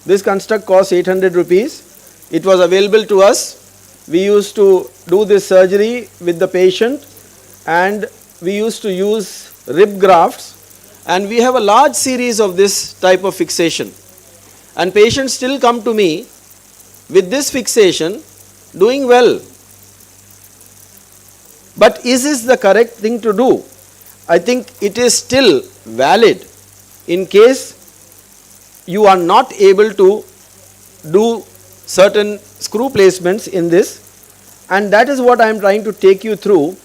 This construct cost 800 rupees. It was available to us. We used to do this surgery with the patient and we used to use rib grafts, and we have a large series of this type of fixation. And patients still come to me with this fixation doing well. But is this the correct thing to do? I think it is still valid in case you are not able to do certain screw placements in this, and that is what I am trying to take you through,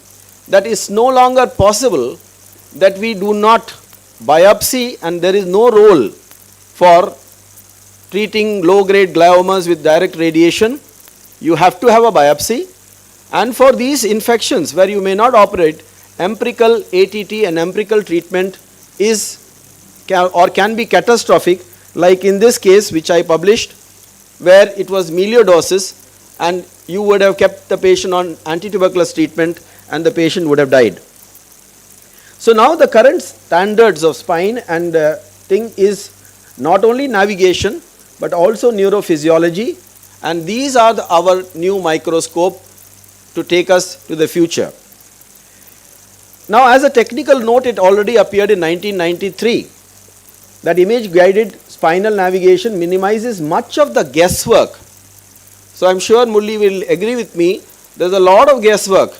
that is no longer possible that we do not biopsy, and there is no role for treating low-grade gliomas with direct radiation. You have to have a biopsy, and for these infections where you may not operate, empirical ATT and empirical treatment is or can be catastrophic, like in this case which I published, where it was melioidosis and you would have kept the patient on antituberculous treatment and the patient would have died. So now the current standards of spine and thing is not only navigation but also neurophysiology, and these are our new microscope to take us to the future. Now as a technical note, it already appeared in 1993 that image guided spinal navigation minimizes much of the guesswork. So I am sure Murli will agree with me, there is a lot of guesswork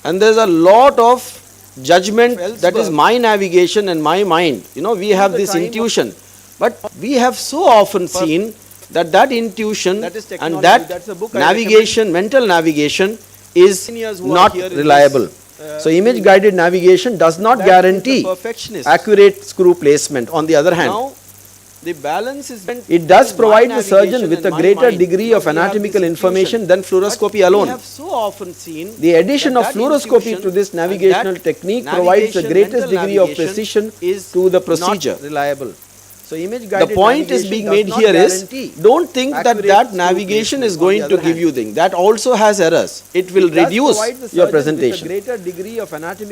and there is a lot of judgment, that is my navigation and my mind. You know, we have this intuition, but we have so often seen that that intuition and that navigation, mental navigation is not reliable. So image guided navigation does not guarantee accurate screw placement. On the other hand, the balance is it does provide the surgeon with a greater degree of anatomical information than fluoroscopy alone. The addition of fluoroscopy to this navigational technique provides the greatest degree of precision to the procedure. So the point is being made here is, don't think that navigation is going to give you things. That also has errors. It will reduce your presentation.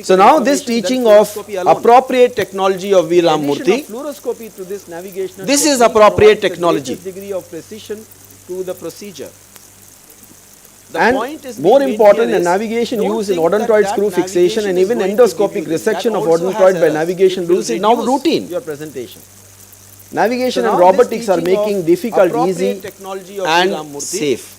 So now this teaching of appropriate technology of V.Ramamurthi, this is appropriate technology. And more important, the navigation used in odontoid screw fixation and even endoscopic resection of odontoid by navigation rules is now routine. Navigation and robotics are making difficult easy and safe.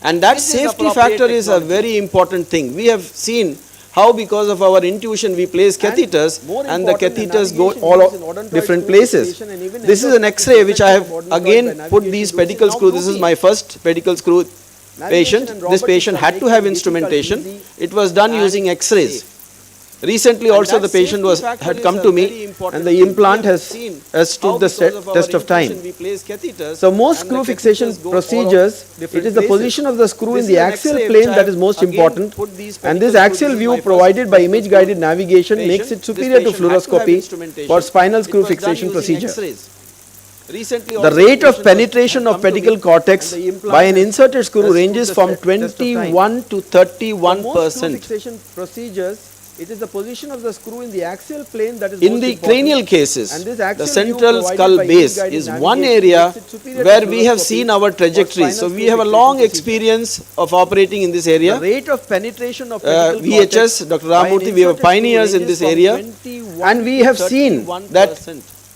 And that safety factor is a very important thing. We have seen how because of our intuition we place catheters and the catheters go all different places. This is an X-ray which I have again put these pedicle screw. This is my first pedicle screw patient. This patient had to have instrumentation. It was done using X-rays. Recently also the patient had come to me and the implant has stood the test of time. So most screw fixation procedures, it is the position of the screw in the axial plane that is most important, and this axial view provided by image guided navigation makes it superior to fluoroscopy for spinal screw fixation procedure. The rate of penetration of pedicle cortex by an inserted screw ranges from 21 to 31%. It is the position of the screw in the axial plane that is in the cranial cases. The central skull base is one area where we have seen our trajectory. So we have a long experience of operating in this area. The rate of penetration of VHS, Dr. Ramamurthi, we have pioneers in this area, and we have seen that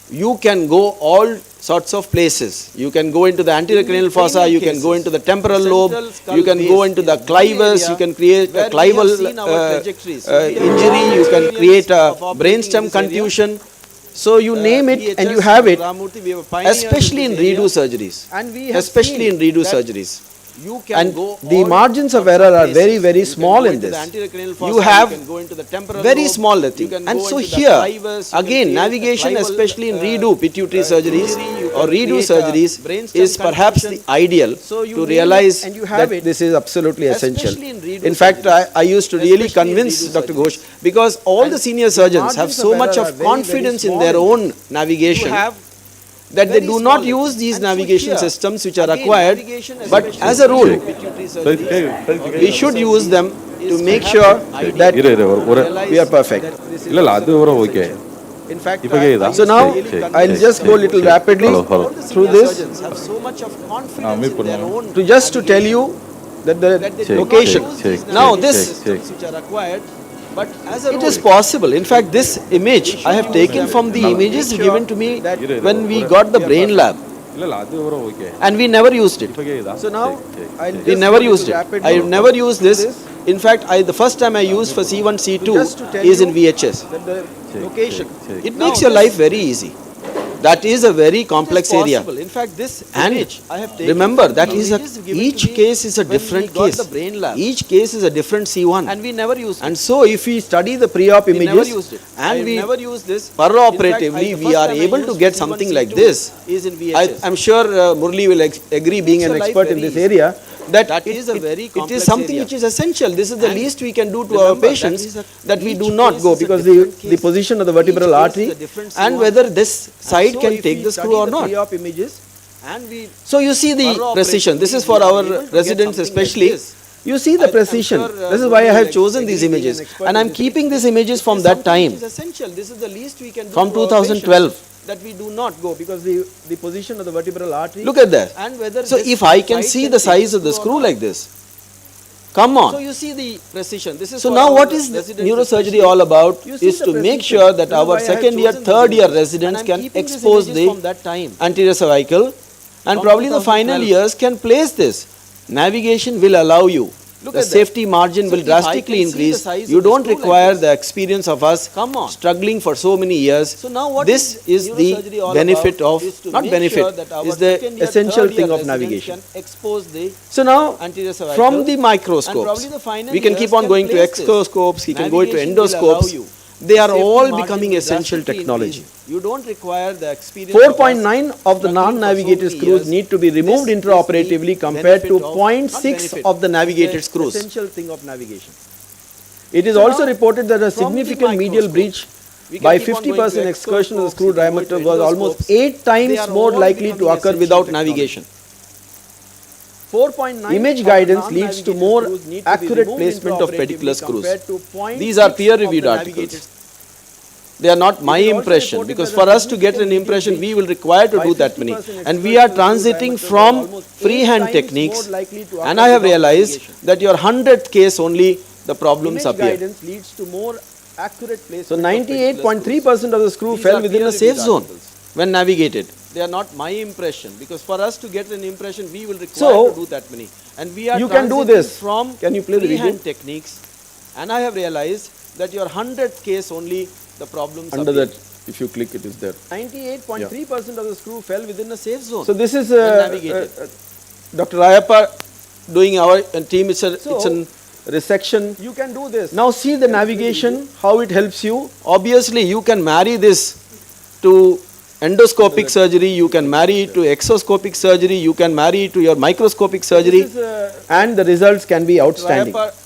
you can go all sorts of places. You can go into the anterior cranial fossa, you can go into the temporal lobe, you can go into the clivus, you can create a clival injury, you can create a brainstem contusion. So you name it and you have it, especially in redo surgeries. Especially in redo surgeries. And the margins of error are very, very small in this. You have very small thing. And so here, again, navigation, especially in redo pituitary surgeries or redo surgeries, is perhaps the ideal to realize that this is absolutely essential. In fact, I used to really convince Dr. Ghosh, because all the senior surgeons have so much of confidence in their own navigation that they do not use these navigation systems which are acquired, but as a rule, we should use them to make sure that we are perfect. In fact, so now I'll just go a little rapidly through this have so much of confidence in their own to just to tell you that the location. Now this, which are acquired, but as a it is possible. In fact, this image I have taken from the images given to me when we got the brain lab, and we never used it. So now We never used it. I never used this. In fact, the first time I used for C1, C2 is in VHS. location. It makes your life very easy. That is a very complex area. In fact, this And image I have taken remember that from is images given each to me case is a when we different got case. the brain lab. Each case is a different C1. and we never used it. And so if we study the pre-op We never images used it. and I we never used this. peroperatively we are able to get something like this. Is in VHS. I'm sure Murli will agree, being an Makes your expert life in very this easy. area, that is a very it is complex something area. which is essential. This is the And least we can do to our remember, that patients, is a- that we each do not case go is a because different the case. position of the vertebral Each case artery is a different and C1. whether this side So can if take we the study screw or the not. pre-op images and we So you see the peroperatively precision. This is we for are our able to get residents something like especially. this. You see the I'm precision. sure, This is Murli why I have will chosen these agree, being an images. expert And in I'm this. keeping these images from It is that something time, which is essential. This is the least we can do from to our 2012. patients, that we do not go because the position of the vertebral artery. look Look at that. and whether So this if I can side see can the take size of the screw or screw not. like this, come So on. you see the precision. This is So for now our what is residents neurosurgery especially. all about You see is the to make precision. sure that This is our why I have second year, chosen third these year images. residents And I'm can keeping these expose images from the that time. anterior cervical, and From probably the final 2012. years can place this. Navigation will allow you. Look The at that. safety margin So will if I drastically can see the increase. size You of the don't screw like require this. the experience of us Come on. struggling for so many years. So now what This is the neurosurgery all benefit about of, is to not make benefit, sure that our is the second year, essential third year thing of residents navigation. can expose the So now, anterior cervical, from the and microscopes, probably the final we can years keep on can going to place this. exoscopes, we can go to Navigation will allow endoscopes. you. They are Safety all margin becoming will essential drastically technology. increase. You don't require the experience. of us 4.9 of the struggling for so non-navigated many screws years. need to be removed This is the intraoperatively compared to benefit of- 0.6 not benefit, of the navigated the screws. essential thing of navigation. It is So also now, reported that a from the significant medial microscope, breach we can by keep on going 50% to excursion of the exoscopes, screw we can go diameter to was almost endoscopes. 8 They times are more all likely to becoming occur essential without technology. navigation. 4.9 Image of guidance the leads to non-navigated more screws need to be accurate removed placement of intraoperatively pedicular screws. compared to 0.6 These are peer-reviewed of the articles. navigated. They are not my It is also impression, reported because that for a us to get an significant impression, medial we will require to by do that many. 50% And we are excursion of the transiting diameter from was almost 8 freehand times techniques, more likely to and occur I have without realized navigation. that your 100th case only the problems Image appear. guidance leads to more accurate placement. So of pedicular screws. 98.3% of the screw These fell are within a peer-reviewed safe zone articles. when navigated. They are not my impression, because for us to get an impression, we will require So, to do that many. And we are you can do transiting this. from Can you play the freehand video? techniques, and I have realized that your 100th case only the problems Under appear. that, if you click, it is there. 98.3% of the screw fell within a safe zone. So this is navigated. Dr. Rayappa doing our team. It's a So, it's an resection. you can do this. Now see the navigation, how it helps you. Obviously, you can marry this to endoscopic surgery, you can marry it to exoscopic surgery, you can marry it to your microscopic surgery, This is, and the results can be outstanding. Rayappa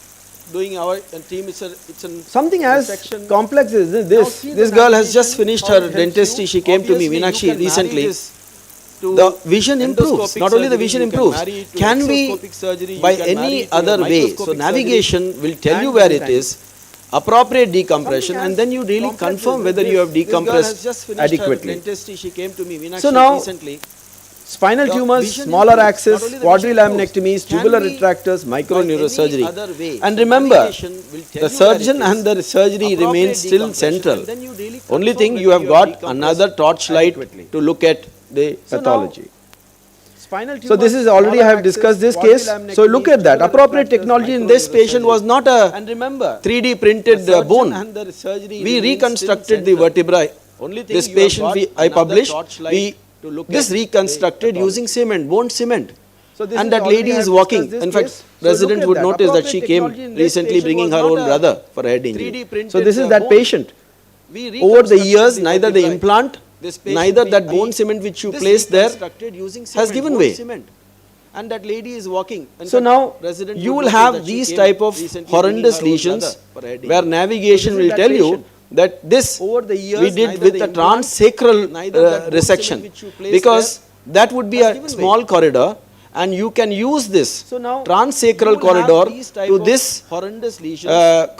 doing our team. It's an Something as resection. complex as Now this. see the This girl has just navigation, finished how her it helps dentistry. you. She came to me, Obviously, you Meenakshi, can marry recently. this to The vision improves. endoscopic Not only the surgery, vision you can improves, marry it to can be exoscopic surgery, you by can marry any it to your other way. So microscopic navigation will tell you and where this it angle. is, appropriate decompression, Something and as then you really complex confirm as whether this. you have This girl decompressed has just finished adequately. her dentistry. She came to me, Meenakshi, So now, recently. Spinal The tumors, vision smaller improves. axis, Not only the vision quadrilaminectomies, improves, tubular can be retractors, by microneurosurgery. any other way. And So remember, navigation will tell the you where it surgeon is. and the surgery Appropriate remains still decompression, central. and then you really Only confirm thing, you whether have have got decompressed another torchlight adequately. to look at the So now, pathology. Spinal So this is already I have discussed this case. So look at that. Appropriate technology in this patient was not a And remember, 3D printed the surgeon bone. and the surgery We remains reconstructed still the central. vertebrae. Only thing This you have patient got I another published, torchlight we to look this at reconstructed the using cement, bone cement. So this And is that already lady I is have walking. discussed this In fact, case. So look resident at would that. notice that she Appropriate came technology in this recently patient bringing was her not own a brother for a head 3D injury. printed So this is that bone. patient. We Over the reconstructed years, the neither the vertebrae. implant, This patient neither we- that bone we- cement which you this placed there reconstructed using has cement, given bone way. cement. And that lady is walking. In So fact, now resident you would will notice have that she these came type of recently horrendous bringing her own lesions brother for a head where injury. navigation So this will is tell that you patient. that this Over the years, we did neither with the a implant, transsacral neither that bone cement resection, which you placed because that would be has a given way. small corridor, and you can use this So now transsacral you will have corridor these type to of this horrendous lesions.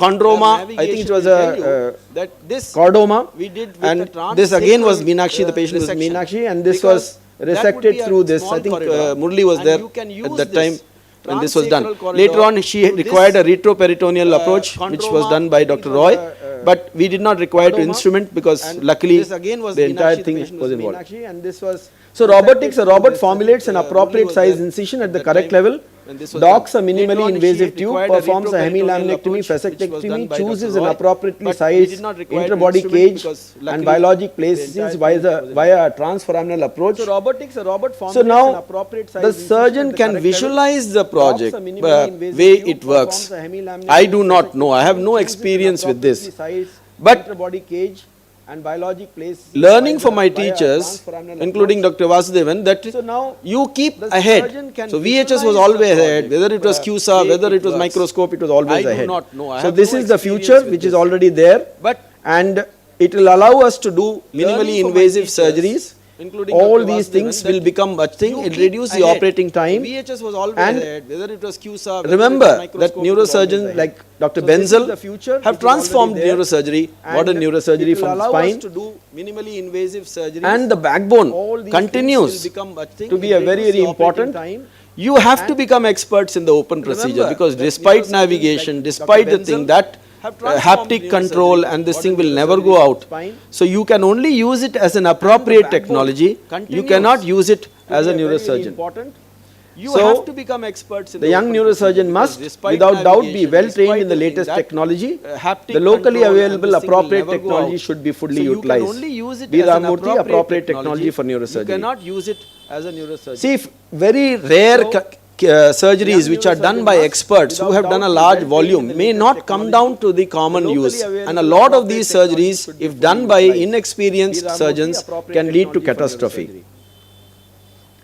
chondroma, Where I think it navigation was will tell you a that this chordoma, we did with and the this again was transsacral, Meenakshi, the patient was resection. Meenakshi, and this Because was that would resected be a through this. small I think corridor. Murli was And there you can at use that this time when this was done. transsacral corridor Later on, she to required a this, retroperitoneal approach, which was chondroma, done by I think Dr. it was Roy, but we did not require to chordoma, instrument because and luckily this again was the entire Meenakshi, the thing patient was was involved. Meenakshi, and this was So robotics, resected robot through this. formulates an Murli appropriate was size there incision at the that correct time level, when this was docks a done. Later minimally on, invasive she tube, required a performs a retroperitoneal hemilaminectomy, approach, which was done vasectomy, by chooses Dr. an Roy, appropriately but we sized did not require interbody instrument cage because and luckily biologic the entire places thing was via a transforaminal approach. So robotics, a robot So formulates an now appropriate size the incision surgeon at the can correct level, visualize the docks project, a minimally invasive way tube, it works. performs a hemilaminectomy, I do not know, I have no chooses an experience with this. appropriately sized But interbody cage and biologic places learning via from my via teachers, transforaminal including approach. Dr. Vasudevan, that So now you keep the ahead. surgeon can So VHS was visualize always the ahead, project, whether it was CUSA, way whether it it was works. microscope, it was always I do ahead. not know. I So have this no is the experience future with which is this. already there, But and it will allow us to do minimally learning from my invasive teachers, surgeries. including All Dr. these Vasudevan, things that will become a thing, you it keep reduce the ahead. operating time. VHS was always And ahead, whether it was CUSA, whether remember it was that microscope, it was always neurosurgeons ahead. like Dr. So this is Benzel the future have which is already transformed there, neurosurgery, and modern neurosurgery it will from allow spine, us to do minimally invasive surgeries, and the backbone all these continues things will become a thing, to be it a very, reduces very the operating important. time. You have to And become experts in the open procedure, remember because that despite neurosurgeons navigation, like despite Dr. the thing Benzel that have transformed haptic control neurosurgery, and this modern thing will never neurosurgery go from out. spine. So you can only use it as an appropriate backbone technology. You continues cannot use it to as be a very, very neurosurgeon. important. You So, have to become experts in The young open procedure, neurosurgeon because must, despite without doubt, be navigation, well trained despite in the thing latest that, technology. haptic The locally control and available this thing will appropriate never go technology out. should be fully So you utilized. can only use it B. as an Ramamurthi, appropriate technology for You neurosurgery. cannot use it as a neurosurgeon. See, if very rare So, surgeries young which are done neurosurgeon by must, experts who without have done a doubt, be large well trained in volume the may latest not come technology. down to the common The locally use, available and a lot of appropriate these technology surgeries, should be if fully done by utilized. inexperienced B. Ramamurthi, surgeons, appropriate can lead to technology for catastrophe. neurosurgery.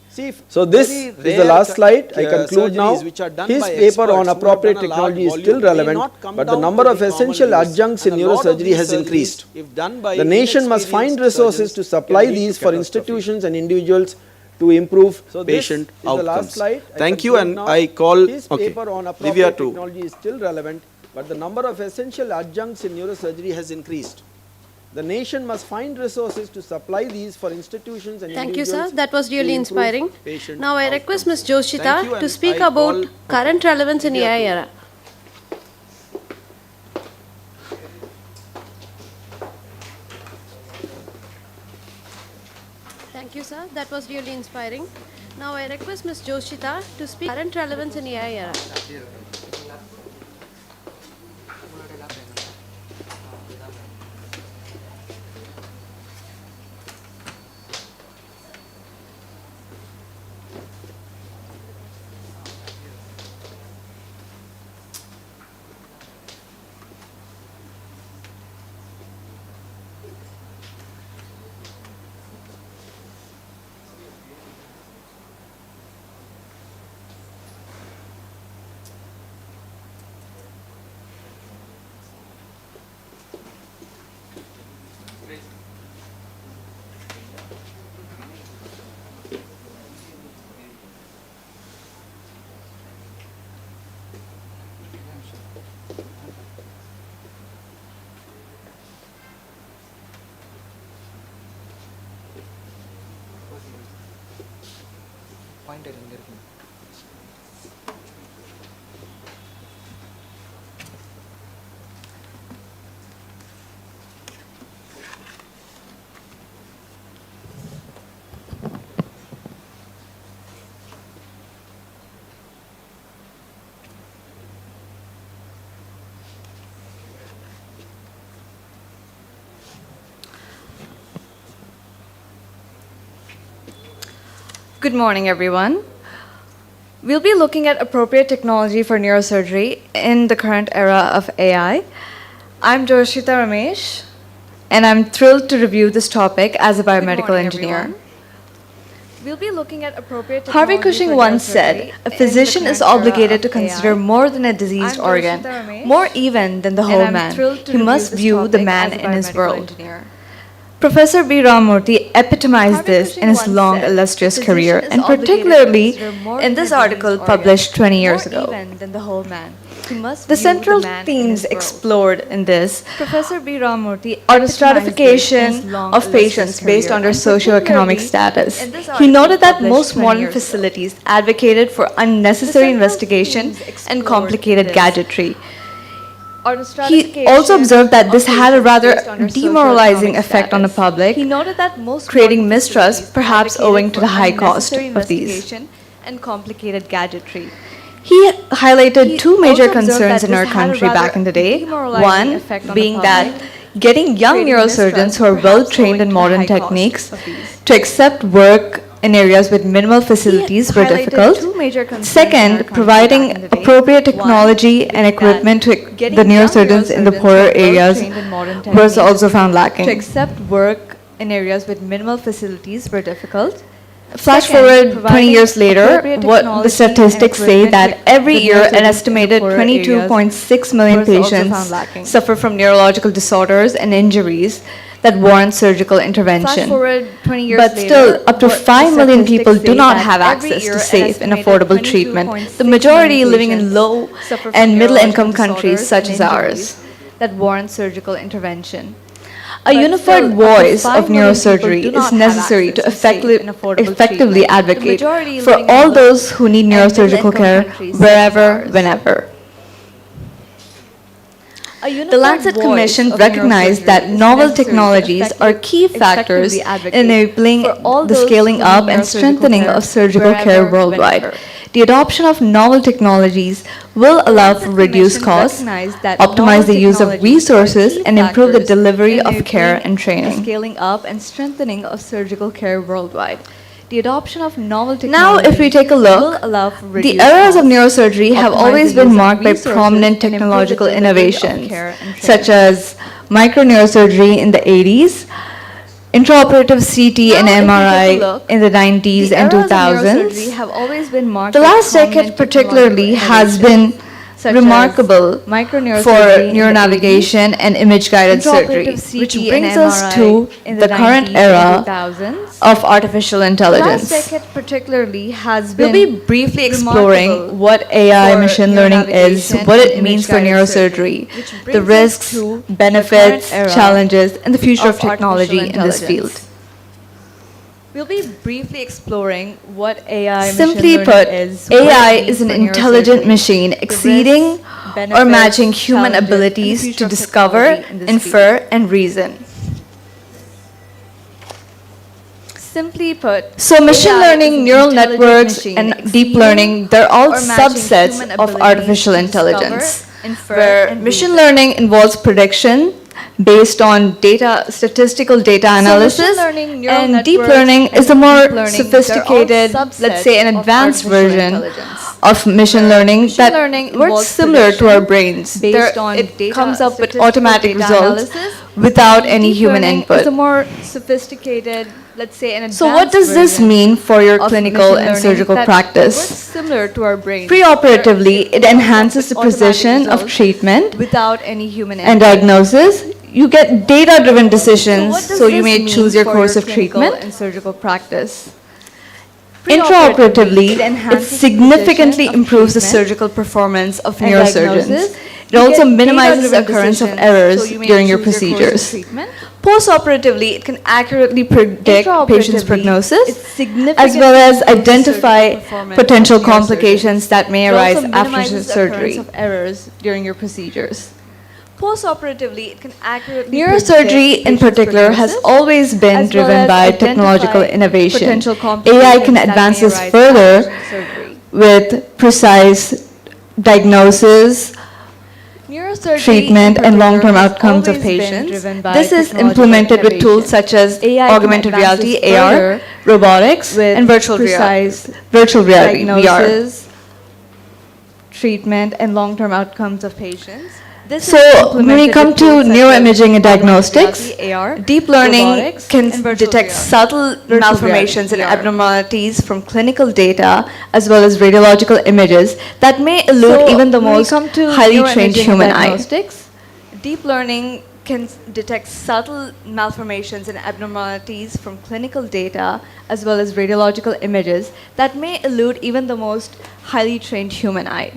See, if So this very is the rare last slide. I conclude now. surgeries which are done His by paper experts on who have appropriate done a large technology is volume still may relevant, not come but the down number to of the common essential use. adjuncts in And a lot of neurosurgery these has surgeries, increased. if done by The nation must find inexperienced resources to surgeons, supply can lead these to for catastrophe. institutions and individuals to improve So this patient is the last outcomes. slide. I Thank you, conclude and now. I call His okay, paper on Divya appropriate to technology is still relevant, but the number of essential adjuncts in neurosurgery has increased. The nation must find resources to supply these for institutions and Thank you, individuals. sir. That was to really improve inspiring. patient Now I outcomes. request Ms. Thank you, Joshita to and speak I about call current relevance in Divya AI to- era. Thank you, sir. That was really inspiring. Now I request Ms. Joshita to speak current relevance in AI era. Good morning, everyone. We'll be looking at appropriate technology for neurosurgery in the current era of AI. I'm Joshita Ramesh, and I'm thrilled to review this topic as a biomedical morning, engineer. everyone. We'll be looking at appropriate Harvey technology Cushing for once neurosurgery said, a in the physician is current era obligated to of consider AI. more than a diseased I'm organ, Joshita Ramesh, more even than the and whole I'm man. thrilled to He review must this view the topic man as a in his biomedical world. engineer. Professor B.Ramamurthi epitomized this in his long, illustrious career, and particularly in this article published 20 years ago. The central themes explored in this are the stratification of patients based on their socioeconomic status. He noted that most modern facilities advocated for unnecessary investigation and complicated gadgetry. He also observed that this had a rather demoralizing effect on the public, creating mistrust, perhaps owing to the high cost of these. And complicated gadgetry. He highlighted two major concerns in our country back in the day. One being that getting young neurosurgeons who are well trained in modern techniques to accept work in areas with minimal facilities were difficult. Second, providing appropriate technology and equipment to the neurosurgeons in the poorer areas was also found lacking. To accept work in areas with minimal facilities were difficult. Flash forward 20 years later, what the statistics say that every year an estimated 22.6 million patients suffer from neurological disorders and injuries that warrant surgical intervention. But still, up to 5 million people do not have access to safe and affordable treatment, the majority living in low and middle income countries such as ours. That warrant surgical intervention. A unified voice of neurosurgery is necessary to effectively advocate for all those who need neurosurgical care wherever, whenever. The Lancet Commission recognized that novel technologies are key factors in enabling the scaling up and strengthening of surgical care worldwide. The adoption of novel technologies will allow for reduced costs, optimize the use of resources, and improve the delivery of care and training. Scaling up and strengthening of surgical care worldwide. The adoption of novel technologies. Now, if we take a look, the eras of neurosurgery have always been marked by prominent technological innovations, such as microneurosurgery in the 80s, intraoperative CT and MRI in the 90s and 2000s. The last decade particularly has been remarkable for neuronavigation and image-guided surgery, which brings us to the current era of artificial intelligence. We'll be briefly exploring what AI machine learning is, what it means for neurosurgery, the risks, benefits, challenges, and the future of technology in this field. We'll be briefly exploring what AI Simply put, AI is an intelligent machine exceeding or matching human abilities to discover, infer, and reason. Simply put, so machine learning, neural networks, and deep learning, they're all subsets of artificial intelligence, where machine learning involves prediction, based on statistical data analysis, and deep learning is a more sophisticated, let's say an advanced version of machine learning that works similar to our brains. It comes up with automatic results without any human input. It's a more sophisticated, let's say an advanced So what does this mean for your clinical and surgical practice? Similar to our brains. Preoperatively, it enhances the precision of treatment without any human input and diagnosis. You get data-driven decisions, so you may choose your course of treatment and surgical practice. Intraoperatively, it significantly improves the surgical performance of neurosurgeons. It also minimizes the occurrence of errors during your procedures. Postoperatively, it can accurately predict patients' prognosis, as well as identify potential complications that may arise after surgery. Errors during your procedures. Postoperatively, it can accurately Neurosurgery in particular has always been driven by technological innovation. AI can advance this further with precise diagnosis, treatment, and long-term outcomes of patients. This is implemented with tools such as augmented reality, AR, robotics, and virtual reality, VR. Treatment and long-term outcomes of patients. So when we come to neuroimaging and diagnostics, deep learning can detect subtle malformations and abnormalities from clinical data as well as radiological images that may elude even the most highly trained human eye. Deep learning can detect subtle malformations and abnormalities from clinical data as well as radiological images that may elude even the most highly trained human eye.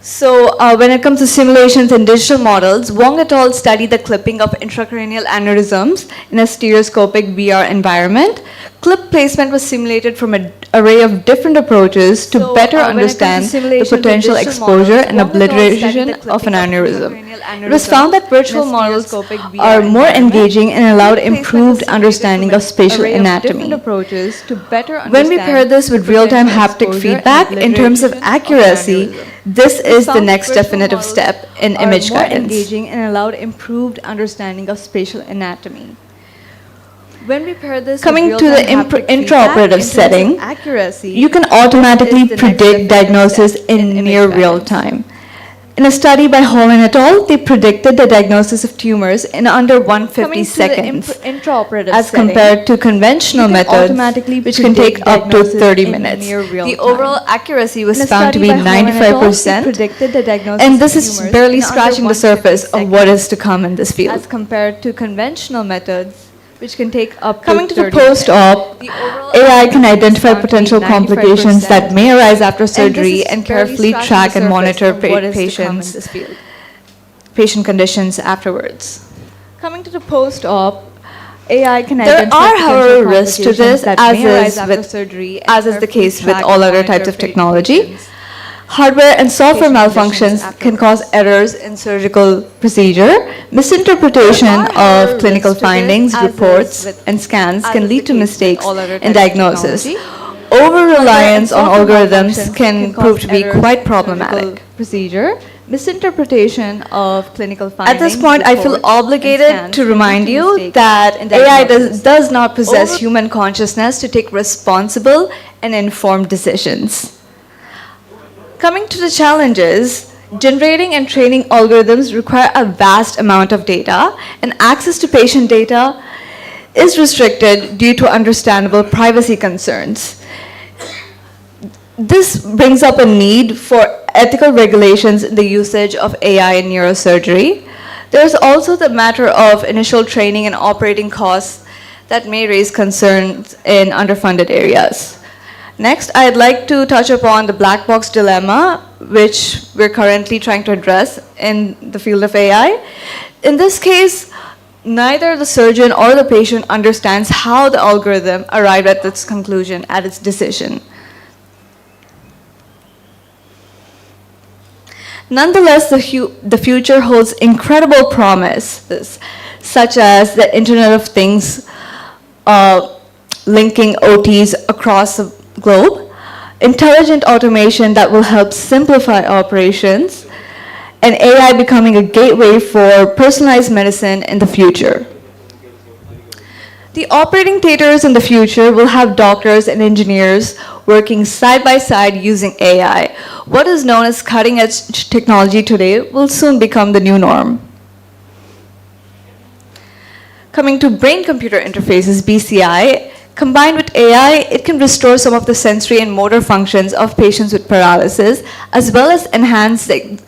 So when it comes to simulations and digital models, Wong et al. Studied the clipping of intracranial aneurysms in a stereoscopic VR environment. Clip placement was simulated from an array of different approaches to better understand the potential exposure and obliteration of an aneurysm. It was found that virtual models are more engaging and allowed improved understanding of spatial anatomy. When we pair this with real-time haptic feedback in terms of accuracy, this is the next definitive step in image guidance. Engaging and allowed improved understanding of spatial anatomy. When we pair this coming to the intraoperative setting, you can automatically predict diagnosis in near real time. In a study by Hall et al., they predicted the diagnosis of tumors in under 150 seconds, as compared to conventional methods, which can take up to 30 minutes. The overall accuracy was found to be 95%, and this is barely scratching the surface of what is to come in this field. As compared to conventional methods, which can take up coming to the post-op, AI can identify potential complications that may arise after surgery and carefully track and monitor patient conditions afterwards. Coming to the post-op, AI can identify there are, however, risks to this, as is the case with all other types of technology. Hardware and software malfunctions can cause errors in surgical procedure. Misinterpretation of clinical findings, reports, and scans can lead to mistakes in diagnosis. Over-reliance on algorithms can prove to be quite problematic. Misinterpretation of clinical findings. At this point, I feel obligated to remind you that AI does not possess human consciousness to take responsible and informed decisions. Coming to the challenges, generating and training algorithms require a vast amount of data, and access to patient data is restricted due to understandable privacy concerns. This brings up a need for ethical regulations in the usage of AI in neurosurgery. There's also the matter of initial training and operating costs that may raise concerns in underfunded areas. Next, I'd like to touch upon the black box dilemma, which we're currently trying to address in the field of AI. In this case, neither the surgeon or the patient understands how the algorithm arrived at its conclusion, at its decision. Nonetheless, the future holds incredible promises, such as the Internet of Things, linking OTs across the globe, intelligent automation that will help simplify operations, and AI becoming a gateway for personalized medicine in the future. The operating theaters in the future will have doctors and engineers working side by side using AI. What is known as cutting-edge technology today will soon become the new norm. Coming to brain-computer interfaces, BCI, combined with AI, it can restore some of the sensory and motor functions of patients with paralysis, as well as enhance the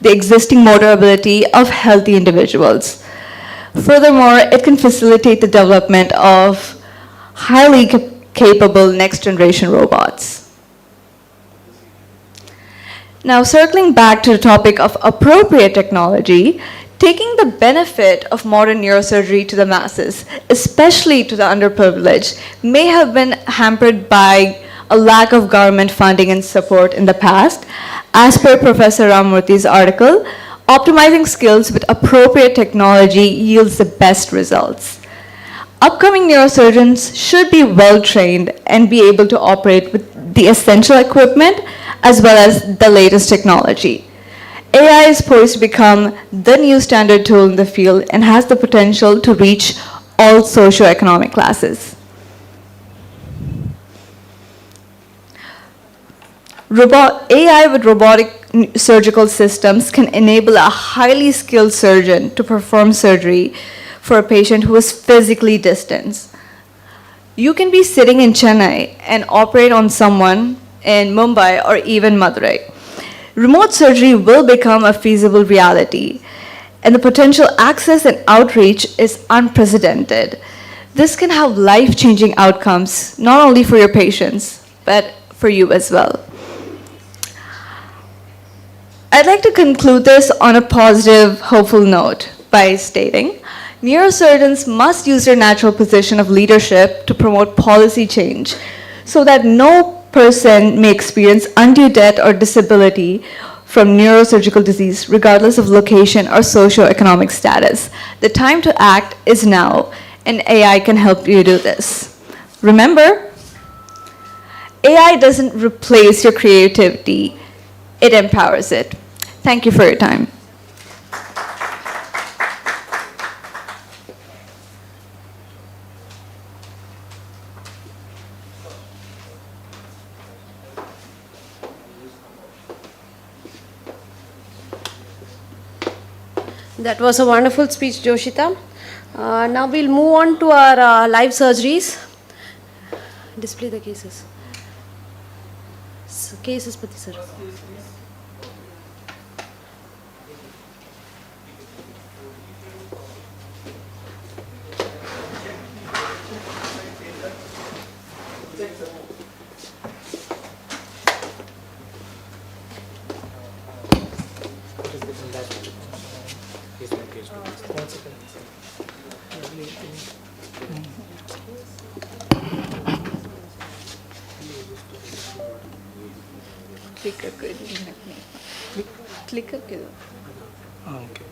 existing motor ability of healthy individuals. Furthermore, it can facilitate the development of highly capable next-generation robots. Now, circling back to the topic of appropriate technology, taking the benefit of modern neurosurgery to the masses, especially to the underprivileged, may have been hampered by a lack of government funding and support in the past. As per Professor Ramamurthi's article, optimizing skills with appropriate technology yields the best results. Upcoming neurosurgeons should be well trained and be able to operate with the essential equipment as well as the latest technology. AI is poised to become the new standard tool in the field and has the potential to reach all socioeconomic classes. AI with robotic surgical systems can enable a highly skilled surgeon to perform surgery for a patient who is physically distant. You can be sitting in Chennai and operate on someone in Mumbai or even Madurai. Remote surgery will become a feasible reality, and the potential access and outreach is unprecedented. This can have life-changing outcomes, not only for your patients, but for you as well. I'd like to conclude this on a positive, hopeful note by stating, neurosurgeons must use their natural position of leadership to promote policy change so that no person may experience undue death or disability from neurosurgical disease, regardless of location or socioeconomic status. The time to act is now, and AI can help you do this. Remember, AI doesn't replace your creativity, it empowers it. Thank you for your time. That was a wonderful speech, Joshita. Now we'll move on to our live surgeries. Display the cases. Cases, Pati sir. Click करके दो. Okay.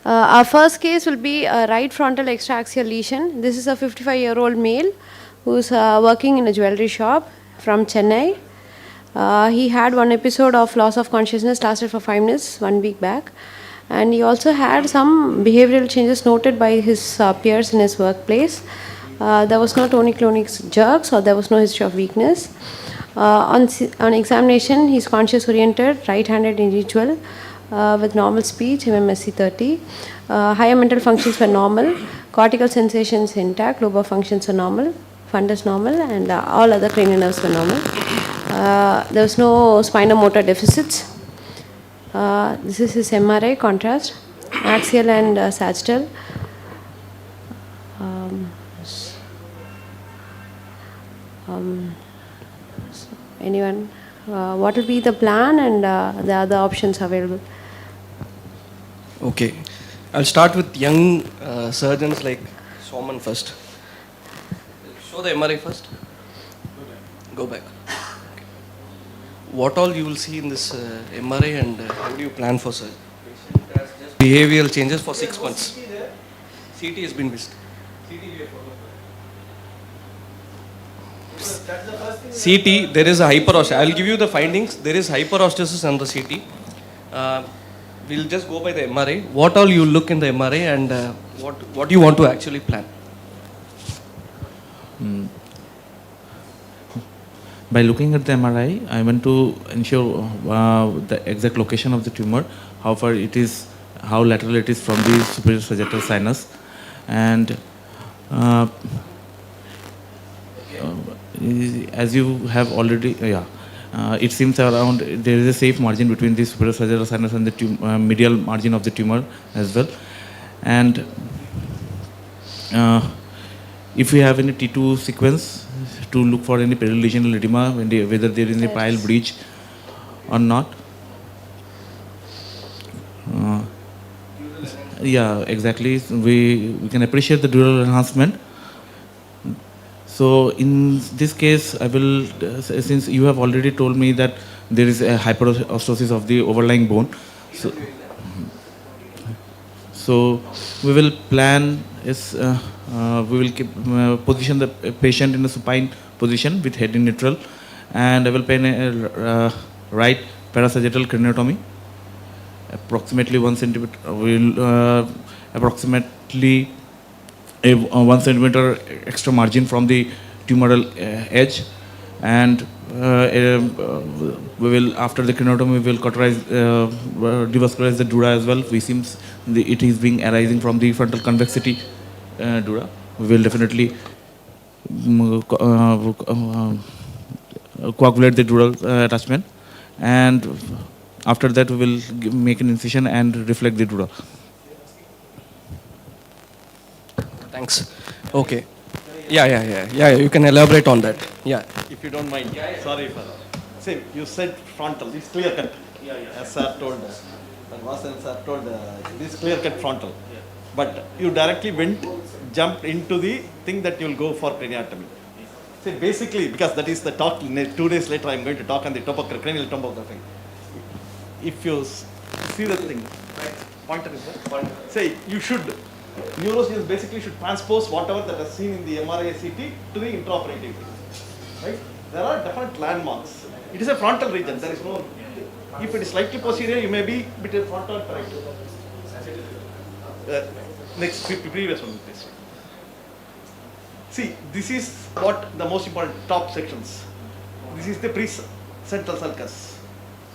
Our first case will be a right frontal extraaxial lesion. This is a 55-year-old male who's working in a jewelry shop from Chennai. He had one episode of loss of consciousness, lasted for 5 minutes, 1 week back. And he also had some behavioral changes noted by his peers in his workplace. There was no tonic-clonic jerks, or there was no history of weakness. On examination, he's conscious oriented, right-handed individual with normal speech, MMSC 30. Higher mental functions were normal, cortical sensations intact, lobar functions were normal, fundus normal, and all other cranial nerves were normal. There was no spinomotor deficits. This is his MRI contrast, axial and sagittal. Anyone? What will be the plan and the other options available? Okay, I'll start with young surgeons like Soman first. Show the MRI first. Go back. Okay. What all you will see in this MRI, and how do you plan for surgery? Patient has just behavioral changes for 6 months. CT has been missed. CT, there is a hyperostosis. I will give you the findings. There is hyperostosis on the CT. We'll just go by the MRI. What all you look in the MRI, and what you want to actually plan? By looking at the MRI, I want to ensure the exact location of the tumor, how far it is, how lateral it is from the superior sagittal sinus, and as you have already, it seems around there is a safe margin between the superior sagittal sinus and the medial margin of the tumor as well. And if we have any T2 sequence to look for any perilesional edema, whether there is a pile breach or not. Yeah, exactly. We can appreciate the dural enhancement. So in this case, I will, since you have already told me that there is a hyperostosis of the overlying bone, so we will plan is we will keep, position the patient in a supine position with head in neutral, and I will plan a right parasagittal craniotomy, approximately 1 centimeter. Will approximately a 1 centimeter extra margin from the tumoral edge, and we will, after the craniotomy, we will cauterize, devascularize the dura as well. We seems it is being arising from the frontal convexity dura. We will definitely coagulate the dural attachment, and after that we will make an incision and reflect the dura. Thanks. Okay. Yeah. You can elaborate on that. Yeah. If you don't mind. Sorry for that. See, you said frontal. It's clear cut. As sir told, Vasan sir told, this clear cut frontal. But you directly jumped into the thing that you'll go for craniotomy. See, basically, because that is the talk. 2 days later, I'm going to talk on the cranial tomography. If you see the thing, right? Pointer is there. Pointer. Say you should. Neurosurgeons basically should transpose whatever that is seen in the MRI CT to the intraoperative. Right? There are different landmarks. It is a frontal region. There is no. If it is slightly posterior, you may be between frontal and parietal. Next, previous one, please. See, this is what the most important top sections. This is the pre-central sulcus.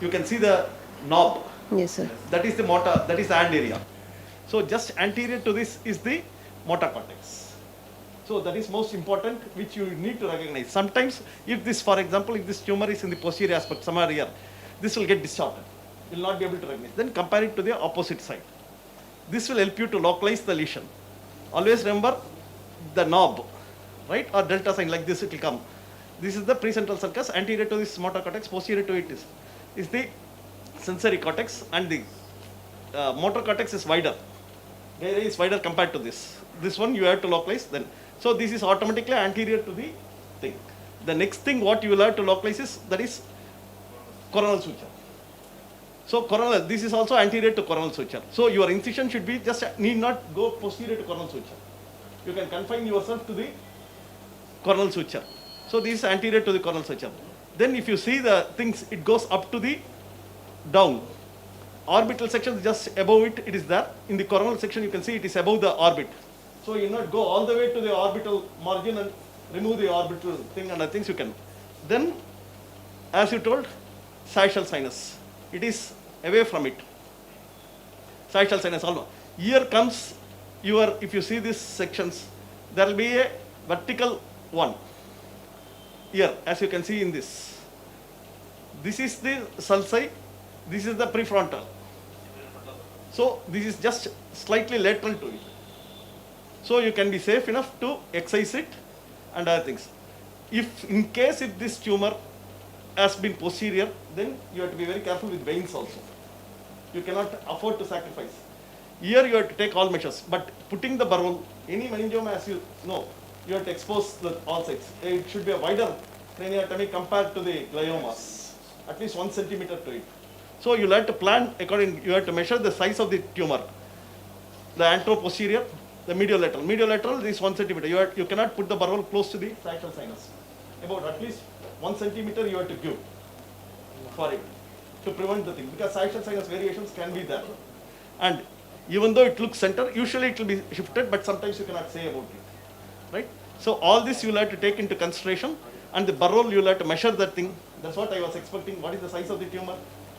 You can see the knob. Yes, sir. That is the motor. That is the hand area. So just anterior to this is the motor cortex. So that is most important, which you need to recognize. Sometimes if this, for example, if this tumor is in the posterior aspect, somewhere here, this will get distorted. You will not be able to recognize. Then compare it to the opposite side. This will help you to localize the lesion. Always remember the knob, right? Or delta sign, like this it will come. This is the precentral sulcus. Anterior to this motor cortex, posterior to it is the sensory cortex, and the motor cortex is wider. The area is wider compared to this. This one you have to localize then. So this is automatically anterior to the thing. The next thing what you will have to localize is, that is coronal suture. So coronal, this is also anterior to coronal suture. So your incision should be just, need not go posterior to coronal suture. You can confine yourself to the coronal suture. So this is anterior to the coronal suture. Then if you see the things, it goes up to the down. Orbital section is just above it, it is there. In the coronal section you can see it is above the orbit. So you not go all the way to the orbital margin and remove the orbital thing and other things you can. Then as you told, sagittal sinus. It is away from it. Sagittal sinus almost. Here comes your, if you see these sections, there will be a vertical one. Here, as you can see in this. This is the sulci, this is the prefrontal. So this is just slightly lateral to it. So you can be safe enough to excise it and other things. If in case if this tumor has been posterior, then you have to be very careful with veins also. You cannot afford to sacrifice. Here you have to take all measures, but putting the burrow, any meningioma as you know, you have to expose the all sides. It should be a wider craniotomy compared to the gliomas, at least 1 centimeter to it. So you'll have to plan according, you have to measure the size of the tumor. The anteroposterior, the mediolateral. Mediolateral is 1 centimeter. You cannot put the burrow close to the sagittal sinus. About at least 1 centimeter you have to give for it to prevent the thing, because sagittal sinus variations can be there. And even though it looks center, usually it will be shifted, but sometimes you cannot say about it, right? So all this you will have to take into consideration, and the burrow you will have to measure that thing. That's what I was expecting. What is the size of the tumor?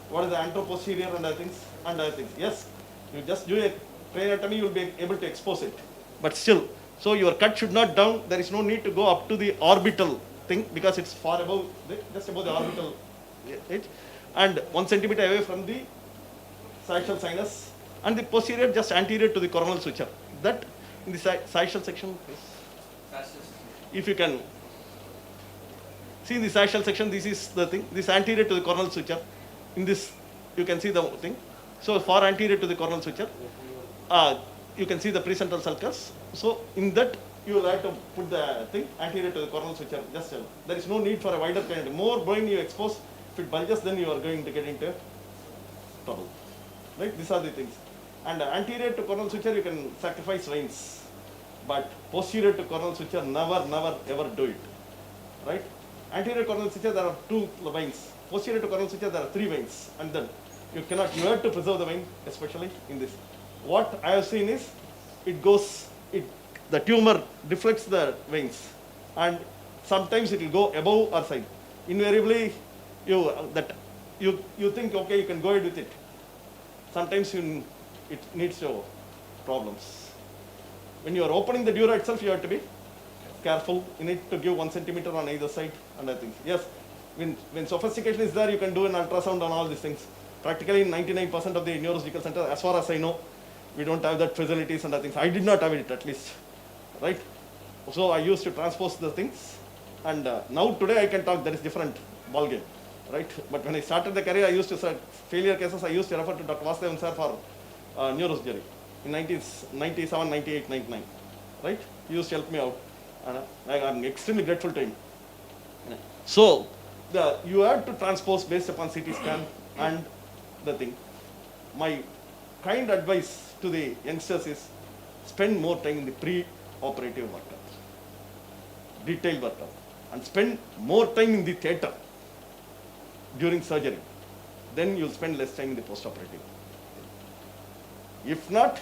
What is the anteroposterior and other things? Yes, you just do a craniotomy, you will be able to expose it. But still, so your cut should not down. There is no need to go up to the orbital thing because it's far above, just above the orbital edge, and 1 centimeter away from the sagittal sinus, and the posterior just anterior to the coronal suture. That in the sagittal section, if you can see in the sagittal section, this is the thing. This anterior to the coronal suture. In this, you can see the thing. So far anterior to the coronal suture, you can see the precentral sulcus. So in that, you will have to put the thing anterior to the coronal suture. Just there is no need for a wider kind. The more bone you expose, if it bulges, then you are going to get into trouble. Right? These are the things. And anterior to coronal suture, you can sacrifice veins, but posterior to coronal suture, never, never, ever do it. Right? Anterior coronal suture, there are 2 veins. Posterior to coronal suture, there are 3 veins, and then you cannot. You have to preserve the vein, especially in this. What I have seen is, the tumor deflects the veins, and sometimes it will go above or side. Invariably, you think okay, you can go ahead with it. Sometimes it needs your problems. When you are opening the dura itself, you have to be careful in it to give 1 centimeter on either side and other things. Yes, when sophistication is there, you can do an ultrasound on all these things. Practically 99% of the neurosurgical centers, as far as I know, we don't have that facilities and other things. I did not have it, at least, right? So I used to transpose the things, and now today I can talk. That is different ball game, right? But when I started the career, I used to failure cases. I used to refer to Dr. Vasudevan sir for neurosurgery in 1997, 98, 99, right? He used to help me out, and I'm extremely grateful to him. So you have to transpose based upon CT scan and the thing. My kind advice to the youngsters is spend more time in the pre-operative workup, detailed workup, and spend more time in the theatre during surgery. Then you'll spend less time in the post-operative. If not,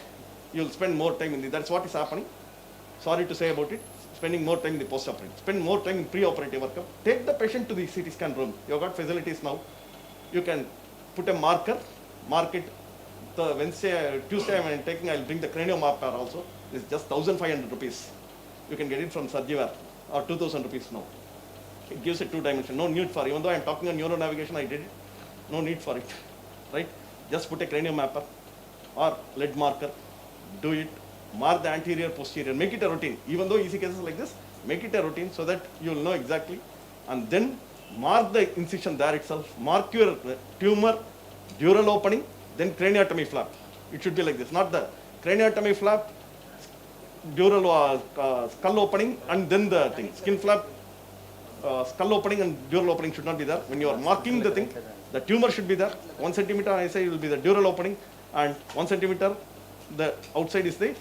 you'll spend more time in the, that's what is happening. Sorry to say about it, spending more time in the post-operative. Spend more time in pre-operative workup. Take the patient to the CT scan room. You've got facilities now. You can put a marker, mark it. The Wednesday, Tuesday I'm taking, I'll bring the cranial marker also. It's just 1,500 rupees. You can get it from Surgiware, or 2,000 rupees now. It gives a 2-dimension. No need for, even though I'm talking on neuro navigation, I did it. No need for it, right? Just put a cranial mapper or lead marker, do it, mark the anterior, posterior, make it a routine. Even though easy cases like this, make it a routine so that you will know exactly, and then mark the incision there itself, mark your tumor, dural opening, then craniotomy flap. It should be like this, not the craniotomy flap, dural skull opening, and then the thing. Skin flap, skull opening and dural opening should not be there. When you are marking the thing, The tumor should be there. 1 centimeter, I say, will be the dural opening, and 1 centimeter, the outside is the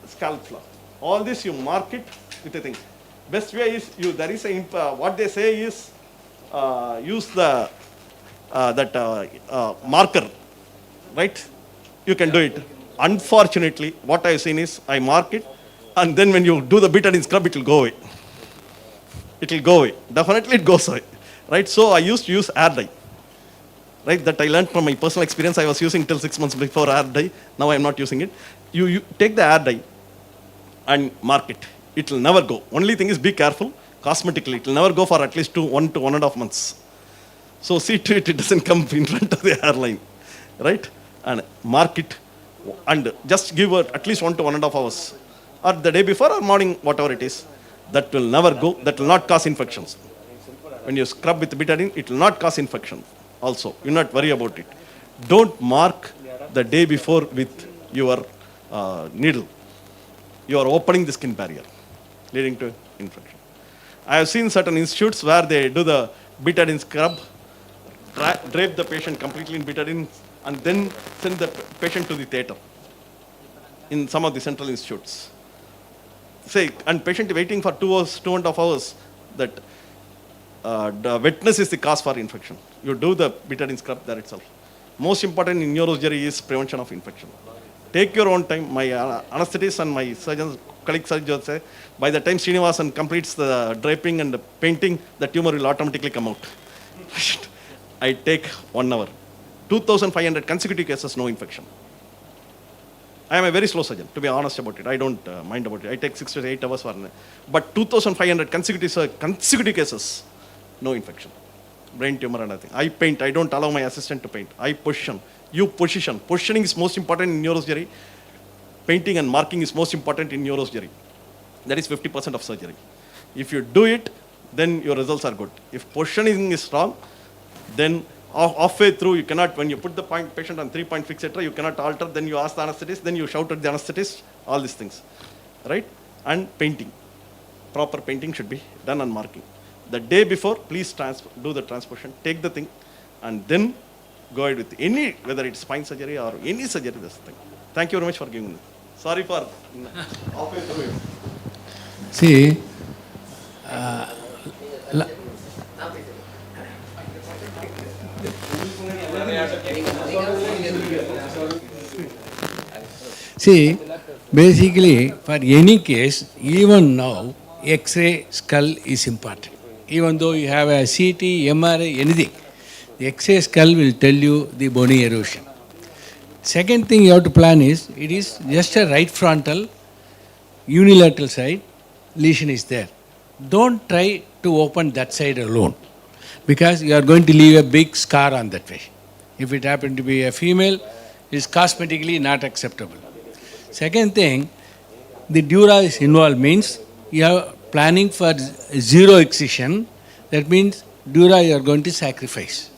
scalp flap. All this you mark it with a thing. Best way is there is a what they say is use the marker, right? You can do it. Unfortunately, what I have seen is I mark it, and then when you do the betadine scrub, it will go away. It will go away. Definitely it goes away, right? So I used to use air dye, right? That I learned from my personal experience. I was using till 6 months before air dye. Now I am not using it. You take the air dye and mark it. It will never go. Only thing is be careful. Cosmetically, it will never go for at least 1 to 1.5 months. So see to it, it doesn't come in front of the hairline, right? And mark it, and just give it at least 1 to 1.5 hours, or the day before or morning, whatever it is. That will never go. That will not cause infections. When you scrub with betadine, it will not cause infection. Also, you not worry about it. Don't mark the day before with your needle. You are opening the skin barrier, leading to infection. I have seen certain institutes where they do the betadine scrub, drape the patient completely in betadine, and then send the patient to the theater in some of the central institutes. Say, and patient waiting for 2 hours, 2.5 hours, that the wetness is the cause for infection. You do the betadine scrub there itself. Most important in neurosurgery is prevention of infection. Take your own time. My anesthetists and my surgeons, colleague surgeons say, by the time Srinivasan completes the draping and the painting, the tumor will automatically come out. I take 1 hour. 2,500 consecutive cases, no infection. I am a very slow surgeon, to be honest about it. I don't mind about it. I take 6 to 8 hours for it. But 2,500 consecutive cases, no infection. Brain tumor and nothing. I paint. I don't allow my assistant to paint. I position. You position. Positioning is most important in neurosurgery. Painting and marking is most important in neurosurgery. That is 50% of surgery. If you do it, then your results are good. If positioning is wrong, then halfway through you cannot, when you put the patient on 3-point fixator, you cannot alter, then you ask the anesthetist, then you shout at the anesthetist, all these things, right? And painting. Proper painting should be done on marking. The day before, please do the transposition, take the thing, and then go ahead with any, whether it's spine surgery or any surgery, this thing. Thank you very much for giving me. Sorry for halfway through it. See, basically, for any case, even now, X-ray skull is important. Even though you have a CT, MRI, anything, the X-ray skull will tell you the bony erosion. Second thing you have to plan is, it is just a right frontal, unilateral side, lesion is there. Don't try to open that side alone, because you are going to leave a big scar on that way. If it happened to be a female, it is cosmetically not acceptable. Second thing, the dura is involved, means you are planning for zero excision. That means dura you are going to sacrifice.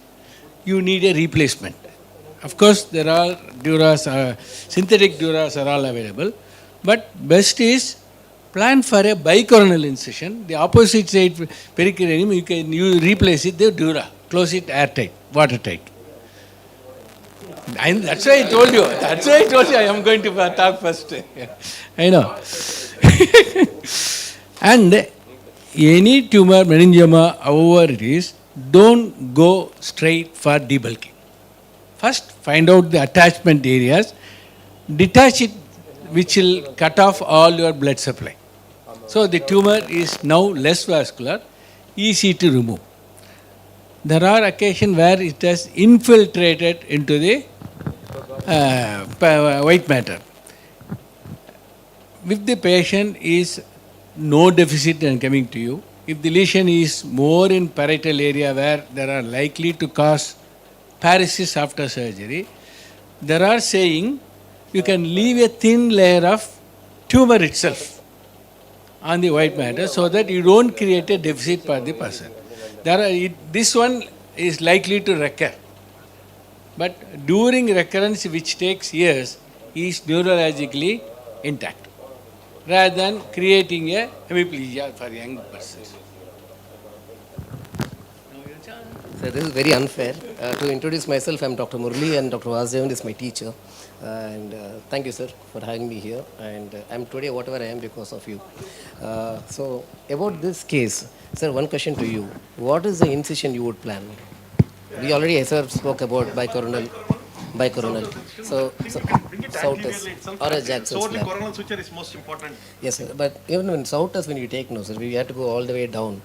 You need a replacement. Of course, there are duras, synthetic duras are all available, but best is plan for a bicoronal incision. The opposite side pericranium, you replace it, the dura, close it airtight, watertight. And that's why I told you. That's why I told you I am going to talk first. I know. And any tumor, meningioma, however it is, don't go straight for debulking. First, find out the attachment areas, detach it, which will cut off all your blood supply. So the tumor is now less vascular, easy to remove. There are occasions where it has infiltrated into the white matter. If the patient is no deficit and coming to you, if the lesion is more in parietal area where there are likely to cause paresis after surgery, there are saying you can leave a thin layer of tumor itself on the white matter so that you don't create a deficit for the person. This one is likely to recur. But during recurrence, which takes years, is neurologically intact, rather than creating a hemiplegia for young persons. So this is very unfair. To introduce myself, I'm Dr. Murli and Dr. Vasudevan is my teacher. And thank you, sir, for having me here. And I'm today whatever I am because of you. So about this case, sir, one question to you. What is the incision you would plan? We already, sir, spoke about bicoronal. So Bring it Southers anteriorly itself. or a Jackson's So only flap. coronal suture is most important. Yes, sir. But even when Southers, when you take no, sir, we have to go all the way down.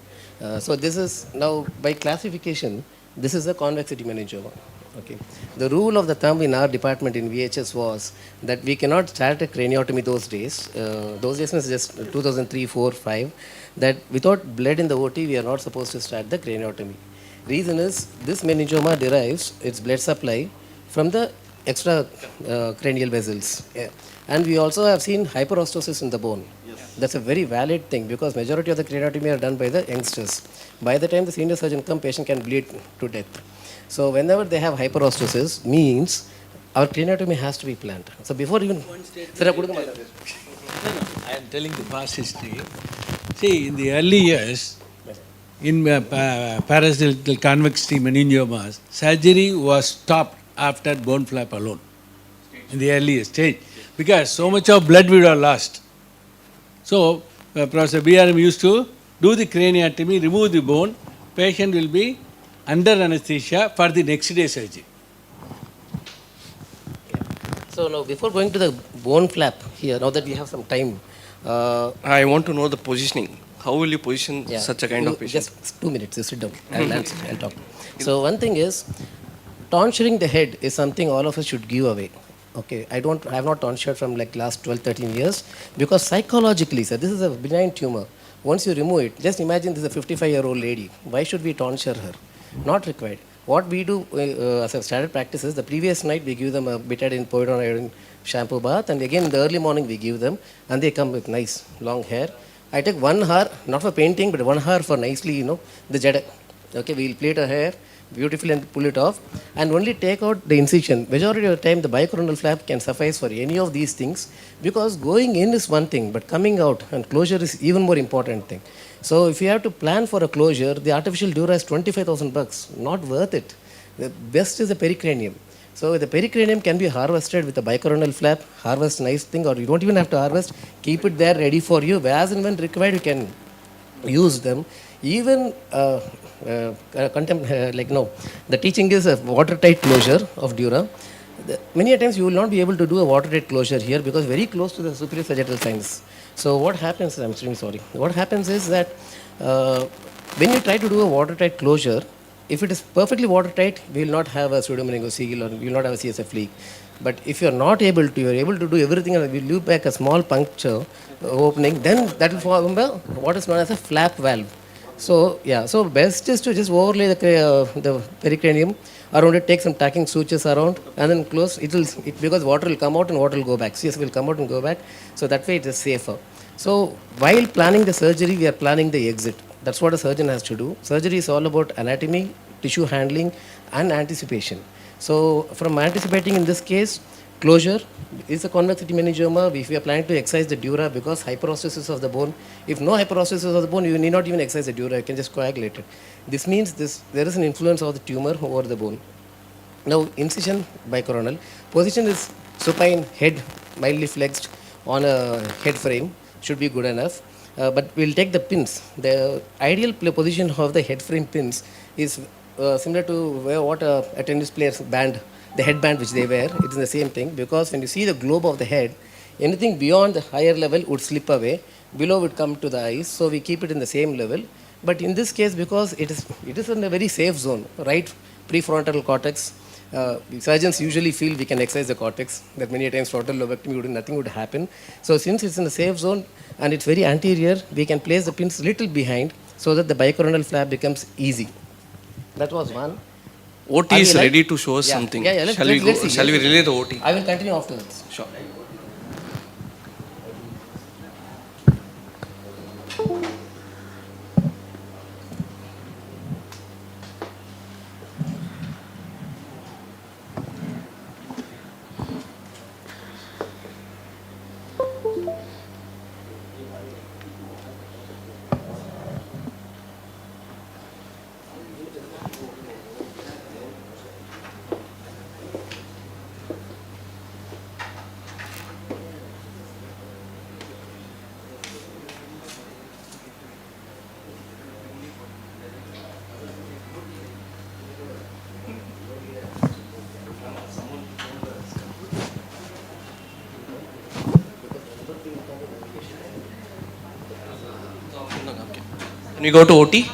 So this is now by classification, this is a convexity meningioma. Okay. The rule of the thumb in our department in VHS was that we cannot start a craniotomy those days. Those days was just 2003, 4, 5. That without blood in the OT, we are not supposed to start the craniotomy. Reason is this meningioma derives its blood supply from the extra cranial vessels. Yeah. And we also have seen hyperostosis in the bone. Yes. That's a very valid thing because majority of the craniotomy are done by the youngsters. By the time the senior surgeon comes, patient can bleed to death. So whenever they have hyperostosis, means our craniotomy has to be planned. So before even... I am telling the past history. See, in the early years, in parasital convexity meningiomas, surgery was stopped after bone flap alone in the early stage because so much of blood we would have lost. So, Professor B.R.M. used to do the craniotomy, remove the bone, patient will be under anesthesia for the next day surgery. So now before going to the bone flap here, now that we have some time, I want to know the positioning. How will you position such a kind of patient? Just 2 minutes, you sit down. I'll talk. So one thing is, tonsuring the head is something all of us should give away. Okay, I have not tonsured from like last 12, 13 years because psychologically, sir, this is a benign tumor. Once you remove it, just imagine this is a 55-year-old lady. Why should we tonsure her? Not required. What we do as a standard practice is the previous night we give them a betadine, povidone iodine shampoo bath, and again in the early morning we give them, and they come with nice long hair. I take 1 hour, not for painting, but 1 hour for nicely, the jada. Okay, we'll plait her hair beautifully and pull it off, and only take out the incision. Majority of the time, the bicoronal flap can suffice for any of these things because going in is one thing, but coming out and closure is even more important thing. So if you have to plan for a closure, the artificial dura is $25,000, not worth it. The best is the pericranium. So the pericranium can be harvested with a bicoronal flap, harvest nice thing, or you don't even have to harvest, keep it there ready for you. As and when required, you can use them. Even the teaching is a watertight closure of dura. Many a times you will not be able to do a watertight closure here because very close to the superior sagittal sinus. So what happens, I'm extremely sorry, what happens is that when you try to do a watertight closure, if it is perfectly watertight, we will not have a pseudomeningocele or we will not have a CSF leak. But if you are not able to, you are able to do everything and we leave back a small puncture opening, then that will form what is known as a flap valve. So yeah, so best is to just overlay the pericranium around it, take some tacking sutures around and then close. Because water will come out and water will go back. CSF will come out and go back. So that way it is safer. So while planning the surgery, we are planning the exit. That's what a surgeon has to do. Surgery is all about anatomy, tissue handling and anticipation. So from anticipating in this case, closure is a convexity meningioma. If we are planning to excise the dura because hyperostosis of the bone, if no hyperostosis of the bone, you need not even excise the dura, you can just coagulate it. This means there is an influence of the tumor over the bone. Now incision bicoronal. Position is supine, head mildly flexed on a head frame, should be good enough. But we'll take the pins. The ideal position of the head frame pins is similar to what a tennis player's band, the headband which they wear, it is the same thing because when you see the globe of the head, anything beyond the higher level would slip away, below would come to the eyes, so we keep it in the same level. But in this case, because it is in a very safe zone, right prefrontal cortex, surgeons usually feel we can excise the cortex, that many times frontal lobectomy nothing would happen. So since it's in the safe zone and it's very anterior, we can place the pins little behind so that the bicoronal flap becomes easy. That was one. OT is ready to show us something. Shall we relay the OT? I will continue afterwards. Sure. Can we go to OT?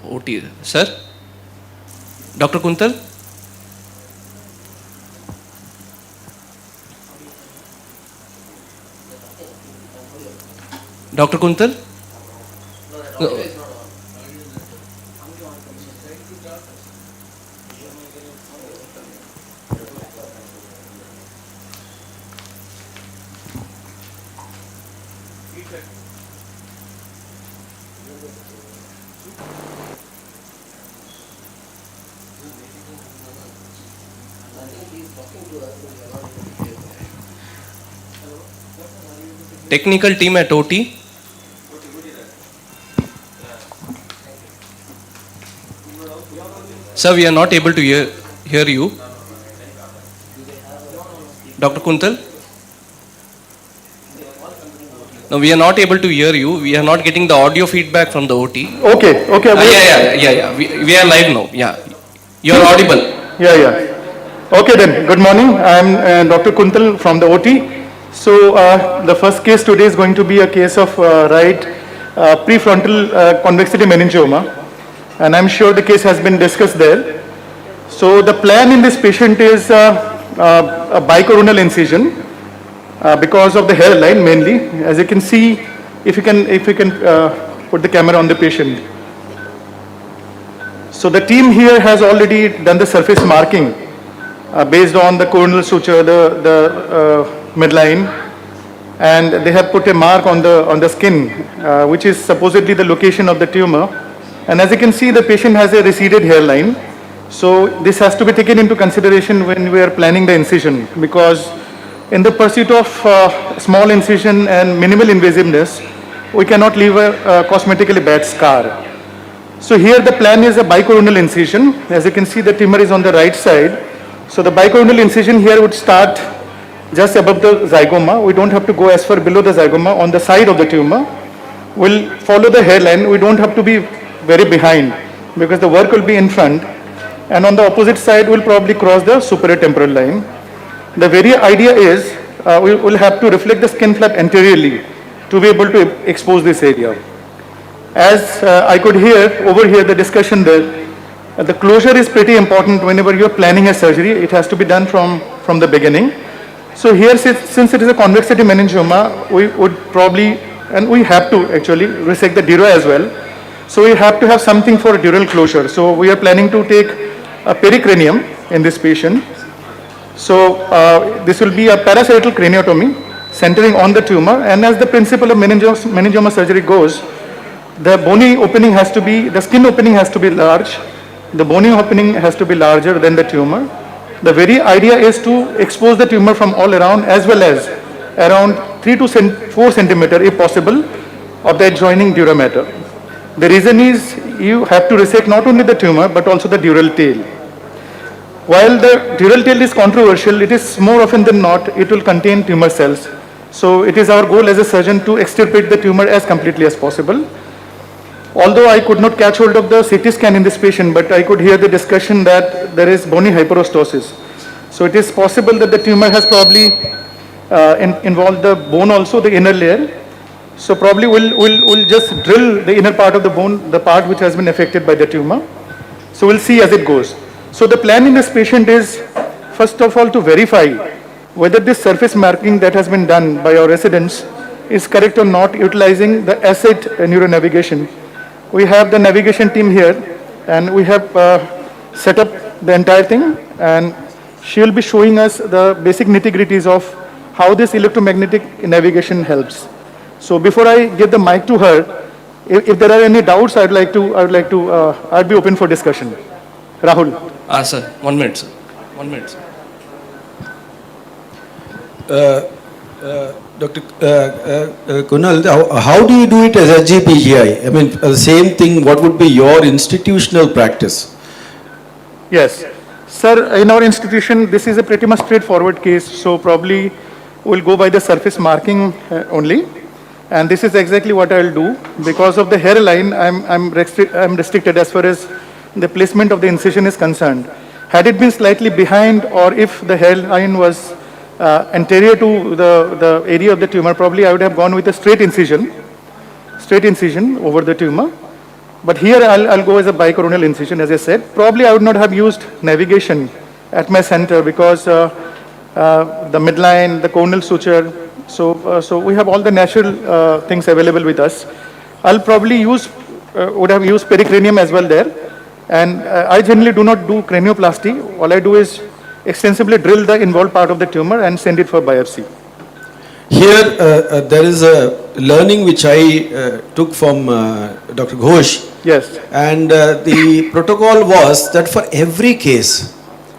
OT, sir? Dr. Kuntal? Dr. Kuntal? No. Technical team at OT. Sir, we are not able to hear you. Dr. Kuntal? No, we are not able to hear you. We are not getting the audio feedback from the OT. Okay. Yeah. We are live now. Yeah. You are audible. Yeah. Okay then, good morning. I am Dr. Kuntal from the OT. So the first case today is going to be a case of right prefrontal convexity meningioma. And I'm sure the case has been discussed there. So the plan in this patient is a bicoronal incision because of the hairline mainly. As you can see, if you can put the camera on the patient. So the team here has already done the surface marking based on the coronal suture, the midline, and they have put a mark on the skin, which is supposedly the location of the tumor. And as you can see, the patient has a receded hairline. So this has to be taken into consideration when we are planning the incision, because in the pursuit of small incision and minimal invasiveness, we cannot leave a cosmetically bad scar. So here the plan is a bicoronal incision. As you can see, the tumor is on the right side. So the bicoronal incision here would start just above the zygoma. We don't have to go as far below the zygoma. On the side of the tumor, we'll follow the hairline. We don't have to be very behind because the work will be in front. And on the opposite side, we'll probably cross the superior temporal line. The very idea is we will have to reflect the skin flap anteriorly to be able to expose this area. As I could overhear the discussion there, the closure is pretty important whenever you're planning a surgery. It has to be done from the beginning. So here, since it is a convexity meningioma, we would probably, and we have to actually resect the dura as well. So we have to have something for dural closure. So we are planning to take a pericranium in this patient. So this will be a parasagittal craniotomy centering on the tumor. And as the principle of meningioma surgery goes, the bony opening has to be, the skin opening has to be large. The bony opening has to be larger than the tumor. The very idea is to expose the tumor from all around, as well as around 3 to 4 centimeter, if possible, of the adjoining dura mater. The reason is you have to resect not only the tumor, but also the dural tail. While the dural tail is controversial, it is more often than not, it will contain tumor cells. So it is our goal as a surgeon to extirpate the tumor as completely as possible. Although I could not catch hold of the CT scan in this patient, but I could hear the discussion that there is bony hyperostosis. So it is possible that the tumor has probably involved the bone also, the inner layer. So probably we'll just drill the inner part of the bone, the part which has been affected by the tumor. So we'll see as it goes. So the plan in this patient is, first of all, to verify whether this surface marking that has been done by our residents is correct or not, utilizing the asset neuronavigation. We have the navigation team here, and we have set up the entire thing, and she will be showing us the basic nitty-gritties of how this electromagnetic navigation helps. So before I give the mic to her, if there are any doubts, I'd be open for discussion. Rahul. Sir, 1 minute, sir. 1 minute, sir. Dr. Kunal, how do you do it as SGPGI? I mean, the same thing, what would be your institutional practice? Yes. Sir, in our institution, this is a pretty much straightforward case, so probably we'll go by the surface marking only. And this is exactly what I'll do. Because of the hairline, I'm restricted as far as the placement of the incision is concerned. Had it been slightly behind, or if the hairline was anterior to the area of the tumor, probably I would have gone with a straight incision over the tumor. But here I'll go as a bicoronal incision, as I said. Probably I would not have used navigation at my center because the midline, the coronal suture, so we have all the natural things available with us. I'll probably would have used pericranium as well there. And I generally do not do cranioplasty. All I do is extensively drill the involved part of the tumor and send it for biopsy. Here, there is a learning which I took from Dr. Ghosh. Yes. And the protocol was that for every case,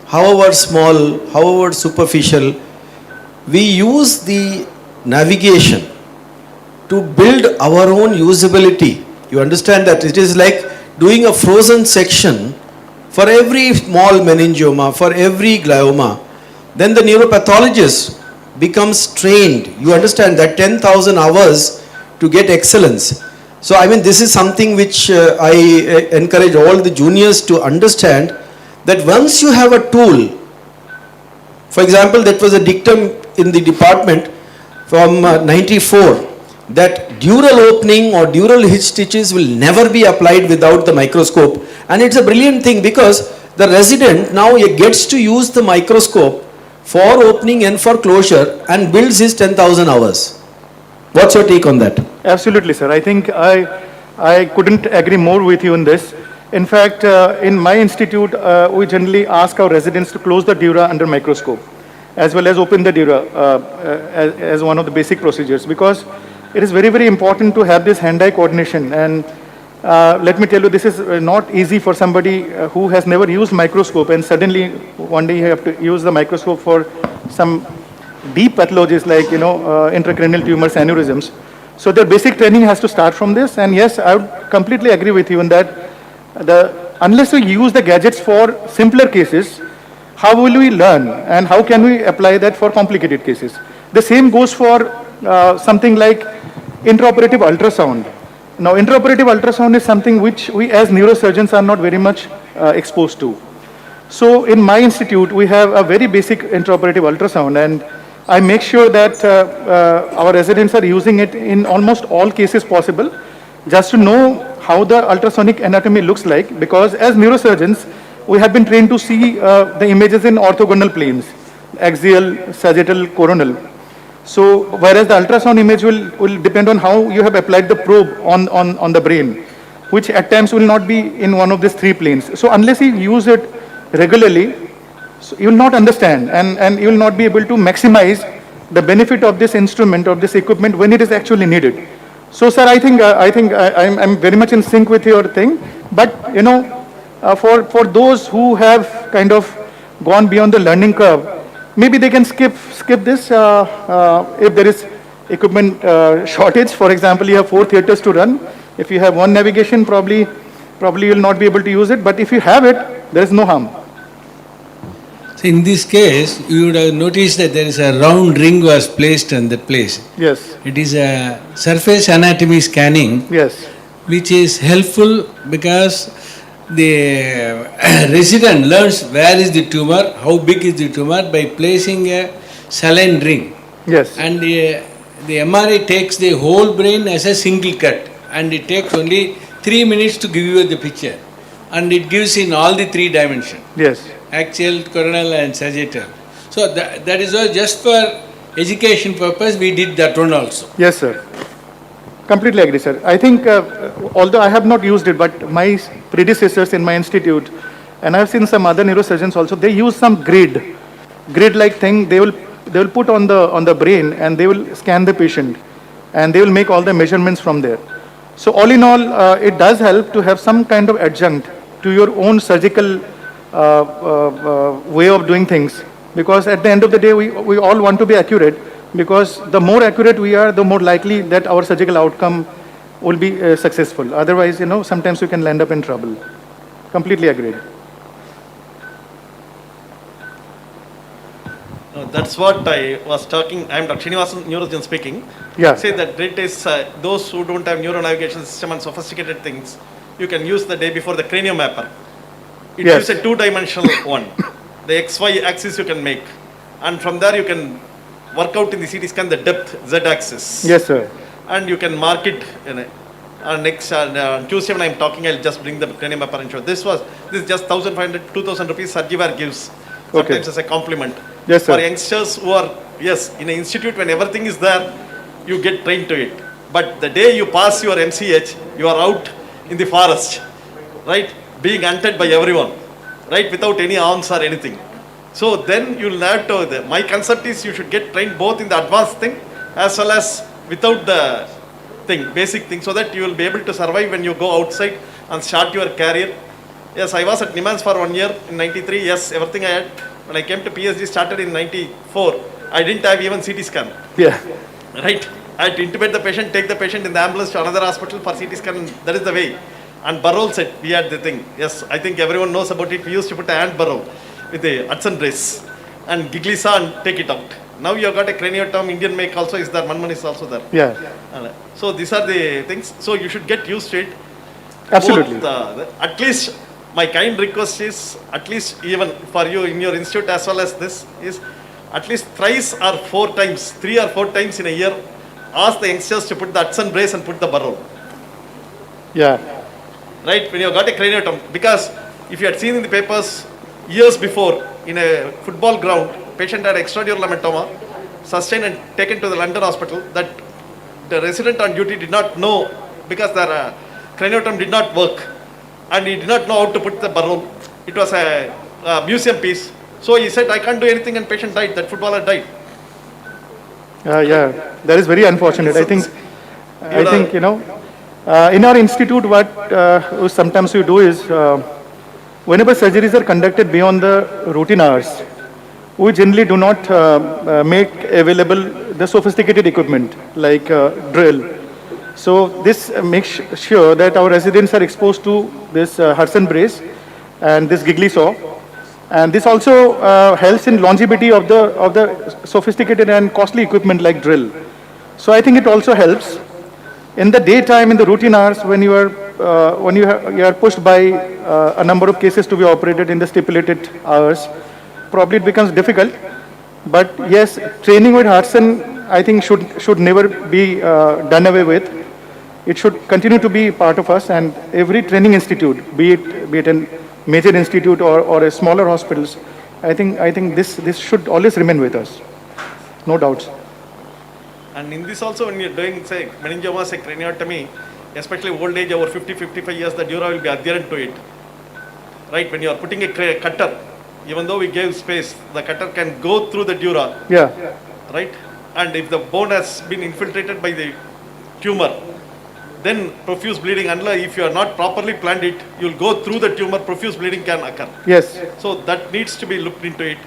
however small, however superficial, we use the navigation to build our own usability. You understand that it is like doing a frozen section for every small meningioma, for every glioma. Then the neuropathologist becomes trained. You understand that 10,000 hours to get excellence. So I mean, this is something which I encourage all the juniors to understand, that once you have a tool, for example, that was a dictum in the department from 94, that dural opening or dural hitch stitches will never be applied without the microscope. And it's a brilliant thing because the resident now gets to use the microscope for opening and for closure and builds his 10,000 hours. What's your take on that? Absolutely, sir. I think I couldn't agree more with you on this. In fact, in my institute, we generally ask our residents to close the dura under microscope, as well as open the dura as one of the basic procedures, because it is very, very important to have this hand-eye coordination. And let me tell you, this is not easy for somebody who has never used microscope, and suddenly one day you have to use the microscope for some deep pathologies like, intracranial tumors, aneurysms. So the basic training has to start from this. And yes, I would completely agree with you in that unless we use the gadgets for simpler cases, how will we learn and how can we apply that for complicated cases? The same goes for something like intraoperative ultrasound. Now, intraoperative ultrasound is something which we as neurosurgeons are not very much exposed to. So in my institute, we have a very basic intraoperative ultrasound, and I make sure that our residents are using it in almost all cases possible, just to know how the ultrasonic anatomy looks like, because as neurosurgeons, we have been trained to see the images in orthogonal planes, axial, sagittal, coronal. So whereas the ultrasound image will depend on how you have applied the probe on the brain, which at times will not be in one of these three planes. So unless you use it regularly, so you will not understand, and you will not be able to maximize the benefit of this instrument, of this equipment, when it is actually needed. So sir, I think I'm very much in sync with your thing, but for those who have kind of gone beyond the learning curve, maybe they can skip this if there is equipment shortage. For example, you have 4 theaters to run. If you have one navigation, probably you will not be able to use it, but if you have it, there is no harm. So in this case, you would have noticed that there is a round ring was placed in that place. Yes. It is a surface anatomy scanning. Yes. Which is helpful because the resident learns where is the tumor, how big is the tumor by placing a saline ring. Yes. And the MRI takes the whole brain as a single cut, and it takes only 3 minutes to give you the picture, and it gives in all the 3 dimensions. Yes. Axial, coronal and sagittal. So that is all just for education purpose, we did that one also. Yes, sir. Completely agree, sir. I think, although I have not used it, but my predecessors in my institute, and I have seen some other neurosurgeons also, they use some grid-like thing. They will put on the brain, and they will scan the patient, and they will make all the measurements from there. So all in all, it does help to have some kind of adjunct to your own surgical way of doing things, because at the end of the day, we all want to be accurate, because the more accurate we are, the more likely that our surgical outcome will be successful. Otherwise, sometimes we can land up in trouble. Completely agreed. That's what I was talking. I am Dr. Srinivasan, neurosurgeon speaking. Yeah. Say that grid is those who don't have neuronavigation system and sophisticated things, you can use the day before the cranial mapper. It Yes. gives a two-dimensional one. The XY axis you can make. And from there you can work out in the CT scan the depth, Z axis. Yes, sir. And you can mark it in a, next Tuesday when I'm talking, I'll just bring the cranium apparent show. This is just 1,500, 2,000 rupees Surgiware gives sometimes as a compliment. Yes, sir. For youngsters who are, yes, in an institute when everything is there, you get trained to it. But the day you pass your MCH, you are out in the forest, right? Being hunted by everyone, right? Without any arms or anything. So then you'll have to, my concept is you should get trained both in the advanced thing as well as without the thing, basic thing, so that you will be able to survive when you go outside and start your career. Yes, I was at Nimans for 1 year in 93. Yes, everything I had. When I came to PSG, started in 94. I didn't have even CT scan. Yeah. Right? I had to intubate the patient, take the patient in the ambulance to another hospital for CT scan. That is the way. And Burrow set, we had the thing. Yes, I think everyone knows about it. We used to put a hand burrow with a Hudson brace and giggly saw and take it out. Now you have got a craniotomy, Indian make also is there, Manman is also there. Yeah. So these are the things. So you should get used to it. Absolutely. Both, at least my kind request is, at least even for you in your institute as well as this, is at least thrice or 4 times, 3 or 4 times in a year, ask the youngsters to put the Hudson brace and put the burrow. Yeah. Right, when you got a craniotomy, because if you had seen in the papers years before in a football ground, patient had extradural lamentoma, sustained and taken to the London hospital, that the resident on duty did not know because their craniotomy did not work and he did not know how to put the burrow. It was a museum piece. So he said, I can't do anything, and patient died, that footballer died. Yeah, that is very unfortunate. I think, you know, in our institute, what sometimes we do is, whenever surgeries are conducted beyond the routine hours, we generally do not make available the sophisticated equipment like drill. So this makes sure that our residents are exposed to this Hudson brace and this giggly saw. And this also helps in longevity of the sophisticated and costly equipment like drill. So I think it also helps in the daytime, in the routine hours, when you are pushed by a number of cases to be operated in the stipulated hours. Probably it becomes difficult. But yes, training with Hudson, I think should never be done away with. It should continue to be part of us, and every training institute, be it a major institute or a smaller hospitals, I think this should always remain with us. No doubts. And in this also, when you're doing, say, meningioma, say, craniotomy, especially old age, over 50, 55 years, the dura will be adherent to it. Right? When you are putting a cutter, even though we gave space, the cutter can go through the dura. Yeah. Right? And if the bone has been infiltrated by the tumor, then profuse bleeding, unless if you are not properly planned it, you will go through the tumor, profuse bleeding can occur. Yes. So that needs to be looked into it.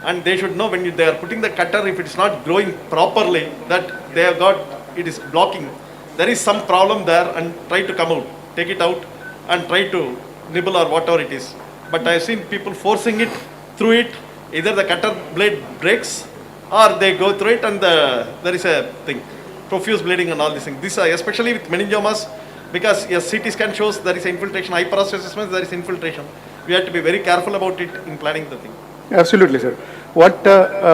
And they should know when they are putting the cutter, if it's not growing properly, that they have got, it is blocking. There is some problem there, and try to come out, take it out and try to nibble or whatever it is. But I have seen people forcing it through it, either the cutter blade breaks or they go through it and there is a thing, profuse bleeding and all these things. This especially with meningiomas, because your CT scan shows there is infiltration, hyperostosis, there is infiltration. We have to be very careful about it in planning the thing. Absolutely, sir. What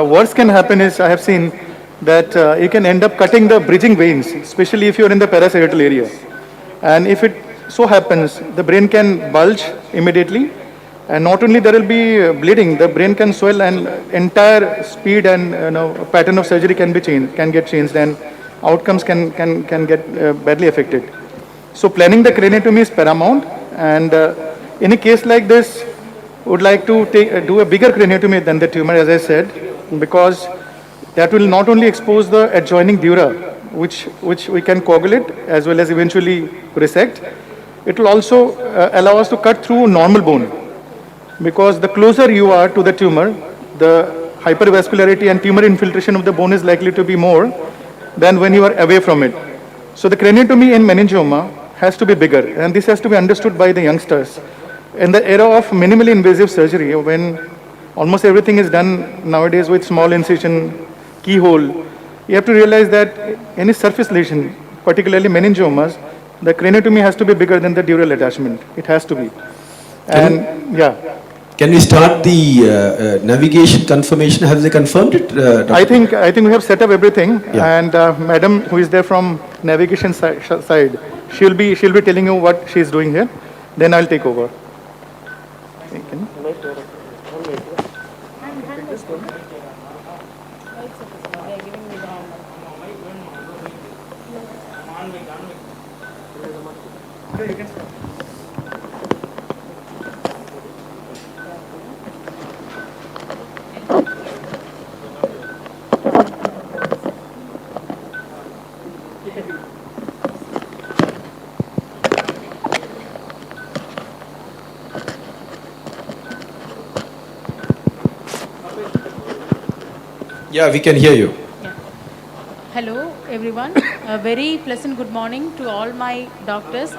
worse can happen is, I have seen that you can end up cutting the bridging veins, especially if you are in the parasagittal area. And if it so happens, the brain can bulge immediately, and not only there will be bleeding, the brain can swell, and entire speed and pattern of surgery can get changed, and outcomes can get badly affected. So planning the craniotomy is paramount, and in a case like this, would like to do a bigger craniotomy than the tumor, as I said, because that will not only expose the adjoining dura, which we can coagulate as well as eventually resect. It will also allow us to cut through normal bone, because the closer you are to the tumor, the hypervascularity and tumor infiltration of the bone is likely to be more than when you are away from it. So the craniotomy in meningioma has to be bigger, and this has to be understood by the youngsters. In the era of minimally invasive surgery, when almost everything is done nowadays with small incision, keyhole, you have to realize that any surface lesion, particularly meningiomas, the craniotomy has to be bigger than the dural attachment. It has to be. And yeah. Can we start the navigation confirmation? Have they confirmed it? Dr. I think we have set up everything, Yeah. and Madam, who is there from navigation side, she'll be telling you what she is doing here. Then I'll take over. Can you- Yeah, we can hear you. Hello, everyone. A very pleasant good morning to all my doctors,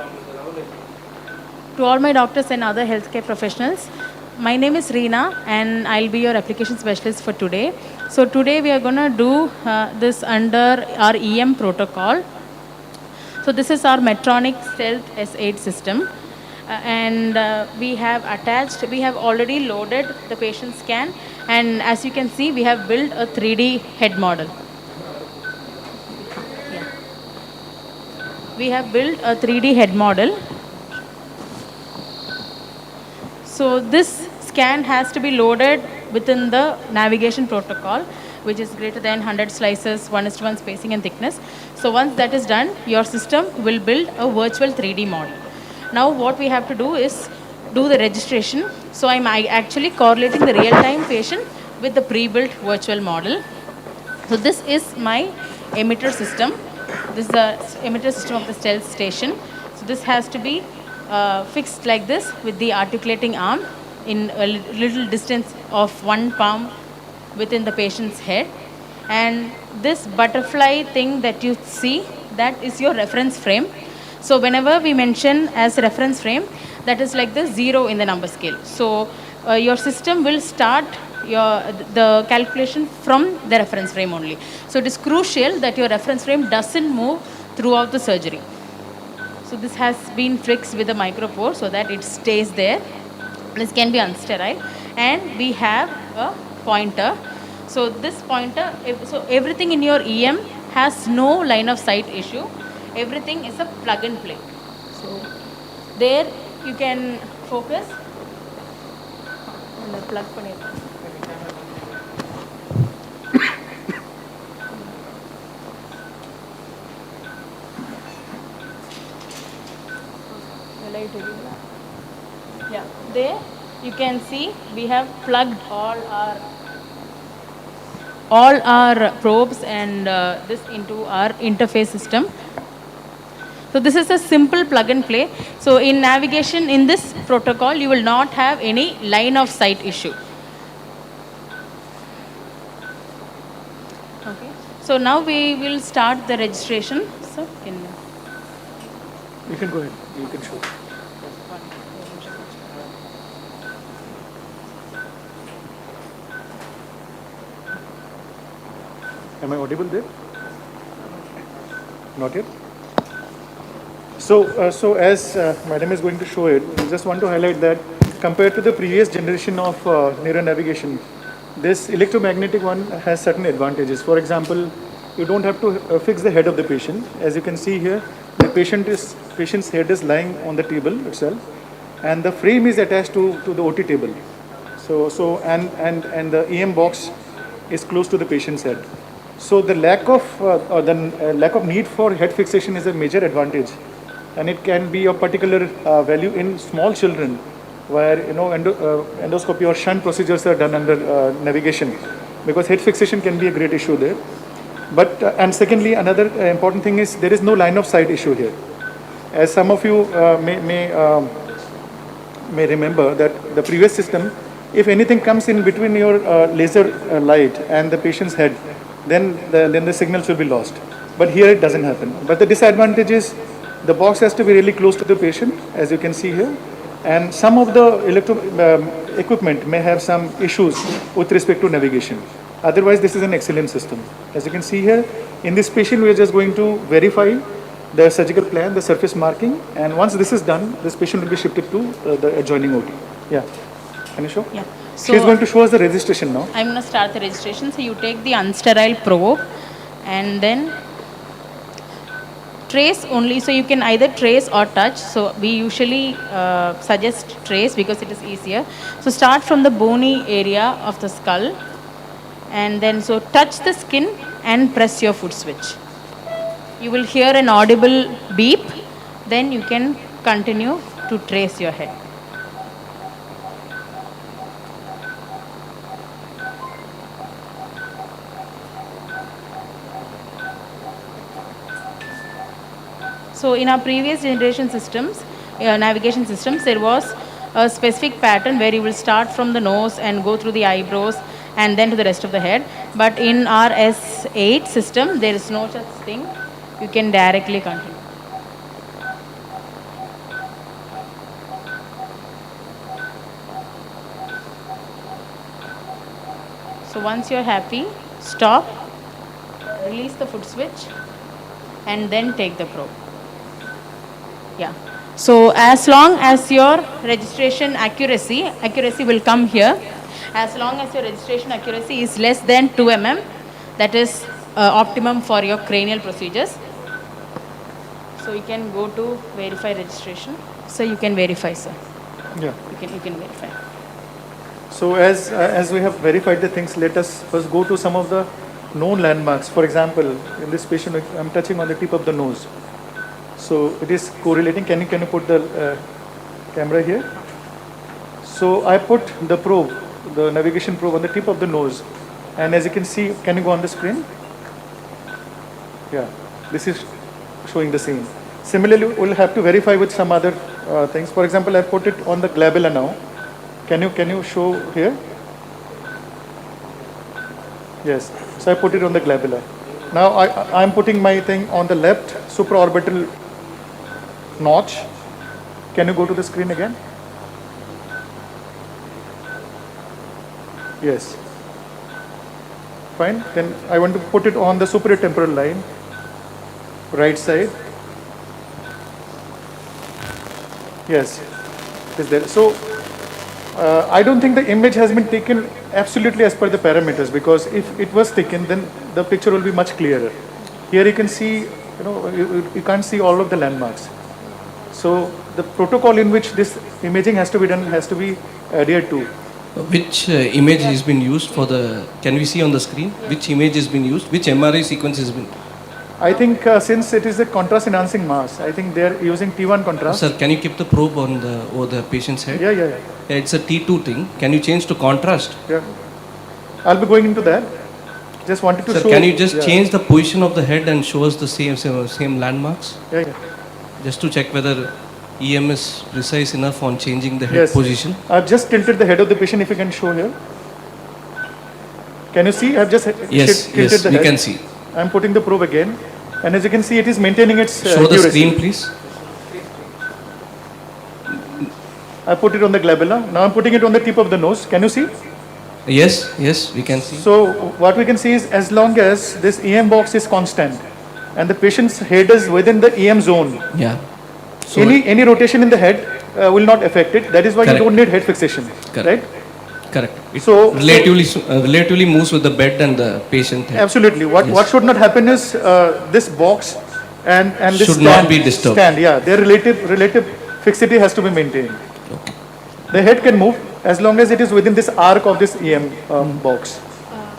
and other healthcare professionals. My name is Reena, and I'll be your application specialist for today. So today we are going to do this under our EM protocol. So this is our Medtronic Stealth S8 system. We have already loaded the patient scan, and as you can see, we have built a 3D head model. Yeah. We have built a 3D head model. So this scan has to be loaded within the navigation protocol, which is greater than 100 slices, 1:1 spacing and thickness. So once that is done, your system will build a virtual 3D model. Now what we have to do is do the registration. So I'm actually correlating the real-time patient with the pre-built virtual model. So this is my emitter system. This is the emitter system of the stealth station. So this has to be fixed like this with the articulating arm in a little distance of 1 palm within the patient's head. And this butterfly thing that you see, that is your reference frame. So whenever we mention as reference frame, that is like the 0 in the number scale. So your system will start the calculation from the reference frame only. So it is crucial that your reference frame doesn't move throughout the surgery. So this has been fixed with a micropore so that it stays there. This can be unsterile. And we have a pointer. So this pointer, so everything in your EM has no line of sight issue. Everything is a plug and play. So there you can focus. And plug பண்ணிருக்கேன். Yeah, there you can see we have plugged all our probes and this into our interface system. So this is a simple plug and play. So in navigation in this protocol, you will not have any line of sight issue. Okay. So now we will start the registration. So You can go ahead. You can show. Am I audible there? Not yet? So as Madam is going to show it, I just want to highlight that compared to the previous generation of neuronavigation, this electromagnetic one has certain advantages. For example, you don't have to fix the head of the patient. As you can see here, the patient's head is lying on the table itself, and the frame is attached to the OT table. And the EM box is close to the patient's head. So the lack of need for head fixation is a major advantage, and it can be of particular value in small children, where endoscopy or shunt procedures are done under navigation, because head fixation can be a great issue there. But and secondly, another important thing is there is no line of sight issue here. As some of you may remember that the previous system, if anything comes in between your laser light and the patient's head, then the signals will be lost. But here it doesn't happen. But the disadvantage is the box has to be really close to the patient, as you can see here. And some of the equipment may have some issues with respect to navigation. Otherwise, this is an excellent system. As you can see here, in this patient, we are just going to verify the surgical plan, the surface marking, and once this is done, this patient will be shifted to the adjoining OT. Yeah. Can you show? Yeah. She is going to show us the registration now. I'm going to start the registration. So you take the unsterile probe and then trace only. So you can either trace or touch. So we usually suggest trace because it is easier. So start from the bony area of the skull and then so touch the skin and press your foot switch. You will hear an audible beep. Then you can continue to trace your head. So in our previous generation systems, navigation systems, there was a specific pattern where you will start from the nose and go through the eyebrows and then to the rest of the head. But in our S8 system, there is no such thing. You can directly continue. So once you're happy, stop, release the foot switch, and then take the probe. Yeah. So as long as your registration accuracy will come here. As long as your registration accuracy is less than 2 mm, that is optimum for your cranial procedures. So you can go to verify registration. So you can verify, sir. Yeah. You can verify. So as we have verified the things, let us first go to some of the known landmarks. For example, in this patient, I'm touching on the tip of the nose. So it is correlating. Can you put the camera here? So I put the probe, the navigation probe on the tip of the nose. And as you can see, can you go on the screen? Yeah, this is showing the same. Similarly, we'll have to verify with some other things. For example, I put it on the glabella now. Can you show here? Yes. So I put it on the glabella. Now I'm putting my thing on the left supraorbital notch. Can you go to the screen again? Yes. Fine. Then I want to put it on the superior temporal line, right side. Yes, it is there. So I don't think the image has been taken absolutely as per the parameters, because if it was taken, then the picture will be much clearer. Here you can see, you can't see all of the landmarks. So the protocol in which this imaging has to be done has to be adhered to. Which image has been used for the, can we see on the screen, which image has been used, which MRI sequence has been? I think since it is a contrast enhancing mass, I think they are using T1 contrast. Sir, can you keep the probe on over the patient's head? Yeah. It's a T2 thing. Can you change to contrast? Yeah. I'll be going into that. Just wanted to Sir, show. can you just change the position of the head and show us the same landmarks? Yeah. Just to check whether EM is precise enough on changing the head position. I've just tilted the head of the patient, if you can show here. Can you see? I've just tilted the head. We can see. I'm putting the probe again. And as you can see, it is maintaining its Show the screen, please. I put it on the glabella. Now I'm putting it on the tip of the nose. Can you see? Yes, we can see. So what we can see is, as long as this EM box is constant and the patient's head is within the EM zone, yeah. So any rotation in the head will not affect it. That is why you don't need head fixation. Correct. Right? Correct. It relatively moves with the bed and the patient head. Absolutely. What should not happen is this box and this should stand, not be disturbed. Their relative fixity has to be maintained. Okay. The head can move as long as it is within this arc of this EM box,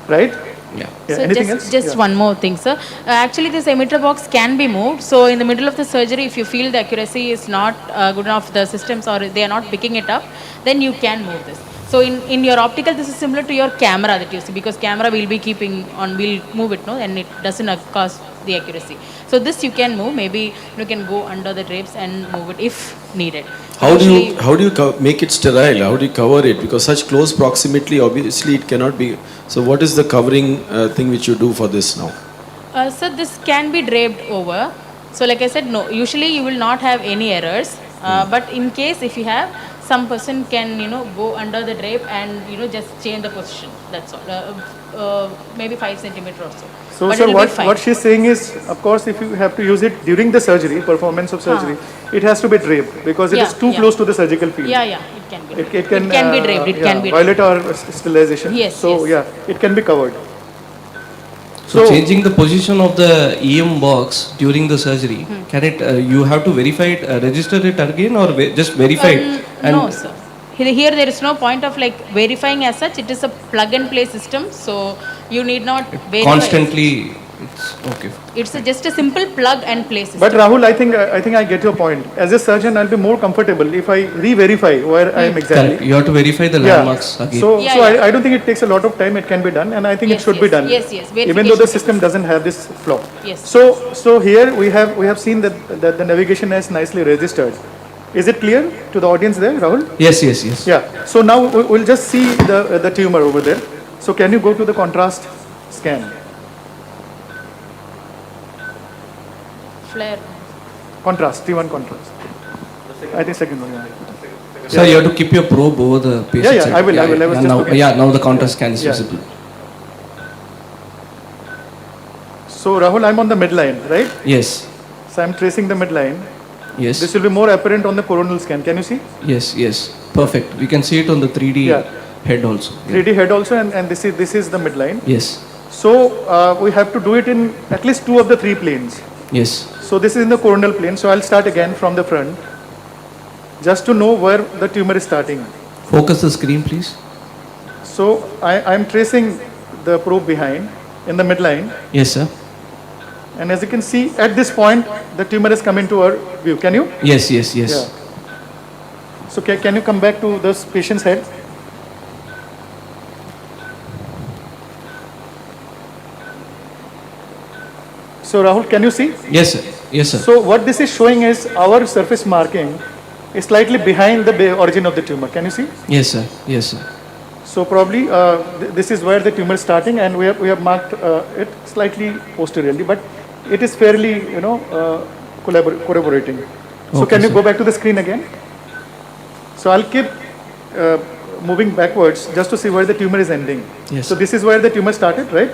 right? Yeah. So anything else? Just one more thing, sir. Actually, this emitter box can be moved. So in the middle of the surgery, if you feel the accuracy is not good enough, the systems or they are not picking it up, then you can move this. So in your optical, this is similar to your camera that you see, because camera will be keeping on, will move it, no, and it doesn't cause the accuracy. So this you can move. Maybe you can go under the drapes and move it if needed. How do you make it sterile? How do you cover it? Because such close proximity, obviously it cannot be. So what is the covering thing which you do for this now? So this can be draped over. So like I said, no, usually you will not have any errors. But in case if you have, some person can go under the drape and just change the position. That's all. Maybe 5 centimeter or so. So, but sir, it'll be fine. what she's saying is, of course, if you have to use it during the surgery, performance of surgery, it has to be draped because it is too close to the surgical field. Yeah, it can be. It It can be draped. It can be draped. violate our sterilization. Yes, So, yes. it can be covered. So changing the position of the EM box during the surgery, can it, you have to verify it, register it again or just verify it? And No, sir. Here there is no point of like verifying as such. It is a plug and play system, so you need not verify. constantly, it's okay. It's just a simple plug and play system. But Rahul, I think I get your point. As a surgeon, I'll be more comfortable if I re-verify where I am exactly. Correct. You have to verify the landmarks again. So, Yeah, so yeah. I don't think it takes a lot of time. It can be done, and I think it Yes, should be yes, done. yes, Even though the verification system doesn't have this flaw. Yes. So here we have seen that the navigation is nicely registered. Is it clear to the audience there, Rahul? Yes. Yeah. So now we'll just see the tumor over there. So can you go to the contrast scan? Flare. Contrast, T1 contrast. I think second one. Yeah. Sir, you have to keep your probe over the patient. Yeah, I will. I was just now, looking. now the contrast scan is Yeah. visible. So Rahul, I'm on the midline, right? Yes. So I'm tracing the midline. Yes. This will be more apparent on the coronal scan. Can you see? Yes. Perfect. We can see it on the 3D Yeah. head also. 3D head also, and this is the midline. Yes. So we have to do it in at least 2 of the 3 planes. Yes. So this is in the coronal plane. So I'll start again from the front, just to know where the tumor is starting. Focus the screen, please. So I'm tracing the probe behind in the midline, Yes, sir. and as you can see, at this point, the tumor is coming to our view. Can you? Yes. Yeah. So can you come back to this patient's head? So Rahul, can you see? Yes, sir. Yes, sir. So what this is showing is our surface marking is slightly behind the origin of the tumor. Can you see? Yes, sir. Yes, sir. So probably this is where the tumor is starting, and we have marked it slightly posteriorly, but it is fairly corroborating. So Okay, can you sir. go back to the screen again? So I'll keep moving backwards just to see where the tumor is ending. Yes. So this is where the tumor started, right?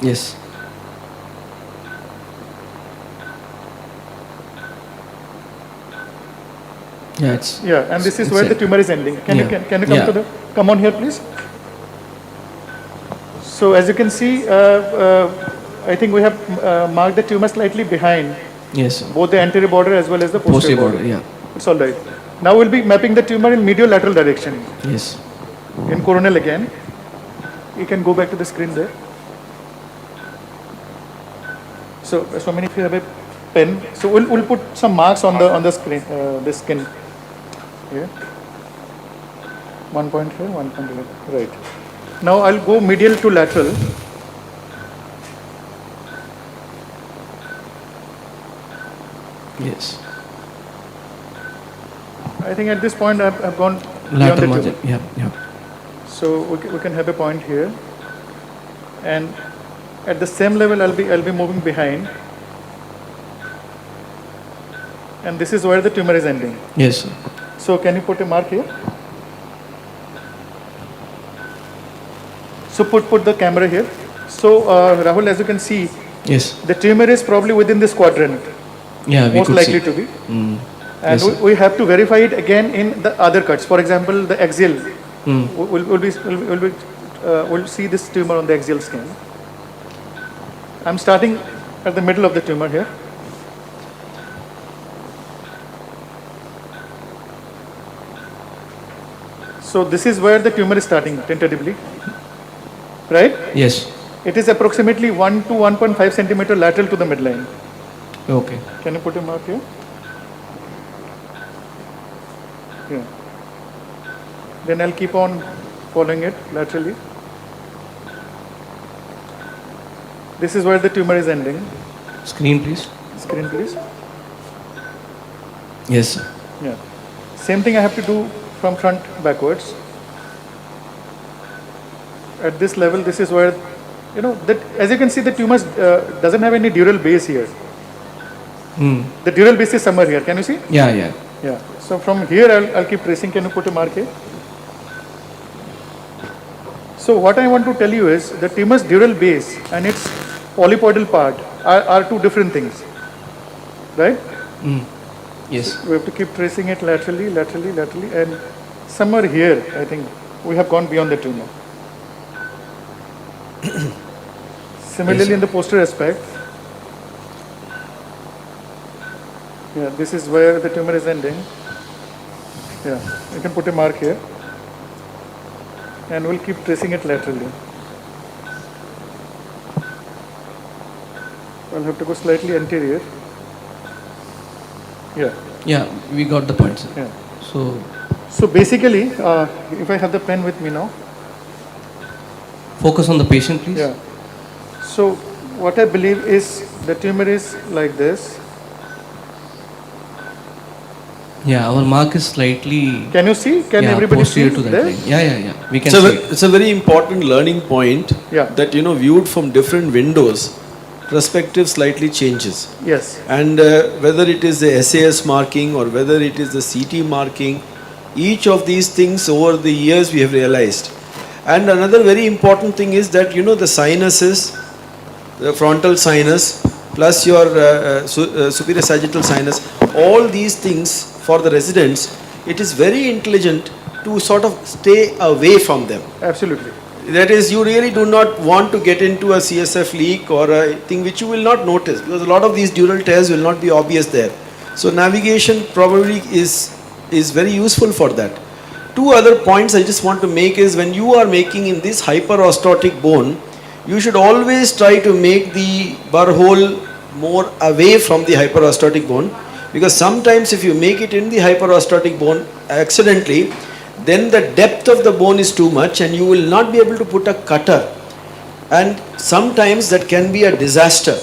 Yes. Yeah, it's. Yeah, and this is it's where a- the tumor is ending. Can you Yeah. can you come Yeah. to the come on here, please? So as you can see, I think we have marked the tumor slightly behind Yes, sir. both the anterior border as well as the posterior Posterior border. border, yeah. It's all right. Now we'll be mapping the tumor in medial lateral direction. Yes. In coronal again. You can go back to the screen there. So many if you have a pen, so we'll put some marks on the screen, the skin. Here. 1 point here, 1 point here. Right. Now I'll go medial to lateral. Yes. I think at this point I've gone beyond Lateral the margin. tumor. Yeah. So we can have a point here, and at the same level I'll be moving behind, and this is where the tumor is ending. Yes, sir. So can you put a mark here? So put the camera here. So Rahul, as you can see, Yes. the tumor is probably within this quadrant, Yeah, we most could likely see. to be. Mm. And Yes, sir. we have to verify it again in the other cuts. For example, the axial. We'll see this tumor on the axial scan. I'm starting at the middle of the tumor here. So this is where the tumor is starting tentatively, right? Yes. It is approximately 1 to 1.5 centimeter lateral to the midline. Okay. Can you put a mark here? Yeah. Then I'll keep on following it laterally. This is where the tumor is ending. Screen, please. Screen, please. Yes, sir. Yeah. Same thing I have to do from front backwards. At this level, this is where, that as you can see, the tumor doesn't have any dural base here. The dural base is somewhere here. Can you see? Yeah. Yeah. So from here, I'll keep tracing. Can you put a mark here? So what I want to tell you is the tumor's dural base and its polypoidal part are two different things, right? Yes. We have to keep tracing it laterally, laterally, laterally, and somewhere here, I think, we have gone beyond the tumor. Similarly, in the posterior aspect, yeah, this is where the tumor is ending. Yeah, you can put a mark here, and we'll keep tracing it laterally. I'll have to go slightly anterior. Yeah. Yeah, we got the point, sir. Yeah. So basically, if I have the pen with me now. focus on the patient, please. Yeah. So what I believe is the tumor is like this. Yeah, our mark is slightly. Can you see? Can everybody see posterior to that there? line. Yeah. We can So see it. it's a very important learning point Yeah. that, viewed from different windows, perspective slightly changes. Yes. And whether it is the SAS marking or whether it is the CT marking, each of these things over the years we have realized. And another very important thing is that, the sinuses, the frontal sinus, plus your superior sagittal sinus, all these things for the residents, it is very intelligent to sort of stay away from them. Absolutely. That is, you really do not want to get into a CSF leak or a thing which you will not notice, because a lot of these dural tears will not be obvious there. So navigation probably is very useful for that. Two other points I just want to make is, when you are making in this hyperostotic bone, you should always try to make the burr hole more away from the hyperostotic bone, because sometimes if you make it in the hyperostotic bone accidentally, then the depth of the bone is too much and you will not be able to put a cutter, and sometimes that can be a disaster,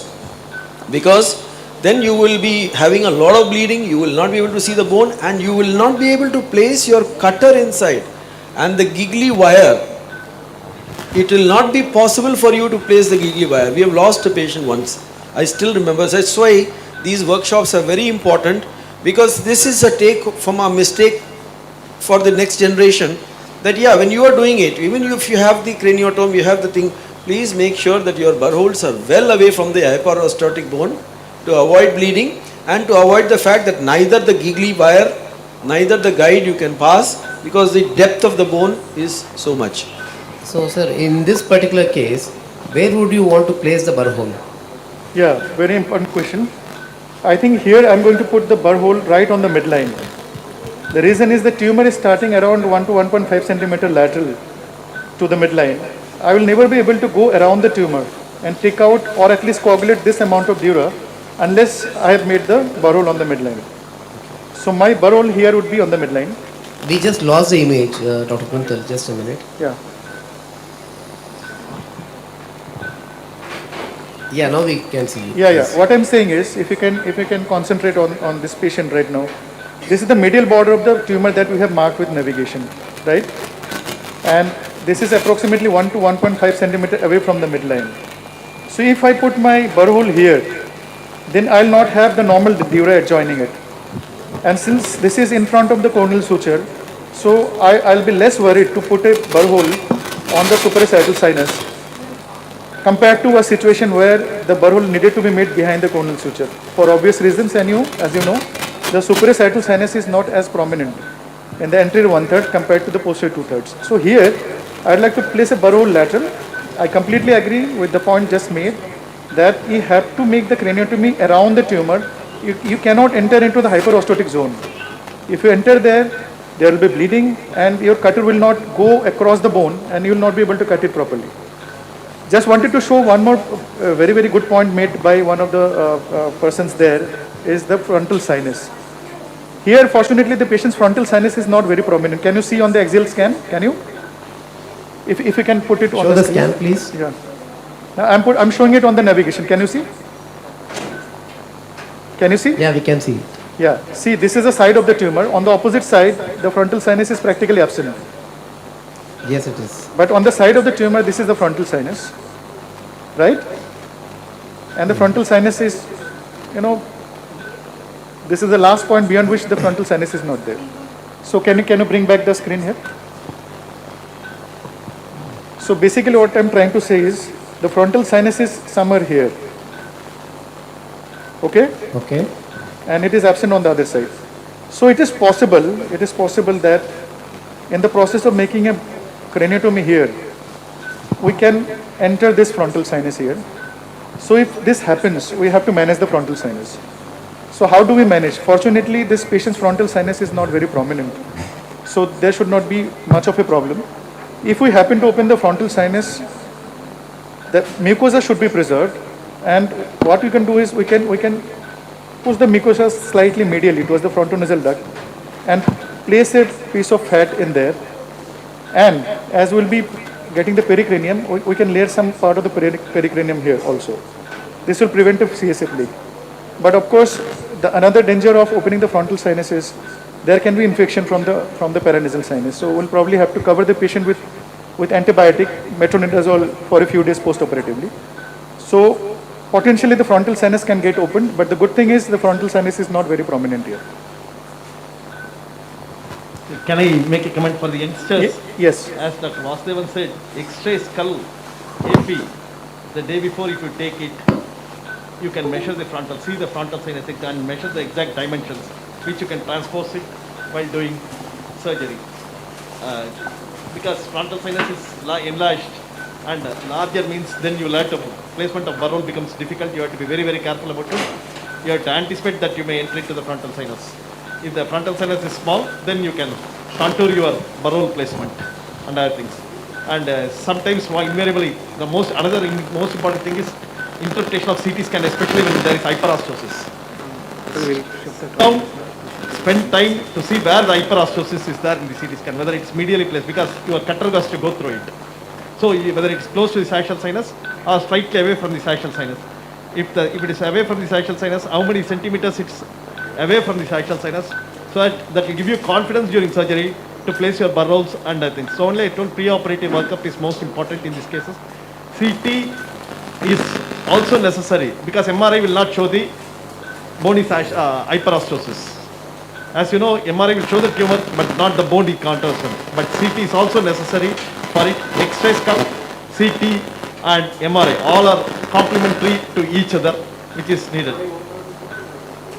because then you will be having a lot of bleeding, you will not be able to see the bone, and you will not be able to place your cutter inside, and the giggly wire, it will not be possible for you to place the giggly wire. We have lost a patient once, I still remember. That's why these workshops are very important, because this is a take from a mistake for the next generation, that when you are doing it, even if you have the craniotome, you have the thing, please make sure that your burr holes are well away from the hyperostotic bone to avoid bleeding, and to avoid the fact that neither the giggly wire, neither the guide you can pass, because the depth of the bone is so much. So, sir, in this particular case, where would you want to place the burr hole? Yeah, very important question. I think here I'm going to put the burr hole right on the midline. The reason is the tumor is starting around 1 to 1.5 centimeter lateral to the midline. I will never be able to go around the tumor and take out or at least coagulate this amount of dura unless I have made the burr hole on the midline. So my burr hole here would be on the midline. We just lost the image, Dr. Kuntal, just a minute. Yeah. Yeah, now we can see it. Yeah. What I'm saying is, if you can concentrate on this patient right now, this is the medial border of the tumor that we have marked with navigation, right? And this is approximately 1 to 1.5 centimeter away from the midline. So if I put my burr hole here, then I'll not have the normal dura adjoining it. And since this is in front of the corneal suture, so I'll be less worried to put a burr hole on the suprasagittal sinus compared to a situation where the burr hole needed to be made behind the corneal suture. For obvious reasons, and as you know, the suprasagittal sinus is not as prominent in the anterior 1/3 compared to the posterior 2/3. So here, I'd like to place a burr hole lateral. I completely agree with the point just made that you have to make the craniotomy around the tumor. You cannot enter into the hyperostotic zone. If you enter there, there will be bleeding and your cutter will not go across the bone and you will not be able to cut it properly. Just wanted to show one more very, very good point made by one of the persons there is the frontal sinus. Here, fortunately, the patient's frontal sinus is not very prominent. Can you see on the axial scan? Can you? If you can put it on Show the scan, please. Yeah. Now I'm showing it on the navigation. Can you see? Can you see? Yeah, we can see it. Yeah. See, this is the side of the tumor. On the opposite side, the frontal sinus is practically absent. Yes, it is. But on the side of the tumor, this is the frontal sinus, right? And the frontal sinus is, this is the last point beyond which the frontal sinus is not there. So can you bring back the screen here? So basically what I'm trying to say is, the frontal sinus is somewhere here. Okay? Okay. And it is absent on the other side. So it is possible that in the process of making a craniotomy here, we can enter this frontal sinus here. So if this happens, we have to manage the frontal sinus. So how do we manage? Fortunately, this patient's frontal sinus is not very prominent. So there should not be much of a problem. If we happen to open the frontal sinus, the mucosa should be preserved. And what we can do is we can push the mucosa slightly medially towards the frontonasal duct and place a piece of fat in there. And as we'll be getting the pericranium, we can layer some part of the pericranium here also. This will prevent a CSF leak. But of course, another danger of opening the frontal sinus is there can be infection from the paranasal sinus. So we'll probably have to cover the patient with antibiotic, metronidazole, for a few days post-operatively. So potentially the frontal sinus can get opened, but the good thing is the frontal sinus is not very prominent here. Can I make a comment for the youngsters? Yes. As Dr. Vasudevan said, X-ray skull AP, the day before if you take it, you can measure the frontal, see the frontal sinus and measure the exact dimensions, which you can transpose it while doing surgery. Because frontal sinus is enlarged and larger means then you learn to placement of burr hole becomes difficult. You have to be very, very careful about it. You have to anticipate that you may enter into the frontal sinus. If the frontal sinus is small, then you can contour your burr hole placement and other things. And sometimes invariably the most important thing is interpretation of CT scan, especially when there is hyperostosis. Now, spend time to see where the hyperostosis is there in the CT scan, whether it's medially placed, because your cutter has to go through it. So whether it's close to the sagittal sinus or slightly away from the sagittal sinus. If it is away from the sagittal sinus, how many centimeters it's away from the sagittal sinus, so that will give you confidence during surgery to place your burr holes and other things. So only I told pre-operative workup is most important in these cases. CT is also necessary because MRI will not show the bony hyperostosis. As you know, MRI will show the tumor but not the bony contortion. But CT is also necessary for it. X-ray skull, CT and MRI all are complementary to each other, which is needed.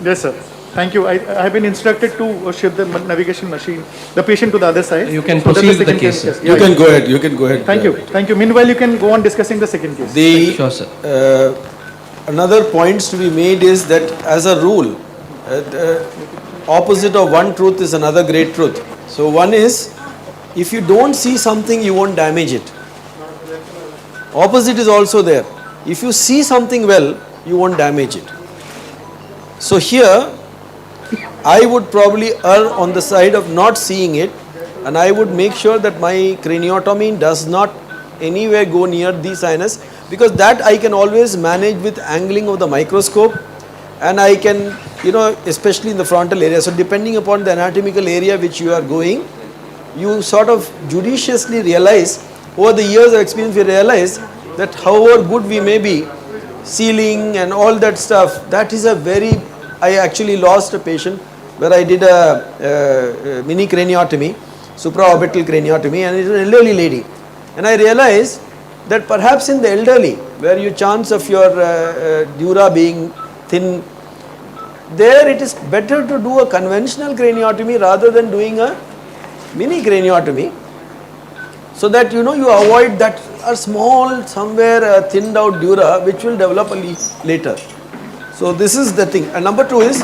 Yes, sir. Thank you. I have been instructed to shift the navigation machine, the patient to the other side. You can so proceed with the case. You can go ahead. You can go ahead. Thank you. Thank you. Meanwhile, you can go on discussing the second case. Sure, sir. Another points to be made is that as a rule, opposite of one truth is another great truth. So one is, if you don't see something, you won't damage it. Opposite is also there. If you see something well, you won't damage it. So here, I would probably err on the side of not seeing it, and I would make sure that my craniotomy does not anywhere go near the sinus, because that I can always manage with angling of the microscope, and I can, especially in the frontal area. So depending upon the anatomical area which you are going, you sort of judiciously realize, over the years of experience we realize that however good we may be, sealing and all that stuff, that is I actually lost a patient where I did a mini craniotomy, supraorbital craniotomy, and it was an elderly lady. And I realized that perhaps in the elderly, where your chance of your dura being thin, there it is better to do a conventional craniotomy rather than doing a mini craniotomy, so that you avoid that a small somewhere thinned out dura which will develop a leak later. So this is the thing. And number two is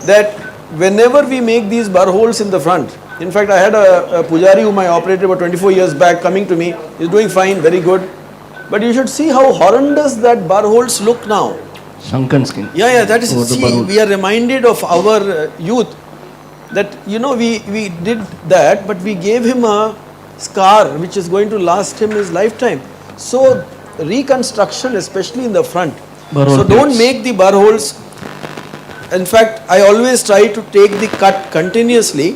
that whenever we make these burr holes in the front, in fact I had a pujari whom I operated about 24 years back coming to me, he's doing fine, very good. But you should see how horrendous that burr holes look now. Sunken skin. Yeah, that is, see, we are reminded of our youth that, we did that, but we gave him a scar which is going to last him his lifetime. So reconstruction, especially in the front. So don't make the burr holes. In fact, I always try to take the cut continuously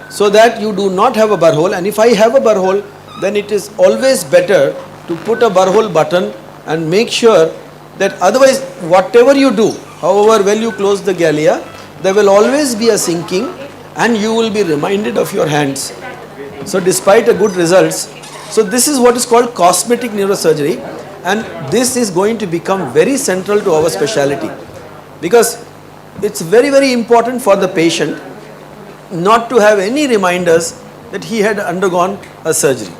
so that you do not have a burr hole. And if I have a burr hole, then it is always better to put a burr hole button and make sure that otherwise whatever you do, however well you close the galea, there will always be a sinking and you will be reminded of your hands. So despite a good results, so this is what is called cosmetic neurosurgery, And this is going to become very central to our specialty, because it's very, very important for the patient not to have any reminders that he had undergone a surgery.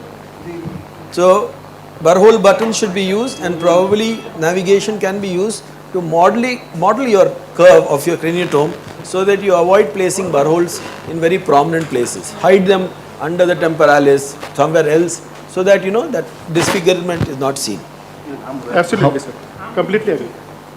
So burr-hole button should be used, and probably navigation can be used to model your curve of your craniotome, so that you avoid placing burr-holes in very prominent places. Hide them under the temporalis, somewhere else, so that you know that disfigurement is not seen. Absolutely, sir. Completely agree.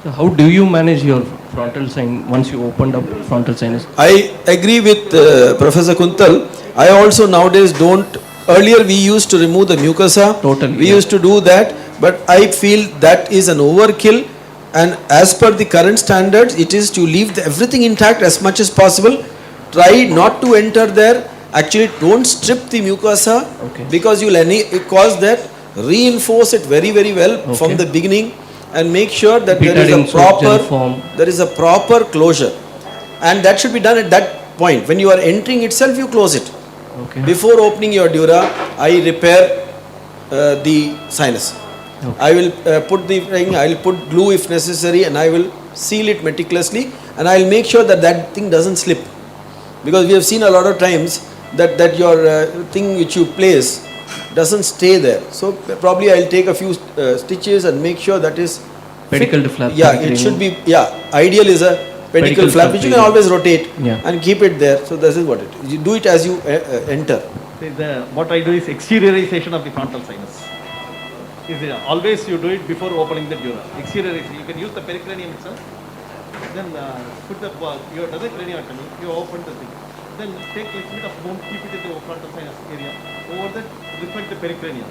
So how do you manage your frontal sign once you opened up frontal sinus? I agree with Professor Kuntal. I also nowadays don't. Earlier we used to remove the mucosa. Totally. We used to do that, but I feel that is an overkill. And as per the current standards, it is to leave everything intact as much as possible. Try not to enter there. Actually, don't strip the mucosa, because you will cause that. Reinforce it very, very well from the beginning, and make sure that there is a proper closure, and that should be done at that point. When you are entering itself, you close it. Before opening your dura, I repair the sinus. I will put the thing, I will put glue if necessary, and I will seal it meticulously, and I will make sure that that thing doesn't slip, because we have seen a lot of times that your thing which you place doesn't stay there. So probably I'll take a few stitches and make sure that is pedicle flap. Yeah, it should be. Yeah, ideal is a pedicle flap, which you can always rotate and keep it there. So this is what it is. You do it as you enter. What I do is exteriorization of the frontal sinus. Always you do it before opening the dura. Exteriorization. You can use the pericranium itself. Then put the your other craniotomy. You open the thing. Then take a little bit of bone, keep it in the frontal sinus area. Over that, reflect the pericranium.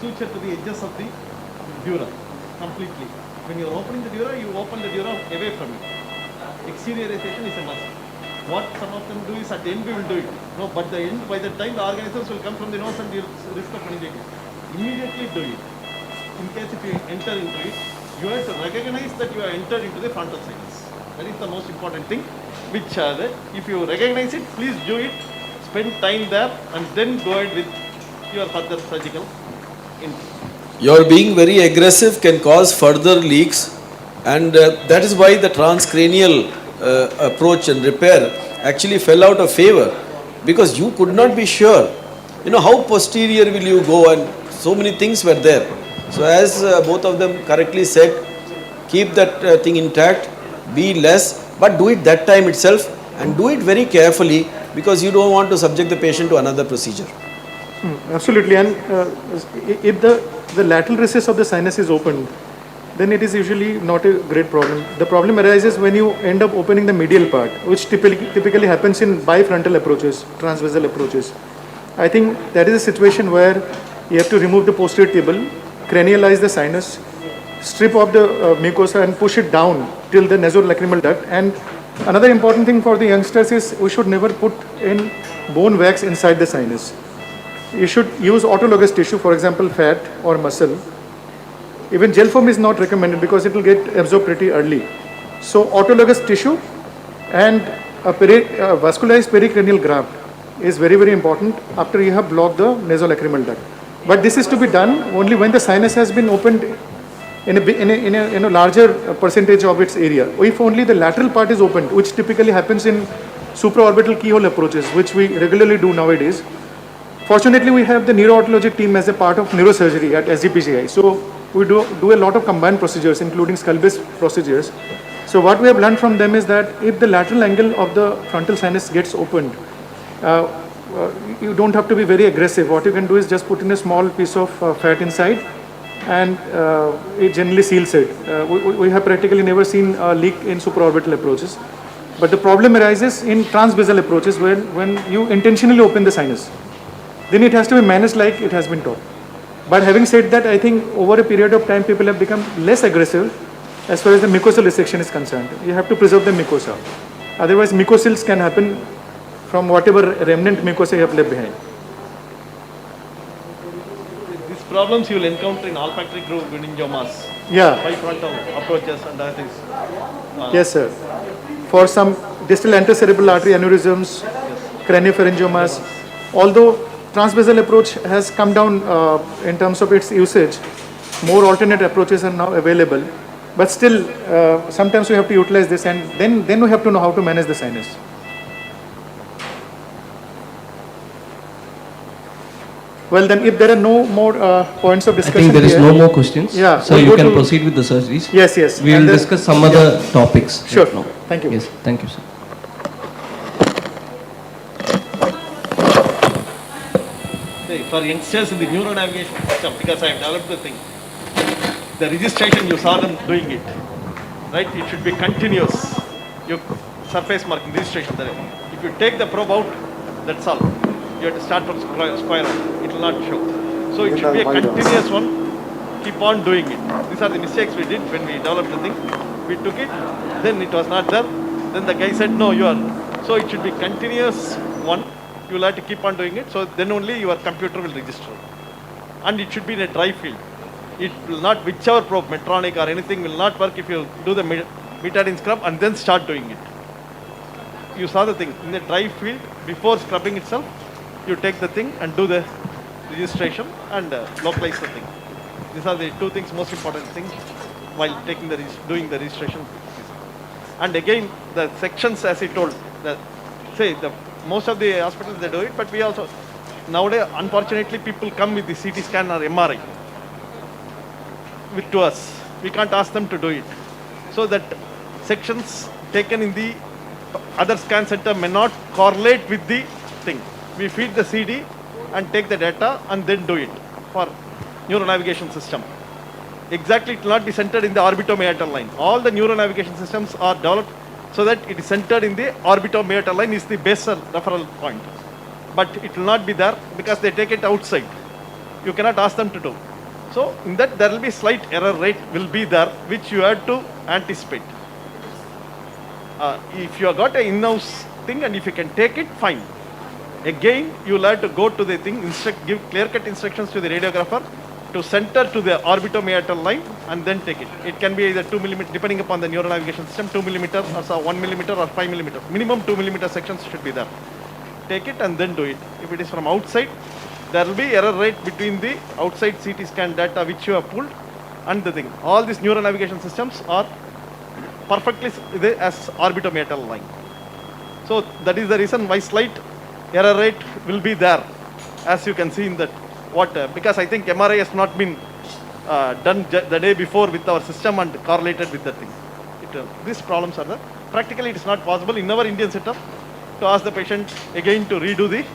Suture to the edges of the dura completely. When you are opening the dura, you open the dura away from it. Exteriorization is a must. What some of them do is at the end we will do it. No, but the end, by the time the organisms will come from the nose and you risk of meningitis. Immediately do it. In case if you enter into it, you have to recognize that you are entered into the frontal sinus. That is the most important thing. Which if you recognize it, please do it. Spend time there and then go ahead with your further surgical. Your being very aggressive can cause further leaks, and that is why the transcranial approach and repair actually fell out of favor, because you could not be sure, you know, how posterior will you go, and so many things were there. So as both of them correctly said, keep that thing intact, be less, but do it that time itself, and do it very carefully, because you don't want to subject the patient to another procedure. Absolutely, and if the lateral recess of the sinus is opened, then it is usually not a great problem. The problem arises when you end up opening the medial part, which typically happens in bifrontal approaches, transversal approaches. I think that is a situation where you have to remove the posterior tibia, cranialize the sinus, strip off the mucosa and push it down till the nasolacrimal duct. And another important thing for the youngsters is we should never put in bone wax inside the sinus. You should use autologous tissue, for example fat or muscle. Even gel foam is not recommended because it will get absorbed pretty early. So autologous tissue and a vascularized pericranial graft is very, very important after you have blocked the nasolacrimal duct. But this is to be done only when the sinus has been opened in a larger percentage of its area. If only the lateral part is opened, which typically happens in supraorbital keyhole approaches, which we regularly do nowadays. Fortunately, we have the neurootology team as a part of neurosurgery at SGPGI. So we do a lot of combined procedures, including skull-based procedures. So what we have learned from them is that if the lateral angle of the frontal sinus gets opened, you don't have to be very aggressive. What you can do is just put in a small piece of fat inside, and it generally seals it. We have practically never seen a leak in supraorbital approaches. But the problem arises in transbasal approaches when you intentionally open the sinus. Then it has to be managed like it has been taught. But having said that, I think over a period of time, people have become less aggressive as far as the mucosal resection is concerned. You have to preserve the mucosa. Otherwise, mucosils can happen from whatever remnant mucosa you have left behind. These problems you will encounter in olfactory groove meningiomas. Yeah. Bifrontal approaches and other things. Yes, sir. For some distal anterocerebral artery aneurysms, craniopharyngiomas, although transbasal approach has come down in terms of its usage, more alternate approaches are now available, but still sometimes we have to utilize this, and then we have to know how to manage the sinus. Well, then, if there are no more points of I discussion, think there is here, no more questions. Yeah, So we'll you go can to- proceed with the surgeries. Yes, yes. We will And then- discuss some other topics. Sure. right now. Thank you. Yes, thank you, sir. Say, for youngsters in the neuronavigation system, because I have developed the thing, the registration you saw them doing it, right? It should be continuous. Your surface marking registration. If you take the probe out, that's all. You have to start from square one. It will not show. So it should be a continuous one. Keep on doing it. These are the mistakes we did when we developed the thing. We took it, then it was not there. Then the guy said, no, you are. So it should be continuous one. You will have to keep on doing it. So then only your computer will register. And it should be in a dry field. It will not, whichever probe, Medtronic or anything will not work if you do the betadine scrub and then start doing it. You saw the thing in the dry field before scrubbing itself. You take the thing and do the registration and localize the thing. These are the two things, most important things while taking doing the registration. And again, the sections, as I told, most of the hospitals they do it, but we also nowadays, unfortunately, people come with the CT scan or MRI to us. We can't ask them to do it. So that sections taken in the other scan center may not correlate with the thing. We feed the CD and take the data and then do it for neuronavigation system. Exactly, it will not be centered in the orbitomeatal line. All the neuronavigation systems are developed so that it is centered in the orbitomeatal line is the base referral point. But it will not be there because they take it outside. You cannot ask them to do. So in that there will be slight error rate will be there which you have to anticipate. If you have got an in-house thing and if you can take it, fine. Again, you will have to go to the thing, give clear-cut instructions to the radiographer to center to the orbitomeatal line and then take it. It can be either 2 mm, depending upon the neuronavigation system, 2 mm or so 1 mm or 5 mm. Minimum 2 mm sections should be there. Take it and then do it. If it is from outside, there will be error rate between the outside CT scan data which you have pulled and the thing. All these neuronavigation systems are perfectly as orbitomeatal line. So that is the reason why slight error rate will be there, as you can see in that. Because I think MRI has not been done the day before with our system and correlated with the thing. These problems are there. Practically it is not possible in our Indian setup to ask the patient again to redo the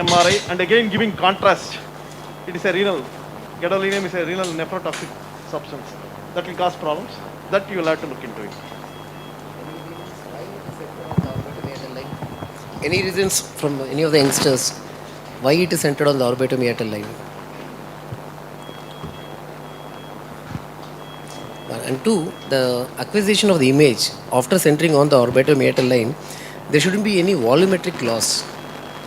MRI and again giving contrast. It is a renal, gadolinium is a renal nephrotoxic substance that will cause problems. That you will have to look into it. Any reasons from any of the youngsters why it is centered on the orbitomeatal line? And two, the acquisition of the image after centering on the orbitomeatal line, there shouldn't be any volumetric loss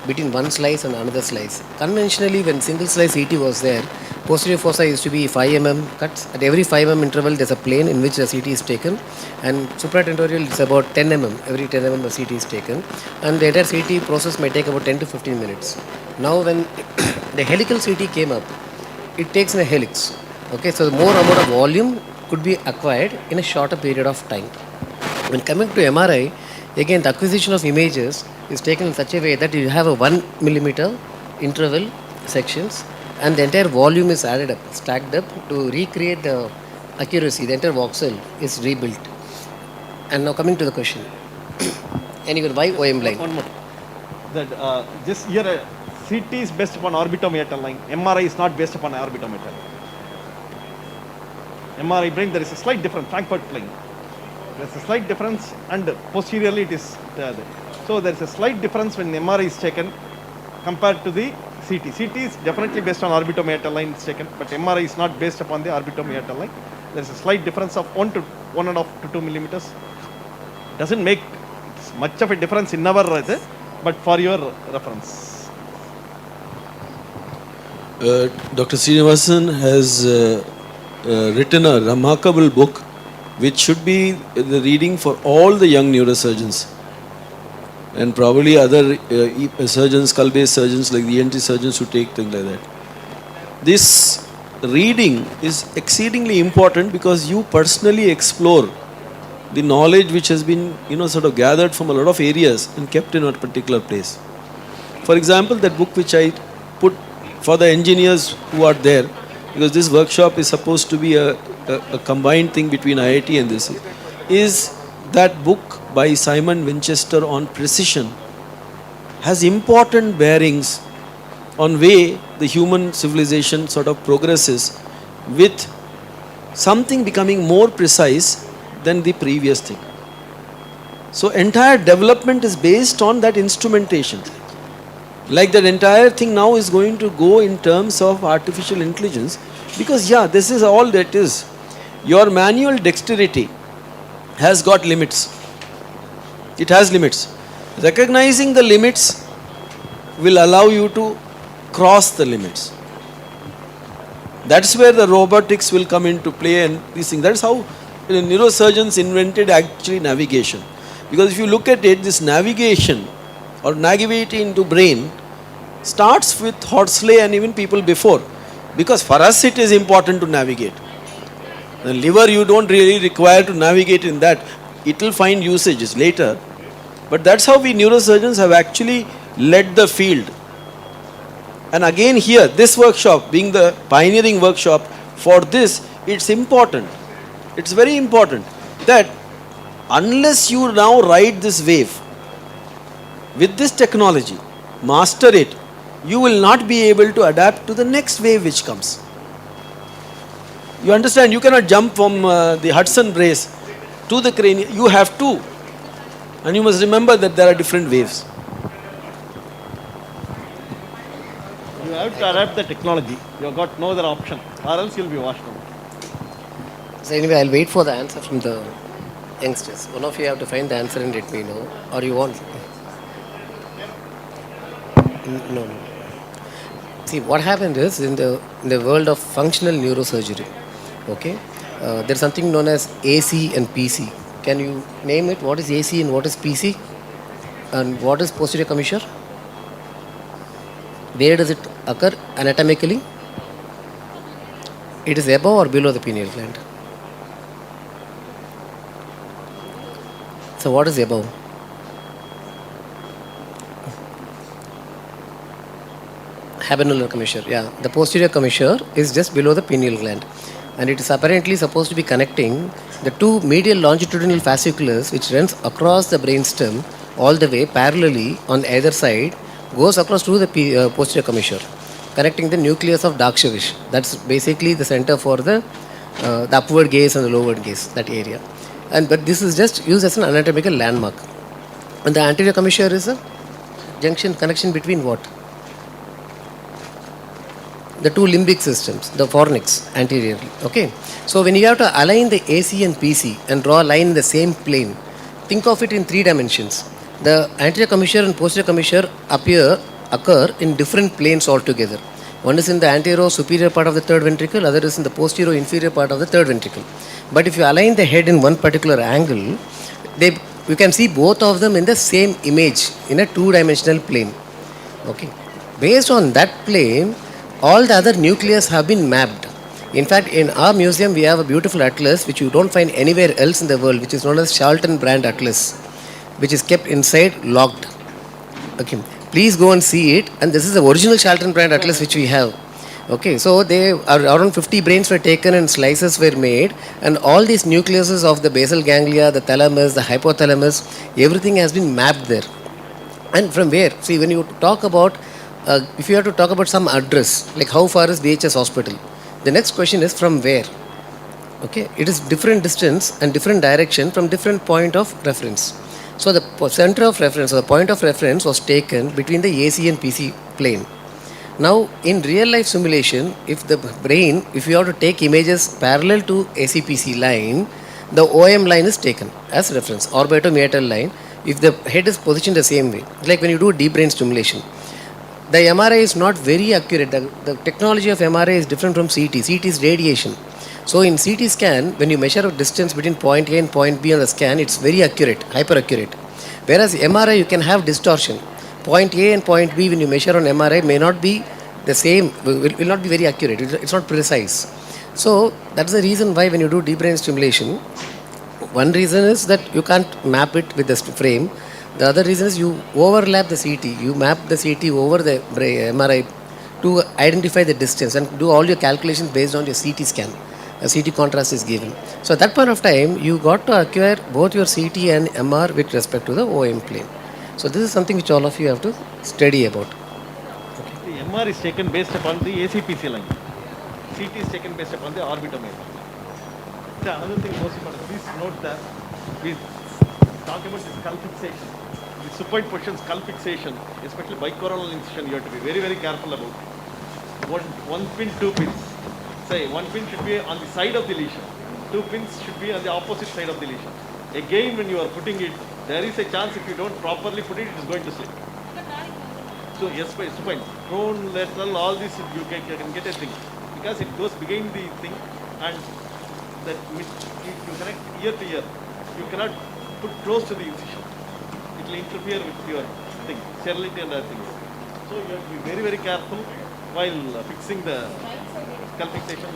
between one slice and another slice. Conventionally, when single slice CT was there, posterior fossa used to be 5 mm cuts. At every 5 mm interval, there's a plane in which the CT is taken, and supratentorial is about 10 mm. Every 10 mm the CT is taken, and the entire CT process may take about 10 to 15 minutes. Now, when the helical CT came up, it takes in a helix. Okay, so the more amount of volume could be acquired in a shorter period of time. When coming to MRI, again, the acquisition of images is taken in such a way that you have a 1 mm interval sections, and the entire volume is added up, stacked up to recreate the accuracy. The entire voxel is rebuilt. And now coming to the question. Anyway, why OM line? One more. That just here, CT is based upon orbitomeatal line. MRI is not based upon orbitomeatal. MRI brain, there is a slight difference. Frankfurt plane. There is a slight difference, and posteriorly it is there. So there is a slight difference when MRI is taken compared to the CT. CT is definitely based on orbitomeatal line is taken, but MRI is not based upon the orbitomeatal line. There is a slight difference of 1 to 1.5 to 2 millimeters. Doesn't make much of a difference in our but for your reference. Dr. Srinivasan has written a remarkable book which should be the reading for all the young neurosurgeons and probably other surgeons, skull-based surgeons like the ENT surgeons who take things like that. This reading is exceedingly important because you personally explore the knowledge which has been, sort of gathered from a lot of areas and kept in a particular place. For example, that book which I put for the engineers who are there, because this workshop is supposed to be a combined thing between IIT and this, is that book by Simon Winchester on precision has important bearings on way the human civilization sort of progresses with something becoming more precise than the previous thing. So entire development is based on that instrumentation. Like that entire thing now is going to go in terms of artificial intelligence, because this is all that is. Your manual dexterity has got limits. It has limits. Recognizing the limits will allow you to cross the limits. That's where the robotics will come into play and these things. That's how neurosurgeons invented actually navigation. Because if you look at it, this navigation or navigating into brain starts with Horsley and even people before. Because for us it is important to navigate. The liver you don't really require to navigate in that. It will find usages later. But that's how we neurosurgeons have actually led the field. And again here, this workshop being the pioneering workshop for this, it's important. It's very important that unless you now ride this wave with this technology, master it, you will not be able to adapt to the next wave which comes. You understand? You cannot jump from the Hudson brace to the cranium. You have to. And you must remember that there are different waves. You have to adapt the technology. You have got no other option, or else you'll be washed out. So anyway, I'll wait for the answer from the youngsters. One of you have to find the answer and let me know. Or you want? No. See, what happened is in the world of functional neurosurgery, okay, there's something known as AC and PC. Can you name it? What is AC and what is PC? And what is posterior commissure? Where does it occur anatomically? It is above or below the pineal gland? So what is above? Habenular commissure. Yeah, the posterior commissure is just below the pineal gland, and it is apparently supposed to be connecting the two medial longitudinal fasciculars which runs across the brainstem all the way parallelly on either side, goes across to the posterior commissure, connecting the nucleus of Dakshavish. That's basically the center for the upward gaze and the lower gaze, that area. But this is just used as an anatomical landmark. And the anterior commissure is a connection between what? The two limbic systems, the fornix anteriorly. Okay. So when you have to align the AC and PC and draw a line in the same plane, think of it in 3 dimensions. The anterior commissure and posterior commissure occur in different planes altogether. One is in the anterior superior part of the third ventricle, other is in the posterior inferior part of the third ventricle. But if you align the head in one particular angle, you can see both of them in the same image in a 2-dimensional plane. Okay. Based on that plane, all the other nucleus have been mapped. In fact, in our museum, we have a beautiful atlas which you don't find anywhere else in the world, which is known as Charlton Brand Atlas, which is kept inside locked. Okay. Please go and see it. And this is the original Charlton Brand Atlas which we have. Okay, so they are around 50 brains were taken and slices were made, and all these nucleuses of the basal ganglia, the thalamus, the hypothalamus, everything has been mapped there. And from where? See, when you talk about, if you have to talk about some address, like how far is VHS Hospital, the next question is from where? Okay, it is different distance and different direction from different point of reference. So the center of reference or the point of reference was taken between the AC and PC plane. Now, in real life simulation, if the brain, if you have to take images parallel to ACPC line, the OM line is taken as reference, orbitomeatal line, if the head is positioned the same way. Like when you do deep brain stimulation, the MRI is not very accurate. The technology of MRI is different from CT. CT is radiation. So in CT scan, when you measure a distance between point A and point B on the scan, it's very accurate, hyper accurate. Whereas MRI, you can have distortion. Point A and point B, when you measure on MRI, may not be the same, will not be very accurate. It's not precise. So that's the reason why when you do deep brain stimulation, one reason is that you can't map it with the frame. The other reason is you overlap the CT. You map the CT over the MRI to identify the distance and do all your calculations based on your CT scan. A CT contrast is given. So at that point of time, you got to acquire both your CT and MR with respect to the OM plane. So this is something which all of you have to study about. The MR is taken based upon the ACPC line. CT is taken based upon the orbitomere. The another thing most important, please note that we talk about the skull fixation. The supine position skull fixation, especially bicoronal incision, you have to be very, very careful about. One pin, two pins. Say one pin should be on the side of the lesion. Two pins should be on the opposite side of the lesion. Again, when you are putting it, there is a chance if you don't properly put it, it is going to slip. So yes, supine, prone, lateral, all this you can get a thing. Because it goes behind the thing and that you connect ear to ear. You cannot put close to the incision. It will interfere with your thing, sterility and other things. So you have to be very, very careful while fixing the skull fixation.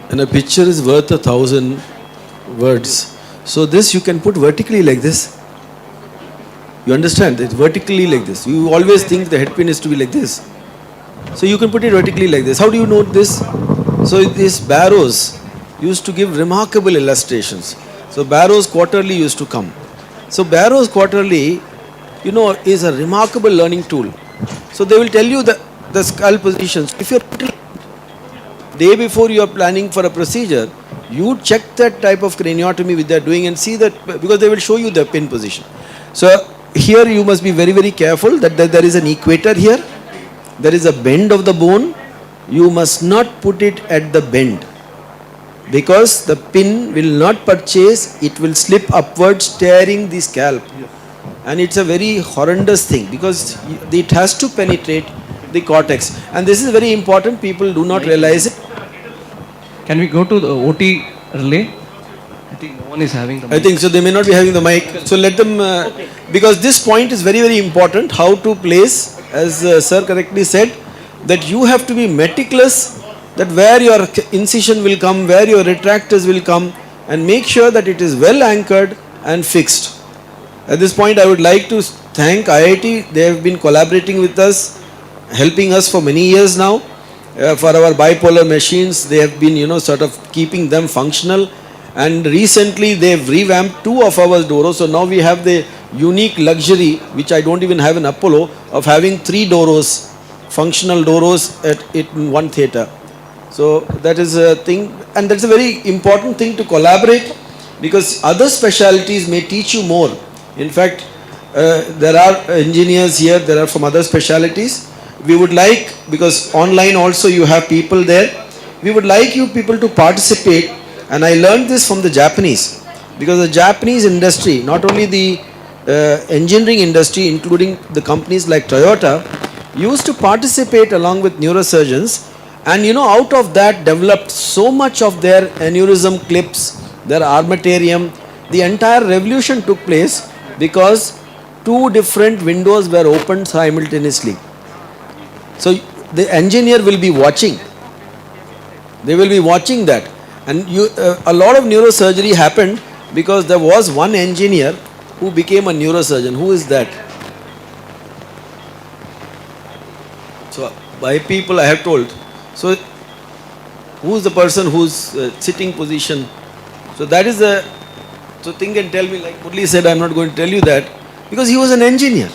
And a picture is worth 1,000 words. So this you can put vertically like this. You understand? It's vertically like this. You always think the head pin is to be like this. So you can put it vertically like this. How do you note this? So this Barrows used to give remarkable illustrations. So Barrows Quarterly used to come. So Barrows Quarterly, you know, is a remarkable learning tool. So they will tell you the skull positions. If you're day before you are planning for a procedure, you check that type of craniotomy which they are doing and see that, because they will show you the pin position. So here you must be very, very careful that there is an equator here. There is a bend of the bone. You must not put it at the bend, because the pin will not purchase, it will slip upwards, tearing the scalp. And it's a very horrendous thing, because it has to penetrate the cortex. And this is very important, people do not realize it. Can we go to the OT relay? I think no one is having the mic. I think so, they may not be having the mic. So let them, because this point is very, very important, how to place, as sir correctly said, that you have to be meticulous, that where your incision will come, where your retractors will come, and make sure that it is well anchored and fixed. At this point, I would like to thank IIT. They have been collaborating with us, helping us for many years now. For our bipolar machines, they have been, sort of keeping them functional. And recently, they have revamped 2 of our Doros. So now we have the unique luxury, which I don't even have in Apollo, of having 3 Doros, functional Doros in one theatre. So that is a thing, and that's a very important thing to collaborate, because other specialties may teach you more. In fact, there are engineers here, there are from other specialties. We would like, because online also you have people there, we would like you people to participate. And I learned this from the Japanese, because the Japanese industry, not only the engineering industry, including the companies like Toyota, used to participate along with neurosurgeons, and out of that developed so much of their aneurysm clips, their armamentarium. The entire revolution took place because 2 different windows were opened simultaneously. So the engineer will be watching. They will be watching that. And a lot of neurosurgery happened because there was one engineer who became a neurosurgeon. Who is that? So by people I have told. So who is the person whose sitting position? So that is the, so think and tell me, like Murli said, I am not going to tell you that, because he was an engineer.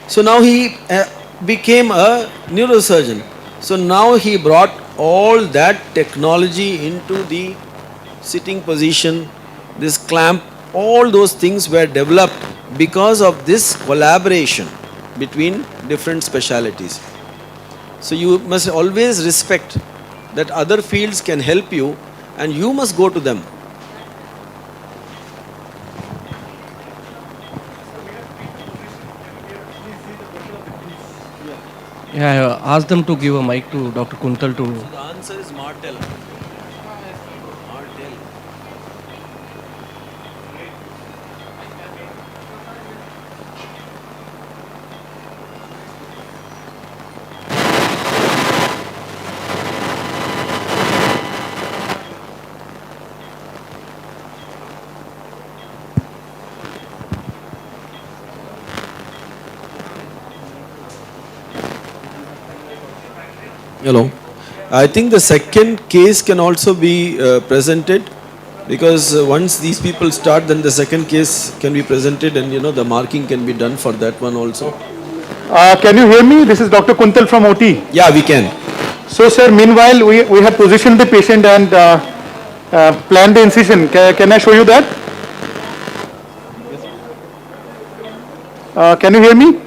So now he became a neurosurgeon. So now he brought all that technology into the sitting position, this clamp, all those things were developed because of this collaboration between different specialities. So you must always respect that other fields can help you, and you must go to them. Yeah, I asked them to give a mic to Dr. Kuntal to. So the answer is Martel. Martel. Hello. I think the second case can also be presented, because once these people start, then the second case can be presented, and the marking can be done for that one also. Can you hear me? This is Dr. Kuntal from OT. Yeah, we can. So sir, meanwhile we have positioned the patient and planned the incision. Can I show you that? Can you hear me?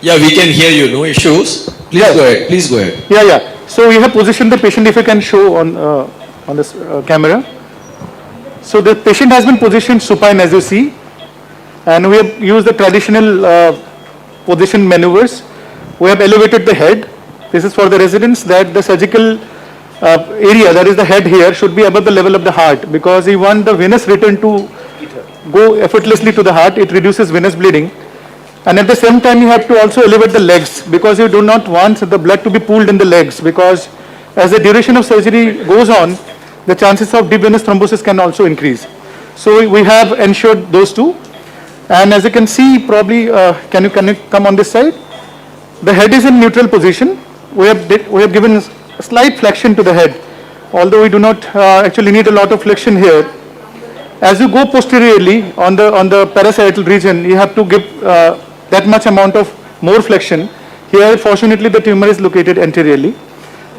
Yeah, we can hear you. No issues. Please go ahead. Please go ahead. Yeah. So we have positioned the patient, if you can show on this camera. So the patient has been positioned supine, as you see, and we have used the traditional position maneuvers. We have elevated the head. This is for the residents, that the surgical area, that is the head here, should be above the level of the heart, because we want the venous return to go effortlessly to the heart. It reduces venous bleeding. And at the same time, you have to also elevate the legs, because you do not want the blood to be pooled in the legs, because as the duration of surgery goes on, the chances of deep venous thrombosis can also increase. So we have ensured those two. And as you can see, probably, can you come on this side? The head is in neutral position. We have given a slight flexion to the head, although we do not actually need a lot of flexion here. As you go posteriorly on the parasietal region, you have to give that much amount of more flexion. Here, fortunately, the tumor is located anteriorly.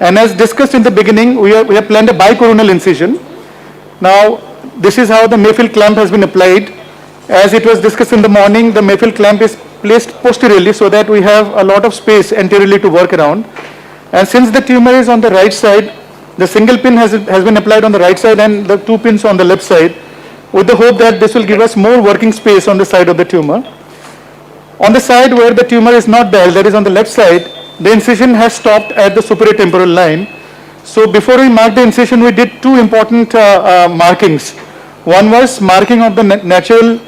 And as discussed in the beginning, we have planned a bicoronal incision. Now, this is how the Mayfield clamp has been applied. As it was discussed in the morning, the Mayfield clamp is placed posteriorly so that we have a lot of space anteriorly to work around. And since the tumor is on the right side, the single pin has been applied on the right side and the 2 pins on the left side, with the hope that this will give us more working space on the side of the tumor. On the side where the tumor is not there, that is on the left side, the incision has stopped at the superior temporal line. So before we mark the incision, we did two important markings. One was marking of the natural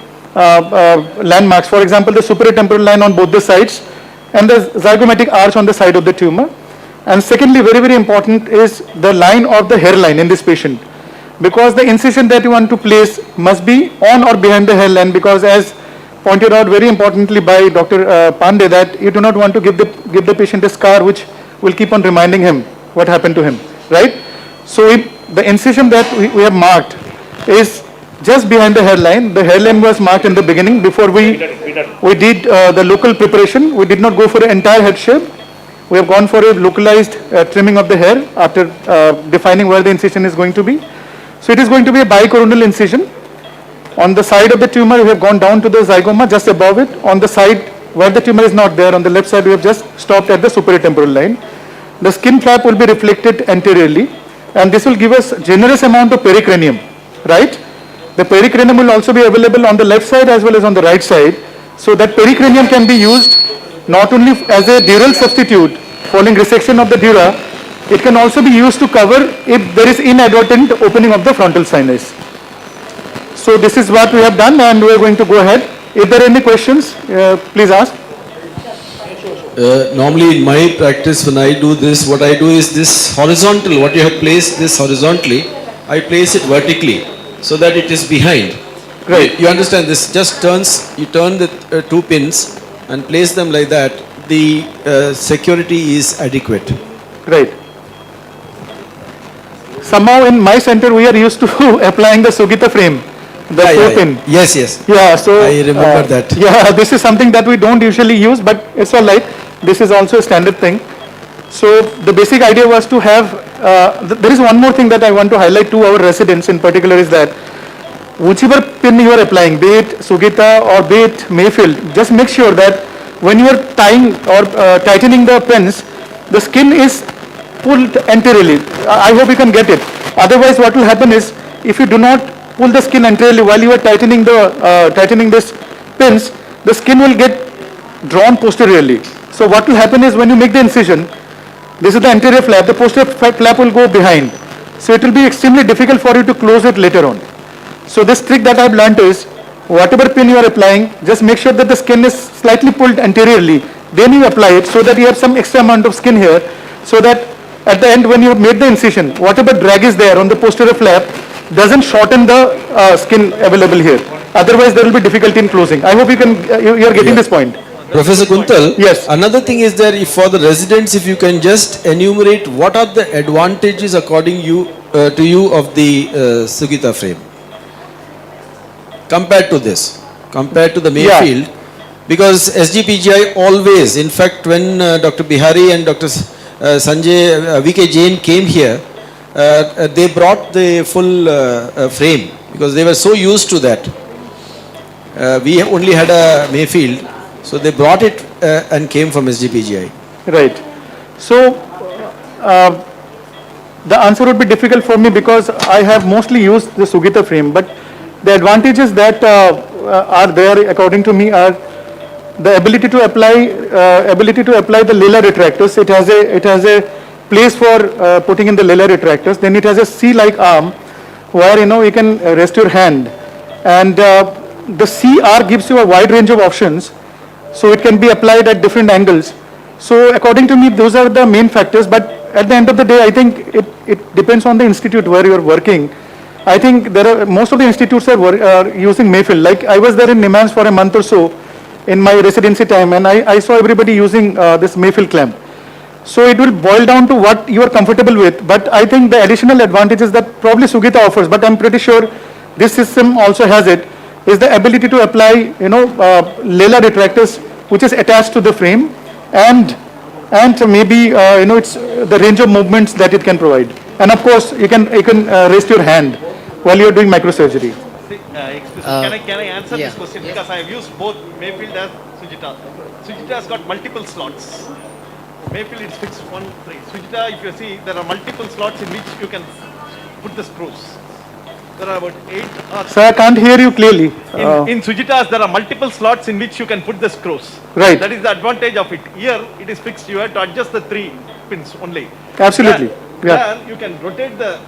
landmarks, for example, the superior temporal line on both the sides and the zygomatic arch on the side of the tumor. And secondly, very, very important is the line of the hairline in this patient, because the incision that you want to place must be on or behind the hairline, because as pointed out very importantly by Dr. Pandey, that you do not want to give the patient a scar which will keep on reminding him what happened to him, right? So the incision that we have marked is just behind the hairline. The hairline was marked in the beginning before we did the local preparation. We did not go for an entire head shape. We have gone for a localized trimming of the hair after defining where the incision is going to be. So it is going to be a bicoronal incision. On the side of the tumor, we have gone down to the zygoma just above it. On the side where the tumor is not there, on the left side, we have just stopped at the superior temporal line. The skin flap will be reflected anteriorly, and this will give us generous amount of pericranium, right? The pericranium will also be available on the left side as well as on the right side, so that pericranium can be used not only as a dural substitute following resection of the dura, it can also be used to cover if there is inadvertent opening of the frontal sinus. So this is what we have done, and we are going to go ahead. If there are any questions, please ask. Normally in my practice, when I do this, what I do is this horizontal, what you have placed this horizontally, I place it vertically so that it is behind. Right. You understand, this just turns, you turn the 2 pins and place them like that, the security is adequate. Right. Somehow in my center we are used to applying the Sugita frame, the 4 pin. Yes, yes. Yeah, so I remember that. Yeah, this is something that we don't usually use, but it's all right. This is also a standard thing. So the basic idea was to have, there is one more thing that I want to highlight to our residents in particular, is that whichever pin you are applying, be it Sugita or be it Mayfield, just make sure that when you are tying or tightening the pins, the skin is pulled anteriorly. I hope you can get it. Otherwise, what will happen is, if you do not pull the skin anteriorly while you are tightening this pins, the skin will get drawn posteriorly. So what will happen is, when you make the incision, this is the anterior flap, the posterior flap will go behind. So it will be extremely difficult for you to close it later on. So this trick that I have learned is, whatever pin you are applying, just make sure that the skin is slightly pulled anteriorly. Then you apply it so that you have some extra amount of skin here, so that at the end when you have made the incision, whatever drag is there on the posterior flap doesn't shorten the skin available here. Otherwise, there will be difficulty in closing. I hope you are getting this point. Professor Kuntal, Yes. another thing is that if for the residents, if you can just enumerate what are the advantages according to you of the Sugita frame compared to this, compared to the Mayfield, because SGPGI always, in fact, when Dr. Bihari and Dr. Sanjay VK Jain came here, they brought the full frame because they were so used to that. We only had a Mayfield, so they brought it and came from SGPGI. Right. So, the answer would be difficult for me because I have mostly used the Sugita frame, but the advantages that are there according to me are the ability to apply the Lela retractors. It has a place for putting in the Lela retractors. Then it has a C-like arm where you can rest your hand, and the CR gives you a wide range of options, so it can be applied at different angles. So according to me, those are the main factors. But at the end of the day, I think it depends on the institute where you are working. I think most of the institutes are using Mayfield. Like I was there in Nimans for a month or so in my residency time, and I saw everybody using this Mayfield clamp. So it will boil down to what you are comfortable with. But I think the additional advantages that probably Sugita offers, but I'm pretty sure this system also has it, is the ability to apply, Lela retractors, which is attached to the frame, and maybe it's the range of movements that it can provide. And of course, you can rest your hand while you are doing microsurgery. Can I answer this question? Because I have used both Mayfield and Sugita. Sugita has got multiple slots. Mayfield is fixed one place. Sugita, if you see, there are multiple slots in which you can put the screws. There are about 8 or... Sir, I can't hear you clearly. In Sujitas, there are multiple slots in which you can put the screws. Right. That is the advantage of it. Here, it is fixed. You have to adjust the 3 pins only. Absolutely. There you can rotate the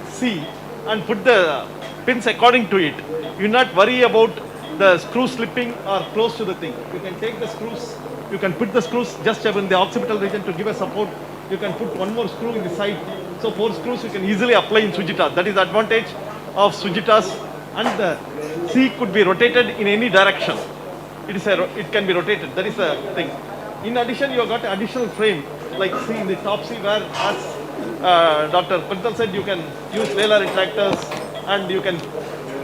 C and put the pins according to it. You not worry about the screw slipping or close to the thing. You can take the screws. You can put the screws just in the occipital region to give a support. You can put one more screw in the side. So 4 screws you can easily apply in Sujita. That is the advantage of Sujitas, and the C could be rotated in any direction. It can be rotated. That is the thing. In addition, you have got an additional frame, like C in the top C, where as Dr. Kuntal said, you can use Lela retractors and you can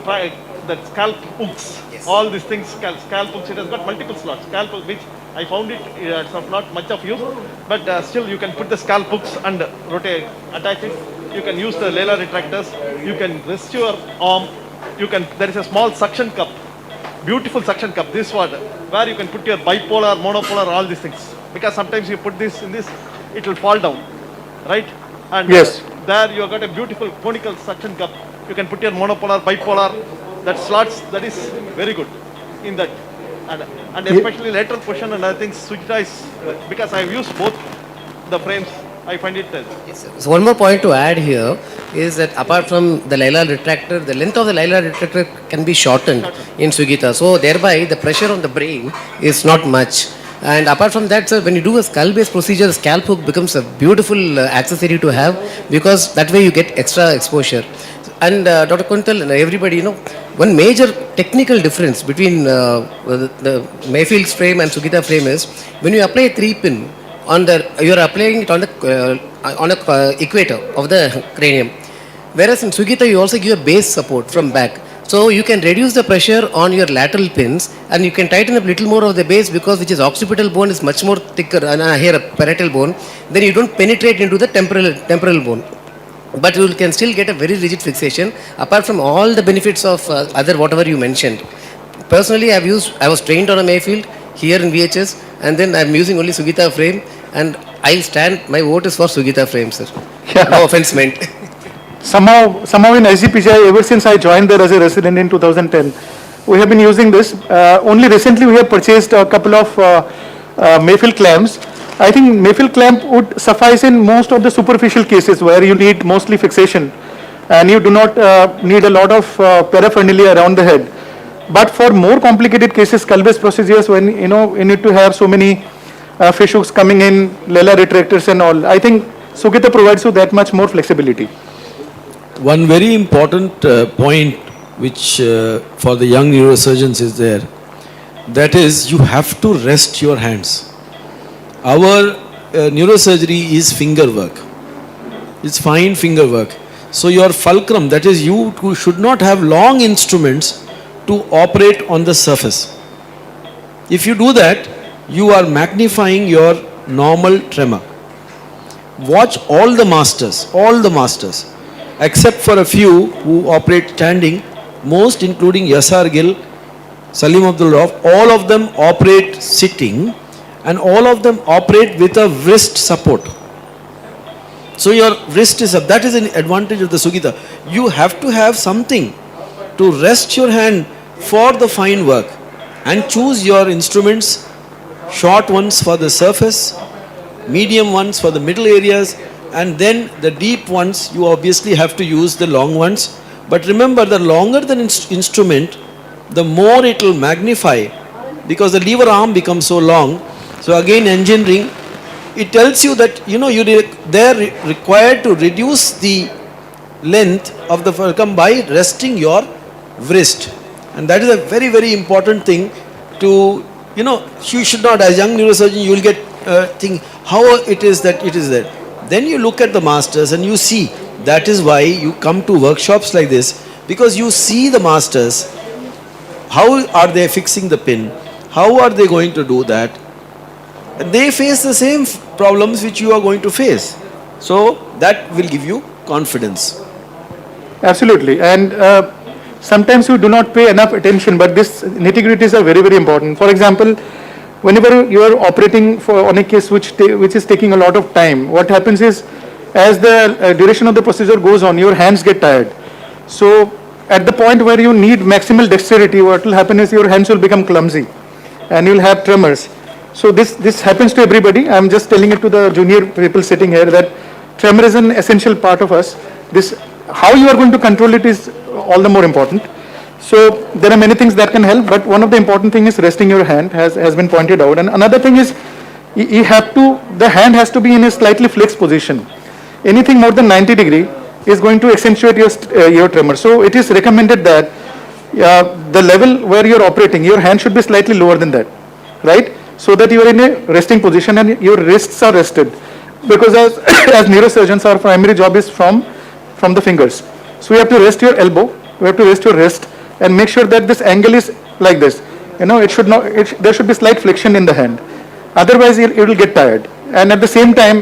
try that scalp hooks. Yes. All these things, scalp hooks. It has got multiple slots. Scalp hook, which I found it's of not much of use, but still you can put the scalp hooks and rotate, attach it. You can use the Lela retractors. You can rest your arm. There is a small suction cup, beautiful suction cup. This one, where you can put your bipolar, monopolar, all these things. Because sometimes you put this in this, it will fall down, right? And yes, there you have got a beautiful conical suction cup. You can put your monopolar, bipolar. That slots. That is very good in that. And especially lateral position and other things, Sujita is, because I have used both the frames, I find it. Yes, so one more point to add here is that apart from the Lela retractor, the length of the Lela retractor can be shortened in Sugita. So thereby the pressure on the brain is not much. And apart from that, sir, when you do a skull-based procedure, the scalp hook becomes a beautiful accessory to have, because that way you get extra exposure. And Dr. Kuntal and everybody, one major technical difference between the Mayfield's frame and Sugita frame is when you apply a 3-pin you are applying it on the equator of the cranium. Whereas in Sugita, you also give a base support from back. So you can reduce the pressure on your lateral pins, and you can tighten up a little more of the base, because which is occipital bone is much more thicker, and here a parietal bone. Then you don't penetrate into the temporal bone. But you can still get a very rigid fixation, apart from all the benefits of other whatever you mentioned. Personally, I was trained on a Mayfield here in VHS, and then I'm using only Sugita frame, and my vote is for Sugita frame, sir. Yeah. No offense meant. Somehow in SGPGI, ever since I joined there as a resident in 2010, we have been using this. Only recently we have purchased a couple of Mayfield clamps. I think Mayfield clamp would suffice in most of the superficial cases where you need mostly fixation, and you do not need a lot of paraphernalia around the head. But for more complicated cases, skull-based procedures, when you need to have so many fish hooks coming in, Lela retractors and all, I think Sugita provides you that much more flexibility. one very important point which for the young neurosurgeons is there, that is, you have to rest your hands. Our neurosurgery is finger work. It's fine finger work. So your fulcrum, that is, you should not have long instruments to operate on the surface. If you do that, you are magnifying your normal tremor. Watch all the masters, except for a few who operate standing, most including Yasar Gill, Salim Abdul Rauf, all of them operate sitting and all of them operate with a wrist support. So your wrist is up. That is an advantage of the Sugita. You have to have something to rest your hand for the fine work and choose your instruments, short ones for the surface, medium ones for the middle areas, and then the deep ones you obviously have to use the long ones. But remember, the longer the instrument, the more it will magnify, because the lever arm becomes so long. So again, engineering, it tells you that they're required to reduce the length of the fulcrum by resting your wrist, and that is a very, very important thing. To you should not, as young neurosurgeon, you will get think how it is that it is there. Then you look at the masters and you see. That is why you come to workshops like this, because you see the masters, how are they fixing the pin, how are they going to do that. And they face the same problems which you are going to face. So that will give you confidence. Absolutely. And sometimes you do not pay enough attention, but these nitty-gritties are very, very important. For example, whenever you are operating on a case which is taking a lot of time, what happens is, as the duration of the procedure goes on, your hands get tired. So at the point where you need maximal dexterity, what will happen is your hands will become clumsy and you will have tremors. So this happens to everybody. I am just telling it to the junior people sitting here that tremor is an essential part of us. How you are going to control it is all the more important. So there are many things that can help, but one of the important things is resting your hand, has been pointed out. And another thing is, the hand has to be in a slightly flexed position. Anything more than 90 degree is going to accentuate your tremor. So it is recommended that the level where you are operating, your hand should be slightly lower than that, right? So that you are in a resting position and your wrists are rested. Because as neurosurgeons, our primary job is from the fingers. So you have to rest your elbow, you have to rest your wrist, and make sure that this angle is like this. It should not. There should be slight flexion in the hand. Otherwise, it will get tired. And at the same time,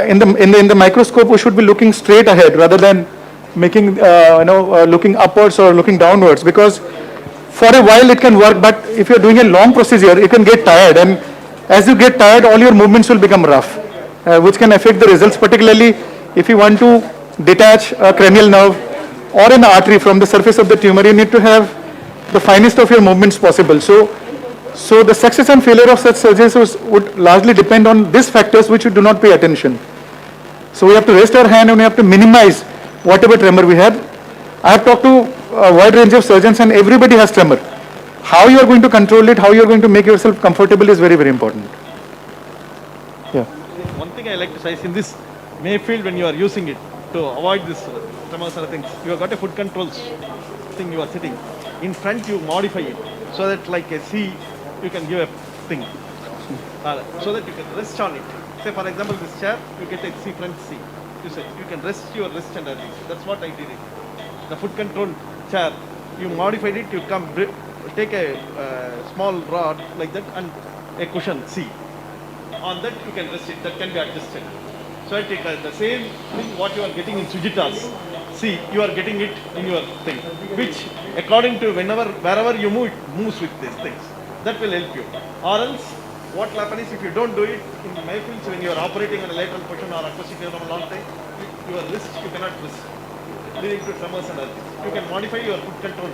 in the microscope, we should be looking straight ahead rather than making looking upwards or looking downwards. Because for a while it can work, but if you are doing a long procedure, you can get tired, and as you get tired, all your movements will become rough, which can affect the results. Particularly if you want to detach a cranial nerve or an artery from the surface of the tumor, you need to have the finest of your movements possible. So the success and failure of such surgeries would largely depend on these factors which you do not pay attention. So we have to rest our hand and we have to minimize whatever tremor we have. I have talked to a wide range of surgeons and everybody has tremor. How you are going to control it, how you are going to make yourself comfortable is very, very important. Yeah. One thing I like to say is, in this Mayfield, when you are using it to avoid this tremors and things, you have got a foot controls thing you are sitting. In front you modify it so that like a C, you can give a thing. So that you can rest on it. Say for example this chair, you get a C front C. You can rest your wrist and everything. That's what I did it. The foot control chair, you modified it, you take a small rod like that and a cushion C. On that you can rest it, that can be adjusted. So I take the same thing what you are getting in Sujita's. See, you are getting it in your thing, which according to wherever you move, it moves with these things. That will help you. Or else, what will happen is if you don't do it in the Mayfields, when you are operating on a lateral position or acoustic nerve for a long time, your wrist, you cannot wrist, leading to tremors and other things. You can modify your foot control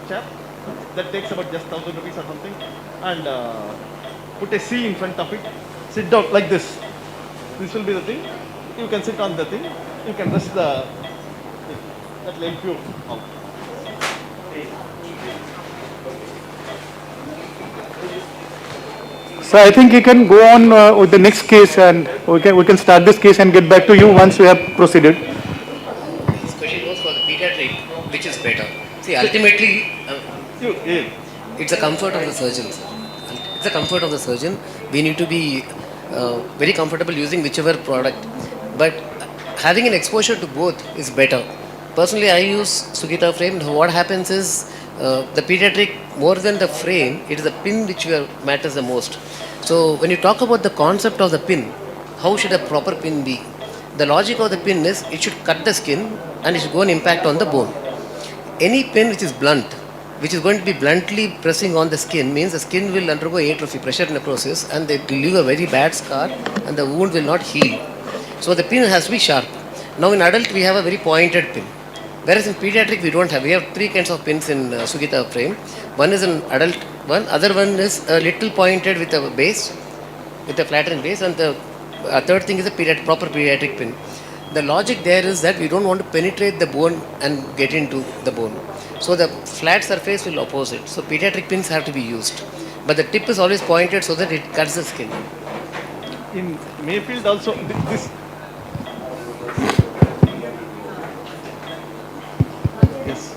chair. That takes about just 1,000 rupees or something, and put a C in front of it. Sit down like this. This will be the thing. You can sit on the thing. You can rest the thing. That will help you out. So I think you can go on with the next case, and we can start this case and get back to you once we have proceeded. This question was Which is better? See, ultimately, Yeah. it's a comfort of the surgeon, sir. It's a comfort of the surgeon. We need to be very comfortable using whichever product. But having an exposure to both is better. Personally, I use Sugita frame. What happens is the pediatric, more than the frame, it is the pin which matters the most. So when you talk about the concept of the pin, how should a proper pin be? The logic of the pin is it should cut the skin and it should go and impact on the bone. Any pin which is blunt, which is going to be bluntly pressing on the skin, means the skin will undergo atrophy, pressure necrosis, and it will leave a very bad scar and the wound will not heal. So the pin has to be sharp. Now in adult we have a very pointed pin. Whereas in pediatric we don't have. We have three kinds of pins in Sugita frame. One is an adult one, other one is a little pointed with a base, with a flattened base, and the third thing is a proper pediatric pin. The logic there is that we don't want to penetrate the bone and get into the bone. So the flat surface will oppose it. So pediatric pins have to be used. But the tip is always pointed so that it cuts the skin. In Mayfield also, this. Yes.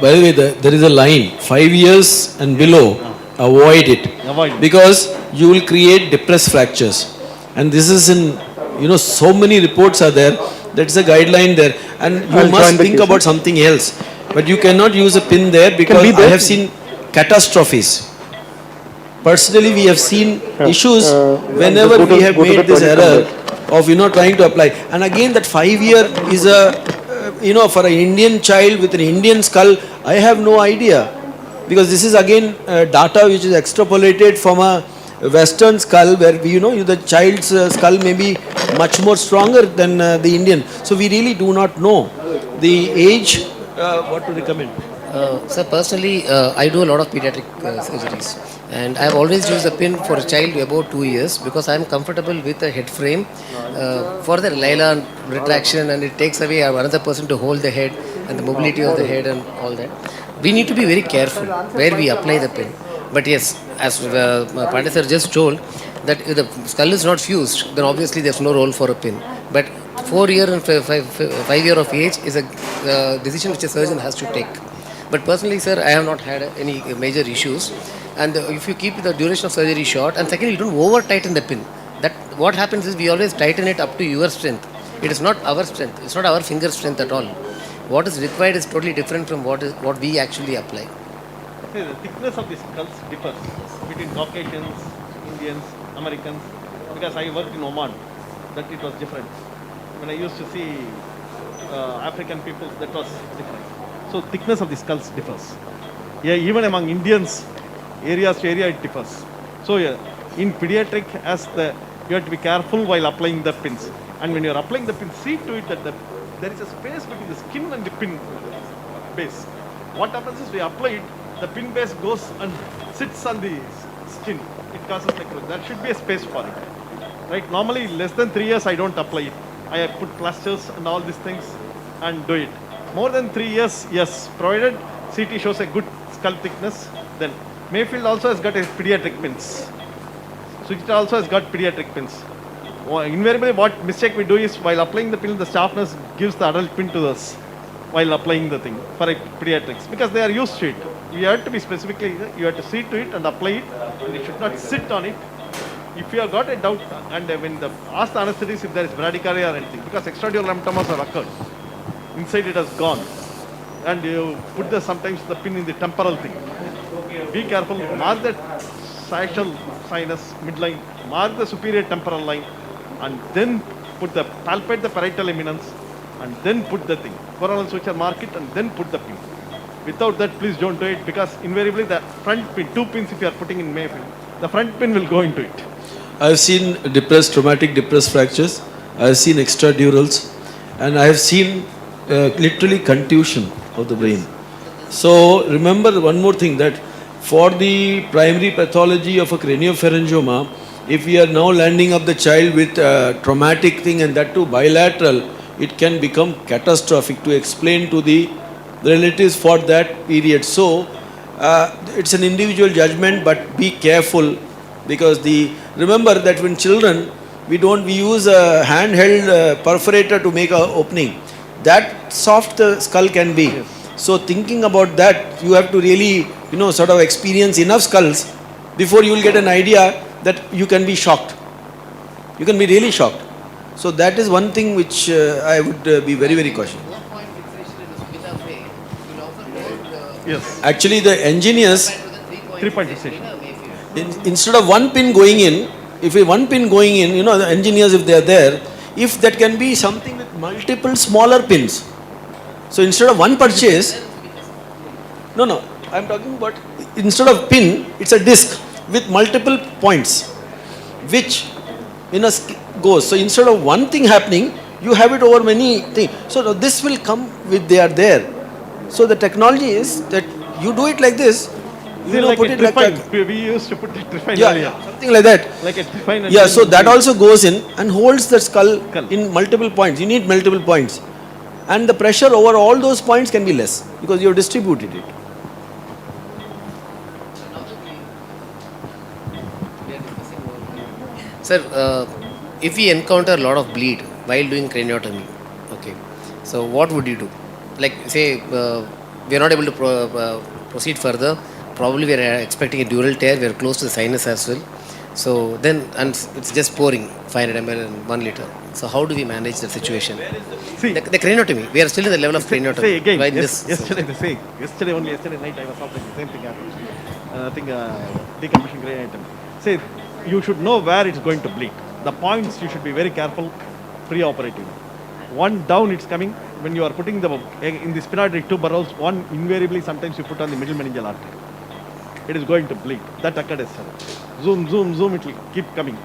By the way, there is a line, 5 years and below, avoid it. Avoid. Because you will create depressed fractures. And this is in, so many reports are there. That's a guideline there. And you must think about something else. But you cannot use a pin there because I have seen catastrophes. Personally, we have seen issues whenever we have made this error of, trying to apply. And again, that 5 year is a, for an Indian child with an Indian skull, I have no idea. Because this is again data which is extrapolated from a Western skull where the child's skull may be much more stronger than the Indian. So we really do not know the age. What to recommend? Sir, personally, I do a lot of pediatric surgeries, and I have always used a pin for a child about 2 years because I am comfortable with a head frame for the Leila retraction, and it takes away another person to hold the head and the mobility of the head and all that. We need to be very careful where we apply the pin. But yes, as Pandey sir just told, that if the skull is not fused, then obviously there's no role for a pin. But 4 year and 5 year of age is a decision which a surgeon has to take. But personally, sir, I have not had any major issues. And if you keep the duration of surgery short, and secondly, you don't over tighten the pin. That what happens is we always tighten it up to your strength. It is not our strength. It's not our finger strength at all. What is required is totally different from what we actually apply. The thickness of the skulls differs between Caucasians, Indians, Americans. Because I worked in Oman, that it was different. When I used to see African people, that was different. So thickness of the skulls differs. Yeah, even among Indians, areas to area it differs. So in pediatric, you have to be careful while applying the pins. And when you are applying the pin, see to it that there is a space between the skin and the pin base. What happens is we apply it, the pin base goes and sits on the skin. It causes necrosis. There should be a space for it. Right? Normally, less than 3 years, I don't apply it. I put plasters and all these things and do it. More than 3 years, yes, provided CT shows a good skull thickness, then Mayfield also has got a pediatric pins. Sugita also has got pediatric pins. Invariably, what mistake we do is while applying the pin, the staff nurse gives the adult pin to us while applying the thing for pediatrics because they are used to it. You have to be specifically, you have to see to it and apply it, and you should not sit on it. If you have got a doubt, and when ask the anesthetist if there is bradycardia or anything, because extradural lymphomas have occurred, inside it has gone, and you put sometimes the pin in the temporal thing. Be careful, mark the sagittal sinus midline, mark the superior temporal line, and then palpate the parietal eminence, and then put the thing. Coronal suture, mark it, and then put the pin. Without that, please don't do it because invariably the front pin, 2 pins if you are putting in Mayfield, the front pin will go into it. I have seen traumatic depressed fractures. I have seen extradurals, and I have seen literally contusion of the brain. So remember one more thing, that for the primary pathology of a craniopharyngioma, if we are now landing up the child with a traumatic thing and that too bilateral, it can become catastrophic to explain to the relatives for that period. So it's an individual judgment, but be careful because remember that when children, we use a handheld perforator to make an opening. that soft the skull can be. So thinking about that, you have to really, sort of experience enough skulls before you will get an idea that you can be shocked. You can be really shocked. So that is one thing which I would be very, very cautious. Yes. Actually, the engineers, 3-point fixation. instead of one pin going in, if one pin going in, the engineers, if they are there, if that can be something with multiple smaller pins. So instead of one purchase, no, I am talking about instead of pin, it's a disc with multiple points, which goes. So instead of one thing happening, you have it over many things. So this will come with they are there. So the technology is that you do it like this. Like put a it like trifine. We used to put a trifine earlier. something like that. Like a trifine. Yeah, so that also goes in and holds the skull in multiple points. You need multiple points. And the pressure over all those points can be less because you have distributed it. Sir, if we encounter a lot of bleed while doing craniotomy, okay, so what would you do? Like, say, we are not able to proceed further. Probably we are expecting a dural tear. We are close to the sinus as well. So then, and it's just pouring 500 ml and 1 liter. So how do we manage the situation? See, the craniotomy. We are still in the level of craniotomy. Say again. While Yesterday night I was something. The same thing happened. I think decompression craniotomy. Say, you should know where it's going to bleed. The points you should be very careful pre-operative. One down it's coming. When you are putting the in the sphenoidal two burrows, one invariably sometimes you put on the middle meningeal artery. It is going to bleed. That occurred yesterday. Zoom, zoom, zoom, it will keep coming.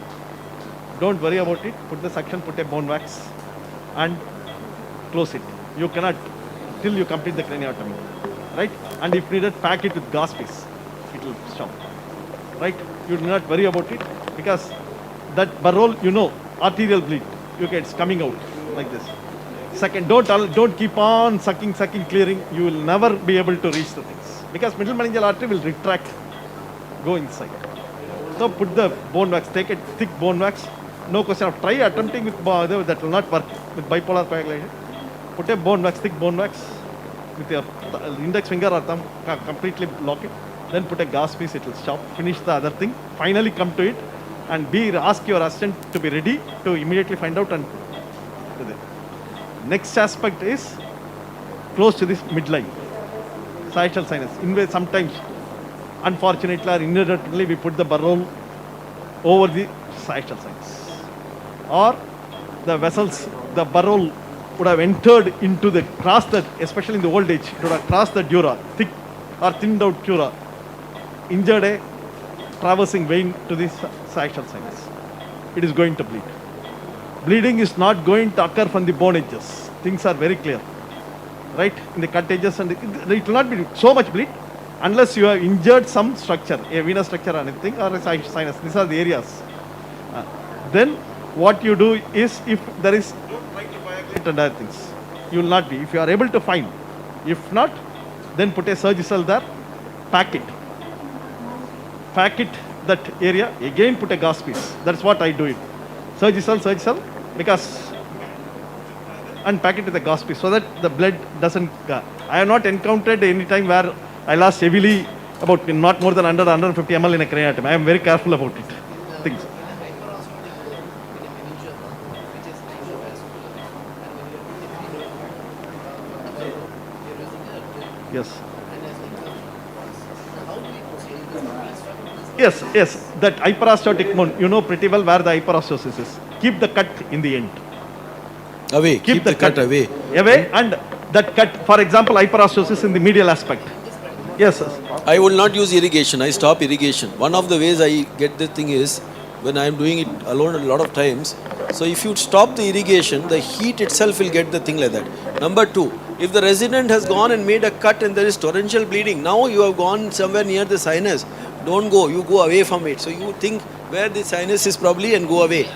Don't worry about it. Put the suction, put a bone wax and close it. You cannot till you complete the craniotomy. Right? And if needed, pack it with gauze piece. It will stop. Right? You do not worry about it because that burrow, arterial bleed. It's coming out like this. Second, don't keep on sucking, clearing. You will never be able to reach the things because middle meningeal artery will retract, go inside. So put the bone wax, take a thick bone wax. No question of try attempting with that will not work with bipolar coagulation. Put a bone wax, thick bone wax with your index finger or thumb, completely lock it. Then put a gauze piece, it will stop. Finish the other thing. Finally come to it and ask your assistant to be ready to immediately find out and do that. Next aspect is close to this midline, sagittal sinus. Sometimes, unfortunately or inadvertently, we put the burrow over the sagittal sinus. Or the vessels, the burrow would have entered into especially in the old age, it would have crossed the dura, thick or thinned out dura, injured a traversing vein to the sagittal sinus. It is going to bleed. Bleeding is not going to occur from the bone edges. Things are very clear. Right? In the cut edges, and it will not be so much bleed unless you have injured some structure, a venous structure or anything, or a sinus. These are the areas. Then what you do is, if there is, don't try to coagulate and other things. You will not be. If you are able to find. If not, then put a surgical there, pack it. Pack it, that area, again put a gauze piece. That's what I do it. Surgical, because, and pack it with a gauze piece so that the blood doesn't, I have not encountered any time where I lost heavily about not more than 150 ml in a craniotomy. I am very careful about it. Things. Yes. Yes, that hyperostotic bone, you know pretty well where the hyperostosis is. Keep the cut in the end. Away, keep the cut away. Away, and that cut, for example, hyperostosis in the medial aspect. Yes, sir. I will not use irrigation. I stop irrigation. One of the ways I get this thing is when I am doing it alone a lot of times. So if you stop the irrigation, the heat itself will get the thing like that. Number two, if the resident has gone and made a cut and there is torrential bleeding, now you have gone somewhere near the sinus. Don't go, you go away from it. So you think where the sinus is probably and go away.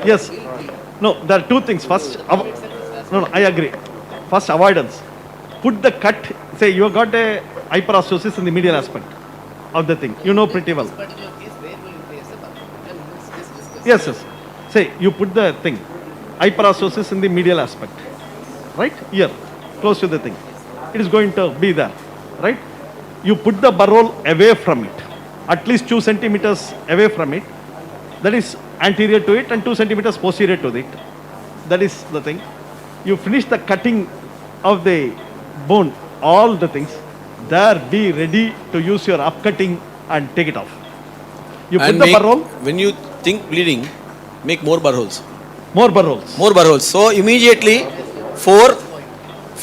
Yes. No, there are two things. First, I agree. First, avoidance. Put the cut, say you have got a hyperostosis in the medial aspect of the thing. You know pretty well. Yes. Say, you put the thing, hyperostosis in the medial aspect, right? Here, close to the thing. It is going to be there, right? You put the burr hole away from it, at least 2 centimeters away from it. That is anterior to it and 2 centimeters posterior to it. That is the thing. You finish the cutting of the bone, all the things. There, be ready to use your upcutting and take it off. You put And the burr hole. when you think bleeding, make more burr holes. More burr holes. More burr holes. So immediately, four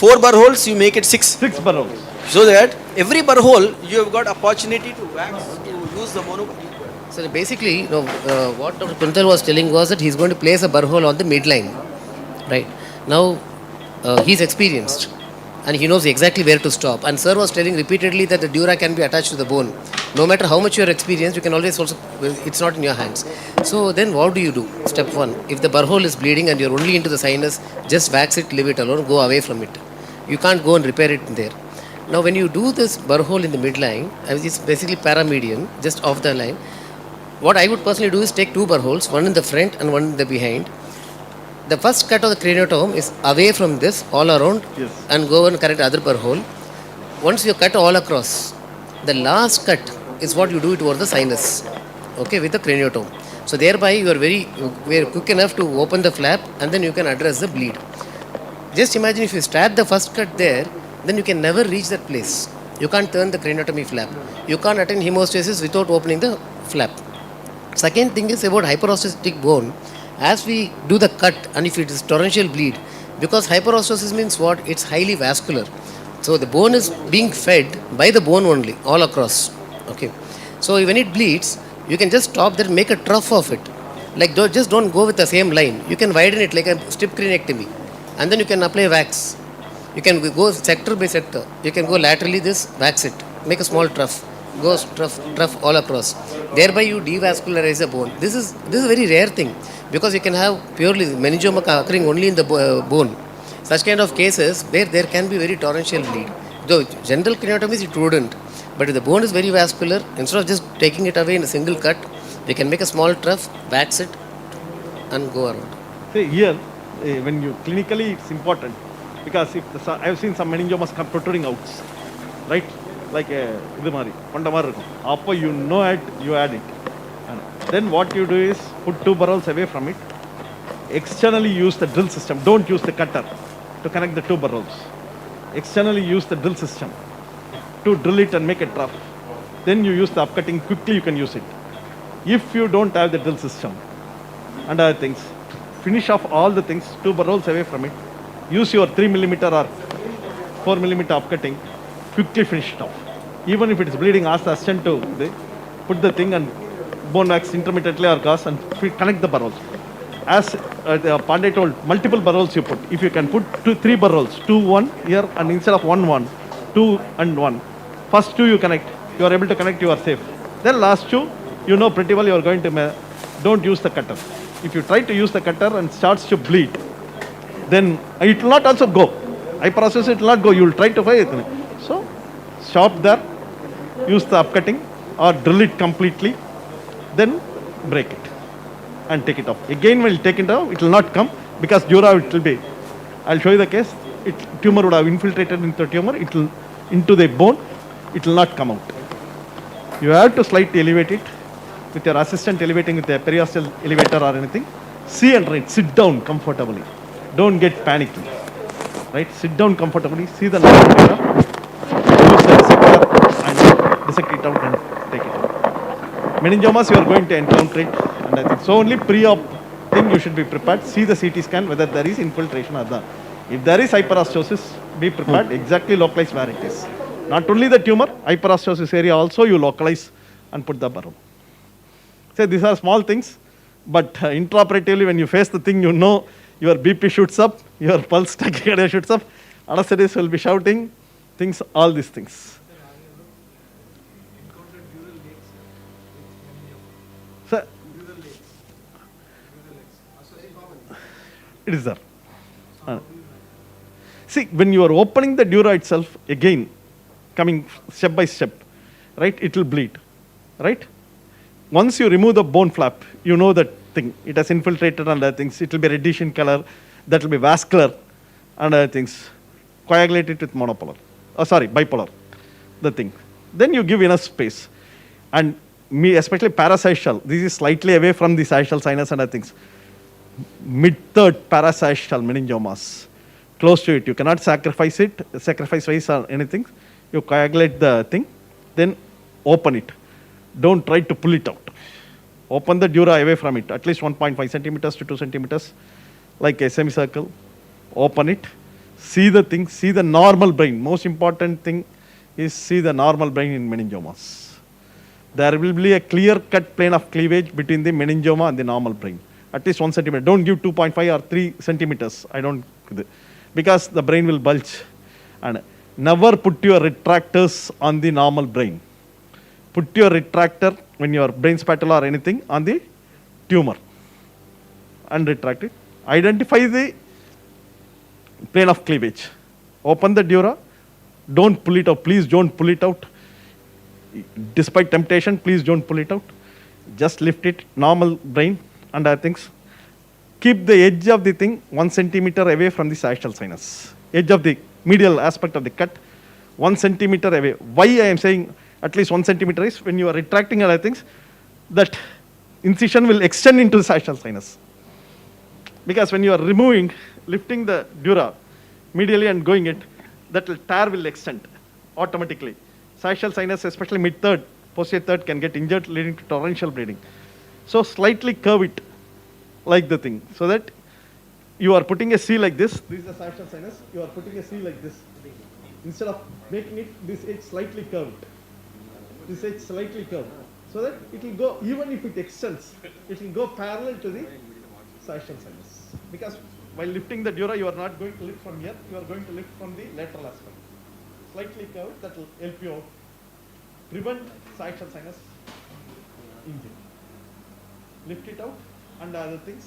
burr holes, you make it 6. 6 burr holes. So that every burr hole, you have got opportunity to wax, to use the mono. So basically, what Dr. Kuntal was telling was that he's going to place a burr hole on the midline, right? Now, he's experienced and he knows exactly where to stop. And sir was telling repeatedly that the dura can be attached to the bone. No matter how much you are experienced, you can always also, it's not in your hands. So then what do you do? Step 1, if the burr hole is bleeding and you're only into the sinus, just wax it, leave it alone, go away from it. You can't go and repair it there. Now when you do this burr hole in the midline, it's basically paramedian, just off the line. What I would personally do is take 2 burr holes, one in the front and one in the behind. The first cut of the craniotomy is away from this, all around, and go and correct other burr hole. Once you cut all across, the last cut is what you do towards the sinus, okay, with the craniotomy. So thereby you are very quick enough to open the flap and then you can address the bleed. Just imagine if you stab the first cut there, then you can never reach that place. You can't turn the craniotomy flap. You can't attain hemostasis without opening the flap. Second thing is about hyperostotic bone. As we do the cut and if it is torrential bleed, because hyperostosis means what? It's highly vascular. So the bone is being fed by the bone only, all across. Okay. So when it bleeds, you can just stop there, make a trough of it. Like just don't go with the same line. You can widen it like a strip cranectomy. And then you can apply wax. You can go sector by sector. You can go laterally this, wax it. Make a small trough. Go trough all across. Thereby you devascularize the bone. This is a very rare thing. Because you can have purely meningioma occurring only in the bone. Such kind of cases where there can be very torrential bleed. Though general craniotomies it wouldn't. But if the bone is very vascular, instead of just taking it away in a single cut, we can make a small trough, wax it and go around. See here, when you clinically it's important because if I have seen some meningiomas come protruding out, right? Like idu mari, konda mari irukum. Appo you know it, you add it. And then what you do is put 2 burr holes away from it. Externally use the drill system. Don't use the cutter to connect the 2 burr holes. Externally use the drill system to drill it and make a trough. Then you use the upcutting, quickly you can use it. If you don't have the drill system and other things, finish off all the things, 2 burr holes away from it. Use your 3mm or 4mm upcutting, quickly finish it off. Even if it is bleeding, ask the assistant to put the thing and bone wax intermittently or gas and connect the burr holes. As Pandey told, multiple burr holes you put. If you can put 3 burr holes, 2, 1 here and instead of 1, 1, 2 and 1. First 2 you connect, you are able to connect, you are safe. Then last 2, you know pretty well you are going to, don't use the cutter. If you try to use the cutter and starts to bleed, then it will not also go. Hyperostosis it will not go, you will try to fight it. So, stop there, use the upcutting or drill it completely, then break it and take it off. Again when you take it off, it will not come because dura it will be. I will show you the case. Tumor would have infiltrated into the tumor, it will into the bone, it will not come out. You have to slightly elevate it with your assistant elevating with a periosteal elevator or anything. See and write, sit down comfortably. Don't get panicky. Right? Sit down comfortably, see the dura, use the dissector and dissect it out and take it out. Meningiomas you are going to encounter it and I think so only pre-op thing you should be prepared. See the CT scan whether there is infiltration or not. If there is hyperostosis, be prepared, exactly localize where it is. Not only the tumor, hyperostosis area also you localize and put the burr hole. So these are small things, but intraoperatively when you face the thing, you know your BP shoots up, your pulse tachycardia shoots up, anesthetist will be shouting, things, all these things. So, it is there. See, when you are opening the dura itself, again, coming step by step, right, it will bleed, right? Once you remove the bone flap, you know that thing. It has infiltrated and other things. It will be reddish in color. That will be vascular and other things. Coagulate it with monopolar. Oh, sorry, bipolar. The thing. Then you give enough space. And especially parasocial. This is slightly away from the sagittal sinus and other things. Mid-third parasocial meningiomas. Close to it. You cannot sacrifice it, sacrifice wise or anything. You coagulate the thing, then open it. Don't try to pull it out. Open the dura away from it, at least 1.5 centimeters to 2 centimeters, like a semicircle. Open it, see the thing, see the normal brain. Most important thing is see the normal brain in meningiomas. There will be a clear-cut plane of cleavage between the meningioma and the normal brain. At least 1 centimeter. Don't give 2.5 or 3 centimeters. I don't, because the brain will bulge. And never put your retractors on the normal brain. Put your retractor when your brain spatula or anything on the tumor and retract it. Identify the plane of cleavage. Open the dura. Don't pull it out. Please don't pull it out. Despite temptation, please don't pull it out. Just lift it. Normal brain and other things. Keep the edge of the thing 1 centimeter away from the sagittal sinus. Edge of the medial aspect of the cut 1 centimeter away. Why I am saying at least 1 centimeter is when you are retracting other things, that incision will extend into the sagittal sinus. Because when you are removing, lifting the dura medially and going it, that tear will extend automatically. Sagittal sinus, especially mid-third, posterior third can get injured leading to torrential bleeding. So slightly curve it like the thing, so that you are putting a C like this is the sagittal sinus, you are putting a C like this. Instead of making it this edge slightly curved, this edge slightly curved, so that it will go, even if it extends, it will go parallel to the sagittal sinus. Because while lifting the dura, you are not going to lift from here, you are going to lift from the lateral aspect. Slightly curved, that will help you out. Prevent sagittal sinus injury. Lift it out and other things.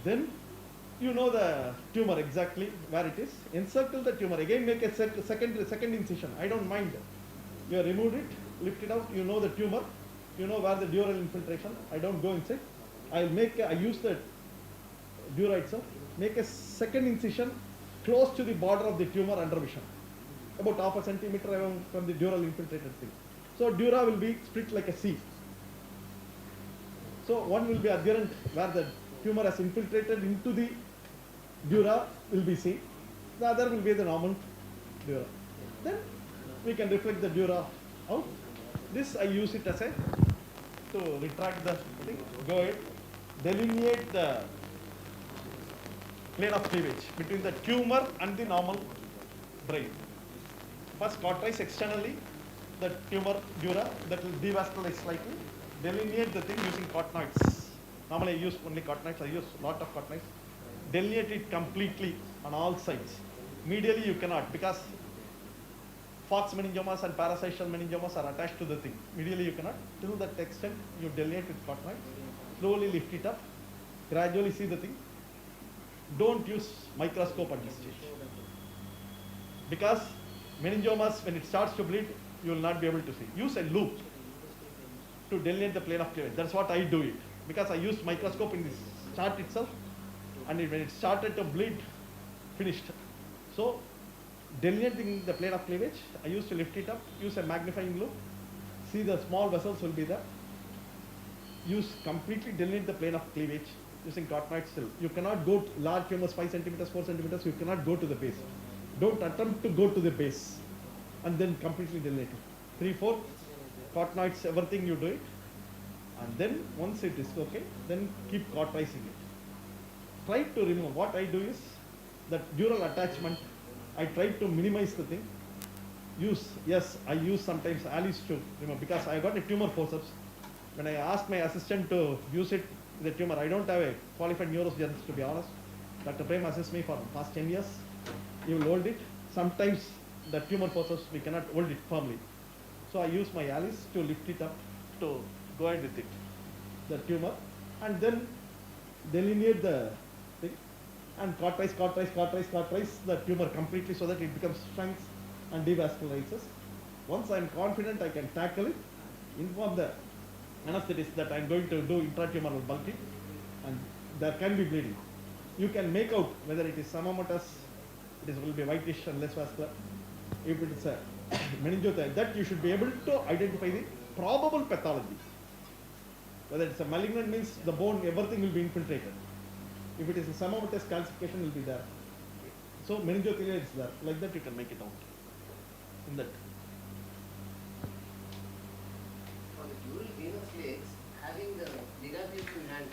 Then you know the tumor exactly where it is. Encircle the tumor. Again make a second incision. I don't mind. You have removed it, lift it out, you know the tumor, you know where the dural infiltration. I don't go inside. I use the dura itself. Make a second incision close to the border of the tumor under vision. About half a centimeter away from the dural infiltrated thing. So dura will be split like a C. So one will be adherent where the tumor has infiltrated into the dura will be C. The other will be the normal dura. Then we can reflect the dura out. This I use it as a to retract the thing. Go ahead. Delineate the plane of cleavage between the tumor and the normal brain. First cauterize externally the tumor dura, that will devascularize slightly. Delineate the thing using cottonoids. Normally I use only cottonoids, I use lot of cottonoids. Delineate it completely on all sides. Medially you cannot, because Fox meningiomas and parasocial meningiomas are attached to the thing. Medially you cannot. Till that extent you delineate with cottonoids. Slowly lift it up. Gradually see the thing. Don't use microscope at this stage. Because meningiomas, when it starts to bleed, you will not be able to see. Use a loop to delineate the plane of cleavage. That's what I do it. Because I used microscope in this chart itself, and when it started to bleed, finished. So delineating the plane of cleavage, I used to lift it up, use a magnifying loop, see the small vessels will be there. Use completely delineate the plane of cleavage using cottonoid still. You cannot go to large tumors, 5 centimeters, 4 centimeters, you cannot go to the base. Don't attempt to go to the base and then completely delineate it. 3, 4 cottonoids, everything you do it. And then once it is okay, then keep cauterizing it. Try to remove. What I do is that dural attachment, I try to minimize the thing. I use sometimes Alice to remove, because I got a tumor forceps. When I asked my assistant to use it in the tumor, I don't have a qualified neurosurgeon, to be honest. Dr. Prem assists me for the past 10 years. He will hold it. Sometimes the tumor forceps, we cannot hold it firmly. So I use my Alice to lift it up, to go ahead with it, the tumor, and then delineate the thing and cauterize the tumor completely so that it becomes shrunk and devascularizes. Once I am confident I can tackle it, inform the anesthetist that I am going to do intratumoral bulking, and there can be bleeding. You can make out whether it is semomatous, it will be whitish and less vascular. If it is a meningocele, that you should be able to identify the probable pathology. Whether it's a malignant means the bone, everything will be infiltrated. If it is a semomatous, calcification will be there. So meningothelia is there. Like that you can make it out. In that. For the dural venous legs, having the ligature in hand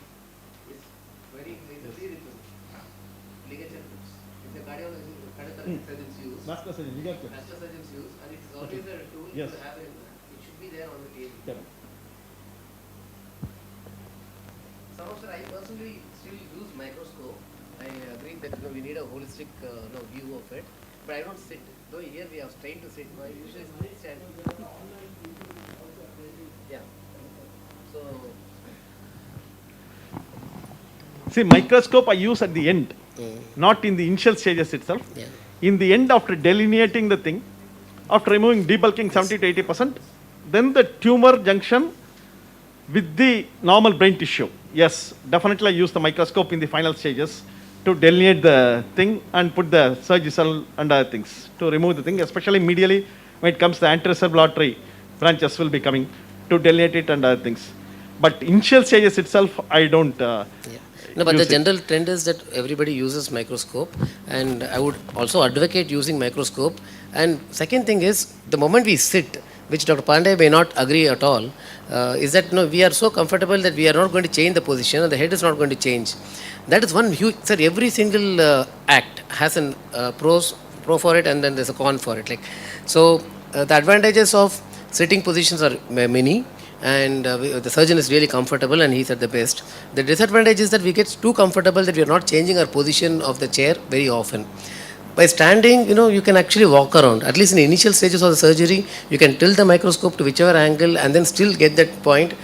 is very clear ligature tips. If the cardiothoracic surgeons use, Vascular surgeon, ligature. vascular surgeons use, and it is always a tool Yes. to have it. It should be there on the table. Yeah. Some of the, I personally still use microscope. I agree that we need a holistic view of it, but I don't sit. Though here we are trained to sit, I usually stand. Yeah. So. See, microscope I use at the end, not in the initial stages itself. Yeah. In the end, after delineating the thing, after removing debulking 70 to 80%, then the tumor junction with the normal brain tissue. Yes, definitely I use the microscope in the final stages to delineate the thing and put the surgical and other things to remove the thing, especially medially when it comes to the anterocerebral artery branches will be coming to delineate it and other things. But initial stages itself, I don't. No, but the general trend is that everybody uses microscope, and I would also advocate using microscope. And second thing is, the moment we sit, which Dr. Pandey may not agree at all, is that we are so comfortable that we are not going to change the position and the head is not going to change. That is one huge, sir, every single act has a pro for it and then there's a con for it. So the advantages of sitting positions are many, and the surgeon is really comfortable and he's at the best. The disadvantage is that we get too comfortable that we are not changing our position of the chair very often. By standing, you can actually walk around. At least in the initial stages of the surgery, you can tilt the microscope to whichever angle and then still get that point.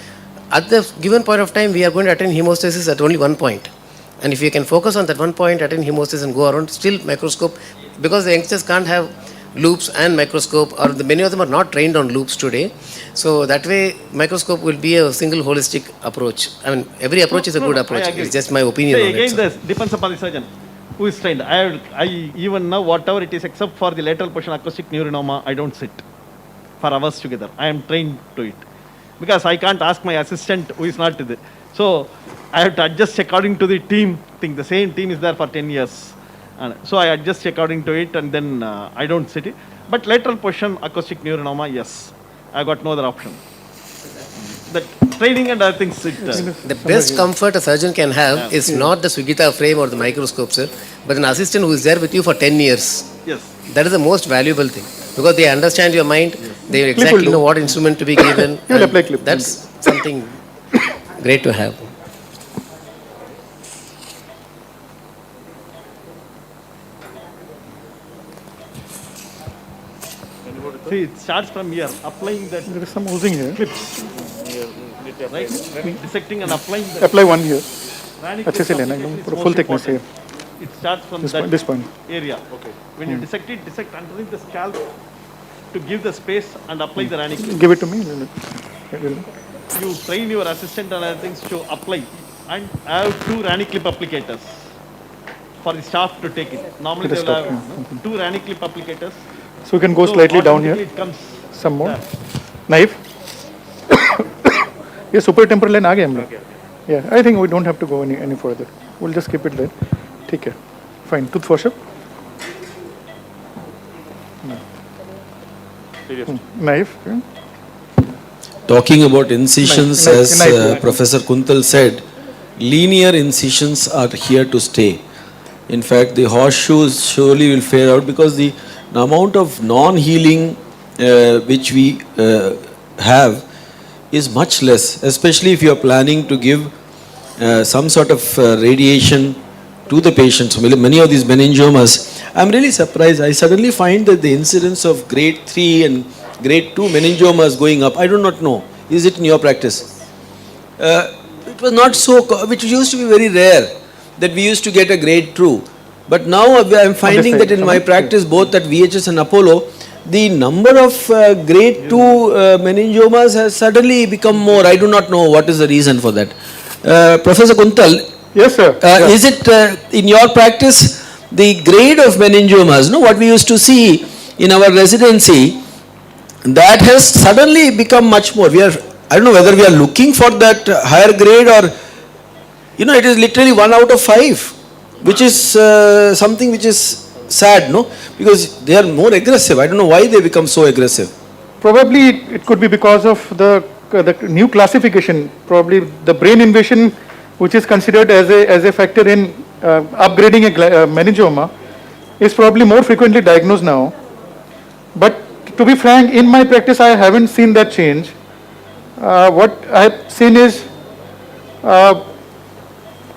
At the given point of time, we are going to attain hemostasis at only one point. And if you can focus on that one point, attain hemostasis and go around, still microscope, because the youngsters can't have loops and microscope, or many of them are not trained on loops today. So that way, microscope will be a single holistic approach. I mean, every approach is a good approach. It's just my opinion on again, it. this depends upon the surgeon who is trained. I even now, whatever it is, except for the lateral portion acoustic neurinoma, I don't sit for hours together. I am trained to it. Because I can't ask my assistant who is not there. So I have to adjust according to the team thing. The same team is there for 10 years. And so I adjust according to it and then I don't sit it. But lateral portion acoustic neurinoma, yes. I got no other option. The training and other things. The best comfort a surgeon can have is not the Sugita frame or the microscope, sir, but an assistant who is there with you for 10 years. Yes. That is the most valuable thing. Because they understand your mind, they exactly know what instrument to be given. That's something great to have. See, it starts from here, applying that. There is some oozing here. Clips. Right? Dissecting and applying that. Apply one here. Achhe se lena, full thickness here. It starts from This point. area. Okay. When you dissect it, dissect underneath the scalp to give the space and apply the ranny clip. Give it to me. You train your assistant and other things to apply. And I have 2 ranny clip applicators for the staff to take it. Normally they will have 2 ranny clip applicators. So we can go slightly down here. It comes some more. Knife. ये सुपरटेम्पोरल line आ गए हम लोग. Yeah, I think we don't have to go any further. We'll just keep it there. ठीक है. Fine. Tooth worship. Knife. Talking about incisions, as Professor Kuntal said, linear incisions are here to stay. In fact, the horseshoes surely will fade out because the amount of non-healing which we have is much less, especially if you are planning to give some sort of radiation to the patients. Many of these meningiomas, I'm really surprised. I suddenly find that the incidence of grade 3 and grade 2 meningiomas going up. I do not know. Is it in your practice? It was not so, which used to be very rare, that we used to get a grade 2. But now I'm finding that in my practice, both at VHS and Apollo, the number of grade 2 meningiomas has suddenly become more. I do not know what is the reason for that. Professor Kuntal, Yes, sir. Yeah. is it in your practice the grade of meningiomas, no, what we used to see in our residency, that has suddenly become much more. I don't know whether we are looking for that higher grade or, it is literally 1 out of 5, which is something which is sad, no? Because they are more aggressive. I don't know why they become so aggressive. Probably it could be because of the new classification. Probably the brain invasion, which is considered as a factor in upgrading a meningioma, is probably more frequently diagnosed now. But to be frank, in my practice, I haven't seen that change. What I have seen is,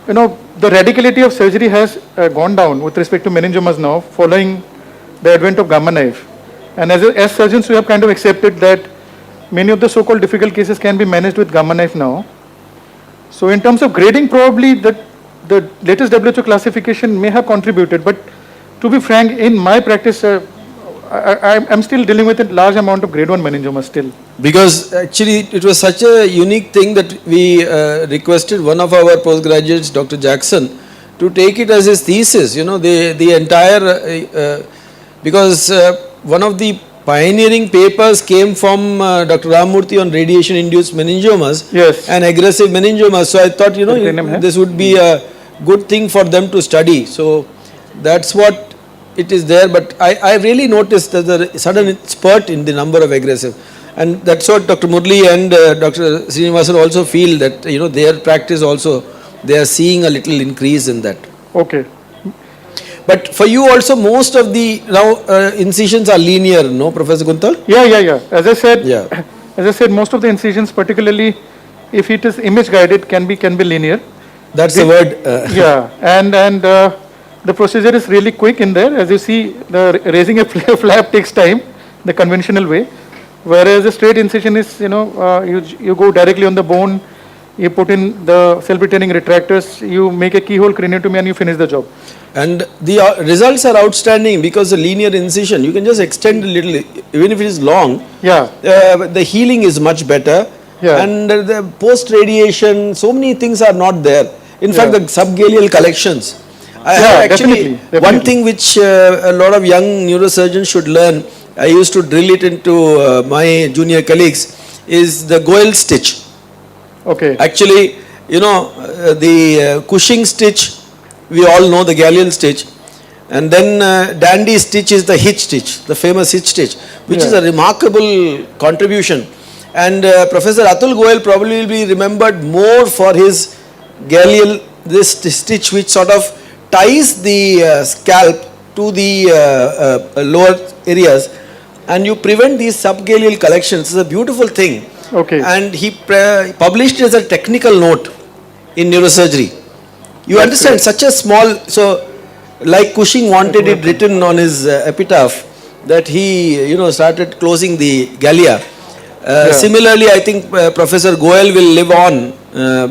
the radicality of surgery has gone down with respect to meningiomas now, following the advent of gamma knife. And as surgeons, we have kind of accepted that many of the so-called difficult cases can be managed with gamma knife now. So in terms of grading, probably the latest WHO classification may have contributed. But to be frank, in my practice, I'm still dealing with a large amount of grade 1 meningioma still. Because actually it was such a unique thing that we requested one of our postgraduates, Dr. Jackson, to take it as his thesis, the entire, because one of the pioneering papers came from Dr. Ramamurthi on radiation-induced meningiomas, Yes. and aggressive meningiomas. So I thought, this would be a good thing for them to study. So that's what it is there. But I really noticed that the sudden spurt in the number of aggressive. And that's what Dr. Murli and Dr. Srinivasan also feel, that, their practice also, they are seeing a little increase in that. Okay. But for you also, most of the now incisions are linear, no, Professor Kuntal? Yeah. As I said, Yeah. most of the incisions, particularly if it is image guided, can be linear. That's the word. Yeah, and the procedure is really quick in there. As you see, the raising a flap takes time, the conventional way, whereas a straight incision is, you go directly on the bone, you put in the self-retaining retractors, you make a keyhole craniotomy, and you finish the job. And the results are outstanding, because the linear incision, you can just extend a little, even if it is long. Yeah. The healing is much better. Yeah. And the post-radiation, so many things are not there. In fact, the subgaleal collections. I have actually, definitely. one thing which a lot of young neurosurgeons should learn, I used to drill it into my junior colleagues, is the Goel stitch. Okay. Actually, the Cushing stitch, we all know the Gallial stitch, and then Dandy stitch is the hitch stitch, the famous hitch stitch, which is a remarkable contribution. And Professor Atul Goel probably will be remembered more for his Gallial, this stitch which sort of ties the scalp to the lower areas, and you prevent these subgaleal collections. It's a beautiful thing. Okay. And he published as a technical note in neurosurgery. You understand, such a small, so like Cushing wanted it written on his epitaph, that he, started closing the gallia. Similarly, I think Professor Goel will live on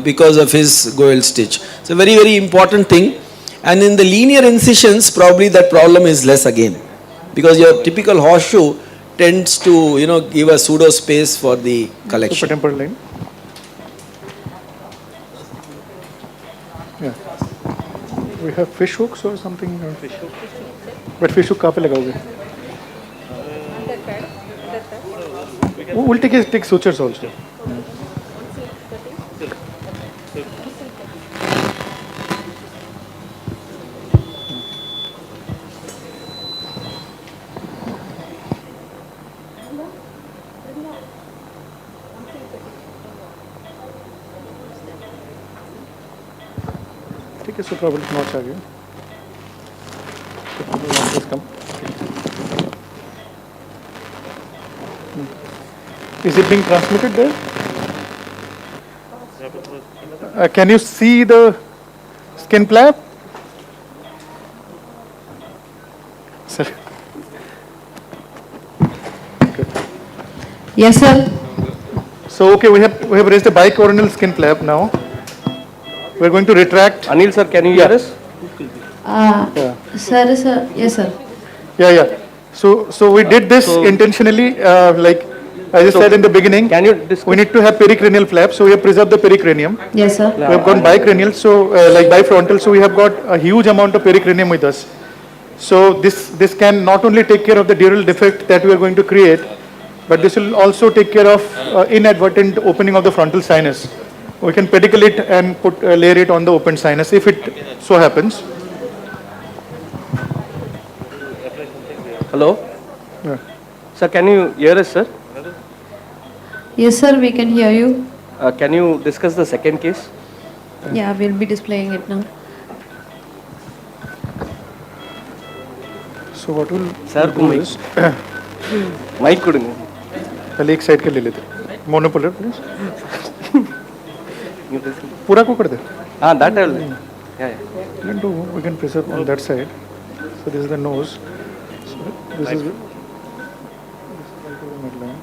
because of his Goel stitch. It's a very, very important thing. And in the linear incisions, probably that problem is less again, because your typical horseshoe tends to, give a pseudo space for the collection. Temporal line. Yeah. We have fish hooks or something. Fish hook. But fish hook कहाँ पे लगाओगे? We'll take sutures also. ठीक है, so probably notch आ गया. Just come. Is it being transmitted there? Can you see the skin flap? Sir. Yes, sir. So okay, we have raised a bicoronal skin flap now. We're going to retract. Anil sir, can you hear us? Sir, yes, sir. Yeah. So we did this intentionally, as I said in the beginning, Can you discuss? we need to have pericranial flap, so we have preserved the pericranium. Yes, sir. We have gone bicranial, so like bifrontal, so we have got a huge amount of pericranium with us. So this can not only take care of the dural defect that we are going to create, but this will also take care of inadvertent opening of the frontal sinus. We can pedicle it and put layer it on the open sinus if it so happens. Hello? Yeah. Sir, can you hear us, sir? Yes, sir, we can hear you. Can you discuss the second case? Yeah, we'll be displaying it now. So what will Sir, do is, mic kudunga. पहले एक side के ले लेते monopolar please पूरा को कर दे That I will. Yeah. we can preserve on that side. So this is the nose. So this is midline.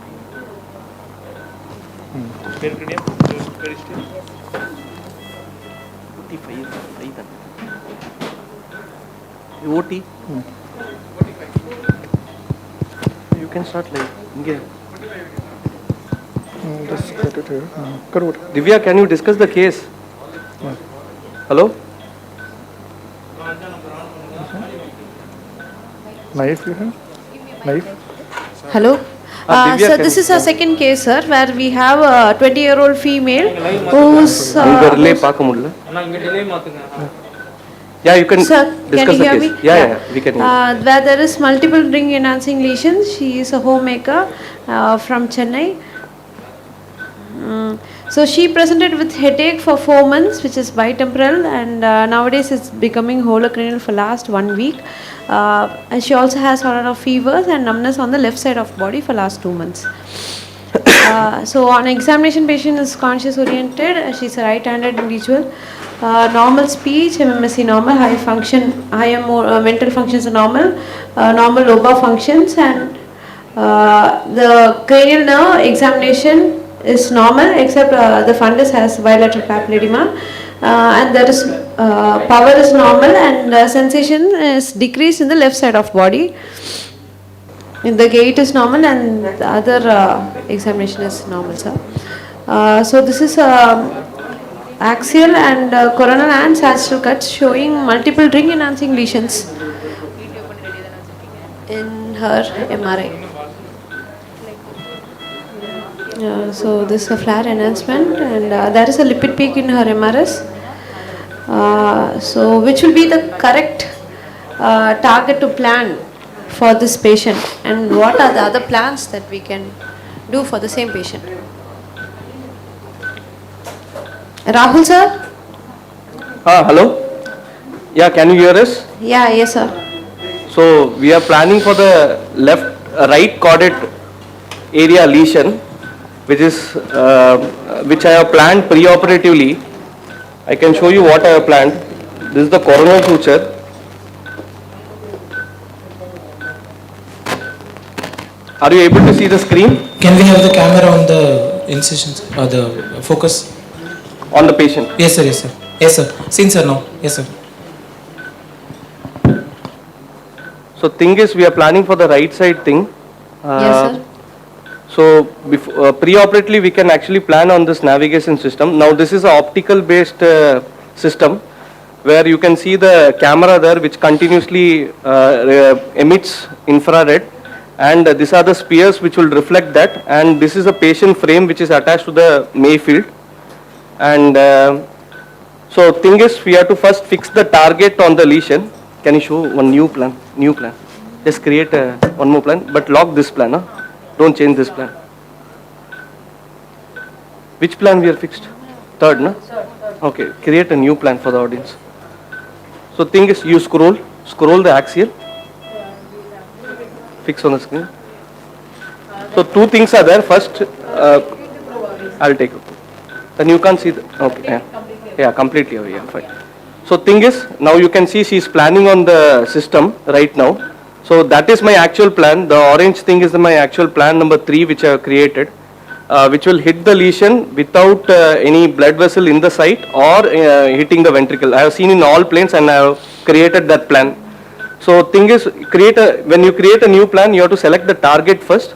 OT. You can start like. Just cut it here. करो it. Divya, can you discuss the case? Hello? Knife you have? Knife? Hello. Divya, Sir, can- this is our second case, sir, where we have a 20-year-old female who's... Ungarle paaka mudla. Yeah, you can Sir, can discuss you the hear case. me? Yeah, we can hear. Where there is multiple ring enhancing lesions. She is a homemaker from Chennai. So she presented with headache for 4 months, which is bitemporal, and nowadays it's becoming holocranial for last 1 week. And she also has a lot of fevers and numbness on the left side of body for last 2 months. So on examination, patient is conscious oriented. She's a right-handed individual. Normal speech, MMSE normal, high function, mental functions are normal, normal lobar functions, and the cranial nerve examination is normal except the fundus has bilateral papilledema, and there is power is normal, and sensation is decreased in the left side of body. The gait is normal, and the other examination is normal, sir. So this is axial and coronal and sagittal cuts showing multiple ring enhancing lesions in her MRI. So this is a flare enhancement, and there is a lipid peak in her MRS. So which will be the correct target to plan for this patient, and what are the other plans that we can do for the same patient? Rahul sir? Hello? Yeah, can you hear us? Yeah, yes sir. So we are planning for the right caudate area lesion, which I have planned preoperatively. I can show you what I have planned. This is the coronal suture. Are you able to see the screen? Can we have the camera on the incisions or the focus? On the patient? Yes sir, yes sir. Yes sir. Seen sir now. Yes sir. So thing is, we are planning for the right side thing. Yes sir. So pre-operatively we can actually plan on this navigation system. Now this is an optical based system where you can see the camera there which continuously emits infrared, and these are the spheres which will reflect that, and this is a patient frame which is attached to the Mayfield. And so thing is, we have to first fix the target on the lesion. Can you show one new plan? Just create one more plan, but lock this plan. Don't change this plan. Which plan we are fixed? Third, no? Okay, create a new plan for the audience. So thing is, you scroll the axial, fix on the screen. So two things are there. First, I'll take it. Then you can't see the, okay, yeah, completely over here, fine. So thing is, now you can see she's planning on the system right now. So that is my actual plan. The orange thing is my actual plan number 3 which I have created, which will hit the lesion without any blood vessel in the site or hitting the ventricle. I have seen in all planes and I have created that plan. So thing is, when you create a new plan, you have to select the target first,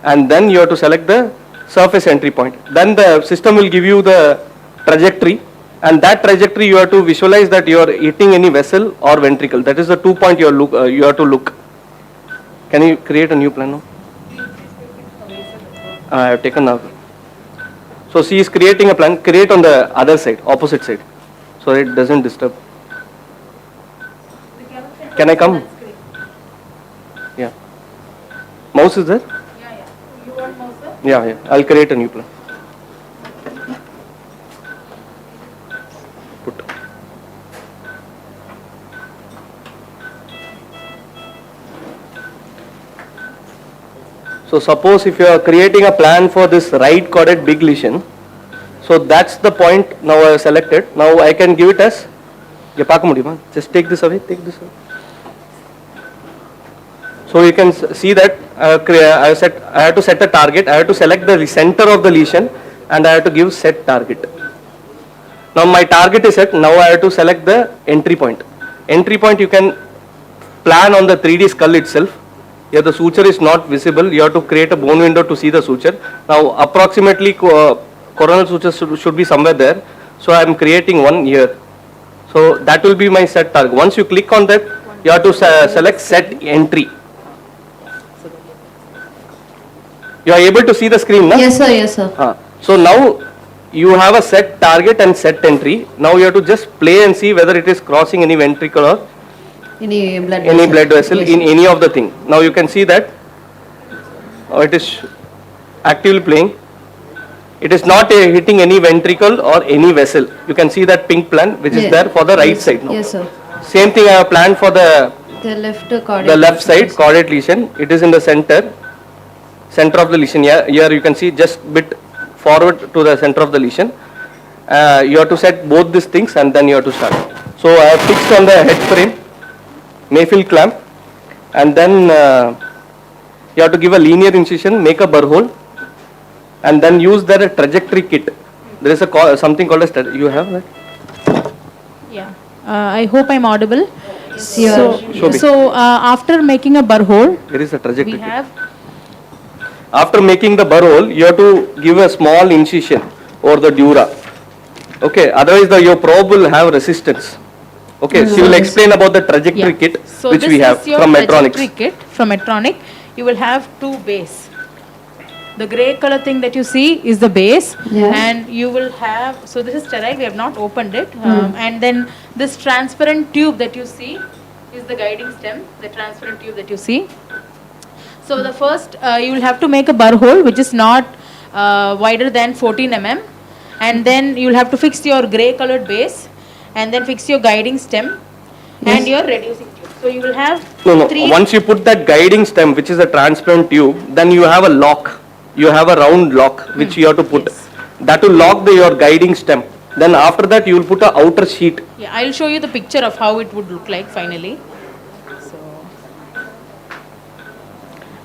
and then you have to select the surface entry point. Then the system will give you the trajectory, and that trajectory you have to visualize that you are hitting any vessel or ventricle. That is the 2 point you have to look. Can you create a new plan now? I have taken now. So she is creating a plan. Create on the other side, opposite side, so it doesn't disturb. Can I come? Yeah. Mouse is there? You want mouse, sir? Yeah. I'll create a new plan. Put. So suppose if you are creating a plan for this right caudate big lesion, so that's the point now I have selected. Now I can give it as, just take this away, So you can see that I have to set a target, I have to select the center of the lesion, and I have to give set target. Now my target is set, now I have to select the entry point. Entry point you can plan on the 3D skull itself. Here the suture is not visible, you have to create a bone window to see the suture. Now approximately coronal suture should be somewhere there. So I am creating one here. So that will be my set target. Once you click on that, you have to select set entry. You are able to see the screen, no? Yes, sir. Yes, sir. So now you have a set target and set entry. Now you have to just play and see whether it is crossing any ventricle or Any blood vessel Yes. in any of the thing. Now you can see that it is actively playing. It is not hitting any ventricle or any vessel. You can see that pink plan which is there for the right side now. Yes, sir. Same thing I have planned for the left side caudate lesion. It is in the center of the lesion. Here you can see just bit forward to the center of the lesion. You have to set both these things and then you have to start. So I have fixed on the head frame, Mayfield clamp, and then you have to give a linear incision, make a burr hole, and then use their trajectory kit. There is something called a you have that? Yeah. I hope I'm audible. Sure. So after making a burr hole, There is a trajectory we kit. have After making the burr hole, you have to give a small incision over the dura. Okay, otherwise your probe will have resistance. Okay, she will explain about the trajectory kit So which this we have is your from trajectory Medtronics. kit from Medtronic. You will have two base. The grey color thing that you see is the base, and you will have, so this is sterile, we have not opened it, and then this transparent tube that you see is the guiding stem, the transparent tube that you see. So the first, you will have to make a burr hole which is not wider than 14 mm, and then you will have to fix your grey colored base, and then fix your guiding stem and your reducing tube. So you will have three. Once you put that guiding stem, which is a transparent tube, then you have a lock. You have a round lock which you have to put. That will lock your guiding stem. Then after that you will put a outer sheet. Yeah, I will show you the picture of how it would look like finally.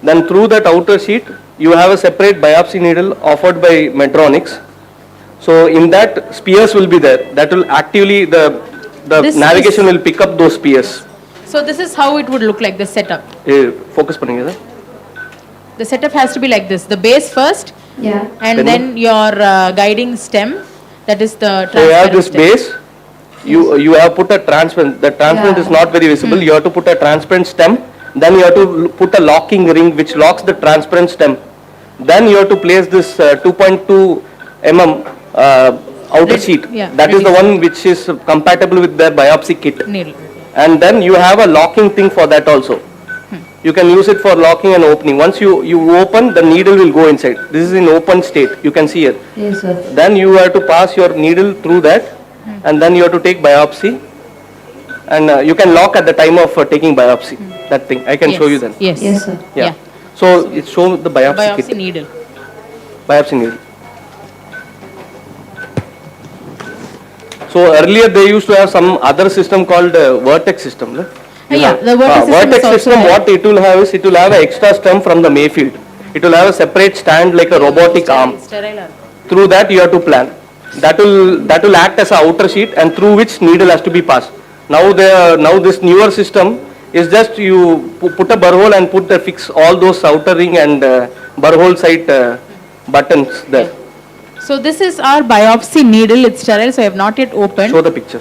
Then through that outer sheet, you have a separate biopsy needle offered by Medtronics. So in that, spears will be there. That will actively, the navigation will pick up those spears. So this is how it would look like, the setup. Focus pannunga. The setup has to be like this. The base first, and then your guiding stem, that is the transparent. So you have this stem. base, you have put a transparent, the transparent is not very visible, you have to put a transparent stem, then you have to put a locking ring which locks the transparent stem. Then you have to place this 2.2 mm outer sheet. That is the one which is compatible with their biopsy kit. Needle. And then you have a locking thing for that also. You can use it for locking and opening. Once you open, the needle will go inside. This is in open state. You can see it. Yes, sir. Then you have to pass your needle through that, and then you have to take biopsy. And you can lock at the time of taking biopsy. That thing I can show you then. Yes. Yes, sir. Yeah. So it's shown the biopsy kit. needle. Biopsy needle. So earlier they used to have some other system called vertex system. No? The vertex system, what it will have is, it will have an extra stem from the Mayfield. It will have a separate stand like a robotic arm. Through that you have to plan. That will act as an outer sheet, and through which needle has to be passed. Now this newer system is just you put a burr hole and fix all those outer ring and burr site buttons there. So this is our biopsy needle. It's sterile, so I have not yet opened. Show the picture.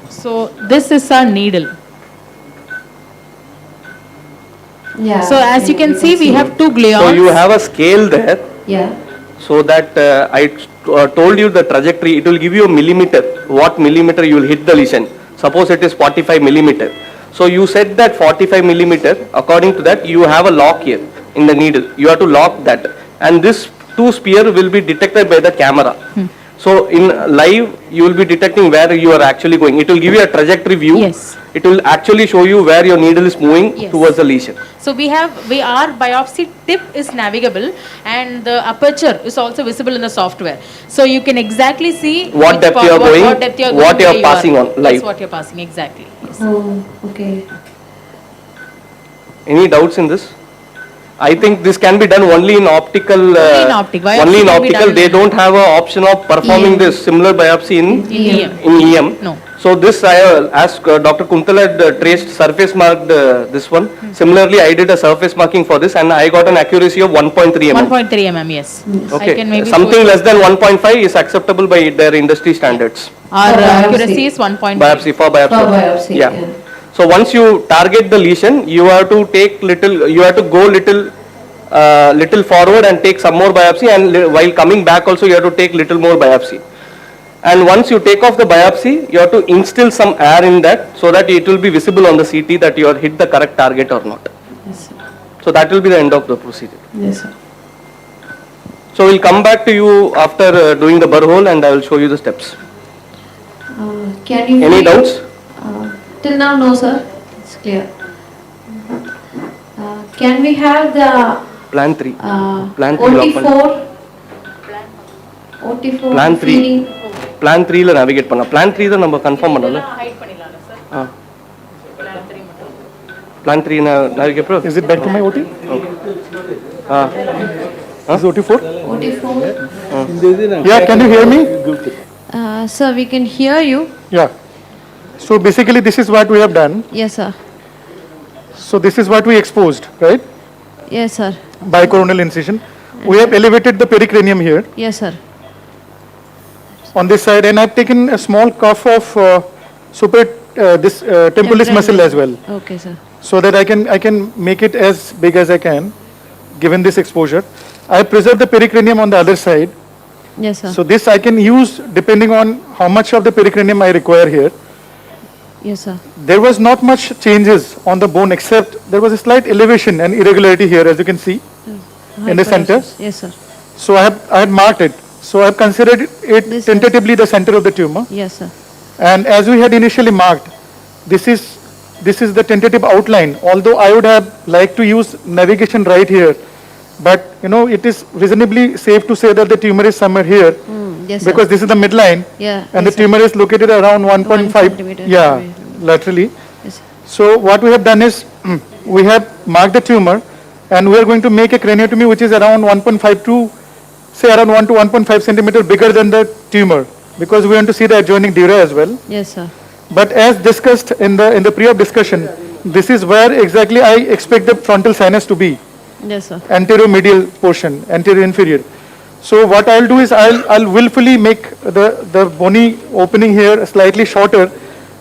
So this is our needle. Yeah. So as you can see, we have two gluons. So you have a scale there. Yeah. So that I told you the trajectory, it will give you a millimeter, what millimeter you will hit the lesion. Suppose it is 45 millimeter. So you said that 45 millimeter, according to that you have a lock here in the needle. You have to lock that. And this two spear will be detected by the camera. So in live, you will be detecting where you are actually going. It will give you a trajectory view. Yes. It will actually show you where your needle is moving Yes. towards the lesion. So our biopsy tip is navigable and the aperture is also visible in the software. So you can exactly see What which depth part- you are going, what depth you are going, what you are where passing on live. That's what you're passing, exactly. Yes. Oh, okay. Any doubts in this? I think this can be done only in optical. Only in optic. Biopsy Only in can be optical. done They in- don't have an option of performing EM. this similar biopsy in EM. EM. No. So this I asked Dr. Kuntal had traced surface marked this one. Similarly, I did a surface marking for this and I got an accuracy of 1.3 mm. 1.3 mm, yes. I Okay. can maybe Something show less than 1.5 is acceptable by their industry standards. our For biopsy. accuracy is 1.3. Biopsy for biopsy. For biopsy, Yeah. yeah. So once you target the lesion, you have to take little. You have to go little forward and take some more biopsy, and while coming back also you have to take little more biopsy. And once you take off the biopsy, you have to instill some air in that so that it will be visible on the CT that you have hit the correct target or not. Yes, sir. So that will be the end of the procedure. Yes, sir. So we'll come back to you after doing the burr hole and I will show you the steps. Can you Any feel- doubts? Till now, no, sir. It's clear. Can we have the Plan 3. Plan 3 OT4? OT4 Plan 3. feeding? Plan 3 la navigate panna. Plan 3 da நம்ம confirm பண்ணல. Plan 3 navigate pro. Is it back to my OT? Is OT4? OT4? Yeah, can you hear me? Sir, we can hear you. Yeah. So basically this is what we have done. Yes, sir. So this is what we exposed, right? Yes, sir. Bicoronal incision. We have elevated the pericranium here Yes, sir. on this side, and I've taken a small cuff of this temporalis muscle as well, Okay, sir. so that I can make it as big as I can, given this exposure. I have preserved the pericranium on the other side, Yes, sir. so this I can use depending on how much of the pericranium I require here. Yes, sir. There was not much changes on the bone, except there was a slight elevation and irregularity here, as you can see, in the center. Yes, sir. So I had marked it. So I have considered it This tentatively the center of the tumor. Yes, sir. And as we had initially marked, this is the tentative outline. Although I would have liked to use navigation right here, but it is reasonably safe to say that the tumor is somewhere here, Yes, sir. because this is the midline, Yeah. and yes, the tumor is located around 1.5, centimeter yeah, away. laterally. Yes, sir. So what we have done is we have marked the tumor, and we are going to make a craniotomy which is around 1.5 to say around 1 to 1.5 centimeter bigger than the tumor, because we want to see the adjoining dura as well. Yes, sir. But as discussed in the pre-op discussion, this is where exactly I expect the frontal sinus to be, Yes, sir. anterior medial portion, anterior inferior. So what I'll do is I'll willfully make the bony opening here slightly shorter,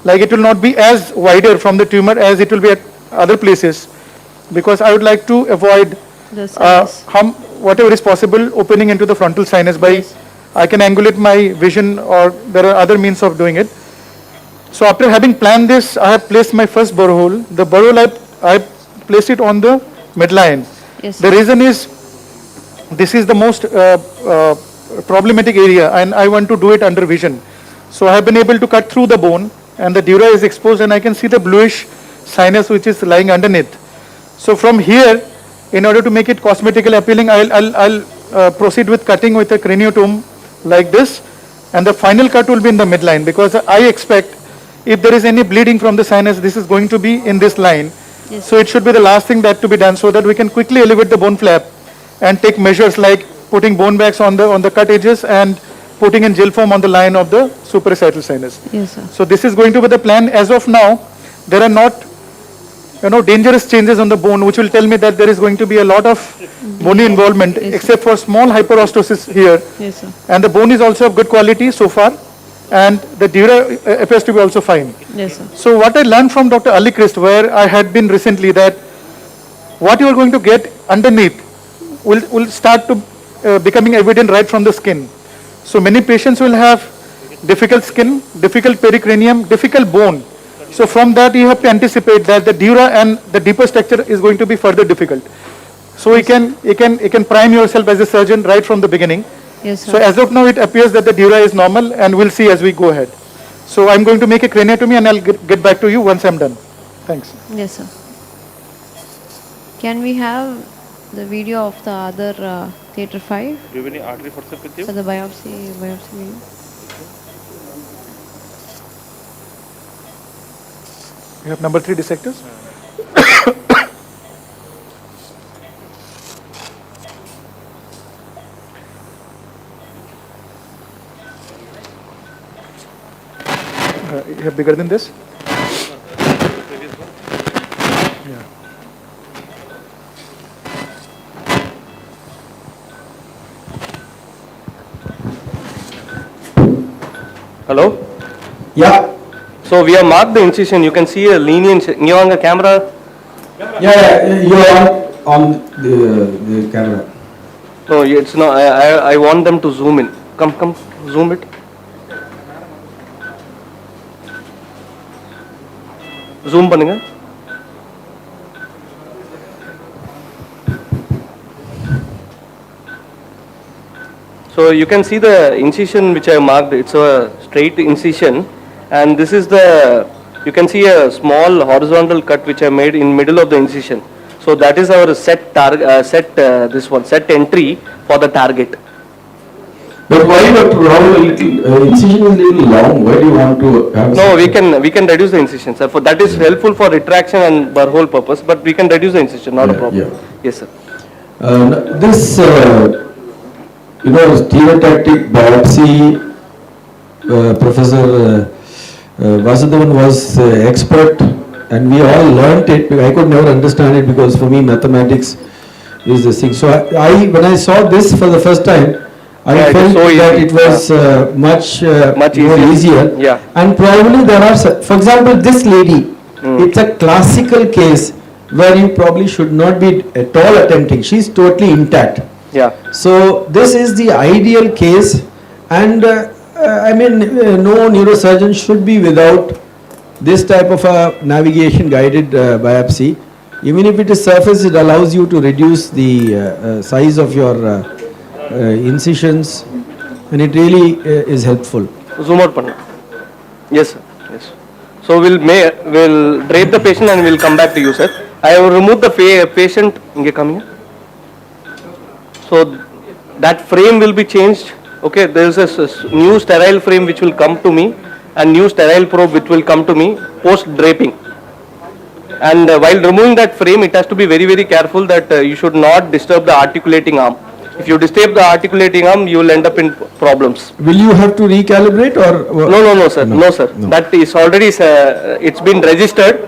like it will not be as wider from the tumor as it will be at other places, because I would like to avoid The sinus. whatever is possible opening into the frontal sinus by, I can angulate my vision, or there are other means of doing it. So after having planned this, I have placed my first burr hole. The burr hole I placed it on the midline. Yes, The reason is, this is the most problematic area, and I want to do it under vision. So I have been able to cut through the bone, and the dura is exposed, and I can see the bluish sinus which is lying underneath. So from here, in order to make it cosmetically appealing, I'll proceed with cutting with a craniotome like this, and the final cut will be in the midline, because I expect if there is any bleeding from the sinus, this is going to be in this line, Yes. So it should be the last thing that to be done so that we can quickly elevate the bone flap and take measures like putting bone bags on the cut edges and putting in gel foam on the line of the suprarecital sinus. Yes, sir. So this is going to be the plan. As of now, there are not dangerous changes on the bone which will tell me that there is going to be a lot of bony involvement, Yes, except for small hyperostosis here. Yes, sir. And the bone is also of good quality so far, and the dura appears to be also fine. Yes, sir. So what I learned from Dr. Ali Christ, where I had been recently, that what you are going to get underneath will start to becoming evident right from the skin. So many patients will have difficult skin, difficult pericranium, difficult bone. So from that you have to anticipate that the dura and the deeper structure is going to be further difficult. So you can prime yourself as a surgeon right from the beginning. Yes, sir. So as of now it appears that the dura is normal, and we'll see as we go ahead. So I'm going to make a craniotomy and I'll get back to you once I'm done. Thanks. Yes, sir. Can we have the video of the other theatre 5? Do you have any artery forceps with you? For the biopsy video. You have number 3 dissectors? You have bigger than this? Yeah. Hello? Yeah. So we have marked the incision. You can see a linear. You on the camera? Yeah, you are on the camera. No, it's not. I want them to zoom in. Come, zoom it. Zoom பண்ணுங்க. So you can see the incision which I marked. It's a straight incision, and this is the. You can see a small horizontal cut which I made in middle of the incision. So that is our set target. Set entry for the target. But why you have to round a little, incision is a little long, why do you want to have? No, we can reduce the incision, sir. For that is helpful for retraction and burr purpose, but we can reduce the incision, not a problem. Yeah. Yes, sir. This, stereotactic biopsy, Professor Vasudevan was expert, and we all learnt it. I could never understand it because for me mathematics is the thing. So when I saw this for the first time, I felt that it was much more easier. Yeah. And probably there are, for example, this lady, it's a classical case where you probably should not be at all attempting. She's totally intact. Yeah. So this is the ideal case, and no neurosurgeon should be without this type of a navigation guided biopsy. Even if it is surface, it allows you to reduce the size of your incisions, and it really is helpful. Zoom out panna. Yes, sir. Yes. So we'll drape the patient and we'll come back to you, sir. I have removed the patient. Come here. So that frame will be changed. Okay, there is a new sterile frame which will come to me, and new sterile probe which will come to me post draping. And while removing that frame, it has to be very, very careful that you should not disturb the articulating arm. If you disturb the articulating arm, you will end up in problems. Will you have to recalibrate or? No, sir. No, sir. No. That is already, it's been registered.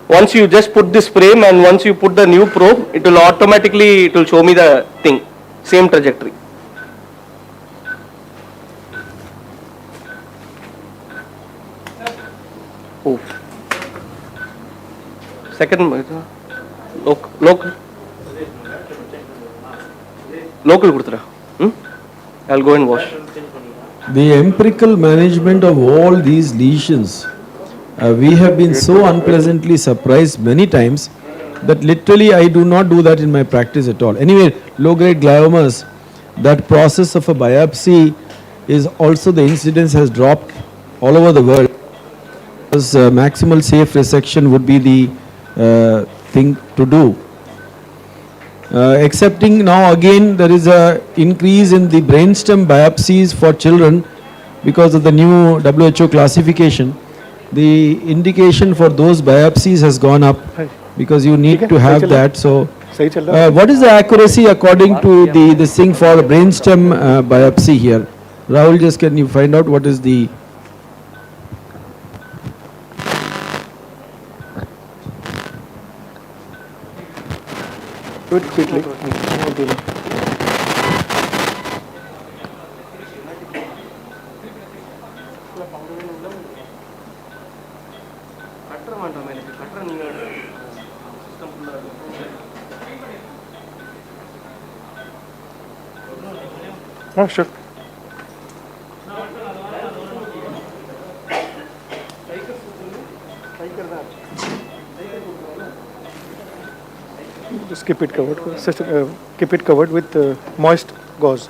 Once you just put this frame and once you put the new probe, it will automatically, it will show me the thing. Same trajectory. Oh. Second, local. Local kuduthra. I'll go and wash. The empirical management of all these lesions, we have been so unpleasantly surprised many times that literally I do not do that in my practice at all. Anyway, low-grade gliomas, that process of a biopsy is also, the incidence has dropped all over the world. Because maximal safe resection would be the thing to do. Excepting now again there is a increase in the brainstem biopsies for children because of the new WHO classification. The indication for those biopsies has gone up because you need to have that. So, सही चल रहा है. what is the accuracy according to this thing for brainstem biopsy here? Rahul, just can you find out what is the... Do it quickly. Ah, sure. Just keep it covered. Keep it covered with moist gauze.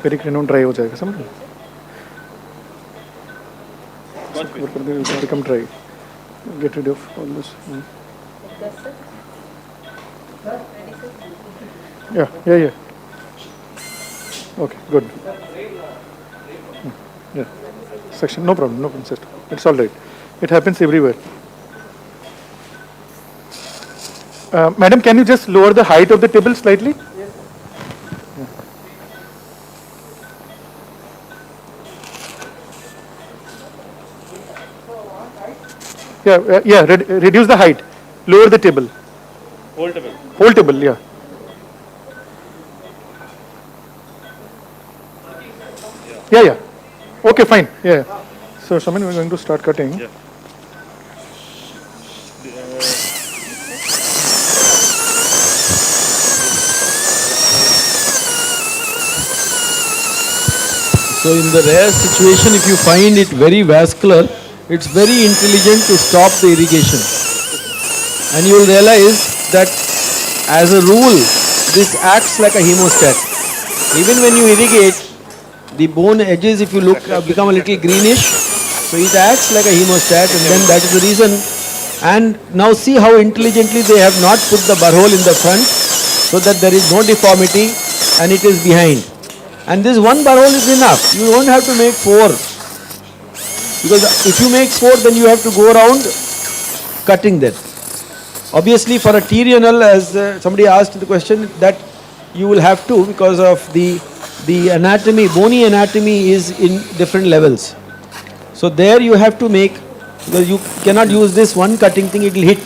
Pericranium dry हो जाएगा, समझ? Cover कर दे, it will become dry. Get rid of all this. Yeah. Okay, good. Yeah. Section, no problem, sister. It's all right. It happens everywhere. Madam, can you just lower the height of the table slightly? Yeah. Reduce the height. Lower the table. Whole table, yeah. Yeah. Okay, fine. Yeah. So, Shaman, we're going to start cutting. Yeah. So in the rare situation, if you find it very vascular, it's very intelligent to stop the irrigation. And you will realize that as a rule, this acts like a hemostat. Even when you irrigate, the bone edges, if you look, become a little greenish. So it acts like a hemostat, and then that is the reason. And now see how intelligently they have not put the burr-hole in the front, so that there is no deformity and it is behind. And this one burr-hole is enough. You don't have to make 4. Because if you make 4, then you have to go around cutting that. Obviously for a T-renal, as somebody asked the question, that you will have to, because of the anatomy, bony anatomy is in different levels. So there you have to make, because you cannot use this one cutting thing, it will hit.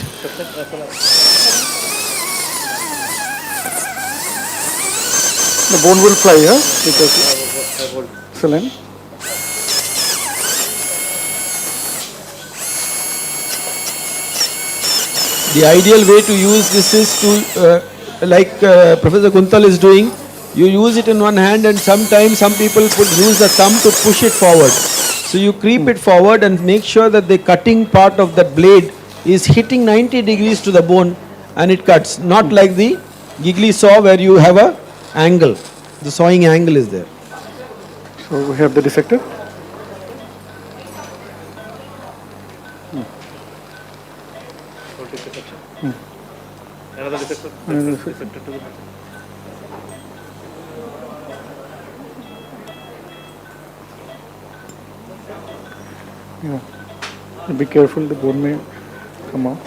The bone will fly, huh? Because excellent. The ideal way to use this is to, like Professor Kuntal is doing, you use it in one hand, and sometimes some people use the thumb to push it forward. So you creep it forward and make sure that the cutting part of that blade is hitting 90 degrees to the bone and it cuts. Not like the giggly saw where you have a angle. The sawing angle is there. So we have the dissector. Another dissector. Yeah. Be careful, the bone may come out.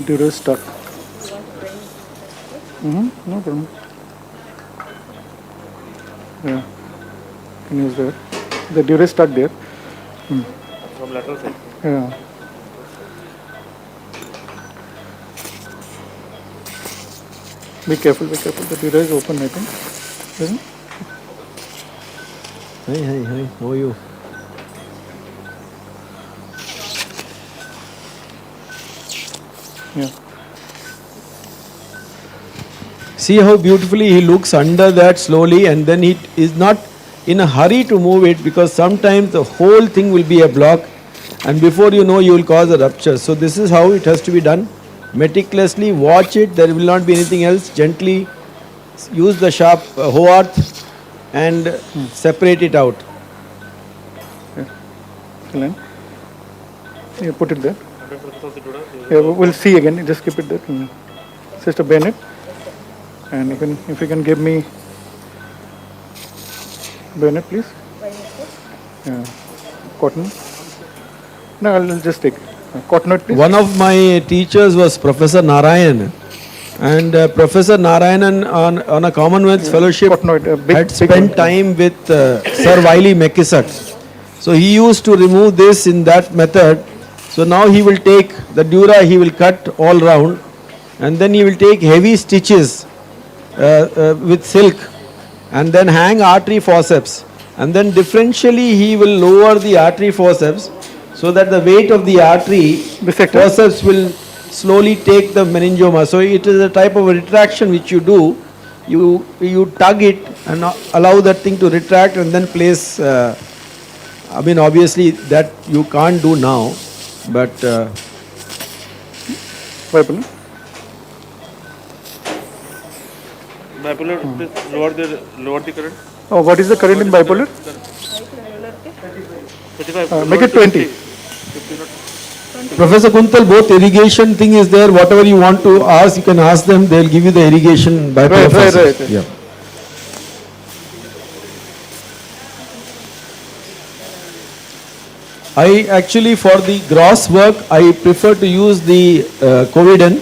Dura is stuck. No problem. Yeah, can use that. The dura is stuck there. From lateral side. Yeah. Be careful, the dura is open, I think. Isn't it? Hi, how are you? Yeah. See how beautifully he looks under that slowly, and then he is not in a hurry to move it, because sometimes the whole thing will be a block, and before you know you will cause a rupture. So this is how it has to be done. Meticulously watch it, there will not be anything else. Gently use the sharp hoarth and separate it out. Excellent. Yeah, put it there. Yeah, we'll see again. Just keep it there. Sister Bennett. And if you can give me Bennett, please. Yeah. Cotton. No, I'll just take cotton, please. One of my teachers was Professor Narayan. And Professor Narayanan on a Commonwealth Fellowship had spent time with Sir Wiley McKissack. So he used to remove this in that method. So now he will take the dura, he will cut all round, and then he will take heavy stitches with silk and then hang artery forceps, and then differentially he will lower the artery forceps so that the weight of the artery forceps will slowly take the meningioma. So it is a type of a retraction which you do. You tug it and allow that thing to retract and then place. I mean, obviously that you can't do now, but. Bipolar. Bipolar, please lower the current. Oh, what is the current in bipolar? 35. Make it 20. Professor Kuntal, both irrigation thing is there. Whatever you want to ask, you can ask them. They'll give you the irrigation by Right. Yeah. I actually, for the gross work, I prefer to use the Covidan,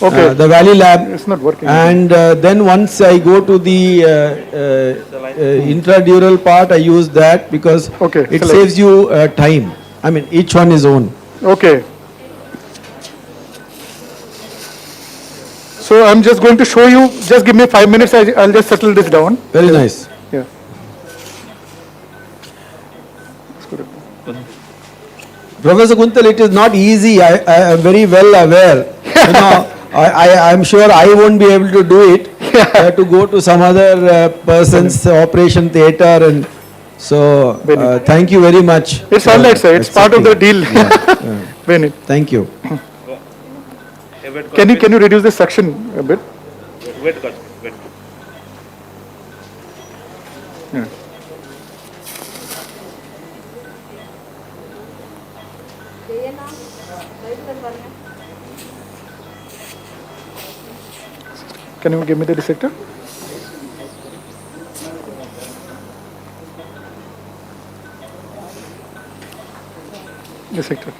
the Valley Lab. It's not working. And then once I go to the intradural part, I use that because it saves you time. I mean, each one is own. Okay. So I'm just going to show you, just give me 5 minutes, I'll just settle this down. Very nice. Yeah. Professor Kuntal, it is not easy. I am very well aware. You know, I'm sure I won't be able to do it. I have to go to some other person's operation theatre, and so thank you very much. It's all right, sir. It's part of the deal. Benny. Thank you. Can you reduce the suction a bit? Wait. Yeah. Can you give me the dissector? Dissector.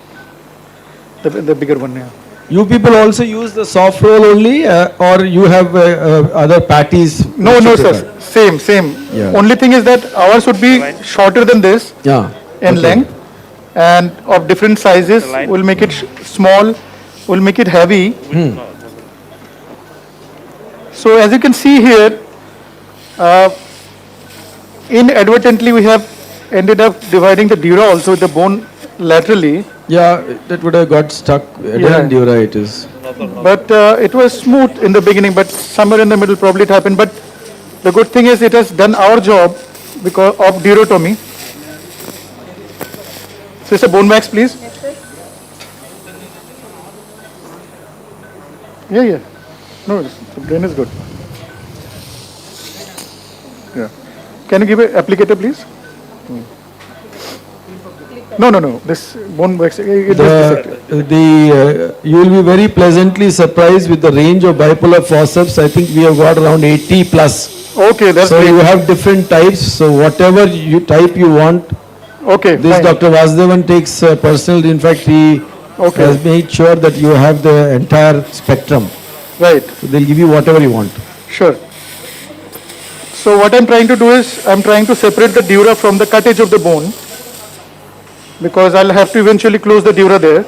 The bigger one, yeah. You people also use the soft roll only, or you have other patties? No, sir. Same. Yeah. Only thing is that ours would be shorter than this in length, and of different sizes. We'll make it small. We'll make it heavy. So as you can see here, inadvertently we have ended up dividing the dura also with the bone laterally. Yeah, that would have got stuck. Dura it is. But it was smooth in the beginning, but somewhere in the middle probably it happened. But the good thing is it has done our job because of durotomy. So it's a bone wax, please. Yeah. No, the brain is good. Yeah. Can you give an applicator, please? No. This bone wax. You will be very pleasantly surprised with the range of bipolar forceps. I think we have got around 80 plus. Okay, that's so great. You have different types. So whatever type you want. Okay. This fine. Dr. Vasudevan takes personal. In fact, he has made sure that you have the entire spectrum. Right. So they'll give you whatever you want. Sure. So what I'm trying to do is, I'm trying to separate the dura from the cut edge of the bone, because I'll have to eventually close the dura there.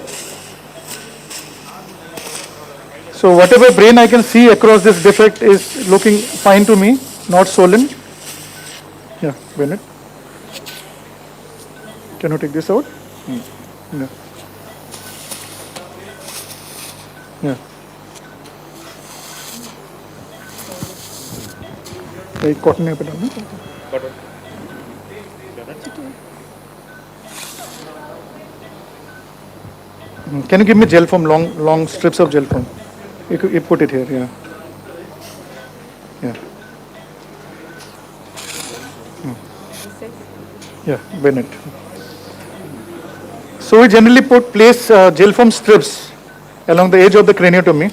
So whatever brain I can see across this defect is looking fine to me, not swollen. Yeah, Bennett. Can you take this out? Yeah. Yeah. Cotton पे डालना. Can you give me gel foam, long strips of gel foam? You put it here, yeah. Yeah, Bennett. So we generally place gel foam strips along the edge of the craniotomy.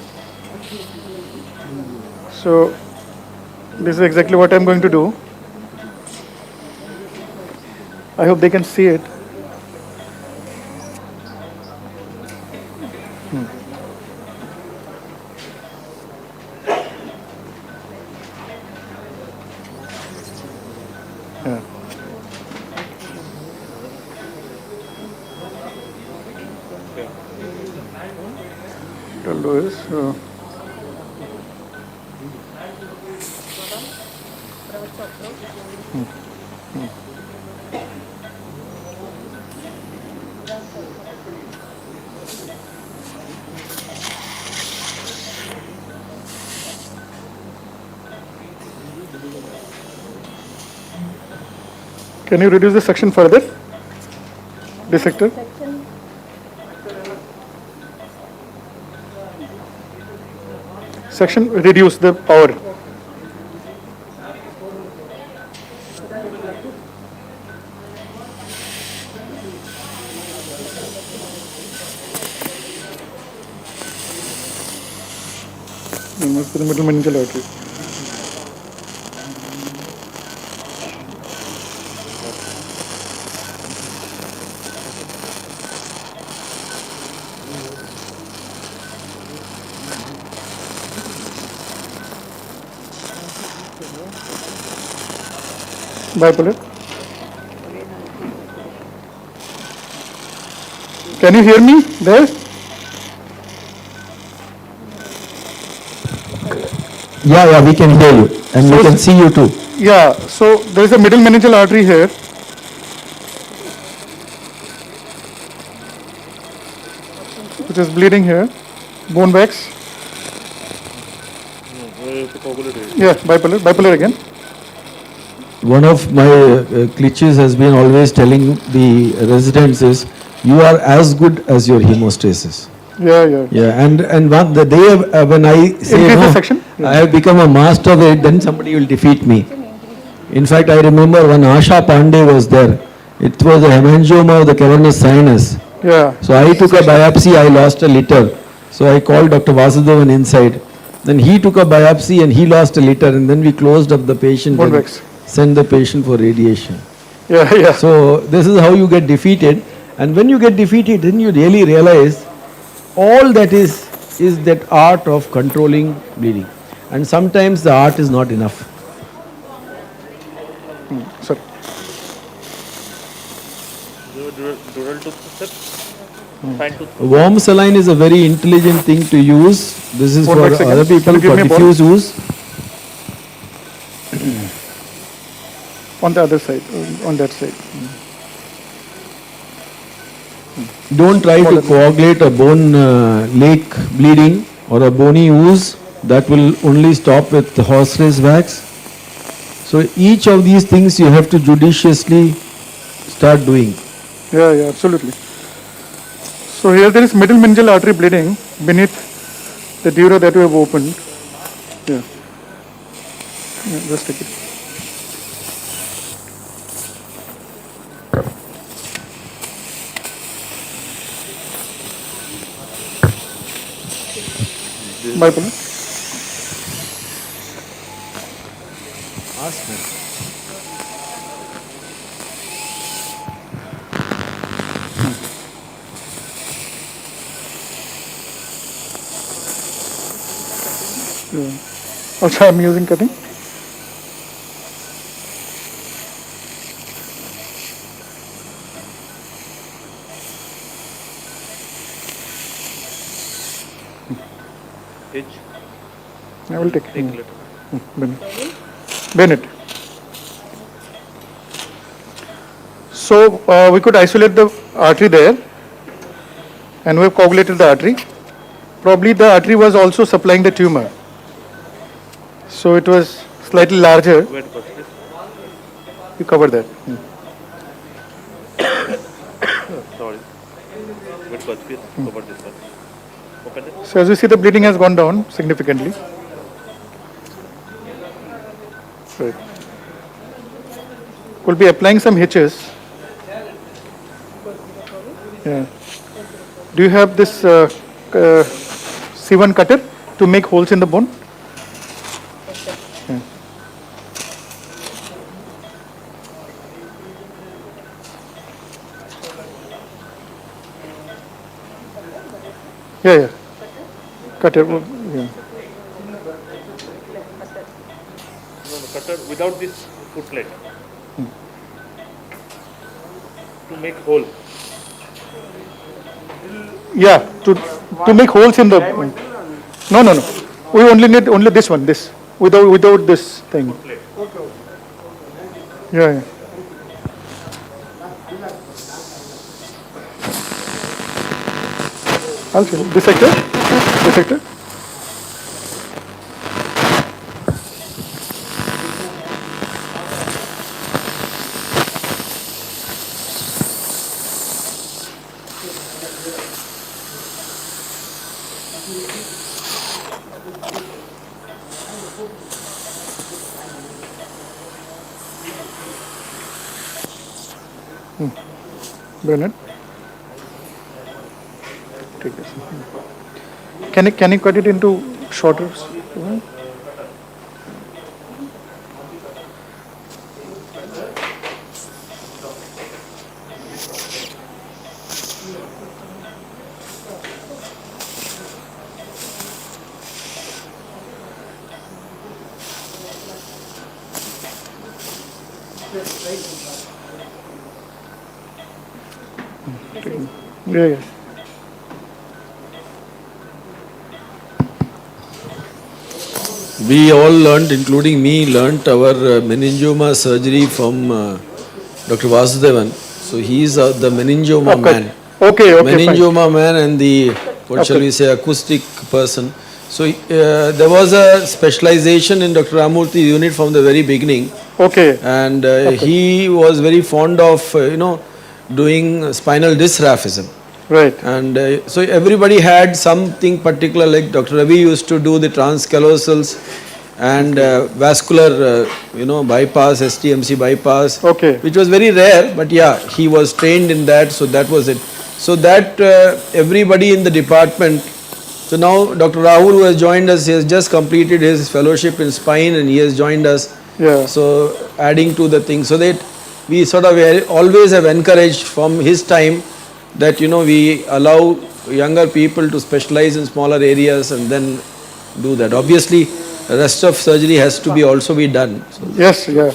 So this is exactly what I'm going to do. I hope they can see it. Yeah. What I'll do is, can you reduce the section further? Dissector. Section, reduce the power. The middle meningeal artery. Bipolar. Can you hear me there? Yeah, we can hear you. And we can see you too. Yeah, so there is a middle meningeal artery here. Which is bleeding here. Bone wax. Yeah, bipolar again. One of my glitches has been always telling the residents is, you are as good as your hemostasis. Yeah. And the day when I say Increase the no, section. I have become a master of it, then somebody will defeat me. In fact, I remember when Asha Pandey was there, it was a hemangioma of the cavernous sinus. Yeah. So I took a biopsy, I lost a liter. So I called Dr. Vasudevan inside. Then he took a biopsy and he lost a liter, and then we closed up the patient Bone and wax. sent the patient for radiation. Yeah. So this is how you get defeated. And when you get defeated, then you really realize all that is that art of controlling bleeding. And sometimes the art is not enough. Sorry. Dural tooth step, fine tooth. Warm saline is a very intelligent thing to use. This is One for back second. other people Can you give for me a ball? diffuse use. On the other side, on that side. Don't try to coagulate a bone lake bleeding or a bony ooze. That will only stop with the horse race wax. So each of these things you have to judiciously start doing. Yeah, absolutely. So here there is middle meningeal artery bleeding beneath the dura that we have opened. Yeah, just take it. Bipolar. Ask me. Also, I'm using cutting. H. I will take Take letter. Bennett. So we could isolate the artery there, and we have coagulated the artery. Probably the artery was also supplying the tumor. So it was slightly larger. Wait first. You cover that. Sorry. Wait first, please. Cover this one. Open it. So as you see, the bleeding has gone down significantly. Right. We'll be applying some hitches. Yeah. Do you have this C1 cutter to make holes in the bone? Yeah. Yeah, yeah. Cutter. Yeah. No, no, cutter without this footlet. To make hole. Yeah, to make holes in the. No, no, no. We only need only this one. This without this thing. Yeah, yeah. Also, this sector. This sector. Brilliant. Take this. Can you cut it into shorter? Yeah, yeah. We all learned, including me, learnt our meningioma surgery from Dr. Vasudevan. So he is the meningioma man. Okay, okay, Meningioma man and the, what shall we say, acoustic person. So there was a specialization in Dr. Ramamurthi's unit from the very beginning. Okay. And he was very fond of, doing spinal dysraphism. Right. And so everybody had something particular, like Dr. Ravi used to do the transcallosals and vascular, bypass, STMC bypass, Okay. which was very rare, but yeah, he was trained in that, so that was it. So that everybody in the department, so now Dr. Rahul, who has joined us, he has just completed his fellowship in spine and he has joined us. Yeah. So adding to the thing, so that we sort of always have encouraged from his time that we allow younger people to specialize in smaller areas and then do that. Obviously, the rest of surgery has to be also be done. So Yes, yeah.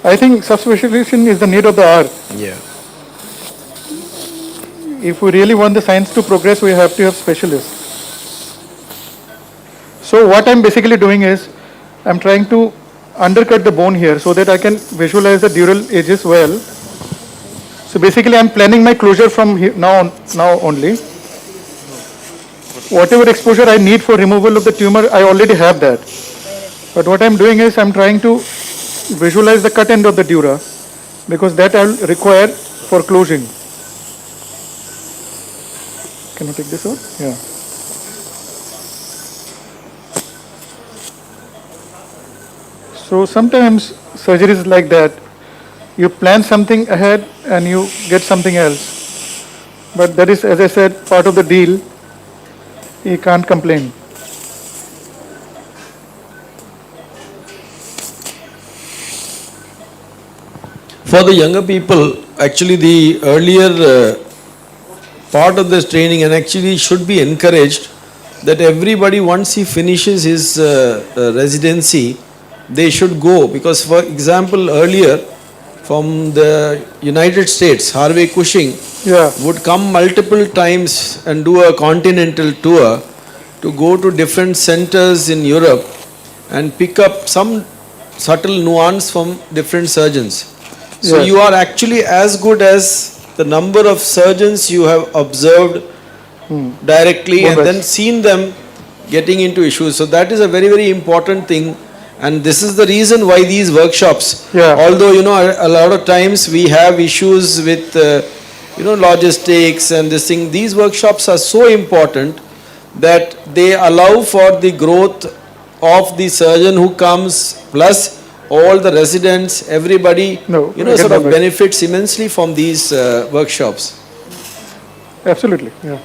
I think subspecialization is the need of the hour. yeah. If we really want the science to progress, we have to have specialists. So what I'm basically doing is, I'm trying to undercut the bone here so that I can visualize the dural edges well. So basically I'm planning my closure from here now only. Whatever exposure I need for removal of the tumor, I already have that. But what I'm doing is I'm trying to visualize the cut end of the dura because that I'll require for closing. Can you take this out? Yeah. So sometimes surgery is like that. You plan something ahead and you get something else. But that is, as I said, part of the deal. You can't complain. For the younger people, actually the earlier part of this training, and actually should be encouraged, that everybody once he finishes his residency, they should go, because for example earlier from the United States, Harvey Cushing would come multiple times and do a continental tour to go to different centers in Europe and pick up some subtle nuance from different surgeons. So Yes. you are actually as good as the number of surgeons you have observed directly and then seen them getting into issues. So that is a very, very important thing. And this is the reason why these workshops, although a lot of times we have issues with logistics and this thing, these workshops are so important that they allow for the growth of the surgeon who comes, plus all the residents, everybody, sort of benefits immensely from these workshops. Absolutely, yeah.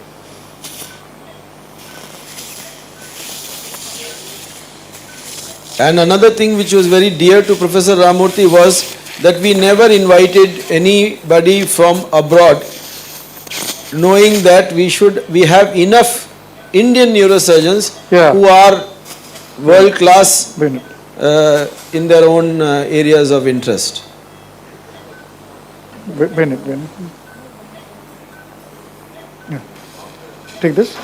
And another thing which was very dear to Professor Ramamurthi was that we never invited anybody from abroad, knowing that we have enough Indian neurosurgeons Yeah. who are world class Brilliant. in their own areas of interest. Brilliant. Yeah. Take this.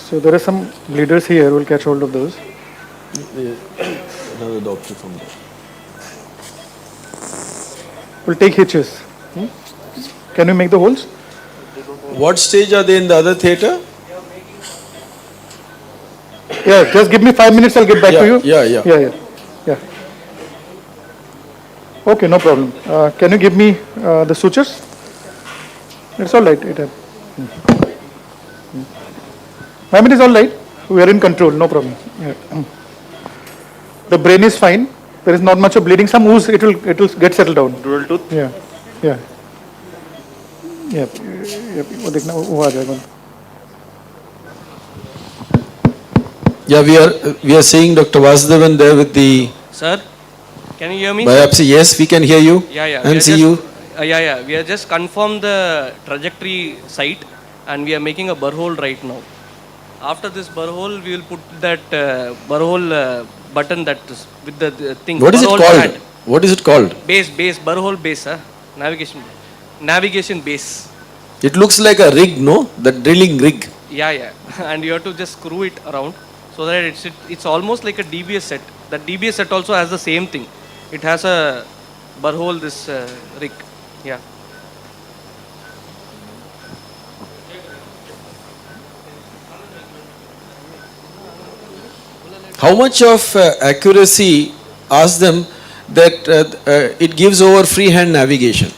So there are some bleeders here. We'll catch hold of those. Another doctor from there. We'll take hitches. Can we make the holes? What stage are they in the other theatre? Yeah, just give me 5 minutes, I'll get back to you. Yeah. Yeah. Okay, no problem. Can you give me the sutures? It's all right. Ma'am, it is all right. We are in control, no problem. Yeah. The brain is fine. There is not much of bleeding. Some ooze, it will get settled down. Dual tooth? Yeah. वो देखना वो आ जाएगा. Yeah, we are seeing Dr. Vasudevan there with the Sir, can you hear me? biopsy. Yes, we can hear you. Yeah. And see you. We are just confirmed the trajectory site and we are making a burr hole right now. After this burr hole, we will put that burr hole button that is with the thing. What is it burr hole called? pad. What is it called? Base, burr hole base, navigation base. It looks like a rig, no? The drilling rig. Yeah. And you have to just screw it around so that it's almost like a DBS set. That DBS set also has the same thing. It has a burr hole, this rig. Yeah. How much of accuracy, ask them, that it gives over freehand navigation?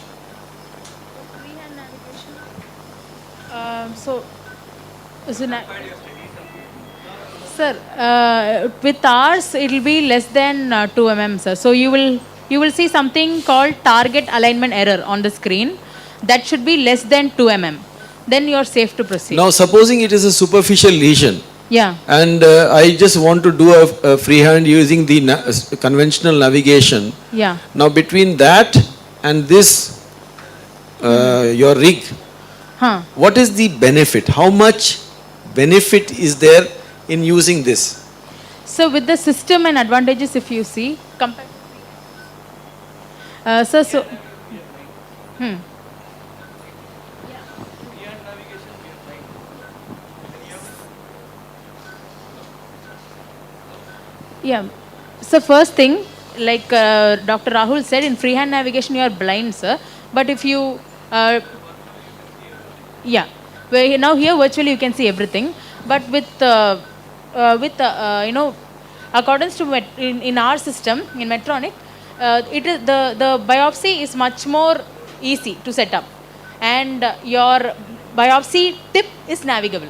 Sir, with ours it will be less than 2 mm, sir. So you will see something called target alignment error on the screen. That should be less than 2 mm. Then you are safe to proceed. Now, supposing it is a superficial lesion. Yeah. And I just want to do a freehand using the conventional navigation. Yeah. Now, between that and this, your rig, what is the benefit? How much benefit is there in using this? So with the system and advantages, if you see, Yeah. So first thing, like Dr. Rahul said, in freehand navigation you are blind, sir. But if you, now here virtually you can see everything. But with accordance to in our system in Medtronic, it is the biopsy is much more easy to set up, and your biopsy tip is navigable.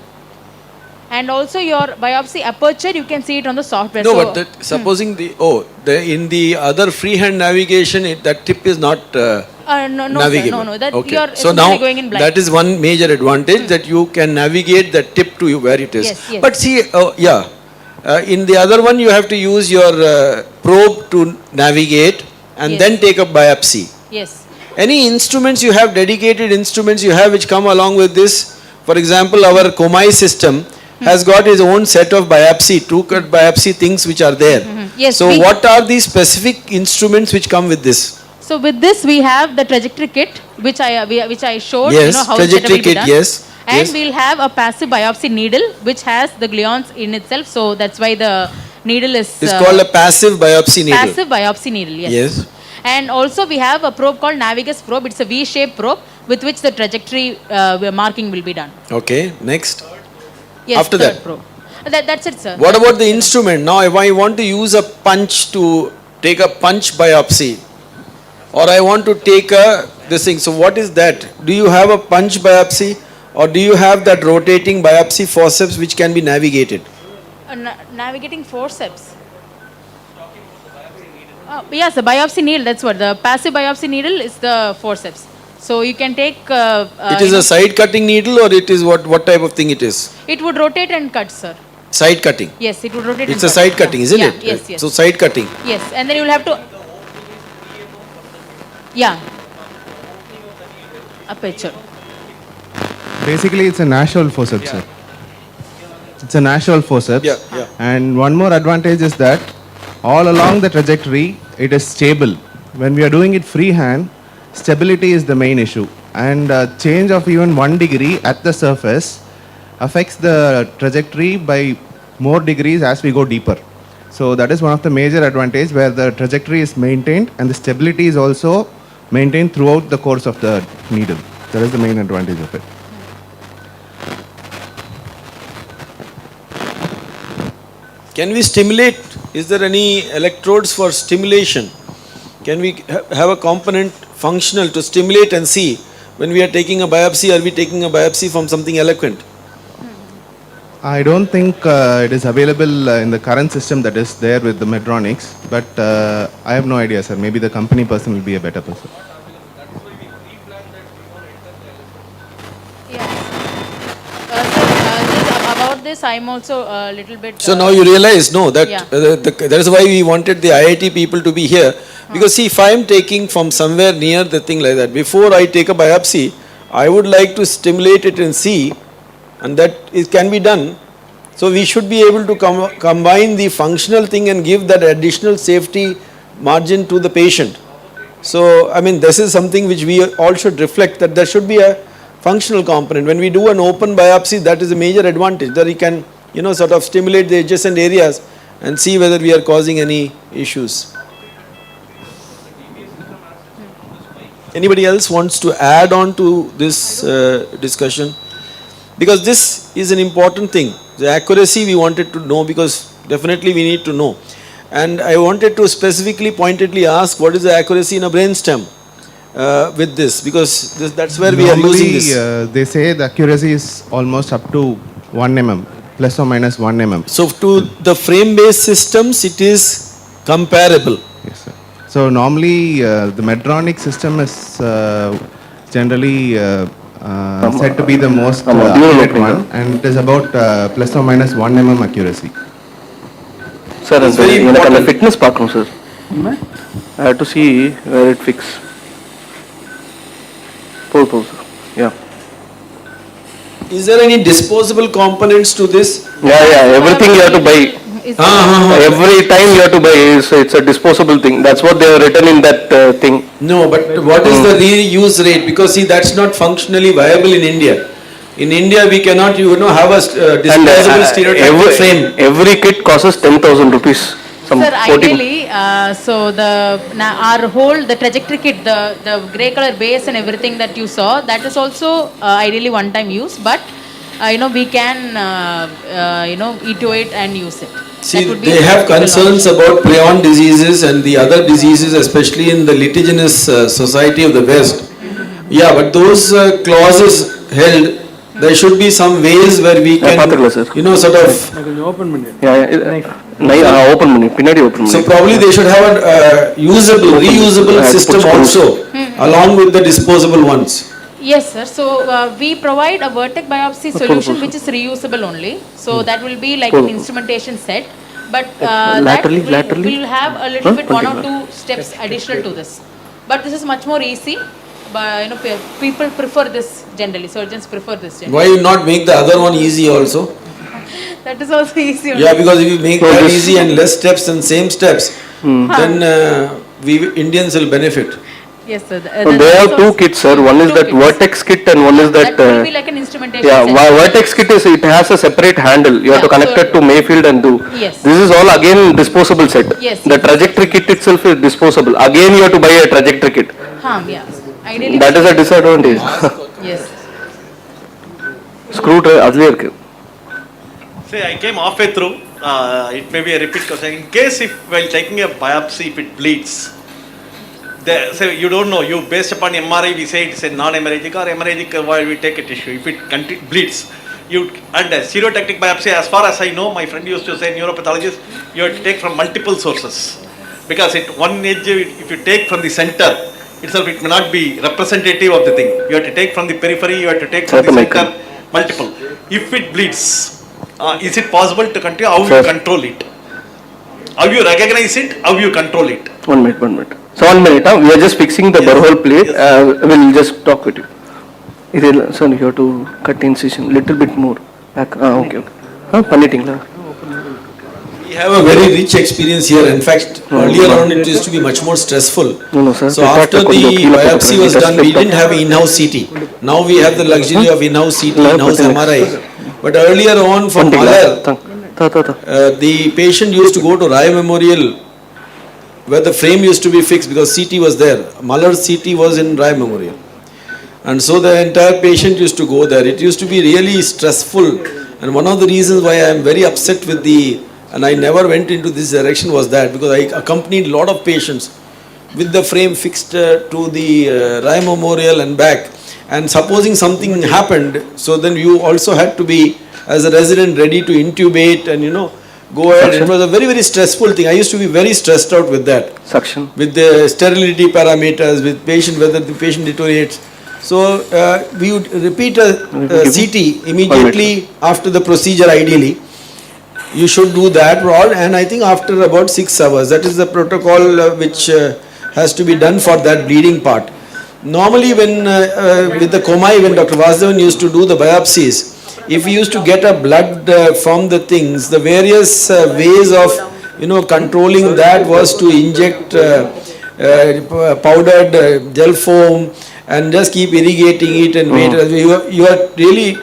And also your biopsy aperture, you can see it on the software. No, but supposing in the other freehand navigation, that tip is not navigable. No, that okay. you are so now going in blind. That is one major advantage, that you can navigate the tip to where it is. Yes. But see, in the other one you have to use your probe to navigate and then take a biopsy. Yes. Any instruments you have, dedicated instruments you have which come along with this? For example, our Komai system has got its own set of biopsy, true-cut biopsy things which are there. Yes, so what are the specific instruments which come with this? So with this we have the trajectory kit, which I showed. Yes, how trajectory it kit, done. yes. And yes. we'll have a passive biopsy needle which has the gluons in itself. So that's why the needle is... It's called a passive biopsy needle. Passive biopsy needle, yes. Yes. And also we have a probe called Navigus probe. It's a V-shaped probe with which the trajectory marking will be done. Okay, next. Yes, after that. Probe. That's it, sir. What about the instrument? Now, if I want to use a punch to take a punch biopsy, or I want to take this thing, so what is that? Do you have a punch biopsy, or do you have that rotating biopsy forceps which can be navigated? Navigating forceps. Yes, the biopsy needle, that's what. The passive biopsy needle is the forceps. So you can take... it is a side cutting needle, or it is what type of thing it is? It would rotate and cut, sir. Side cutting. Yes, it would rotate. It's a side cutting, isn't it? Yes, yes. So side cutting. Yes, and then you will have to. Yeah. Aperture. Basically, it's a natural forceps, sir. It's a natural forceps. Yeah, yeah. And one more advantage is that all along the trajectory, it is stable. When we are doing it freehand, stability is the main issue. And change of even 1 degree at the surface affects the trajectory by more degrees as we go deeper. So that is one of the major advantages where the trajectory is maintained and the stability is also maintained throughout the course of the needle. That is the main advantage of it. Can we stimulate? Is there any electrodes for stimulation? Can we have a component functional to stimulate and see when we are taking a biopsy, are we taking a biopsy from something eloquent? I don't think it is available in the current system that is there with the Medtronics, but I have no idea, sir. Maybe the company person will be a better person. About this, I'm also a little bit. So now you realize, no, that Yeah. that is why we wanted the IIT people to be here. Because see, if I am taking from somewhere near the thing like that, before I take a biopsy, I would like to stimulate it and see, and that it can be done. So we should be able to combine the functional thing and give that additional safety margin to the patient. So, I mean, this is something which we all should reflect, that there should be a functional component. When we do an open biopsy, that is a major advantage, that we can, you know, sort of stimulate the adjacent areas and see whether we are causing any issues. Anybody else wants to add on to this discussion? Because this is an important thing. The accuracy we wanted to know, because definitely we need to know. And I wanted to specifically, pointedly ask, what is the accuracy in a brainstem with this? Because that's where we are using this. They say the accuracy is almost up to 1 mm, plus or minus 1 mm. So to the frame-based systems, it is comparable. Yes, sir. So normally the Medtronic system is generally said to be the most accurate one, and it is about plus or minus 1 mm accuracy. Sir, and the fitness பார்க்கணும் sir. I have to see where it fits. Pose. Yeah. Is there any disposable components to this? Yeah. Everything you have to buy. Every time you have to buy, it's a disposable thing. That's what they have written in that thing. No, but what is the reuse rate? Because see, that's not functionally viable in India. In India, we cannot, have a disposable stereotactic frame. Every kit costs 10,000 rupees. Sir, ideally, our whole, the trajectory kit, the grey color base and everything that you saw, that is also ideally one-time use, but we can, iterate and use it. See, they have concerns about prion diseases and the other diseases, especially in the litigious society of the West. Yeah, but those clauses held, there should be some ways where we can, sort of. So probably they should have a reusable system also, along with the disposable ones. Yes, sir. So we provide a vertex biopsy solution which is reusable only. So that will be like an instrumentation set. But we will have a little bit 1 or 2 steps additional to this. But this is much more easy. But people prefer this generally. Surgeons prefer this generally. Why you not make the other one easy also? That is also easy. Yeah, because if you make that easy and less steps and same steps, then we Indians will benefit. Yes, sir. So there are 2 kits, sir. One is that vertex kit and one is that. That will be like an instrumentation. Yeah, vertex kit is, it has a separate handle. You have to connect it to Mayfield and do. Yes. This is all again disposable set. Yes. The trajectory kit itself is disposable. Again you have to buy a trajectory kit. Yeah. Ideally. That is a disadvantage. Yes. Screw adliye irukku. Say I came halfway through. It may be a repeat question. In case if while taking a biopsy, if it bleeds, so you don't know. You based upon MRI, we say it's a non-hemorrhagic or hemorrhagic. While we take a tissue, if it bleeds, and a stereotactic biopsy. As far as I know, my friend used to say, neuropathologist, you have to take from multiple sources, because at one edge, if you take from the center itself, it may not be representative of the thing. You have to take from the periphery. You have to take from the center, multiple. If it bleeds, Is it possible to continue? How you control it? How you recognize it? How you control it? 1 minute, 1 minute. So 1 minute, we are just fixing the burr hole plate. We'll just talk with you. Sir, you have to cut the incision little bit more. Back. Okay. Punitting. We have a very rich experience here. In fact, earlier on it used to be much more stressful. No, sir. So after the biopsy was done, we didn't have in-house CT. Now we have the luxury of in-house CT, in-house MRI. But earlier on for Malar, the patient used to go to Rai Memorial where the frame used to be fixed because CT was there. Malar's CT was in Rai Memorial. And so the entire patient used to go there. It used to be really stressful. And one of the reasons why I am very upset with and I never went into this direction was that because I accompanied a lot of patients with the frame fixed to the Rai Memorial and back. And supposing something happened, so then you also had to be, as a resident, ready to intubate and go ahead. It was a very, very stressful thing. I used to be very stressed out with that. Suction. With the sterility parameters, with patient, whether the patient deteriorates. So we would repeat a CT immediately after the procedure ideally. You should do that, and I think after about 6 hours. That is the protocol which has to be done for that bleeding part. Normally when with the Komai, when Dr. Vasudevan used to do the biopsies, if we used to get a blood from the things, the various ways of controlling that was to inject powdered gel foam and just keep irrigating it and wait. You are really,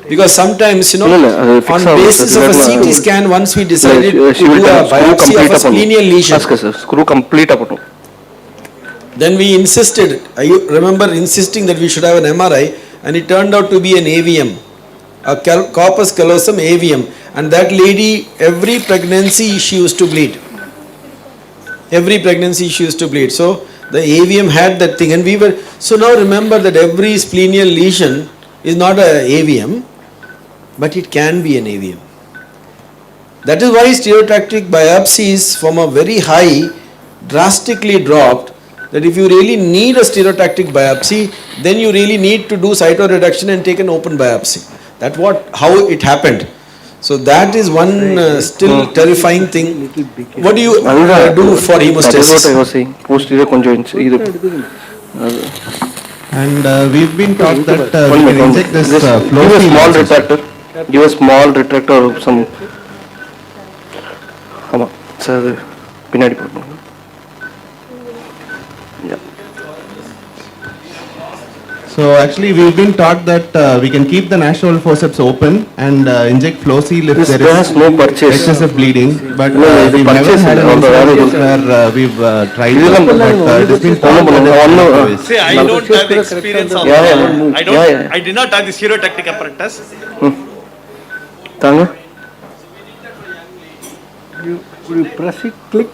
because sometimes on basis of a CT scan, once we decided to do a biopsy of a splenial lesion, screw complete up. then we insisted, I remember insisting that we should have an MRI, and it turned out to be an AVM, a corpus callosum AVM, and that lady, every pregnancy she used to bleed. Every pregnancy she used to bleed. So the AVM had that thing, and we were, so now remember that every splenial lesion is not a AVM, but it can be an AVM. That is why stereotactic biopsies from a very high drastically dropped, that if you really need a stereotactic biopsy, then you really need to do cytoreduction and take an open biopsy. That's how it happened. So that is one still terrifying thing. What do you do for hemostasis? That is what I was saying. Posterior conjoint. And we've been taught that we can inject this flow. Give a small retractor. Give a small retractor or some. Sir, pinadi problem. Yeah. So actually we've been taught that we can keep the natural forceps open and inject flow seal if there is excessive bleeding, but we've never had an instance where we've tried that, but it has been found that See, I don't have the experience of I did not have the stereotactic apparatus. Tanga? You press it, click.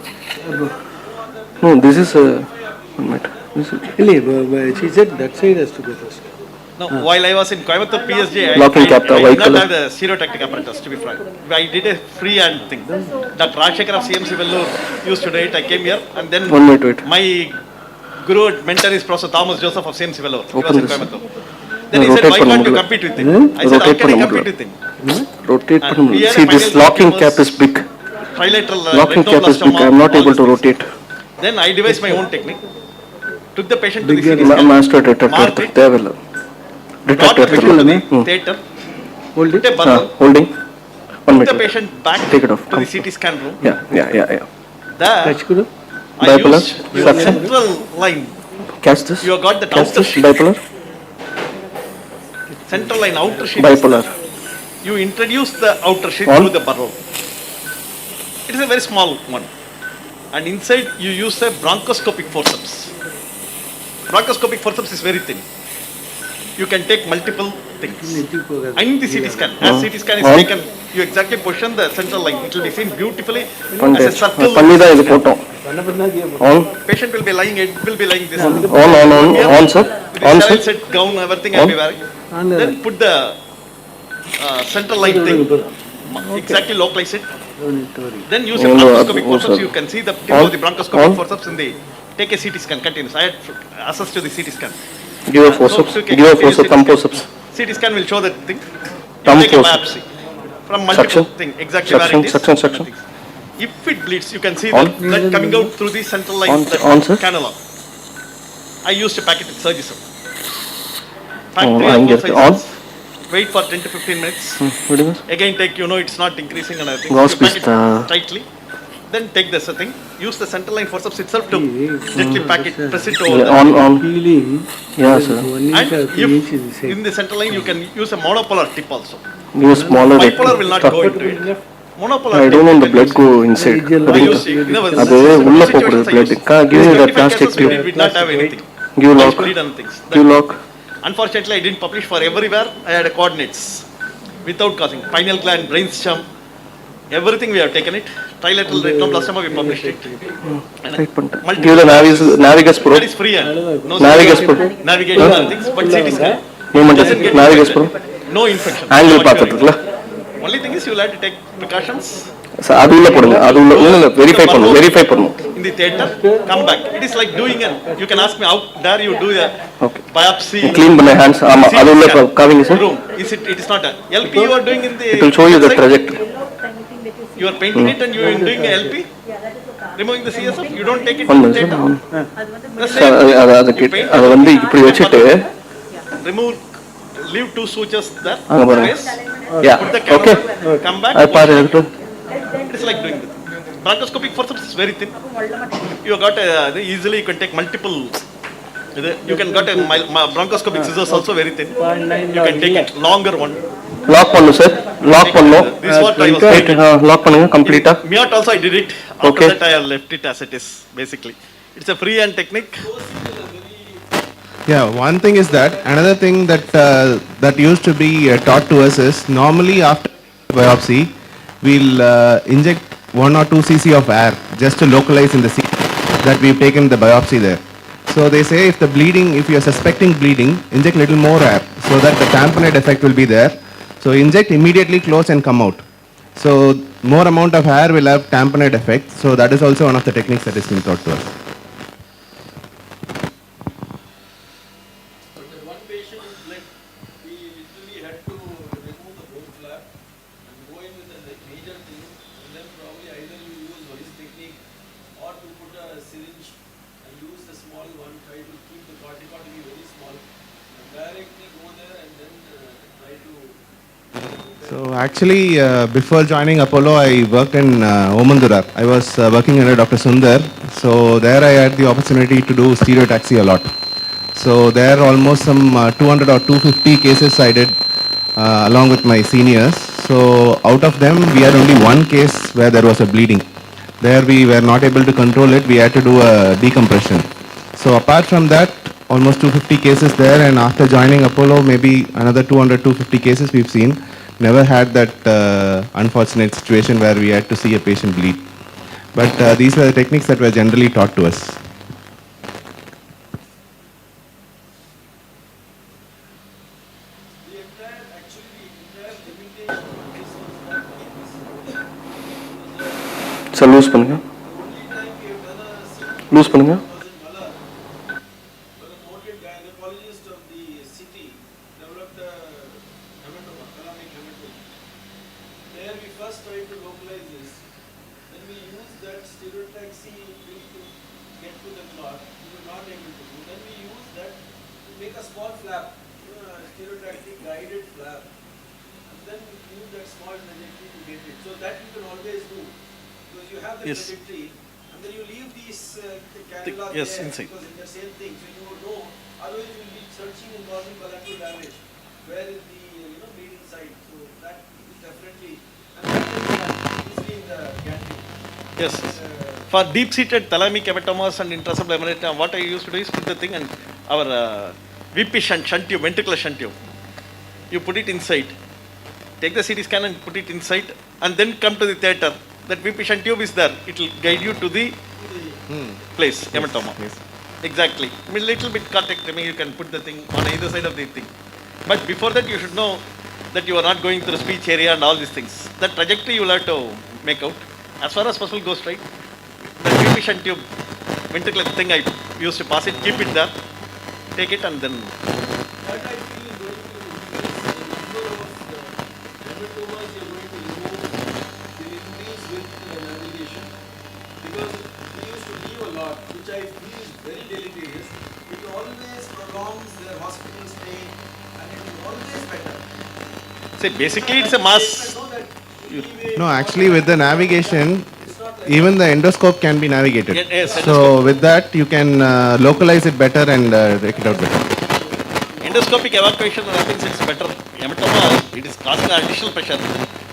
No, this is a 1 minute. She said that side has to go first. No, while I was in Coimbatore PSJ, I did not have the stereotactic apparatus, to be frank. I did a freehand thing. Dr. Rajshekar of CMC Vellore used to do it. I came here and then 1 minute, wait. my guru mentor is Professor Thomas Joseph of CMC Vellore. He was in Coimbatore. Then he Rotate said, why can't you panamudla. compete with him? I said, how can I compete with him? Rotate. And here See, a this final locking was cap is big. Trilateral Locking cap is big. I am not able to rotate. Then I devised my own technique. Took the patient to the CT scan. Master retractor. Marked it. Retractor. Brought the patient to the theatre. Put a bundle. Holding. 1 Put minute. the patient back Take it off. to the CT scan room. Yeah. There, I Bipolar. used your Suction. central line. Catch this. You have got the Catch outer this. sheet. Bipolar. Central line, outer sheet. Bipolar. You introduce the outer sheet On. through the burrow. It is a very small one. And inside you use a bronchoscopic forceps. Bronchoscopic forceps is very thin. You can take multiple things. And the CT scan, as CT scan is taken, you exactly position the central line. It will be seen beautifully as a circle. Patient will be lying, it will be lying this. On, sir. On, sir. Set gown, everything I'll be wearing. Then put the central line thing, exactly localize it. Then use a bronchoscopic forceps. You can see the tip of the bronchoscopic forceps in the. Take a CT scan continuous. I had access to the CT scan. Give a forceps. Give a forceps. Thumb forceps. CT scan will show that thing. Thumb Take a forceps. biopsy. from multiple Suction. things, exactly Suction, where it is. suction. If it bleeds, you can see On. that blood coming out through the central line, that On, sir. cannula. I used to pack it with Surgism. Pack Oh, 3 or 4 on. sizes. Wait for 10 to 15 minutes. Again take, it's not increasing and everything. Gauze You pack piece, it tightly. Then take this thing. Use the central line forceps itself to gently pack it, press it over. On. Feeling. Yeah, sir. And if in the central line you can use a monopolar tip also. Use smaller. Bipolar will not go into it. Monopolar I don't tip want the you blood can go inside. அது உள்ள situations போறது I blood. use. Give me the 25 plastic cases we tube. did not have anything. Give Much lock. bleed and things. Give lock. Unfortunately, I didn't publish for everywhere. I had coordinates without causing pineal gland, brainstem, everything we have taken it. Trilateral retinoblastoma we published it. Give the Navigus Pro. That is free hand. No Navigus Pro. navigation and things, but CT scan Movement. doesn't get Navigus Pro. no infection. Angle Not பார்த்துட்டுல. Only thing is you will have to take precautions. அது உள்ள போடுங்க. அது உள்ள இல்ல verify பண்ணனும். In the theater, come back. It is like doing you can ask me how dare you do a biopsy. Clean பண்ண hands. ஆமா. அது உள்ள காவிங்க sir. Room. It is not a LP you are doing in the It will show you the trajectory. You are painting it and you are doing a LP. Removing the CSF, you don't take it One to the minute, theater. அது வந்து இப்படி வச்சிட்டு remove, leave 2 sutures there. அங்க பாருங்க. Yeah. Put the camera, Okay. come back. அது பாரு அது. It is like doing this. Bronchoscopic forceps is very thin. You got easily you can take multiple. You can got a bronchoscopic scissors also very thin. You can take it longer one. Lock பண்ணு sir. Lock பண்ணனும். This is what I was doing. Lock பண்ணுங்க கம்ப்ளீட்டா. Miat also I did it. After Okay. that I left it as it is basically. It's a free hand technique. Yeah, one thing is that. Another thing that used to be taught to us is normally after biopsy, we'll inject 1 or 2 cc of air just to localize in the CT that we've taken the biopsy there. So they say if you're suspecting bleeding, inject little more air so that the tamponade effect will be there. So inject immediately, close and come out. So more amount of air will have tamponade effect. So that is also one of the techniques that is being taught to us. So actually, before joining Apollo, I worked in Omandurar. I was working under Dr. Sundar. So there I had the opportunity to do stereotaxy a lot. So there almost some 200 or 250 cases I did along with my seniors. So out of them, we had only one case where there was a bleeding. There we were not able to control it. We had to do a decompression. So apart from that, almost 250 cases there, and after joining Apollo, maybe another 200, 250 cases we've seen. Never had that unfortunate situation where we had to see a patient bleed. But these were the techniques that were generally taught to us. Sir loose பண்ணுங்க. Loose பண்ணுங்க. Yes. And then you leave these cannula yes, there inside. because it's the same thing. So you would know. Otherwise, you will be searching and causing collateral damage. Where is the bleeding site? So that is definitely, and that is easily in the gantry. Yes. For deep-seated thalamic hematomas and intrasubluminal hemorrhage, what I used to do is put the thing and our VP shunt tube, ventricular shunt tube. You put it inside. Take the CT scan and put it inside, and then come to the theater. That VP shunt tube is there. It will guide you to the place, hematoma. Yes. Exactly. I mean, little bit cortectomy, you can put the thing on either side of the thing. But before that, you should know that you are not going through speech area and all these things. That trajectory you will have to make out. As far as possible, go straight. The VP shunt tube, ventricular thing, I used to pass it, keep it there, take it, and then. What I feel is going to increase the number of hematomas you are going to which I feel is very deleterious. It always prolongs their hospital stay and it is always better. See, basically it's a mass. No, actually with the navigation, even the endoscope can be navigated. Yes, So with that you can localize it better and take it out better. Endoscopic evacuation happens, it's better. Hematoma, it is causing additional pressure.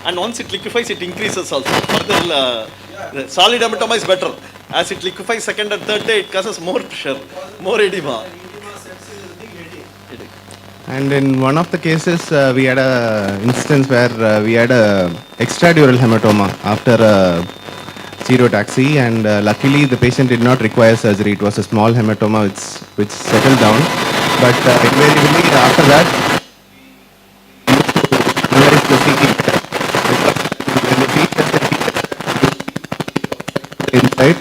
And once it liquefies, it increases also. Further, the solid hematoma is better. As it liquefies second and third day, it causes more pressure, more edema. And in one of the cases, we had a instance where we had a extradural hematoma after a stereotaxy, and luckily the patient did not require surgery. It was a small hematoma which settled down, but invariably after that, we used to analyze the CT when the feet inside,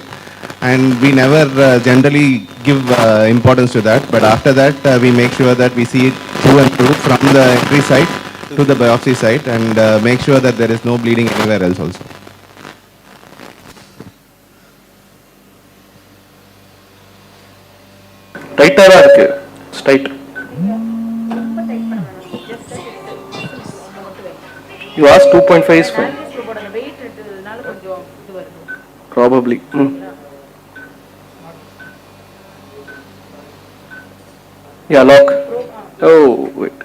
and we never generally give importance to that, but after that we make sure that we see it through and through from the entry site to the biopsy site, and make sure that there is no bleeding anywhere else also. Tighter இருக்கு straight. You asked 2.5 is fine. Probably. Yeah, lock. Oh, wait.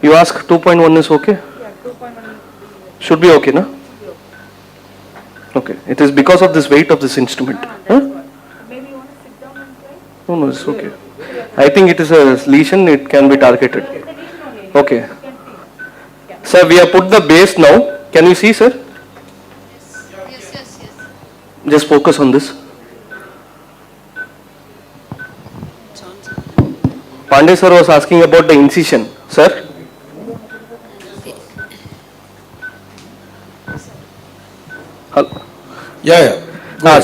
You ask 2.1 is okay? Yeah, 2.1 should be okay, no? Okay. It is because of this weight of this instrument. Huh? Maybe you want to sit down and try? No, no, it's okay. I think it is a lesion, it can be targeted. Okay. Sir, we have put the base now. Can you see, sir? Yes. Just focus on this. Pandey sir was asking about the incision. Sir? Yeah.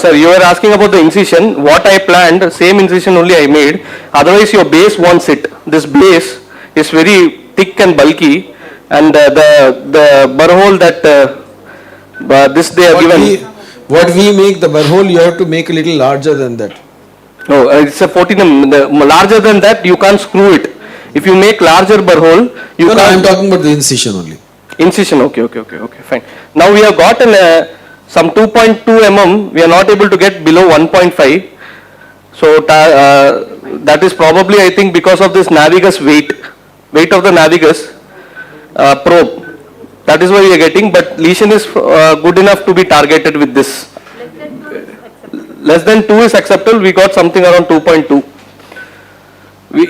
Sir, you were asking about the incision. What I planned, same incision only I made. Otherwise, your base won't sit. This base is very thick and bulky, and the burr hole that this they are given. What we make the burr hole, you have to make a little larger than that. No, it's a 14 mm. Larger than that, you can't screw it. If you make larger burr hole, you can't. I am talking about the incision only. Incision, okay, fine. Now we have got some 2.2 mm, we are not able to get below 1.5. So that is probably, I think, because of this navigus weight of the navigus probe. That is why we are getting, but lesion is good enough to be targeted with this. Less than 2 is acceptable, we got something around 2.2.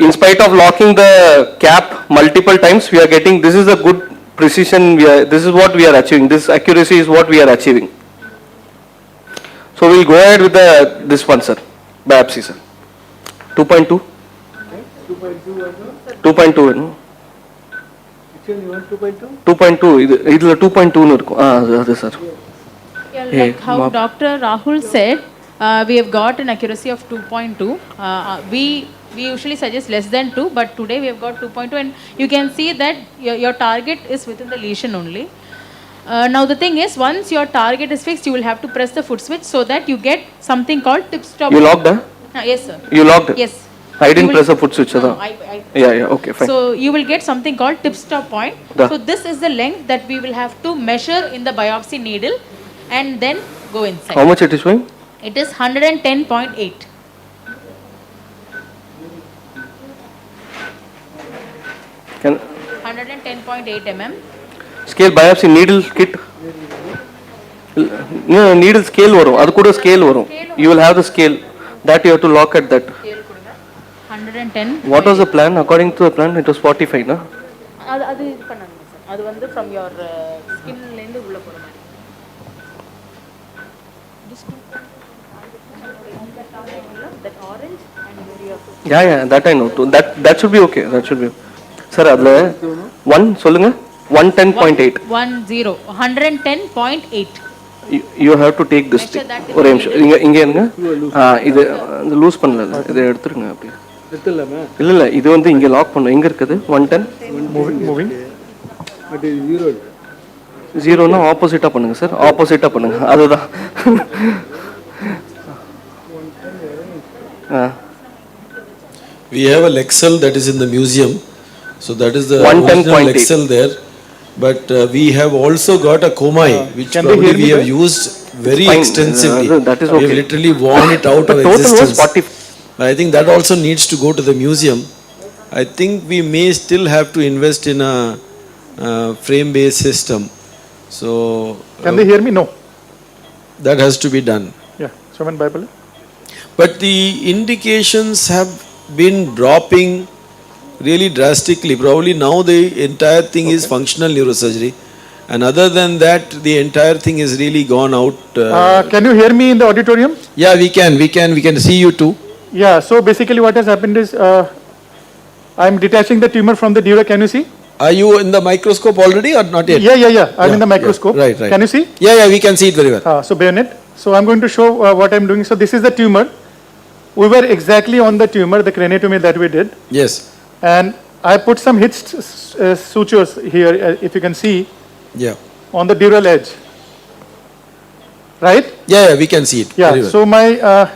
In spite of locking the cap multiple times, we are getting, this is a good precision, this is what we are achieving, this accuracy is what we are achieving. So we will go ahead with this one, sir, biopsy, sir. 2.2? 2.2, no? 2.2, இது 2.2 னு இருக்கும். அது sir. Yeah, like how Dr. Rahul said, we have got an accuracy of 2.2. We usually suggest less than 2, but today we have got 2.2, and you can see that your target is within the lesion only. Now the thing is, once your target is fixed, you will have to press the foot switch so that you get something called tip stop. You locked it? Yes, sir. You locked it? Yes. I didn't press the foot switch. No, yeah, okay, fine. So you will get something called tip stop point. So this is the length that we will have to measure in the biopsy needle and then go inside. How much it is showing? It is 110.8. Can 110.8 mm. Scale biopsy needle kit. No, needle scale varum. Adu kuda scale varum. You will have the scale. That you have to lock at that. 110. What was the plan? According to the plan, it was 45, na? அது இது பண்ணாங்க sir. அது வந்து from your skin ல இருந்து உள்ள போற மாதிரி. That orange and Yeah, that I know too. That should be okay. That should be. Sir, adla 1 சொல்லுங்க. 110.8. 110.8. You have to take this thing. ஒரே நிமிஷம் இங்க இருங்க. இது லூஸ் பண்ணல. இத எடுத்துருங்க அப்படியே. எடுத்துடலாமா? இல்ல இல்ல இது வந்து இங்க லாக் பண்ணும். எங்க இருக்குது 110 மூவிங் பட் இது 0 0னா ஆப்போசிட்டா பண்ணுங்க சார். ஆப்போசிட்டா பண்ணுங்க. அதுதான். We have a Lexel that is in the museum, so that is the 110.8 original Lexel there. But we have also got a Komai, which can they probably hear me we have there? used very Fine. extensively. That is We okay. have literally worn it out of The total was existence. 40. I think that also needs to go to the museum. I think we may still have to invest in a frame-based system. So Can they hear me? No. that has to be done. Yeah. Someone bipolar? But the indications have been dropping really drastically. Probably now the entire thing is functional neurosurgery, and other than that, the entire thing is really gone out. Can you hear me in the auditorium? Yeah, we can see you too. Yeah. So basically, what has happened is I'm detaching the tumor from the dura. Can you see? Are you in the microscope already or not yet? Yeah. I'm in the microscope. Right. Can you see? Yeah, we can see it very well. So bayonet. So I'm going to show what I'm doing. So this is the tumor. We were exactly on the tumor, the craniotomy that we did. Yes. And I put some hitch sutures here, if you can see, Yeah. on the dural edge. Right? Yeah, we can see it. Yeah. Very well. So my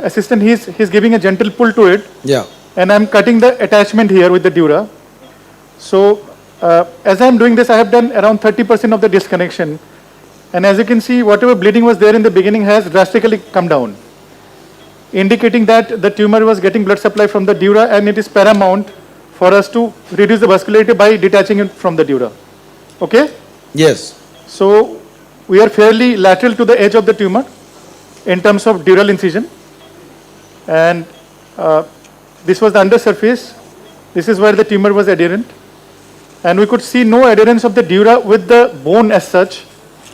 assistant, he's giving a gentle pull to it. Yeah. And I'm cutting the attachment here with the dura. So as I'm doing this, I have done around 30% of the disconnection. And as you can see, whatever bleeding was there in the beginning has drastically come down, indicating that the tumor was getting blood supply from the dura, and it is paramount for us to reduce the vascularity by detaching it from the dura. Okay? Yes. So we are fairly lateral to the edge of the tumor in terms of dural incision, and this was the undersurface. This is where the tumor was adherent, and we could see no adherence of the dura with the bone as such,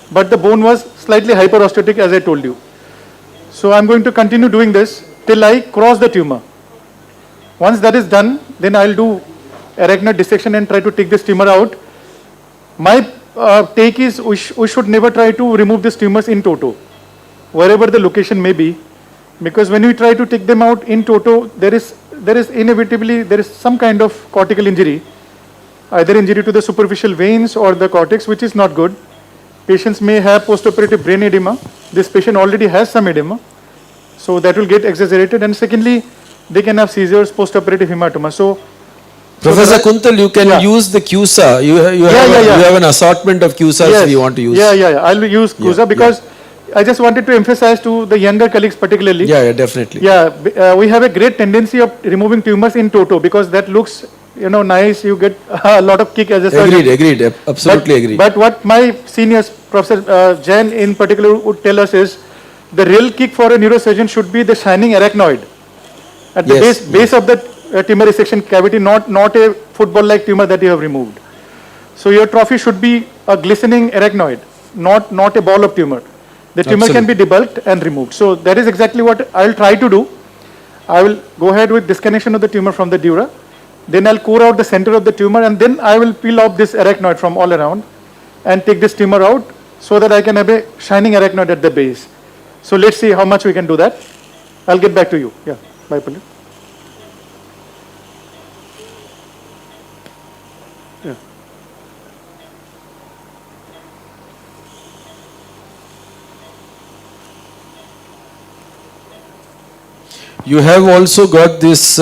but the bone was slightly hyperostetic, as I told you. So I'm going to continue doing this till I cross the tumor. Once that is done, then I'll do arachnoid dissection and try to take this tumor out. My take is we should never try to remove these tumors in toto, wherever the location may be, because when we try to take them out in toto, there is inevitably some kind of cortical injury, either injury to the superficial veins or the cortex, which is not good. Patients may have postoperative brain edema. This patient already has some edema, so that will get exaggerated. And secondly, they can have seizures, postoperative hematoma. So, Professor Kuntal, you can use the CUSA. You have an assortment of CUSAs yes. if you want to use. Yeah. I'll use CUSA because I just wanted to emphasize to the younger colleagues particularly. Yeah, definitely. Yeah, we have a great tendency of removing tumors in toto because that looks, nice. You get a lot of kick as a surgeon. Agreed. Absolutely agreed. But what my seniors, Professor Jain in particular, would tell us is the real kick for a neurosurgeon should be the shining arachnoid at the base of the tumor resection cavity, not a football-like tumor that you have removed. So your trophy should be a glistening arachnoid, not a ball of tumor. The tumor can be debulked and removed. So that is exactly what I'll try to do. I will go ahead with disconnection of the tumor from the dura. Then I'll core out the center of the tumor, and then I will peel off this arachnoid from all around and take this tumor out so that I can have a shining arachnoid at the base. So let's see how much we can do that. I'll get back to you. Yeah, bye, Pali. Yeah. You have also got this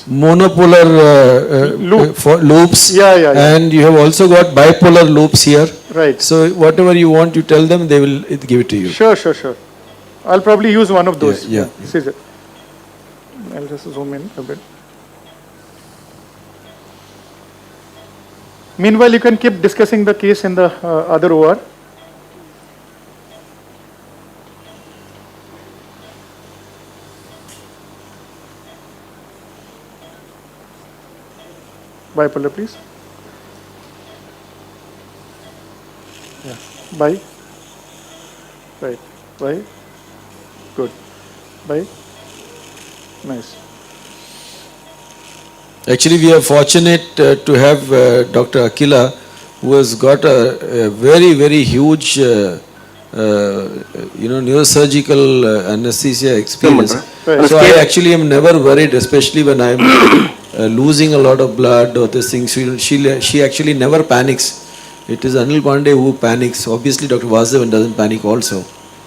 monopolar loops. Yeah. And you have also got bipolar loops here. Right. So whatever you want, you tell them, they will give it to you. Sure. I'll probably use one of those. Yeah. Scissor. I'll just zoom in a bit. Meanwhile, you can keep discussing the case in the other OR. Bipolar, please. Yeah. Bye. Right. Bye. Good. Bye. Nice. Actually, we are fortunate to have Dr. Akila, who has got a very, very huge neurosurgical anesthesia experience. So I actually am never worried, especially when I am losing a lot of blood or this thing. She actually never panics. It is Anil Pandey who panics. Obviously, Dr. Vasudevan doesn't panic also.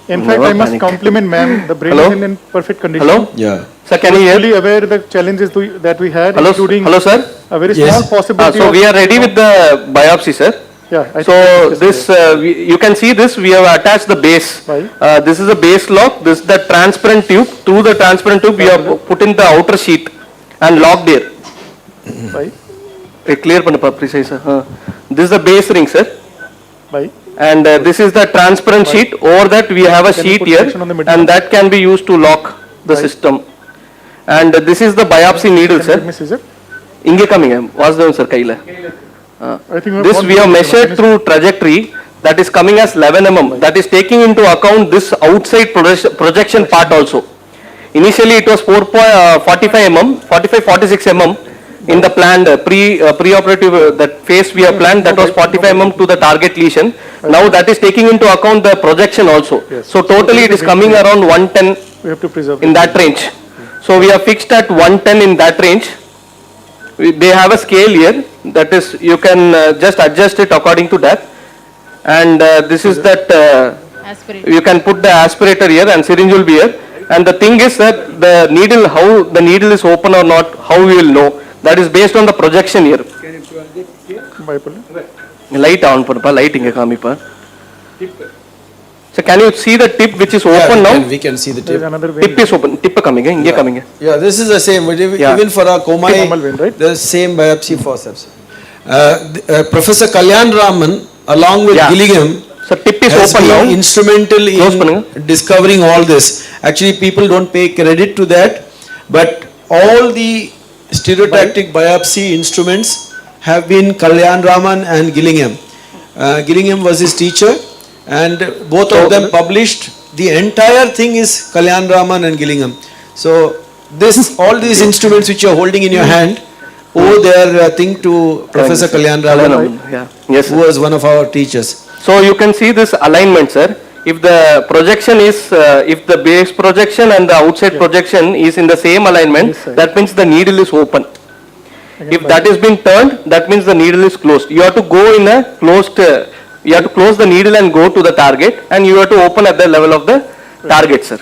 In fact, I must compliment ma'am. The brain is in perfect condition. Hello? Yeah. Sir, can you hear? Fully aware the challenges that we had, Hello, including hello, sir. a very small possibility. So we are ready with the biopsy, sir. Yeah. So this, you can see this, we have attached the base. This is a base lock, this is the transparent tube. Through the transparent tube, we have put in the outer sheath and locked here. Right. Clear panna, precise. This is the base ring, sir. Right. And this is the transparent sheet. Over that we have a sheet here, and that can be used to lock the system. And this is the biopsy needle, sir. Inge coming, Vasudevan sir, kaila. This we have measured through trajectory, that is coming as 11 mm. That is taking into account this outside projection part also. Initially it was 45 mm, 46 mm in the planned pre-operative that phase we have planned, that was 45 mm to the target lesion. Now that is taking into account the projection also. So totally it is coming around 110 in that range. So we are fixed at 110 in that range. They have a scale here, that is you can just adjust it according to that. And this is that you can put the aspirator here and syringe will be here. And the thing is that the needle, how the needle is open or not, how we will know, that is based on the projection here. Light on, light inge kamipa. So can you see the tip which is open now? We can see the tip. Tip is open, tip coming, inge coming. Yeah, this is the same, even for a Komai, the same biopsy forceps. Professor Kalyan Raman, along with Gillingham, so tip is has open been now. instrumental in discovering all this. Actually, people don't pay credit to that, but all the stereotactic biopsy instruments have been Kalyan Raman and Gillingham. Gillingham was his teacher, and both of them published. The entire thing is Kalyan Raman and Gillingham. So this, all these instruments which you are holding in your hand, owe their thing to Professor Kalyan Raman, who was one of our teachers. So you can see this alignment, sir. If the projection is, if the base projection and the outside projection is in the same alignment, that means the needle is open. If that is been turned, that means the needle is closed. You have to go in a closed, you have to close the needle and go to the target, and you have to open at the level of the target, sir.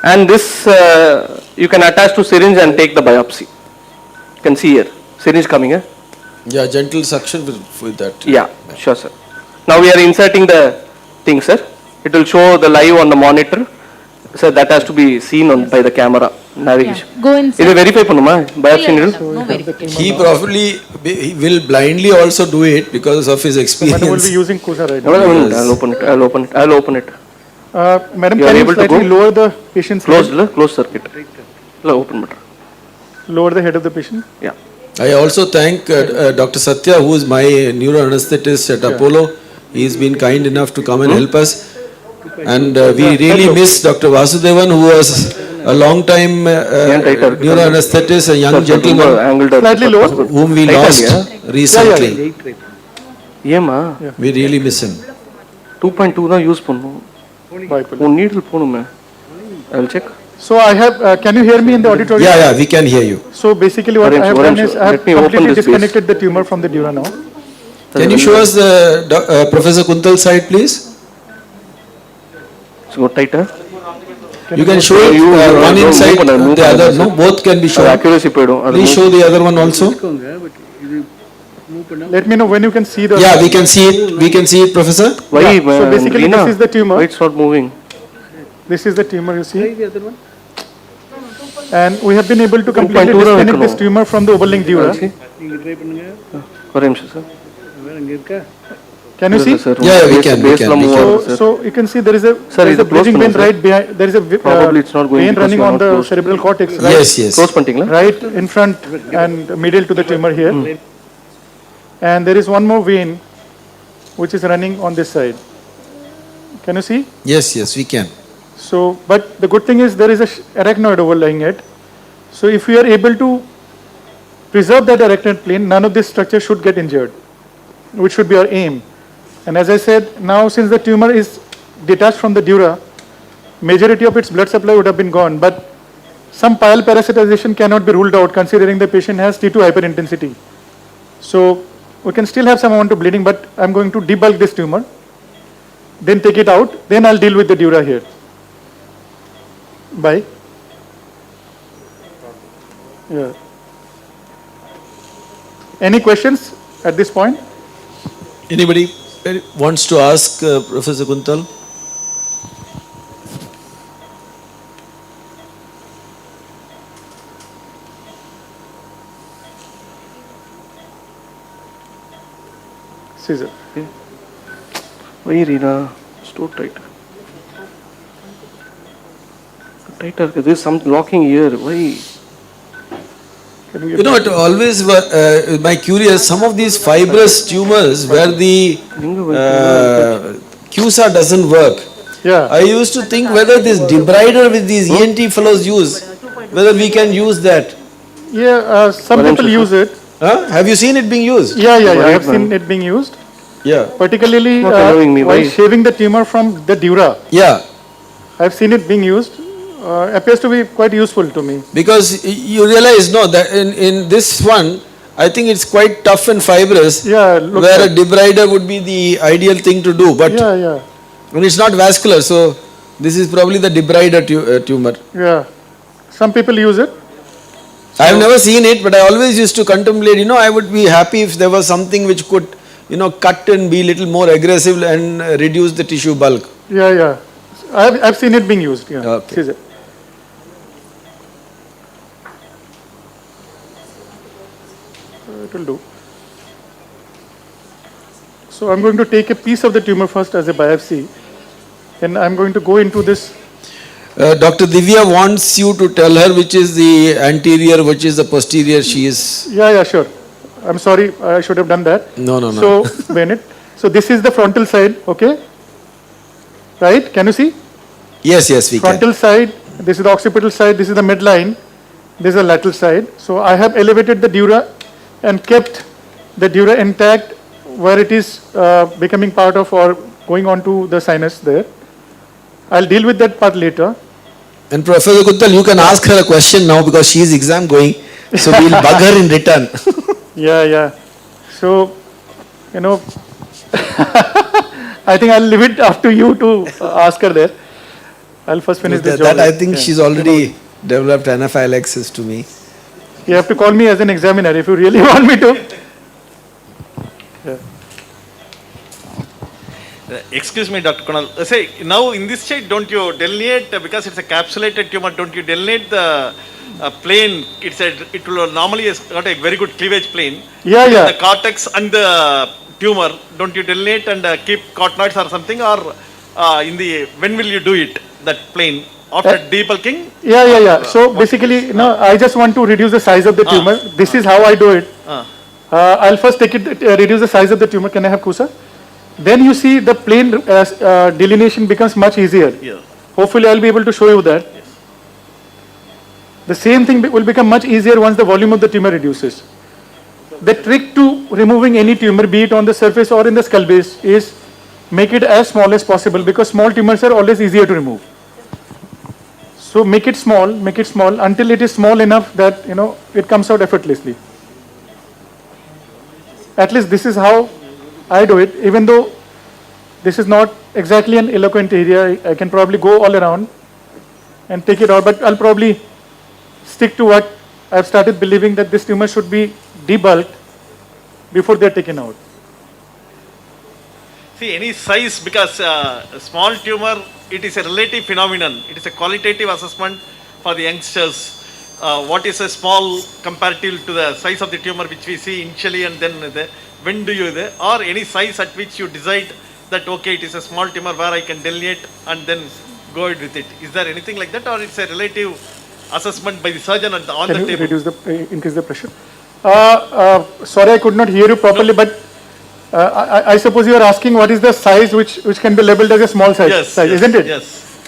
And this you can attach to syringe and take the biopsy. You can see here, syringe coming here. Yeah, gentle suction with that. Yeah, sure, sir. Now we are inserting the thing, sir. It will show the live on the monitor. So that has to be seen on by the camera navigation. Go inside. Is it verify panuma biopsy needle? He probably will blindly also do it because of his experience. Madam will be using Kusa right now. I'll open it. I'll open it. I'll open it. Madam, You are can you able to slightly go? lower the patient's Closed, head? closed circuit. Open button. Lower the head of the patient? Yeah. I also thank Dr. Satya, who is my neuroanesthetist at Apollo. He has been kind enough to come and help us. And we really miss Dr. Vasudevan, who was a long time neuroanesthetist, a young gentleman Slightly lower. whom we lost recently. Yeah. We really miss him. 2.2 da use pannu. Needle ponum. I'll check. So I have, can you hear me in the auditorium? Yeah, we can hear you. So basically what I have done is I have completely disconnected the tumor from the dura now. Can you show us the Professor Kuntal side, please? So tighter. You can show it one inside, the other. No, both can be shown. Please show the other one also. Let me know when you can see the. Yeah, we can see it. We can see it, Professor. Why? So basically this is the tumor. Why it's not moving? This is the tumor, you see. And we have been able to completely disconnect this tumor from the overlying dura. Can you see? Yeah, we can. So you can see there is a bridging vein right behind. There is a vein running on the cerebral cortex. Right? Yes. Right in front and middle to the tumor here. And there is one more vein which is running on this side. Can you see? Yes, we can. So, but the good thing is there is a arachnoid overlying it. So if we are able to preserve that arachnoid plane, none of this structure should get injured, which should be our aim. And as I said, now since the tumor is detached from the dura, majority of its blood supply would have been gone, but some pile parasitization cannot be ruled out considering the patient has T2 hyperintensity. So we can still have some amount of bleeding, but I'm going to debulk this tumor, then take it out, then I'll deal with the dura here. Bye. Yeah. Any questions at this point? Anybody wants to ask Professor Kuntal? Scissor. Yeah. Why Rina? It's too tight. Tighter. There's some locking here. Why? You know, it always my curious, some of these fibrous tumors where the QSA doesn't work. Yeah. I used to think whether this debrider with these ENT fellows use, whether we can use that. Yeah, some people use it. Huh? Have you seen it being used? Yeah, I have seen it being used. Yeah. Particularly while shaving the tumor from the dura. Yeah. I've seen it being used. Appears to be quite useful to me. Because you realize, no, that in this one, I think it's quite tough and fibrous. Yeah. Where a debrider would be the ideal thing to do. But and it's not vascular, so this is probably the debrider tumor. Yeah. Some people use it. I have never seen it, but I always used to contemplate, you know, I would be happy if there was something which could, you know, cut and be a little more aggressive and reduce the tissue bulk. Yeah. I've seen it being used. Yeah. Okay. It will do. So I'm going to take a piece of the tumor first as a biopsy, and I'm going to go into this. Dr. Divya wants you to tell her which is the anterior, which is the posterior. She is. Yeah, sure. I'm sorry, I should have done that. No. So, Bennett. So this is the frontal side, okay? Right? Can you see? Yes, we frontal can. Side. This is the occipital side. This is the midline. This is the lateral side. So I have elevated the dura and kept the dura intact where it is becoming part of or going on to the sinus there. I'll deal with that part later. And Professor Kuntal, you can ask her a question now because she is exam going. So we'll bug her in return. Yeah. So, you know, I think I'll leave it up to you to ask her there. I'll first finish this job. That I think she's already developed anaphylaxis to me. You have to call me as an examiner if you really want me to. Yeah. Excuse me, Dr. Kunal. Say, now in this state, don't you delineate, because it's a capsulated tumor, don't you delineate the plane? It will normally has got a very good cleavage plane. Yeah. The cortex and the tumor, don't you delineate and keep cotinoids or something, or when will you do it, that plane? After debulking? Yeah. So basically, no, I just want to reduce the size of the tumor. This is how I do it. I'll first reduce the size of the tumor. Can I have Kusa? Then you see the plane delineation becomes much easier. Yeah. Hopefully I'll be able to show you that. Yes. The same thing will become much easier once the volume of the tumor reduces. The trick to removing any tumor, be it on the surface or in the skull base, is make it as small as possible, because small tumors are always easier to remove. So make it small until it is small enough that, you know, it comes out effortlessly. At least this is how I do it, even though this is not exactly an eloquent area. I can probably go all around and take it out, but I'll probably stick to what I've started believing, that this tumor should be debulked before they're taken out. See, any size, because a small tumor, it is a relative phenomenon. It is a qualitative assessment for the youngsters. What is a small comparative to the size of the tumor which we see initially, and then when do you, or any size at which you decide that, okay, it is a small tumor where I can delineate and then go ahead with it. Is there anything like that, or it's a relative assessment by the surgeon on the Can you table? increase the pressure? Sorry, I could not hear you properly, but I suppose you are asking what is the size which can be labeled as a small size, isn't it? Yes.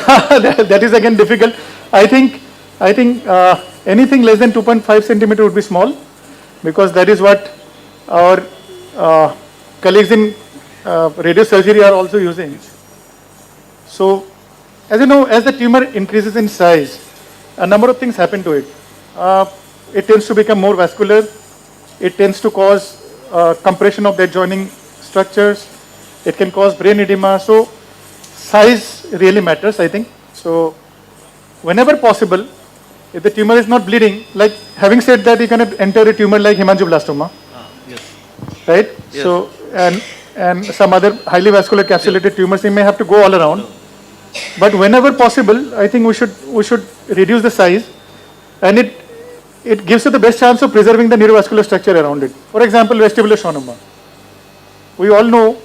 That is again difficult. I think anything less than 2.5 centimeter would be small, because that is what our colleagues in radiosurgery are also using. So as you know, as the tumor increases in size, a number of things happen to it. It tends to become more vascular. It tends to cause compression of the adjoining structures. It can cause brain edema. So size really matters, I think. So whenever possible, if the tumor is not bleeding, like having said that, you can enter a tumor like hemangioblastoma, Yes. right? Yes. So and some other highly vascular capsulated tumors, they may have to go all around. But whenever possible, I think we should reduce the size, and it gives you the best chance of preserving the neurovascular structure around it. For example, vestibular schwannoma. We all know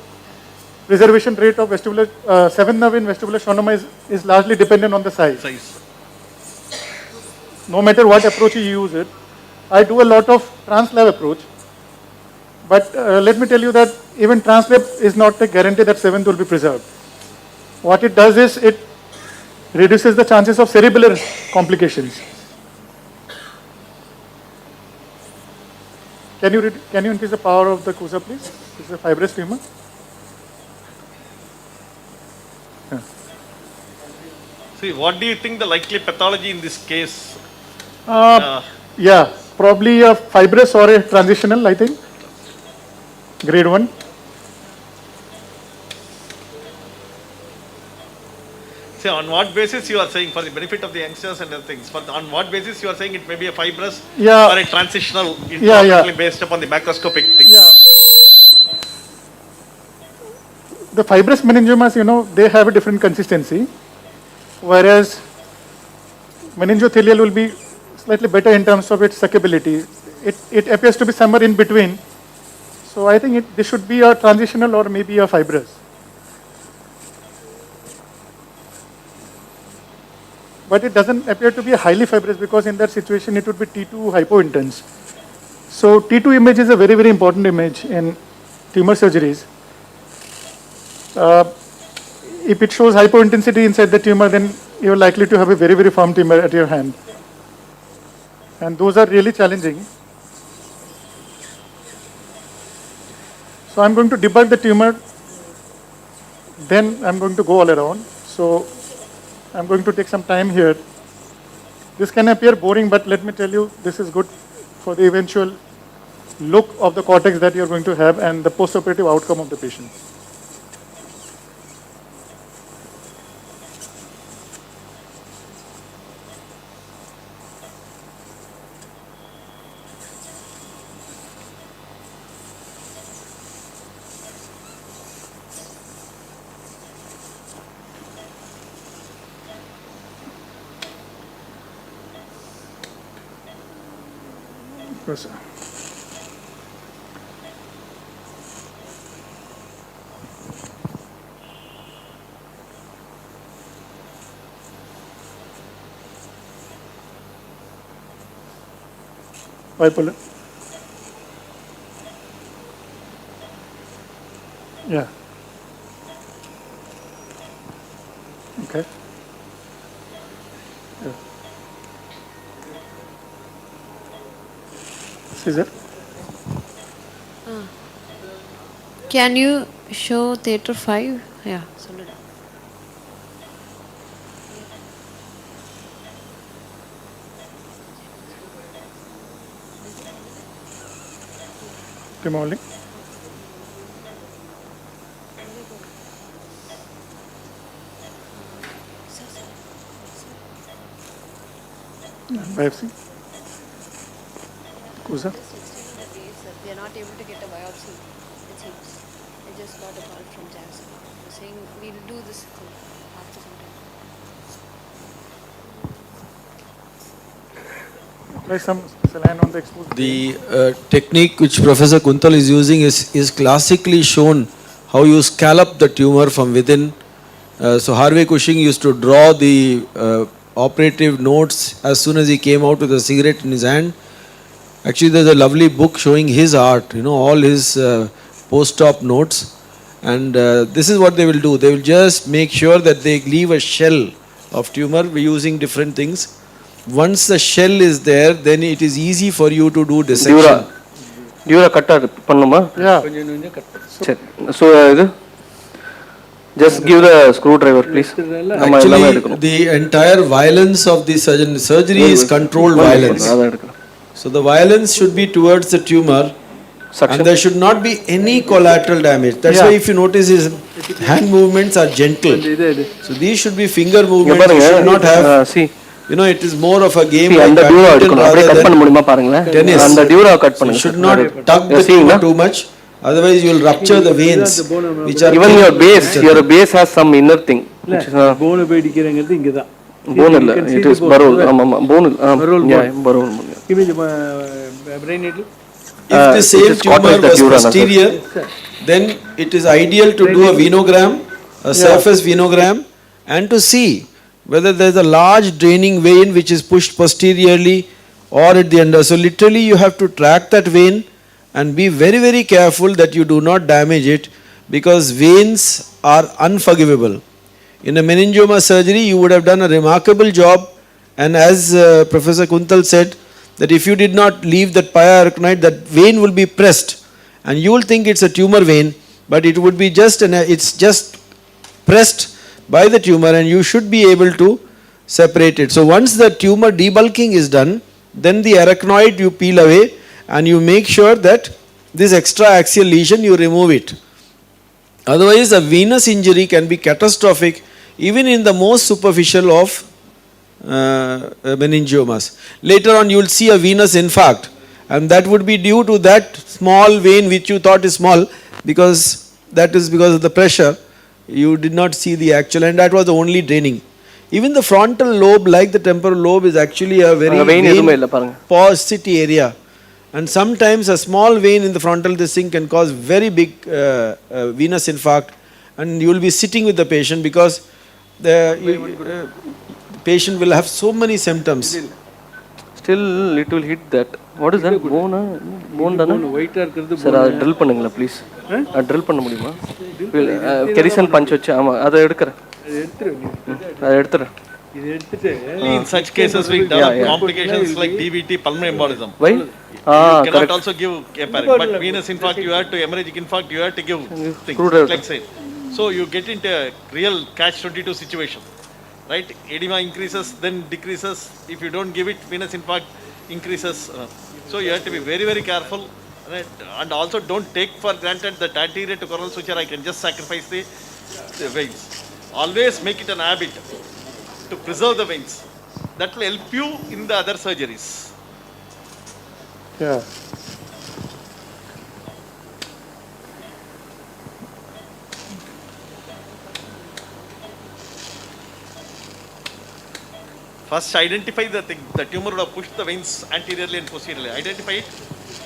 preservation rate of vestibular 7th nerve in vestibular schwannoma is largely dependent on the size. No matter what approach you use it. I do a lot of translab approach, but let me tell you that even translab is not a guarantee that 7th will be preserved. What it does is it reduces the chances of cerebellar complications. Can you increase the power of the CUSA, please? This is a fibrous tumor. See, what do you think the likely pathology in this case? Yeah, probably a fibrous or a transitional, I think. Grade 1. See, on what basis you are saying, for the benefit of the youngsters and other things, on what basis you are saying it may be a fibrous or a transitional, based upon the macroscopic things? Yeah. The fibrous meningiomas, you know, they have a different consistency, whereas meningothelial will be slightly better in terms of its suckability. It appears to be somewhere in between. So I think this should be a transitional or maybe a fibrous. But it doesn't appear to be a highly fibrous, because in that situation it would be T2 hypointense. So T2 image is a very, very important image in tumor surgeries. If it shows hypointensity inside the tumor, then you're likely to have a very, very firm tumor at your hand. And those are really challenging. So I'm going to debug the tumor, then I'm going to go all around. So I'm going to take some time here. This can appear boring, but let me tell you, this is good for the eventual look of the cortex that you're going to have and the postoperative outcome of the patient. Yes, sir. Bipolar. Yeah. Okay. Yeah. Scissor. Can you show theater 5? Yeah. Remodeling. Biopsy. CUSA. They are not able to get a biopsy, it seems. They just got a call from Jackson. They're saying we'll do this after some time. Apply some saline on the exposed. The technique which Professor Kuntal is using is classically shown how you scallop the tumor from within. So Harvey Cushing used to draw the operative notes as soon as he came out with a cigarette in his hand. Actually, there's a lovely book showing his art, you know, all his post-op notes. And this is what they will do. They will just make sure that they leave a shell of tumor using different things. Once the shell is there, then it is easy for you to do dissection. Dura cut pannuma? Yeah. So Just give the screwdriver, please. Actually, the entire violence of the surgery is controlled violence. So the violence should be towards the tumor, and there should not be any collateral damage. That's why if you notice his hand movements are gentle. So these should be finger movements. You should not have. See. You know, it is more of a game See, like badminton rather than tennis. So you should not tug the tumor too much. Otherwise, you will rupture the veins, which are even your base has some inner thing. Which is, bone இடிக்கிறங்கிறது இங்க தான். Bone illa, it is barrel. Bone, yeah, barrel. Give me the brain needle. If the same tumor was posterior, then it is ideal to do a venogram, a surface venogram, and to see whether there is a large draining vein which is pushed posteriorly or at the end. So literally you have to track that vein and be very, very careful that you do not damage it, because veins are unforgivable. In a meningioma surgery, you would have done a remarkable job, and as Professor Kuntal said, that if you did not leave that pia arachnoid, that vein will be pressed, and you will think it's a tumor vein, but it would be it's just pressed by the tumor, and you should be able to separate it. So once the tumor debulking is done, then the arachnoid you peel away, and you make sure that this extra axial lesion you remove it. Otherwise, a venous injury can be catastrophic even in the most superficial of meningiomas. Later on you will see a venous infarct, and that would be due to that small vein which you thought is small, because that is because of the pressure. You did not see the actual, and that was the only draining. Even the frontal lobe, like the temporal lobe, is actually a very vein paucity area. And sometimes a small vein in the frontal this thing can cause very big venous infarct, and you will be sitting with the patient because the patient will have so many symptoms. Still it will hit that. What is that? Bone? Bone dana? Sir, drill pannunga please. Drill panna mudiyuma? Kerosene punch vechu ama adha edukra. Adha edutara. In such cases we develop complications like DVT, pulmonary embolism. Why? You cannot also give heparin, but venous infarct you have to, hemorrhagic infarct you have to give things like say. So you get into a real catch-22 situation, right? Edema increases, then decreases. If you don't give it, venous infarct increases. So you have to be very, very careful, right? And also don't take for granted that anterior to coronal suture I can just sacrifice the veins. Always make it an habit to preserve the veins. That will help you in the other surgeries. Yeah. First identify the thing. The tumor would have pushed the veins anteriorly and posteriorly. Identify it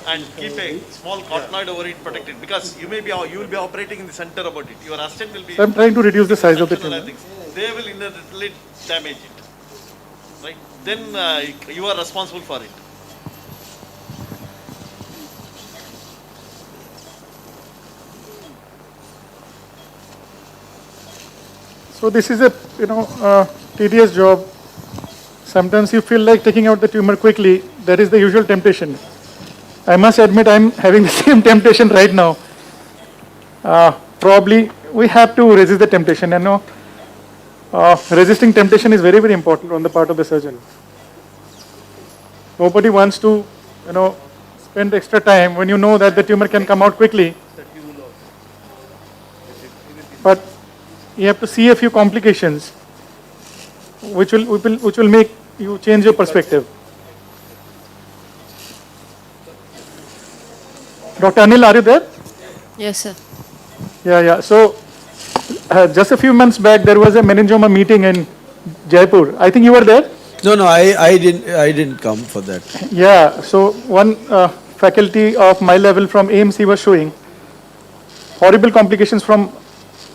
and keep a small cottonoid over it, protect it, because you will be operating in the center about it. Your assistant will be. So I'm trying to reduce the size of the tumor. They will inadvertently damage it, right? Then you are responsible for it. So this is a tedious job. Sometimes you feel like taking out the tumor quickly. That is the usual temptation. I must admit I'm having the same temptation right now. Probably we have to resist the temptation. Resisting temptation is very, very important on the part of the surgeon. Nobody wants to, spend extra time when you know that the tumor can come out quickly. But you have to see a few complications, which will make you change your perspective. Dr. Anil, are you there? Yes, sir. Yeah. So, just a few months back, there was a meningioma meeting in Jaipur. I think you were there? No, I didn't come for that. Yeah, so one faculty of my level from AMC was showing horrible complications from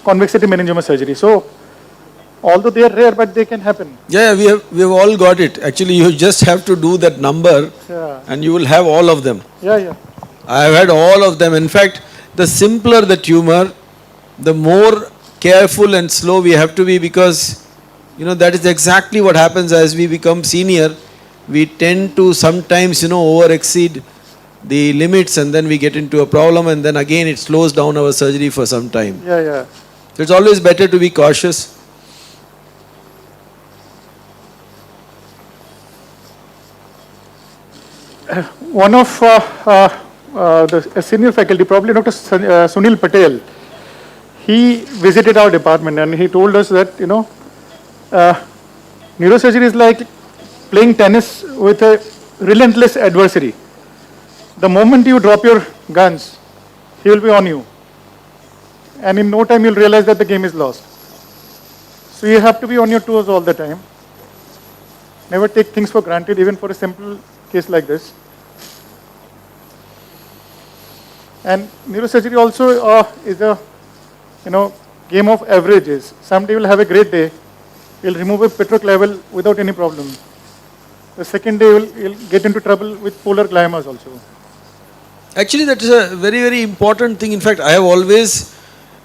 convexity meningioma surgery. So, although they are rare, but they can happen. Yeah, we have all got it. Actually, you just have to do that number, and you will have all of them. Yeah. I have had all of them. In fact, the simpler the tumor, the more careful and slow we have to be, because that is exactly what happens as we become senior. We tend to sometimes over exceed the limits, and then we get into a problem, and then again it slows down our surgery for some time. Yeah. So it's always better to be cautious. One of the senior faculty, probably Dr. Sunil Patel, he visited our department and he told us that, neurosurgery is like playing tennis with a relentless adversary. The moment you drop your guns, he will be on you. And in no time you'll realize that the game is lost. So you have to be on your toes all the time. Never take things for granted, even for a simple case like this. And neurosurgery also is a, game of averages. Some day you'll have a great day, you'll remove a petroc level without any problem. The second day you'll get into trouble with polar glioma also. Actually, that is a very, very important thing. In fact, I have always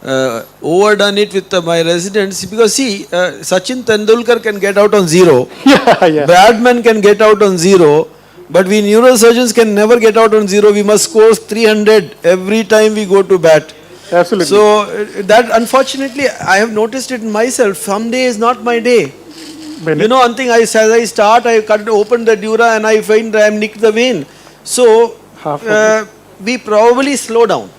overdone it with my residents, because see, Sachin Tendulkar can get out on 0, Bradman can get out on 0, but we neurosurgeons can never get out on 0. We must score 300 every time we go to bat. Absolutely. So that, unfortunately, I have noticed it in myself. Some day is not my day. One thing, as I start, I open the dura and I find I am nicked the vein. So we probably slow down.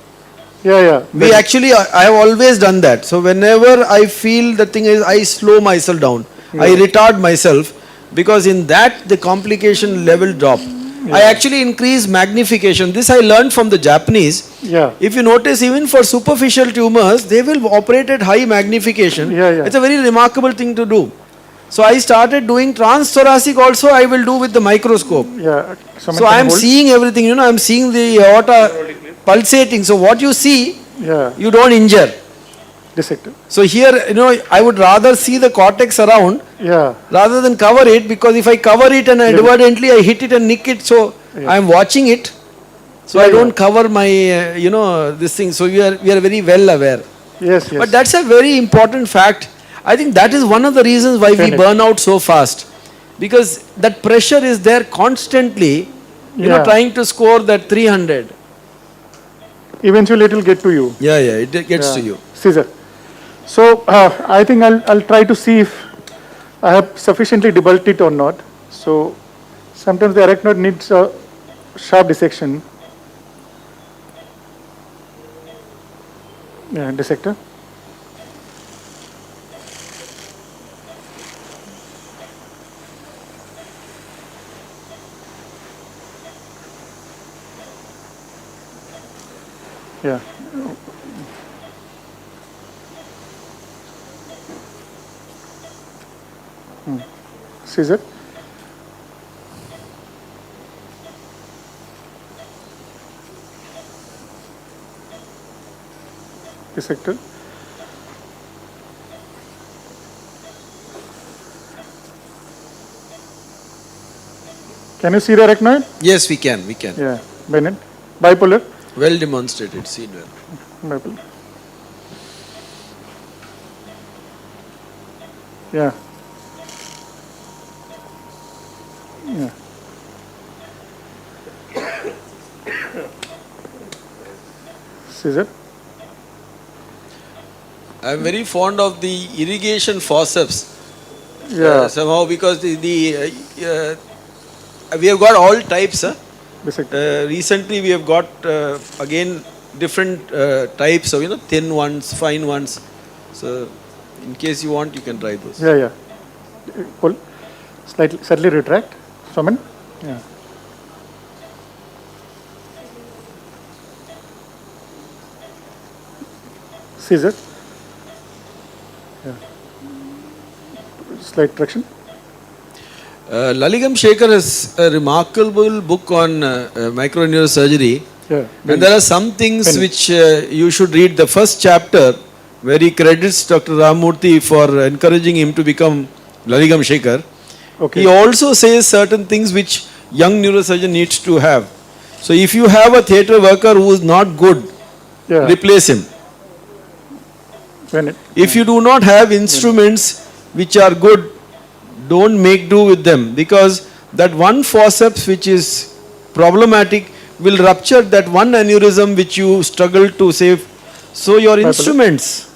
We actually, I have always done that. So whenever I feel the thing is, I slow myself down. I retard myself, because in that the complication level drop. I actually increase magnification. This I learned from the Japanese. If you notice, even for superficial tumors, they will operate at high magnification. It's a very remarkable thing to do. So I started doing transthoracic also, I will do with the microscope. So I am seeing everything, I am seeing the aorta pulsating. So what you see, you don't injure. Dissected. So here, I would rather see the cortex around rather than cover it, because if I cover it and inadvertently I hit it and nick it, so I am watching it. So I don't cover my, this thing. So we are very well aware. But that's a very important fact. I think that is one of the reasons why we burn out so fast, because that pressure is there constantly, trying to score that 300. Eventually it will get to you. It gets to you. Caesar. So I think I'll try to see if I have sufficiently debulked it or not. So sometimes the arachnoid needs a sharp dissection. Dissector. Caesar. Dissector. Can you see the arachnoid? Yes, we can. Bennett. Bipolar. Well demonstrated, seen well. Bipolar. Caesar. I am very fond of the irrigation forceps. Somehow, because we have got all types. Recently we have got again different types of thin ones, fine ones. So in case you want, you can try those. Pull. Slightly retract. Summon. Caesar. Slight traction. Laligam Shekhar has a remarkable book on microneurosurgery. And there are some things which you should read. The first chapter, where he credits Dr. Ramamurthi for encouraging him to become Laligam Shekhar. He also says certain things which young neurosurgeon needs to have. So if you have a theatre worker who is not good, replace him. If you do not have instruments which are good, don't make do with them, because that one forceps which is problematic will rupture that one aneurysm which you struggle to save. So your instruments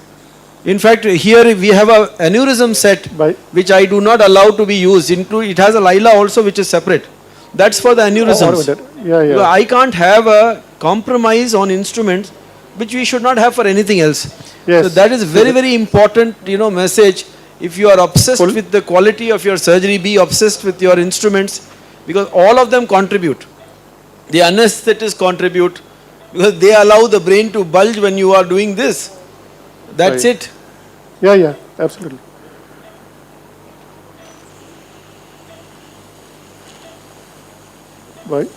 In fact, here we have a aneurysm set which I do not allow to be used. It has a Lila also which is separate. That's for the aneurysms. Yeah. I can't have a compromise on instruments which we should not have for anything else. Yes. So that is very, very important, message. If you are obsessed with the quality of your surgery, be obsessed with your instruments, because all of them contribute. The anesthetists contribute because they allow the brain to bulge when you are doing this. That's it. Yeah, absolutely. Right.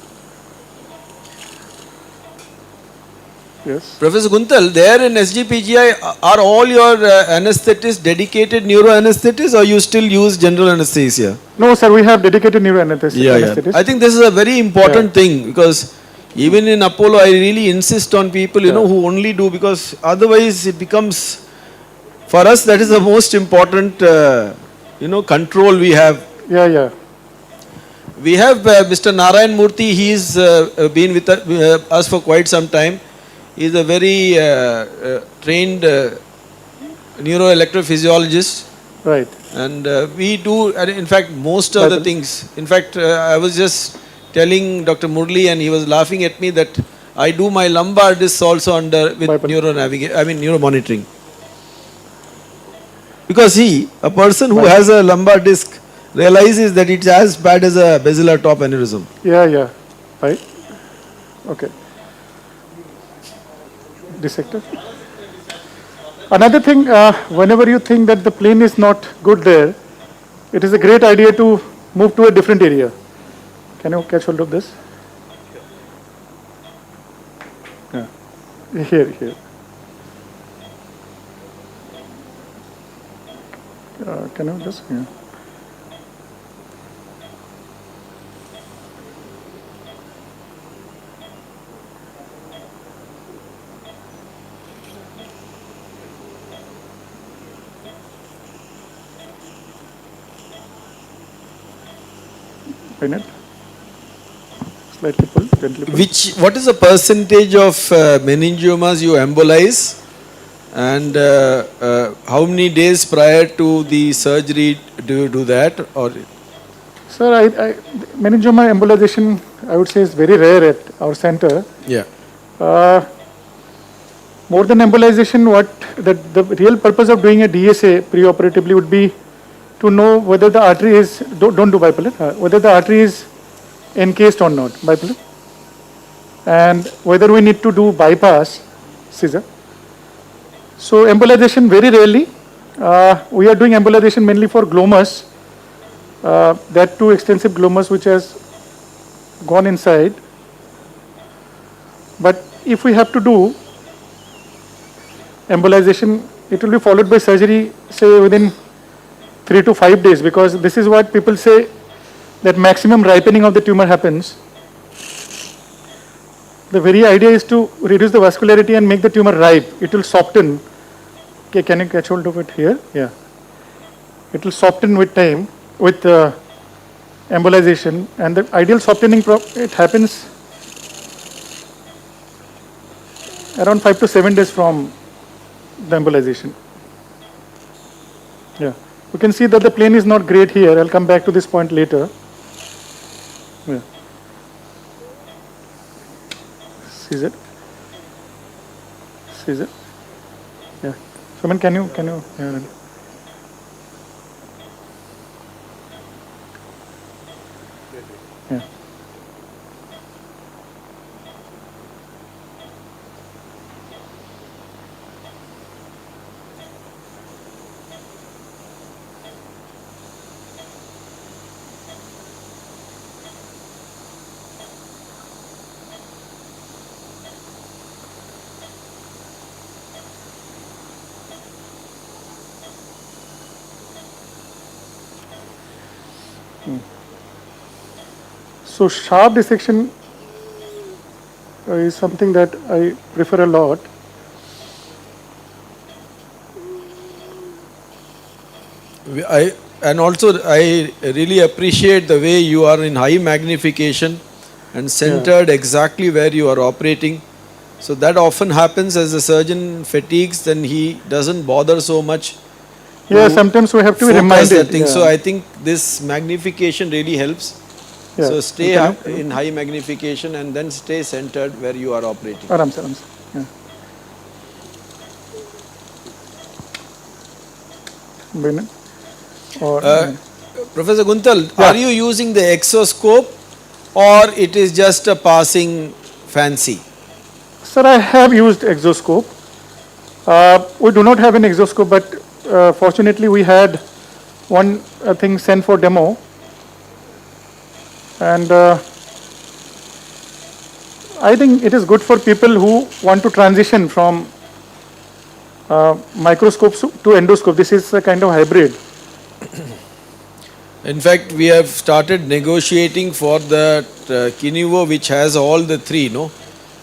Yes. Professor Guntal, there in SGPGI, are all your anesthetists dedicated neuroanesthetists, or you still use general anesthesia? No, sir, we have dedicated neuroanesthetists. Yeah. I think this is a very important thing, because even in Apollo, I really insist on people, who only do, because otherwise it becomes, for us, that is the most important, control we have. Yeah. We have Mr. Narayan Murthy. He's been with us for quite some time. He's a very trained neuroelectrophysiologist. Right. And we do, in fact, most of the things. In fact, I was just telling Dr. Murli, and he was laughing at me, that I do my lumbar discs also with neuromonitoring. Because a person who has a lumbar disc realizes that it's as bad as a basilar top aneurysm. Yeah. Right. Okay. Dissector. Another thing, whenever you think that the plane is not good there, it is a great idea to move to a different area. Can you catch hold of this? Yeah. Here. Can you just? Yeah. Slightly pull, gently pull. What is the percentage of meningiomas you embolize, and how many days prior to the surgery do you do that? Or Sir, meningioma embolization, I would say, is very rare at our center. Yeah. More than embolization, the real purpose of doing a DSA preoperatively would be to know whether the artery is, don't do bipolar, whether the artery is encased or not, bipolar, and whether we need to do bypass scissor. So embolization very rarely. We are doing embolization mainly for glomus, that too extensive glomus which has gone inside. But if we have to do embolization, it will be followed by surgery, say within 3 to 5 days, because this is what people say, that maximum ripening of the tumor happens. The very idea is to reduce the vascularity and make the tumor ripe. It will soften. Okay, can you catch hold of it here? Yeah. It will soften with time, with embolization, and the ideal softening, it happens around 5 to 7 days from the embolization. Yeah. You can see that the plane is not great here. I'll come back to this point later. Yeah. Scissor. Yeah. Someone, can you? Yeah. Yeah. So sharp dissection is something that I prefer a lot. I really appreciate the way you are in high magnification and centered exactly where you are operating. So that often happens as the surgeon fatigues, then he doesn't bother so much. Yeah, sometimes we have to be focus reminded. that thing. Yeah. So I think this magnification really helps. Yeah. So stay Okay. in high magnification and then stay centered where you are operating. Aram se. Yeah. Bene. Or, Professor Guntal, are you using the exoscope or it is just a passing fancy? Sir, I have used exoscope. We do not have an exoscope, but fortunately we had one thing sent for demo. And I think it is good for people who want to transition from microscopes to endoscope. This is a kind of hybrid. In fact, we have started negotiating for that Kinevo which has all the three, no?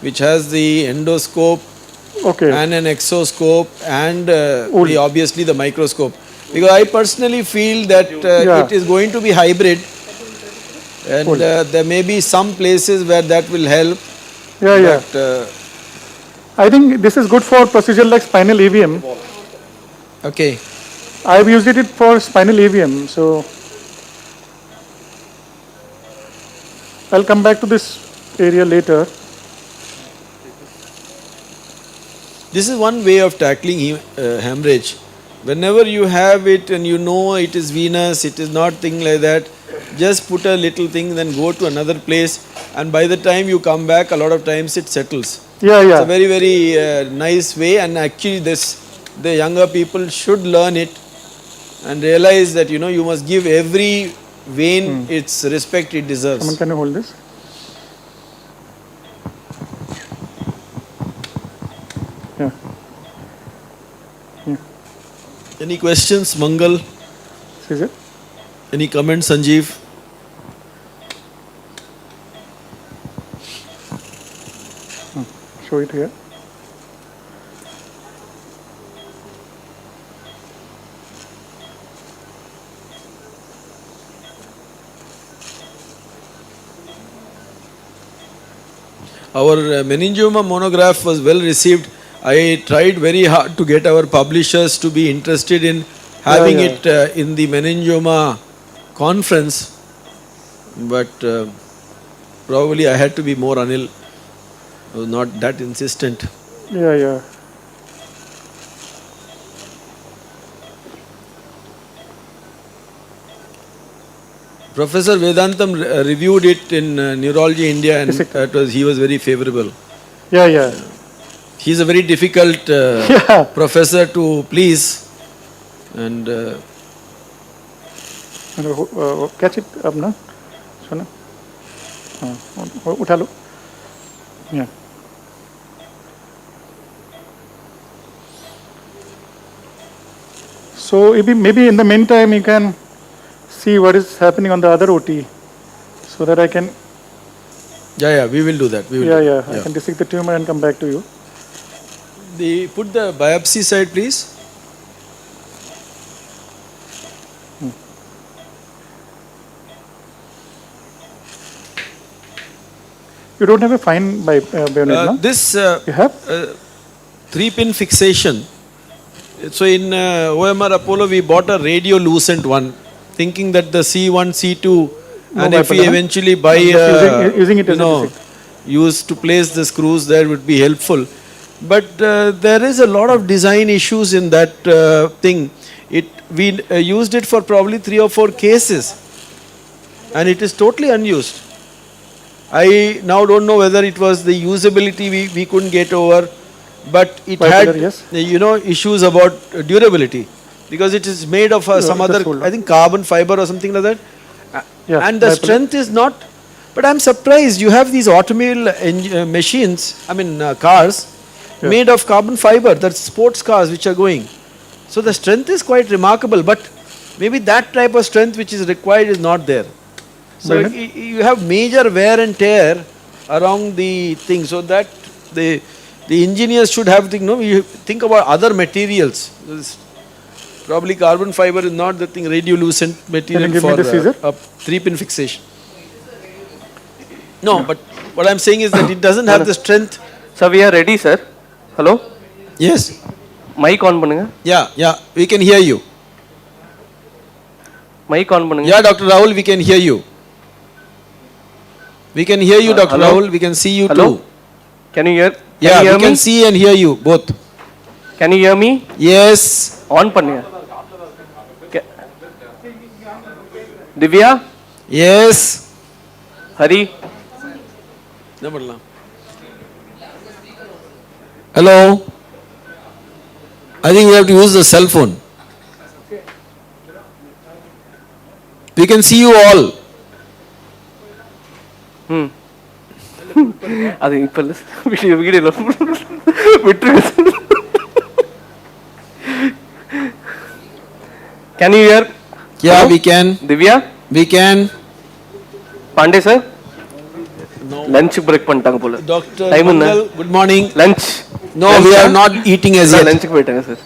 Which has the endoscope and an exoscope and obviously the microscope. Because I personally feel that it is going to be hybrid and there may be some places where that will help. Yeah, but, I think this is good for procedure like spinal AVM. Okay. I have used it for spinal AVM, so I'll come back to this area later. This is one way of tackling hemorrhage. Whenever you have it and you know it is venous, it is not thing like that, just put a little thing, then go to another place, and by the time you come back, a lot of times it settles. Yeah. It's a very, very nice way, and actually the younger people should learn it and realize that you must give every vein its respect it deserves. Someone, can you hold this? Yeah. Any questions, Mangal? Is it? Any comments, Sanjeev? Show it here. Our meningioma monograph was well received. I tried very hard to get our publishers to be interested in having it in the meningioma conference, but probably I had to be more Anil, was not that insistent. Yeah. Professor Vedantam reviewed it in Neurology India and he was very favorable. Yeah. He is a very difficult professor to please and catch it up na. Sona. Utha lo. Yeah. So maybe in the meantime you can see what is happening on the other OT so that I can. Yeah, we will do that. We will I can dissect the tumor and come back to you. Put the biopsy side, please. You don't have a fine bayonet, no? This you have 3-pin fixation. So in OMR Apollo, we bought a radiolucent one, thinking that the C1, C2, and if we eventually buy using it as used to place the screws there would be helpful. But there is a lot of design issues in that thing. We used it for probably 3 or 4 cases, and it is totally unused. I now don't know whether it was the usability we couldn't get over, but it had issues about durability because it is made of some other, I think carbon fiber or something like that, and the strength is not. But I'm surprised you have these automobile machines, I mean cars made of carbon fiber, that's sports cars which are going. So the strength is quite remarkable, but maybe that type of strength which is required is not there. So you have major wear and tear around the thing, so that the engineers should have you think about other materials. Probably carbon fiber is not the thing, radiolucent material for a 3-pin fixation. No, but what I'm saying is that it doesn't have the strength Sir, we are ready, sir. Hello? Yes. Mic on பண்ணுங்க. Yeah, we can hear you. Mic on பண்ணுங்க. Yeah, Dr. Rahul, we can hear you. We can hear you, Dr. Hello? Rahul. We can see you Hello? too. Can you hear? Yeah, you hear we can me? see and hear you both. Can you hear me? Yes. On பண்ணுங்க. Divya? Yes. Hari? என்ன பண்ணலாம்? Hello. I think we have to use the cell phone. We can see you all. அது இப்ப வீடியோல விட்டுருங்க. Can you hear? Yeah, Hello? we can. Divya? We can. Pandey sir? Lunch break பண்ணிட்டாங்க போல. Dr. Time என்ன? Mangal, good morning. Lunch. No, we are not eating as yet. Lunch போயிட்டாங்க sir.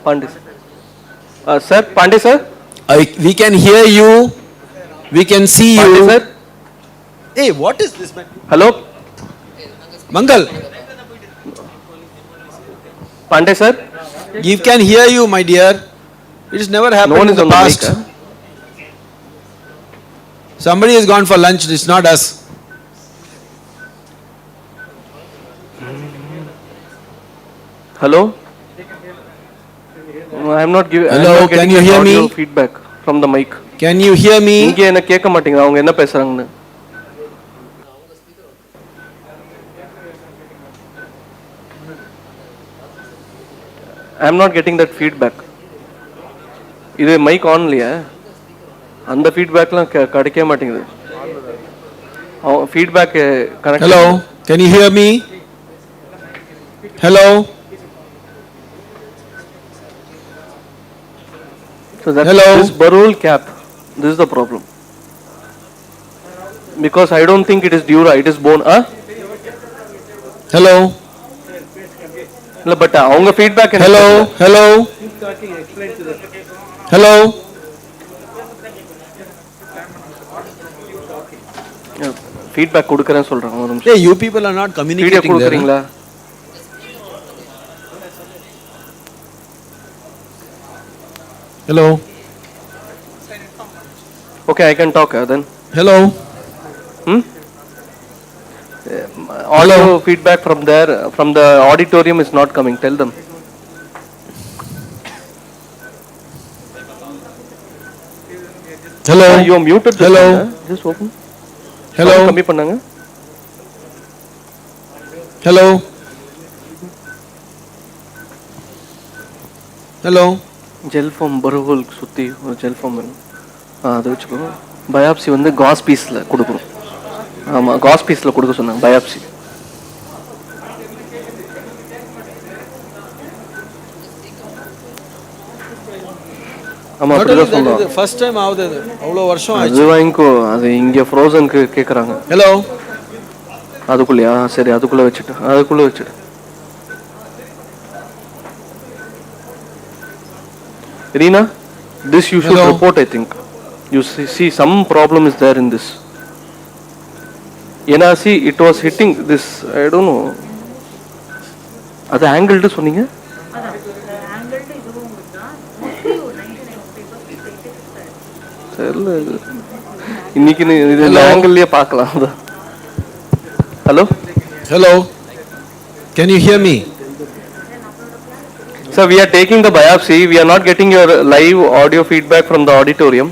Pandey sir. Sir, Pandey sir? We can hear you. We can see Pandey you. sir? Hey, what is this, man? Hello? Mangal. Pandey sir? We can hear you, my dear. It has never happened No one in is the on the past. mic, Somebody has gone for lunch. It's not us. Hello? I am not giving. Hello, I am not can getting you an hear audio me? feedback from the mic. Can you hear me? இங்க என்ன கேட்க மாட்டீங்க அவங்க என்ன பேசுறாங்கன்னு. I am not getting that feedback. இது mic on இல்லையா? அந்த ஃபீட்பேக்லாம் கிடைக்கவே மாட்டேங்குது. Feedback correct. Hello, can you hear me? Hello. So that Hello. this Barol cap, this is the problem. Because I don't think it is dura, it is bone. Hello. No, but அவங்க feedback. Hello. Hello. Hello. Feedback கொடுக்கறேன்னு சொல்றாங்க ஒரு நிமிஷம். Hey, you people are not communicating. Video கொடுக்கறீங்களா? Hello. Okay, I can talk then. Hello. Audio feedback from there, from the auditorium is not coming. Tell them. Hello. You are muted. Hello. Just open. Hello. கம்மி பண்ணுங்க. Hello. Hello. Gel form பரோல் சுற்றி ஒரு gel form வேணும். அதை வச்சுக்கோ. Biopsy வந்து cos பீஸில் கொடுக்கணும். ஆமாம், காஸ் பீஸில் கொடுக்க சொன்னாங்க பயாப்சி. ஆமாம், அப்படிதான் சொன்னாங்க. ஃபர்ஸ்ட் டைம் ஆகுது அது. அவ்வளோ வருஷம் அது வாங்கிக்கோ. அது இங்கே ஃப்ரோசனுக்கு கேட்குறாங்க. ஹலோ. அதுக்குள்ளேயா? சரி, அதுக்குள்ளே வச்சுட்டு. Rina, this you should report, I think. You see some problem is there in this. See, it was hitting this, I don't know. அது angled சொன்னீங்க? இன்னைக்கு இந்த ஆங்கிள்லயே பார்க்கலாம். Hello? Hello. Can you hear me? Sir, we are taking the biopsy. We are not getting your live audio feedback from the auditorium.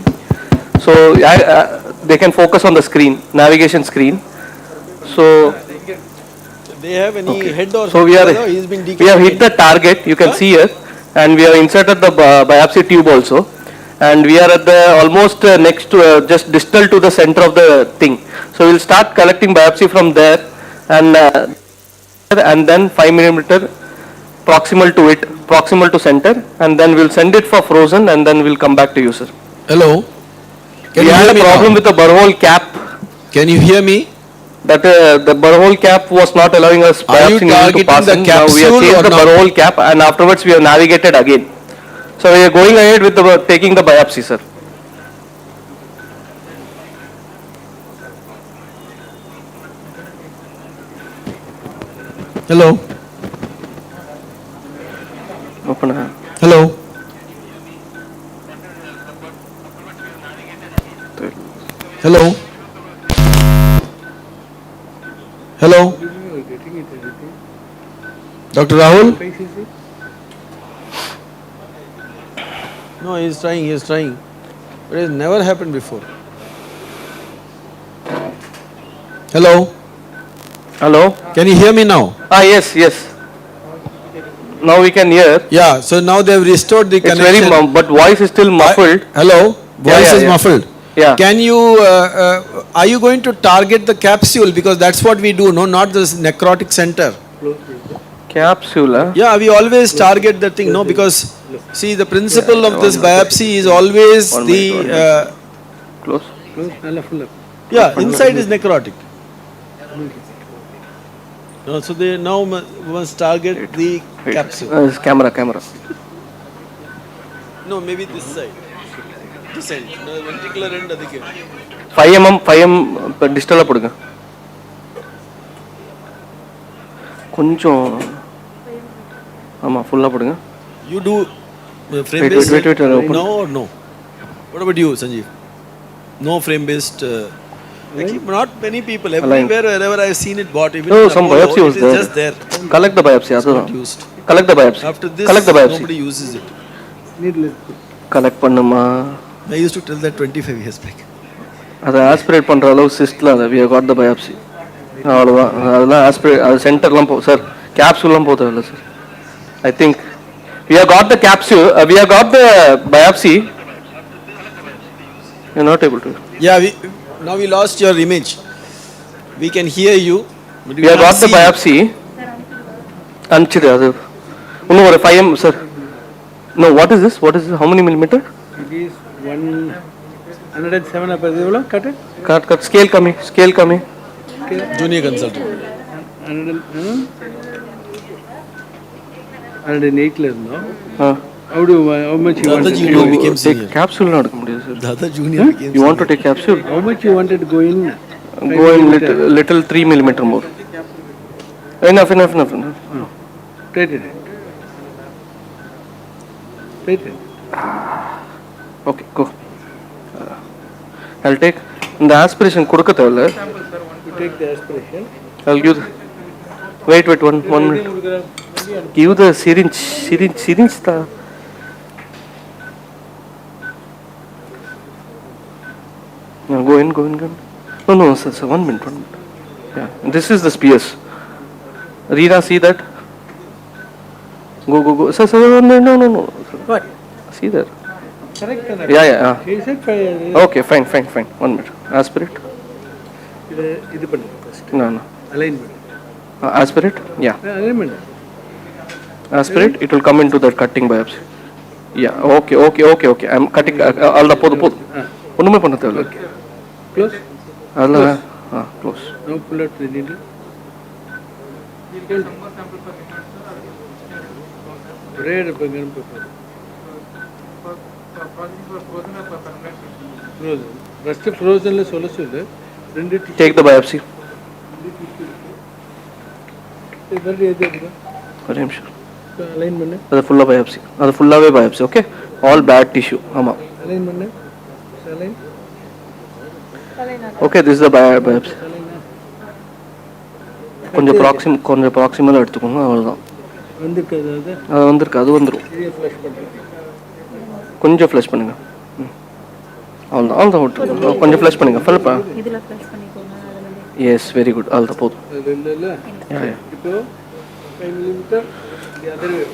So they can focus on the screen, navigation screen. So They have any head or so we have hit the target. You can see here, and we have inserted the biopsy tube also, and we are at the almost next to just distal to the center of the thing. So we'll start collecting biopsy from there, and then 5 millimeter proximal to it, proximal to center, and then we'll send it for frozen, and then we'll come back to you, sir. Hello. We had a problem with the burhole cap. Can you hear me? That the burhole cap was not allowing us biopsy to pass in. Now we have changed the burhole cap, and afterwards we have navigated again. So we are going ahead with taking the biopsy, sir. Hello. Open. Hello. Hello. Hello. Dr. Rahul? No, he is trying. But it has never happened before. Hello. Hello. Can you hear me now? Yes. Now we can hear. Yeah, so now they have restored the connection. It's very but voice is still muffled. Hello? Voice is muffled. Yeah. Can you, are you going to target the capsule? Because that's what we do, no? Not this necrotic center. Capsule? Yeah, we always target the thing, no? Because, see, the principle of this biopsy is always the... Close. Yeah, inside is necrotic. No, so they now must target the capsule. Camera. No, maybe this side. This end. No, ventricular end adike. 5 mm distal podunga. Konjam. Ama full podunga. You do frame based? Wait. No. What about you, Sanjeev? No frame based. Not many people. Everywhere, wherever I have seen it bought, even no, some Apollo, biopsy was there. It is just there. Collect the biopsy. It's not used. Collect the biopsy. After this, collect the biopsy. Nobody uses it. Collect pannuma. I used to tell that 25 years back. That's aspirate பண்ற அளவு cyst la we have got the biopsy. அவ்வளவுதான். அதெல்லாம் aspirate அது சென்டர்லாம் போ sir கேப்சூல்லாம் போதே இல்ல sir. I think we have got the capsule, we have got the biopsy. You're not able to. Yeah, now we lost your image. We can hear you. But We have got the biopsy. Anchire adu. Unnu or 5 mm sir. No, what is this? How many millimeter? It is 107 up as cut it. Cut. Scale coming. Junior consultant. 108 less, no? How much you wanted? Junior became Take senior. capsule not come sir. The other junior became You want to take capsule? How much you wanted to go in? Go in little 3 millimeter more. Enough. Straight it. Okay, go. I'll take the aspiration கொடுக்க தேவல. You take the aspiration. I'll give wait one minute. Give the syringe ta. No, go in. No, sir, 1 minute. Yeah, this is the spears. Reena, see that? Go. Sir, no. What? See there. Correct. Yeah. He said fine. Okay, fine. 1 minute. Aspirate. இது பண்ணு first. No. Alignment. Aspirate? Yeah. Alignment. Aspirate, it will come into that cutting biopsy. Yeah, okay. I'm cutting all the podu. ஒண்ணுமே பண்ண தேவல. Close. அல்ல close. Now pull out the needle. Rare pengen paper. Frozen. First frozen le sola solla. Take the biopsy. ஒரு நிமிஷம். Align பண்ணு. அது ஃபுல்லாவே biopsy, okay? All bad tissue. ஆமா. Align பண்ணு. Align. Okay, this is the biopsy. கொஞ்சம் proximal எடுத்துக்கோங்க அவ்வளவுதான். வந்திருக்கு அது வந்துரும். கொஞ்சம் ஃப்ளஷ் பண்ணுங்க. அவ்வளவுதான் விட்டு கொஞ்சம் ஃப்ளஷ் பண்ணுங்க. ஃபுல் இதுல ஃப்ளஷ் பண்ணிக்கோங்க. எஸ் வெரி குட் அவ்வளவுதான் போதும். இல்ல. இப்போ 5 mm the other way.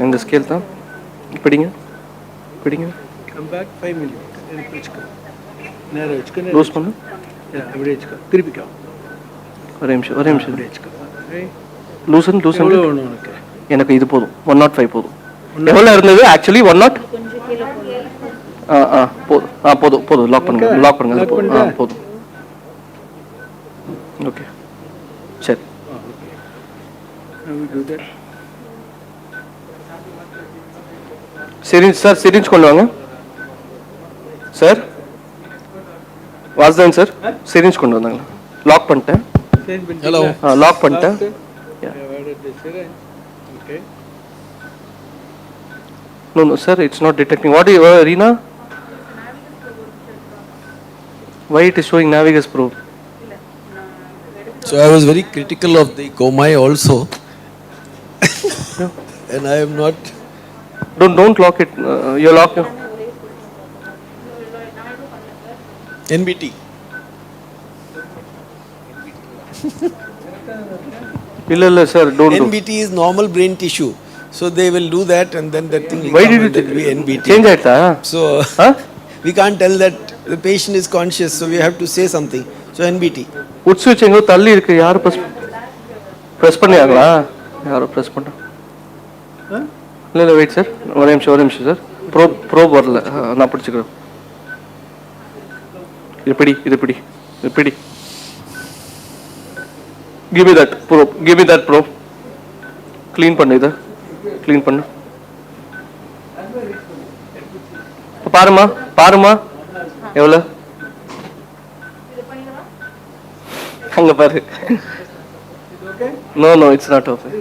இந்த ஸ்கேல் தான் பிடிங்க. Come back 5 mm. நேரா வெச்சுக்க. லூஸ் பண்ணு. அப்படியே வெச்சுக்க. திருப்பிக்கோ. ஒரு நிமிஷம். வெச்சுக்க. லூசன் எவ்வளவு வேணும் உனக்கு? எனக்கு இது போதும். 105 போதும். எவ்வளவு இருந்தது ஆக்சுவலி 10? போதும். லாக் பண்ணுங்க. அது போதும். போதும். ஓகே. சரி. சிரிஞ்ச் கொண்டு வாங்க. சார் வாசுதேவன் சார் சிரிஞ்ச் கொண்டு வந்தாங்க. லாக் பண்ணிட்டேன். Hello. Lock பண்ணிட்டேன். Yeah. I've added the syringe. Okay. No, sir, it's not detecting. What is Reena? Why it is showing Navigus probe? So I was very critical of the Comai also. And I am not. Don't lock it. You lock it. NBT. Illa, sir, don't NBT is normal brain tissue. So they will do that and then that thing will Why come did and you then be NBT. change it? So we can't tell that the patient is conscious, so we have to say something. So NBT. Wood switch எங்கோ தள்ளி இருக்கு. யார் press பண்ணியாங்களா? யாரோ press பண்ணா. இல்ல wait sir. ஒரு நிமிஷம் sir. probe வரல. நான் பிடிச்சுக்கிறேன். இது பிடி. Give me that probe. Clean பண்ணு இத. Clean பண்ணு. பாருமா. எவ்வளவு? அங்க பாரு. No, it's not okay.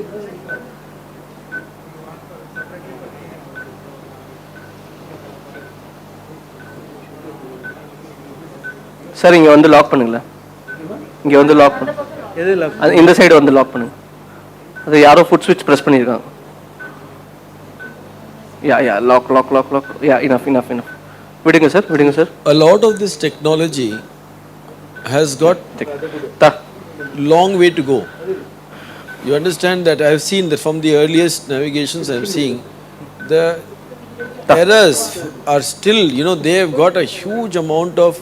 Sir இங்க வந்து லாக் பண்ணுங்களேன். இங்க வந்து லாக் பண்ணு. எது லாக்? இந்த சைடு வந்து லாக் பண்ணுங்க. அது யாரோ ஃபுட் ஸ்விட்ச் பிரஸ் பண்ணிருக்காங்க. Yeah, lock. Yeah, enough. விடுங்க sir. A lot of this technology has got long way to go. You understand that I have seen that from the earliest navigations I am seeing, the errors are still, they have got a huge amount of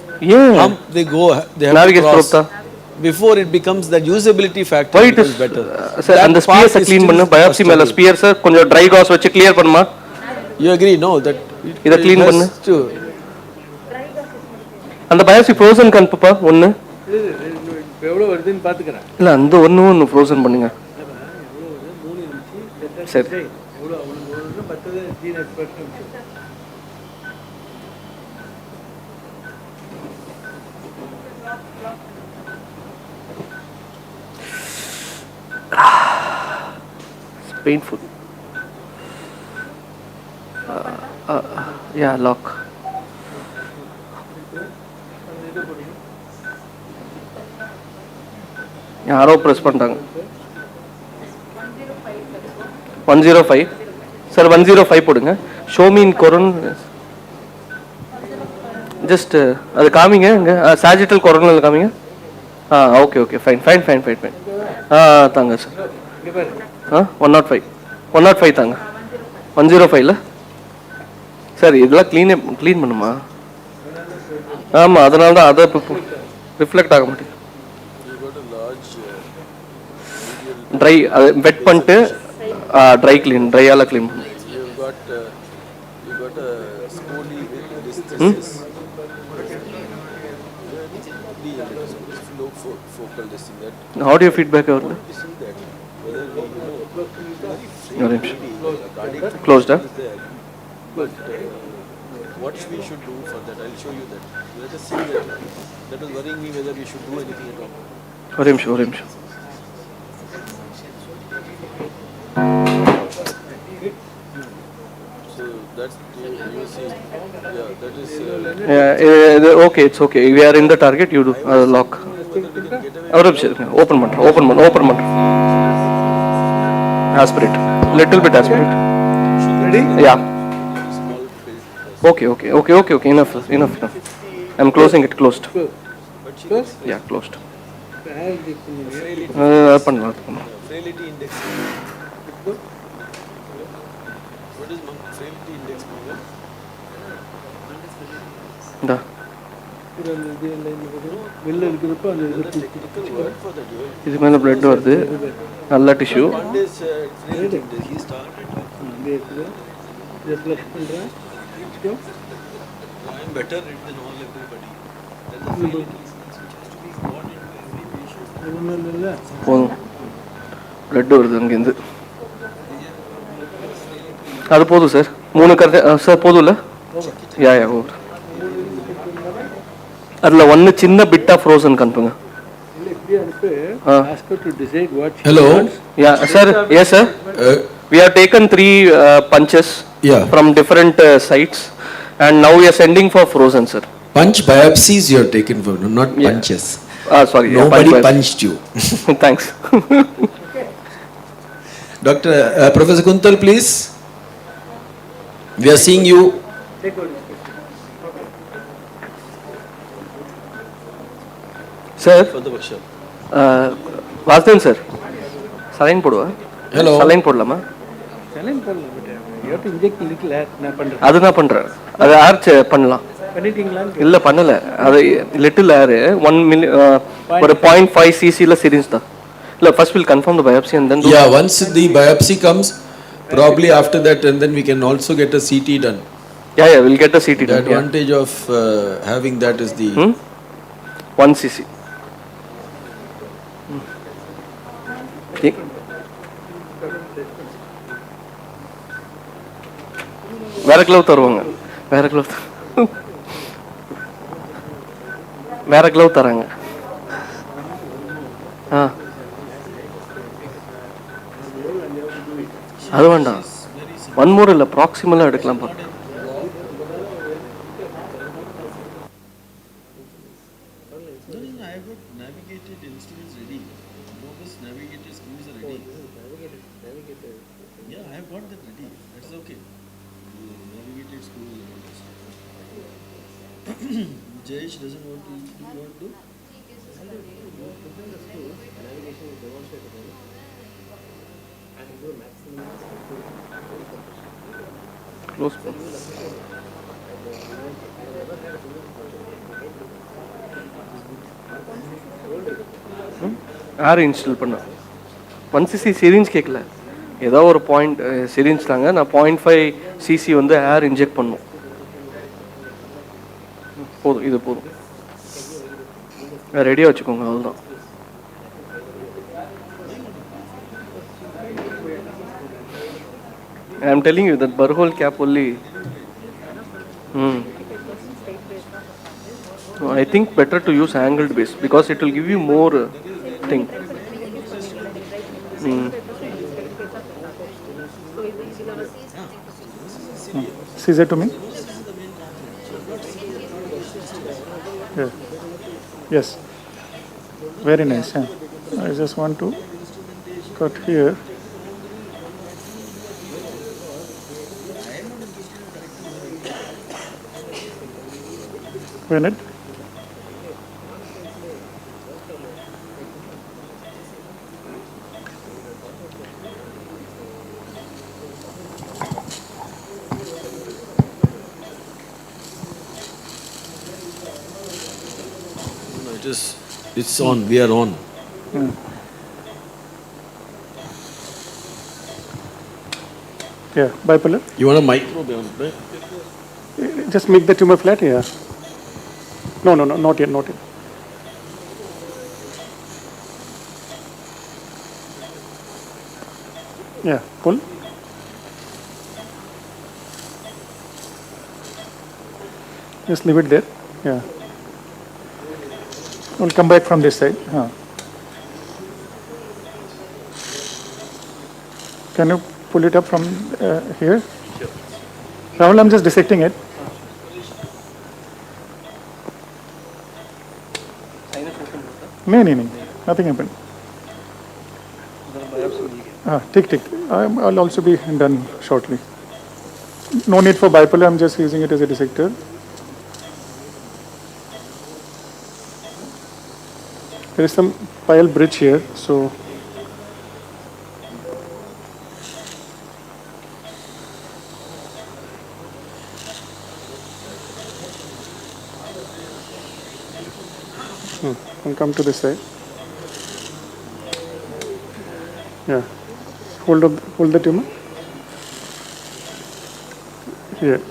hump they have to cross before it becomes that usability factor becomes better. Sir, and the spears clean பண்ணு. biopsy மேல spears கொஞ்சம் dry gauze வச்சு clear பண்ணுமா? You agree? No, that இத clean பண்ணு. அந்த biopsy frozen கனுப்புப்பா ஒன்னு. எவ்வளவு வருதுன்னு பாத்துக்கறேன். இல்ல அந்த ஒன்னு frozen பண்ணுங்க. சரி. எவ்வளவு பத்தது gene expert. It's painful. Yeah, lock. யாரோ பிரஸ் பண்ணிட்டாங்க. 105. சார் 105 போடுங்க. Show me in coronal. Just அது காமிங்க. sagittal coronal காமிங்க. Okay, fine. தாங்க சார். 105 தாங்க. 105 இல்ல சார் இதெல்லாம் க்ளீன் பண்ணுமா? ஆமா அதனால தான் அதை ரிஃப்ளெக்ட் ஆக மாட்டேங்குது. ட்ரை அது வெட் பண்ணிட்டு ட்ரையால க்ளீன் பண்ணு. ஆடியோ ஃபீட்பேக் வரல. Closed, huh? But what we should do for that, I'll show you that. Let us see that. That was worrying me whether we should do anything at all. ஒரு நிமிஷம். So that's you see, that is. Okay, it's okay. We are in the target. You do lock. ஒரு நிமிஷம். Open பண்ணுறேன். Aspirate. Little bit aspirate. Ready? Yeah. Okay. Enough. I'm closing it. Closed. Yeah, closed. பண்ணலாம். Frailty index. What is frailty index? Da. வெளில இருக்கிறப்ப அந்த இது மேல blood வருது. நல்ல tissue. I'm better than all everybody. போதும். blood வருது அங்கேருந்து. அது போதும் சார். 3 கரெக்ட் சார் போதும்ல? யா ஓவர். அதில் ஒன்று சின்ன பிட்டாக frozen கனுப்புங்க. Ask her to decide what she Hello. wants. Yeah, sir. Yes, sir. We have taken 3 punches from different sites, and now we are sending for frozen, sir. Punch biopsies you have taken for, not punches. Sorry. Nobody punch punched you. Thanks. Dr. Professor Kuntal, please. We are seeing you. Sir. For the workshop. Vasdan sir. Saline podva. Hello. Saline podlama. Saline போடல, but you have to inject little air. நான் பண்றேன். அது நான் பண்றேன். அது arch பண்ணலாம். பண்ணிட்டீங்களான்னு இல்ல பண்ணல. அது லிட்டில் ஏர் 1 மில்லி ஒரு 0.5 cc ல syringe தான். இல்ல first we'll confirm the biopsy and then do. Yeah, once the biopsy comes, probably after that, and then we can also get a CT done. Yeah, we'll get the CT The done. advantage of having that is the 1 cc. வேற glove தருவாங்க. வேற glove தராங்க. அது வேண்டாம். One more இல்ல ப்ராக்சிமலா எடுக்கலாம் பாருங்க. Jayesh doesn't want to. Do you want to? Close. யார் இன்ஸ்டால் பண்ண 1 cc சிரிஞ்ச் கேட்கல ஏதோ ஒரு பாயிண்ட் சிரிஞ்ச் தாங்க நான் 0.5 cc வந்து ஏர் இன்ஜெக்ட் பண்ணும் போதும் இது போதும் ரெடியாக வச்சுக்கோங்க அவ்வளோதான் I am telling you that burhole cap only I think better to use angled base because it will give you more thing. Scissor to me. Yeah. Yes. Very nice. Yeah. I just want to cut here. Minute. No, it's on. We are on. Yeah, bipolar. You want a micro? Just make the tumor flat here. No, not yet, not yet. Yeah, pull. Just leave it there. Yeah. We'll come back from this side. Can you pull it up from here? Sure. Rahul, I'm just dissecting it. No, nothing happened. Tick. I'll also be done shortly. No need for bipolar, I'm just using it as a dissector. There is some pile bridge here, so I'll come to this side. Yeah. Hold the tumor. Here.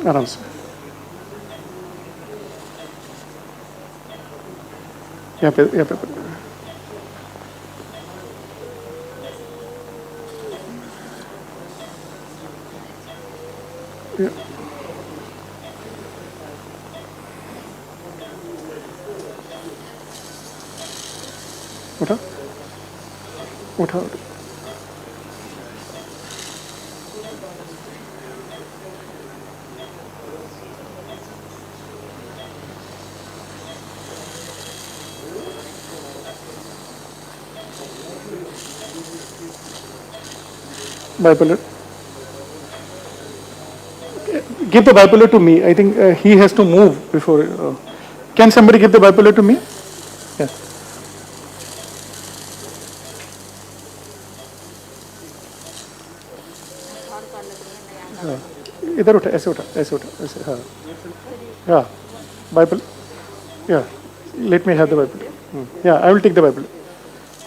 Aram se. यहाँ पे उठाओ. Bipolar. Give the bipolar to me. I think he has to move before. Can somebody give the bipolar to me? Yeah. इधर उठा, ऐसे उठा, ऐसे उठा, ऐसे. हाँ. Yeah. Bipolar. Yeah. Let me have the bipolar. Yeah, I will take the bipolar.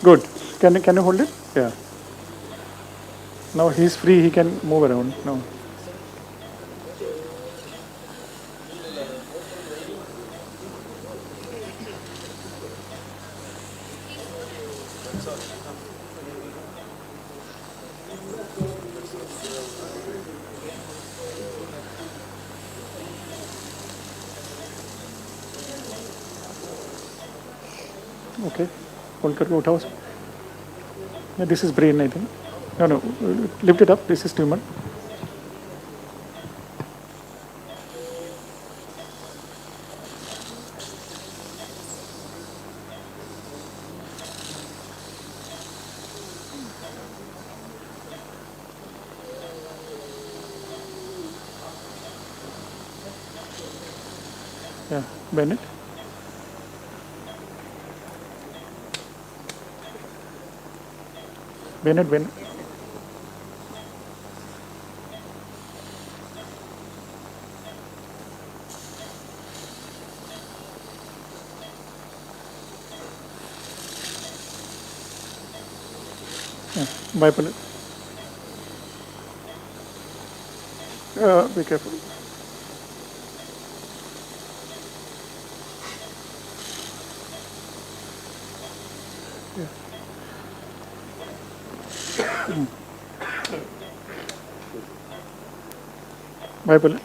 Good. Can you hold it? Yeah. Now he's free. He can move around now. Okay. Hold करके उठाओ. Yeah, this is brain, I think. No. Lift it up. This is tumor. Yeah, Bennett. Bennett. Yeah, bipolar. Be careful. Yeah. Bipolar.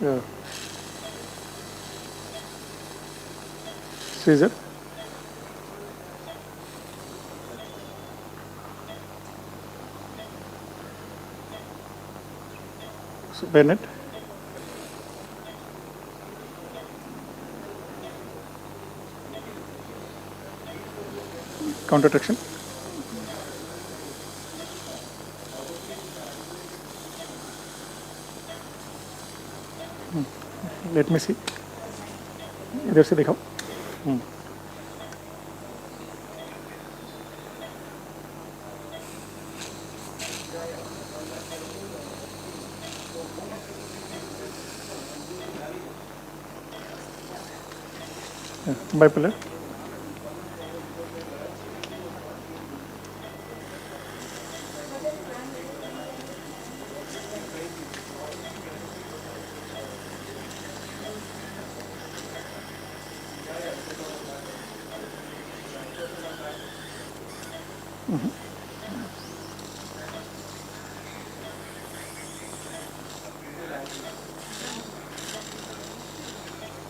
Yeah. Caesar. So Bennett. Counter-traction. Let me see. इधर से दिखाओ. Bipolar.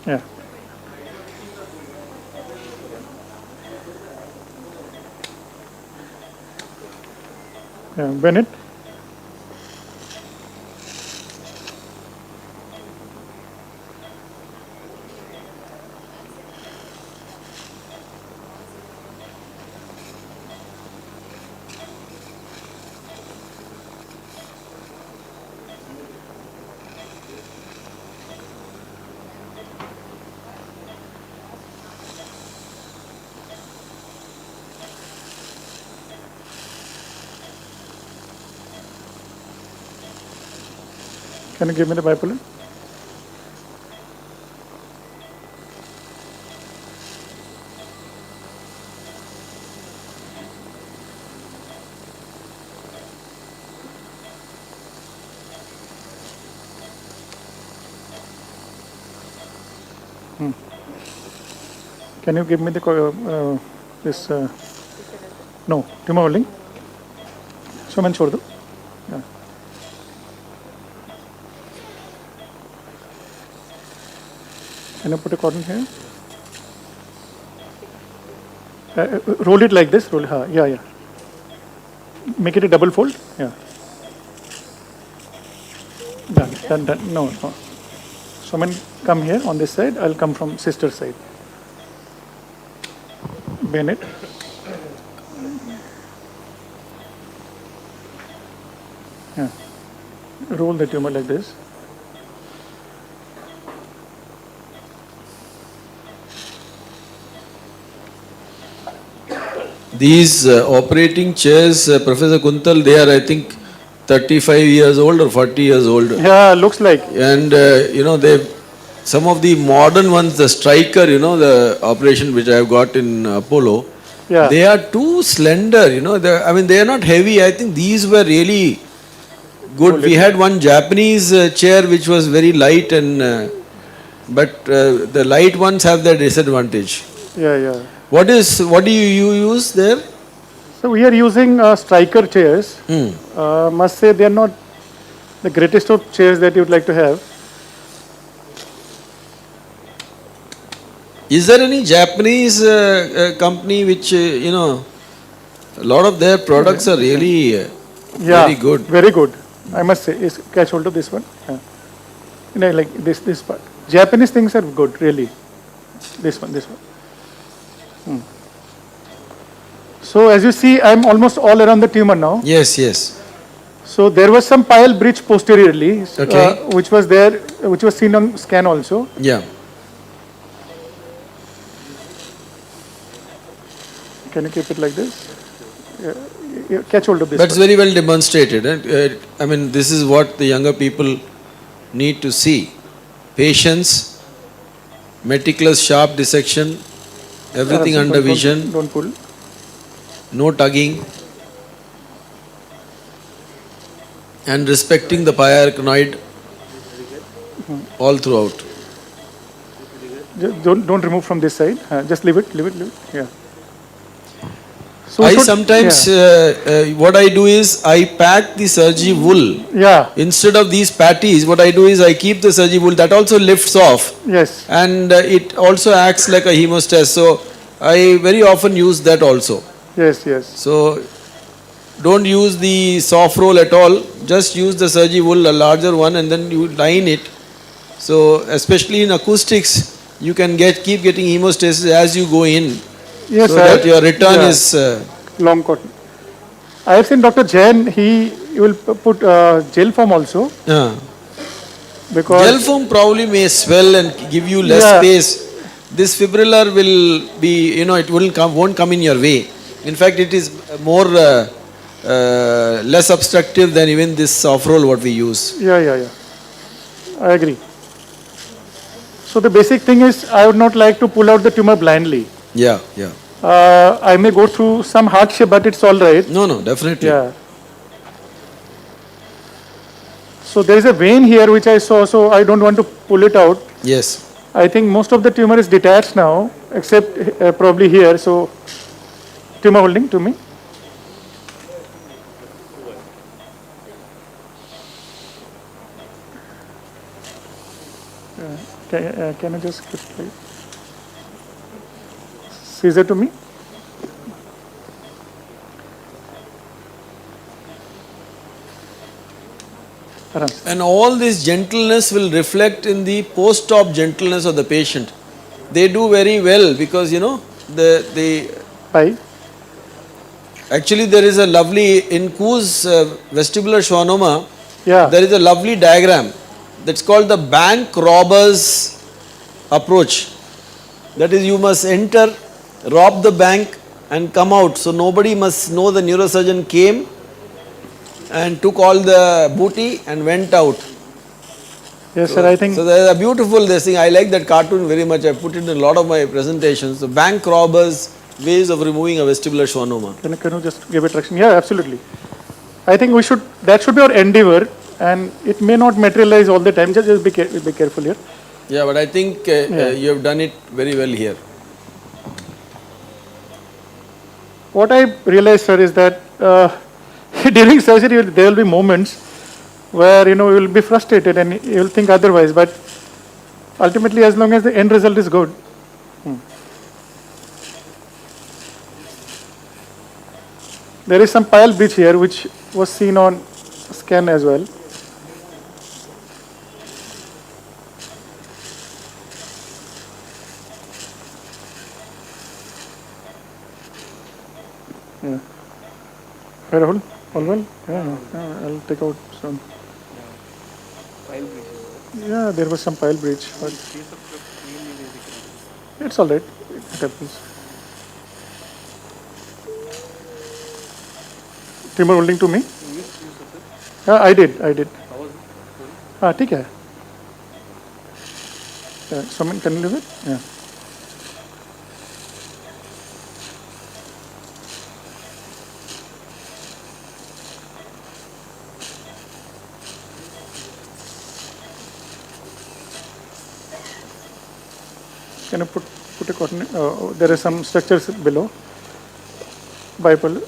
Yeah. Bennett. Can you give me the bipolar? Can you give me the this no tumor holding? So मैं छोड़ दो. Yeah. Can I put a cotton here? Roll it like this. Roll. Yeah, yeah. Make it a double fold. Yeah. Done. Done. Done. No, no. So when come here on this side, I'll come from sister side. Bend it. Yeah. Roll the tumor like this. These operating chairs, Professor Kuntal, they are, I think, 35 years old or 40 years old. Yeah, looks like. And, some of the modern ones, the Striker, the operation which I have got in Apollo, Yeah. they are too slender, they are not heavy. I think these were really good. We had one Japanese chair which was very light but the light ones have their disadvantage. Yeah, yeah. What do you use there? So we are using Striker chairs. Must say they are not the greatest of chairs that you would like to have. Is there any Japanese company which, a lot of their products are really very good? Very good. I must say, catch hold of this one. Yeah. Like this part. Japanese things are good, really. This one. So as you see, I'm almost all around the tumor now. Yes, yes. So there was some pile breach posteriorly, Okay. which was seen on scan also. Yeah. Can you keep it like this? Yeah, catch hold of this. That's one. very well demonstrated. This is what the younger people need to see. Patience, meticulous sharp dissection, everything under vision, Don't pull. no tugging, and respecting the pia-arachnoid all throughout. Don't remove from this side. Just leave it. Yeah. So I sometimes, what I do is, I pack the surgery wool. Yeah. Instead of these patties, what I do is, I keep the surgery wool. That also lifts off. Yes. And it also acts like a hemostat. So, I very often use that also. Yes, yes. So, don't use the soft roll at all. Just use the surgery wool, a larger one, and then you line it. So, especially in acoustics, you can keep getting hemostasis as you go in. Yes, so that your return is long cotton. I have seen Dr. Jain. He will put gel foam also. Because gel foam probably may swell and give you less space. This fibrillar will be, it won't come in your way. In fact, it is more less obstructive than even this soft roll what we use. Yeah. I agree. So the basic thing is, I would not like to pull out the tumor blindly. Yeah. I may go through some hardship, but it's all right. No, definitely. Yeah. So there is a vein here which I saw, so I don't want to pull it out. Yes. I think most of the tumor is detached now, except probably here. So tumor holding to me. Can I just scissor to me? And all this gentleness will reflect in the post-op gentleness of the patient. They do very well because, Why? Actually, there is a lovely, in Kuh's vestibular schwannoma, there is a lovely diagram that's called the bank robbers approach. That is, you must enter, rob the bank and come out. So nobody must know the neurosurgeon came and took all the booty and went out. Yes, sir, I think. So there is a beautiful thing. I like that cartoon very much. I put it in a lot of my presentations. The bank robbers, ways of removing a vestibular schwannoma. Can you just give it traction? Yeah, absolutely. I think that should be our endeavor, and it may not materialize all the time. Just be careful here. Yeah, but I think you have done it very well here. What I realized, sir, is that during surgery there will be moments where you will be frustrated and you will think otherwise. But ultimately, as long as the end result is good. There is some pile breach here which was seen on scan as well. Yeah. Hey, Rahul, all well? Yeah, I'll take out some. Pile breach. Yeah, there was some pile breach. But it's all right. It happens. Tumor holding to me? I did. ठीक है. Yeah, someone can you leave it? Yeah. Can I put a cotton? There are some structures below. Bipolar.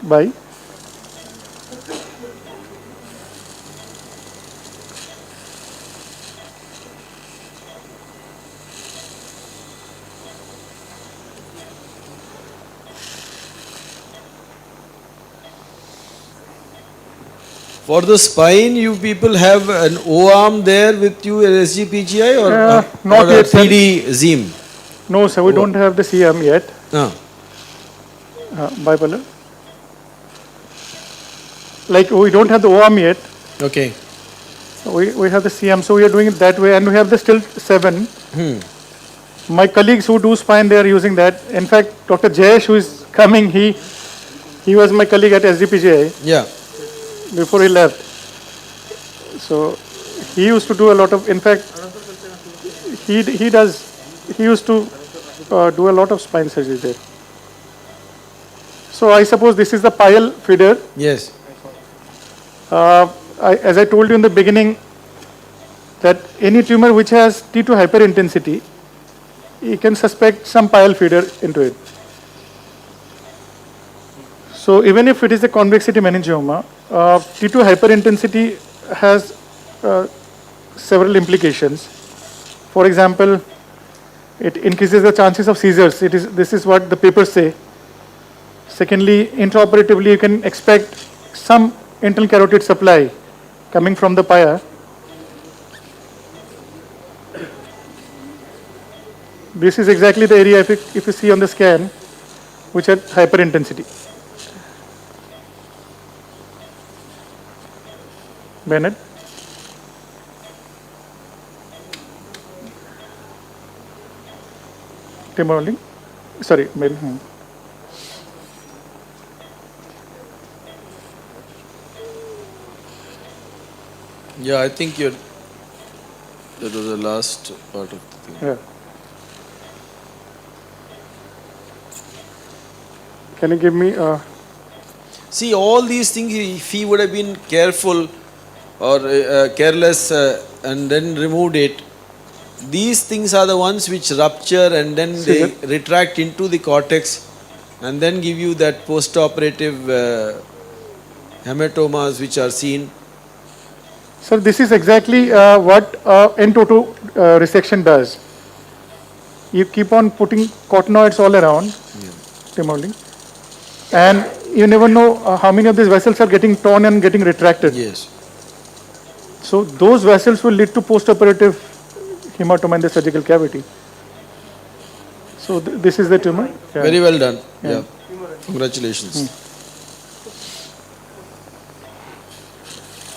By For the spine, you people have an O-arm there with you at SGPGI or, not or a yet, sir. PD ZIM? No, sir, we don't have the CM yet. Bipolar. Like we don't have the OARM yet. Okay. We have the CM, so we are doing it that way, and we have the still 7. My colleagues who do spine, they are using that. In fact, Dr. Jayesh, who is coming, he was my colleague at SDPGI. Yeah. Before he left. So he used to do a lot of, in fact, he used to do a lot of spine surgery there. So I suppose this is the pile feeder. Yes. As I told you in the beginning, that any tumor which has T2 hyperintensity, you can suspect some pile feeder into it. So even if it is a convexity meningioma, T2 hyperintensity has several implications. For example, it increases the chances of seizures. This is what the papers say. Secondly, intraoperatively, you can expect some internal carotid supply coming from the pia. This is exactly the area, if you see on the scan, which had hyperintensity. Bennett. Timberling. Sorry, Ben. Yeah, I think that was the last part of the thing. Yeah. Can you give me See, all these things, if he would have been careful or careless and then removed it, these things are the ones which rupture and then they retract into the cortex and then give you that post-operative hematomas which are seen. Sir, this is exactly what N-toto resection does. You keep on putting cottonoids all around, Timberling, and you never know how many of these vessels are getting torn and getting retracted. Yes. So those vessels will lead to post-operative hematoma in the surgical cavity. So this is the tumor. Yeah. Very well done. Yeah. Congratulations.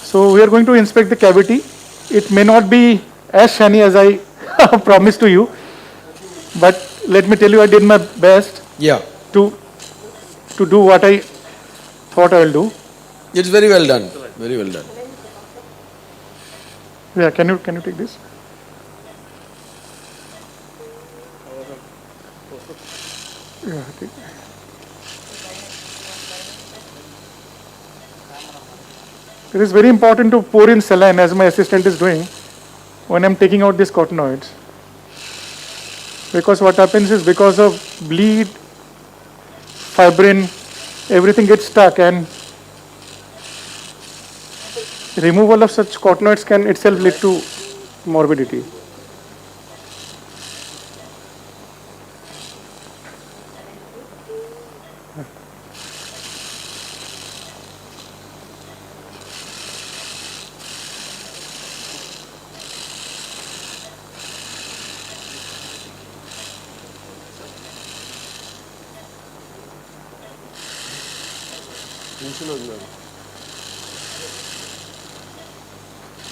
So we are going to inspect the cavity. It may not be as shiny as I promised to you, but let me tell you, I did my best. Yeah. To do what I thought I will do. It's very well done. Very well done. Yeah. Can you take this? Yeah. Take. It is very important to pour in saline, as my assistant is doing, when I am taking out these cottonoids. Because what happens is, because of bleed, fibrin, everything gets stuck, and removal of such cottonoids can itself lead to morbidity.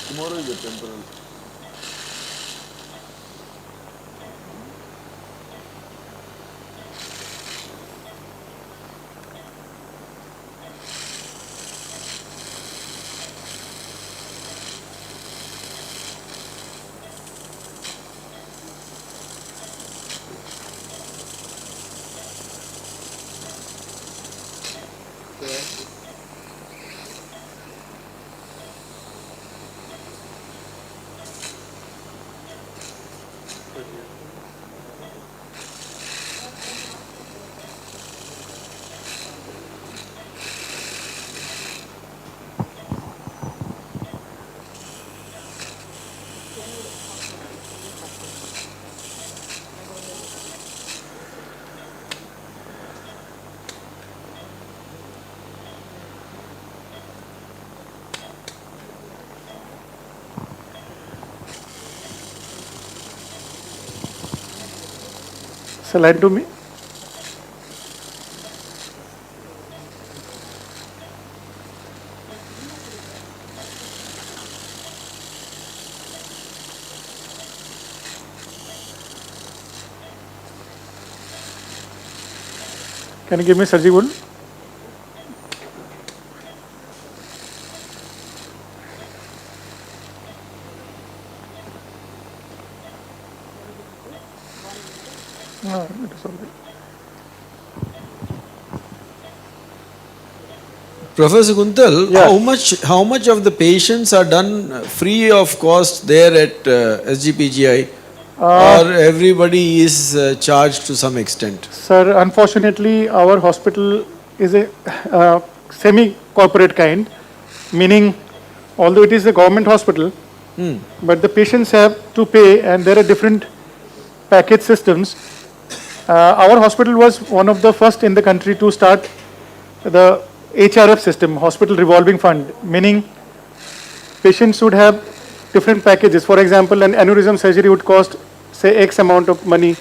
Tomorrow is the temporal. Saline to me. Can you give me surgery wound? No, it is all right. Professor Kuntal, how much of the patients are done free of cost there at SGPGI, or everybody is charged to some extent? Sir, unfortunately, our hospital is a semi-corporate kind, meaning although it is a government hospital, but the patients have to pay, and there are different package systems. Our hospital was one of the first in the country to start the HRF system, Hospital Revolving Fund, meaning patients would have different packages. For example, an aneurysm surgery would cost, say, X amount of money.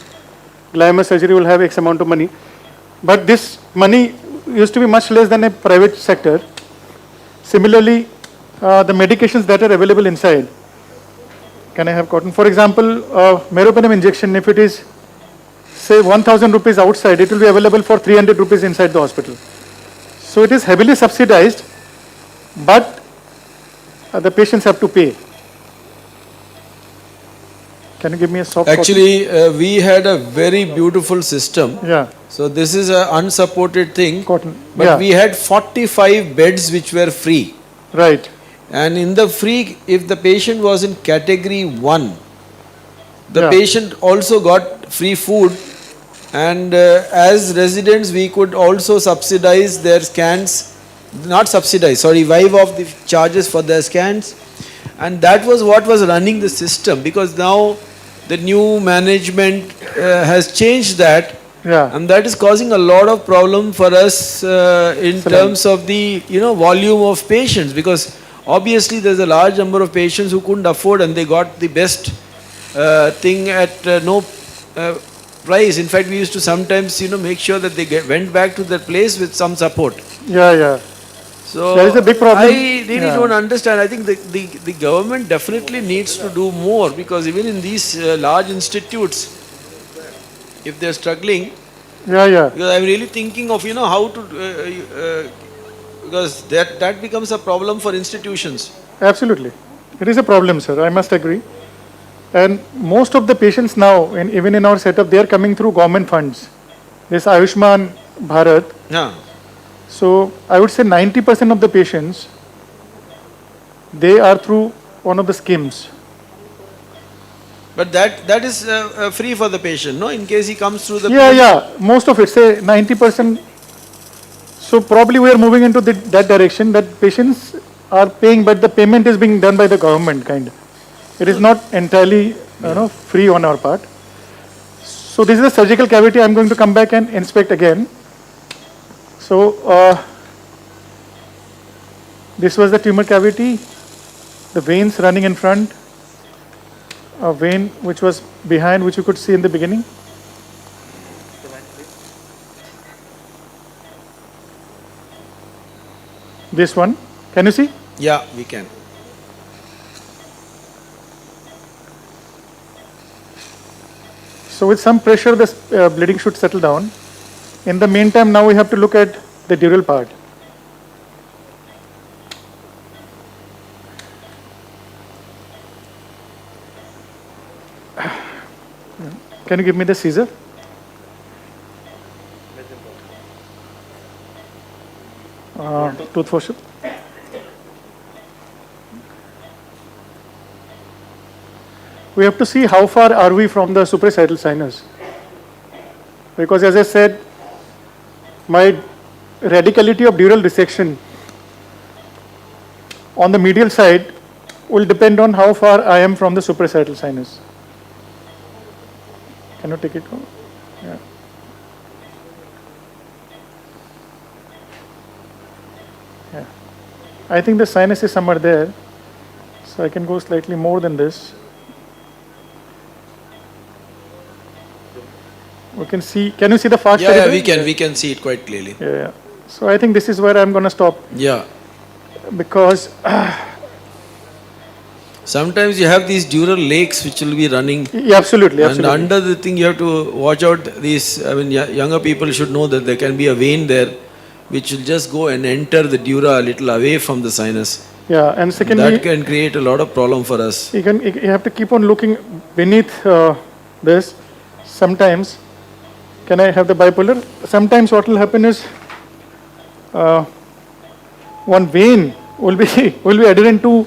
Gliomas surgery will have X amount of money. But this money used to be much less than a private sector. Similarly, the medications that are available inside. Can I have cotton? For example, meropenem injection, if it is, say, 1,000 rupees outside, it will be available for 300 rupees inside the hospital. So it is heavily subsidized, but the patients have to pay. Can you give me a soft Actually, we had a very beautiful system. Yeah. So this is an unsupported thing. Cotton. But Yeah. we had 45 beds which were free. Right. And in the free, if the patient was in category 1, the patient also got free food, and as residents we could also subsidize their scans, not subsidize, sorry, waive off the charges for their scans, and that was what was running the system, because now the new management has changed that, and that is causing a lot of problem for us in terms of the volume of patients, because obviously there's a large number of patients who couldn't afford, and they got the best thing at no price. In fact, we used to sometimes make sure that they went back to their place with some support. Yeah. So there is a big problem. I really don't understand. I think the government definitely needs to do more, because even in these large institutes, if they're struggling, because I'm really thinking of how to because that becomes a problem for institutions. Absolutely. It is a problem, sir. I must agree. And most of the patients now, even in our setup, they are coming through government funds. This Ayushman Bharat. Yeah. So I would say 90% of the patients, they are through one of the schemes. But that is free for the patient, no? In case he comes through the... Yeah. Most of it, say 90%. So probably we are moving into that direction, that patients are paying, but the payment is being done by the government kind of. It is not entirely free on our part. So this is a surgical cavity. I'm going to come back and inspect again. So this was the tumor cavity, the veins running in front, a vein which was behind, which you could see in the beginning. This one, can you see? Yeah, we can. So with some pressure, the bleeding should settle down. In the meantime, now we have to look at the dural part. Can you give me the scissor? Tooth forceps. We have to see how far are we from the suprachiasmatic sinus. Because as I said, my radicality of dural dissection on the medial side will depend on how far I am from the suprachiasmatic sinus. Can you take it home? Yeah. Yeah. I think the sinus is somewhere there, so I can go slightly more than this. We can see, can you see the far side? Yeah, we can see it quite clearly. Yeah. So I think this is where I'm going to stop. Yeah. Because sometimes you have these dural lakes which will be running. Yeah, absolutely. And under the thing you have to watch out these, younger people should know that there can be a vein there which will just go and enter the dura a little away from the sinus. Yeah, and secondly, that can create a lot of problem for us. You have to keep on looking beneath this. Sometimes, can I have the bipolar? Sometimes what will happen is one vein will be adherent to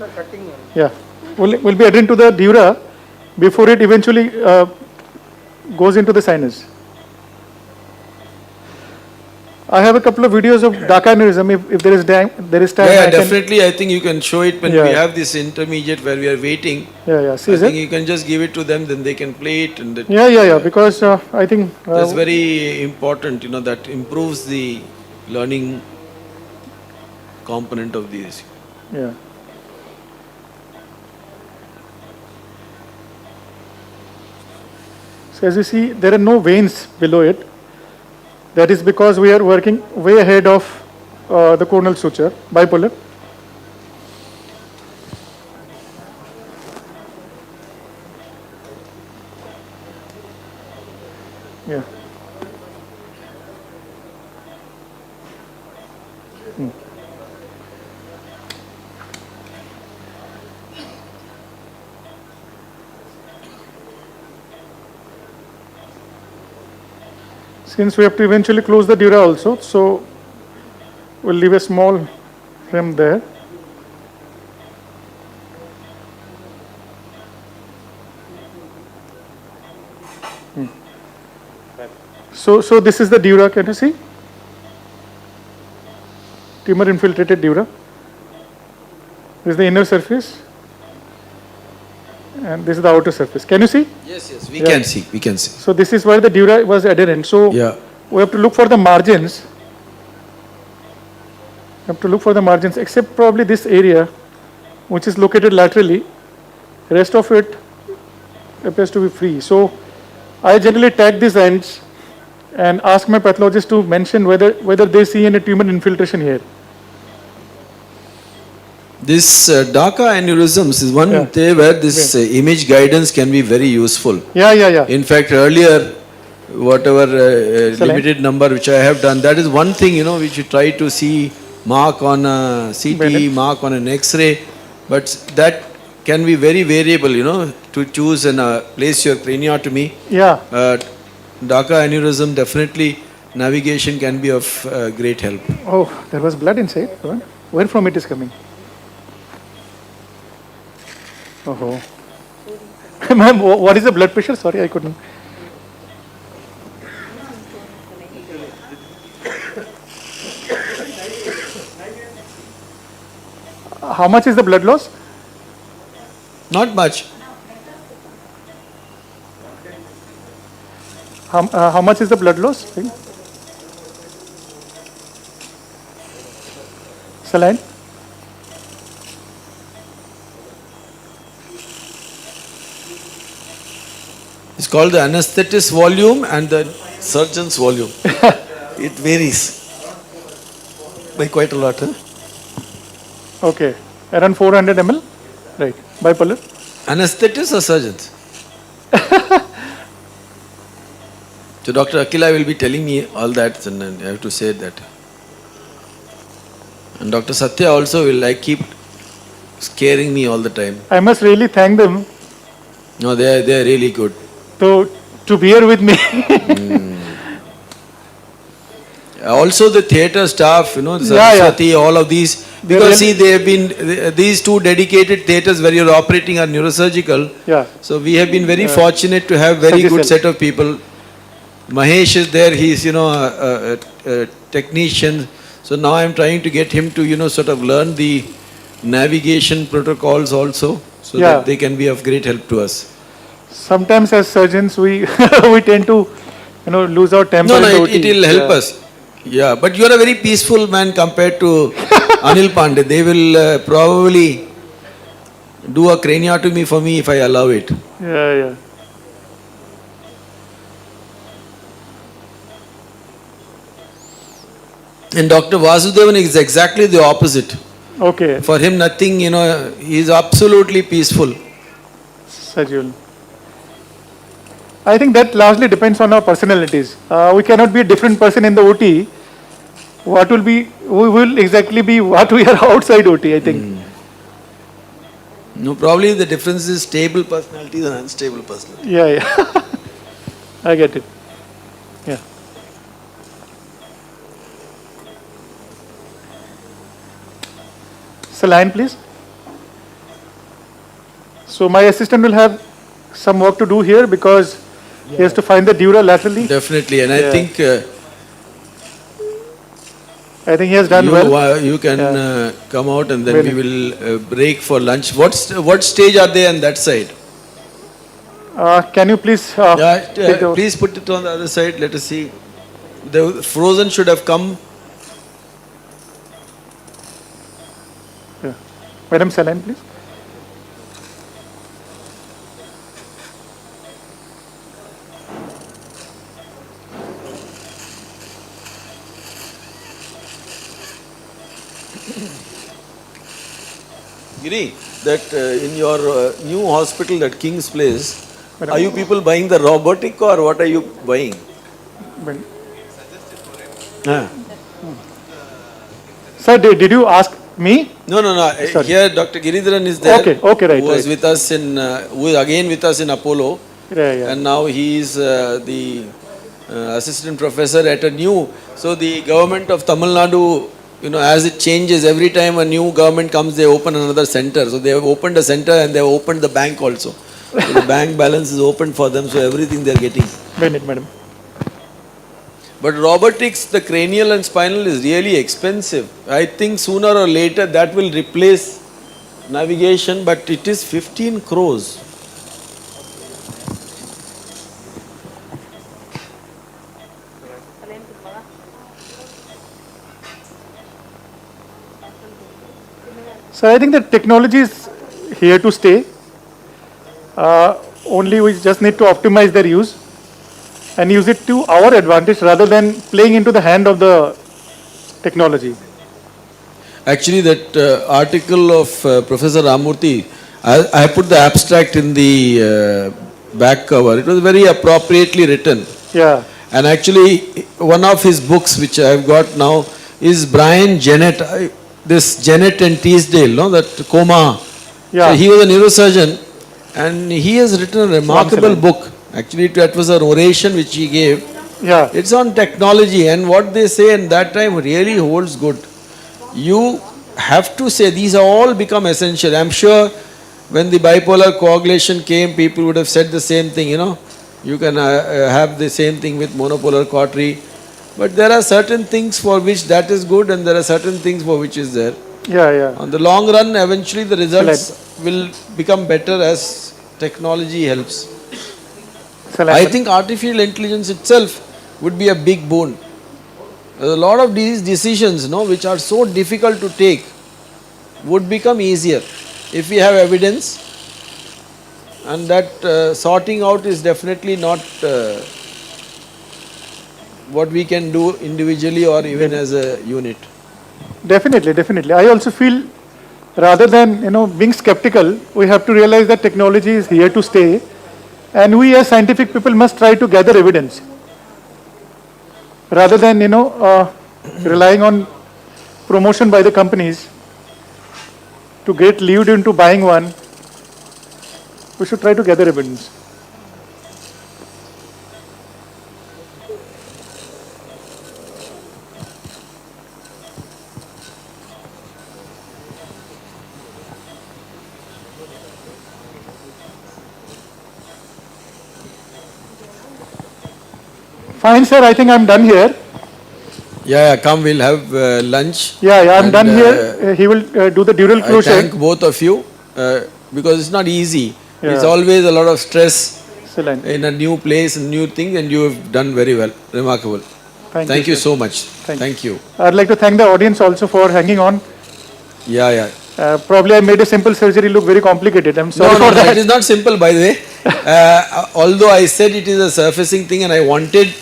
will be adherent to the dura before it eventually goes into the sinus. I have a couple of videos of DACA aneurysm. If there is time, Yeah, definitely. I think you can show it when we have this intermediate where we are waiting. Yeah. See, I think you can just give it to them, then they can play it. And Because I think that's very important. That improves the learning component of this. Yeah. So as you see, there are no veins below it. That is because we are working way ahead of the coronal suture, bipolar. Yeah. Since we have to eventually close the dura also, so we'll leave a small rim there. So this is the dura, can you see? Tumor infiltrated dura. This is the inner surface. And this is the outer surface. Can you see? Yes, we can see. So this is where the dura was adherent. So we have to look for the margins. Except probably this area, which is located laterally. The rest of it appears to be free. So I generally tag these ends and ask my pathologist to mention whether they see any tumor infiltration here. This DACA aneurysms is one day where this image guidance can be very useful. Yeah. In fact, earlier, whatever limited number which I have done, that is one thing, which you try to see mark on a CT, mark on an X-ray, but that can be very variable, to choose and place your craniotomy. Yeah. DACA aneurysm, definitely navigation can be of great help. Oh, there was blood inside. Where from it is coming? Oh, ma'am, what is the blood pressure? Sorry, I couldn't. How much is the blood loss? Not much. How much is the blood loss? Saline? It's called the anesthetist volume and the surgeon's volume. It varies by quite a lot. Huh? Okay, around 400 ml, right? Bipolar. Anesthetists or surgeons? So Dr. Akila will be telling me all that, and I have to say that. And Dr. Satya also will keep scaring me all the time. I must really thank them. No, they are really good. To bear with me. Also the theatre staff, the Saraswati, all of these, because see, they have been, these two dedicated theatres where you are operating are neurosurgical. Yeah. So we have been very fortunate to have very good set of people. Mahesh is there, he is, a technician. So now I am trying to get him to, sort of learn the navigation protocols also, so that they can be of great help to us. Sometimes as surgeons we we tend to lose our temper. No, it will help us. Yeah, but you are a very peaceful man compared to Anil Pandey. They will probably do a craniotomy for me if I allow it. Yeah. And Dr. Vasudevan is exactly the opposite. Okay. For him nothing, he is absolutely peaceful. Sajul. I think that largely depends on our personalities. We cannot be a different person in the OT. We will exactly be what we are outside OT, I think. No, probably the difference is stable personalities and unstable personalities. Yeah. I get it. Yeah. Saline, please. So my assistant will have some work to do here because he has to find the dura laterally. Definitely, and I think he has done well. You can come out and then we will break for lunch. What stage are they on that side? Can you please please put it on the other side. Let us see. The frozen should have come. Madam, saline, please. Giri, that in your new hospital, that King's Place, are you people buying the robotic or what are you buying? Sir, did you ask me? No. Sorry. Here Dr. Giridharan is there. Okay, right. Who was with us who is again with us in Apollo. Yeah. And now he is the assistant professor at a new. So the government of Tamil Nadu, as it changes, every time a new government comes, they open another center. So they have opened a center and they have opened the bank also. So the bank balance is open for them, so everything they are getting. Madam. But robotics, the cranial and spinal is really expensive. I think sooner or later that will replace navigation, but it is 15 crores. So I think the technology is here to stay. Only we just need to optimize their use and use it to our advantage rather than playing into the hand of the technology. Actually, that article of Professor Ramamurthi, I put the abstract in the back cover. It was very appropriately written. Yeah. And actually, one of his books, which I have got now, is Brian Jennett. This Jennett and Teasdale, that coma. Yeah. So he was a neurosurgeon, and he has written a remarkable book. Actually, that was an oration which he gave. Yeah. It's on technology, and what they say in that time really holds good. You have to say these are all become essential. I'm sure when the bipolar coagulation came, people would have said the same thing, You can have the same thing with monopolar cautery. But there are certain things for which that is good and there are certain things for which is there. Yeah. On the long run, eventually the results will become better as technology helps. I think artificial intelligence itself would be a big boon. A lot of these decisions, which are so difficult to take, would become easier if we have evidence, and that sorting out is definitely not what we can do individually or even as a unit. Definitely. I also feel, rather than being skeptical, we have to realize that technology is here to stay, and we as scientific people must try to gather evidence rather than relying on promotion by the companies to get lured into buying one. We should try to gather evidence. Fine, sir. I think I'm done here. Yeah, come, we'll have lunch. Yeah, I'm done here. He will do the dural closure. I thank both of you because it's not easy. It's always a lot of stress in a new place, a new thing, and you have done very well. Remarkable. Thank you so much. Thank you. I'd like to thank the audience also for hanging on. Yeah. Probably I made a simple surgery look very complicated. I'm sorry for that. It is not simple, by the way. Although I said it is a surfacing thing and I wanted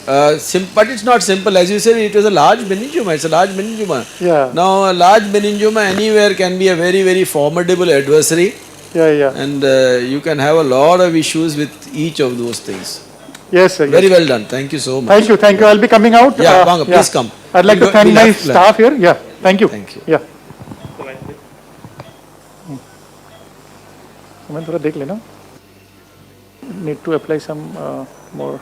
but it's not simple. As you said, it was a large meningioma. It's a large meningioma. Yeah. Now, a large meningioma anywhere can be a very, very formidable adversary. Yeah. And you can have a lot of issues with each of those things. Yes, sir. Very well done. Thank you so much. Thank you. I'll be coming out. Yeah, please come. I'd like to thank my staff here. Yeah. Thank you. Yeah. Someone थोड़ा देख लेना. Need to apply some more.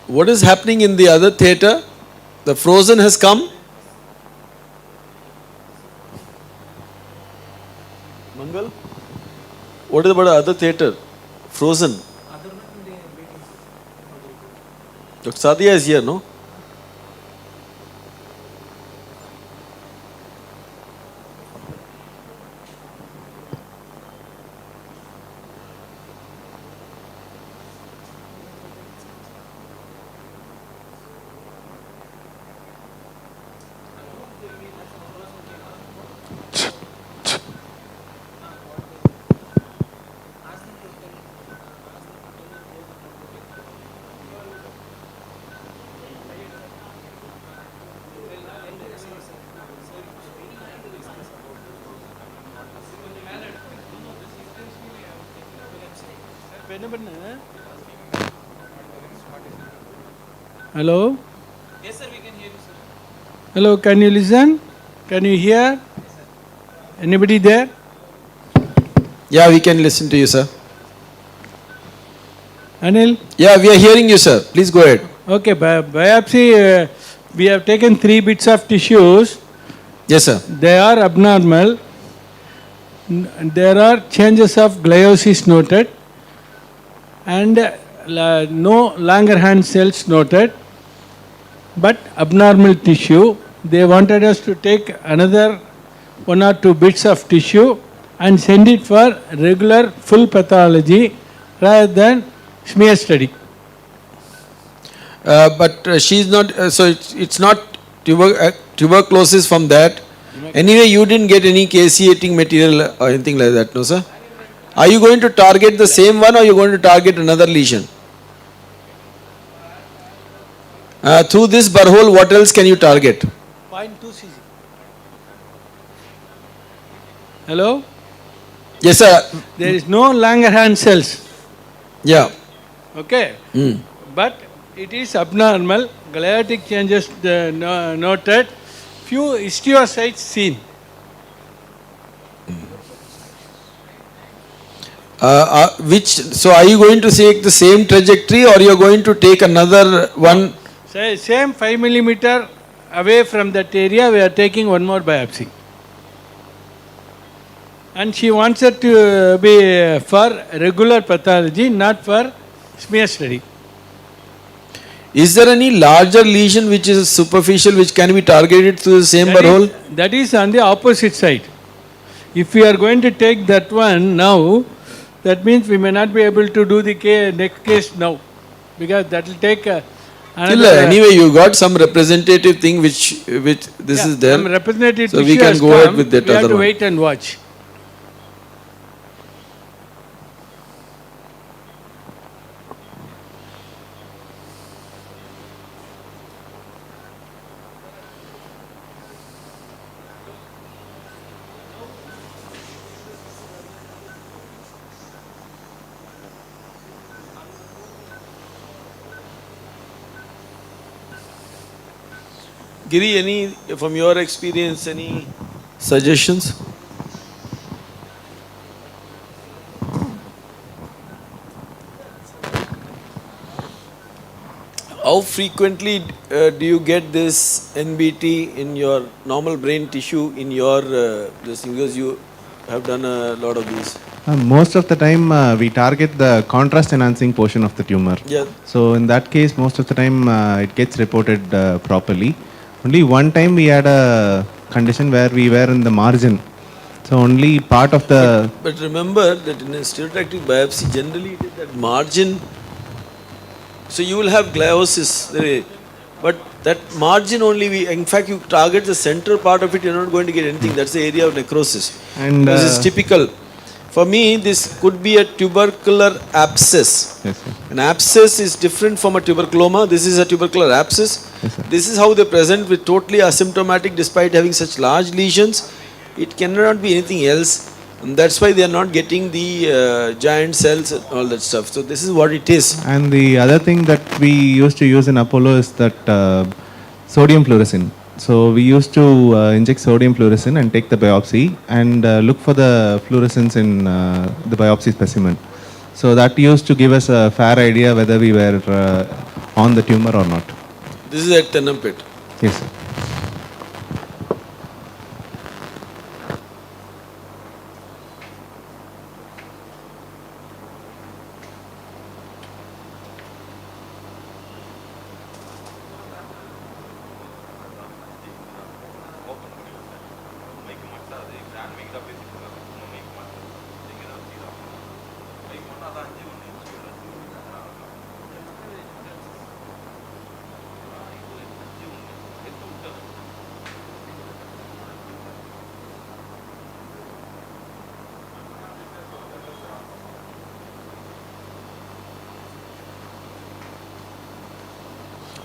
What is happening in the other theatre? The Frozen has come. Mangal? What is about the other theatre? Frozen. Dr. Sadia is here, no? Hello? Yes, sir, we can hear you, sir. Hello, can you listen? Can you hear? Anybody there? Yeah, we can listen to you, sir. Anil? Yeah, we are hearing you, sir. Please go ahead. Okay, biopsy, we have taken 3 bits of tissues. Yes, sir. They are abnormal. There are changes of gliosis noted and no Langerhans cells noted, but abnormal tissue. They wanted us to take another 1 or 2 bits of tissue and send it for regular full pathology rather than smear study. But she's not, so it's not tuberculosis from that. Anyway, you didn't get any caseating material or anything like that, no, sir? Are you going to target the same one or are you going to target another lesion? Through this burr what else can you target? 0.2 cc. Hello? Yes, sir. There is no Langerhans cells. Yeah. Okay. But it is abnormal. Gliotic changes noted. Few histiocytes seen. So are you going to take the same trajectory or you are going to take another one? Say, same 5 millimeter away from that area, we are taking one more biopsy. And she wants it to be for regular pathology, not for smear study. Is there any larger lesion which is superficial which can be targeted through the same burr hole? That is on the opposite side. If we are going to take that one now, that means we may not be able to do the neck case now, because that will take another. Anyway, you got some representative thing which this is there. Some representative so we tissue can has go ahead come, with that we have other to one. wait and watch. Giri, any from your experience, any suggestions? How frequently do you get this NBT in your normal brain tissue in your this thing, because you have done a lot of these? Most of the time we target the contrast enhancing portion of the tumor. Yeah. So in that case, most of the time it gets reported properly. Only one time we had a condition where we were in the margin. So only part of the... But remember that in a stereotactic biopsy, generally it is that margin. So you will have gliosis, but that margin only in fact you target the center part of it, you're not going to get anything. That's the area of necrosis. And this is typical. For me, this could be a tubercular abscess. Yes, sir. An abscess is different from a tuberculoma. This is a tubercular abscess. Yes, sir. This is how they present with totally asymptomatic despite having such large lesions. It cannot be anything else. And that's why they are not getting the giant cells and all that stuff. So this is what it is. And the other thing that we used to use in Apollo is that sodium fluorescein. So we used to inject sodium fluorescein and take the biopsy and look for the fluorescence in the biopsy specimen. So that used to give us a fair idea whether we were on the tumor or not. This is at Tenampet. Yes, sir.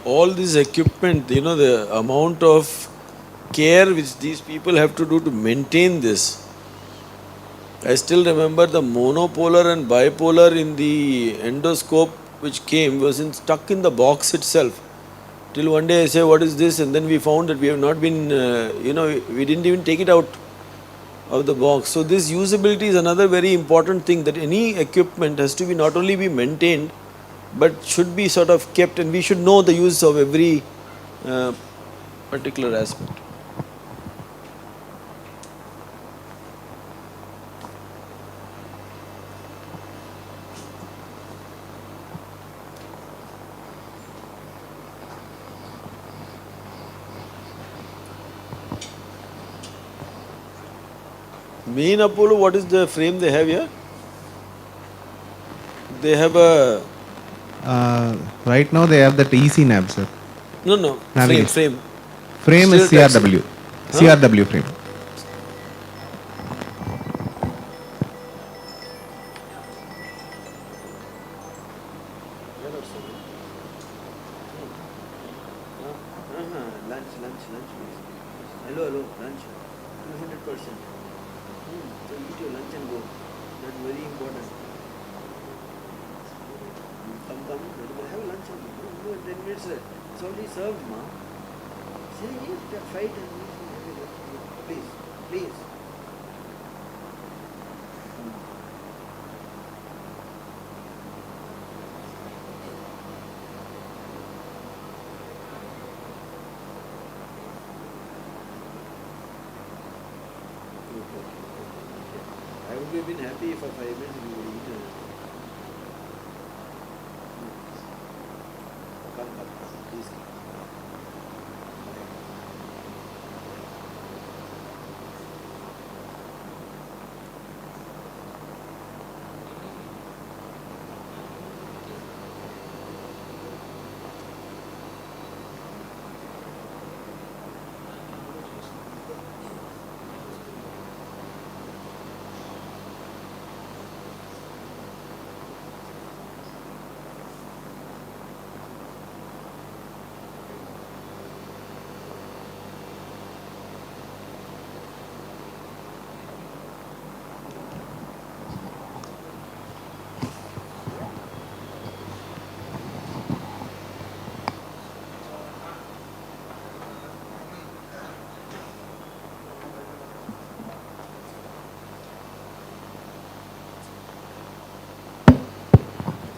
All this equipment, the amount of care which these people have to do to maintain this. I still remember the monopolar and bipolar in the endoscope which came was stuck in the box itself. Till one day I say, what is this? And then we found that we have not been, we didn't even take it out of the box. So this usability is another very important thing, that any equipment has to be not only be maintained, but should be sort of kept, and we should know the use of every particular aspect. Main Apollo, what is the frame they have here? They have a... right now they have that EC nav, sir. No, frame. Frame is CRW. Huh? CRW frame. Hello, lunch. 200%. So eat your lunch and go. That's very important. Come. Have lunch only. No, 10 minutes. It's already served, ma. Say yes, fight and please. Would you have been happy if for 5 minutes you would eat Come, please come.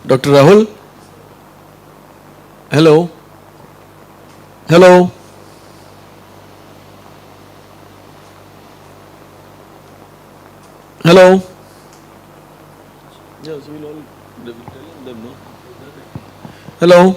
Dr. Rahul? Hello? Hello? Hello? Yes, we'll all tell them, no? Hello?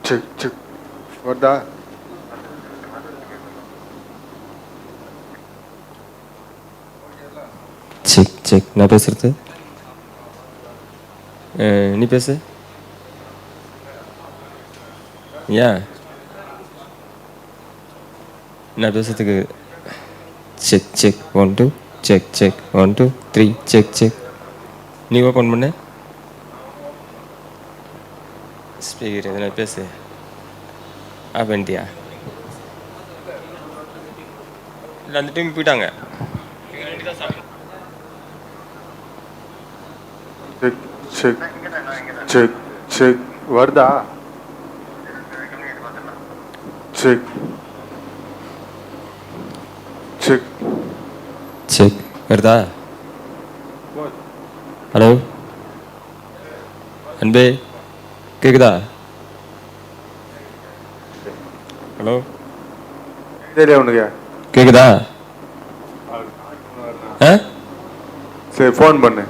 Check, check. Varda. Check check நான் பேசுறது நீ பேசு ஏன் நான் பேசுறதுக்கு check check 1 2 check check 1 2 3 check check நீ open பண்ணு speaker எதனா பேசு ஆஃப் பண்ணிட்டியா இல்லை அந்த டைம் போயிட்டாங்க Check, check, check, check. Varda. Check. Check. Check வருதா ஹலோ அன்பே கேக்குதா ஹலோ தெரியல உனக்கு கேக்குதா ஆ சரி ஃபோன் பண்ணு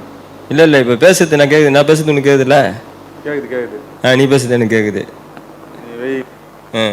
இல்லை இல்லை இப்போ பேசுறது நான் கேட்குது நான் பேசுறது உனக்கு கேட்குதுல்ல கேக்குது கேக்குது நீ பேசுறது எனக்கு கேட்குது நீ வெய் ஆ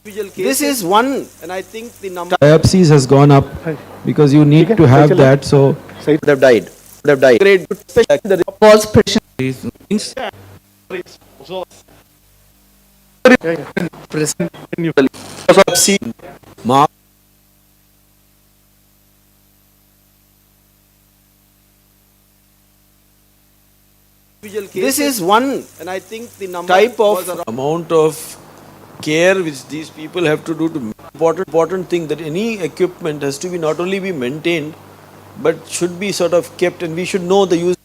This is one, and I think the number Biopsies has gone up because you need to have that. So would have died. Would have died. Great. False pressure. So Mark. This is one, and I think the number type of Amount of care which these people have to do to important thing that any equipment has to be not only be maintained but should be sort of kept, and we should know the use.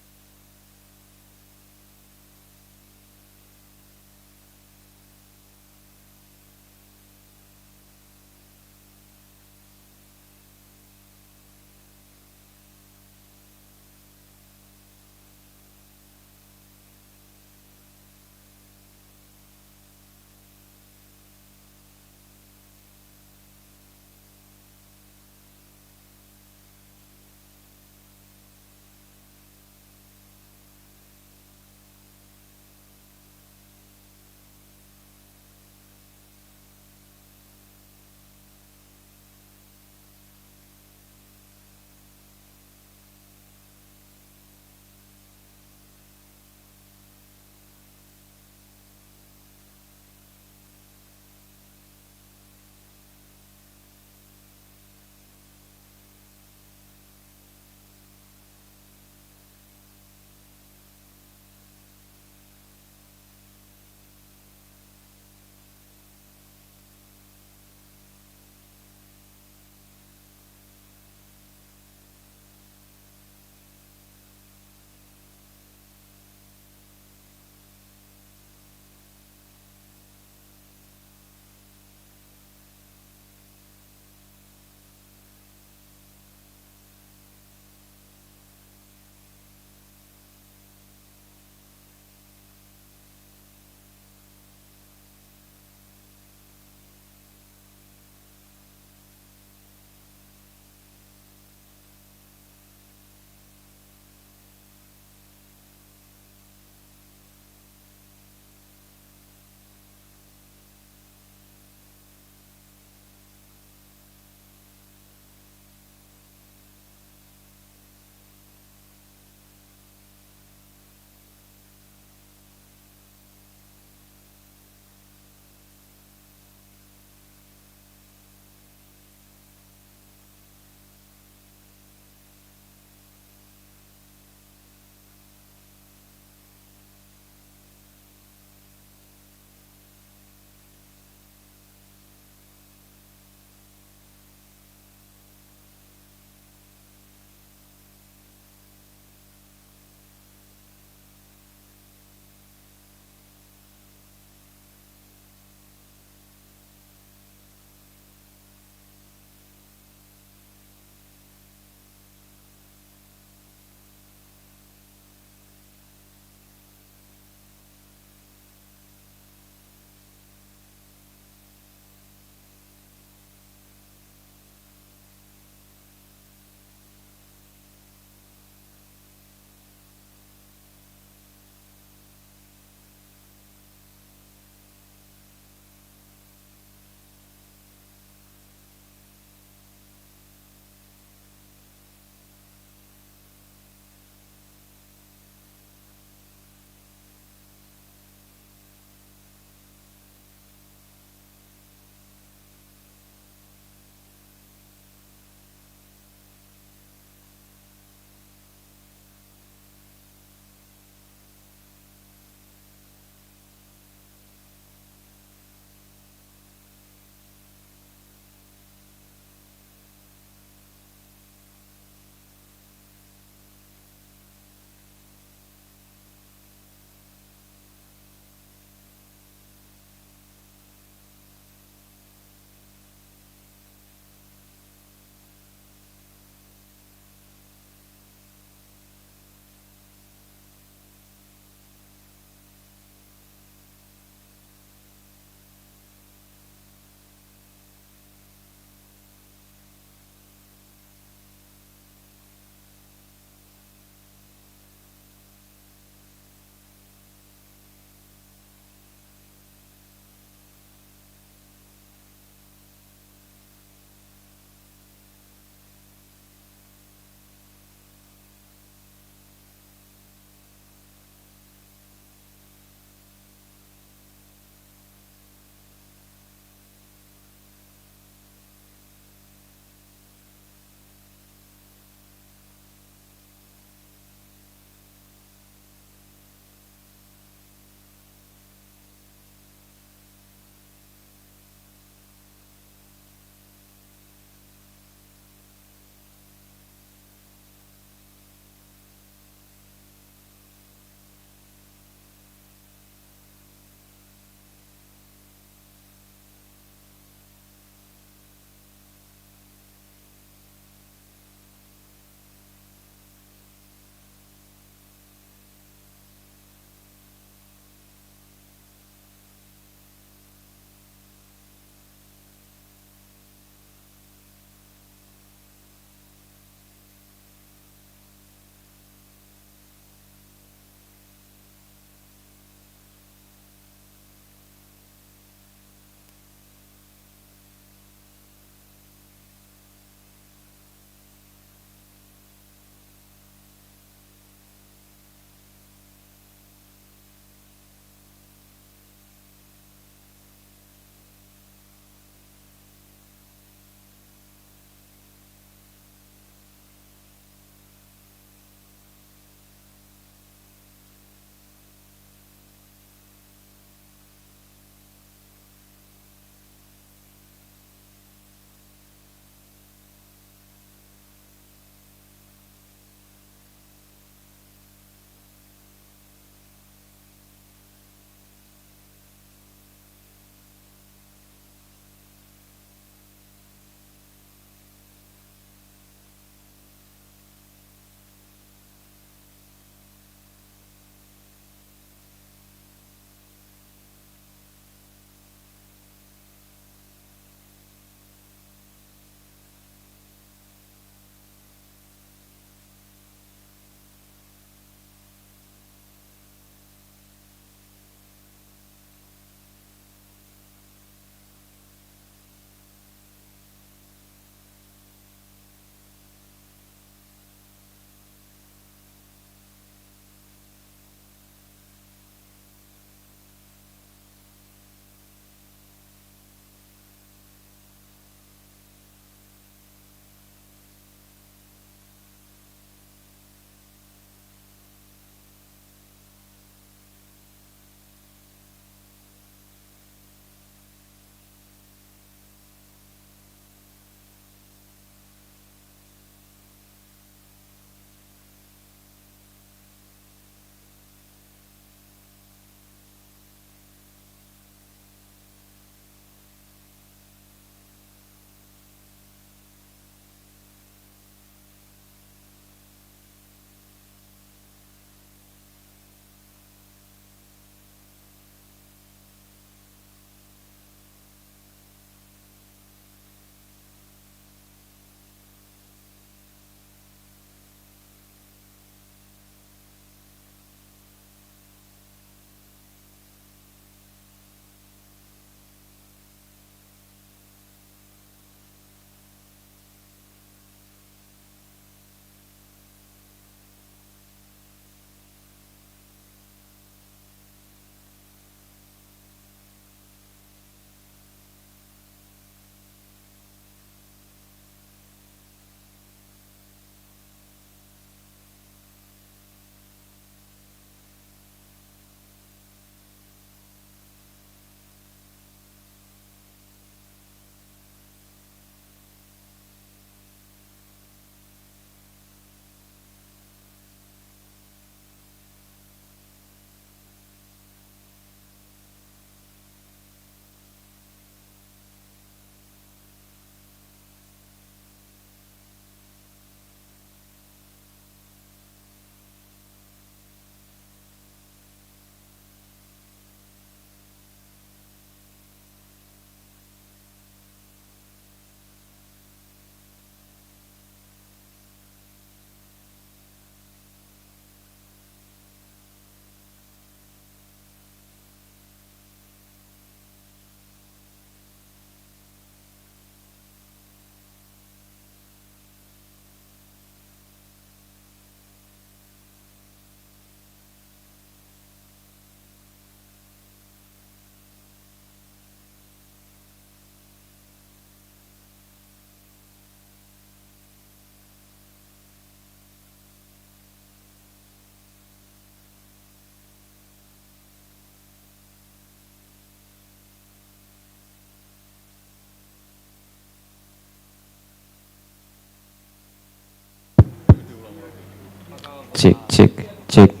Check check check.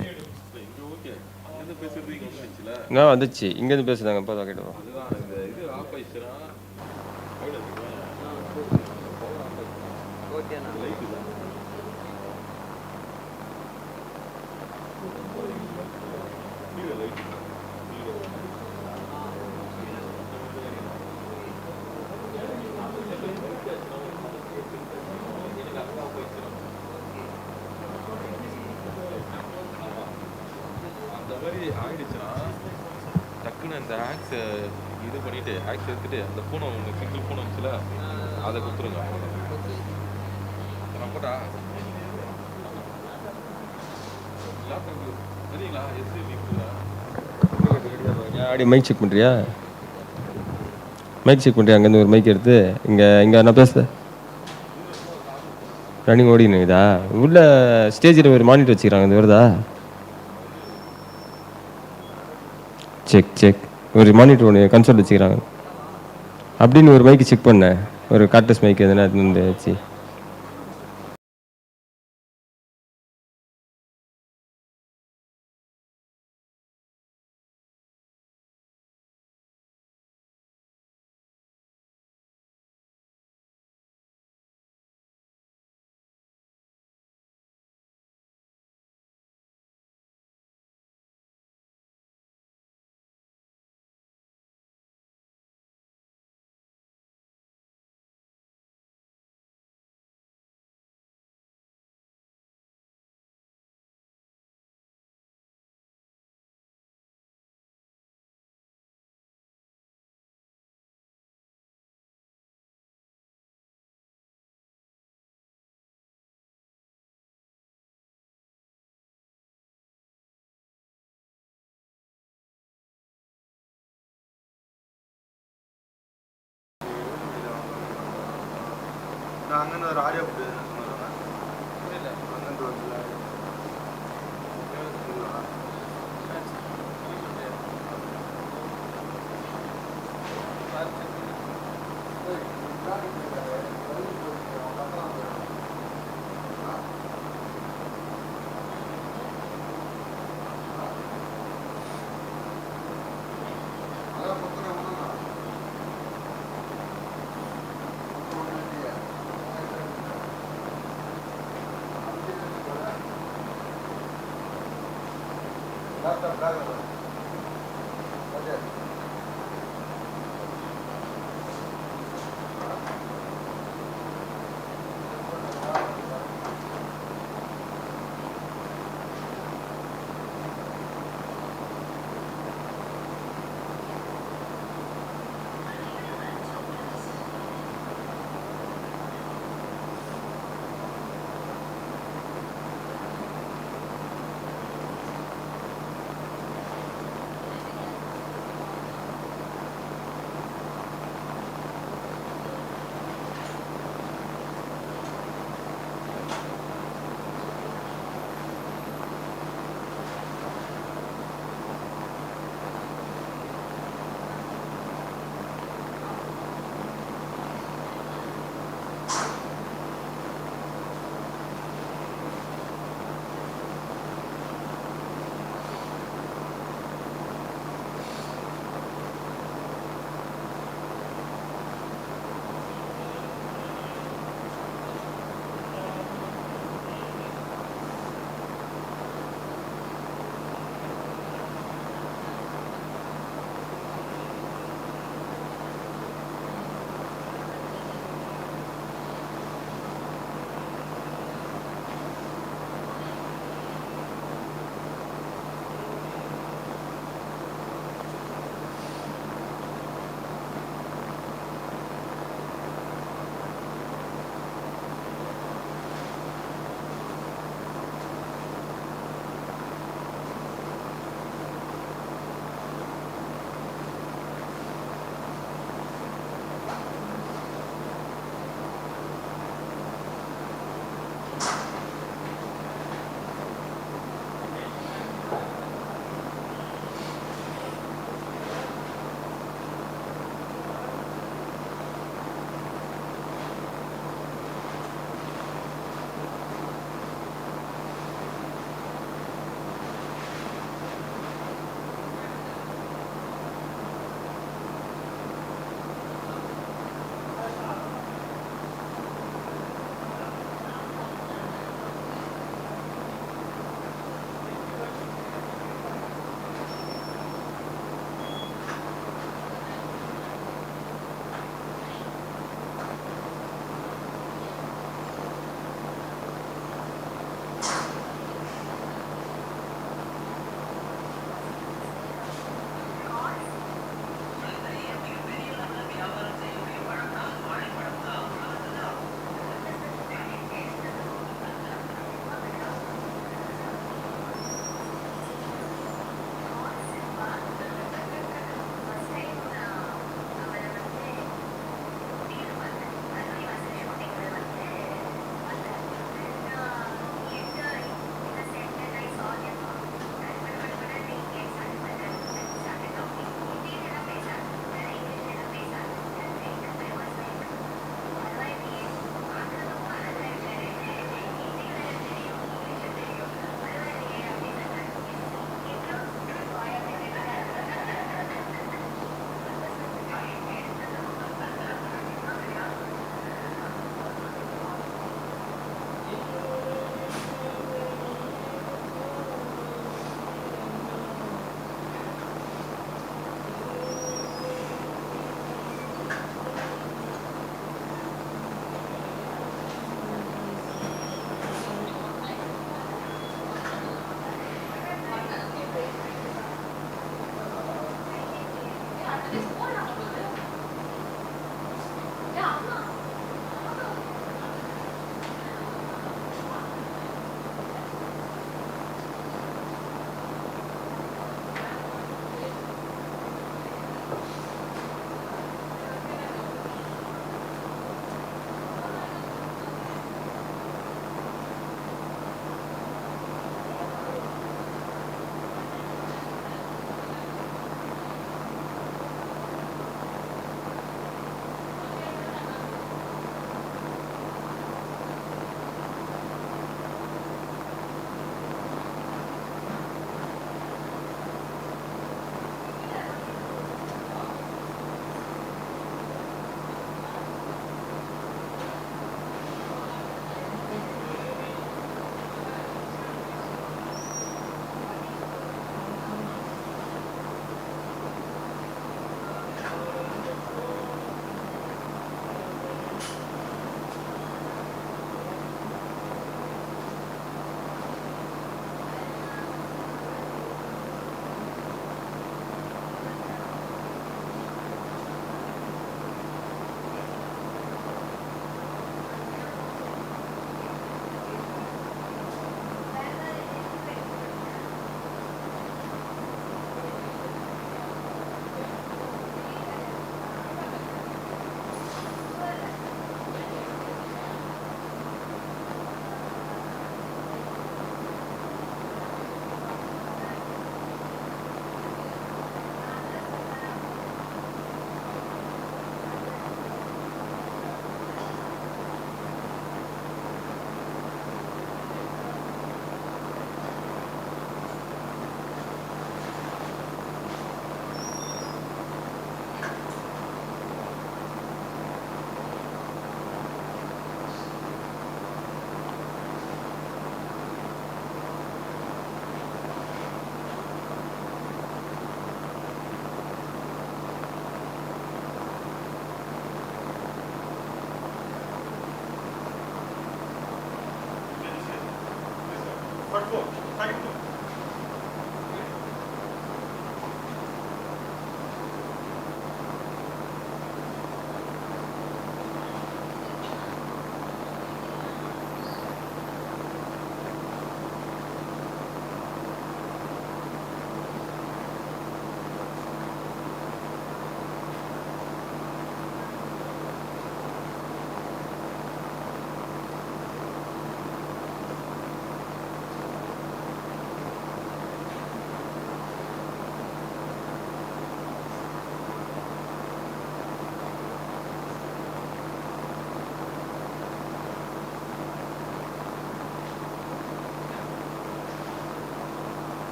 நான் வந்துச்சு இங்கேருந்து பேசுதாங்க அப்போ தான் கேட்டோம். ஆயிடுச்சுன்னா டக்குன்னு அந்த aux இது பண்ணிட்டு ஆக்ஸ் எடுத்துட்டு அந்த ஃபோனை ஒன்று சிங்கிள் ஃபோன் வந்துச்சுல அதை கொடுத்துருங்க. நான் போட்டா சரிங்களா? ஆடி மைக் செக் பண்ணுறியா? மைக் செக் பண்ணுறியா? அங்கேருந்து ஒரு மைக் எடுத்து இங்கே நான் பேசுகிறேன். ரன்னிங் ஓடினுக்குதா? உள்ள ஸ்டேஜில் ஒரு மானிட்டர் வச்சுக்கிறாங்க, இது வருதா? Check check. ஒரு மானிட்டர் ஒன்று கன்சோல் வச்சுக்கிறாங்க. அப்படின்னு ஒரு மைக்கு செக் பண்ணேன், ஒரு கார்டஸ் மைக் எதுனா இருந்து வச்சு. நான் அங்கே ஒரு ஆடியோ இல்லை அங்கே ஒரு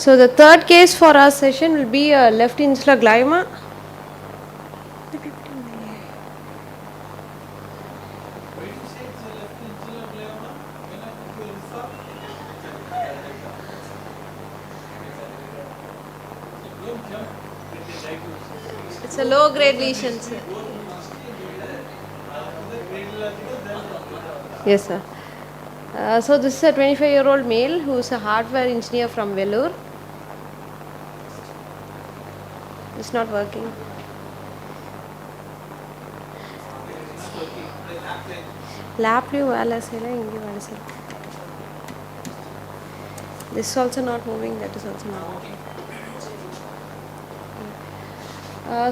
So the third case for our session will be left insular glioma. It's a low grade lesion, sir. Yes, sir. So this is a 25-year-old male who is a hardware engineer from Vellore. It's not working. Laplu wala sela inge wala sela. This is also not moving. That is also not moving.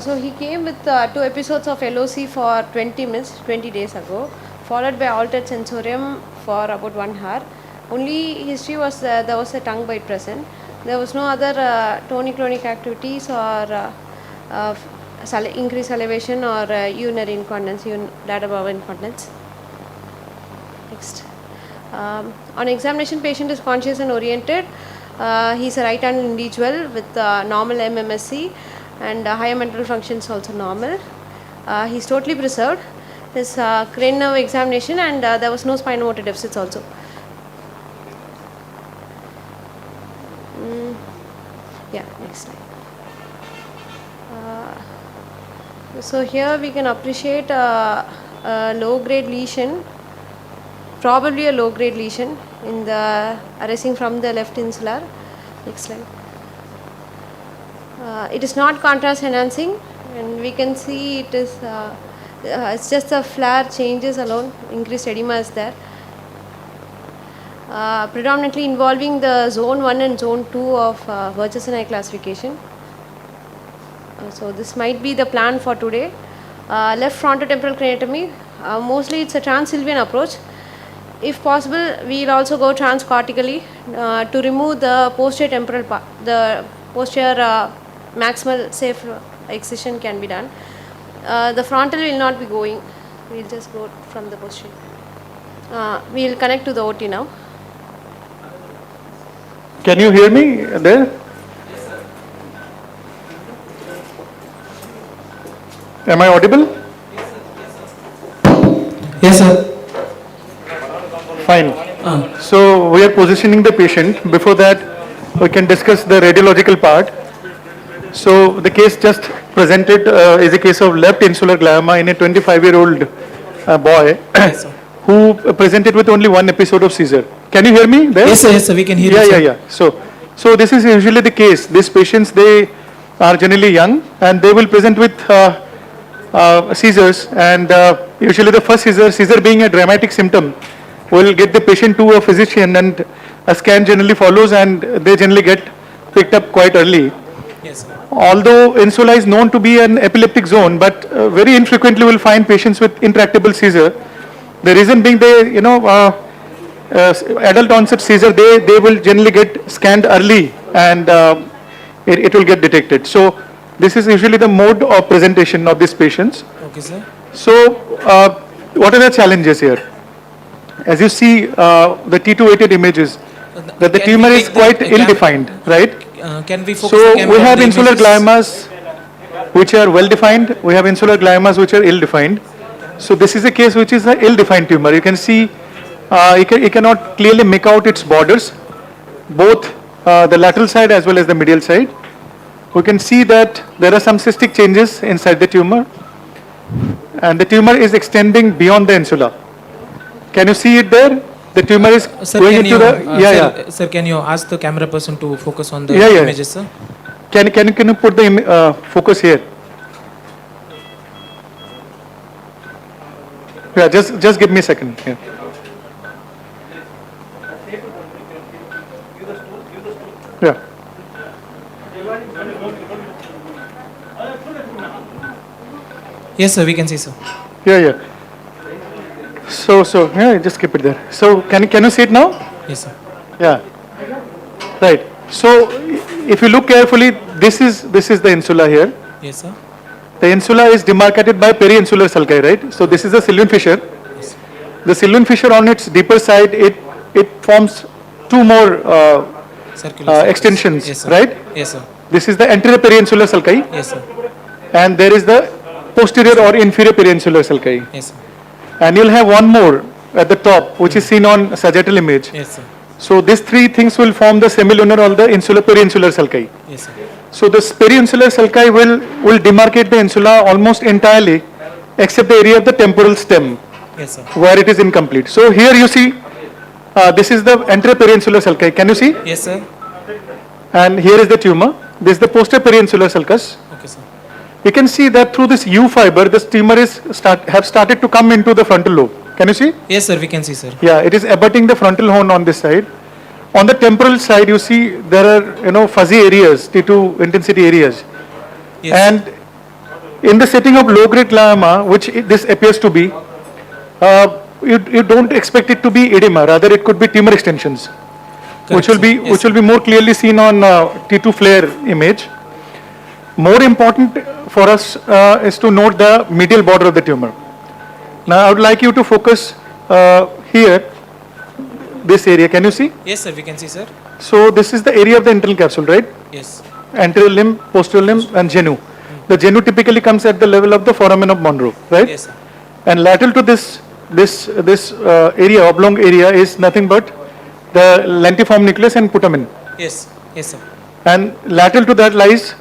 So he came with 2 episodes of LOC for 20 minutes, 20 days ago, followed by altered sensorium for about 1 hour. Only history was there was a tongue bite present. There was no other tonic-clonic activities or increased salivation or urinary incontinence, bladder bowel incontinence. Next. On examination, patient is conscious and oriented. He is a right-handed individual with normal MMSC and higher mental functions also normal. He is totally preserved. His cranial nerve examination and there was no spinal motor deficits also. Yeah, next slide. So here we can appreciate a low-grade lesion, probably a low-grade lesion in the arising from the left insular. Next slide. It is not contrast enhancing, and we can see it is. It's just the flare changes alone. Increased edema is there. Predominantly involving the zone 1 and zone 2 of Virchow classification. So this might be the plan for today. Left frontotemporal craniotomy. Mostly it's a trans-sylvian approach. If possible, we will also go transcortically to remove the posterior temporal part. The posterior maximal safe excision can be done. The frontal will not be going. We will just go from the posterior. We will connect to the OT now. Can you hear me there? Am I audible? Yes, sir. Fine. So we are positioning the patient. Before that, we can discuss the radiological part. So the case just presented is a case of left insular glioma in a 25-year-old boy who presented with only 1 episode of seizure. Can you hear me there? Yes, sir. Yes, sir. We can hear you. Yeah. So this is usually the case. These patients, they are generally young and they will present with seizures, and usually the first seizure being a dramatic symptom, will get the patient to a physician, and a scan generally follows, and they generally get picked up quite early. Yes, sir. Although insula is known to be an epileptic zone, but very infrequently will find patients with intractable seizure. The reason being they, adult onset seizure, they will generally get scanned early, and it will get detected. So this is usually the mode of presentation of these patients. Okay, sir. So what are the challenges here? As you see the T2-weighted images, that the tumor is quite ill-defined, right? Can we focus So the camera we have on the insular images? gliomas which are well-defined. We have insular gliomas which are ill-defined. So this is a case which is an ill-defined tumor. You can see you cannot clearly make out its borders, both the lateral side as well as the medial side. We can see that there are some cystic changes inside the tumor, and the tumor is extending beyond the insula. Can you see it there? The tumor is going into the Sir, can you ask the camera person to focus on the images, sir? Can you put the focus here? Yeah, just give me a second. Yeah. Yeah. Yes, sir. We can see, sir. Yeah. So yeah, just keep it there. So can you see it now? Yes, sir. Yeah. Right. So if you look carefully, this is the insula here. Yes, sir. The insula is demarcated by peri-insular sulci, right? So this is a Sylvian fissure. Yes. The Sylvian fissure on its deeper side, it forms two more Circular extensions, yes, sir. right? Yes, sir. This is the anterior periinsular sulci. Yes, sir. And there is the posterior or inferior periinsular sulci. Yes, sir. And you'll have one more at the top, which is seen on sagittal image. Yes, sir. So these three things will form the semilunar or the insular periinsular sulci. Yes, sir. So the periinsular sulci will demarcate the insula almost entirely, except the area of the temporal stem, Yes, sir. where it is incomplete. So here you see, this is the anterior periinsular sulci. Can you see? Yes, sir. And here is the tumor. This is the posterior periinsular sulcus. Okay, sir. You can see that through this U fiber, this tumor have started to come into the frontal lobe. Can you see? Yes, sir. We can see, sir. Yeah, it is abutting the frontal horn on this side. On the temporal side, you see there are fuzzy areas, T2 intensity areas. Yes. And in the setting of low-grade glioma, which this appears to be, you don't expect it to be edema. Rather, it could be tumor extensions, Correct, which will be more clearly seen on T2 flare image. More important for us is to note the medial border of the tumor. Now, I would like you to focus here, this area. Can you see? Yes, sir. We can see, sir. So this is the area of the internal capsule, right? Yes. Anterior limb, posterior limb, and genu. The genu typically comes at the level of the foramen of Monro, right? Yes, sir. And lateral to this area, oblong area, is nothing but the lentiform nucleus and putamen. Yes. Yes, sir. And lateral to that lies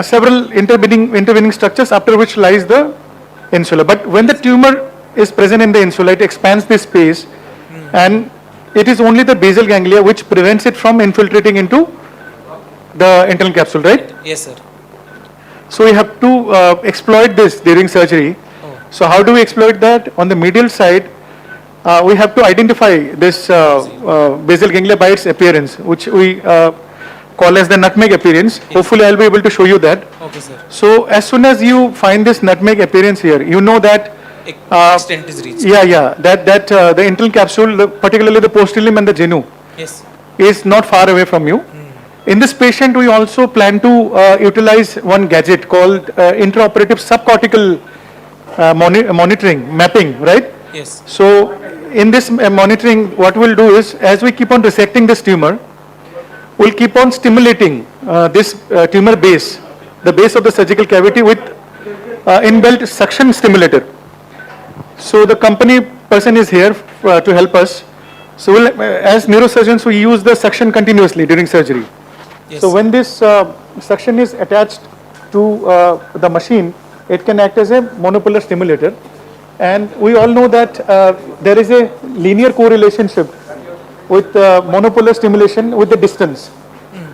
several intervening structures, after which lies the insula. But when the tumor is present in the insula, it expands this space, and it is only the basal ganglia which prevents it from infiltrating into the internal capsule, right? Yes, sir. So we have to exploit this during surgery. So how do we exploit that? On the medial side, we have to identify this basal ganglia by its appearance, which we call as the nutmeg appearance. Yes. Hopefully I'll be able to show you that. Okay, sir. So as soon as you find this nutmeg appearance here, you know that extent is reached. That the internal capsule, particularly the posterior limb and the genu, yes, is not far away from you. In this patient, we also plan to utilize one gadget called intraoperative subcortical monitoring, mapping, right? Yes. So in this monitoring, what we'll do is, as we keep on resecting this tumor, we'll keep on stimulating this tumor base, the base of the surgical cavity, with inbuilt suction stimulator. So the company person is here to help us. So we'll, as neurosurgeons, we use the suction continuously during surgery. Yes. So when this suction is attached to the machine, it can act as a monopolar stimulator. And we all know that there is a linear correlationship with monopolar stimulation with the distance.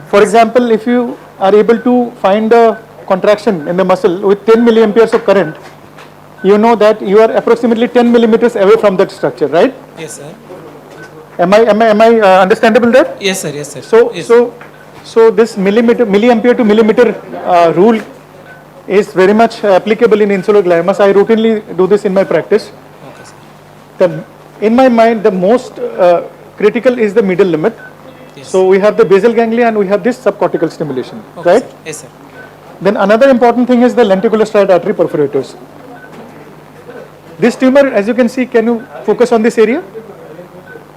For example, if you are able to find a contraction in the muscle with 10 milliamperes of current, you know that you are approximately 10 millimeters away from that structure, right? Yes, sir. Am I understandable there? Yes, sir. Yes, sir. So this milliampere to millimeter rule is very much applicable in insular gliomas. I routinely do this in my practice. Okay, sir. In my mind, the most critical is the middle limit. Yes. So we have the basal ganglia and we have this subcortical stimulation, okay, right? Sir. Yes, sir. Then another important thing is the lenticular striate artery perforators. This tumor, as you can see, can you focus on this area?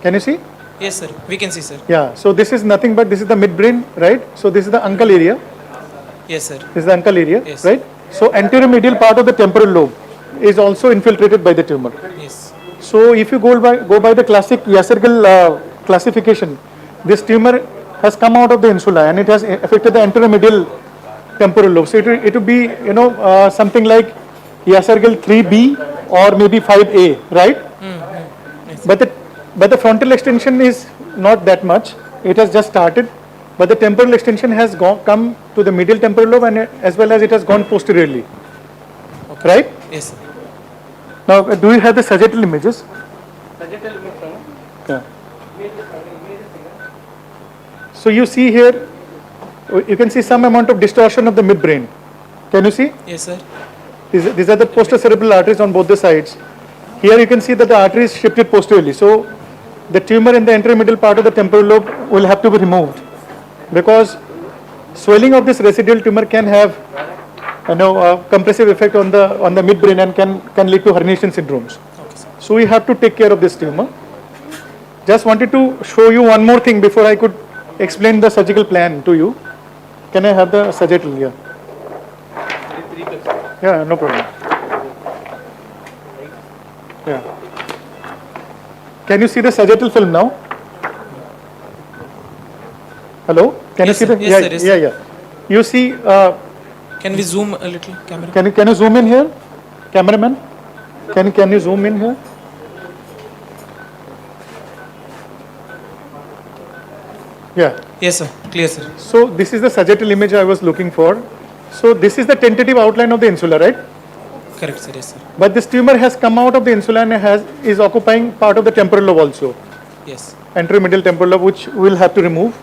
Can you see? Yes, sir. We can see, sir. Yeah. So this is nothing but this is the midbrain, right? So this is the uncal area. Yes, sir. This is the uncal area, yes, right? So anterior medial part of the temporal lobe is also infiltrated by the tumor. Yes. So if you go by the classic Yasargal classification, this tumor has come out of the insula and it has affected the anterior medial temporal lobe. So it would be something like Yasargal 3B or maybe 5A, right? Yes. But the frontal extension is not that much. It has just started, but the temporal extension has come to the medial temporal lobe and as well as it has gone posteriorly. Okay. Right? Yes, sir. Now, do you have the sagittal images? Sagittal image, yeah. So you see here, you can see some amount of distortion of the midbrain. Can you see? Yes, sir. These are the posterocerebral arteries on both the sides. Here you can see that the artery is shifted posteriorly. So the tumor in the anterior middle part of the temporal lobe will have to be removed because swelling of this residual tumor can have a compressive effect on the midbrain and can lead to herniation syndromes. Okay, so we have to take care of this tumor. Just wanted to show you one more thing before I could explain the surgical plan to you. Can I have the sagittal here? Yeah, no problem. Yeah. Can you see the sagittal film now? Hello? Can Yes, you see sir. the? Yes, Yeah, sir. Yes, yeah, sir. yeah. You see. Can we zoom a little, camera? Can you zoom in here, cameraman? Can you zoom in here? Yeah. Yes, sir. Clear, sir. So this is the sagittal image I was looking for. So this is the tentative outline of the insula, right? Correct, sir. Yes, sir. But this tumor has come out of the insula and is occupying part of the temporal lobe also. Yes. Anteromedial temporal lobe, which we'll have to remove.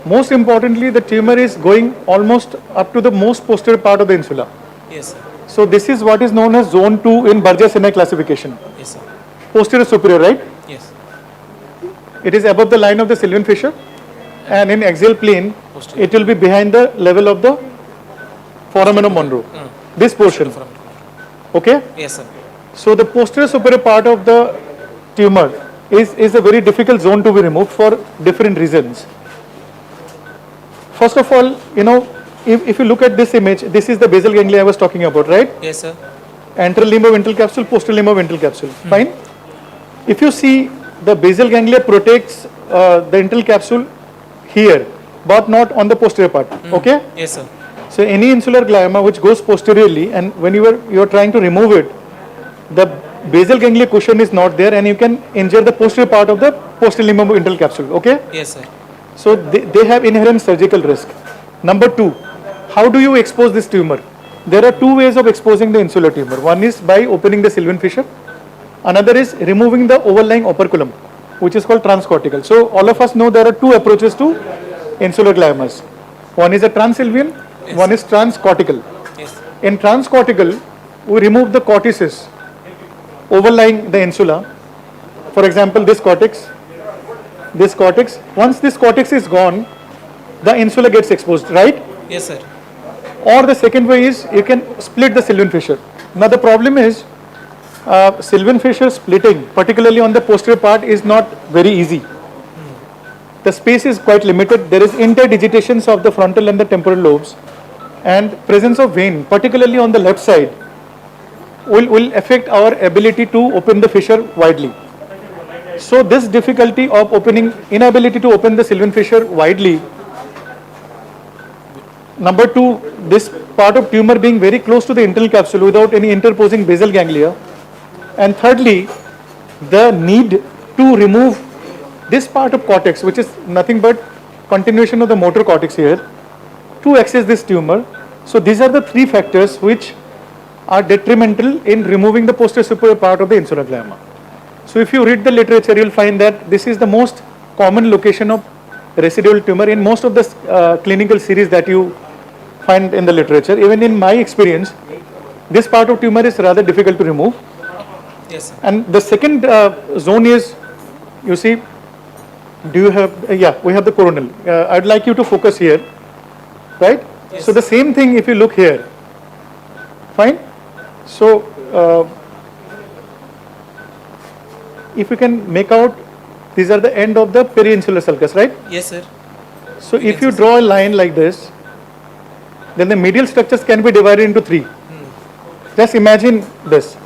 Most importantly, the tumor is going almost up to the most posterior part of the insula. Yes, sir. So this is what is known as zone 2 in Burgess-Sinai classification. Yes, sir. Posterior superior, right? Yes. It is above the line of the Sylvian fissure, and in axial plane, it will be behind the level of the foramen of Monro. This portion. Okay? Yes, sir. So the posterior superior part of the tumor is a very difficult zone to be removed for different reasons. First of all, you know, if you look at this image, this is the basal ganglia I was talking about, right? Yes, sir. Antral limboventral capsule, posterior limboventral capsule. Fine. If you see, the basal ganglia protects the intral capsule here, but not on the posterior part. Okay? Yes, sir. So any insular glioma which goes posteriorly, and when you are trying to remove it, the basal ganglia cushion is not there, and you can injure the posterior part of the posterior limboventral capsule. Okay? Yes, sir. So they have inherent surgical risk. Number 2, how do you expose this tumor? There are two ways of exposing the insular tumor. One is by opening the Sylvian fissure. Another is removing the overlying operculum, which is called transcortical. So all of us know there are two approaches to insular gliomas. One is a transsylvian, one is transcortical. Yes. In transcortical, we remove the cortices overlying the insula. For example, this cortex. Once this cortex is gone, the insula gets exposed, right? Yes, sir. Or the second way is you can split the Sylvian fissure. Now the problem is Sylvian fissure splitting, particularly on the posterior part, is not very easy. The space is quite limited. There is interdigitations of the frontal and the temporal lobes, and presence of vein, particularly on the left side, will affect our ability to open the fissure widely. So this difficulty of inability to open the Sylvian fissure widely. Number 2, this part of tumor being very close to the internal capsule without any interposing basal ganglia. And thirdly, the need to remove this part of cortex, which is nothing but continuation of the motor cortex here, to access this tumor. So these are the three factors which are detrimental in removing the posterior superior part of the insular glioma. So if you read the literature, you will find that this is the most common location of residual tumor in most of the clinical series that you find in the literature. Even in my experience, this part of tumor is rather difficult to remove. Yes, sir. And the second zone is, you see, do you have, yeah, we have the coronal. I'd like you to focus here, right? Yes. So the same thing if you look here, fine? So, if you can make out, these are the end of the peri-insular sulcus, right? Yes, sir. So if you draw a line like this, then the medial structures can be divided into 3. Just imagine this.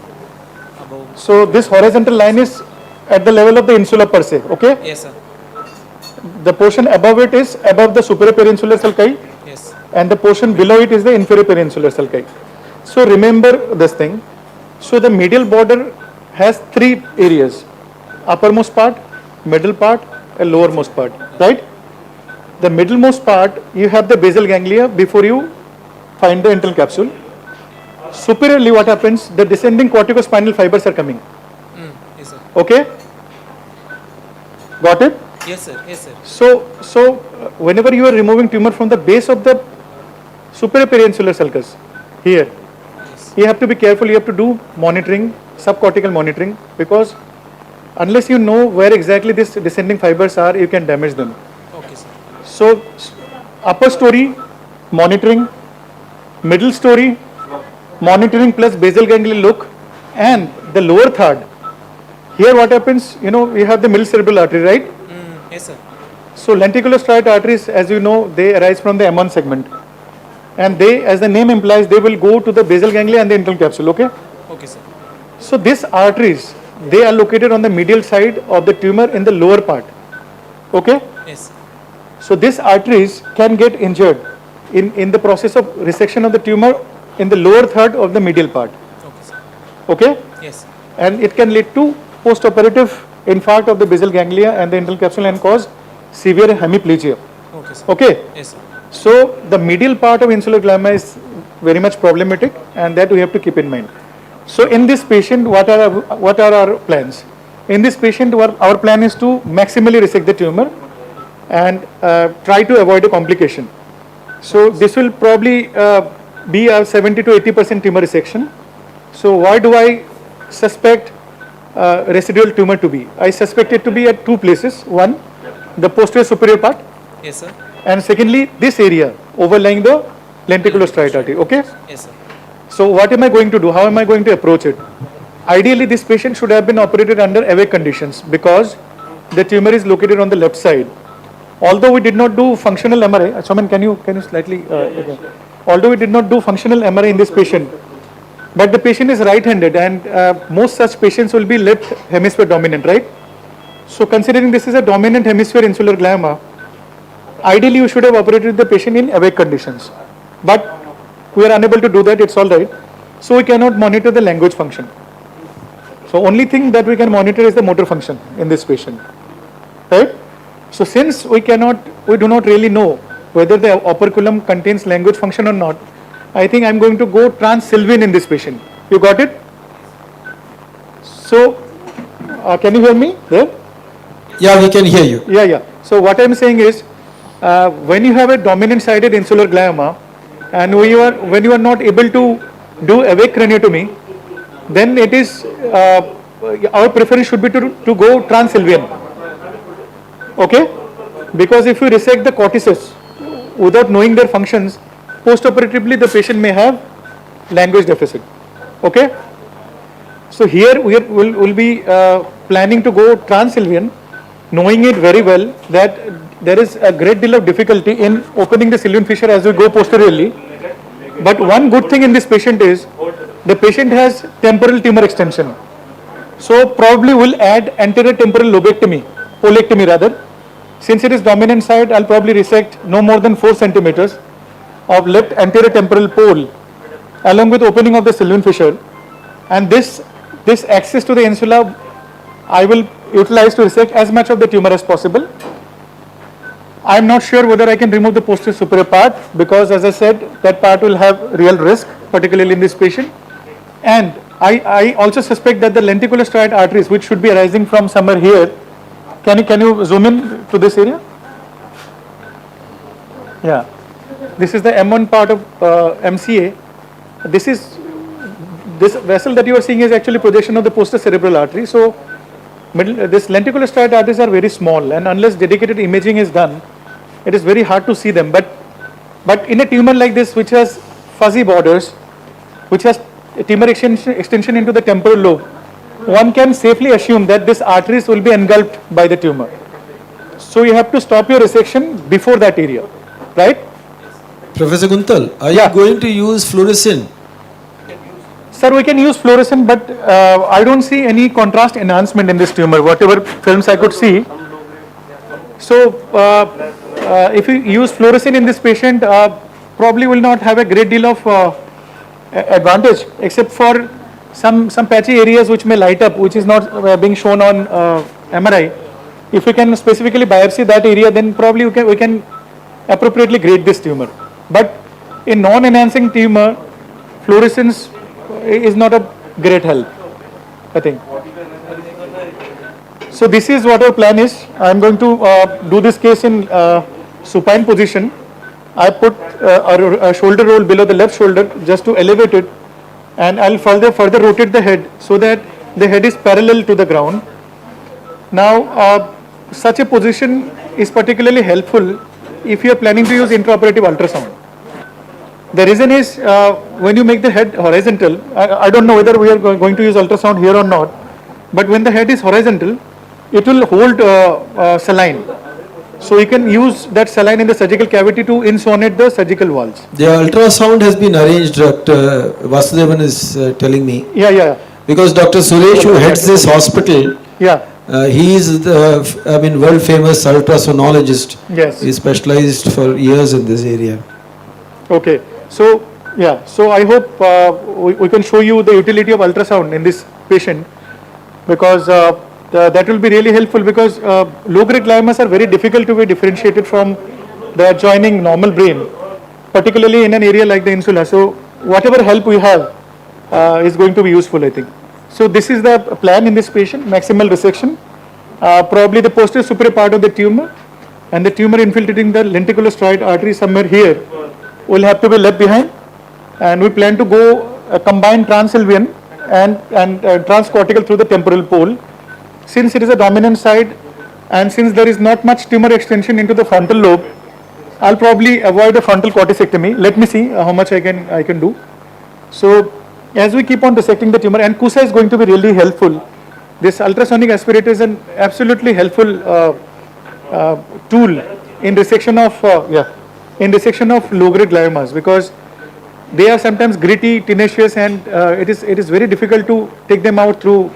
So this horizontal line is at the level of the insula per se, okay? Yes, sir. The portion above it is above the superior peri-insular sulci, Yes. and the portion below it is the inferior peri-insular sulci. So remember this thing. So the medial border has 3 areas: uppermost part, middle part, and lowermost part, right? The middlemost part, you have the basal ganglia before you find the internal capsule. Superiorly, what happens? The descending corticospinal fibers are coming. Yes, sir. Okay? Got it? Yes, sir. Yes, sir. So whenever you are removing tumor from the base of the superior peri-insular sulcus, here, you have to be careful. You have to do monitoring, subcortical monitoring, because unless you know where exactly these descending fibers are, you can damage them. Okay, sir. So upper story, monitoring; middle story, monitoring plus basal ganglia look; and the lower third. Here what happens, you know, we have the middle cerebral artery, right? Yes, sir. So lenticular striate arteries, as you know, they arise from the M1 segment. And they, as the name implies, they will go to the basal ganglia and the internal capsule, okay? Okay, sir. So these arteries, they are located on the medial side of the tumor in the lower part, okay? Yes. So these arteries can get injured in the process of resection of the tumor in the lower third of the medial part, Okay, sir. okay? Yes. And it can lead to post-operative infarct of the basal ganglia and the internal capsule and cause severe hemiplegia. Okay, sir. Okay? Yes, sir. So the medial part of insular glioma is very much problematic, and that we have to keep in mind. So in this patient, what are our plans? In this patient, our plan is to maximally resect the tumor and try to avoid a complication. So this will probably be a 70 to 80% tumor resection. So why do I suspect residual tumor to be? I suspect it to be at two places. One, the posterior superior part, Yes, sir. and secondly, this area overlying the lenticular striate artery, okay? Yes, sir. So what am I going to do? How am I going to approach it? Ideally, this patient should have been operated under awake conditions because the tumor is located on the left side. Although we did not do functional MRI, Soman, can you slightly, although we did not do functional MRI in this patient, but the patient is right-handed, and most such patients will be left hemisphere dominant, right? So considering this is a dominant hemisphere insular glioma, ideally you should have operated the patient in awake conditions. But we are unable to do that, it's all right. So we cannot monitor the language function. So only thing that we can monitor is the motor function in this patient, right? So since we do not really know whether the operculum contains language function or not, I think I'm going to go trans-sylvian in this patient. You got it? So, can you hear me there? Yeah, we can hear you. Yeah. So what I'm saying is, when you have a dominant-sided insular glioma, and when you are not able to do awake craniotomy, then it is our preference should be to go trans-sylvian. Okay? Because if you resect the cortices without knowing their functions, post-operatively the patient may have language deficit. Okay? So here we will be planning to go trans-sylvian, knowing it very well that there is a great deal of difficulty in opening the sylvian fissure as we go posteriorly. But one good thing in this patient is the patient has temporal tumor extension. So probably we'll add anterior temporal lobectomy, polectomy rather. Since it is dominant side, I'll probably resect no more than 4 centimeters of left anterior temporal pole along with opening of the sylvian fissure, and this access to the insula I will utilize to resect as much of the tumor as possible. I am not sure whether I can remove the posterior superior part because, as I said, that part will have real risk, particularly in this patient. And I also suspect that the lenticular striate arteries, which should be arising from somewhere here, can you zoom in to this area? Yeah, this is the M1 part of MCA. This vessel that you are seeing is actually projection of the posterior cerebral artery. So this lenticular striate arteries are very small, and unless dedicated imaging is done, it is very hard to see them. But in a tumor like this, which has fuzzy borders, which has a tumor extension into the temporal lobe, one can safely assume that these arteries will be engulfed by the tumor. So you have to stop your resection before that area, right? Professor Guntal, are you going to use fluorescent? Sir, we can use fluorescent, but I don't see any contrast enhancement in this tumor, whatever films I could see. So if you use fluorescent in this patient, probably will not have a great deal of advantage, except for some patchy areas which may light up, which is not being shown on MRI. If we can specifically biopsy that area, then probably we can appropriately grade this tumor. But in non-enhancing tumor, fluorescence is not a great help, I think. So this is what our plan is. I am going to do this case in supine position. I put a shoulder roll below the left shoulder just to elevate it, and I'll further rotate the head so that the head is parallel to the ground. Now, such a position is particularly helpful if you are planning to use intraoperative ultrasound. The reason is when you make the head horizontal, I don't know whether we are going to use ultrasound here or not, but when the head is horizontal, it will hold saline. So you can use that saline in the surgical cavity to insonate the surgical walls. The ultrasound has been arranged, Dr. Vasudevan is telling me. Yeah. Because Dr. Suresh, who heads this hospital, he is the, world famous ultrasonologist. Yes. He specialized for years in this area. Okay. So, so I hope we can show you the utility of ultrasound in this patient, because that will be really helpful, because low-grade gliomas are very difficult to be differentiated from the adjoining normal brain, particularly in an area like the insula. So whatever help we have is going to be useful, I think. So this is the plan in this patient: maximal resection, probably the posterior superior part of the tumor, and the tumor infiltrating the lenticular striate artery somewhere here will have to be left behind, and we plan to go combine transsylvian and transcortical through the temporal pole. Since it is a dominant side, and since there is not much tumor extension into the frontal lobe, I'll probably avoid a frontal corticectomy. Let me see how much I can do. So as we keep on dissecting the tumor, and CUSA is going to be really helpful. This ultrasonic aspirator is an absolutely helpful tool in resection of low-grade gliomas, because they are sometimes gritty, tenacious, and it is very difficult to take them out through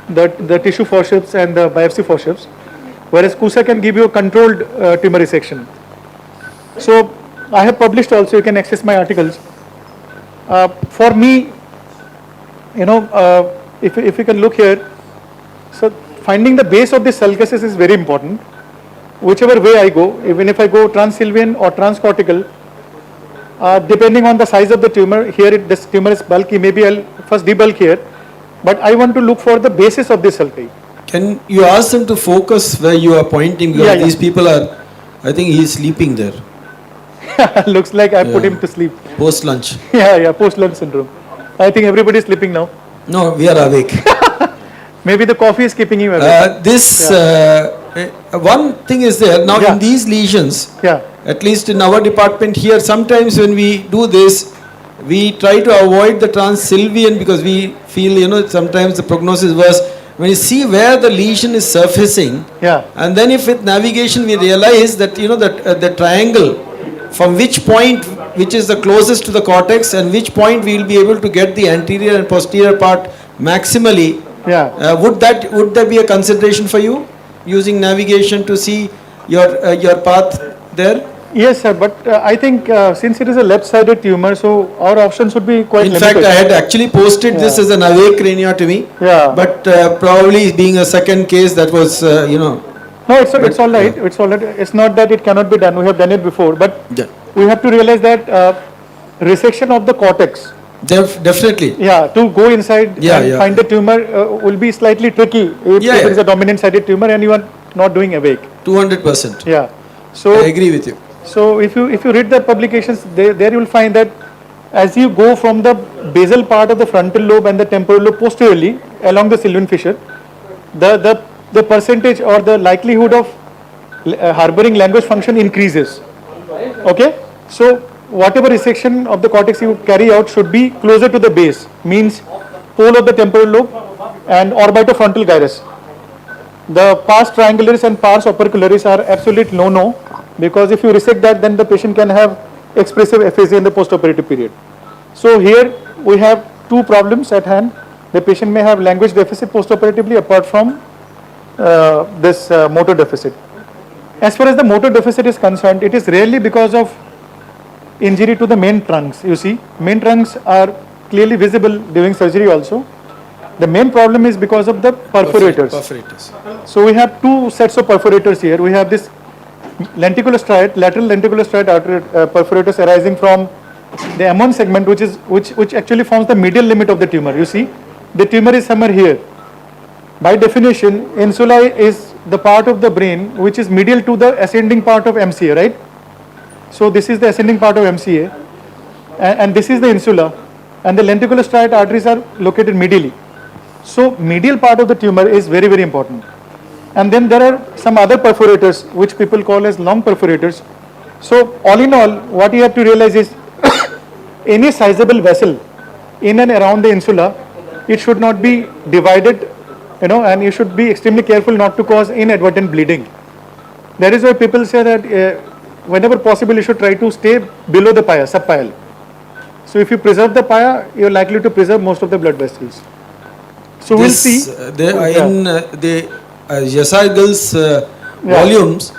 the tissue forceps and the biopsy forceps, whereas CUSA can give you a controlled tumor resection. So I have published also, you can access my articles. For me, if you can look here, so finding the base of this sulcus is very important. Whichever way I go, even if I go transsylvian or transcortical, depending on the size of the tumor, here this tumor is bulky, maybe I'll first debulk here, but I want to look for the basis of this sulci. Can you ask them to focus where you are pointing? Because these people are, I think he is sleeping there. Looks like I put him to sleep. Post lunch. Post lunch syndrome. I think everybody is sleeping now. No, we are awake. Maybe the coffee is keeping him awake. One thing is there, now in these lesions, at least in our department here, sometimes when we do this, we try to avoid the transsylvian because we feel, sometimes the prognosis is worse. When you see where the lesion is surfacing, and then if with navigation we realize that, the triangle, from which point, which is the closest to the cortex, and which point we will be able to get the anterior and posterior part maximally, would that be a consideration for you, using navigation to see your path there? Yes, sir, but I think since it is a left-sided tumor, so our options would be quite limited. In fact, I had actually posted this as an awake craniotomy, but probably being a second case, that was, No, it's all right. It's all right. It's not that it cannot be done. We have done it before, but we have to realize that resection of the cortex. Definitely. To go inside and find the tumor will be slightly tricky if it is a dominant-sided tumor and you are not doing awake. 200%. So I agree with you. So if you read the publications, there you will find that as you go from the basal part of the frontal lobe and the temporal lobe posteriorly along the sylvian fissure, the percentage or the likelihood of harboring language function increases. Okay, so whatever resection of the cortex you carry out should be closer to the base, means pole of the temporal lobe and orbitofrontal gyrus. The pars triangularis and pars opercularis are absolute no, because if you resect that, then the patient can have expressive aphasia in the postoperative period. So here we have two problems at hand. The patient may have language deficit postoperatively apart from this motor deficit. As far as the motor deficit is concerned, it is rarely because of injury to the main trunks. You see, main trunks are clearly visible during surgery also. The main problem is because of the perforators. So we have two sets of perforators here. We have this lenticular striate, lateral lenticular striate artery perforators arising from the M1 segment, which actually forms the medial limit of the tumor. You see, the tumor is somewhere here. By definition, insula is the part of the brain which is medial to the ascending part of MCA, right? So this is the ascending part of MCA, and this is the insula, and the lenticular striate arteries are located medially. So medial part of the tumor is very, very important. And then there are some other perforators which people call as long perforators. So all in all, what you have to realize is any sizable vessel in and around the insula, it should not be divided, and you should be extremely careful not to cause inadvertent bleeding. That is why people say that whenever possible you should try to stay below the pia, subpial. So if you preserve the pia, you are likely to preserve most of the blood vessels. So we'll see. In the Yesagil's volumes,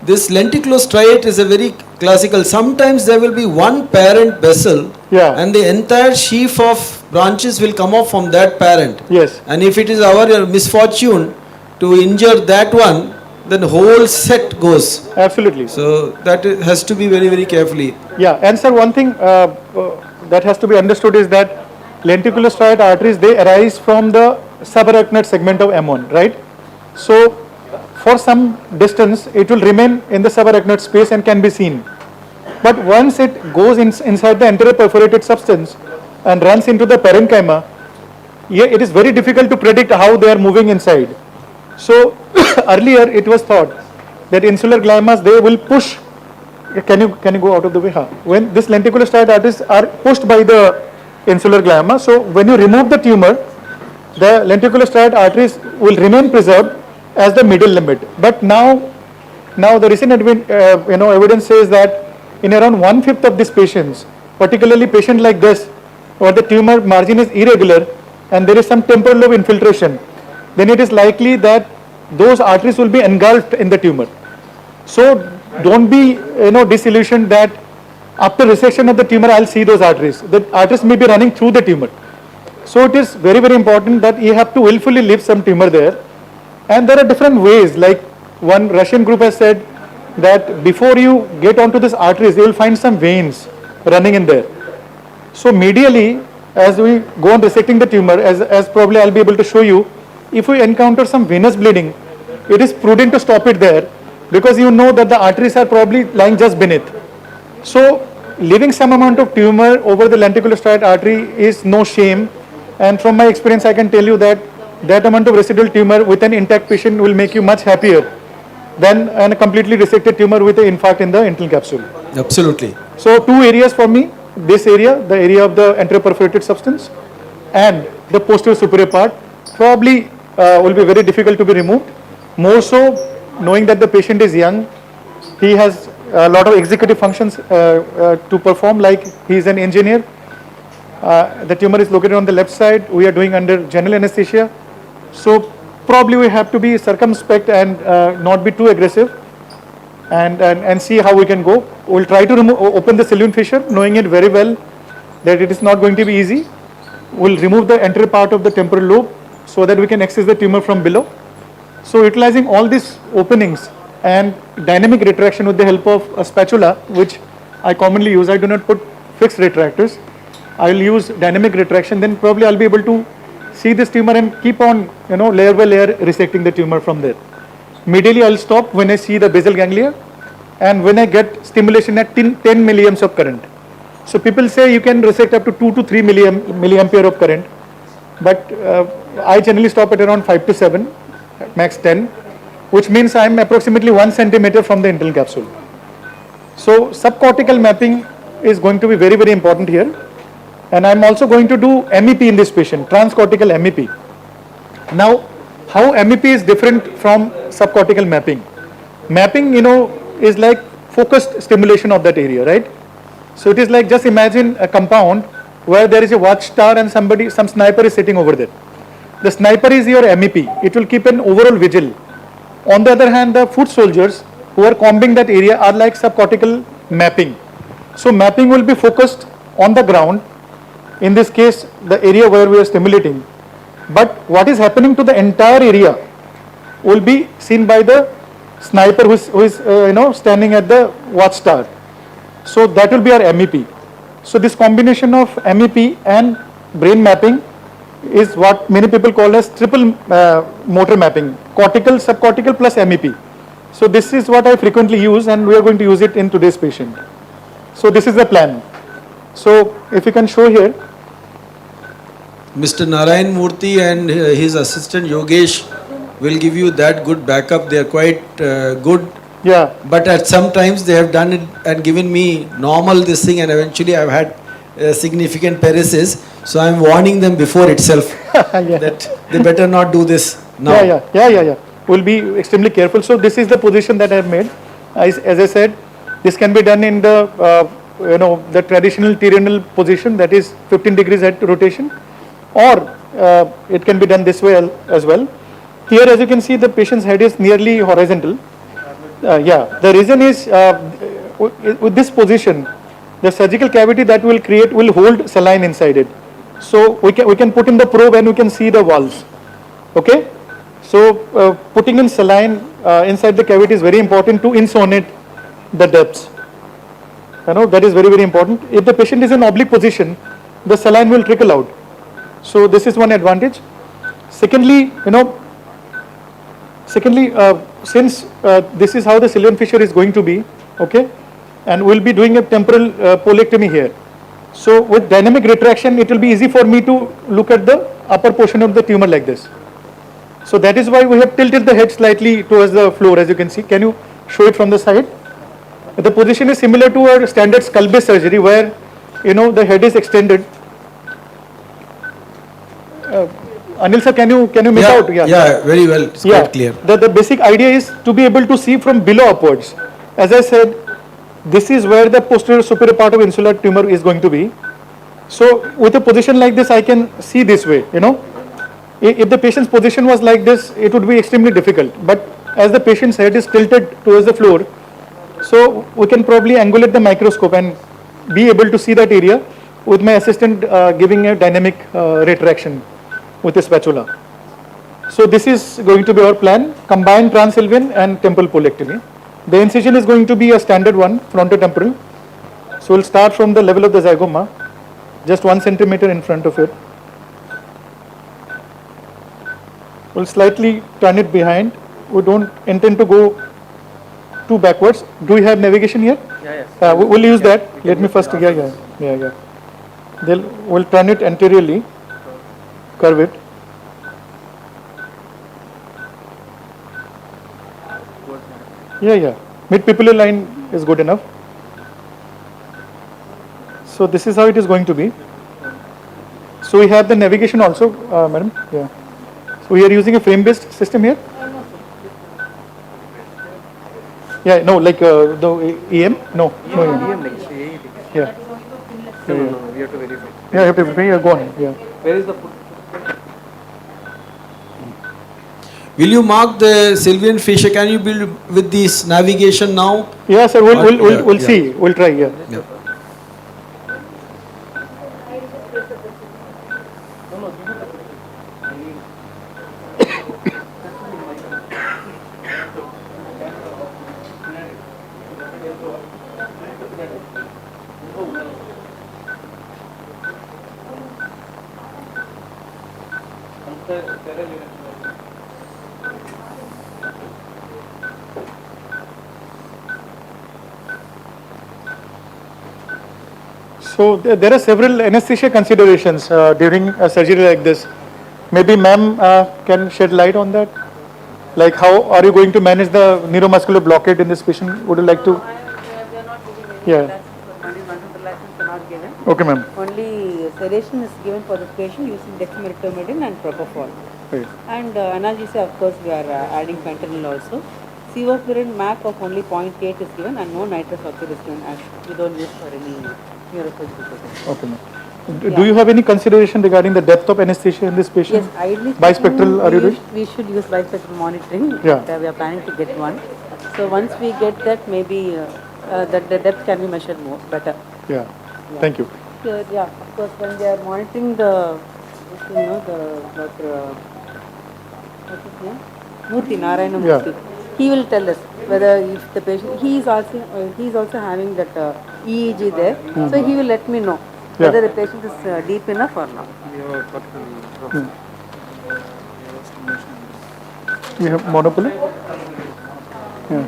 this lenticulostriate is a very classical. Sometimes there will be one parent vessel and the entire sheaf of branches will come off from that parent. Yes. And if it is our misfortune to injure that one, then the whole set goes. Absolutely. So that has to be very, very carefully. Yeah, and sir, one thing that has to be understood is that lenticulostriate arteries, they arise from the subarachnoid segment of M1, right? So for some distance, it will remain in the subarachnoid space and can be seen. But once it goes inside the anterior perforated substance and runs into the parenchyma, it is very difficult to predict how they are moving inside. So earlier it was thought that insular gliomas, they will push. Can you go out of the way? When this lenticulostriate arteries are pushed by the insular glioma, so when you remove the tumor, the lenticulostriate arteries will remain preserved as the middle limit. But now the recent evidence says that in around 1/5 of these patients, particularly patient like this, where the tumor margin is irregular and there is some temporal lobe infiltration, then it is likely that those arteries will be engulfed in the tumor. So don't be disillusioned that after resection of the tumor I'll see those arteries. The arteries may be running through the tumor. So it is very, very important that you have to willfully leave some tumor there. And there are different ways, like one Russian group has said that before you get onto these arteries, you will find some veins running in there. So medially, as we go on resecting the tumor, as probably I'll be able to show you, if we encounter some venous bleeding, it is prudent to stop it there because you know that the arteries are probably lying just beneath. So leaving some amount of tumor over the lenticulostriate artery is no shame, and from my experience I can tell you that that amount of residual tumor with an intact patient will make you much happier than a completely resected tumor with an infarct in the internal capsule. Absolutely. So two areas for me, this area, the area of the anterior perforated substance and the posterior superior part probably will be very difficult to be removed. More so knowing that the patient is young, he has a lot of executive functions to perform, like he is an engineer. The tumor is located on the left side. We are doing under general anesthesia. So probably we have to be circumspect and not be too aggressive and see how we can go. We'll try to open the sylvian fissure, knowing it very well that it is not going to be easy. We'll remove the anterior part of the temporal lobe so that we can access the tumor from below. So utilizing all these openings and dynamic retraction with the help of a spatula, which I commonly use. I do not put fixed retractors. I will use dynamic retraction, then probably I'll be able to see this tumor and keep on, layer by layer resecting the tumor from there. Medially I'll stop when I see the basal ganglia and when I get stimulation at 10 milliamps of current. So people say you can resect up to 2 to 3 milliampere of current, but I generally stop at around 5 to 7, max 10, which means I am approximately 1 centimeter from the internal capsule. So subcortical mapping is going to be very, very important here. And I am also going to do MEP in this patient, transcortical MEP. Now, how MEP is different from subcortical mapping? Mapping, is like focused stimulation of that area, right? So it is like, just imagine a compound where there is a watchtower and some sniper is sitting over there. The sniper is your MEP. It will keep an overall vigil. On the other hand, the foot soldiers who are combing that area are like subcortical mapping. So mapping will be focused on the ground, in this case the area where we are stimulating, but what is happening to the entire area will be seen by the sniper who is standing at the watchtower. So that will be our MEP. So this combination of MEP and brain mapping is what many people call as triple motor mapping, cortical, subcortical plus MEP. So this is what I frequently use, and we are going to use it in today's patient. So this is the plan. So if you can show here, Mr. Narayan Murthy and his assistant Yogesh will give you that good backup. They are quite good. Yeah. But at some times they have done it and given me normal this thing, and eventually I've had significant paresis. So I'm warning them before itself that they better not do this now. Yeah. will be extremely careful. So this is the position that I have made. As I said, this can be done in the the traditional terminal position, that is 15 degrees head rotation, or it can be done this way as well. Here, as you can see, the patient's head is nearly horizontal. The reason is with this position, the surgical cavity that will create will hold saline inside it. So we can put in the probe and we can see the walls. Okay. So putting in saline inside the cavity is very important to insonate the depths. That is very important. If the patient is in oblique position, the saline will trickle out. So this is one advantage. Secondly, since this is how the Sylvian fissure is going to be, okay, and we'll be doing a temporal polectomy here. So with dynamic retraction, it will be easy for me to look at the upper portion of the tumor like this. So that is why we have tilted the head slightly towards the floor, as you can see. Can you show it from the side? The position is similar to our standard skull-based surgery, where the head is extended. Anil sir, can you make out? Yeah, very well. It's quite clear. The basic idea is to be able to see from below upwards. As I said, this is where the posterior superior part of insular tumor is going to be. So with a position like this, I can see this way. If the patient's position was like this, it would be extremely difficult. But as the patient's head is tilted towards the floor, so we can probably angulate the microscope and be able to see that area with my assistant giving a dynamic retraction with a spatula. So this is going to be our plan: combined transsylvian and temporal polectomy. The incision is going to be a standard one, frontotemporal. So we'll start from the level of the zygoma, just 1 centimeter in front of it. We'll slightly turn it behind. We don't intend to go too backwards. Do we have navigation here? Yes. We'll use that. Let me first, yeah. We'll turn it anteriorly, curve it. Yeah. Mid-pupillar line is good enough. So this is how it is going to be. So we have the navigation also, madam. Yeah. So we are using a frame-based system here. Yeah, no, like the EM? No EM. Yeah. No, we have to verify. Yeah, you have to verify. Yeah, go on. Yeah. Where is the Will you mark the Sylvian fissure? Can you build with this navigation now? Yeah, sir. We'll see. We'll try. Yeah. So there are several anesthesia considerations during a surgery like this. Maybe ma'am can shed light on that. Like how are you going to manage the neuromuscular blockade in this patient? Would you like to? Yeah. Okay, ma'am. Only sedation is given for the patient using dexamethasone and propofol. Right. And analgesia, of course, we are adding fentanyl also. Sevoflurane MAC of only 0.8 is given and no nitrous oxide is given, as we don't use for any neurosurgical procedure. Okay, ma'am. Do you have any consideration regarding the depth of anesthesia in this patient? Yes, ideally bispectral are you doing? we should use bispectral monitoring. Yeah. We are planning to get one. So once we get that, maybe the depth can be measured more better. Yeah. Thank you. Yeah, of course, when they are monitoring the Dr. What's his name? Murthy, Narayanamurthy. He will tell us whether if the patient, he is also having that EEG there. So he will let me know whether the patient is deep enough or not. We have monopoly? Yeah.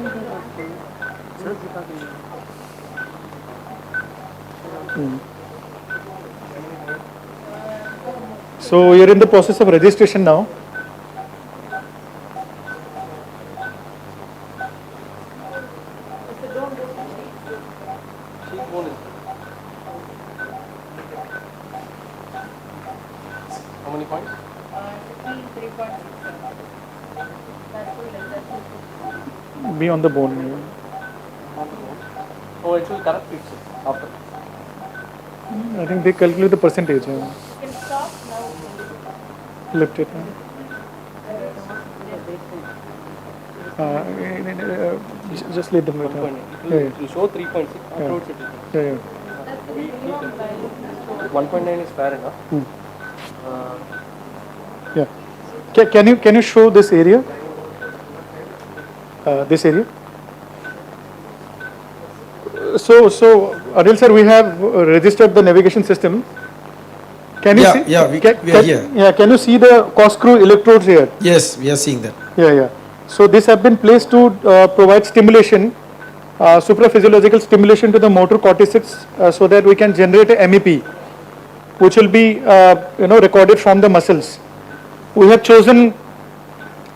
So we are in the process of registration now. How many points? Be on the bone. Oh, it will correct itself after. I think they calculate the percentage. Lift it. Just let them know. It will show 3.6. Approach it. Yeah. 1.9 is fair enough. Yeah. Can you show this area? This area. So Adil sir, we have registered the navigation system. Can you see? Yeah, we are here. Yeah, can you see the corkscrew electrodes here? Yes, we are seeing that. Yeah. So these have been placed to provide stimulation, supraphysiological stimulation to the motor cortices, so that we can generate a MEP, which will be recorded from the muscles. We have chosen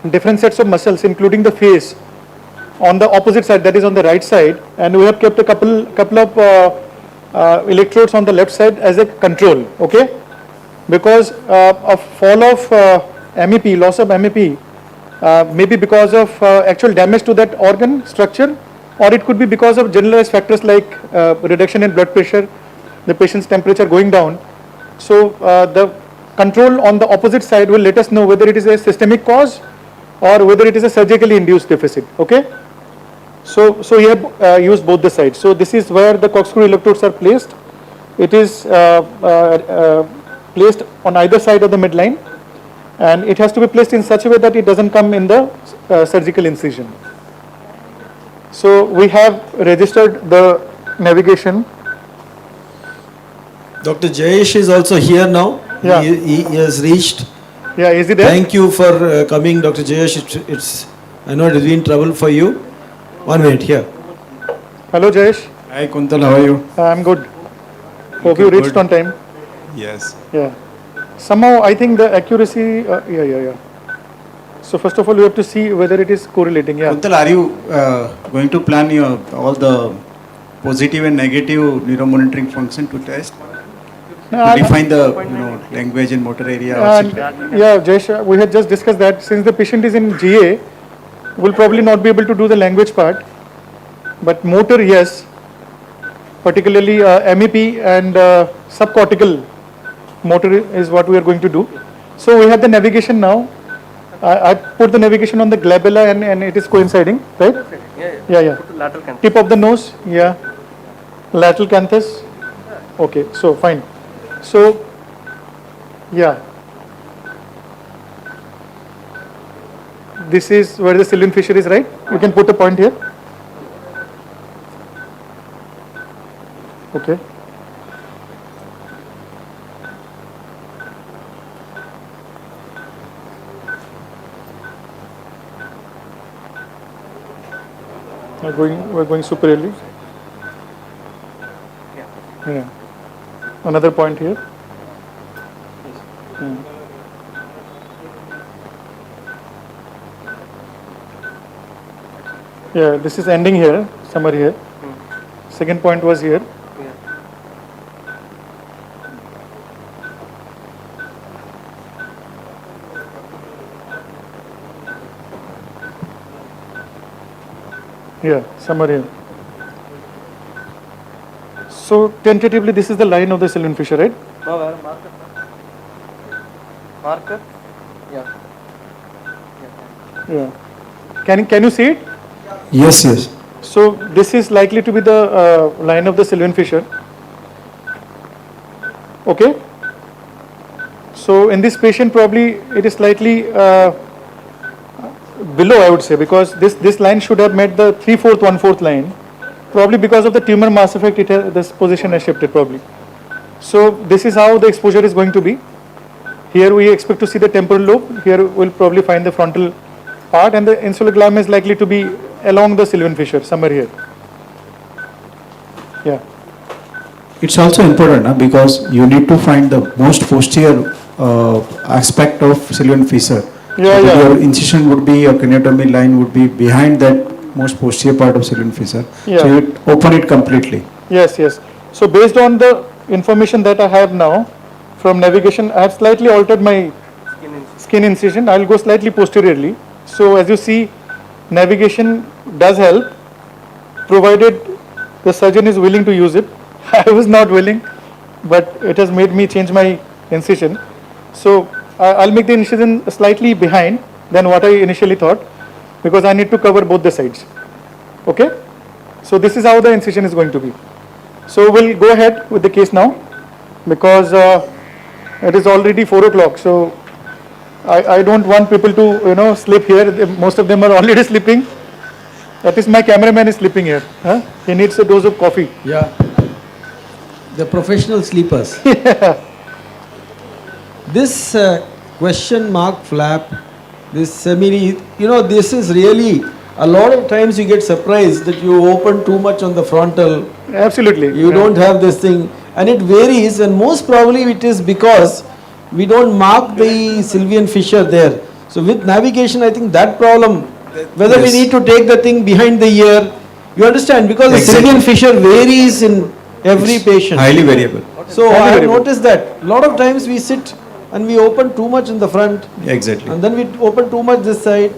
different sets of muscles, including the face, on the opposite side, that is on the right side, and we have kept a couple of electrodes on the left side as a control. Okay, because of fall of MEP, loss of MEP, maybe because of actual damage to that organ structure, or it could be because of generalized factors like reduction in blood pressure, the patient's temperature going down. So the control on the opposite side will let us know whether it is a systemic cause or whether it is a surgically induced deficit. Okay. So we have used both the sides. So this is where the corkscrew electrodes are placed. It is placed on either side of the midline, and it has to be placed in such a way that it doesn't come in the surgical incision. So we have registered the navigation. Dr. Jayesh is also here now. Yeah. He has reached. Yeah, is he there? Thank you for coming, Dr. Jayesh. I know it has been trouble for you. 1 minute here. Hello, Jayesh. Hi, Kuntal. How are you? I'm good. Hope you reached on time. Yes. Yeah. Somehow I think the accuracy. Yeah. So first of all, you have to see whether it is correlating. Yeah. Kuntal, are you going to plan all the positive and negative neuromonitoring function to test? To define the language and motor area. Yeah, Jayesh, we had just discussed that since the patient is in GA, we'll probably not be able to do the language part, but motor, yes, particularly MEP and subcortical motor is what we are going to do. So we have the navigation now. I put the navigation on the glabella and it is coinciding, right? Yeah. Put the lateral canthus. Tip of the nose, yeah. Lateral canthus. Okay, so fine. So, yeah. This is where the Sylvian fissure is, right? You can put a point here. Okay. We're going superiorly. Yeah. Another point here. Yeah, this is ending here, somewhere here. Second point was here. Yeah, somewhere here. So tentatively, this is the line of the Sylvian fissure, right? No, where marker? Marker? Yeah. Yeah. Can you see it? Yes. So this is likely to be the line of the Sylvian fissure. Okay. So in this patient, probably it is slightly below, I would say, because this line should have met the 3/4, 1/4 line. Probably because of the tumor mass effect, this position has shifted probably. So this is how the exposure is going to be. Here we expect to see the temporal lobe. Here we'll probably find the frontal part, and the insuloglama is likely to be along the Sylvian fissure, somewhere here. Yeah. It's also important because you need to find the most posterior aspect of Sylvian fissure. Yeah. Your incision would be, your craniotomy line would be behind that most posterior part of Sylvian fissure. Yeah. So you open it completely. Yes. So based on the information that I have now from navigation, I have slightly altered my skin incision. I will go slightly posteriorly. So as you see, navigation does help, provided the surgeon is willing to use it. I was not willing, but it has made me change my incision. So I'll make the incision slightly behind than what I initially thought, because I need to cover both the sides. Okay? So this is how the incision is going to be. So we'll go ahead with the case now, because it is already 4 o'clock. So I don't want people to sleep here. Most of them are already sleeping. That is, my cameraman is sleeping here. Huh? He needs a dose of coffee. Yeah. The professional sleepers. This question mark flap, this semi, this is really, a lot of times you get surprised that you open too much on the frontal. Absolutely. You don't have this thing, and it varies, and most probably it is because we don't mark the Sylvian fissure there. So with navigation, I think that problem, whether we need to take the thing behind the ear, you understand, because the Sylvian fissure varies in every patient. Highly variable. So I have noticed that a lot of times we sit and we open too much in the front. Exactly. And then we open too much this side.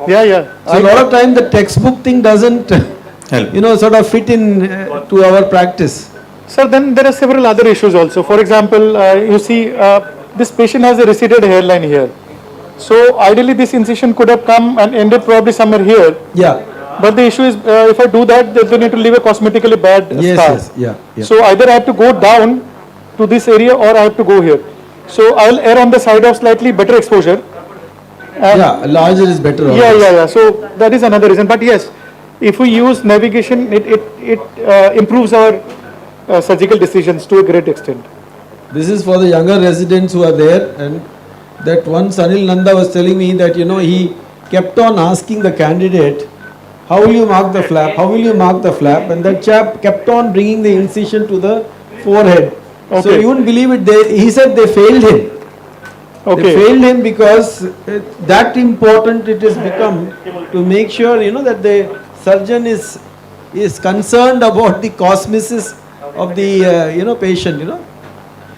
Yeah. So a lot of time the textbook thing doesn't help. Sort of fit in to our practice. Sir, then there are several other issues also. For example, you see, this patient has a receded hairline here. So ideally this incision could have come and ended probably somewhere here. Yeah. But the issue is, if I do that, they need to leave a cosmetically bad scar. Yes, yeah. So either I have to go down to this area or I have to go here. So I'll err on the side of slightly better exposure. Yeah, larger is better. Yeah. So that is another reason. But yes, if we use navigation, it improves our surgical decisions to a great extent. This is for the younger residents who are there, and that once Anil Nanda was telling me that he kept on asking the candidate, how will you mark the flap? How will you mark the flap? And that chap kept on bringing the incision to the forehead. Okay. So you wouldn't believe it. He said they failed him. Okay. They failed him because that important it has become to make sure that the surgeon is concerned about the cosmesis of the patient.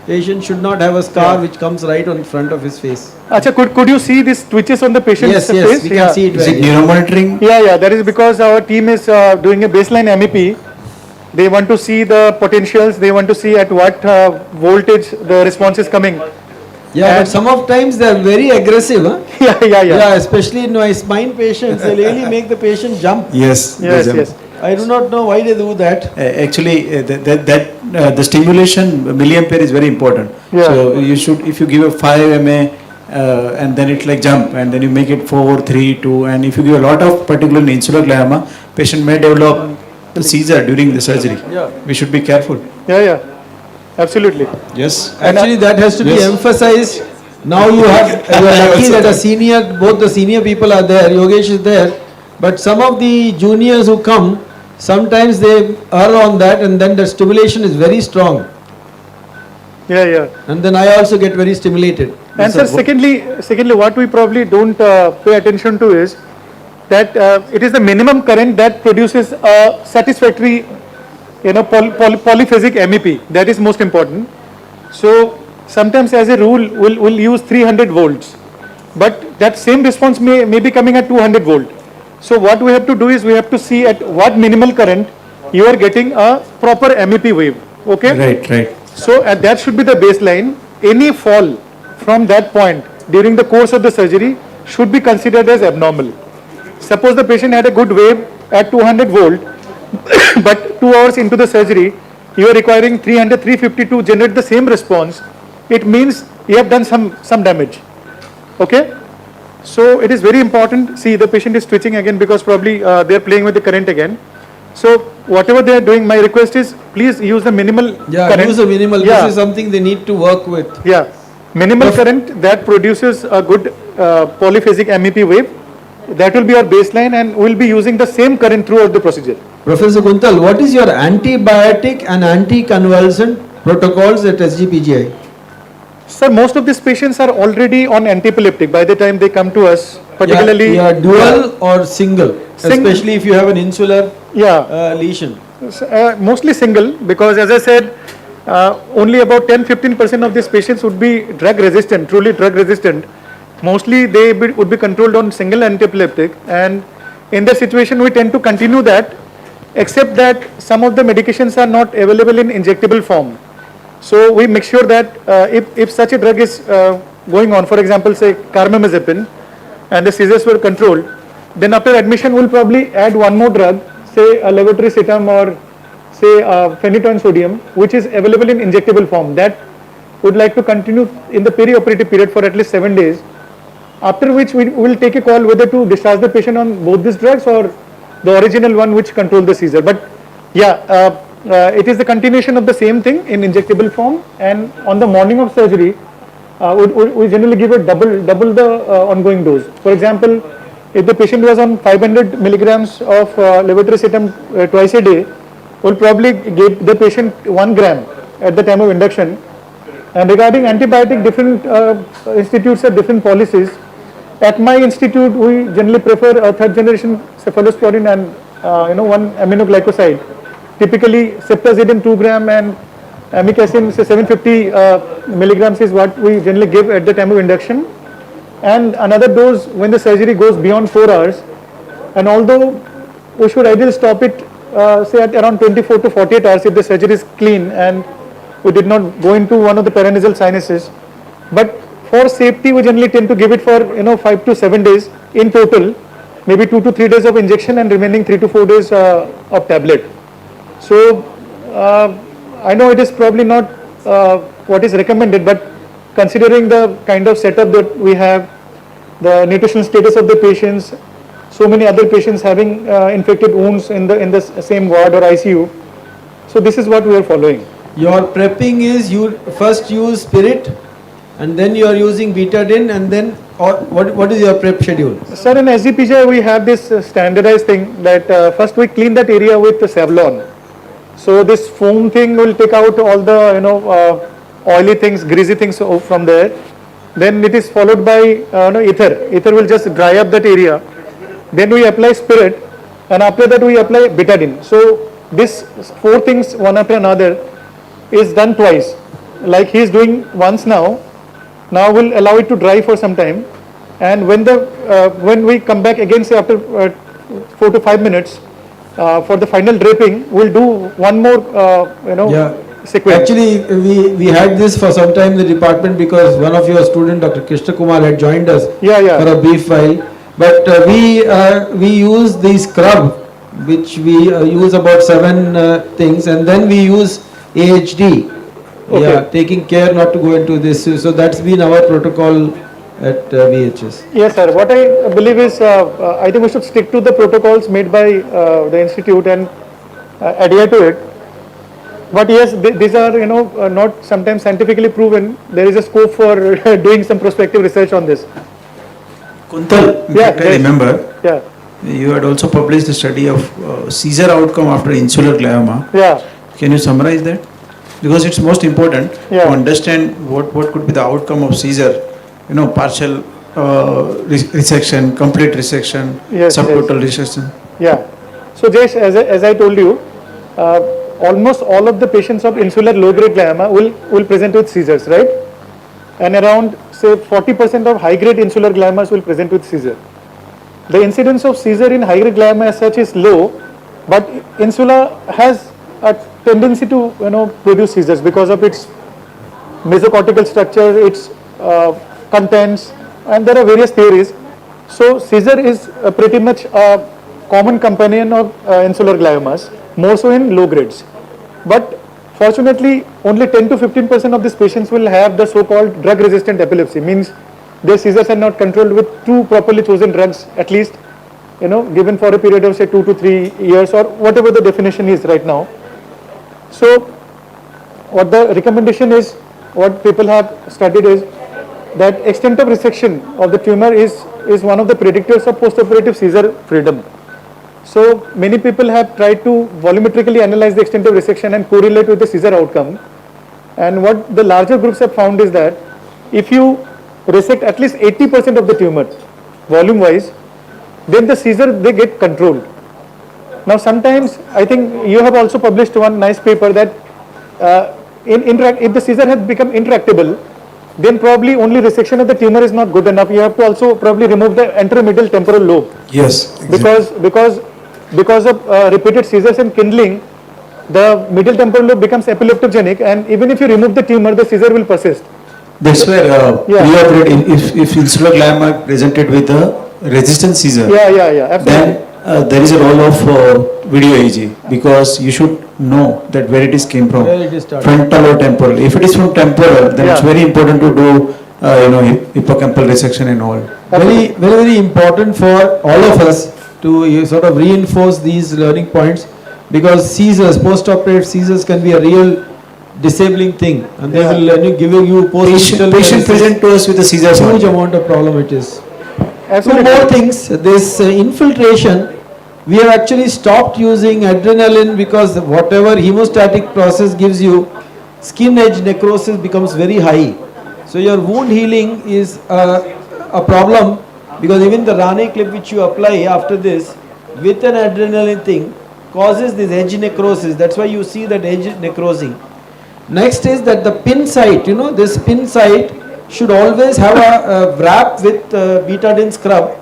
Patient should not have a scar which comes right on front of his face. Acha, could you see these twitches on the patient's face? Yes, we can see it. Is it neuromonitoring? Yeah. That is because our team is doing a baseline MEP. They want to see the potentials. They want to see at what voltage the response is coming. Yeah, but some of times they are very aggressive. Huh? Yeah. Especially in my spine patients, they really make the patient jump. Yes. I do not know why they do that. Actually, the stimulation milliampere is very important. Yeah. So you should, if you give a 5 mA and then it like jump, and then you make it 4, 3, 2, and if you give a lot of particularly insular glioma, patient may develop the seizure during the surgery. Yeah. We should be careful. Yeah. Absolutely. Yes. Actually, that has to be emphasized. Now you are lucky that both the senior people are there. Yogesh is there, but some of the juniors who come, sometimes they are on that, and then the stimulation is very strong. Yeah. And then I also get very stimulated. And sir, secondly, what we probably don't pay attention to is that it is the minimum current that produces a satisfactory, polyphasic MEP. That is most important. So sometimes, as a rule, we'll use 300 volts, but that same response may be coming at 200 volt. So what we have to do is we have to see at what minimal current you are getting a proper MEP wave. Okay. Right. So that should be the baseline. Any fall from that point during the course of the surgery should be considered as abnormal. Suppose the patient had a good wave at 200 volt, but 2 hours into the surgery, you are requiring 300, 350 to generate the same response. It means you have done some damage. Okay. So it is very important. See, the patient is twitching again because probably they are playing with the current again. So whatever they are doing, my request is please use the minimal current. Use a minimal. This is something they need to work with. Yeah, minimal current that produces a good polyphasic MEP wave. That will be our baseline, and we will be using the same current throughout the procedure. Professor Kuntal, what is your antibiotic and anticonvulsant protocols at SGPGI? Sir, most of these patients are already on antiepileptic by the time they come to us, particularly dual or single, especially if you have an insular lesion. Mostly single, because as I said, only about 10-15% of these patients would be drug resistant, truly drug resistant, Mostly they would be controlled on single antiepileptic, and in that situation we tend to continue that, except that some of the medications are not available in injectable form. So we make sure that if such a drug is going on, for example say carbamazepine, and the seizures were controlled, then after admission we'll probably add one more drug, say a levetiracetam or say phenytoin sodium, which is available in injectable form. That would like to continue in the perioperative period for at least 7 days, after which we will take a call whether to discharge the patient on both these drugs or the original one which controlled the seizure. But yeah, it is the continuation of the same thing in injectable form, and on the morning of surgery we generally give a double the ongoing dose. For example, if the patient was on 500 milligrams of levetiracetam twice a day, we'll probably give the patient 1 gram at the time of induction. And regarding antibiotic, different institutes have different policies. At my institute, we generally prefer a 3rd generation cephalosporin and 1 aminoglycoside. Typically, ceftazidime 2 gram and amikacin 750 milligrams is what we generally give at the time of induction. And another dose when the surgery goes beyond 4 hours. And although we should ideally stop it say at around 24 to 48 hours if the surgery is clean and we did not go into one of the paranasal sinuses. But for safety, we generally tend to give it for 5 to 7 days in total, maybe 2 to 3 days of injection and remaining 3 to 4 days of tablet. So I know it is probably not what is recommended, but considering the kind of setup that we have, the nutritional status of the patients, so many other patients having infected wounds in the same ward or ICU, so this is what we are following. Your prepping is you first use spirit and then you are using betadine, and then or what is your prep schedule? Sir, in SGPGI we have this standardized thing that first we clean that area with the Savlon. So this foam thing will take out all the oily things, greasy things from there. Then it is followed by ether. Ether will just dry up that area. Then we apply spirit, and after that we apply betadine. So this 4 things one after another is done twice. Like he is doing once now. Now we'll allow it to dry for some time, and when we come back again, say after 4 to 5 minutes for the final draping, we'll do one more sequence. Actually, we had this for some time in the department because one of your student, Dr. Krishna Kumar, had joined us for a brief while. But we use the scrub, which we use about 7 things, and then we use AHD. Okay. Yeah, taking care not to go into this. So that's been our protocol at VHS. Yes, sir. What I believe is, I think we should stick to the protocols made by the institute and adhere to it. But yes, these are not sometimes scientifically proven. There is a scope for doing some prospective research on this. Kuntal, I remember. Yeah. You had also published a study of seizure outcome after insular glioma. Yeah. Can you summarize that? Because it's most important to understand what could be the outcome of seizure. Partial resection, complete resection, subtotal resection. Yeah. So Jayesh, as I told you, almost all of the patients of insular low-grade glioma will present with seizures, right? And around say 40% of high-grade insular gliomas will present with seizure. The incidence of seizure in high-grade glioma as such is low, but insula has a tendency to produce seizures because of its mesocortical structure, its contents, and there are various theories. So seizure is pretty much a common companion of insular gliomas, more so in low grades. But fortunately, only 10 to 15% of these patients will have the so-called drug-resistant epilepsy, means their seizures are not controlled with 2 properly chosen drugs, at least given for a period of say 2 to 3 years or whatever the definition is right now. So what the recommendation is, what people have studied is that extent of resection of the tumor is one of the predictors of postoperative seizure freedom. So many people have tried to volumetrically analyze the extent of resection and correlate with the seizure outcome. And what the larger groups have found is that if you resect at least 80% of the tumor volume wise, then the seizure they get controlled. Now sometimes I think you have also published one nice paper that if the seizure has become intractable, then probably only resection of the tumor is not good enough. You have to also probably remove the anteromedial temporal lobe. Yes. Exactly. Because of repeated seizures and kindling, the medial temporal lobe becomes epileptogenic, and even if you remove the tumor, the seizure will persist. That's where if insuloglama presented with a resistant seizure, absolutely. then there is a role of video EEG, because you should know that where it is came from, Where it is started. frontal or temporal. If it is from temporal, then it's very important to do hippocampal resection and all. Very, very, very important for all of us to sort of reinforce these learning points, because seizures, post-operative seizures can be a real disabling thing, and they will give you Patient present to us with the seizures. huge amount of problem it is. Absolutely. Two more things. This infiltration, we have actually stopped using adrenaline because whatever hemostatic process gives you, skin edge necrosis becomes very high. So your wound healing is a problem, because even the Rane clip which you apply after this with an adrenaline thing causes this edge necrosis. That's why you see that edge necrosing. Next is that the pin site, this pin site should always have a wrap with betadine scrub,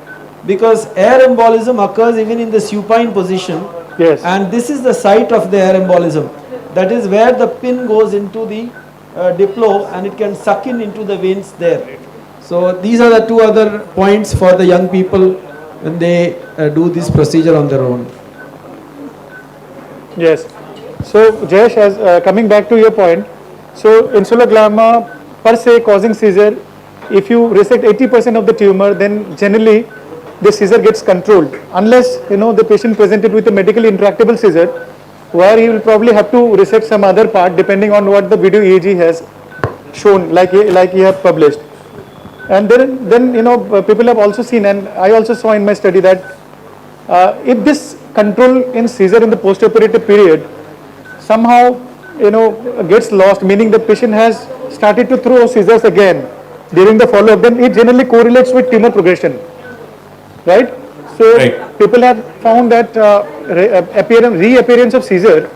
because air embolism occurs even in the supine position. Yes. And this is the site of the air embolism. That is where the pin goes into the diplo, and it can suck into the veins there. So these are the two other points for the young people when they do this procedure on their own. Yes. So Jayesh, as coming back to your point, so insuloglama per se causing seizure, if you resect 80% of the tumor, then generally the seizure gets controlled, unless the patient presented with a medically intractable seizure, where he will probably have to resect some other part depending on what the video EEG has shown, like you have published. And then people have also seen, and I also saw in my study, that if this control in seizure in the postoperative period somehow gets lost, meaning the patient has started to throw seizures again during the follow-up, then it generally correlates with tumor progression, right? So people have found that reappearance of seizure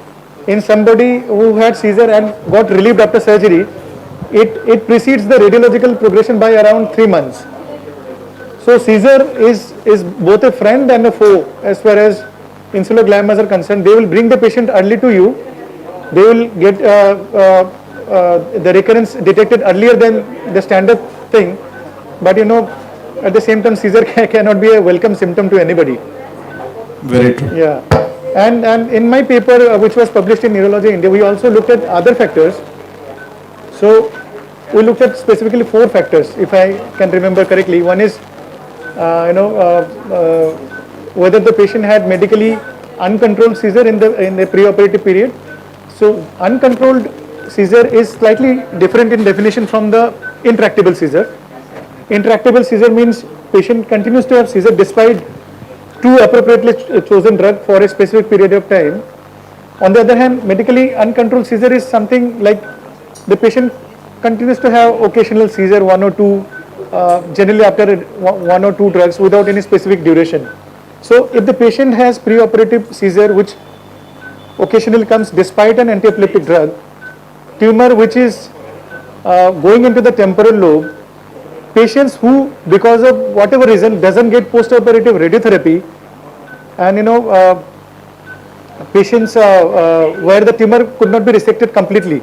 in somebody who had seizure and got relieved after surgery, it precedes the radiological progression by around 3 months. So seizure is both a friend and a foe as far as insuloglamas are concerned. They will bring the patient early to you. They will get the recurrence detected earlier than the standard thing, but at the same time seizure cannot be a welcome symptom to anybody. Very true. Yeah, and in my paper which was published in Neurology India, we also looked at other factors. So we looked at specifically 4 factors, if I can remember correctly. One is whether the patient had medically uncontrolled seizure in the preoperative period. So uncontrolled seizure is slightly different in definition from the intractable seizure. Intractable seizure means patient continues to have seizure despite 2 appropriately chosen drug for a specific period of time. On the other hand, medically uncontrolled seizure is something like the patient continues to have occasional seizure, 1 or 2, generally after 1 or 2 drugs without any specific duration. So if the patient has preoperative seizure which occasionally comes despite an anti-epileptic drug, tumor which is going into the temporal lobe, patients who because of whatever reason doesn't get post-operative radiotherapy, and patients where the tumor could not be resected completely.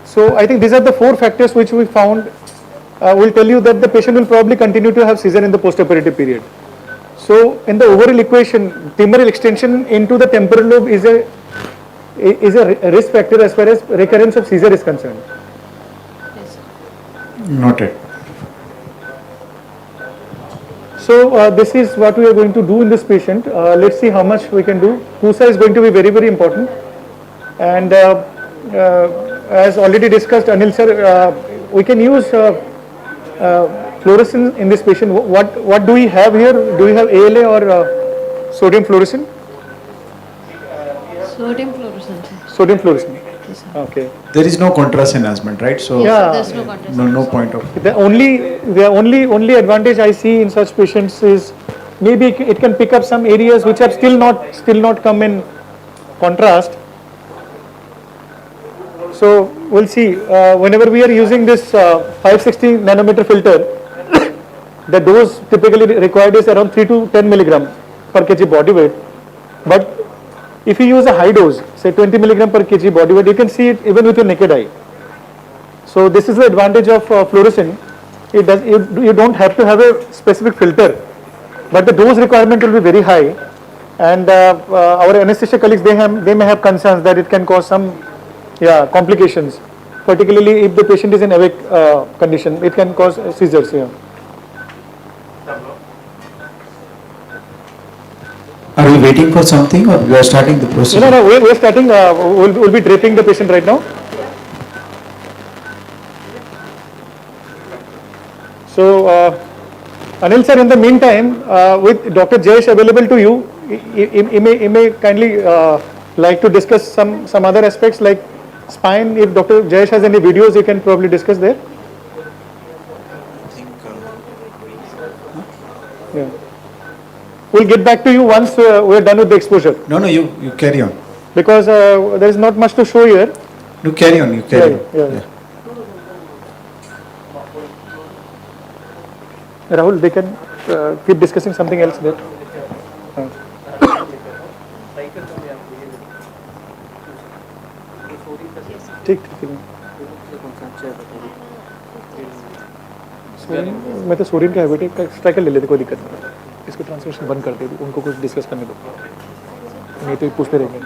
So I think these are the 4 factors which we found will tell you that the patient will probably continue to have seizure in the post-operative period. So in the overall equation, tumoral extension into the temporal lobe is a risk factor as far as recurrence of seizure is concerned. Noted. So this is what we are going to do in this patient. Let's see how much we can do. CUSA is going to be very, very important. And as already discussed, Anil sir, we can use fluorescence in this patient. What do we have here? Do we have ALA or sodium fluorescent? Sodium fluorescent. Sodium fluorescent. Okay. There is no contrast enhancement, right? So Yes, there's no contrast. no point of. The only advantage I see in such patients is maybe it can pick up some areas which have still not come in contrast. So we'll see, whenever we are using this 560 nanometer filter, the dose typically required is around 3 to 10 milligram per kg body weight. But if you use a high dose, say 20 milligram per kg body weight, you can see it even with your naked eye. So this is the advantage of fluorescein. It does, you don't have to have a specific filter, but the dose requirement will be very high. And our anesthesia colleagues, they may have concerns that it can cause some complications, particularly if the patient is in awake condition. It can cause seizures. Are we waiting for something, or we are starting the procedure? No, we're starting. We'll be draping the patient right now. So, Anil sir, in the meantime, with Dr. Jayesh available to you, he may kindly like to discuss some other aspects like spine. If Dr. Jayesh has any videos, he can probably discuss there. Yeah. We'll get back to you once we're done with the exposure. No, you carry on. Because there is not much to show here. You carry on, Yeah. Rahul, they can keep discussing something else there. ठीक मैं तो sodium का habitat का striker ले लेते, कोई दिक्कत नहीं, इसको ट्रांसमिशन बंद कर दे, उनको कुछ डिस्कस करने दो, नहीं तो पूछते रहेंगे.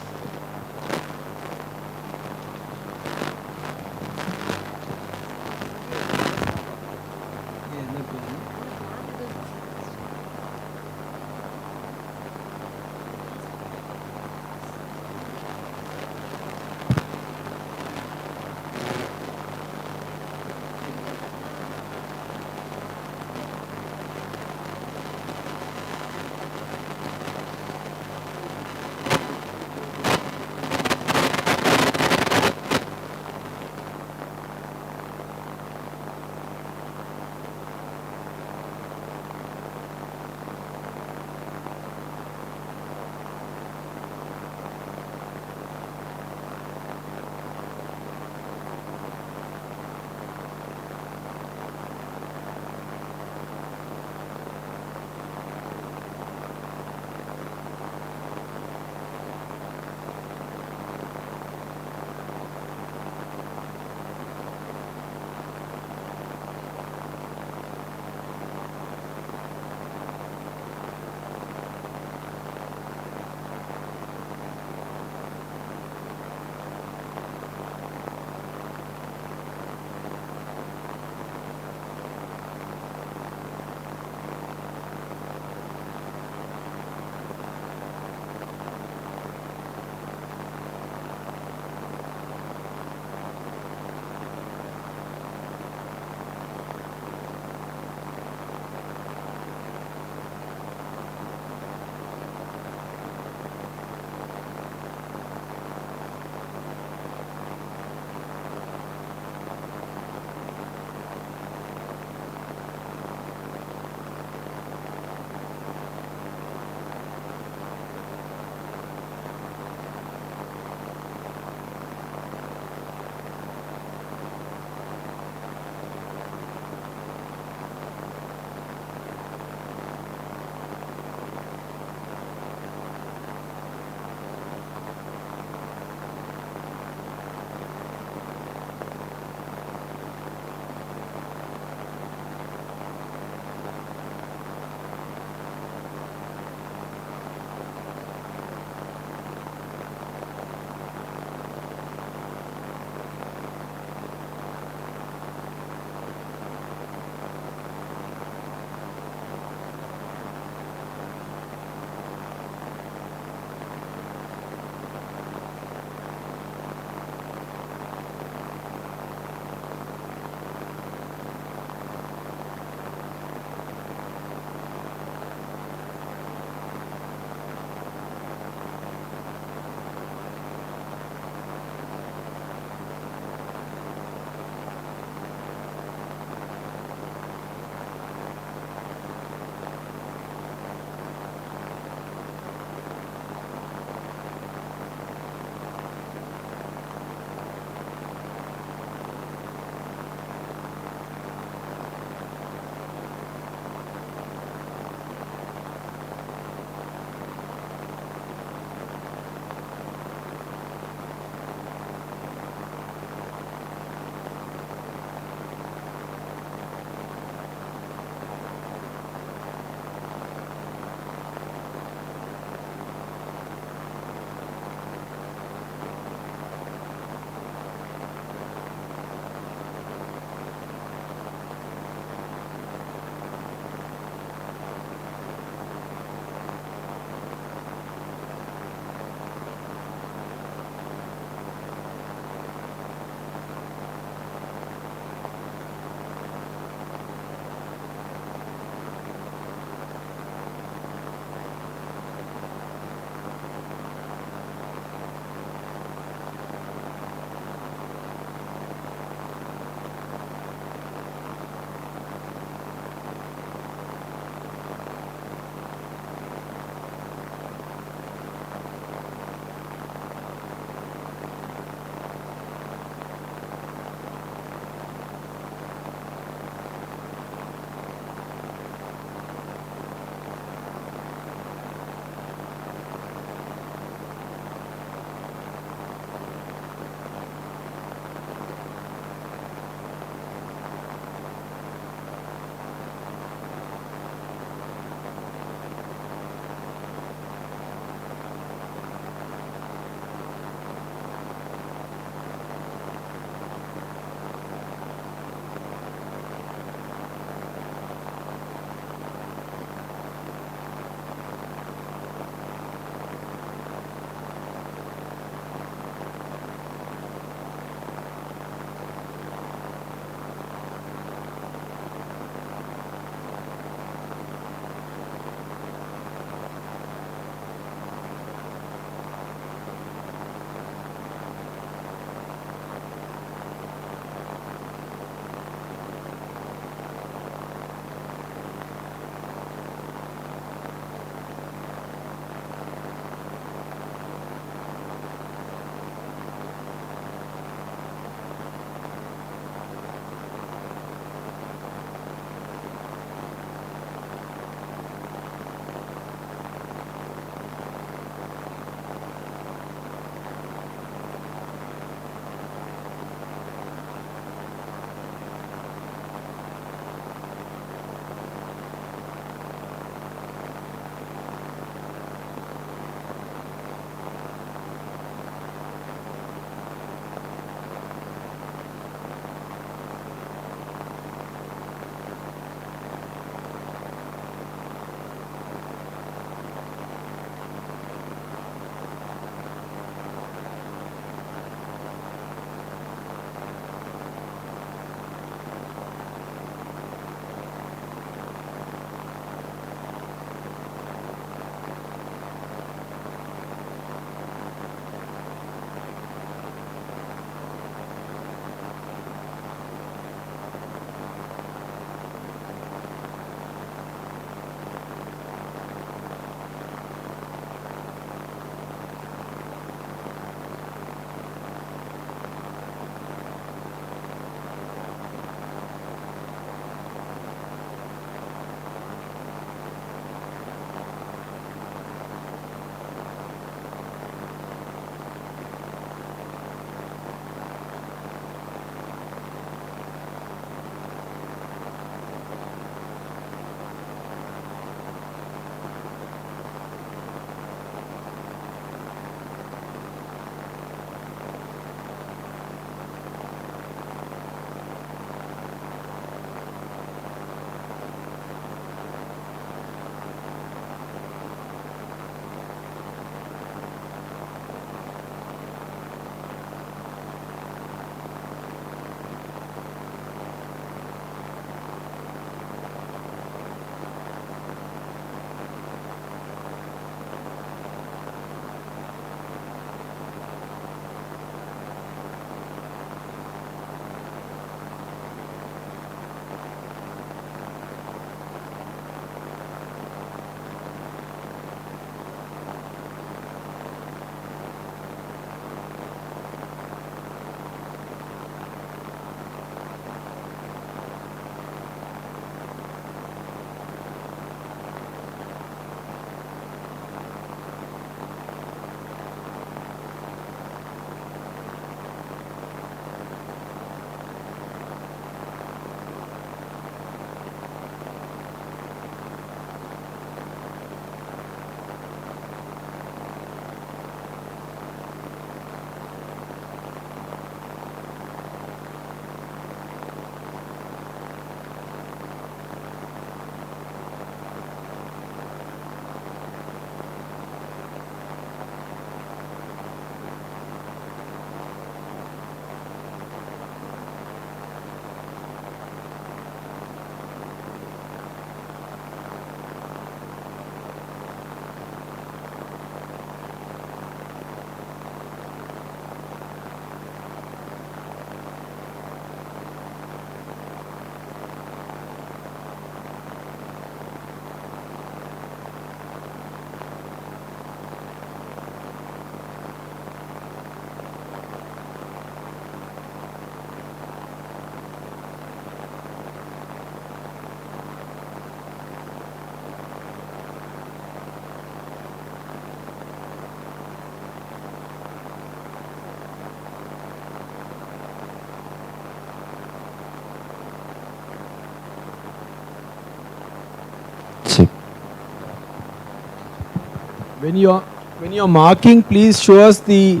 When you're marking, please show us the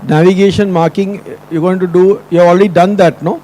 navigation marking you're going to do. You have already done that, no?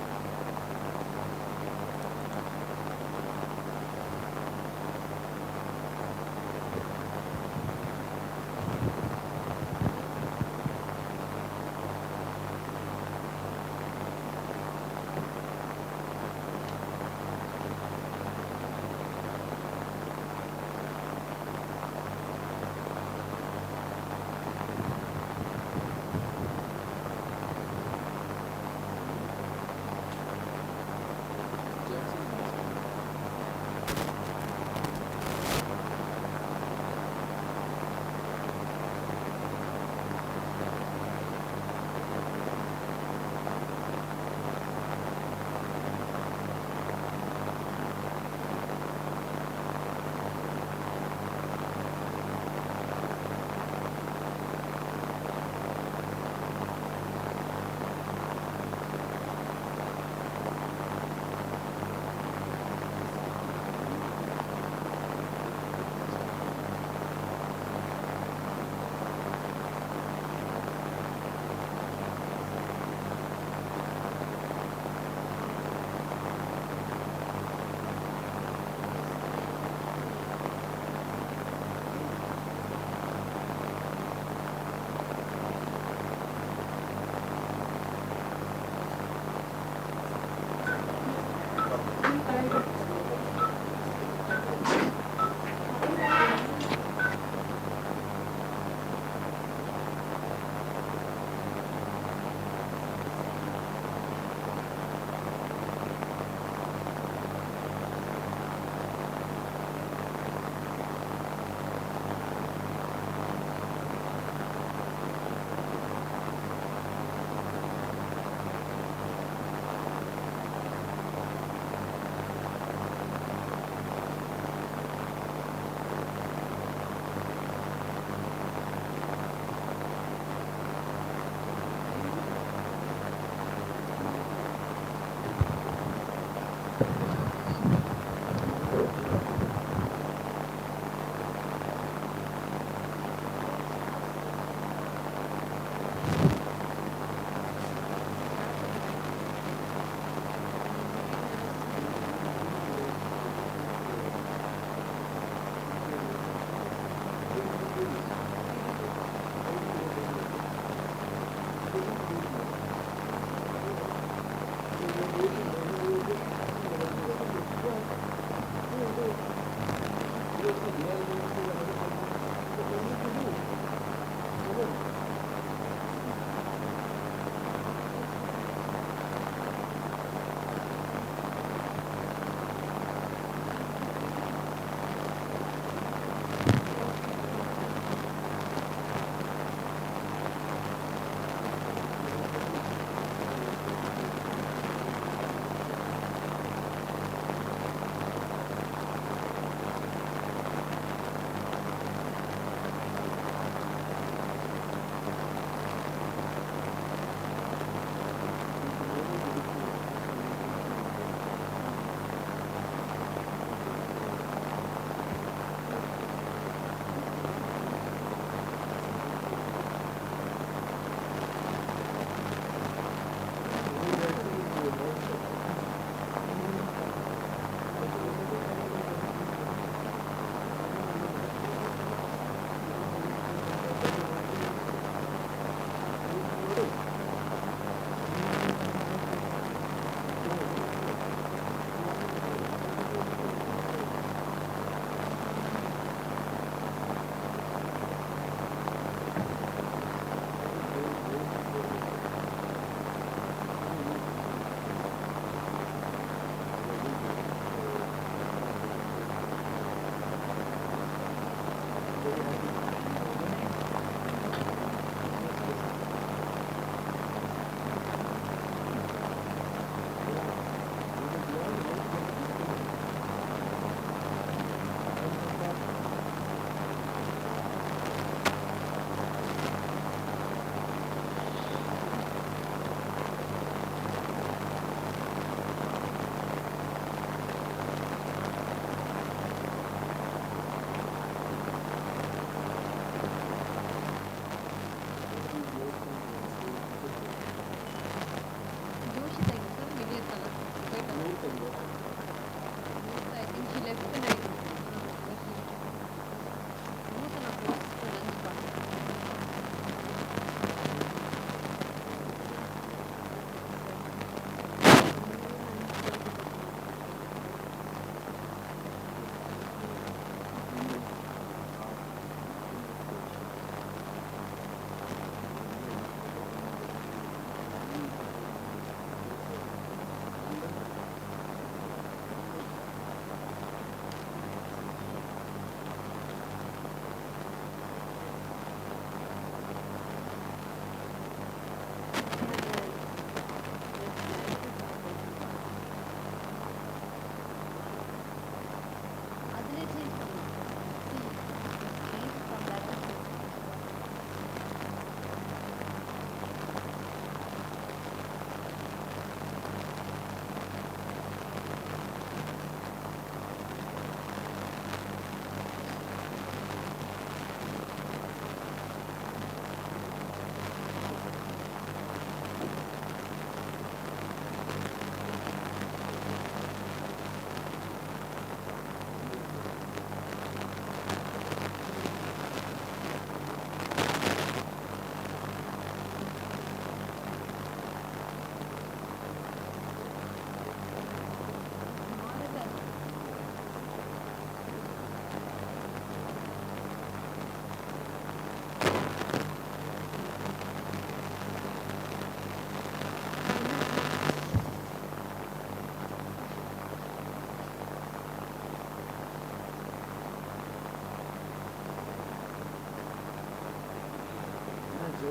Okay.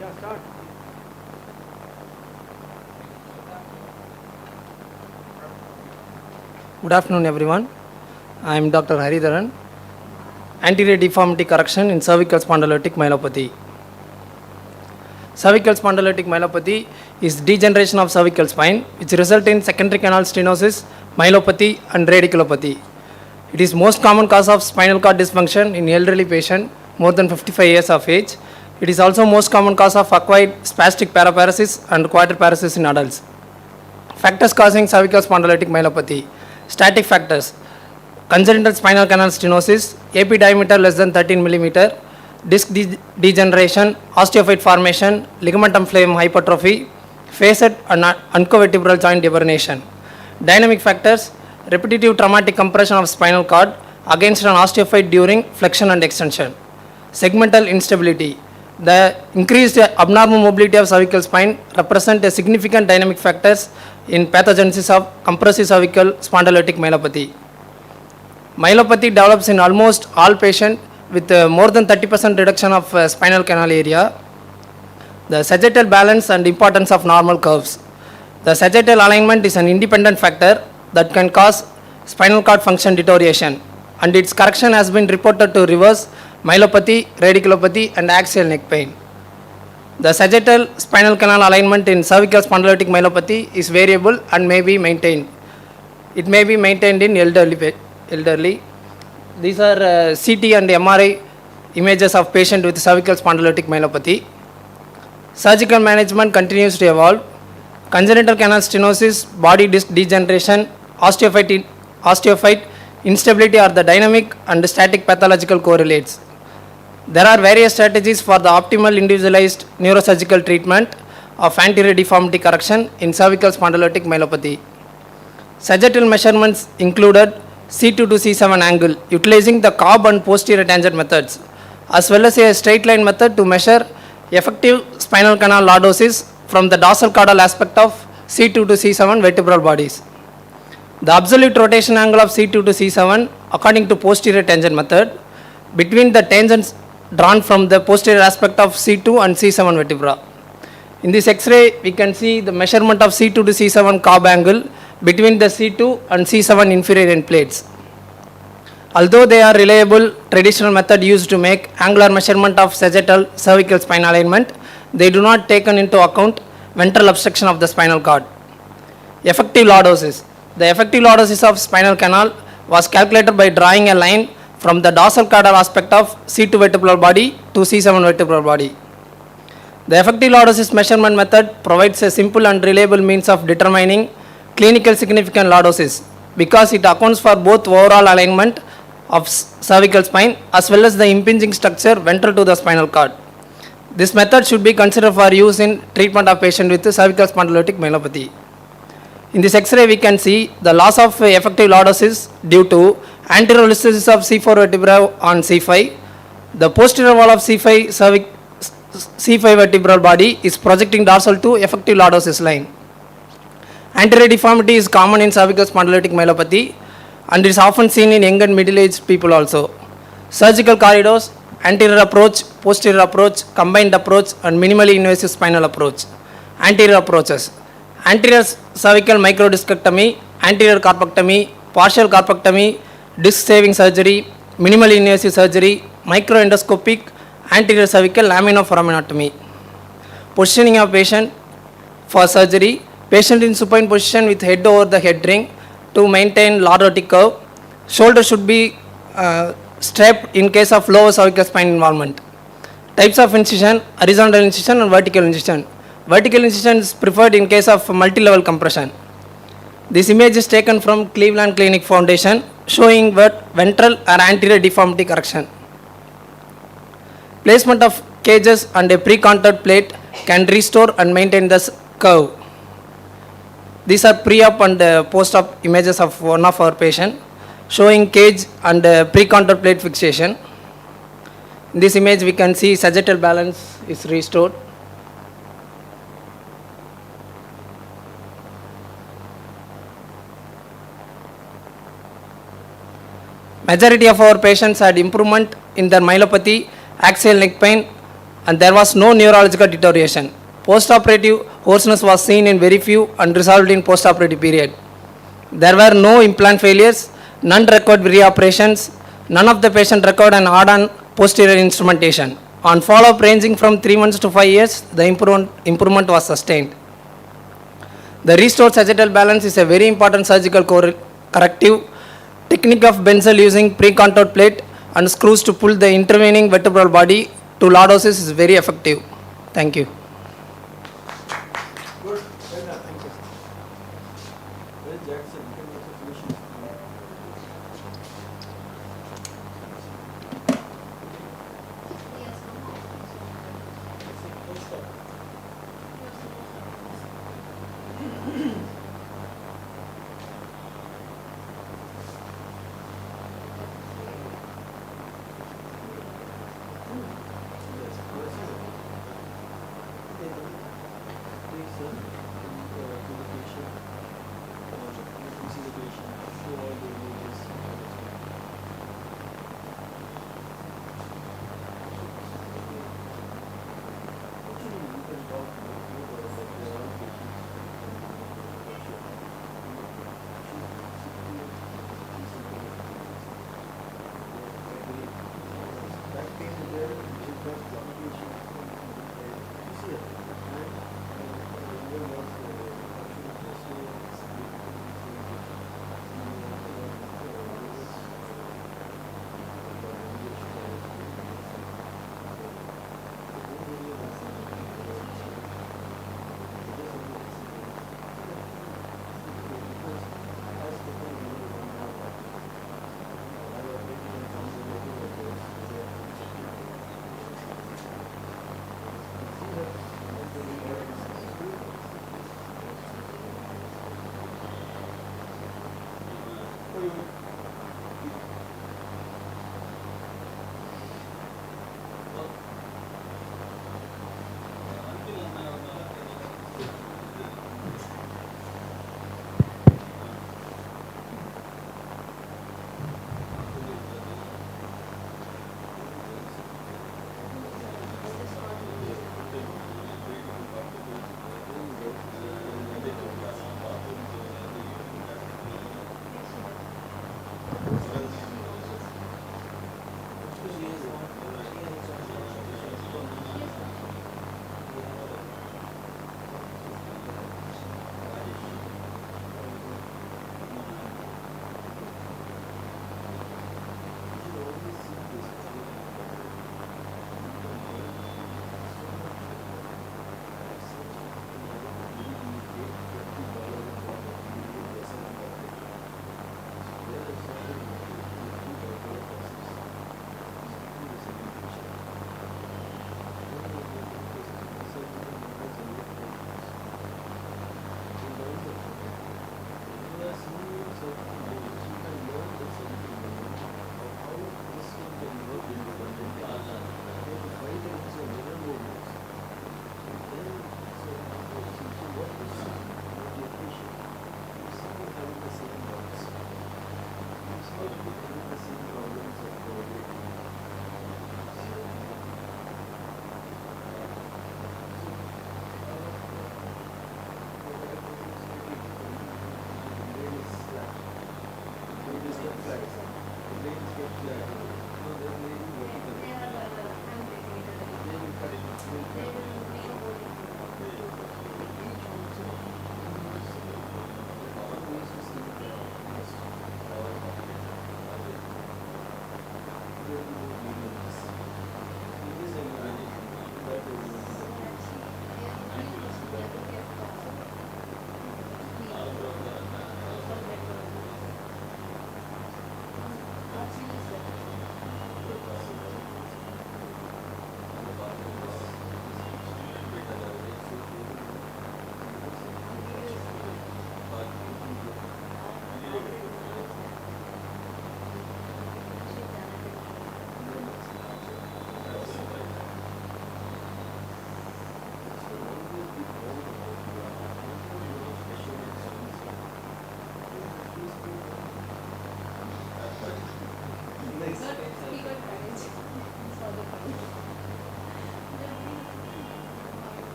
Yeah, start. Good afternoon, everyone. I am Dr. Haridharan, anterior deformity correction in cervical spondylotic myelopathy. Cervical spondylotic myelopathy is degeneration of cervical spine which result in secondary canal stenosis, myelopathy and radiculopathy. It is most common cause of spinal cord dysfunction in elderly patient more than 55 years of age. It is also most common cause of acquired spastic paraparesis and quadriparesis in adults. Factors causing cervical spondylotic myelopathy. Static factors: congenital spinal canal stenosis, AP diameter less than 13 mm, disc degeneration, osteophyte formation, ligamentum flavum hypertrophy, facet and uncovertebral joint deformation. Dynamic factors: repetitive traumatic compression of spinal cord against an osteophyte during flexion and extension. Segmental instability: the increased abnormal mobility of cervical spine represent a significant dynamic factors in pathogenesis of compressive cervical spondylotic myelopathy. Myelopathy develops in almost all patients with more than 30% reduction of spinal canal area. The sagittal balance and importance of normal curves. The sagittal alignment is an independent factor that can cause spinal cord function deterioration, and its correction has been reported to reverse myelopathy, radiculopathy and axial neck pain. The sagittal spinal canal alignment in cervical spondylotic myelopathy is variable and may be maintained. It may be maintained in elderly. These are CT and MRI images of patient with cervical spondylotic myelopathy. Surgical management continues to evolve. Congenital canal stenosis, body disc degeneration, osteophyte instability are the dynamic and static pathological correlates. There are various strategies for the optimal individualized neurosurgical treatment of anterior deformity correction in cervical spondylotic myelopathy. Sagittal measurements included C2 to C7 angle utilizing the cob and posterior tangent methods, as well as a straight line method to measure effective spinal canal lordosis from the dorsal caudal aspect of C2 to C7 vertebral bodies. The absolute rotation angle of C2 to C7 according to posterior tangent method between the tangents drawn from the posterior aspect of C2 and C7 vertebra. In this X-ray, we can see the measurement of C2 to C7 cob angle between the C2 and C7 inferior end plates. Although they are reliable traditional method used to make angular measurement of sagittal cervical spine alignment, they do not take into account ventral obstruction of the spinal cord. Effective lordosis. The effective lordosis of spinal canal was calculated by drawing a line from the dorsal caudal aspect of C2 vertebral body to C7 vertebral body. The effective lordosis measurement method provides a simple and reliable means of determining clinical significant lordosis because it accounts for both overall alignment of cervical spine as well as the impinging structure ventral to the spinal cord. This method should be considered for use in treatment of patient with cervical spondylotic myelopathy. In this X-ray, we can see the loss of effective lordosis due to anterior listhesis of C4 vertebra on C5. The posterior wall of C5 vertebral body is projecting dorsal to effective lordosis line. Anterior deformity is common in cervical spondylotic myelopathy and is often seen in young and middle-aged people also. Surgical corridors: anterior approach, posterior approach, combined approach and minimally invasive spinal approach. Anterior approaches: anterior cervical microdiscectomy, anterior carpectomy, partial carpectomy, disc saving surgery, minimally invasive surgery, microendoscopic anterior cervical laminoforaminectomy. Positioning of patient for surgery: patient in supine position with head over the head ring to maintain lordotic curve. Shoulder should be strapped in case of lower cervical spine involvement. Types of incision: horizontal incision and vertical incision. Vertical incision is preferred in case of multi-level compression. This image is taken from Cleveland Clinic Foundation showing ventral or anterior deformity correction. Placement of cages and a pre-contoured plate can restore and maintain this curve. These are pre-op and post-op images of one of our patient showing cage and pre-contoured plate fixation. In this image, we can see sagittal balance is restored. Majority of our patients had improvement in their myelopathy, axial neck pain, and there was no neurological deterioration. Post-operative hoarseness was seen in very few and resolved in post-operative period. There were no implant failures, none required reoperations, none of the patient required an add-on posterior instrumentation. On follow-up ranging from 3 months to 5 years, the improvement was sustained. The restored sagittal balance is a very important surgical corrective. Technique of Benzel using pre-contoured plate and screws to pull the intervening vertebral body to lordosis is very effective. Thank you.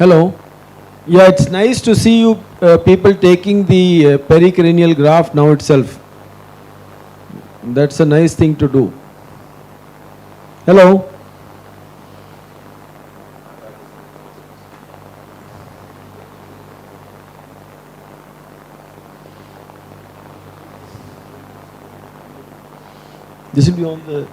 Hello. Yeah, it's nice to see you people taking the pericranial graft now itself. That's a nice thing to do. Hello. This will be on the.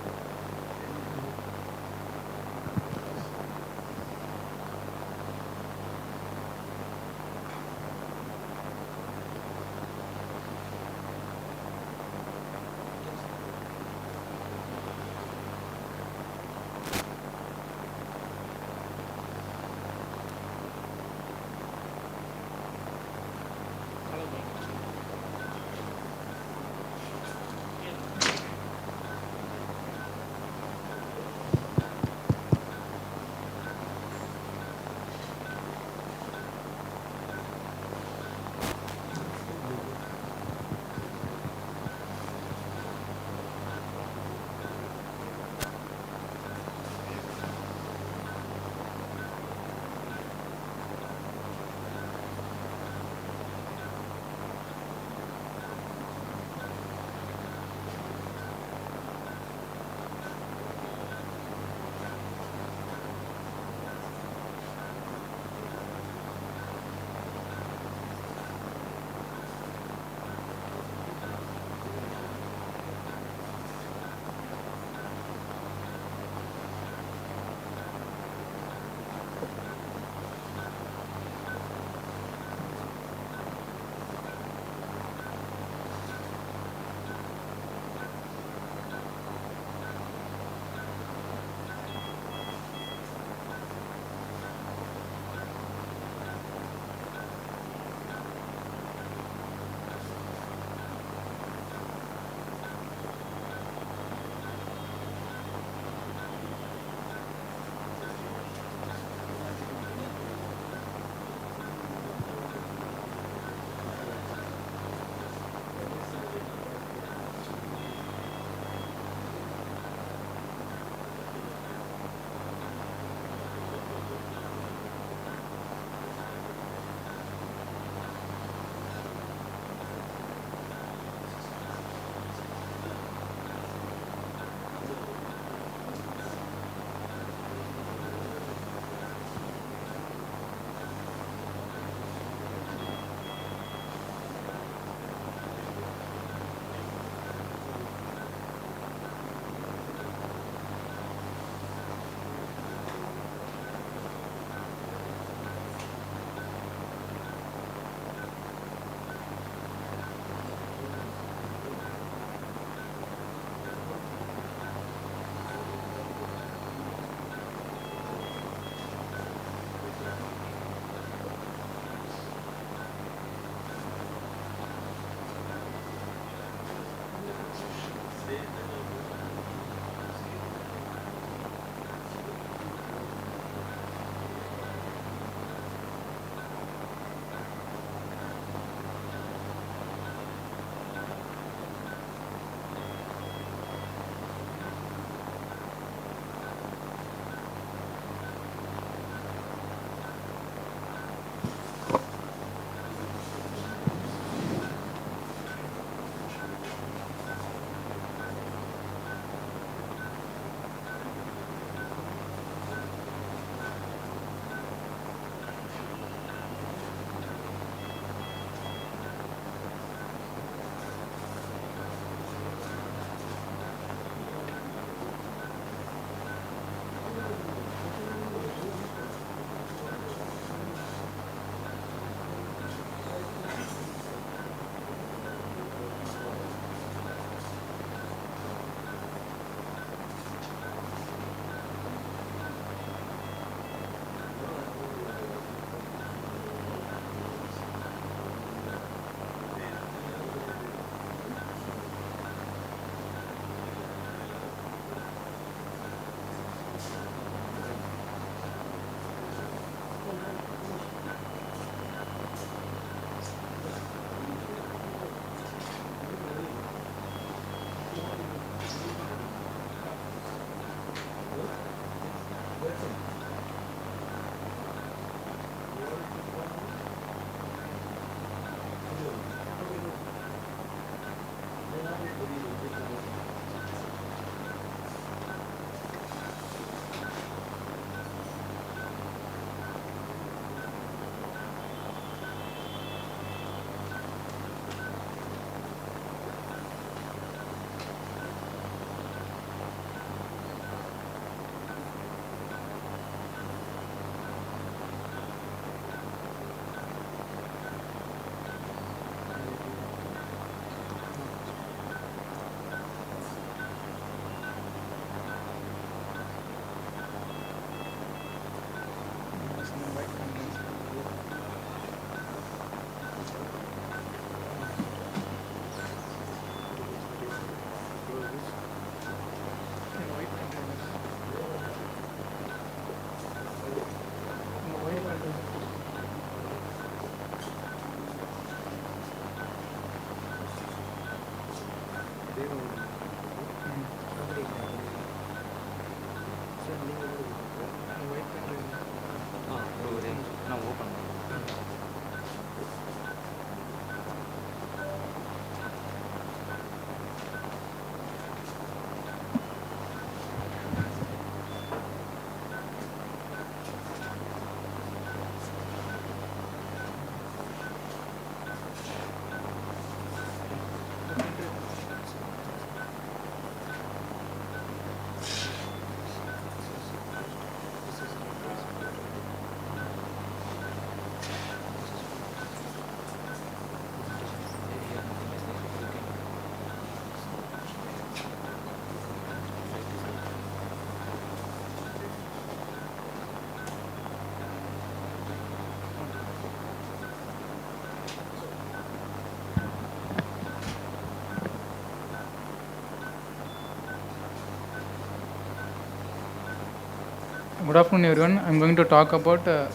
Good afternoon everyone. I am going to talk about the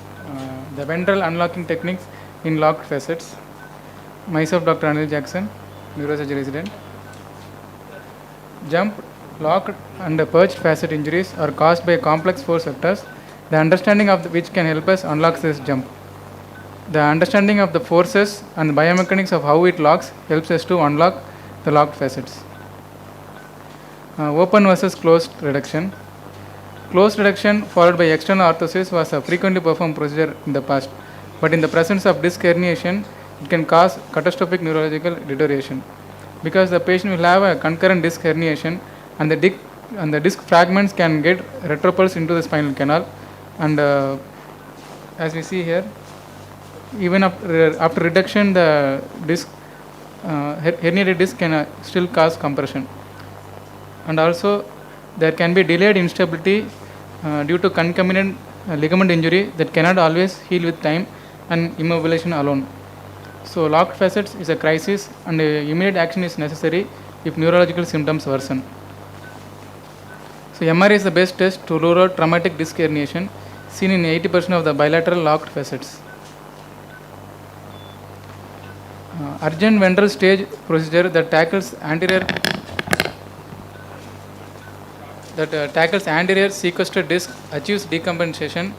ventral unlocking techniques in locked facets. Myself Dr. Anil Jackson, neurosurgery resident. Jump, locked and purged facet injuries are caused by complex force vectors, the understanding of which can help us unlock this jump. The understanding of the forces and the biomechanics of how it locks helps us to unlock the locked facets. Open versus closed reduction. Closed reduction followed by external orthosis was a frequently performed procedure in the past, but in the presence of disc herniation, it can cause catastrophic neurological deterioration because the patient will have a concurrent disc herniation and the disc fragments can get retropulsed into the spinal canal, and as we see here, even after reduction, the disc herniated disc can still cause compression, and also there can be delayed instability due to concomitant ligament injury that cannot always heal with time and immobilization alone. So locked facets is a crisis and immediate action is necessary if neurological symptoms worsen. So MRI is the best test to rule out traumatic disc herniation seen in 80% of the bilateral locked facets. Urgent ventral stage procedure that tackles anterior sequestered disc, achieves decompression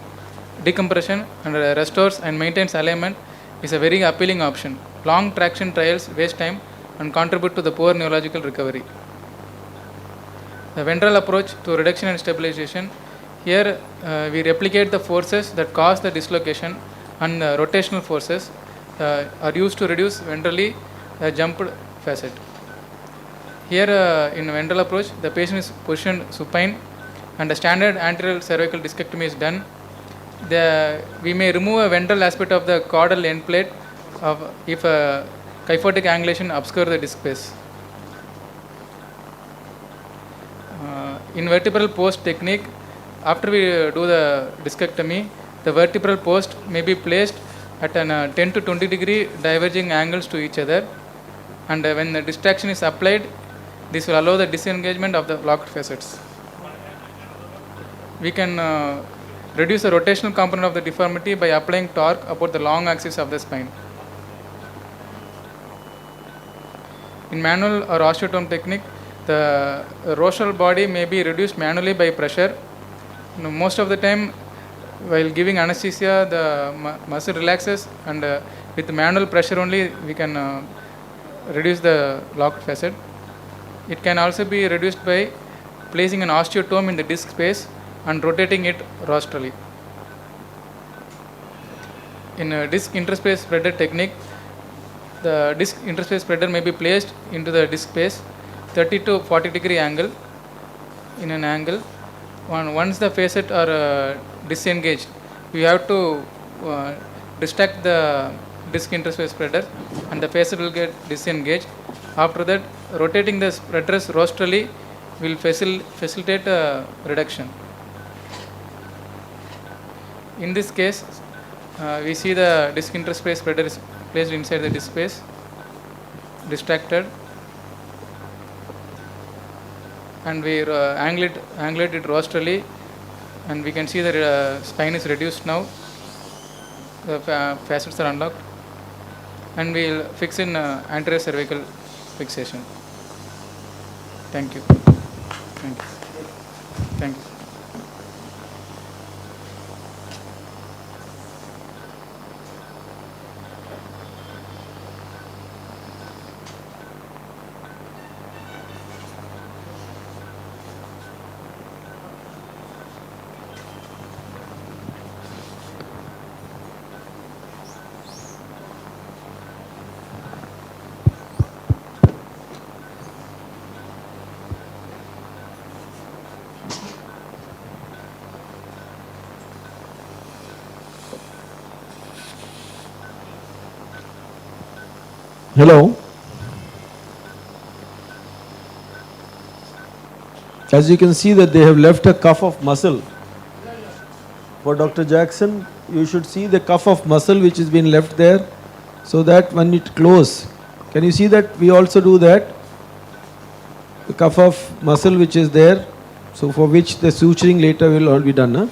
and restores and maintains alignment is a very appealing option. Long traction trials waste time and contribute to the poor neurological recovery. The ventral approach to reduction and stabilization. Here we replicate the forces that cause the dislocation, and rotational forces are used to reduce ventrally jumped facet. Here in ventral approach, the patient is positioned supine and a standard anterior cervical discectomy is done. We may remove a ventral aspect of the caudal end plate if a kyphotic angulation obscures the disc space. In vertebral post technique, after we do the discectomy, the vertebral post may be placed at an 10 to 20 degree diverging angles to each other, and when the distraction is applied, this will allow the disengagement of the locked facets. We can reduce the rotational component of the deformity by applying torque about the long axis of the spine. In manual or osteotome technique, the rostral body may be reduced manually by pressure. Most of the time, while giving anesthesia, the muscle relaxes, and with manual pressure only we can reduce the locked facet. It can also be reduced by placing an osteotome in the disc space and rotating it rostrally. In a disc interface spreader technique, the disc interface spreader may be placed into the disc space 30 to 40 degree angle in an angle. Once the facet are disengaged, you have to distract the disc interface spreader and the facet will get disengaged. After that, rotating the spreaders rostrally will facilitate reduction. In this case, we see the disc interface spreader is placed inside the disc space, distracted, and we angulate it rostrally, and we can see the spine is reduced now. The facets are unlocked, and we will fix in anterior cervical fixation. Thank you. Thank you. Thank you. Hello. As you can see that they have left a cuff of muscle. For Dr. Jackson, you should see the cuff of muscle which has been left there, so that when it close, can you see that we also do that? The cuff of muscle which is there, so for which the suturing later will all be done. Huh?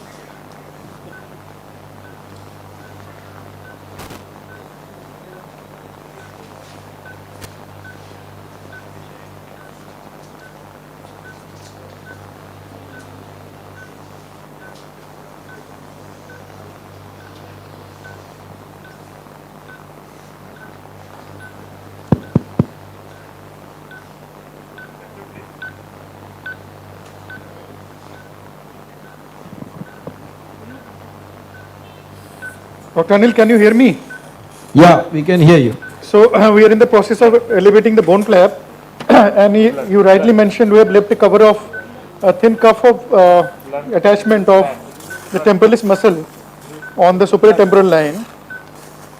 Dr. Anil, can you hear me? Yeah, we can hear you. So we are in the process of elevating the bone flap, and you rightly mentioned we have left a cover of a thin cuff of attachment of the temporalis muscle on the superior temporal line,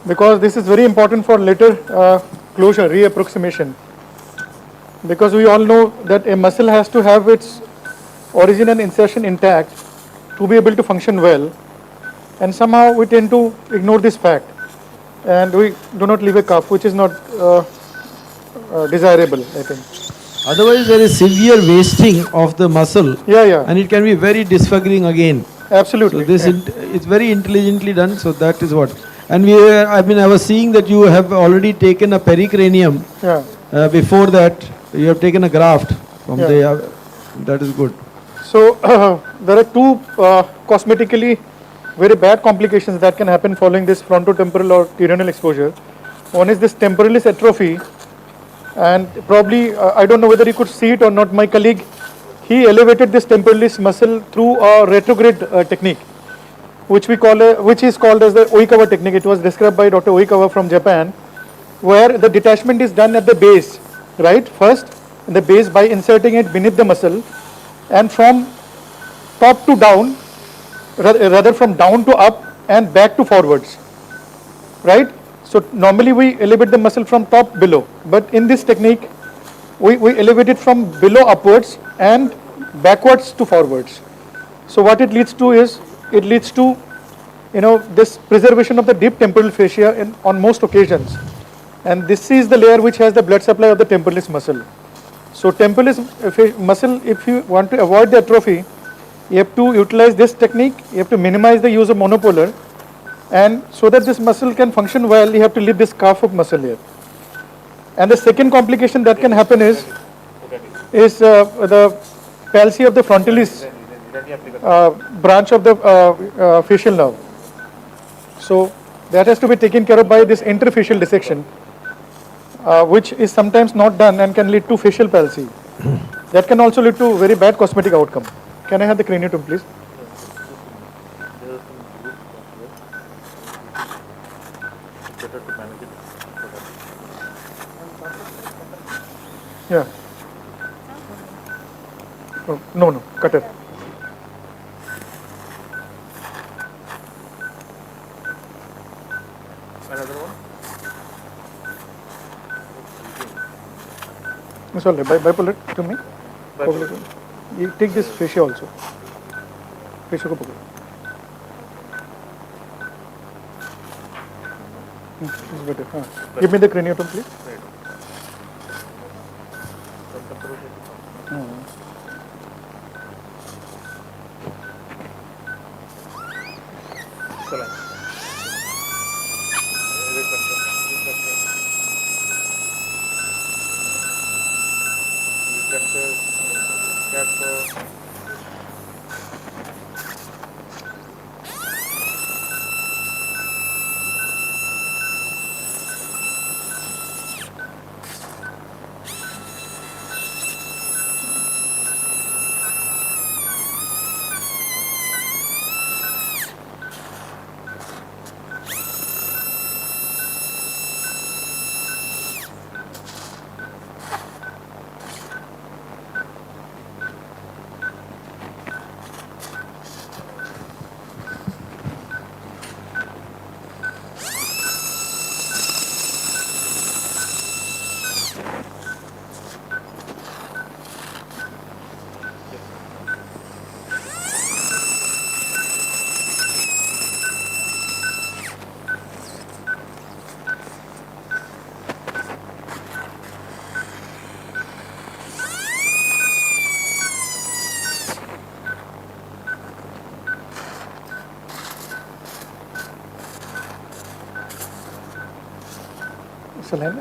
because this is very important for later closure, reapproximation. Because we all know that a muscle has to have its origin and insertion intact to be able to function well, and somehow we tend to ignore this fact, and we do not leave a cuff, which is not desirable, I think. Otherwise, there is severe wasting of the muscle. Yeah. And it can be very disfiguring again. Absolutely. So this it's very intelligently done. So that is what. And I was seeing that you have already taken a pericranium. Yeah. Before that, you have taken a graft from the. That is good. So there are two cosmetically very bad complications that can happen following this frontotemporal or terrenal exposure. One is this temporalis atrophy, and probably I don't know whether you could see it or not. My colleague, he elevated this temporalis muscle through a retrograde technique, which is called as the Oikawa technique. It was described by Dr. Oikawa from Japan, where the detachment is done at the base, right? First, in the base by inserting it beneath the muscle, and from top to down, rather from down to up and back to forwards, right? So normally we elevate the muscle from top below, but in this technique we elevate it from below upwards and backwards to forwards. So what it leads to is, it leads to this preservation of the deep temporal fascia on most occasions, and this is the layer which has the blood supply of the temporalis muscle. So temporalis muscle, if you want to avoid the atrophy, you have to utilize this technique, you have to minimize the use of monopolar, and so that this muscle can function well, you have to leave this cuff of muscle here. And the second complication that can happen is the palsy of the frontalis branch of the facial nerve. So that has to be taken care of by this interfacial dissection, which is sometimes not done and can lead to facial palsy. That can also lead to very bad cosmetic outcome. Can I have the craniotomy, please? Yeah. Oh, no, cut it. Another one? It's all right. Bipolar to me. Bipolar. You take this fascia also. Fascia ko pakdo. It's better. Give me the craniotomy, please.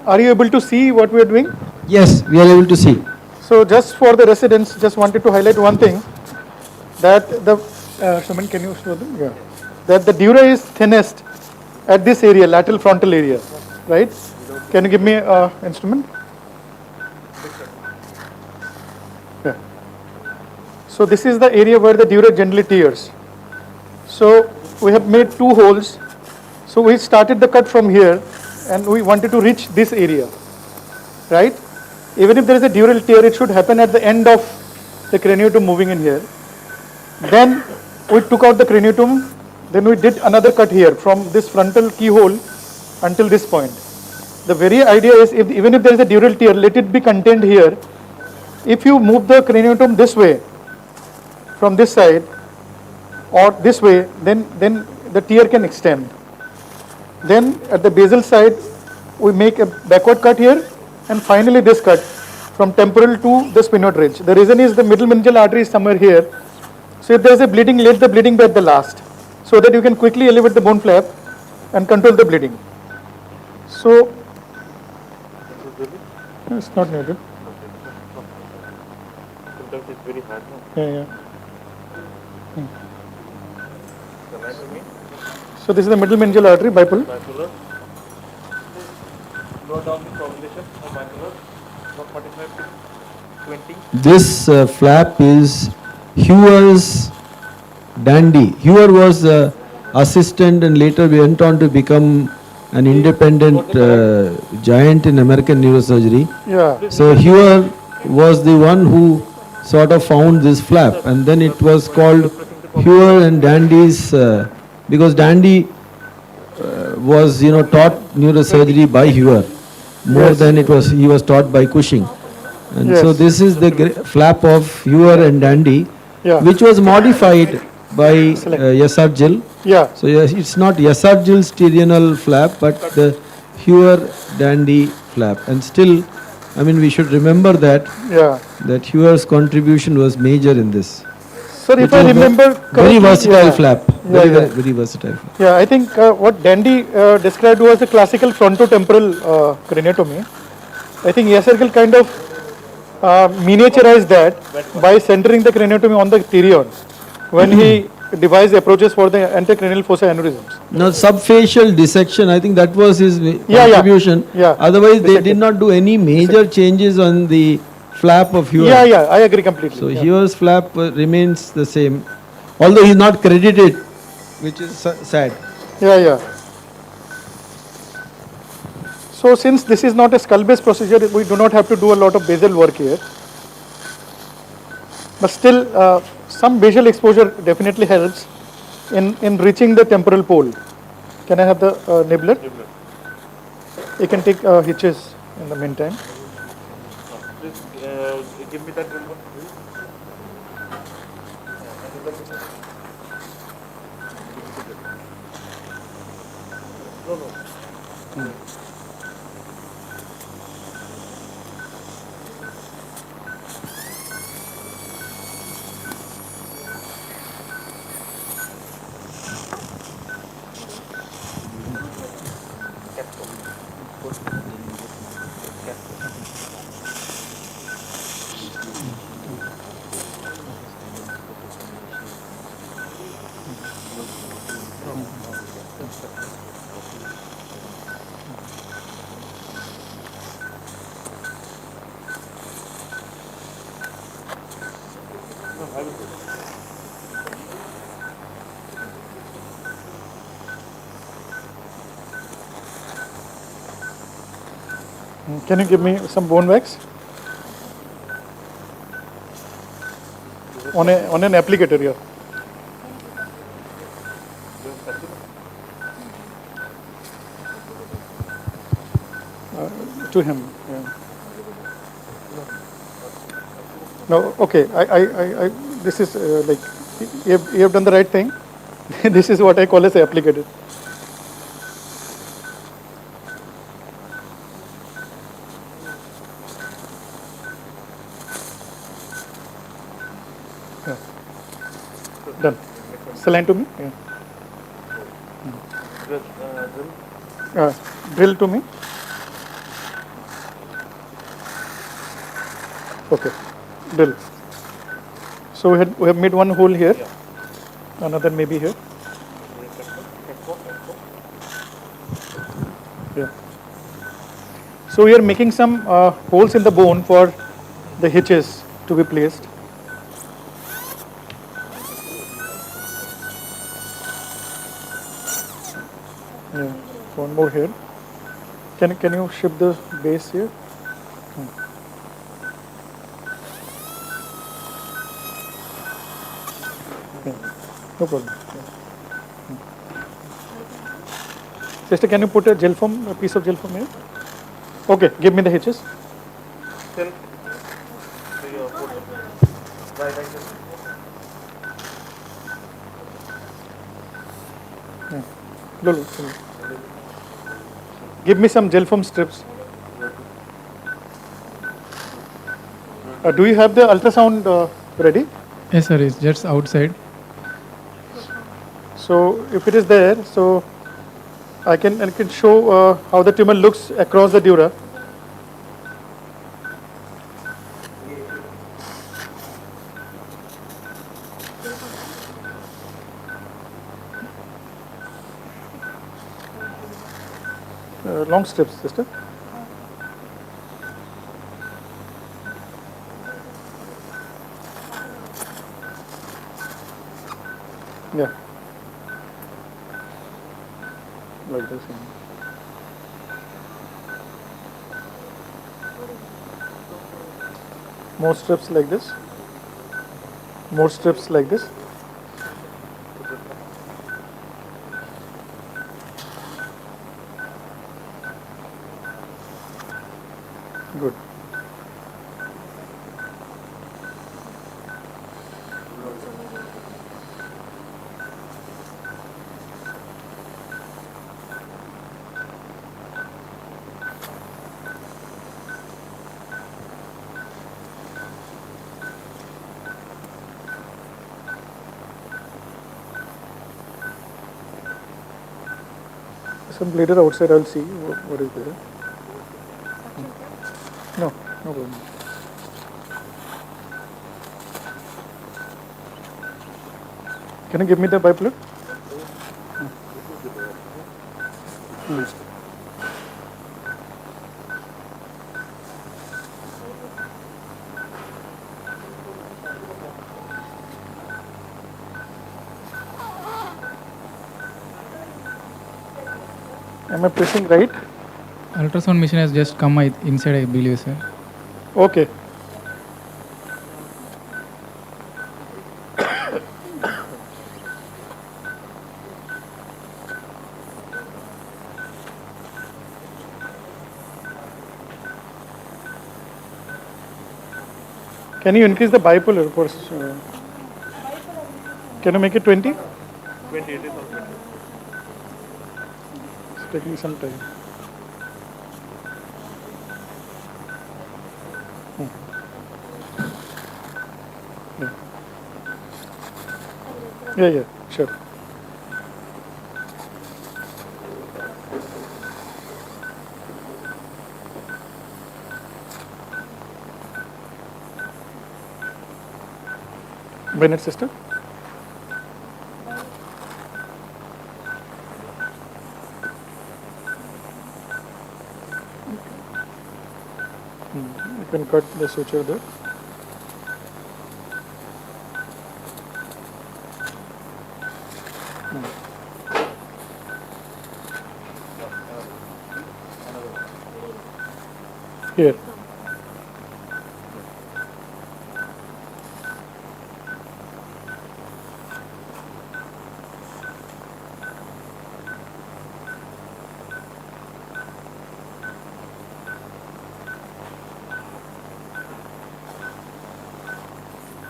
Are you able to see what we are doing? Yes, we are able to see. So just for the residents, just wanted to highlight one thing, that the, Shaman, can you show them? Yeah. That the dura is thinnest at this area, lateral frontal area, right? Can you give me an instrument? Yeah. So this is the area where the dura generally tears. So we have made 2 holes. So we started the cut from here and we wanted to reach this area, right? Even if there is a dural tear, it should happen at the end of the craniotomy moving in here. Then we took out the craniotomy, then we did another cut here from this frontal keyhole until this point. The very idea is, even if there is a dural tear, let it be contained here. If you move the craniotomy this way, from this side or this way, then the tear can extend. Then at the basal side, we make a backward cut here, and finally this cut from temporal to the sphenoid ridge. The reason is the middle meningeal artery is somewhere here. So if there is a bleeding, let the bleeding be at the last, so that you can quickly elevate the bone flap and control the bleeding. So it's not needed. Sometimes it's very hard. Yeah. So this is the middle meningeal artery, bipolar. Bipolar. Note down the formulation of bipolar from 45 to 20. This flap is Hewer's dandy. Hewer was the assistant and later went on to become an independent giant in American neurosurgery. Yeah. So Hewer was the one who sort of found this flap, and then it was called Hewer and Dandy's, because Dandy was taught neurosurgery by Hewer more than he was taught by Cushing. And so this is the flap of Hewer and Dandy, which was modified by Yesargil. Yeah. So it's not Yesargil's terrenal flap, but the Hewer Dandy flap. And still, I mean, we should remember that that Hewer's contribution was major in this. Sir, if I remember correctly, very versatile flap. Very versatile flap. Yeah, I think what Dandy described was a classical frontotemporal craniotomy. I think Yesargil kind of miniaturized that by centering the craniotomy on the pterion when he devised approaches for the anterocranial fossa aneurysms. Now, subfacial dissection, I think that was his contribution. Yeah. Otherwise, they did not do any major changes on the flap of Huer. Yeah, I agree completely. So Yeah. Huer's flap remains the same, although he's not credited, which is sad. Yeah. So since this is not a skull-based procedure, we do not have to do a lot of basal work here. But still, some basal exposure definitely helps in reaching the temporal pole. Can I have the nibbler? You can take hitches in the meantime. Please give me that drill. No. Can you give me some bone wax? On an applicator here. To him. Yeah. No, okay. I this is like you have done the right thing. This is what I call as applicator. Yeah. Done. Saline to me. Yeah. Drill to me. Okay. Drill. So we have made one hole here. Another maybe here. Yeah. So we are making some holes in the bone for the hitches to be placed. Yeah. One more here. Can you shift the base here? Yeah. No problem. Sister, can you put a gel foam, a piece of gel foam here? Okay, give me the hitches. Yeah. Lulu, give me some gel foam strips. Do you have the ultrasound ready? Yes, sir, it's just outside. So if it is there, so I can show how the tumor looks across the dura. Long strips, sister. Yeah. Like this. More strips like this. More strips like this. Good. Some bladder outside, I'll see what is there. No problem. Can you give me the biplate? Am I pressing right? Ultrasound machine has just come inside, I believe, sir. Okay. Can you increase the bipolar first? Can you make it 20? 20, it is on 20. It's taking some time. Yeah, sure. Bennett sister. You can cut the suture there. Here.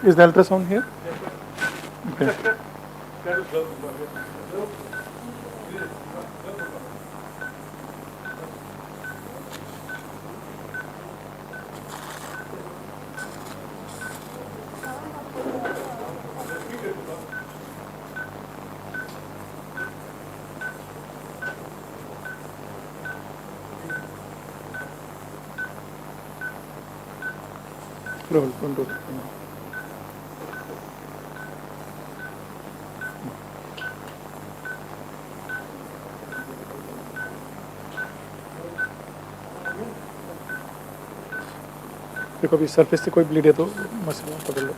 Is the ultrasound here? Okay. Roll, control. देखो अभी surface से कोई bleed है तो मसला पकड़ लो.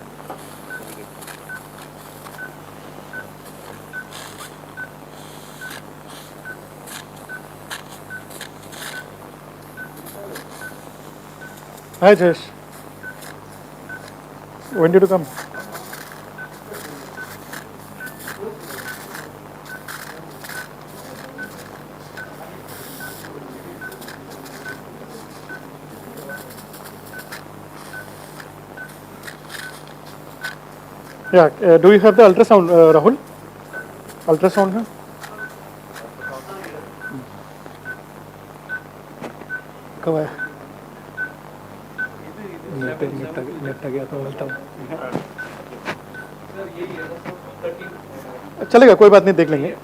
Hi Jesh. When did you come? Yeah, do you have the ultrasound, Rahul? Ultrasound, huh? कब आया? नेट गया तो बोलता हूँ. चलेगा, कोई बात नहीं, देख लेंगे.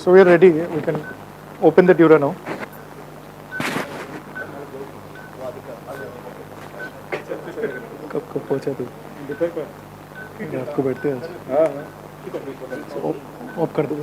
So we are ready. We can open the dura now. कब पहुंचा तू? रात को बैठते हैं. हाँ. ऑफ कर दो.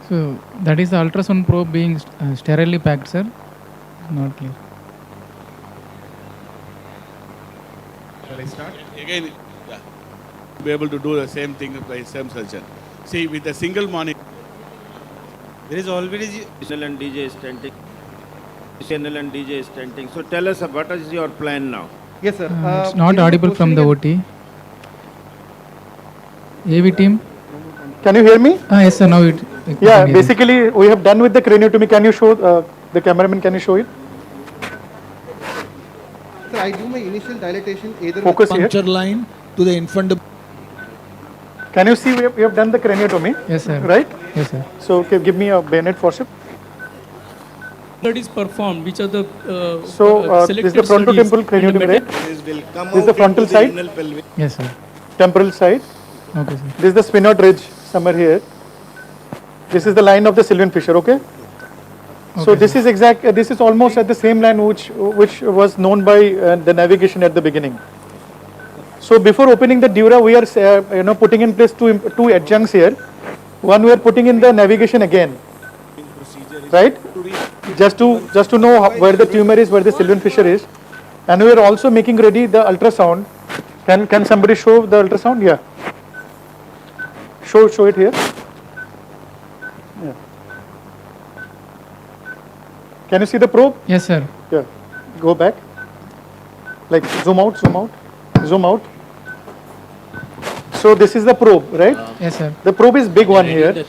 So that is the ultrasound probe being sterilely packed, sir? Not clear. Shall I start? Again, yeah, be able to do the same thing by same surgeon. See, with a single monitor, there is already channel and DJ stenting. Channel and DJ stenting. So tell us, what is your plan now? Yes, sir. It's not audible from the OT. AV team? Can you hear me? Yes, sir. Now it. Yeah, basically we have done with the craniotomy. Can you show, the cameraman, can you show it? Sir, I do my initial dilatation either Focus with here. puncture line to the infundibulum. Can you see we have done the craniotomy? Yes, sir. Right? Yes, sir. So okay, give me a bayonet forceps. Blood is performed, which are the This is the frontotemporal craniotomy, right? This is the frontal side. Yes, sir. Temporal side. Okay, sir. This is the sphenoid ridge, somewhere here. This is the line of the Sylvian fissure, okay? So this is this is almost at the same line which was known by the navigation at the beginning. So before opening the dura, we are putting in place two adjuncts here. One, we are putting in the navigation again, right? Just to know where the tumor is, where the Sylvian fissure is, and we are also making ready the ultrasound. Can somebody show the ultrasound? Yeah. Show it here. Yeah. Can you see the probe? Yes, sir. Yeah. Go back. Like zoom out, zoom out, zoom out. So this is the probe, right? Yes, sir. The probe is big one here.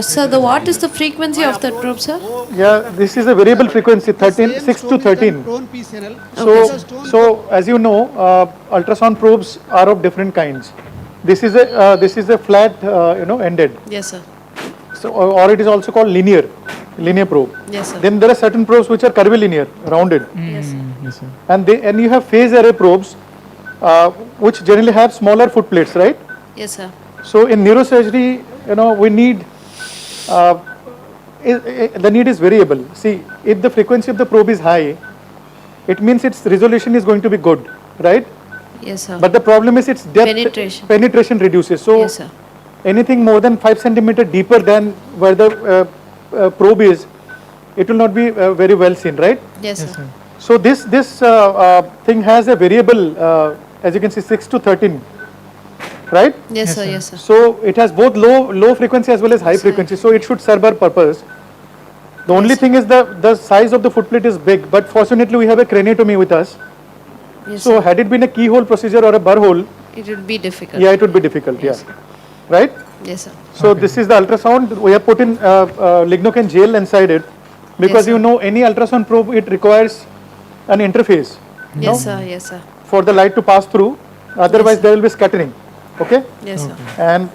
Sir, what is the frequency of that probe, sir? Yeah, this is a variable frequency, 6 to 13. So as you know, ultrasound probes are of different kinds. This is a flat, ended. Yes, sir. So or it is also called linear probe. Yes, sir. Then there are certain probes which are curvilinear, rounded. Yes, sir. Yes, sir. And you have phase array probes, which generally have smaller foot plates, right? Yes, sir. So in neurosurgery, we need, the need is variable. See, if the frequency of the probe is high, it means its resolution is going to be good, right? Yes, sir. But the problem is its depth, penetration reduces. So yes, sir. Anything more than 5 centimeter deeper than where the probe is, it will not be very well seen, right? Yes, sir. So this thing has a variable, as you can see, 6 to 13, right? Yes, sir. Yes, sir. So it has both low frequency as well as high frequency. So it should serve our purpose. The only thing is the size of the footplate is big, but fortunately we have a craniotomy with us. Yes, so had it been a keyhole procedure or a burr hole, it would be difficult. Yeah, it would be difficult. Yes, yeah, right. Yes, sir. So this is the ultrasound. We have put in lignocaine gel inside it because Yes, any ultrasound probe, it requires an interface. Yes, sir. Yes, sir. For the light to pass through. Otherwise, there will be scattering. Okay. Yes, sir. And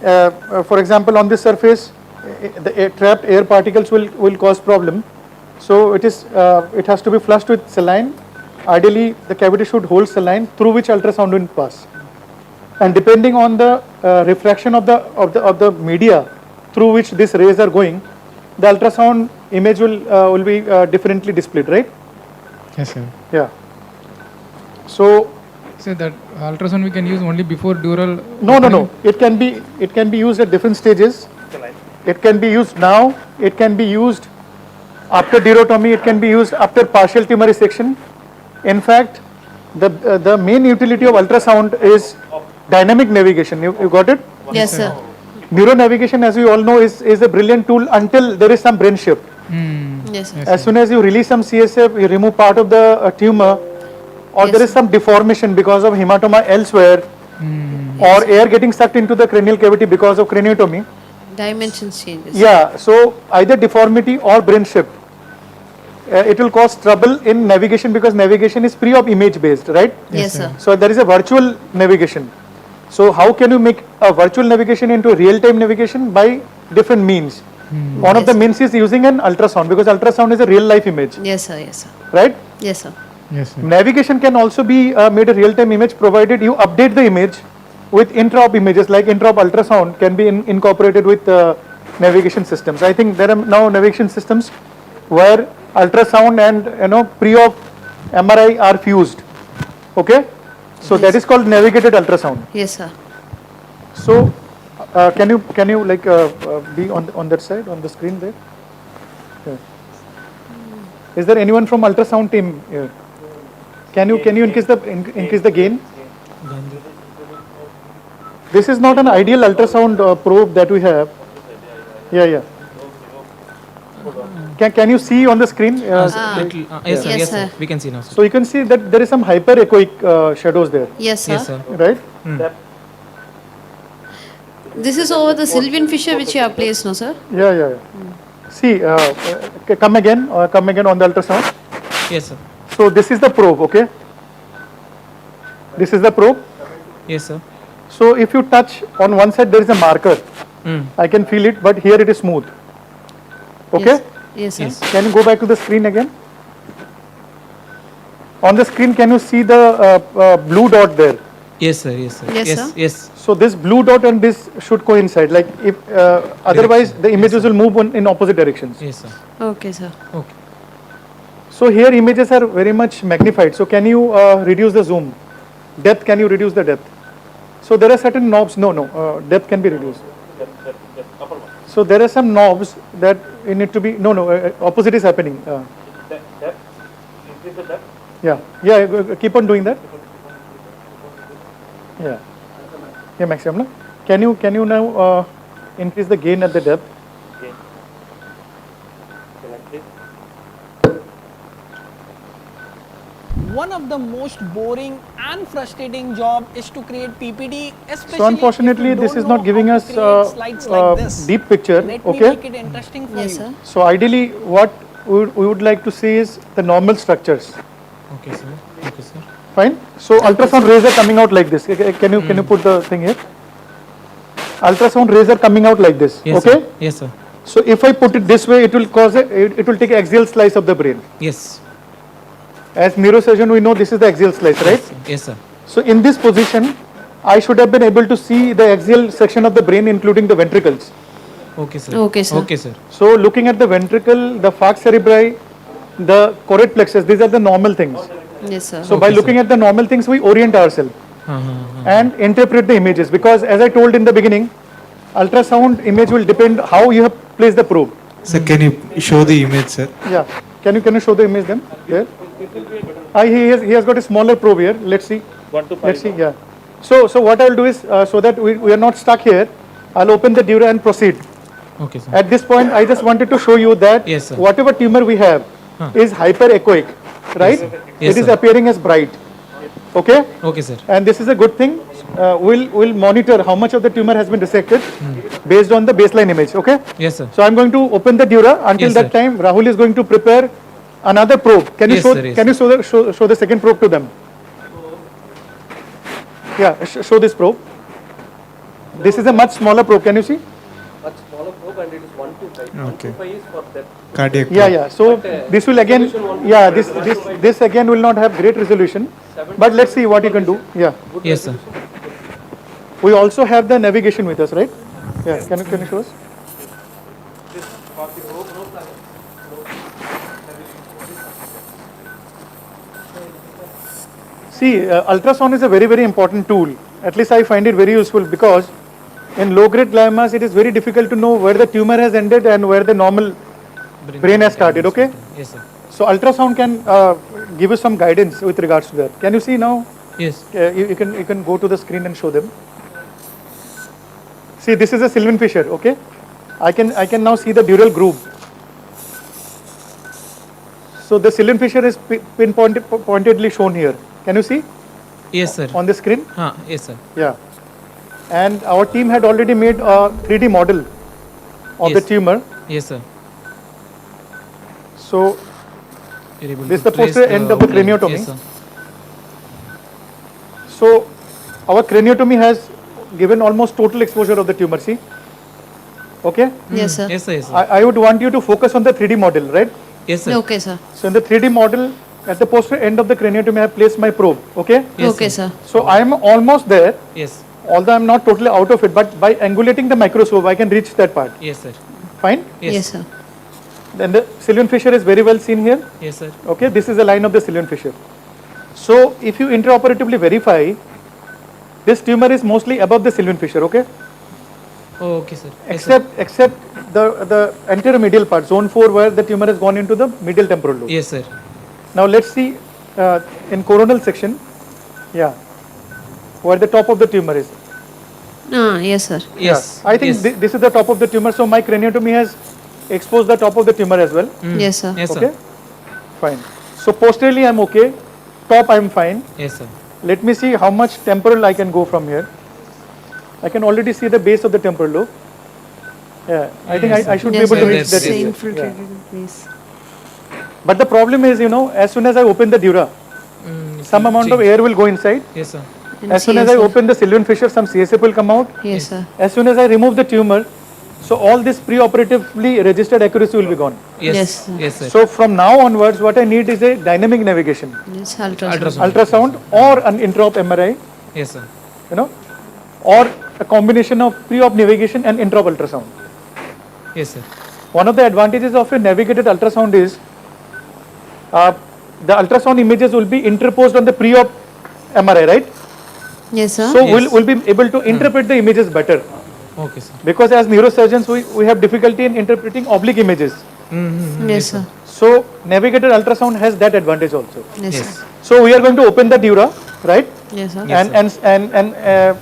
for example, on this surface, the trapped air particles will cause problem. So it has to be flushed with saline. Ideally, the cavity should hold saline through which ultrasound will pass. And depending on the refraction of the media through which these rays are going, the ultrasound image will be differently displayed, right? Yes, sir. Yeah. So that ultrasound we can use only before dural. No. It can be used at different stages. It can be used now. It can be used after durotomy. It can be used after partial tumor resection. In fact, the main utility of ultrasound is dynamic navigation. You got it? Yes, sir. Neuronavigation, as we all know, is a brilliant tool until there is some brain shift. Yes, sir. As soon as you release some CSF, you remove part of the tumor, or there is some deformation because of hematoma elsewhere, or air getting sucked into the cranial cavity because of craniotomy. Dimensions changes. Yeah, so either deformity or brain shift. It will cause trouble in navigation because navigation is pre-op image based, right? Yes, sir. So there is a virtual navigation. So how can you make a virtual navigation into real-time navigation? By different means. One of the means is using an ultrasound because ultrasound is a real-life image. Yes, sir. Yes, sir. Right? Yes, sir. Yes, sir. Navigation can also be made a real-time image provided you update the image with intra-op images, like intra-op ultrasound can be incorporated with navigation systems. I think there are now navigation systems where ultrasound and pre-op MRI are fused. Okay, so that is called navigated ultrasound. Yes, sir. So can you like be on that side on the screen there? Yeah. Is there anyone from ultrasound team here? Can you increase the gain? This is not an ideal ultrasound probe that we have. Yeah. Can you see on the screen? Yes, sir. Yes, sir. We can see now, sir. So you can see that there is some hyperechoic shadows there. Yes, sir. Yes, sir. Right? This is over the Sylvian fissure which you have placed, no, sir? Yeah. See, come again on the ultrasound. Yes, sir. So this is the probe, okay? This is the probe. Yes, sir. So if you touch on one side, there is a marker. I can feel it, but here it is smooth. Okay? Yes, sir. Yes. Can you go back to the screen again? On the screen, can you see the blue dot there? Yes, sir. Yes, sir. Yes, sir. Yes. So this blue dot and this should coincide. Like if otherwise the images will move in opposite directions. Yes, sir. Okay, sir. Okay. So here images are very much magnified. So can you reduce the zoom? Depth, can you reduce the depth? So there are certain knobs. No, depth can be reduced. So there are some knobs that you need to be. No, opposite is happening. Depth? Increase the depth? Yeah. Keep on doing that. Yeah, maximum. No? Can you now increase the gain at the depth? Gain. One of the most boring and frustrating job is to create PPT, especially So unfortunately, this is not giving us deep picture. Let me Okay. make it interesting for you. Sir. So ideally, what we would like to see is the normal structures. Okay, sir. Okay, sir. Fine. So ultrasound rays are coming out like this. Can you put the thing here? Ultrasound rays are coming out like this. Yes, okay. Sir. Yes, sir. So if I put it this way, it will cause it will take axial slice of the brain. Yes. As neurosurgeon, we know this is the axial slice, right? Yes, sir. So in this position, I should have been able to see the axial section of the brain, including the ventricles. Okay, sir. Okay, sir. Okay, sir. So looking at the ventricle, the falx cerebri, the choroid plexus, these are the normal things. Yes, sir. So by looking at the normal things, we orient ourselves and interpret the images, because as I told in the beginning, ultrasound image will depend how you have placed the probe. Sir, can you show the image, sir? Yeah. Can you show the image then? There. He has got a smaller probe here. Let's see. 1 to 5. Let's see. Yeah. So what I'll do is so that we are not stuck here, I'll open the dura and proceed. Okay, sir. At this point, I just wanted to show you that Yes, sir. whatever tumor we have is hyperechoic, right? Yes, it is sir. appearing as bright. Okay. Okay, sir. And this is a good thing. We'll monitor how much of the tumor has been resected based on the baseline image. Okay. Yes, sir. So I'm going to open the dura. Until Yes, that sir. time, Rahul is going to prepare another probe. Can you Yes, show? sir, yes, Can you show the second probe to them? Yeah, show this probe. This is a much smaller probe. Can you see? Much smaller probe, and it is 1 to 5. 1 Okay. to 5 is for depth. Cardiac. Yeah. So this will again, yeah, this again will not have great resolution. But let's see what you can do. Yeah. Yes, sir. We also have the navigation with us, right? Yeah. Can you show us? See, ultrasound is a very, very important tool. At least I find it very useful, because in low-grade gliomas, it is very difficult to know where the tumor has ended and where the normal brain has started. Okay. Yes, sir. So ultrasound can give you some guidance with regards to that. Can you see now? Yes. You can go to the screen and show them. See, this is a Sylvian fissure. Okay. I can now see the dural groove. So the Sylvian fissure is pointedly shown here. Can you see? Yes, sir. On the screen? Yes, sir. Yeah. And our team had already made a 3D model of the tumor. Yes, sir. So You're able this is to the trace posterior end of the outline. craniotomy. Yes, sir. So our craniotomy has given almost total exposure of the tumor, see? Okay? Yes, sir. Yes, sir. Yes, sir. I would want you to focus on the 3D model, right? Yes, sir. Okay, sir. So in the 3D model, at the posterior end of the craniotomy, I have placed my probe, okay? Yes, Okay, sir. So I am almost there, Yes. although I am not totally out of it, but by angulating the microscope, I can reach that part. Yes, sir. Fine? Yes, sir. Then the Sylvian fissure is very well seen here. Yes, sir. Okay, this is the line of the Sylvian fissure. So if you intraoperatively verify, this tumor is mostly above the Sylvian fissure, okay? Oh, okay, sir. Yes, sir. Except the anterior medial part, zone 4, where the tumor has gone into the medial temporal lobe. Yes, sir. Now let's see in coronal section, yeah, where the top of the tumor is. Yes, sir. Yes. Yeah. I think Yes. this is the top of the tumor, so my craniotomy has exposed the top of the tumor as well. Yes, sir. Yes, Okay, sir. fine. So posteriorly I'm okay, top I'm fine. Yes, sir. Let me see how much temporal I can go from here. I can already see the base of the temporal lobe. Yeah, I think Yes, I should be able to reach that area. Infiltrated place. But the problem is, as soon as I open the dura, some amount of air will go inside. Yes, sir. And As soon as I CSF. open the Sylvian fissure, some CSF will come out. Yes, sir. As soon as I remove the tumor, so all this pre-operatively registered accuracy will be gone. Yes. Yes, sir. Yes, sir. So from now onwards, what I need is a dynamic navigation, Yes, ultrasound. ultrasound or an intra-op MRI, Yes, sir. or a combination of pre-op navigation and intra-op ultrasound. Yes, sir. One of the advantages of a navigated ultrasound is the ultrasound images will be interposed on the pre-op MRI, right? Yes, sir. So Yes. we'll be able to interpret the images better. Okay, sir. Because as neurosurgeons, we have difficulty in interpreting oblique images. Yes, sir. So navigated ultrasound has that advantage also. Yes, Yes. sir. So we are going to open the dura, right? Yes, sir. Yes, And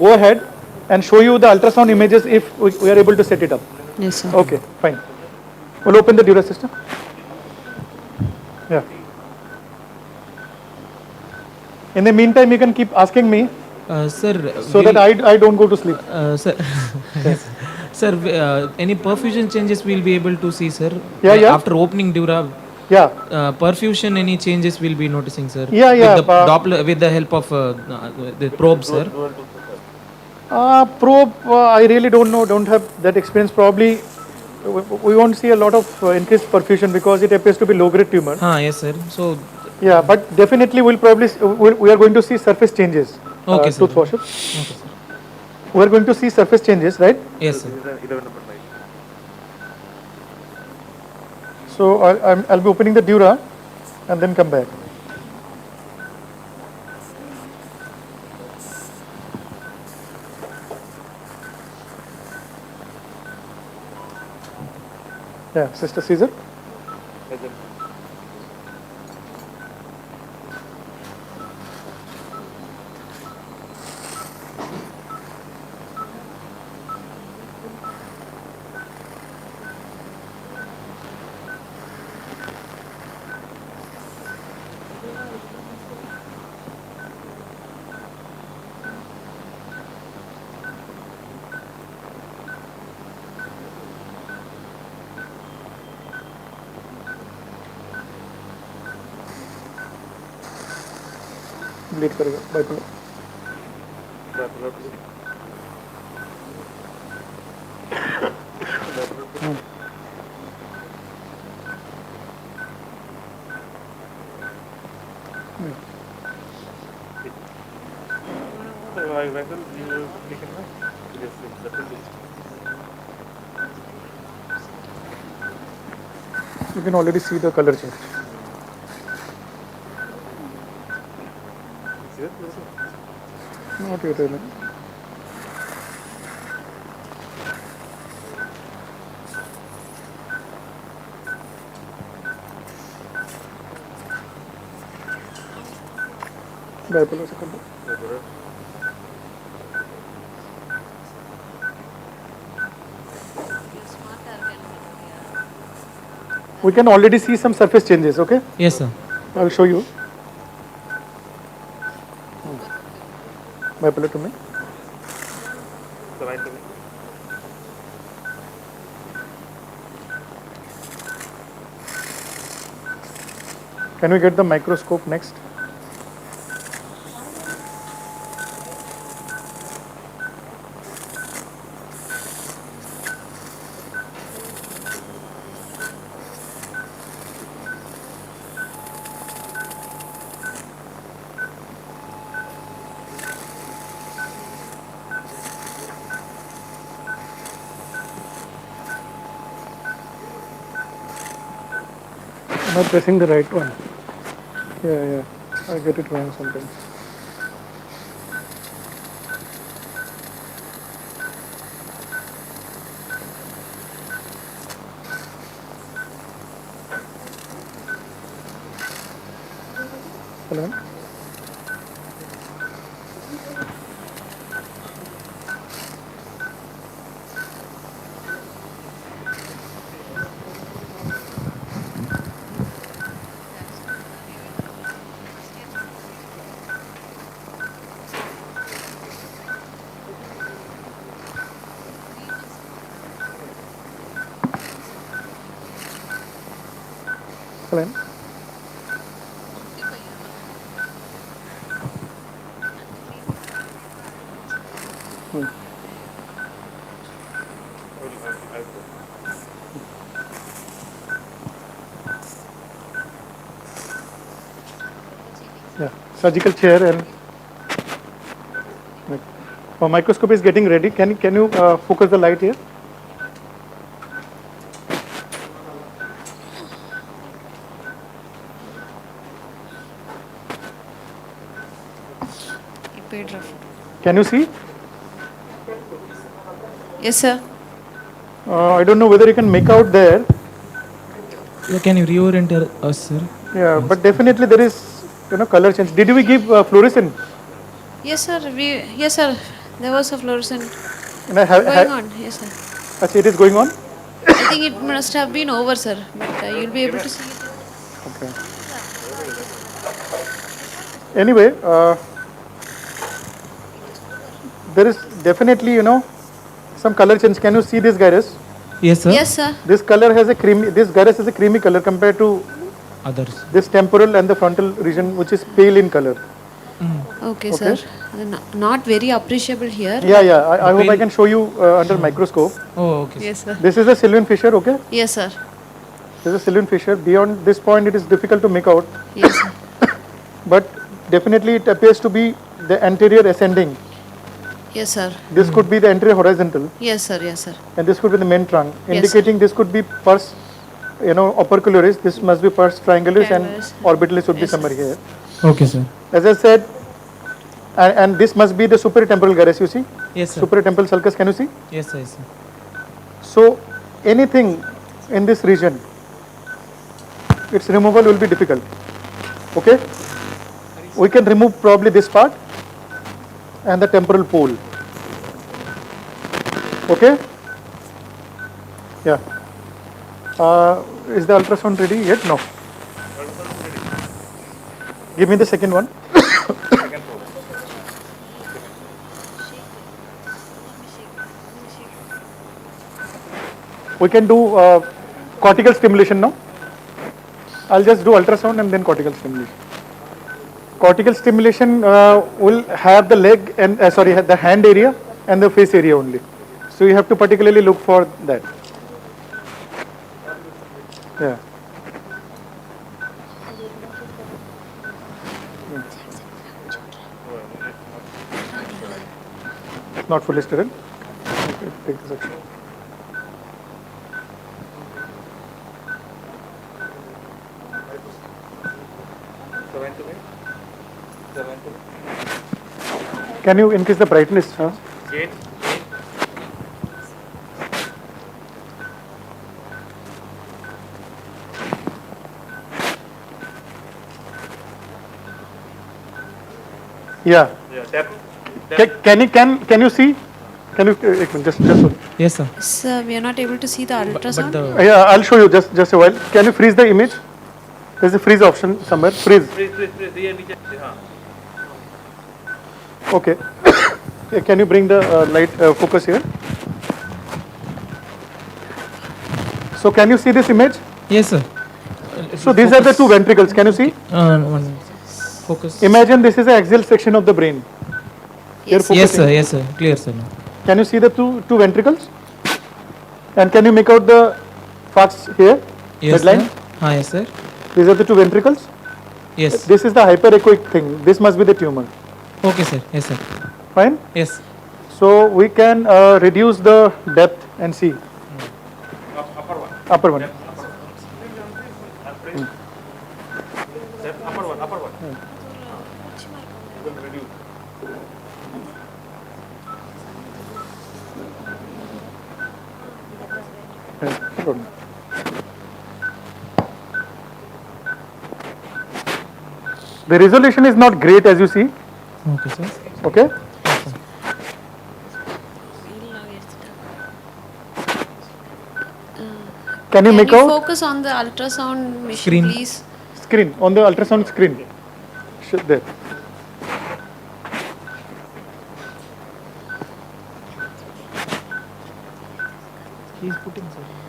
go ahead and show you the ultrasound images if we are able to set it up. Yes, sir. Okay, fine. We'll open the dura system. Yeah. In the meantime, you can keep asking me Sir. so that I don't go to sleep. Sir. Sir, any perfusion changes we'll be able to see, sir? Yeah. After opening dura, Yeah. perfusion, any changes we'll be noticing, sir? Yeah. With the Doppler, with the help of the probe, sir. Probe, I really don't know, don't have that experience. Probably we won't see a lot of increased perfusion because it appears to be low-grade tumor. Yes, sir. So, Yeah, but definitely we are going to see surface changes. Okay, sir. Tooth washer. Okay, sir. We are going to see surface changes, right? Yes, sir. So I'll be opening the dura and then come back. Yeah, Sister Caesar. Bleed करेगा bipolar You can already see the color change. Not yet, really. Bipolar second. We can already see some surface changes, okay? Yes, sir. I'll show you. Bipolar to me. Can we get the microscope next? Am I pressing the right one? Yeah. I get it wrong sometimes. Hello? Hello? Yeah, surgical chair and microscope is getting ready. Can you focus the light here? Can you see? Yes, sir. I don't know whether you can make out there. Can you reorient us, sir? Yeah, but definitely there is color change. Did we give fluorescent? Yes, sir. Yes, sir. There was a fluorescent And I have, going on. Yes, sir. Actually, it is going on? I think it must have been over, sir. But you'll be able to see it. Okay. Anyway, there is definitely, some color change. Can you see this gyrus? Yes, sir. Yes, sir. This color has a creamy, this gyrus is a creamy color compared to Others. this temporal and the frontal region, which is pale in color. Okay, sir. Not very appreciable here. Yeah. I hope I can show you under microscope. Oh, okay. Yes, sir. This is a Sylvian fissure, okay? Yes, sir. This is a Sylvian fissure. Beyond this point, it is difficult to make out. Yes, sir. But definitely, it appears to be the anterior ascending. Yes, sir. This could be the anterior horizontal. Yes, sir. Yes, sir. And this could be the main trunk, Yes, indicating this could be pars, opercularis. This must be pars triangularis, and orbitalis would be somewhere here. Okay, sir. As I said, and this must be the superior-temporal gyrus, you see? Yes, sir. Superior-temporal sulcus, can you see? Yes, sir. So, anything in this region, its removal will be difficult. Okay? We can remove probably this part and the temporal pole. Okay? Yeah. Is the ultrasound ready yet? No. Give me the second one. We can do cortical stimulation now. I'll just do ultrasound and then cortical stimulation. Cortical stimulation will have the leg and the hand area and the face area only. So you have to particularly look for that. Yeah. Not fully sterile. Okay, take the section. Can you increase the brightness? Huh? Yeah. Can you see? Can you just Yes, sir. Sir, we are not able to see the ultrasound. Yeah, I'll show you just a while. Can you freeze the image? There's a freeze option somewhere. Freeze. Okay. Can you bring the light focus here? So can you see this image? Yes, sir. So these are the two ventricles. Can you see? One focus. Imagine this is the axial section of the brain. Yes, sir. Yes, sir. Clear, sir. Can you see the two ventricles? And can you make out the parts here? Yes, Midline? sir. Yes, sir. These are the two ventricles? Yes. This is the hyperechoic thing. This must be the tumor. Okay, sir. Yes, sir. Fine? Yes. So we can reduce the depth and see. Upper one. Upper one. The resolution is not great as you see. Okay, sir. Okay? Can you make out? Focus on the ultrasound machine, Screen. please. Screen, on the ultrasound screen. There.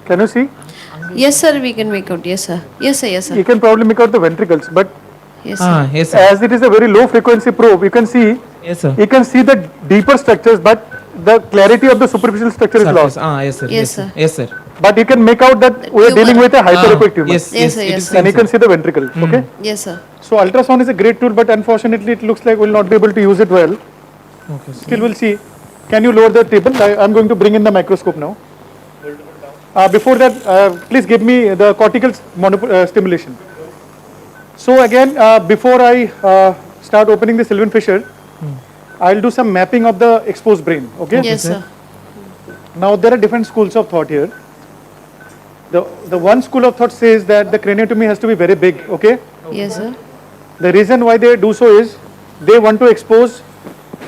Can you see? Yes, sir, we can make out. Yes, sir. Yes, sir. Yes, sir. You can probably make out the ventricles, but Yes, sir. Yes, sir. as it is a very low frequency probe, you can see. Yes, sir. You can see the deeper structures, but the clarity of the superficial structure is lost. Yes, sir. Yes, sir. Yes, sir. But you can make out that we are dealing with a hyperechoic tumor. Yes, yes, sir, it yes, is sir. And you same, can sir. see the ventricle. Okay. Yes, sir. So ultrasound is a great tool, but unfortunately it looks like we'll not be able to use it well. Okay, sir. Still we'll see. Can you lower the table? I'm going to bring in the microscope now. Before that, please give me the cortical stimulation. So again, before I start opening the Sylvian fissure, I'll do some mapping of the exposed brain. Okay? Yes, sir. Now there are different schools of thought here. The one school of thought says that the craniotomy has to be very big. Okay? Yes, sir. The reason why they do so is they want to expose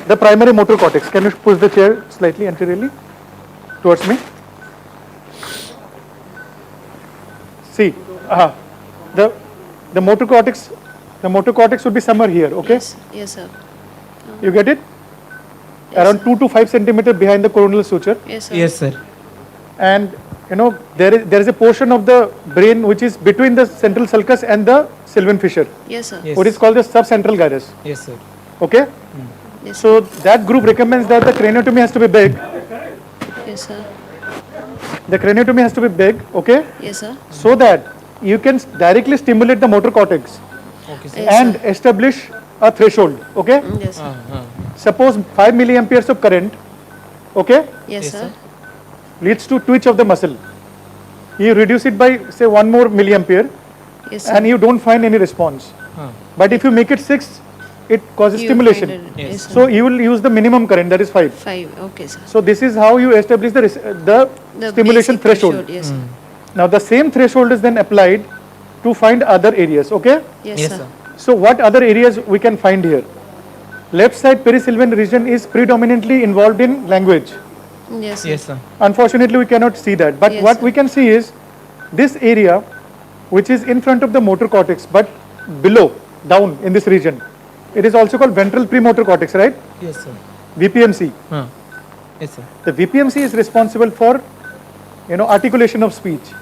the primary motor cortex. Can you push the chair slightly anteriorly towards me? See, the motor cortex would be somewhere here. Okay? Yes, yes, sir. You get it? Around 2 to 5 centimeter behind the coronal suture. Yes, sir. Yes, sir. And you know there is a portion of the brain which is between the central sulcus and the Sylvian fissure. Yes, sir. Yes. What is called the subcentral gyrus. Yes, sir. Okay? Yes, So that group recommends that the craniotomy has to be big. Yes, sir. The craniotomy has to be big, okay? Yes, sir. So that you can directly stimulate the motor cortex Okay, sir. Yes, and sir. establish a threshold, okay? Yes, sir. Suppose 5 milliamperes of current, okay, Yes, sir. leads to twitch of the muscle. You reduce it by say 1 more milliampere Yes, sir. and you don't find any response. But if you make it 6, it causes You stimulation. find it. Yes, sir. So you will use the minimum current, that is 5. 5. Okay, sir. So this is how you establish the The stimulation basic threshold. Yes, sir. Now the same threshold is then applied to find other areas, okay? Yes, Yes, sir. sir. So what other areas we can find here? Left side perisylvian region is predominantly involved in language. Yes, sir. Yes, sir. Unfortunately, we cannot see that. But Yes, what sir. we can see is this area, which is in front of the motor cortex, but below, down in this region. It is also called ventral premotor cortex, right? Yes, sir. VPMC. Yes, sir. The VPMC is responsible for, articulation of speech.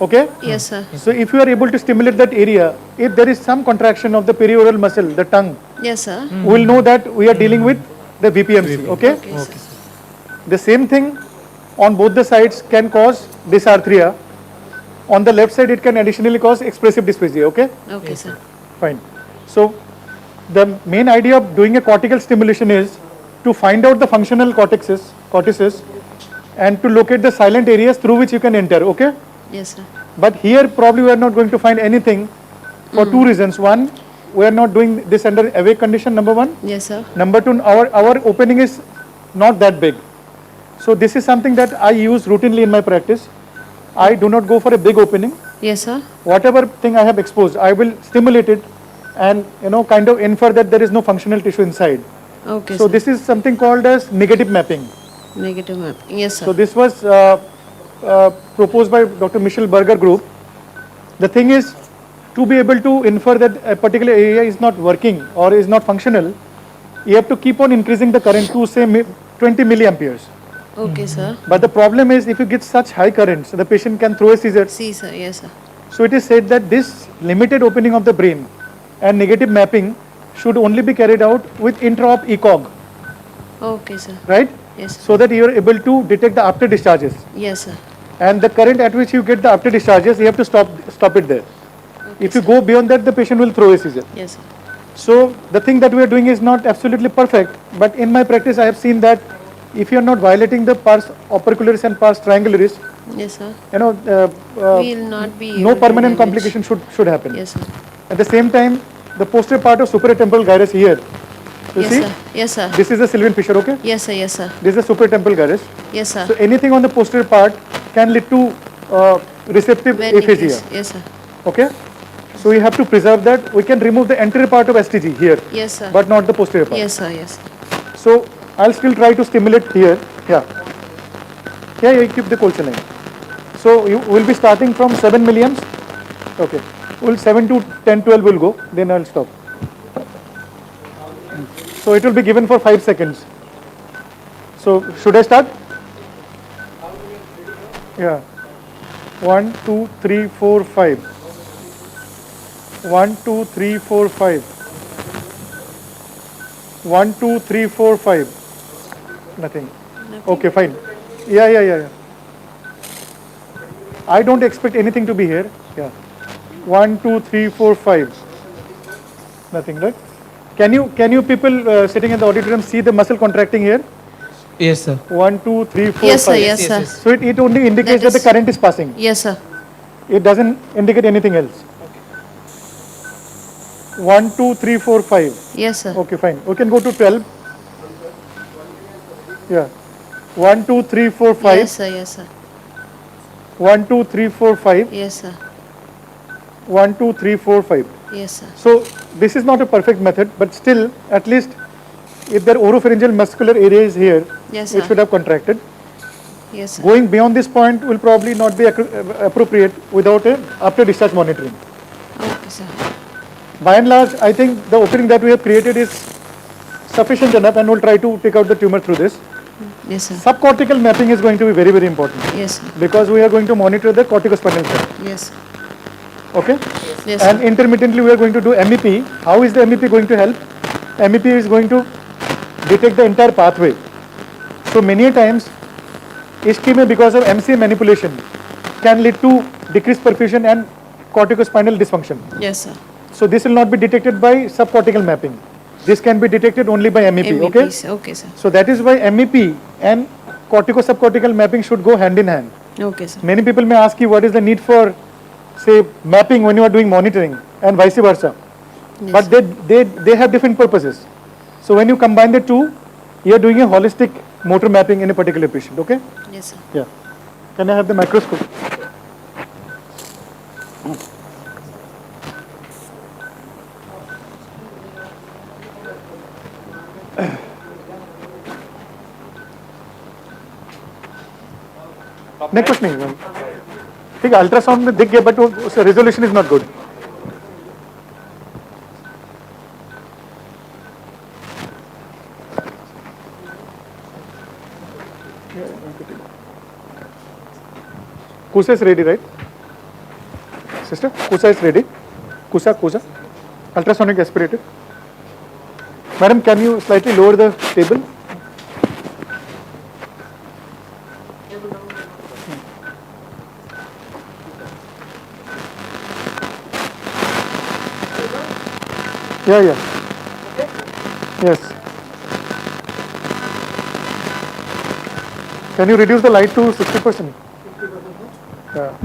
Okay? Yes, sir. So if you are able to stimulate that area, if there is some contraction of the perioral muscle, the tongue, Yes, sir. we will know that we are dealing with the VPMC. Okay? Okay, sir. The same thing on both the sides can cause dysarthria. On the left side, it can additionally cause expressive dysphagia. Okay? Okay, sir. Fine. So the main idea of doing a cortical stimulation is to find out the functional cortices and to locate the silent areas through which you can enter. Okay? Yes, sir. But here probably we are not going to find anything for two reasons. One, we are not doing this under awake condition, number one. Yes, sir. Number two, our opening is not that big. So this is something that I use routinely in my practice. I do not go for a big opening. Yes, sir. Whatever thing I have exposed, I will stimulate it and kind of infer that there is no functional tissue inside. Okay, So sir. this is something called as negative mapping. Negative map. Yes, sir. So this was proposed by Dr. Michel Berger group. The thing is, to be able to infer that a particular area is not working or is not functional, you have to keep on increasing the current to say 20 milliamperes. Okay, sir. But the problem is if you get such high currents, the patient can throw a seizure. See, sir. Yes, sir. So it is said that this limited opening of the brain and negative mapping should only be carried out with intra-op ECOG, Okay, sir. right? Yes, sir. So that you are able to detect the after discharges. Yes, sir. And the current at which you get the after discharges, you have to stop it there. If you go beyond that, the patient will throw a seizure. Yes, sir. So the thing that we are doing is not absolutely perfect, but in my practice I have seen that if you are not violating the pars opercularis and pars triangularis, Yes, sir. you know, We will not be no able to permanent damage. complication should happen. Yes, sir. At the same time, the posterior part of supratemporal gyrus here, you Yes, see, sir. Yes, sir. this is the Sylvian fissure, okay? Yes, sir. Yes, sir. This is the supratemporal gyrus. Yes, sir. So anything on the posterior part can lead to receptive aphasia. Yes, sir. Okay? So we have to preserve that. We can remove the anterior part of STG here, Yes, sir. but not the posterior part. Yes, sir. Yes. So I'll still try to stimulate here. Yeah. Yeah, you keep the colchicine. So you will be starting from 7 milliamps. Okay. Well, 7 to 10, 12 will go. Then I'll stop. So it will be given for 5 seconds. So should I start? Yeah. 1, 2, 3, 4, 5. 1, 2, 3, 4, 5. 1, 2, 3, 4, 5. Nothing. Okay, fine. Yeah. I don't expect anything to be here. Yeah. 1, 2, 3, 4, 5. Nothing, right? Can you people sitting in the auditorium see the muscle contracting here? Yes, sir. 1, 2, 3, 4, Yes, sir. 5. Yes, sir. So it only indicates that the current is passing. Yes, sir. It doesn't indicate anything else. 1, 2, 3, 4, 5. Yes, sir. Okay, fine. We can go to 12. Yeah. 1, 2, 3, 4, 5. Yes, sir. Yes, sir. 1, 2, 3, 4, 5. Yes, sir. 1, 2, 3, 4, 5. Yes, sir. So this is not a perfect method, but still, at least if their oropharyngeal muscular area is here, Yes, it sir. should have contracted. Yes, sir. Going beyond this point will probably not be appropriate without a after discharge monitoring. Okay, sir. By and large, I think the opening that we have created is sufficient enough, and we'll try to take out the tumor through this. Yes, sir. Subcortical mapping is going to be very, very important. Yes, sir. Because we are going to monitor the corticospinal cord. Yes. Okay? Yes, And sir. intermittently we are going to do MEP. How is the MEP going to help? MEP is going to detect the entire pathway. So many a times, ischemia because of MCA manipulation can lead to decreased perfusion and corticospinal dysfunction. Yes, sir. So this will not be detected by subcortical mapping. This can be detected only by MEP. Okay? MEPs. Okay, sir. So that is why MEP and cortico-subcortical mapping should go hand in hand. Okay, sir. Many people may ask you what is the need for, say, mapping when you are doing monitoring and vice versa. Yes. But they have different purposes. So when you combine the two, you are doing a holistic motor mapping in a particular patient. Okay? Yes, sir. Yeah. Can I have the microscope? नहीं कुछ नहीं ठीक है ultrasound में दिख गया but उसका resolution is not good Kusa is ready, right? Sister, Kusa is ready. Kusa. Ultrasonic aspirator. Madam, can you slightly lower the table? Yeah. Yes. Can you reduce the light to 60%? Yeah.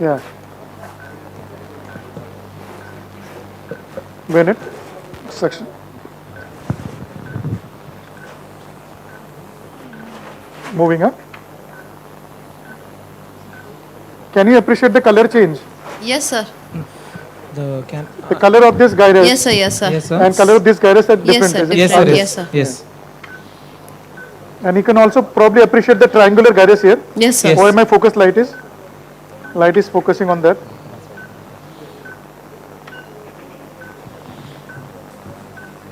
Yeah. Bennett section. Moving up. Can you appreciate the color change? Yes, sir. The color of this gyrus. Yes, sir. Yes, sir. Yes, sir. And color of this gyrus are different. Yes, sir. isn't it? Yes, sir. Yes, sir. Yes. And you can also probably appreciate the triangular gyrus here. Yes, sir. Where my focus light is. Light is focusing on that.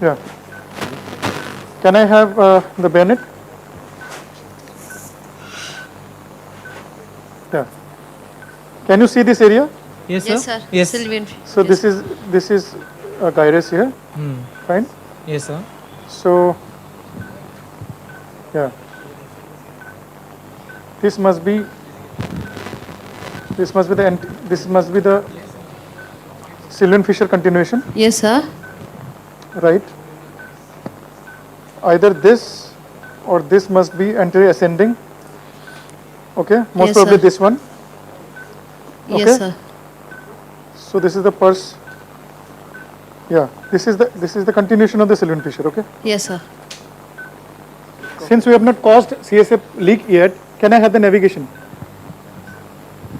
Yeah. Can I have the bayonet? Yeah. Can you see this area? Yes, sir. Yes, sir. Yes. Sylvian. So Yes. this is a gyrus here. Hmm. Fine. Yes, sir. So yeah, this must be the Sylvian fissure continuation. Yes, sir. Right. Either this or this must be anterior ascending. Okay. Most Yes, probably sir. this one. Okay. Yes, sir. So this is the purse. Yeah. This is the continuation of the Sylvian fissure. Okay. Yes, sir. Since we have not caused CSF leak yet, can I have the navigation?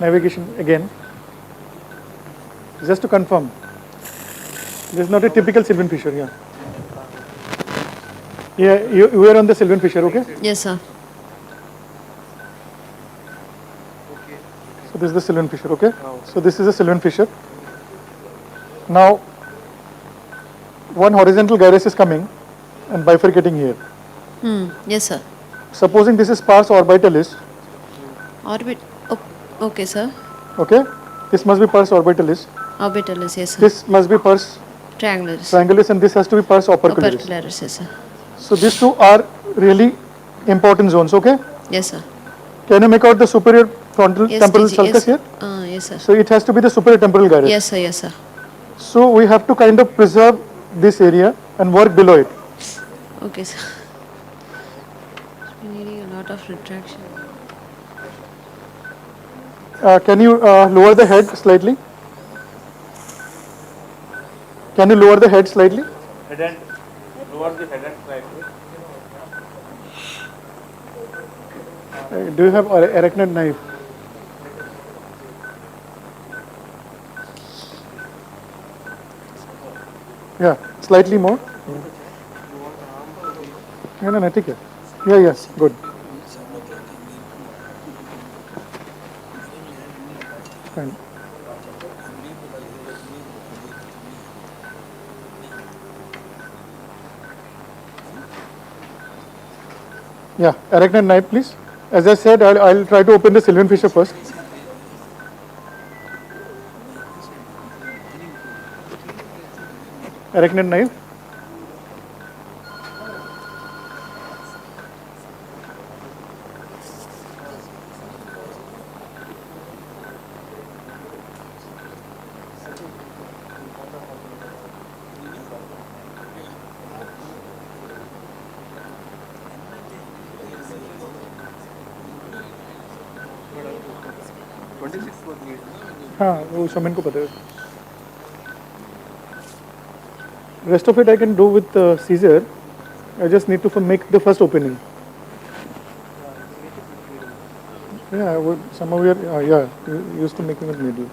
Navigation again. Just to confirm. This is not a typical Sylvian fissure. Yeah. Yeah. You were on the Sylvian fissure. Okay. Yes, sir. So this is the Sylvian fissure. Okay. So this is a Sylvian fissure. Now, one horizontal gyrus is coming and bifurcating here. Yes, sir. Supposing this is pars orbitalis. Orbit. Oh, okay, sir. Okay. This must be pars orbitalis. Orbitalis, yes, sir. This must be pars Triangularis. triangularis, and this has to be pars opercularis. Opercularis, yes, sir. So these two are really important zones. Okay. Yes, sir. Can you make out the superior frontal Yes, temporal TG, sulcus yes. here? Yes, sir. So it has to be the superior temporal gyrus. Yes, sir. Yes, sir. So we have to kind of preserve this area and work below it. Okay, sir. We're needing a lot of retraction. Can you lower the head slightly? Can you lower the head slightly? Head and lower the head and slightly. Do you have arachnid knife? Yeah, slightly more. No, no, ठीक है. Yeah, yes, good. Fine. Yeah, arachnid knife, please. As I said, I'll try to open the Sylvian fissure first. Arachnid knife. हाँ वो शमिन को पता है. Rest of it I can do with Caesar. I just need to make the first opening. Yeah, I would, some of your yeah, you used to making it needle.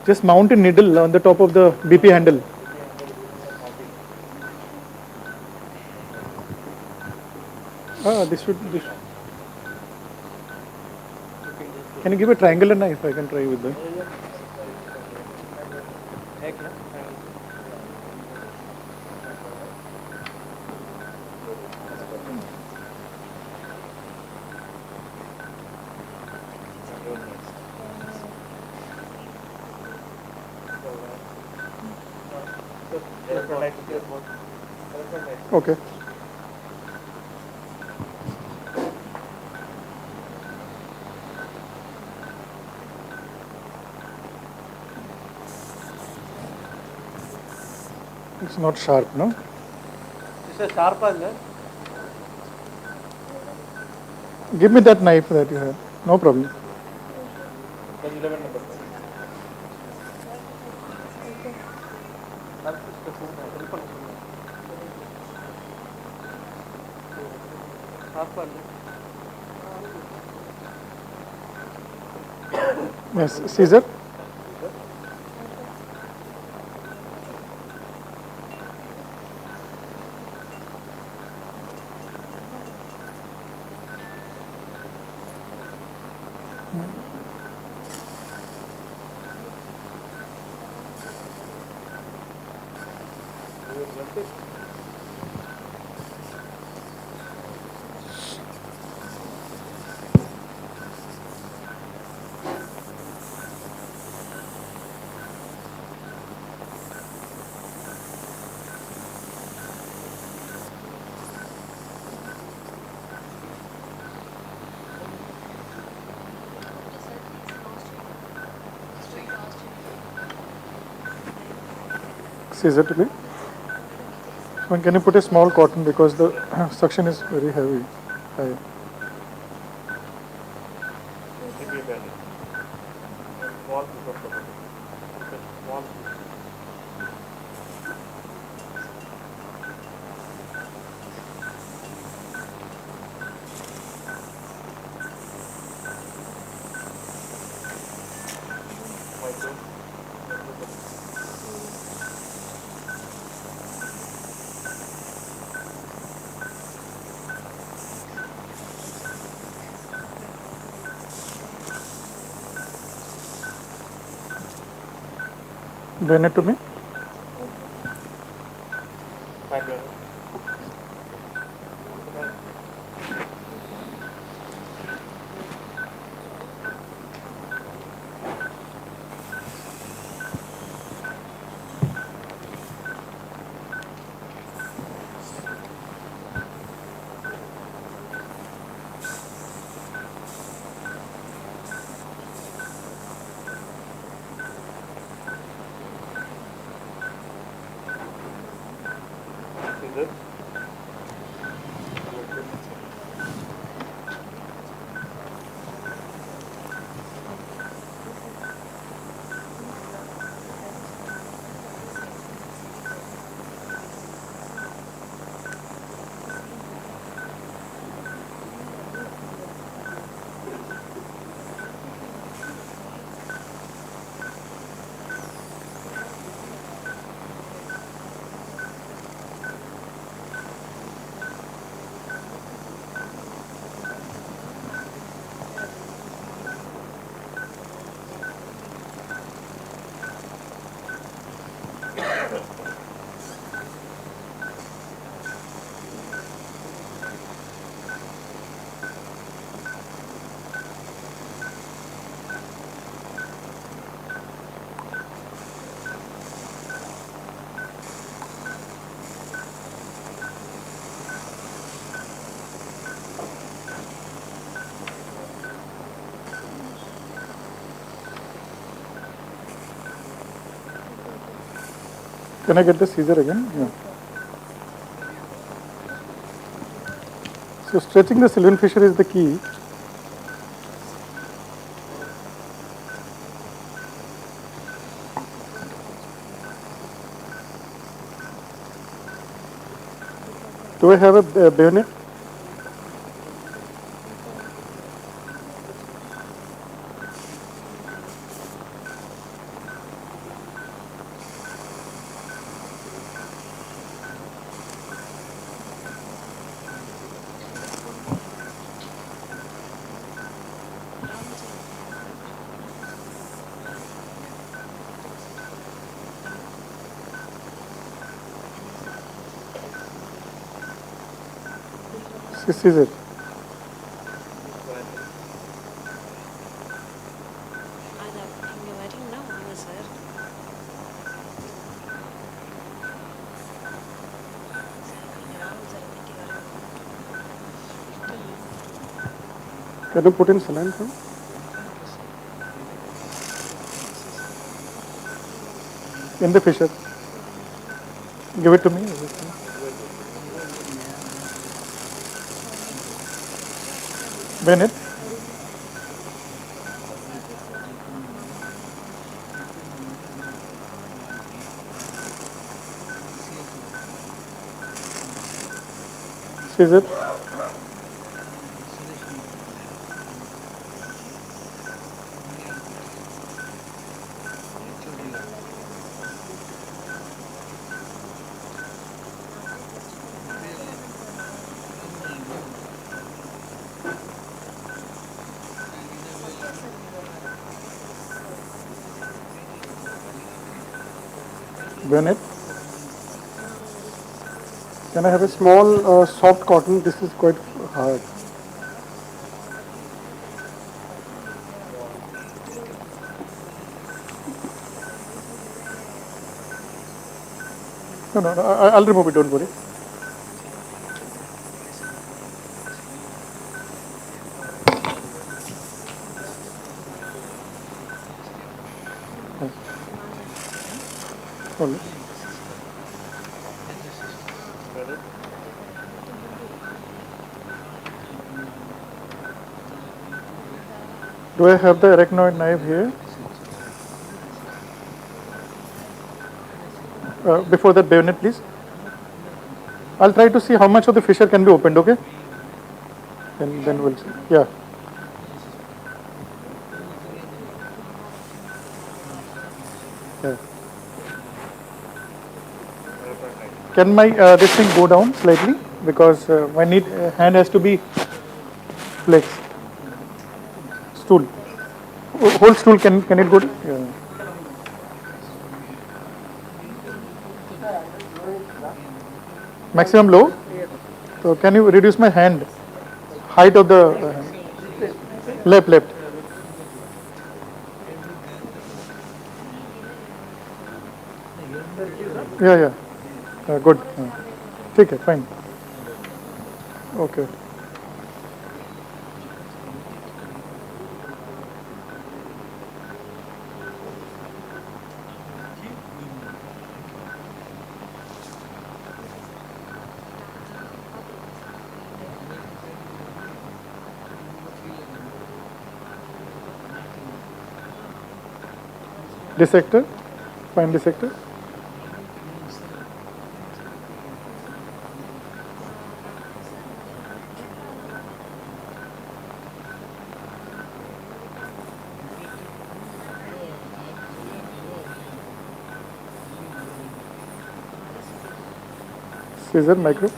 Just mount a needle on the top of the BP handle. This should. Can you give a triangular knife? I can try with that. Okay. It's not sharp, no? It's a sharp as well. Give me that knife that you have. No problem. 11 number. Yes, Caesar. Scissor to me. So can you put a small cotton because the suction is very heavy. High. Maybe a bandage. Small piece of rubber. Small piece. Bend it to me. Fine, bandage. Scissor. Can I get the scissor again? Yeah. So stretching the sylvian fissure is the key. Do I have a bayonet? Scissor. Can you put in saline, sir? In the fissure. Give it to me. Bend it. Scissor. Bennett. Can I have a small soft cotton? This is quite hard. No, I'll remove it, don't worry. Hold it. Do I have the arachnoid knife here? Before that, bayonet, please. I'll try to see how much of the fissure can be opened, okay? And then we'll see. Yeah. Yeah. Can my this thing go down slightly? Because my hand has to be flexed. Stool. Whole stool, can it go down? Yeah. Maximum low? So can you reduce my hand? Height of the left. Yeah. Good. Okay, fine. Okay. Dissector, fine dissector. Scissor, micro.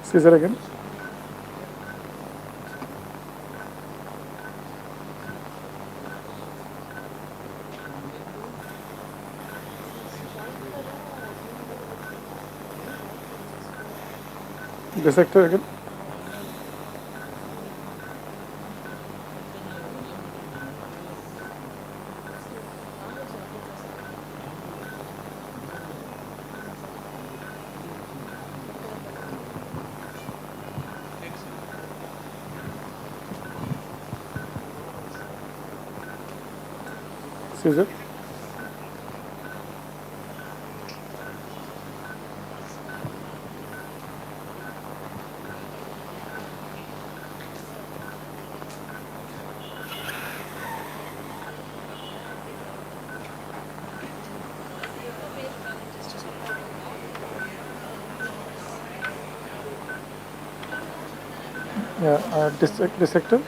Scissor again. Dissector again. Scissor. Yeah, dissector.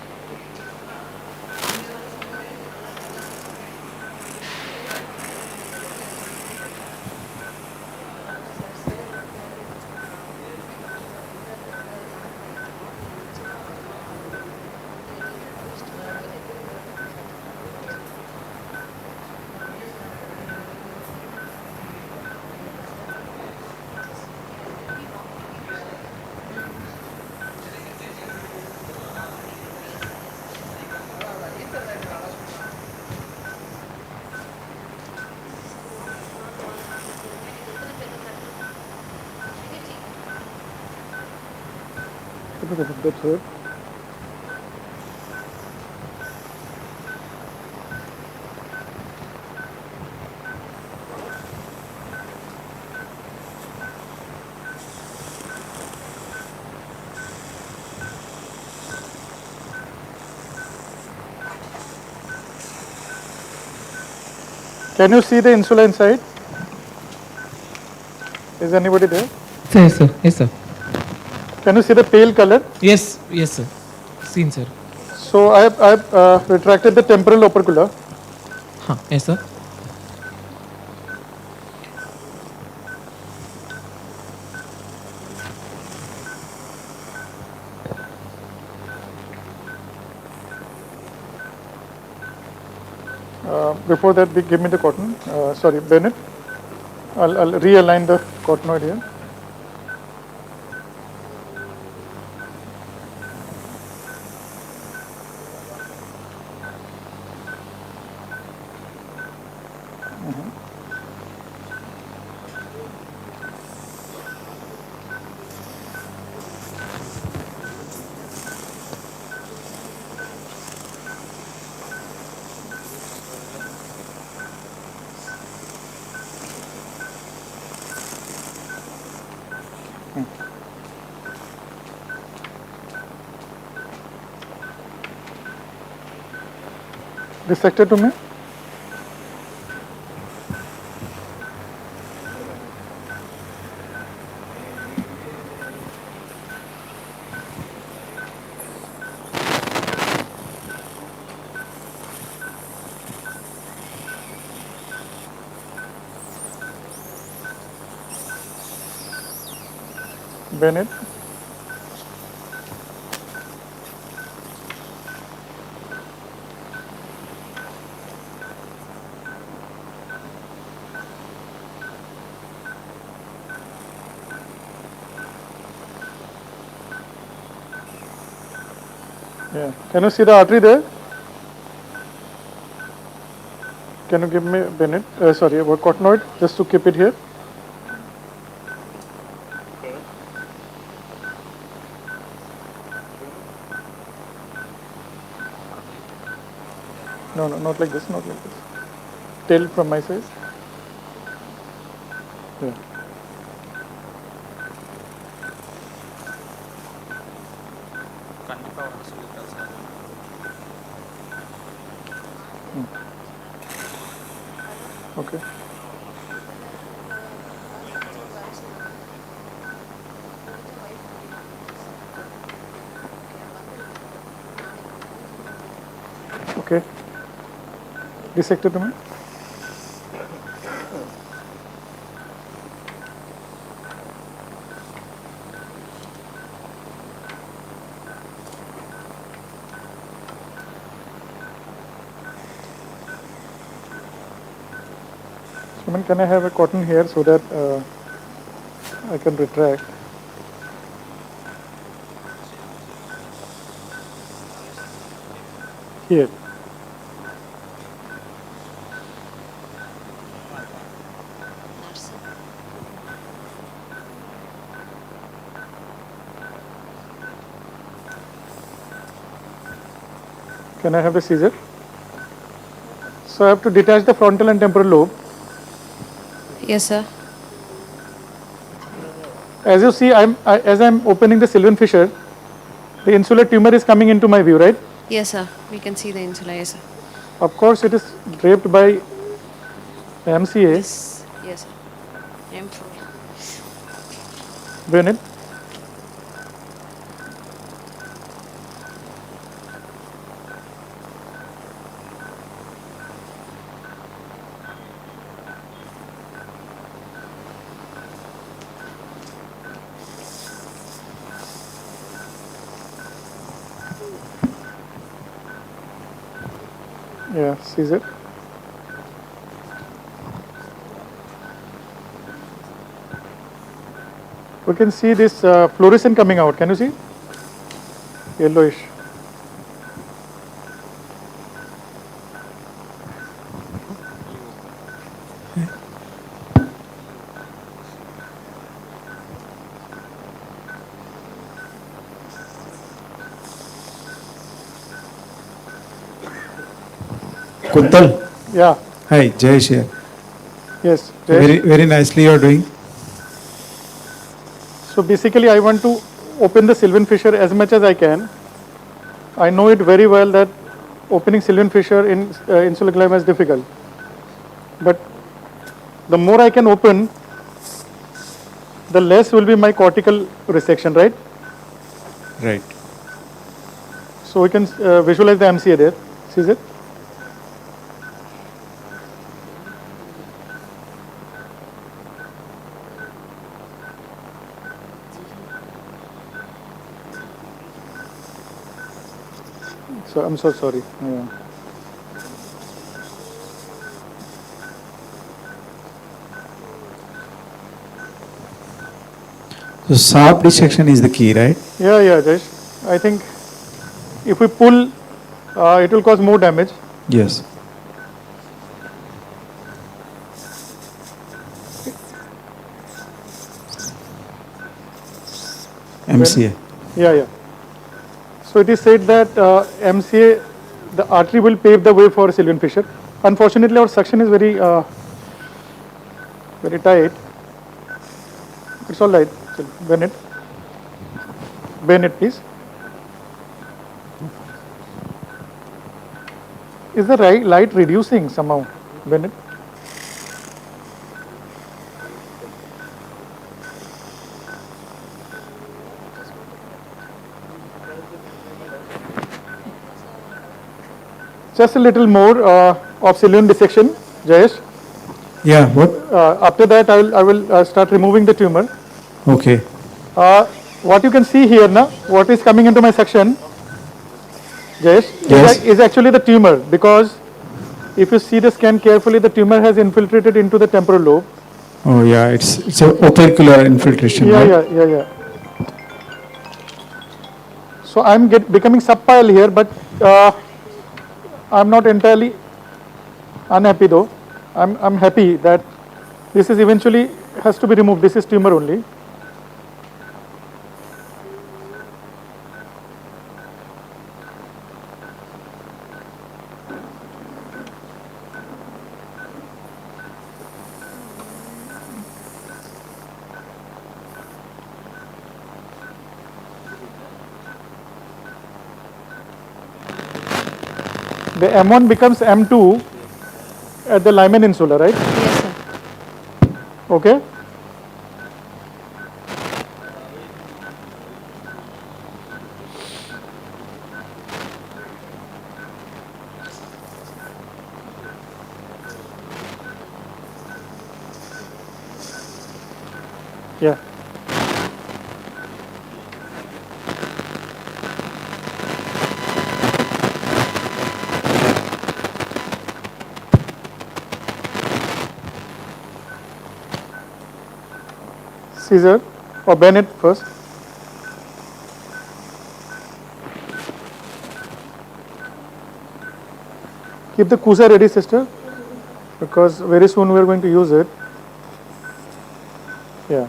That's it. Can you see the insula inside? Is anybody there? Yes, sir. Yes, sir. Can you see the pale color? Yes, yes, sir. Seen, sir. So I have retracted the temporal opercula. Yes, sir. Before that, give me the cotton. Sorry, Bennett. I'll realign the cottonoid here. This sector to me. Bennett. Yeah. Can you see the artery there? Can you give me Bennett? Sorry, about cottonoid, just to keep it here. No, not like this, not like this. Tail from my side. Yeah. Okay. Okay. Dissected to me. Can I have a cotton here so that I can retract? Here. Can I have a scissor? So I have to detach the frontal and temporal lobe. Yes, sir. As you see, as I'm opening the Sylvian fissure, the insular tumor is coming into my view, right? Yes, sir. We can see the insula. Yes, sir. Of course, it is draped by MCA. Yes, sir. M4. Bennett. Yeah, sees it. We can see this fluorescent coming out. Can you see? Yellowish. Kuntal. Yeah. Hi, Jayesh here. Yes. Jayesh. Very nicely you are doing. So basically, I want to open the Sylvian fissure as much as I can. I know it very well that opening Sylvian fissure in insular glyoma is difficult. But the more I can open, the less will be my cortical resection, right? Right. So we can visualize the MCA there. See it? So I'm so sorry. Yeah. So sharp dissection is the key, right? Yeah, Jayesh. I think if we pull, it will cause more damage. Yes. MCA. Yeah. So it is said that MCA, the artery will pave the way for Sylvian fissure. Unfortunately, our suction is very, very tight. It's all right. Bend it, please. Is the light reducing somehow? Bend it. Just a little more of Sylvian dissection, Jayesh. Yeah, what? After that, I will start removing the tumor. Okay. What you can see here now, what is coming into my section, Jayesh, is actually the tumor, because if you see the scan carefully, the tumor has infiltrated into the temporal lobe. Oh yeah, it's a opercular infiltration. Yeah. So I'm becoming subpile here, but I'm not entirely unhappy though. I'm happy that this is eventually has to be removed. This is tumor only. The M1 becomes M2 at the Lyman insula, right? Yes, sir. Okay. Yeah. Scissor or bend it first. Keep the Kusa ready, sister, because very soon we are going to use it. Yeah.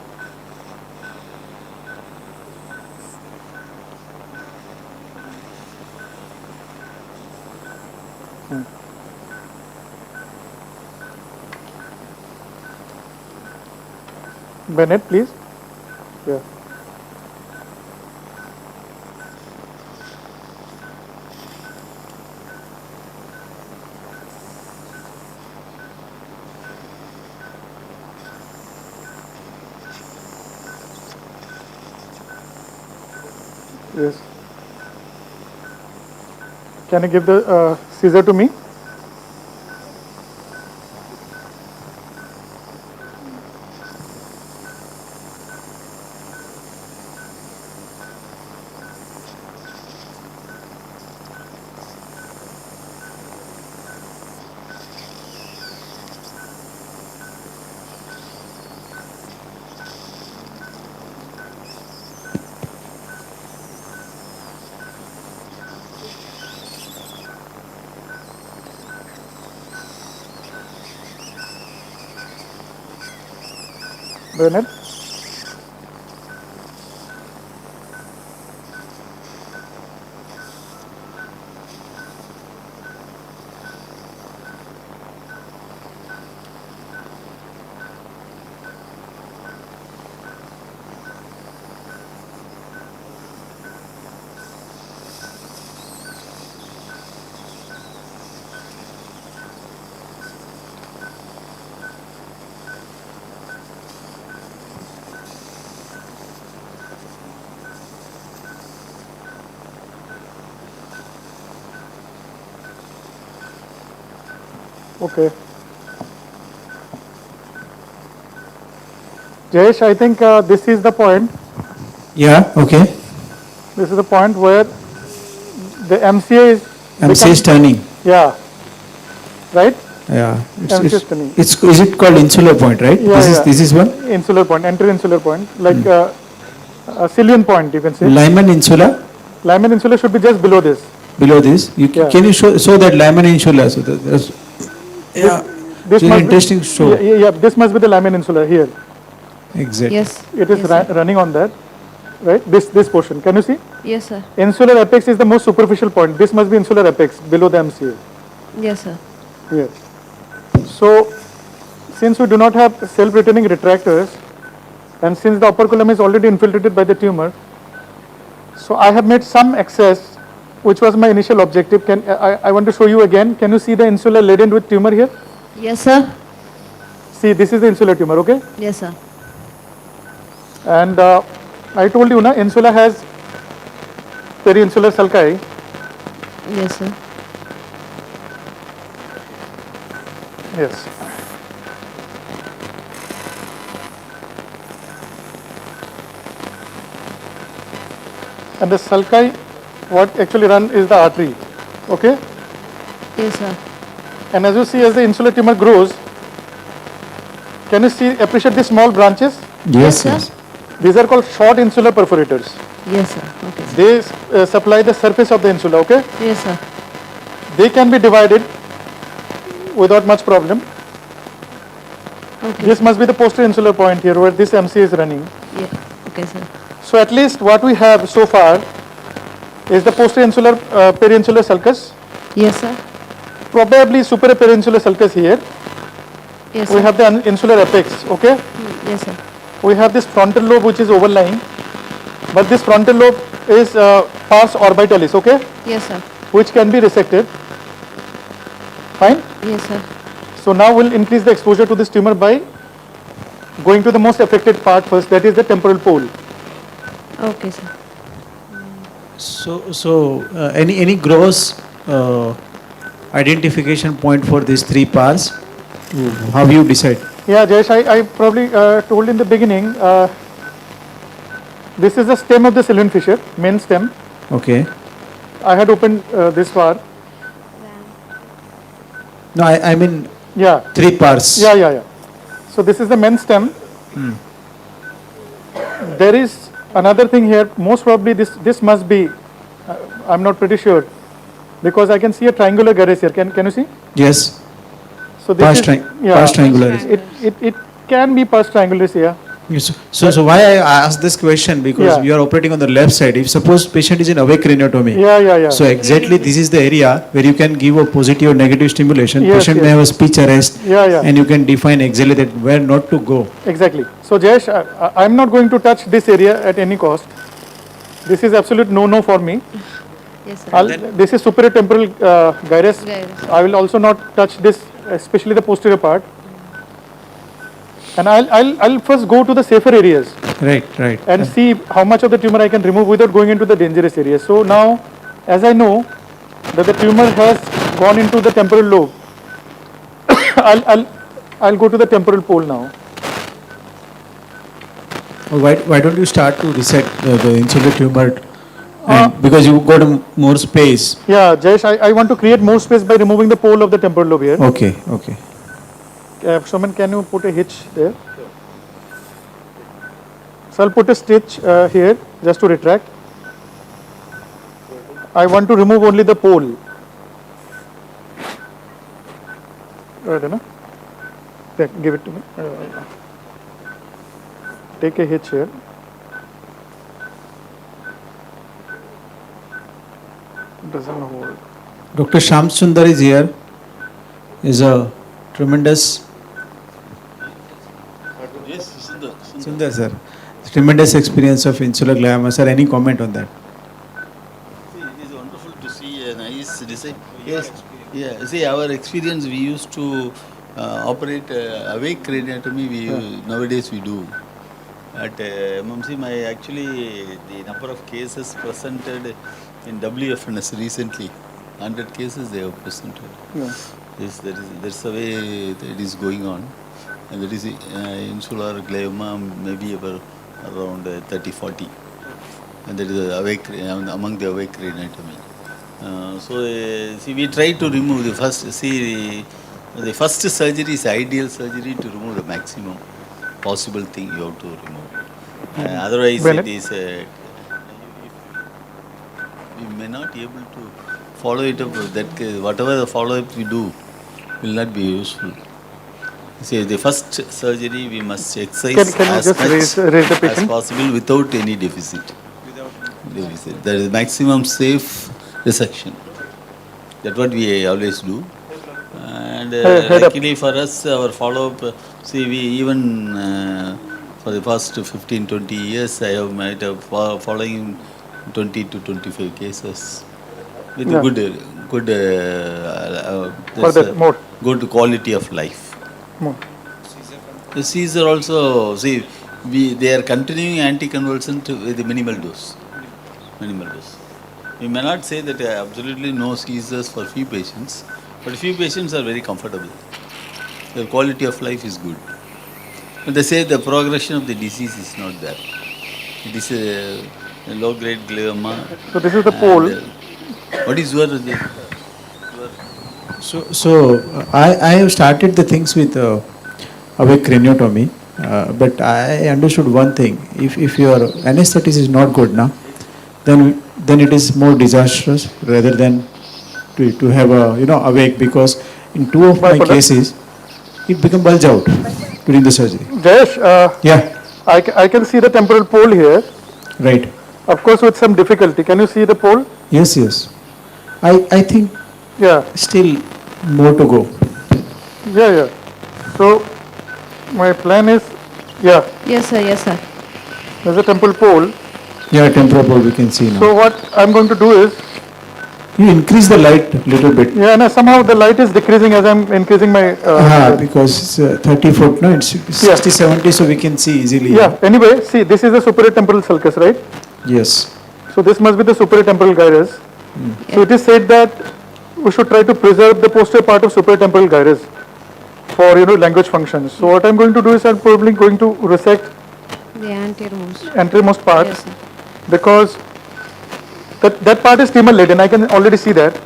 Bennett, please. Yeah. Yes. Can you give the scissor to me? Bennett. Okay. Jayesh, I think this is the point. Yeah, okay. This is the point where the MCA is turning. Yeah. Right? Yeah. MCA is turning. Is it called insular point, right? Yeah, This is one? Insular point, insular point, like a Cillian point, you can say. Lyman insula? Lyman insula should be just below this. Below this? Can you show that Lyman insula? So This very must interesting be, show. Yeah, this must be the Lyman insula here. Exactly. Yes. It is running on that, right? This portion. Can you see? Yes, sir. Insular apex is the most superficial point. This must be insular apex below the MCA. Yes, sir. Yes. So, since we do not have self-returning retractors, and since the upper column is already infiltrated by the tumor, so I have made some excess, which was my initial objective. I want to show you again. Can you see the insula laden with tumor here? Yes, sir. See, this is the insular tumor, okay? Yes, sir. And I told you, insula has peri-insular sulci. Yes, sir. Yes. And the sulci, what actually run is the artery, okay? Yes, sir. And as you see, as the insular tumor grows, can you appreciate the small branches? Yes, yes. These are called short insular perforators. Yes, sir. Okay. They supply the surface of the insula, okay? Yes, sir. They can be divided without much problem. Okay. This must be the posterior insular point here where this MC is running. Yeah. Okay, sir. So at least what we have so far is the posterior insular peri-insular sulcus. Yes, sir. Probably superior peri-insular sulcus here. Yes, we sir. have the insular apex, okay? Yes, sir. We have this frontal lobe which is overlying, but this frontal lobe is pars orbitalis, okay? Yes, sir. Which can be resected. Fine? Yes, sir. So now we'll increase the exposure to this tumor by going to the most affected part first, that is the temporal pole. Okay, sir. So any gross identification point for these three parts? How you decide? Yeah, Jayesh, I probably told in the beginning, this is the stem of the Sylvian fissure, main stem. Okay. I had opened this far. No, I mean yeah, three parts. Yeah. So this is the main stem. There is another thing here. Most probably this must be. I'm not pretty sure because I can see a triangular gyrus here. Can you see? Yes. So this pars triangularis. It can be pars triangularis here. Yes. So why I asked this question because you are operating on the left side. If suppose patient is in awake craniotomy. Yeah. So exactly this is the area where you can give a positive or negative stimulation. Yes, patient may have a speech arrest. Yeah. And you can define exactly that where not to go. Exactly. So Jayesh, I'm not going to touch this area at any cost. This is absolute no for me. Yes, sir. This is superior temporal gyrus. I will also not touch this, especially the posterior part. And I'll first go to the safer areas. Right. And see how much of the tumor I can remove without going into the dangerous areas. So now, as I know that the tumor has gone into the temporal lobe, I'll go to the temporal pole now. Why don't you start to reset the insular tumor? Because you got more space. Yeah, Jayesh, I want to create more space by removing the pole of the temporal lobe here. Okay. Someone, can you put a hitch there? So I'll put a stitch here just to retract. I want to remove only the pole. Right, there, give it to me. Take a hitch here. Doesn't hold. Dr. Shyam Sundar is here. Is a tremendous. Yes, Sundar sir. Tremendous experience of insular glioma. Sir, any comment on that? See, it is wonderful to see a nice design. Yes, yeah. See, our experience, we used to operate awake craniotomy. Nowadays we do. At MMC, actually the number of cases presented in WFNS recently, 100 cases they have presented. Yeah. Yes, that's the way it is going on. And that is insular glioma, maybe about around 30-40. And that is among the awake craniotomy. See, we try to remove the first surgery is ideal surgery to remove the maximum possible thing you have to remove. Otherwise, Bennett? it is we may not be able to follow it up. Whatever the follow-up we do will not be useful. See, the first surgery we must exercise Can you as just much raise the as patient? possible without any deficit. There is maximum safe resection. That's what we always do. And Head up. luckily for us, our follow-up, see, we even for the past 15-20 years, I have might have following 20 to 25 cases with Yeah. good quality of life. More. The seizure also, see, they are continuing anticonvulsant with a minimal dose. We may not say that absolutely no seizures for few patients, but few patients are very comfortable. Their quality of life is good. But they say the progression of the disease is not there. It is a low-grade glioma. So this is the pole. What is your... So I have started the things with awake craniotomy, but I understood one thing. If your anesthetic is not good now, then it is more disastrous rather than to have a awake, because in two of my cases it became bulge out during the surgery. Jayesh, Yeah. I can see the temporal pole here. Right. Of course, with some difficulty. Can you see the pole? Yes. I think still more to go. Yeah. So, my plan is, Yes, sir. there's a temporal pole. Yeah, temporal pole we can see now. So, what I'm going to do is, You increase the light a little bit. somehow the light is decreasing as I'm increasing my... Because it's 30 foot, no, it's 60, 70, so we can see easily. Anyway, see, this is the superior temporal sulcus, right? Yes. So, this must be the superior temporal gyrus. So, it is said that we should try to preserve the posterior part of superior temporal gyrus for, language functions. So, what I'm going to do is I'm probably going to resect The anteriormost. anteriormost part, Yes, sir. because that part is tumor laden. I can already see that.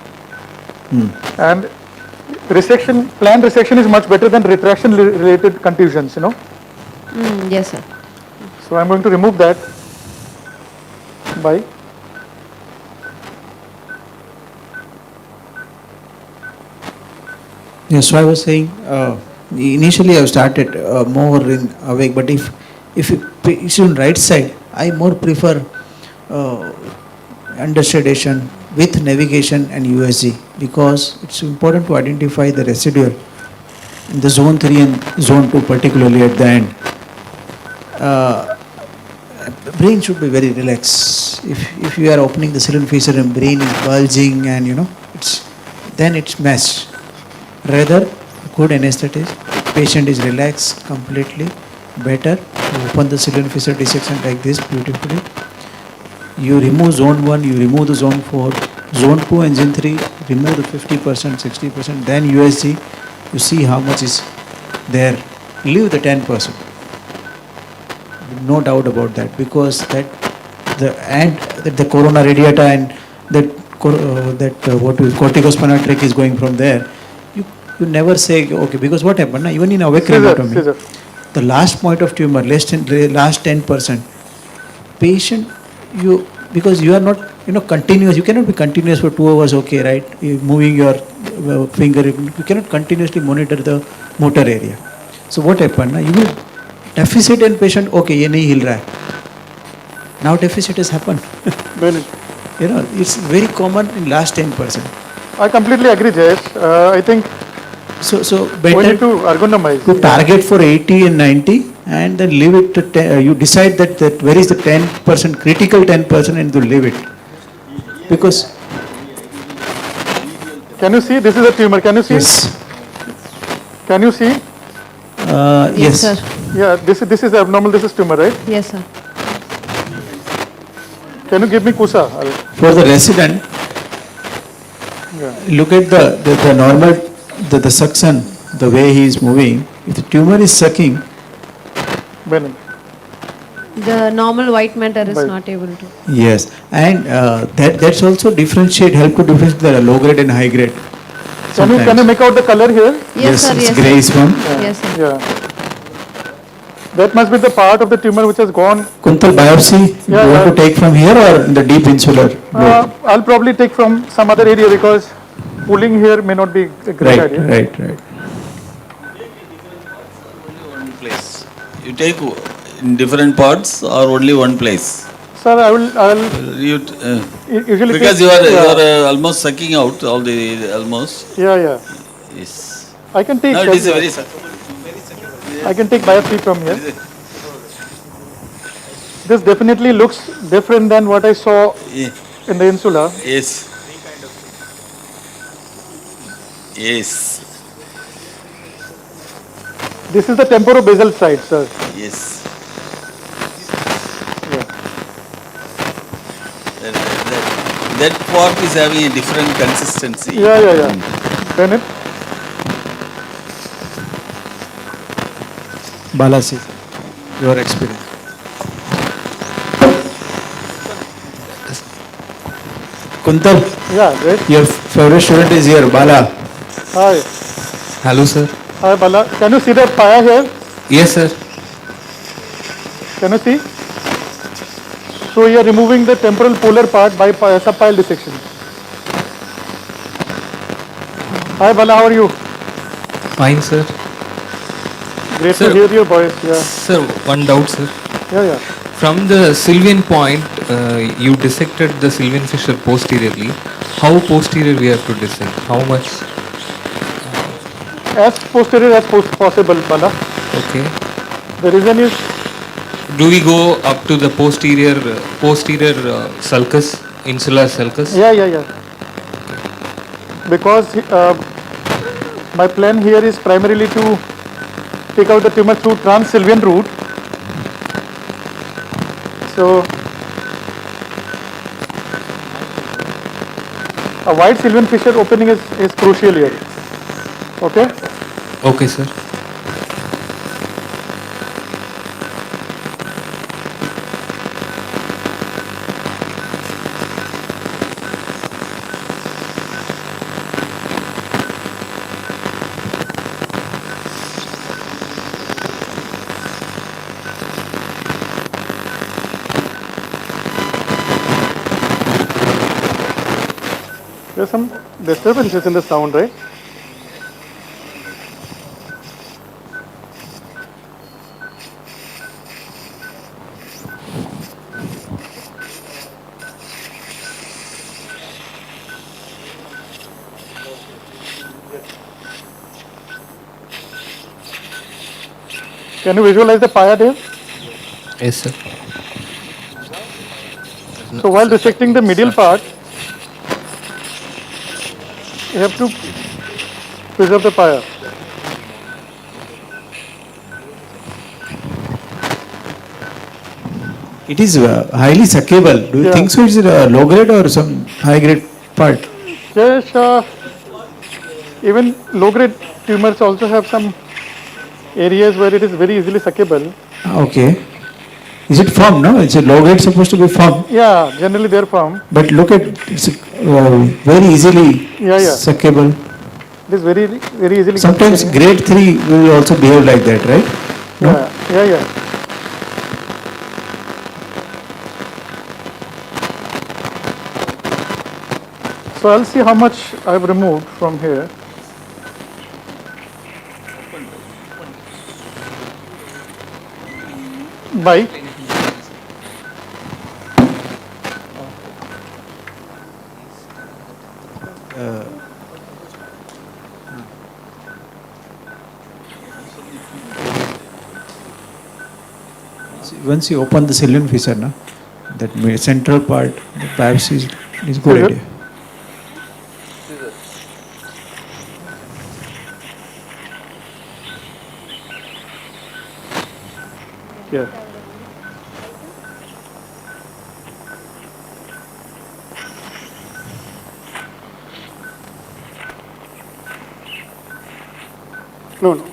And planned resection is much better than retraction related contusions, Yes, sir. So I'm going to remove that by Yes, so I was saying, initially I started more in awake, but if it's on right side, I more prefer under sedation with navigation and USG, because it's important to identify the residual in the zone 3 and zone 2, particularly at the end. Brain should be very relaxed. If you are opening the ciliary fissure and brain is bulging and then it's mess. Rather, good anesthetic, patient is relaxed completely, better. You open the ciliary fissure dissection like this beautifully. You remove zone 1, you remove the zone 4, zone 2 and zone 3, remove the 50%, 60%, then USG, you see how much is there. Leave the 10%. No doubt about that, because the corona radiata and corticospinal tract is going from there. You never say, okay, because what happened, even in awake craniotomy, the last point of tumor, last 10%, patient, because you are not, continuous, you cannot be continuous for 2 hours, okay, right? You moving your finger, you cannot continuously monitor the motor area. So what happened, you will deficit in patient, okay, ye nahi hil raha hai. Now deficit has happened. It's very common in last 10%. I completely agree, Jayesh. I think so we better need to ergonomize. to target for 80 and 90 and then leave it to 10, you decide that where is the 10%, critical 10%, and to leave it. Because can you see? This is a tumor. Can you see? Yes. Can you see? Yes. sir. Yeah, this is abnormal. This is tumor, right? Yes, sir. Can you give me KUSA? For the resident, look at the normal the suction, the way he is moving, if the tumor is sucking, The normal white matter is not able to. yes, and that's also differentiate, help to differentiate the low grade and high grade. Can you make out the color here? Yes, sir. It's Yes, grayish sir. one. Yes, sir. Yeah. That must be the part of the tumor which has gone. Kuntal, biopsy, you want to take from here or in the deep insular? I'll probably take from some other area because pulling here may not be a great idea. Right. Place. You take in different parts or only one place? Sir, I will usually because take, you are almost sucking out all the almost. Yeah. Yes. I can take. No, it is a very I can take biopsy from here. This definitely looks different than what I saw in the insula. Yes. This is the temporobasal side, sir. Yes. That part is having a different consistency. Yeah. Bennett. Balasi, your experience. Kuntal. Yeah, great. Your favorite student is here, Bala. Hi. Hello, sir. Hi, Bala. Can you see that paya here? Yes, sir. Can you see? So you are removing the temporal polar part by subpile dissection. Hi, Bala. How are you? Fine, sir. Great Sir, to hear your voice. Yeah. Sir, one doubt, sir. Yeah. From the Sylvian point, you dissected the Sylvian fissure posteriorly. How posterior we have to dissect? How much? As posterior as possible, Bala. Okay. The reason is. Do we go up to the posterior sulcus, insular sulcus? Yeah. Because my plan here is primarily to take out the tumor through trans-Sylvian route. So a wide Sylvian fissure opening is crucial here. Okay? Okay, sir. There's some disturbances in the sound, right? Can you visualize the paya there? Yes, sir. So while dissecting the medial part, you have to preserve the paya. It is highly suckable. Do you think so? Is it a low grade or some high grade part? Yes, even low grade tumors also have some areas where it is very easily suckable. Okay. Is it firm? No, it's a low grade supposed to be firm. Yeah, generally they are firm. But look at it's very easily suckable. It is very easily. Sometimes grade 3 will also behave like that, right? No? Yeah. So I'll see how much I've removed from here. By once you open the Sylvian fissure, na, that central part, the biopsy is good idea. Yeah. No, no.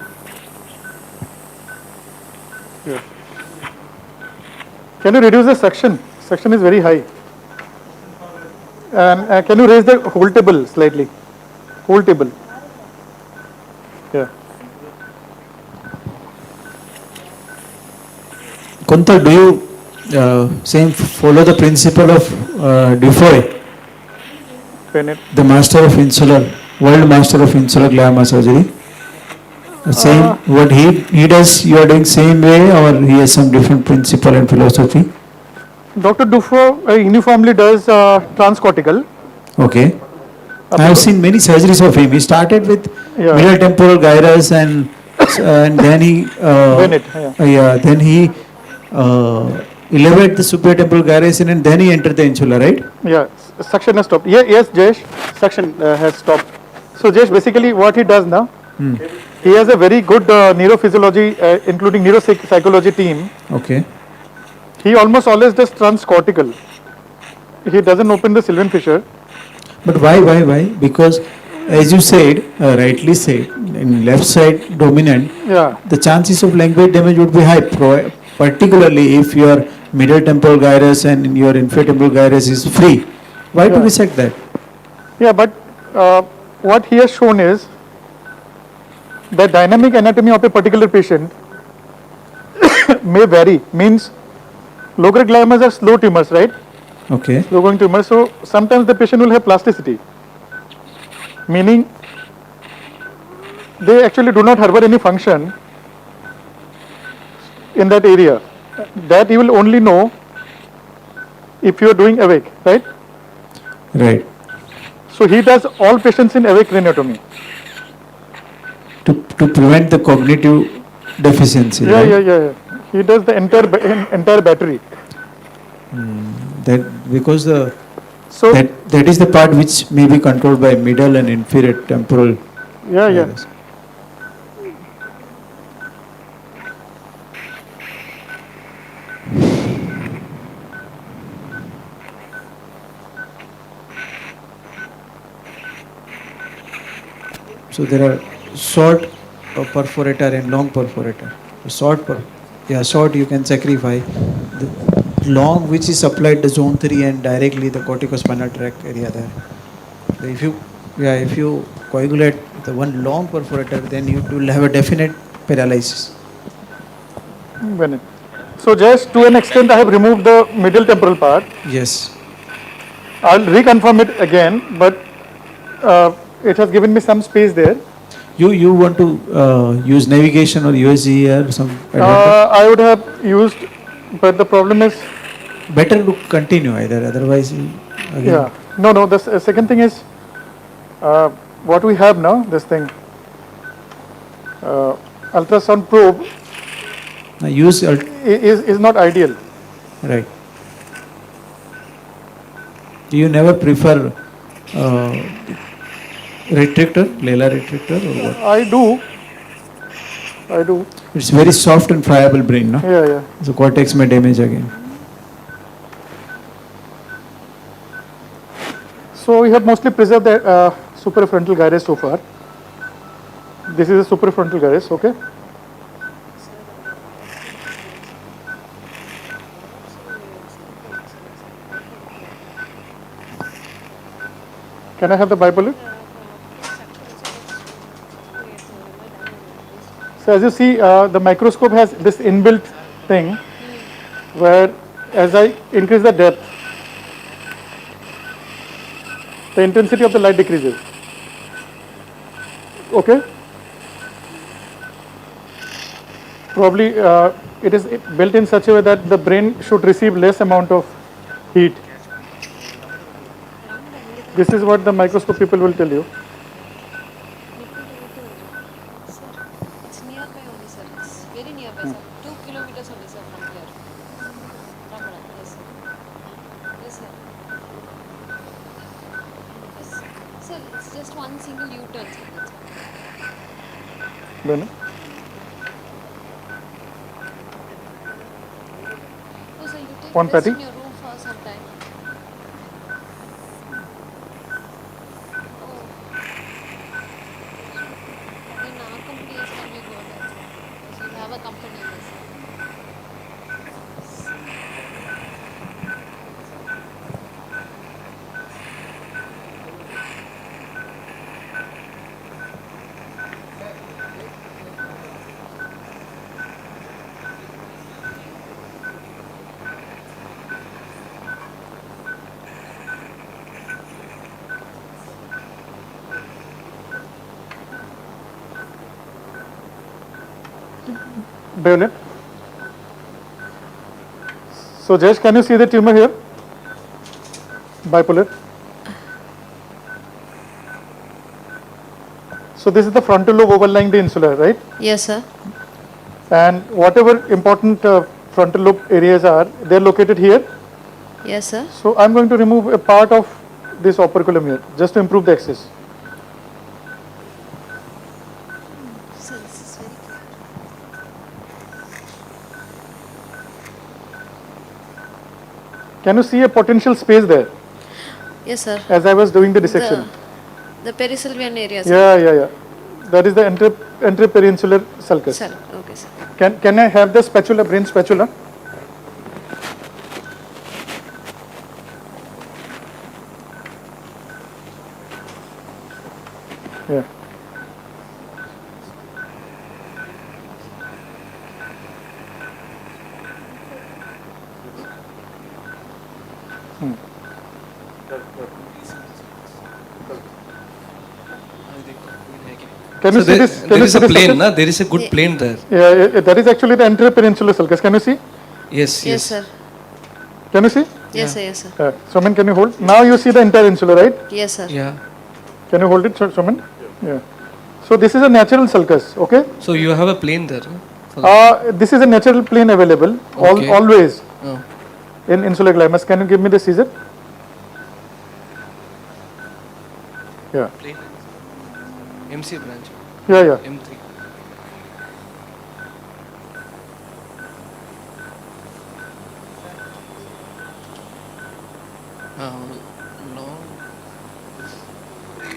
Yeah. Can you reduce the suction? Suction is very high. And can you raise the whole table slightly? Whole table. Yeah. Kuntal, do you same follow the principle of Dufoy, the master of insular, world master of insular glamour surgery? Same, what he does, you are doing same way, or he has some different principle and philosophy? Dr. Dufour uniformly does transcortical. Okay. I have seen many surgeries of him. He started with middle temporal gyrus and then he then he elevated the superior temporal gyrus and then he entered the insula, right? Yeah, suction has stopped. Yeah, yes, Jayesh, suction has stopped. So Jayesh, basically what he does now, he has a very good neurophysiology, including neuropsychology team. Okay. He almost always does transcortical. He doesn't open the Sylvian fissure. But why? Because as you said, rightly said, in left side dominant, the chances of length damage would be high, particularly if your middle temporal gyrus and your inferior temporal gyrus is free. Why to resect that? Yeah, but what he has shown is the dynamic anatomy of a particular patient may vary. Means low-grade gliomas are slow tumors, right? Okay. Slow-growing tumors. So sometimes the patient will have plasticity, meaning they actually do not harbor any function in that area. That you will only know if you are doing awake, right? Right. So he does all patients in awake craniotomy. To prevent the cognitive deficiency. Yeah, right? yeah. He does the entire battery. That because that is the part which may be controlled by middle and inferior temporal. Yeah. So there are short perforator and long perforator. Short you can sacrifice. The long, which is supplied the zone 3 and directly the corticospinal tract area there. If you coagulate the one long perforator, then you will have a definite paralysis. So just to an extent I have removed the middle temporal part. Yes. I'll reconfirm it again, but it has given me some space there. You want to use navigation or USG or some advantage? I would have used, but the problem is better to continue either, otherwise again. Yeah. No, the second thing is what we have now, this thing, ultrasound probe is not ideal. Right. Do you never prefer retractor, Lela retractor or what? I do. It's very soft and friable brain, no? Yeah. So cortex may damage again. So we have mostly preserved the suprafrontal gyrus so far. This is a suprafrontal gyrus, okay? Can I have the bipolar? So as you see, the microscope has this inbuilt thing where as I increase the depth, the intensity of the light decreases. Okay? Probably it is built in such a way that the brain should receive less amount of heat. This is what the microscope people will tell you. It's nearby only, sir. It's very nearby, sir. 2 kilometers only, sir, from here. Yes, sir. Yes, sir. Yes, sir, it's just one single U-turn, sir. Bueno. Oh, sir, you take One rest patty. in your room for some time. Then our company has come bayonet. So Jayesh, can you see the tumor here? Bipolar. So this is the frontal lobe overlying the insula, right? Yes, sir. And whatever important frontal lobe areas are, they are located here. Yes, sir. So I am going to remove a part of this operculum here, just to improve the access. Can you see a potential space there? Yes, sir. As I was doing the dissection. The perisylvian area, sir. Yeah. That is the antepeninsular sulcus. Sir, okay, sir. Can I have the spatula, brain spatula? Yeah. Can you see this? There is a plane, na? There is a good plane there. Yeah, that is actually the antepeninsular sulcus. Can you see? Yes. Yes, sir. Can you see? Yes, sir. Yes, sir. Soman, can you hold? Now you see the entire insula, right? Yes, sir. Yeah. Can you hold it, Soman? Yeah. So this is a natural sulcus, okay? So you have a plane there? No? This is a natural plane available, Okay. always, Oh. in insular glymus. Can you give me the scissor? Yeah. Plane. MC branch. Yeah. M3. No.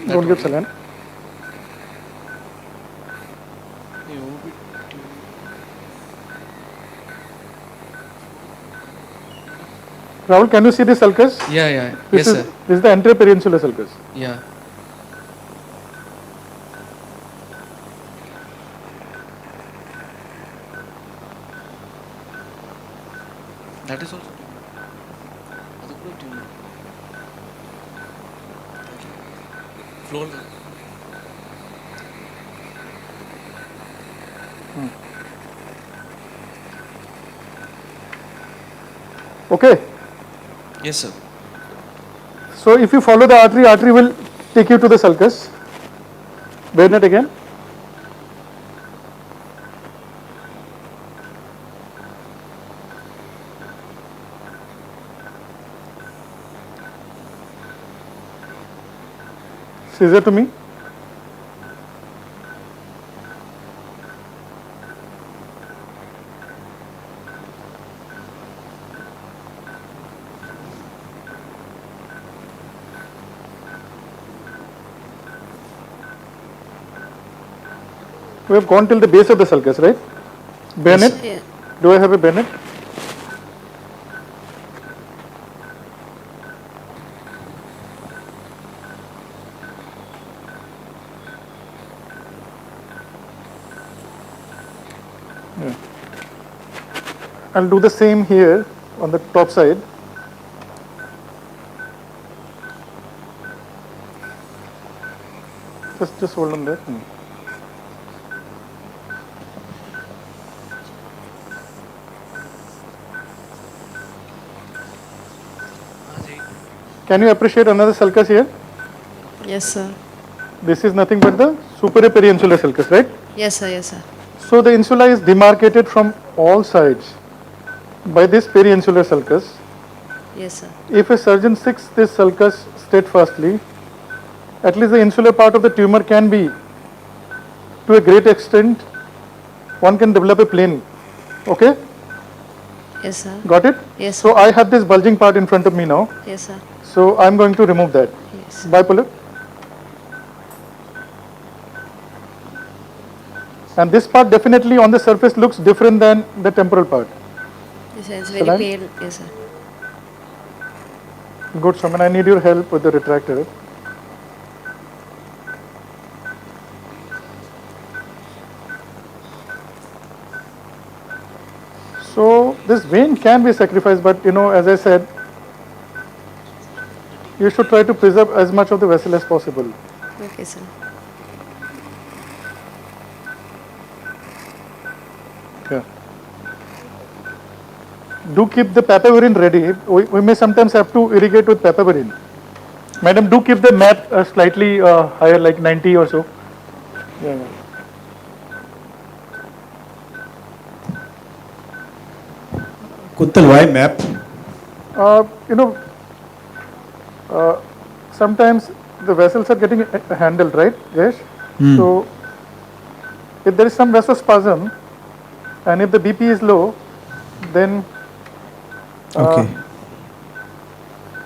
Don't give saline. Rahul, can you see the sulcus? Yeah. This Yes, sir. This is the antepeninsular sulcus. Yeah. That is also tumor. Floor. Okay. Yes, sir. So if you follow the artery will take you to the sulcus. Bayonet again. Scissor to me. We have gone till the base of the sulcus, right? Bayonet? Yes, yeah. Do I have a bayonet? Yeah. I'll do the same here on the top side. Just hold on there. Can you appreciate another sulcus here? Yes, sir. This is nothing but the superior periinsular sulcus, right? Yes, sir. Yes, sir. So the insula is demarcated from all sides by this periinsular sulcus. Yes, sir. If a surgeon sticks this sulcus steadfastly, at least the insular part of the tumor can be, to a great extent, one can develop a plane. Okay? Yes, sir. Got it? Yes, So I have this bulging part in front of me now. Yes, sir. So I'm going to remove that. Yes. Bipolar. And this part definitely on the surface looks different than the temporal part. Yes, sir. It's very Saline? pale. Yes, sir. Good, Shaman. I need your help with the retractor. So this vein can be sacrificed, but as I said, you should try to preserve as much of the vessel as possible. Okay, sir. do keep the papaverine ready. We may sometimes have to irrigate with papaverine. Madam, do keep the map slightly higher, like 90 or so. Yeah. Kuntal, why map? You know, sometimes the vessels are getting handled, right? Yes. So if there is some vasospasm and if the BP is low, then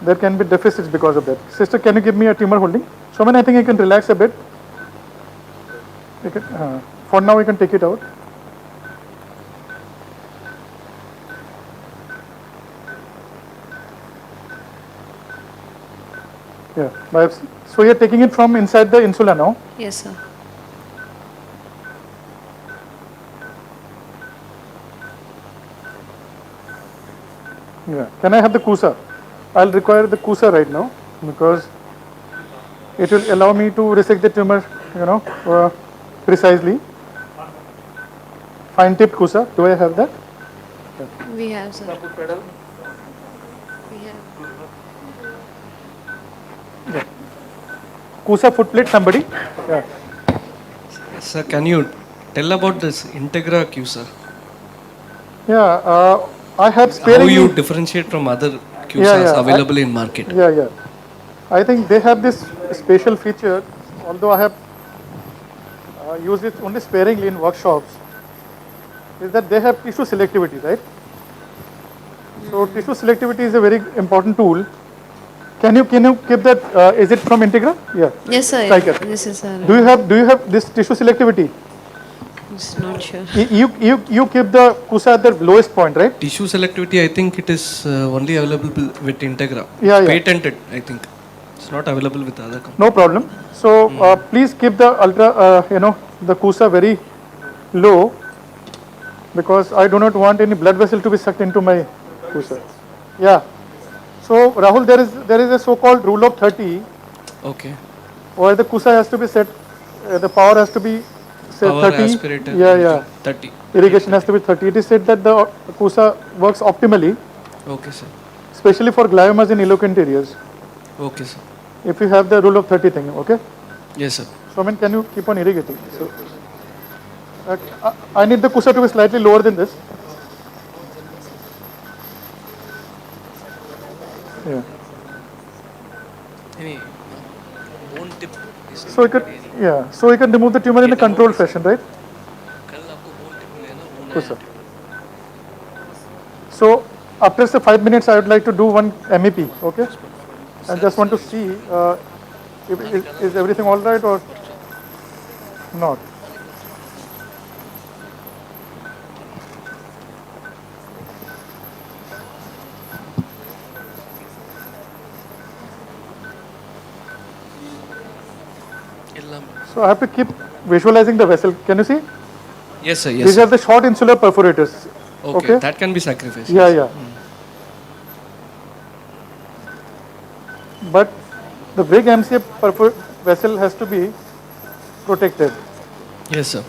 there can be deficits because of that. Sister, can you give me a tumor holding? Showman, I think you can relax a bit. You can, for now, you can take it out. Yeah, biopsy. So you're taking it from inside the insula now? Yes, sir. Yeah. Can I have the CUSA? I'll require the CUSA right now because it will allow me to resect the tumor, you know, precisely. Fine tipped CUSA. Do I have that? We have, sir. We have. Yeah. CUSA foot plate, somebody? Yeah. Sir, can you tell about this Integra CUSA? Yeah, I have How sparingly. you differentiate from other CUSAs available in market? Yeah. I think they have this special feature, although I have used it only sparingly in workshops, is that they have tissue selectivity, right? So tissue selectivity is a very important tool. Can you keep that? Is it from Integra? Yeah. Yes, sir. Striker. This is. Do you have this tissue selectivity? It's not sure. You keep the CUSA at the lowest point, right? Tissue selectivity, I think it is only available with Integra. Yeah. Patented, I think. It's not available with other companies. No problem. So please keep the the CUSA very low because I do not want any blood vessel to be sucked into my CUSA. Yeah. So Rahul, there is a so-called rule of 30. Okay. Where the CUSA has to be set, the power has to be say Power 30. aspirator. Yeah. 30. Irrigation has to be 30. It is said that the CUSA works optimally. Okay, sir. Especially for gliomas in eloquent areas. Okay, sir. If you have the rule of 30 thing, okay? Yes, sir. So, can you keep on irrigating? So, I need the CUSA to be slightly lower than this. Yeah. Any bone tip? So you can remove the tumor in a controlled fashion, right? CUSA. So after say 5 minutes, I would like to do one MEP, okay? I just want to see is everything all right or not. So I have to keep visualizing the vessel. Can you see? Yes, sir. Yes. These are the short insular perforators. Okay. That can be sacrificed. Yeah. But the big MCA vessel has to be protected. Yes, sir.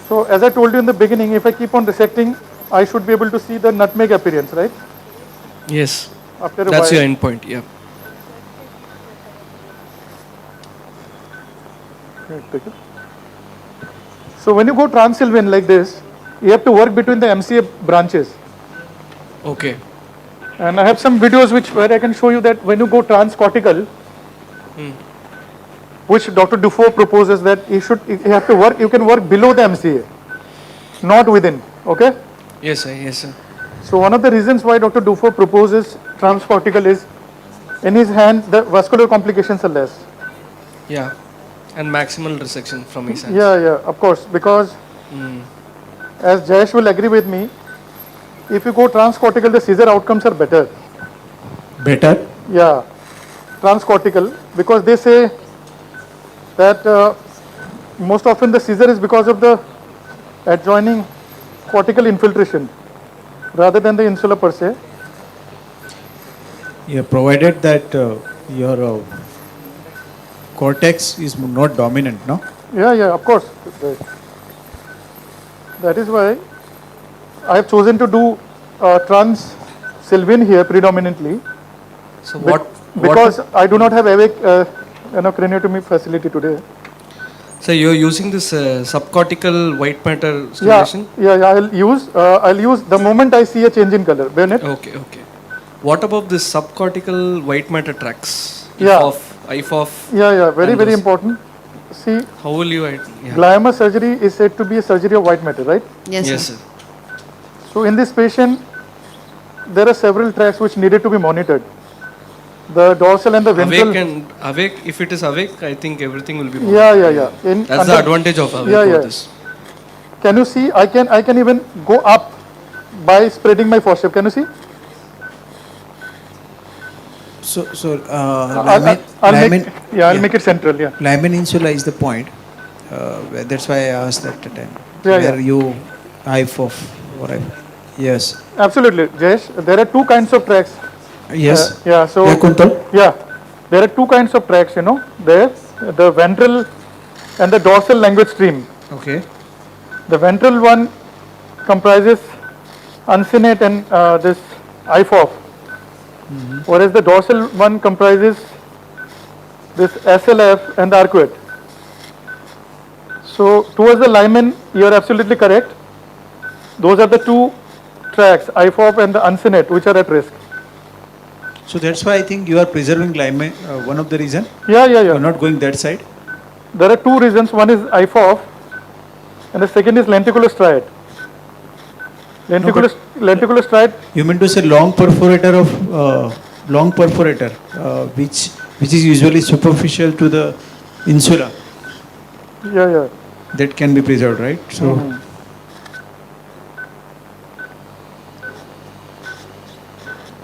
So as I told you in the beginning, if I keep on resecting, I should be able to see the nutmeg appearance, right? Yes. After a That's while. your endpoint. Yeah. So when you go trans-Sylvian like this, you have to work between the MCA branches. Okay. And I have some videos where I can show you that when you go transcortical, which Dr. Dufour proposes that you have to work, you can work below the MCA, not within, okay? Yes, sir. Yes, sir. So one of the reasons why Dr. Dufour proposes transcortical is, in his hand, the vascular complications are less. Yeah. And maximal resection from his hands. Yeah, of course, because as Jayesh will agree with me, if you go transcortical, the seizure outcomes are better. Better? Yeah, transcortical, because they say that most often the seizure is because of the adjoining cortical infiltration rather than the insula per se. Yeah, provided that your cortex is not dominant, no? Yeah, of course. That is why I have chosen to do Sylvian here predominantly. So Because I do not have awake craniotomy facility today. So you're using this subcortical white matter stimulation? Yeah. I'll use the moment I see a change in color. Bennett? Okay. What about this subcortical white matter tracks? Yeah. IFOF. Yeah. Very important. See, how will you? Glioma surgery is said to be a surgery of white matter, right? Yes, sir. So in this patient, there are several tracks which needed to be monitored. The dorsal and the ventral. Awake, if it is awake, I think everything will be monitored. Yeah. That's the advantage of awake. This. Can you see? I can even go up by spreading my forceps. Can you see? I'll make it central. Yeah. Lamin insula is the point. That's why I asked that time. Yeah. You IFOF or yes. Absolutely, Jayesh. There are two kinds of tracks. Yes. There are two kinds of tracks. There's the ventral and the dorsal language stream. Okay. The ventral one comprises uncinate and this IFOF. Whereas the dorsal one comprises this SLF and the arcuate. So towards the Lyman, you are absolutely correct. Those are the two tracks, IFOF and the uncinate, which are at risk. So that's why I think you are preserving Lyman, one of the reason? Yeah. You are not going that side? There are two reasons. One is IFOF and the second is lenticular striate. Lenticular striate. You mean to say long perforator which is usually superficial to the insula? Yeah. That can be preserved, right? So.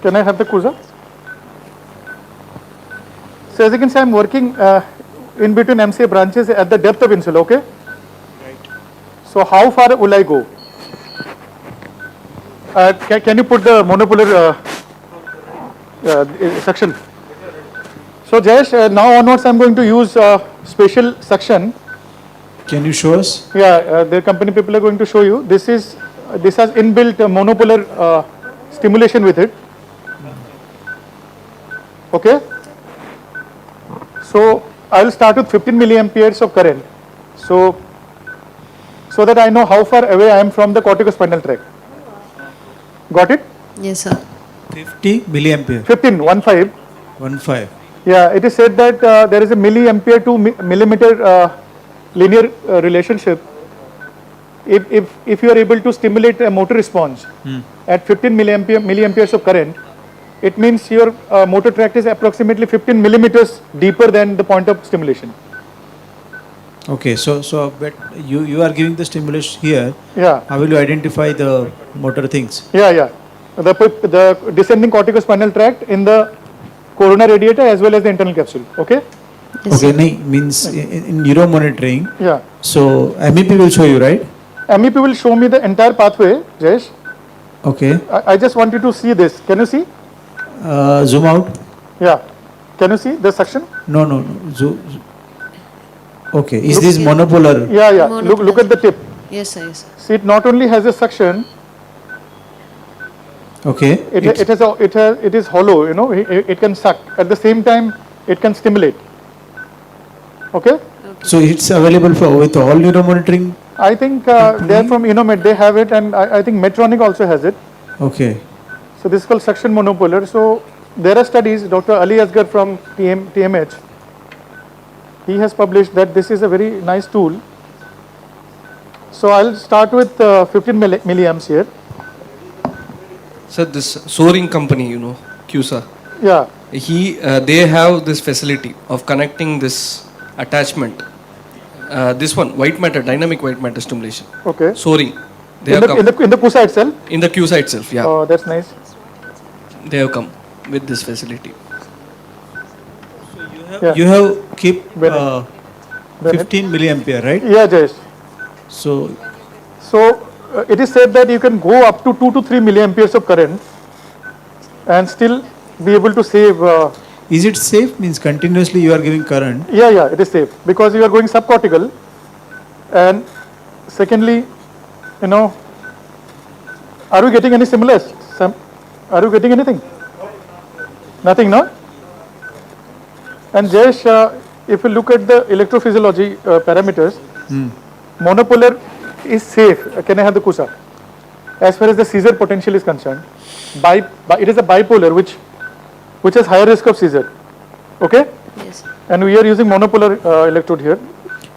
Can I have the Kusa? So as you can see, I'm working in between MCA branches at the depth of insula, okay? Right. So how far will I go? Can you put the monopolar suction? So Jayesh, now onwards I'm going to use spatial suction. Can you show us? Yeah, the company people are going to show you. This has inbuilt monopolar stimulation with it. Okay. So I will start with 15 milliamperes of current. So that I know how far away I am from the corticospinal tract. Got it? Yes, sir. 50 milliampere. 15. Yeah, it is said that there is a milliampere to millimeter linear relationship. If you are able to stimulate a motor response at 15 milliamperes of current, it means your motor tract is approximately 15 millimeters deeper than the point of stimulation. Okay, so but you are giving the stimulus here. Yeah. How will you identify the motor things? Yeah. The descending corticospinal tract in the corona radiator as well as the internal capsule. Okay. Yes, okay, means in neuro monitoring. Yeah. So MEP will show you, right? MEP will show me the entire pathway, Jayesh. Okay. I just want you to see this. Can you see? Zoom out. Yeah. Can you see the suction? No. Okay. Is this monopolar? Yeah. Look at the tip. Yes, sir. See, it not only has a suction. Okay. It is hollow. It can suck. At the same time, it can stimulate. Okay. So it's available with all neuro monitoring. I think they are from Inomed. They have it, and I think Medtronic also has it. Okay. So this is called suction monopolar. So there are studies. Dr. Ali Asgar from TMH. He has published that this is a very nice tool. So I'll start with 15 milliamps here. So this soaring company, CUSA. Yeah. They have this facility of connecting this attachment. This one, white matter, dynamic white matter stimulation. Okay. Soaring. In the CUSA itself? In the CUSA itself, yeah. Oh, that's nice. They have come with this facility. You have keep 15 milliampere, right? Yeah, Jayesh. So it is said that you can go up to 2 to 3 milliamperes of current and still be able to save. Is it safe? Means continuously you are giving current? Yeah, it is safe because you are going subcortical. And secondly, are we getting any stimulus? Are you getting anything? Nothing, no? And Jayesh, if you look at the electrophysiology parameters, monopolar is safe. Can I have the KUSA? As far as the seizure potential is concerned, it is a bipolar which has higher risk of seizure. Okay? Yes. And we are using monopolar electrode here.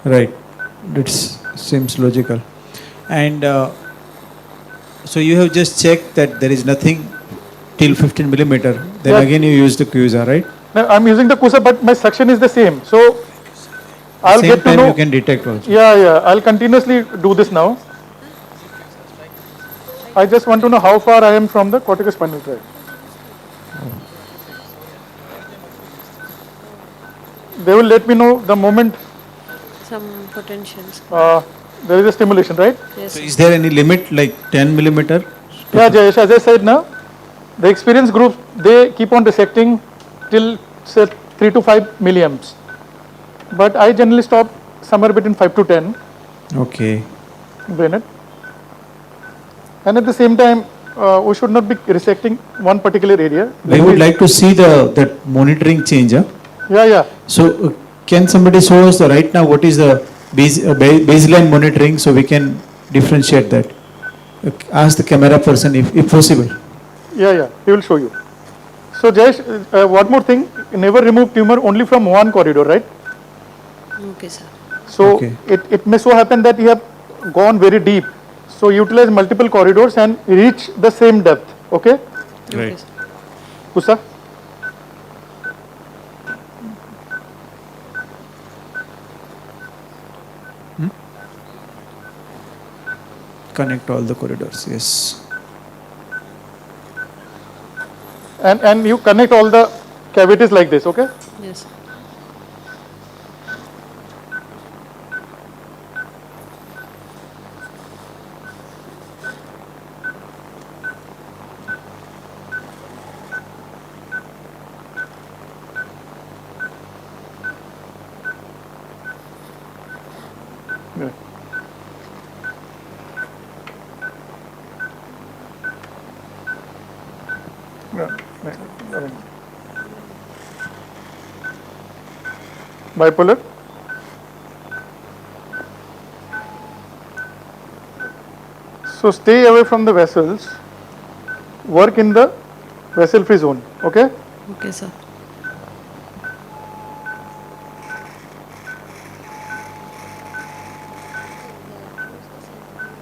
Right. That seems logical. And so you have just checked that there is nothing till 15 millimeter. Then again you use the QSA, right? No, I'm using the KUSA, but my suction is the same. So I'll Same get to time know. you can detect also. Yeah. I'll continuously do this now. I just want to know how far I am from the corticospinal tract. They will let me know the moment Some potentials. there is a stimulation, right? Yes. So is there any limit like 10 millimeter? Yeah, Jayesh, as I said now, the experienced group, they keep on dissecting till say 3 to 5 milliamps. But I generally stop somewhere between 5 to 10. Okay. Bennett. And at the same time, we should not be resecting one particular area. We would like to see that monitoring change. Huh? Yeah. So can somebody show us right now what is the baseline monitoring so we can differentiate that? Ask the camera person if possible. Yeah, he will show you. So Jayesh, one more thing, never remove tumor only from one corridor, right? Okay, sir. So it may so happen that you have gone very deep. So utilize multiple corridors and reach the same depth. Okay? Right. Kusa? Connect all the corridors, yes. And you connect all the cavities like this, okay? Yes. Yeah. Bipolar. So stay away from the vessels, work in the vessel free zone, okay? Okay, sir.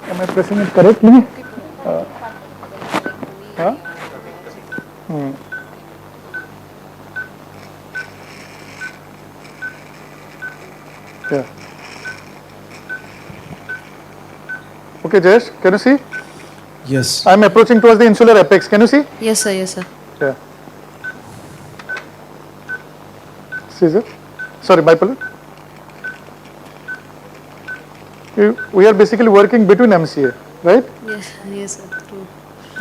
Am I pressing it correctly? Huh? Yeah. Okay, Jayesh, can you see? Yes. I am approaching towards the insular apex. Can you see? Yes, sir. Yes, sir. Yeah. Caesar. Sorry, bipolar. We are basically working between MCA, right? Yes, sir. True.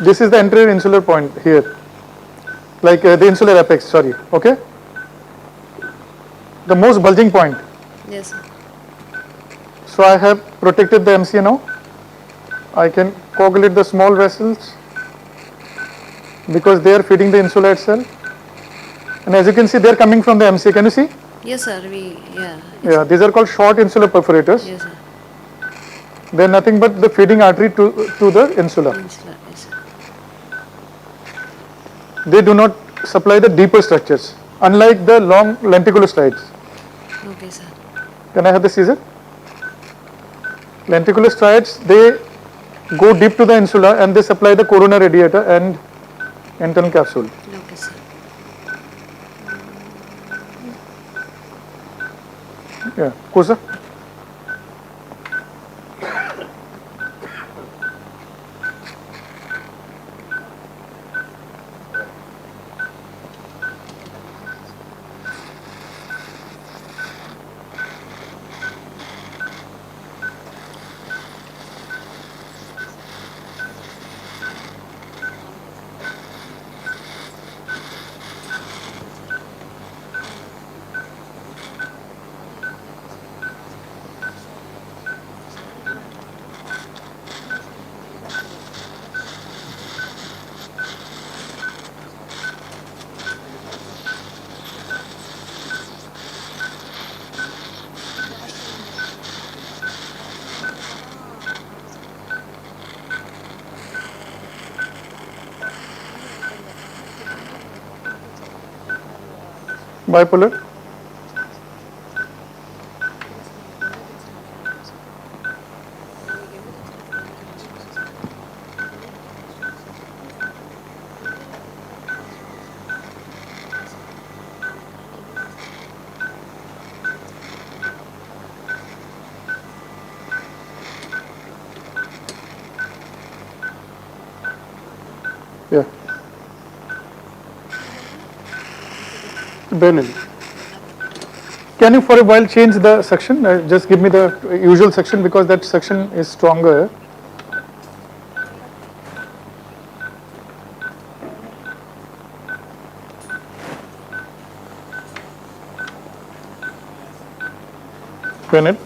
This is the anterior insular point here, like the insular apex, sorry, okay? The most bulging point. Yes, sir. So I have protected the MCA now. I can coagulate the small vessels because they are feeding the insula itself. And as you can see, they are coming from the MCA. Can you see? Yes, sir. Yeah, these are called short insular perforators. Yes, sir. They are nothing but the feeding artery to the insula. Yes, sir. They do not supply the deeper structures, unlike the long lenticulostrides. Okay, sir. Can I have the Caesar? Lenticulostrides, they go deep to the insula and they supply the corona radiata and internal capsule. Okay, sir. Yeah, Kosa? Bipolar. Yeah. Barely. Can you for a while change the section? Just give me the usual section because that section is stronger. Bennett.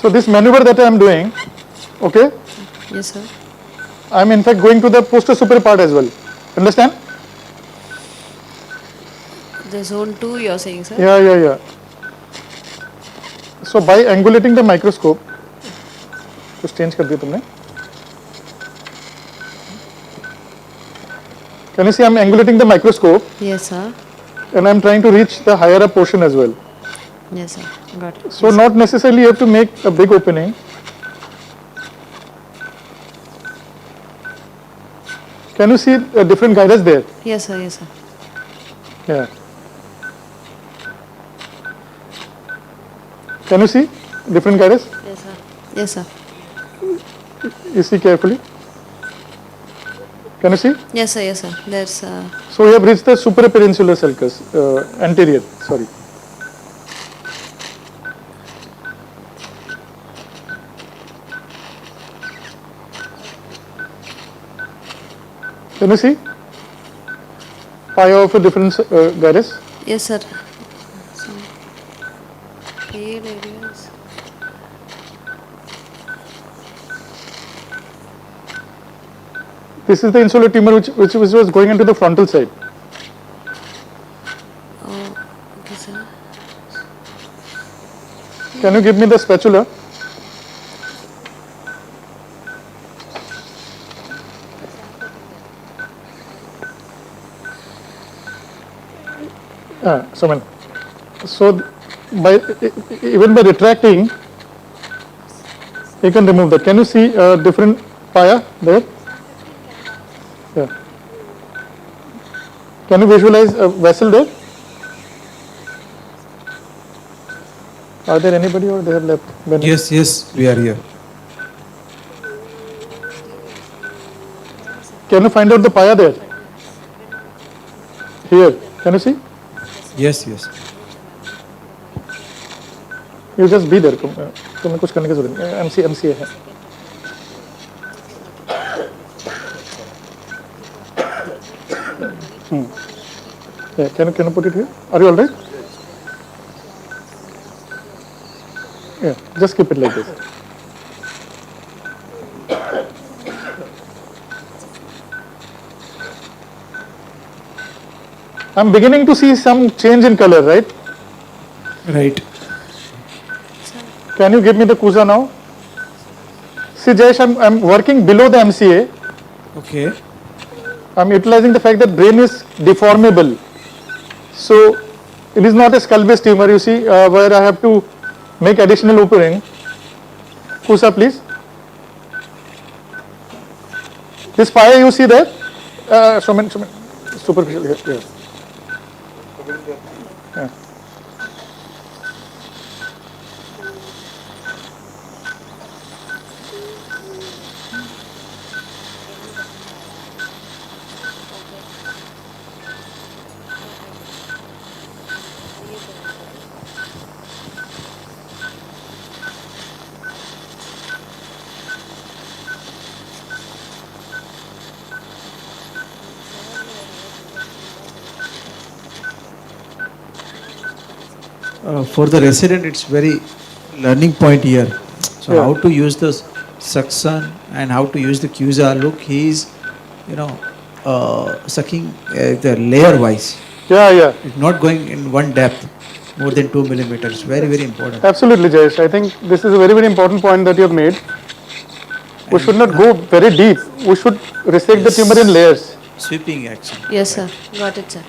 So this maneuver that I am doing, okay? Yes, sir. I am in fact going to the posterior superior part as well. Understand? The zone 2 you are saying, sir? Yeah. So by angulating the microscope, कुछ change कर दिया तुमने? Can you see I am angulating the microscope? Yes, sir. And I am trying to reach the higher up portion as well. Yes, sir. Got it. So not necessarily you have to make a big opening. Can you see different guidance there? Yes, sir. Yes, sir. Yeah. Can you see different guidance? Yes, sir. Yes, sir. You see carefully. Can you see? Yes, sir. Yes, sir. There's. So we have reached the suprapeninsular sulcus, anterior. Sorry. Can you see? Pie of a different gyrus? Yes, sir. Some pale areas. This is the insular tumor which was going into the frontal side. Oh, okay, sir. Can you give me the spatula? So by even by retracting, you can remove that. Can you see different pia there? Yeah. Can you visualize a vessel there? Are there anybody or they have left? Yes, we are here. Can you find out the pia there? Here. Can you see? Yes. You just be there. तुम्हें कुछ करने की जरूरत नहीं. MCA है. Yeah, can you put it here? Are you all right? Yeah, just keep it like this. I'm beginning to see some change in color, right? Right. Can you give me the Kusa now? See, Jayesh, I'm working below the MCA. Okay. I'm utilizing the fact that brain is deformable. So, it is not a skull-based tumor, you see, where I have to make additional opening. Kusa, please. This fire you see there? Shoman, superficial here. Yeah. for the resident, it's very learning point here. So Yeah. how to use the suction and how to use the QSA. Look, he is, sucking the layer wise. Yeah. It's not going in one depth, more than 2 millimeters. Very, very important. Absolutely, Jayesh. I think this is a very, very important point that you have made. We should not go very deep. We should resect the tumor in layers. Sweeping action. Yes, sir. Got it, sir.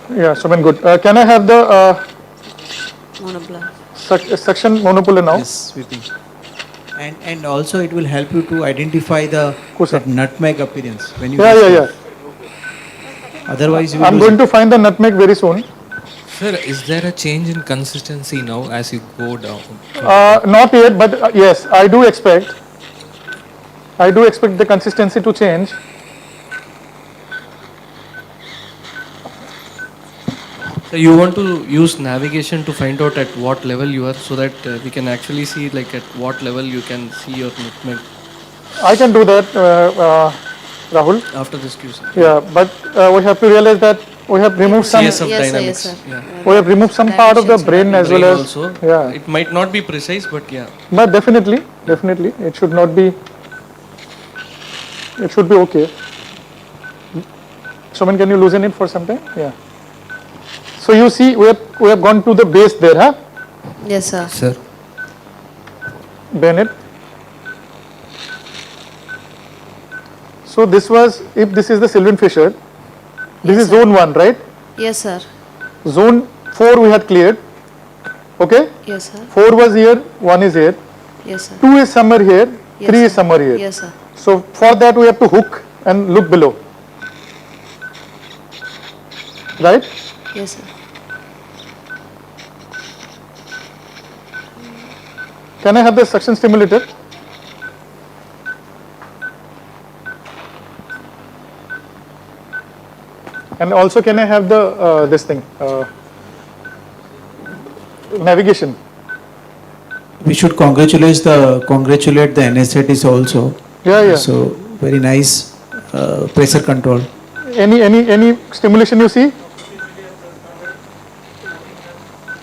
Yeah, Suman, good. Can I have the Monoblast. suction monopolar now? Yes, sweeping. And also it will help you to identify that nutmeg appearance when you Yeah. Otherwise you I'm going to find the nutmeg very soon. Sir, is there a change in consistency now as you go down? Not yet, but yes, I do expect the consistency to change. So you want to use navigation to find out at what level you are, so that we can actually see like at what level you can see your nutmeg. I can do that, Rahul. After this QC. Yeah, but we have to realize that we have removed some. CS of dynamics. Yeah. We have removed some part of the brain as well as. Also. Yeah. It might not be precise, but yeah. But definitely, it should not be. It should be okay. Someone, can you loosen it for some time? Yeah. So you see, we have gone to the base there, huh? Yes, sir. Sir. Bennett. So this was, if this is the Sylvian fissure, this is zone 1, right? Yes, sir. Zone 4 we had cleared. Okay? Yes, sir. 4 was here, 1 is here. Yes, sir. 2 is somewhere here, Yes, 3 is sir. somewhere here. Yes, sir. So for that we have to hook and look below. Right? Yes, sir. Can I have the suction stimulator? And also, can I have the this thing, navigation? We should congratulate the anesthetists also. Yeah. So very nice pressure control. Any stimulation you see?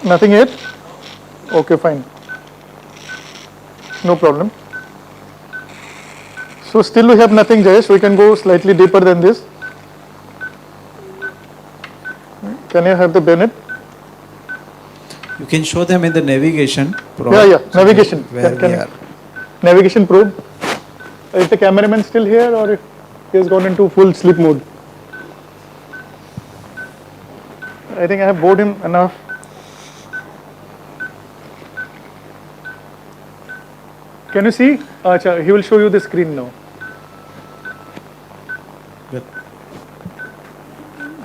Nothing yet? Okay, fine. No problem. So still we have nothing, Jayesh. We can go slightly deeper than this. Can I have the Bennett? You can show them in the navigation probe. Yeah. Navigation. Where we are. Navigation probe. Is the cameraman still here, or if he has gone into full sleep mode? I think I have bored him enough. Can you see? Acha, he will show you the screen now. Good.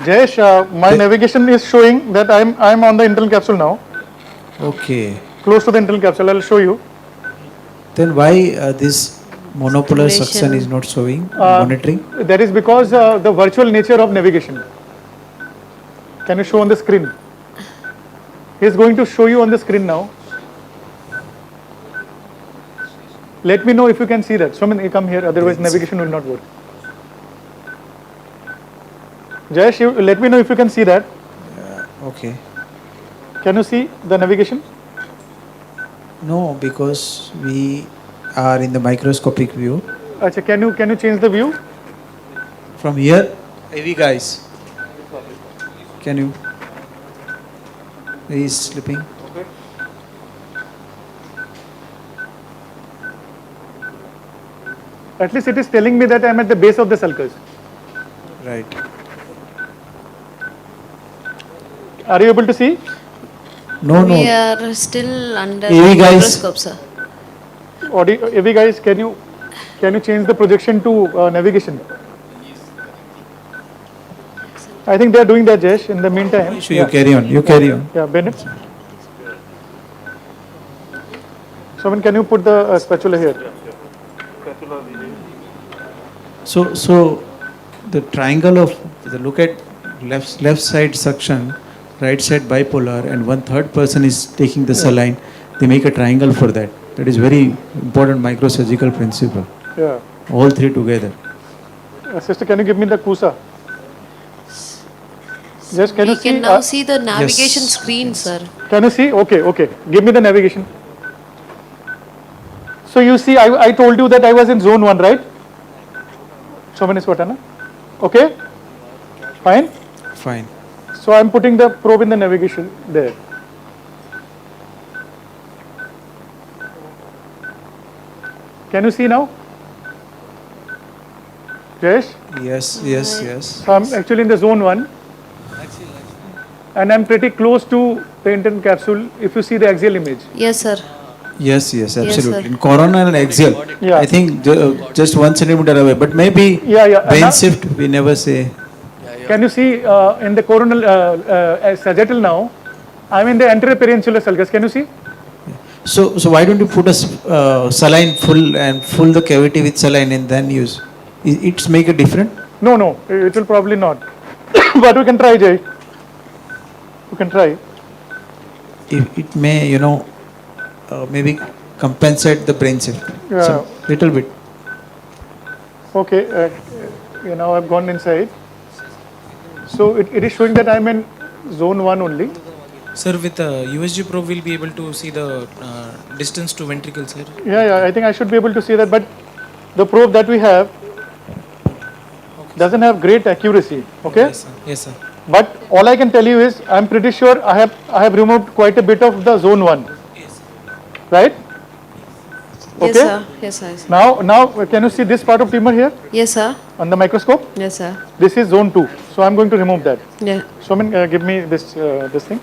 Jayesh, my navigation is showing that I'm on the internal capsule now. Okay. Close to the internal capsule. I will show you. Then why this monopolar suction is not showing monitoring? That is because the virtual nature of navigation. Can you show on the screen? He is going to show you on the screen now. Let me know if you can see that. Someone, you come here, otherwise navigation will not work. Jayesh, let me know if you can see that. Okay. Can you see the navigation? No, because we are in the microscopic view. Acha, can you change the view? From here, heavy guys. Can you? He is sleeping. Okay. At least it is telling me that I am at the base of the sulcus. Right. Are you able to see? No. We are still under AV guys. microscope, sir. AV guys, can you change the projection to navigation? I think they are doing that, Jayesh. In the meantime, So you carry on. Yeah, Bennett. Someone, can you put the spatula here? So the triangle of look at left side suction, right side bipolar, and 1/3 person is taking the saline. They make a triangle for that. That is very important microsurgical principle. Yeah. All three together. Sister, can you give me the CUSA? Just can We you see? can now see the navigation screen, sir. Can you see? Okay, okay. Give me the navigation. So you see, I told you that I was in zone 1, right? Shomaniswatana. Okay? Fine? Fine. So I'm putting the probe in the navigation there. Can you see now? Jayesh? Yes, yes, yes. So I'm actually in the zone 1. And I'm pretty close to the intent capsule if you see the axial image. Yes, sir. Yes, yes, absolutely. sir. In coronal and axial, Yeah. I think just 1 centimeter away, but maybe And brain now- shift, we never say. Can you see in the coronal sagittal now? I'm in the anterior perinsular sulcus. Can you see? So why don't you put a saline full and fill the cavity with saline and then use? It's make a difference? No, no, it will probably not. But we can try, Jay. You can try. It may, maybe compensate the brain shift. Yeah. Some little bit. Okay, now I've gone inside. So it is showing that I'm in zone 1 only. Sir, with a USG probe, we'll be able to see the distance to ventricle, sir. Yeah, I think I should be able to see that, but the probe that we have doesn't have great accuracy, okay? Yes, sir. Yes, sir. But all I can tell you is, I'm pretty sure I have removed quite a bit of the zone 1. Right? Yes, sir. Yes, sir. Now, can you see this part of tumor here? Yes, sir. On the microscope? Yes, sir. This is zone 2. So I'm going to remove that. Yeah. Soman, give me this thing.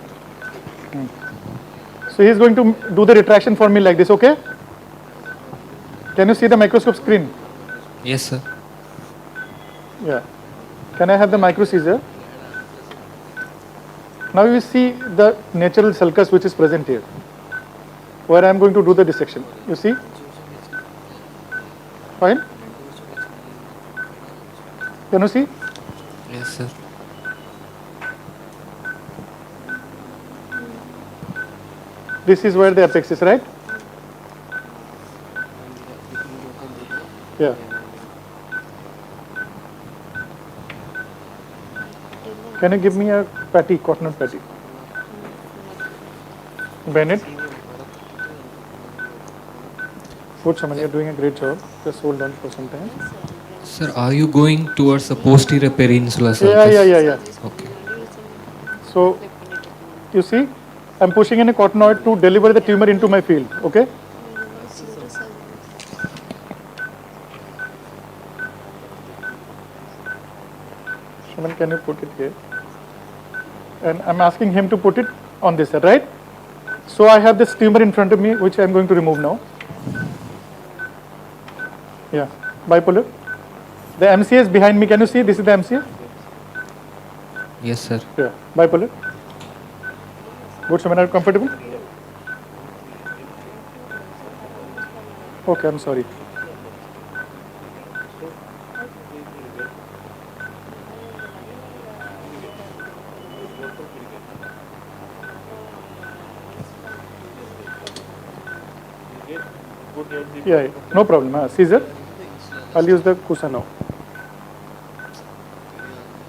So he's going to do the retraction for me like this, okay? Can you see the microscope screen? Yes, sir. Yeah. Can I have the micro Caesar? Now you see the natural sulcus which is present here, where I am going to do the dissection. You see? Fine? Can you see? Yes, sir. This is where the apex is, right? Yeah. Can you give me a patty, cotton patty? Bennett? Good, Shaman, you're doing a great job. Just hold on for some time. Sir, are you going towards the posterior peninsular Yeah. sulcus? Okay. So, you see, I'm pushing in a cottonoid to deliver the tumor into my field, okay? Shaman, can you put it here? And I'm asking him to put it on this side, right? So I have this tumor in front of me, which I'm going to remove now. Yeah, bipolar. The MCA is behind me. Can you see? This is the MCA. Yes, sir. Yeah, bipolar. Good, Shaman, are you comfortable? Okay, I'm sorry. Yeah, no problem. Caesar, I'll use the Kusa now.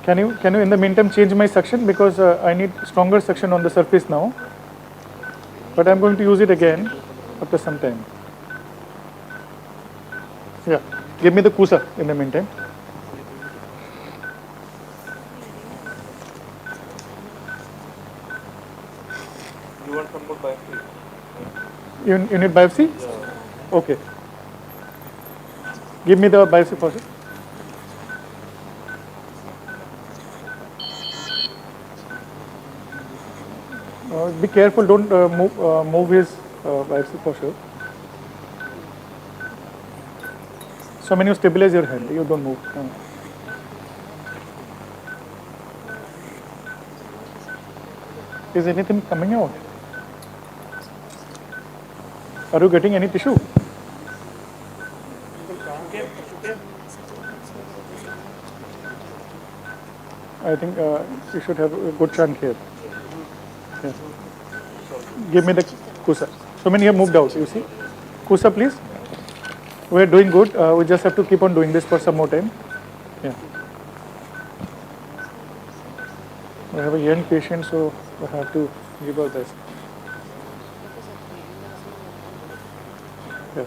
Can you in the meantime change my suction, because I need stronger suction on the surface now. But I'm going to use it again after some time. Yeah, give me the Kusa in the meantime. You want some more biopsy? You need biopsy? Okay. Give me the biopsy first. Be careful, don't move his biopsy for sure. So when you stabilize your hand, you don't move. Is anything coming out? Are you getting any tissue? I think you should have a good chunk here. Yeah. Give me the Kusa. So many have moved out, you see. Kusa, please. We're doing good. We just have to keep on doing this for some more time. Yeah. We have a young patient, so we have to give our best. Yeah.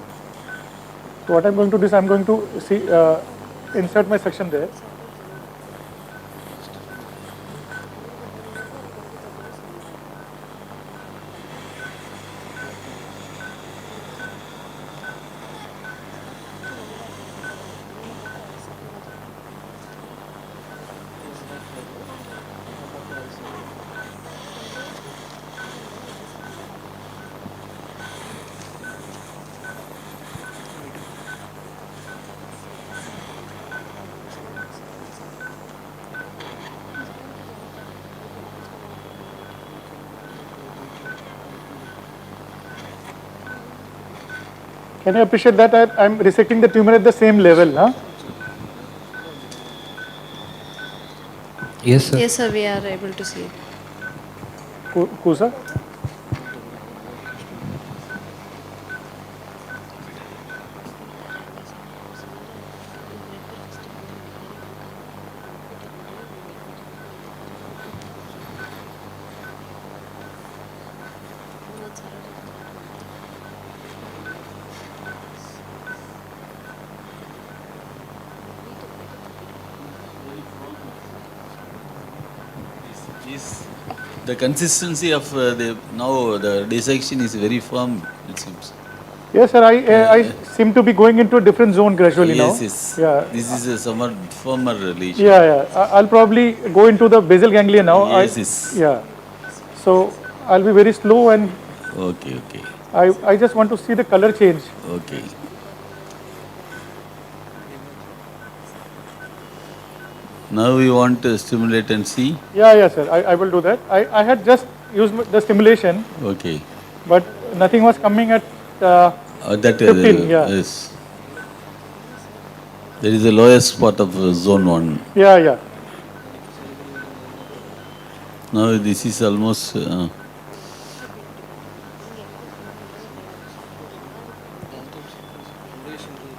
So what I'm going to do is I'm going to insert my section there. Can you appreciate that I'm resecting the tumor at the same level? Huh? Yes, sir. Yes, sir, we are able to see. Kusa? The consistency of the dissection is very firm, it seems. Yes, sir. I seem to be going into a different zone gradually now. Yes. Yeah. This is a somewhat firmer lesion. Yeah. I'll probably go into the basal ganglia now. Yes. Yeah. So I'll be very slow and. Okay. I just want to see the color change. Okay. Now we want to stimulate and see. Yeah, sir. I will do that. I had just used the stimulation. Okay. But nothing was coming at 15. Yes. There is the lowest part of zone 1. Yeah. Now this is almost.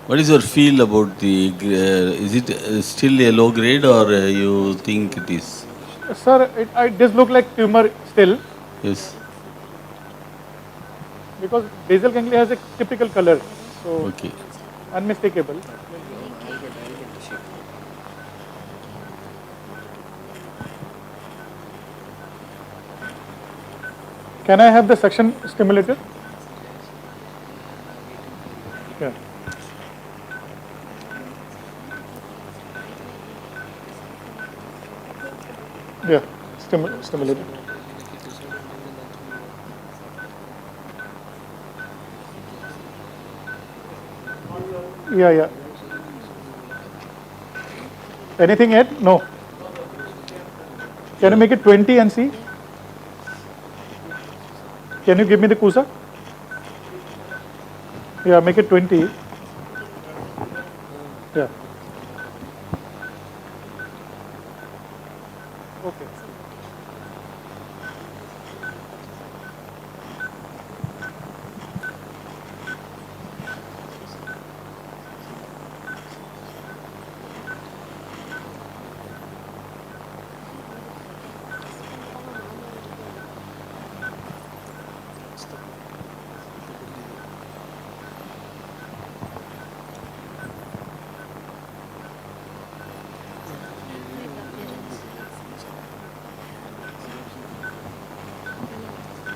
What is your feel about the? Is it still a low grade or you think it is? Sir, it does look like tumor still. Yes. Because basal ganglia has a typical color, so okay. Unmistakable. Can I have the suction stimulator? Yeah. Yeah, stimulator. Yeah. Anything yet? No. Can you make it 20 and see? Can you give me the Kusa? Yeah, make it 20. Yeah. Okay.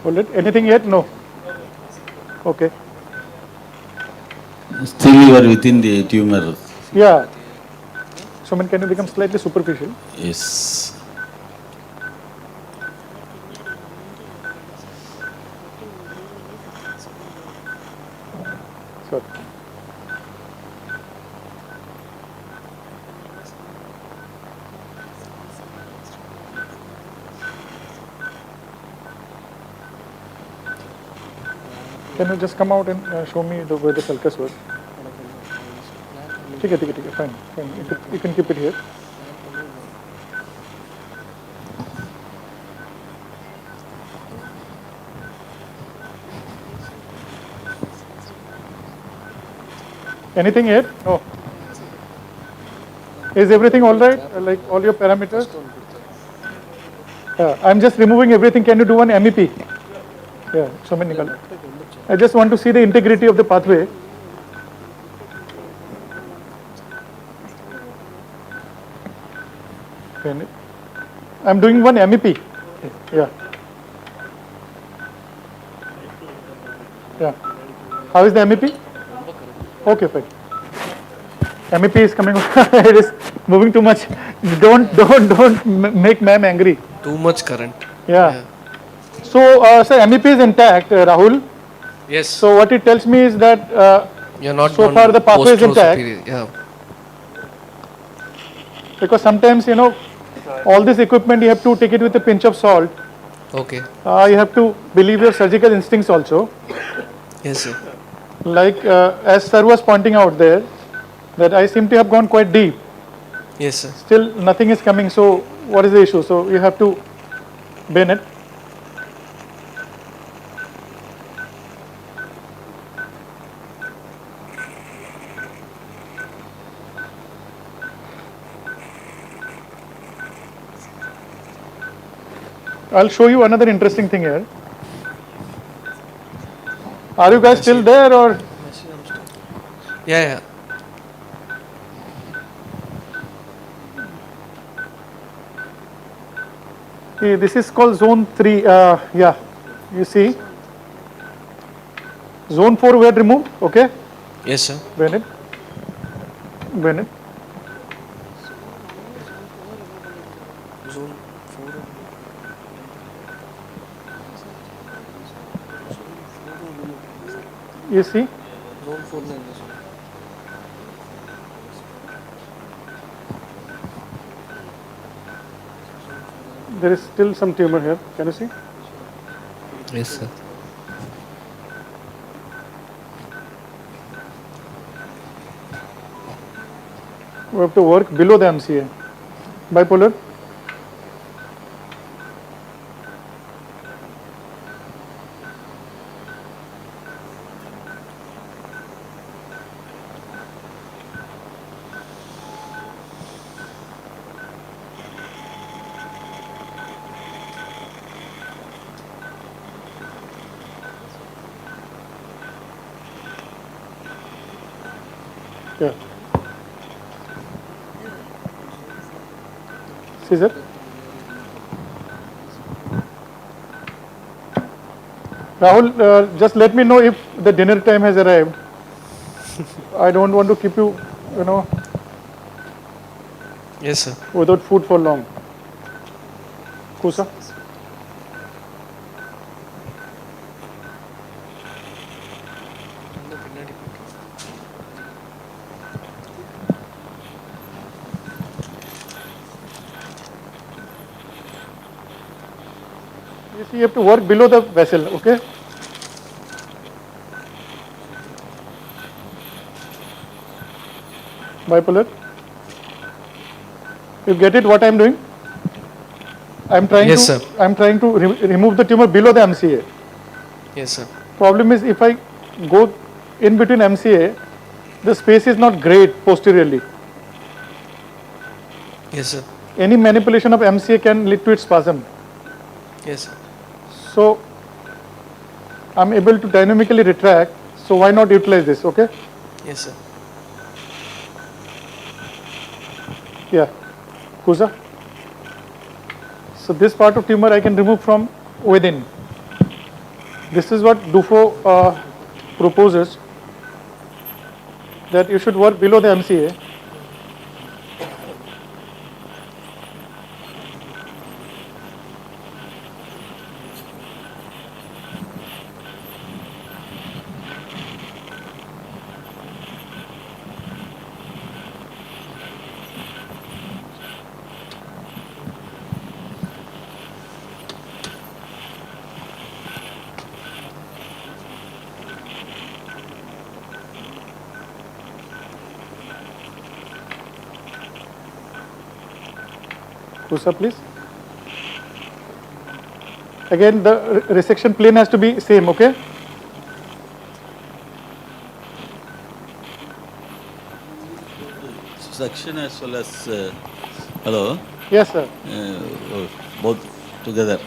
Hold it. Anything yet? No. Okay. Still you are within the tumor. Yeah. Suman, can you become slightly superficial? Yes. Sure. Can you just come out and show me where the sulcus was? ठीक है, fine. You can keep it here. Anything yet? No. Is everything all right? Like all your parameters? I'm just removing everything. Can you do one MEP? Yeah, so many colors. I just want to see the integrity of the pathway. I'm doing one MEP. Yeah. Yeah. How is the MEP? Okay, fine. MEP is coming. It is moving too much. Don't make ma'am angry. Too much current. Yeah. So, sir, MEP is intact, Rahul. Yes. So what it tells me is that you're not so far the pathway is intact. Yeah. Because sometimes, you know, all this equipment you have to take it with a pinch of salt. Okay. You have to believe your surgical instincts also. Yes, sir. Like as sir was pointing out there, that I seem to have gone quite deep. Yes, sir. Still nothing is coming. So what is the issue? So you have to bend it. I'll show you another interesting thing here. Are you guys still there or? Yeah. Okay, this is called zone 3. Yeah, you see. Zone 4 we had removed. Okay. Yes, sir. Bend it. Bend it. Zone 4. You see? Zone 4. There is still some tumor here. Can you see? Yes, sir. We have to work below the MCA. Bipolar. Yeah. Scissor. Rahul, just let me know if the dinner time has arrived. I don't want to keep you, you know, yes, sir, without food for long. Kusa. You see, you have to work below the vessel, okay? Bipolar. You get it? What I am doing? I am trying yes, to. sir. I am trying to remove the tumor below the MCA. Yes, sir. Problem is, if I go in between MCA, the space is not great posteriorly. Yes, sir. Any manipulation of MCA can lead to its spasm. Yes, sir. So, I am able to dynamically retract. So why not utilize this? Okay. Yes, sir. Yeah. Kusa. So this part of tumor I can remove from within. This is what Dufo proposes, that you should work below the MCA. Kusa, please. Again, the resection plane has to be same, okay? Suction as well as, hello? Yes, sir. Both. together.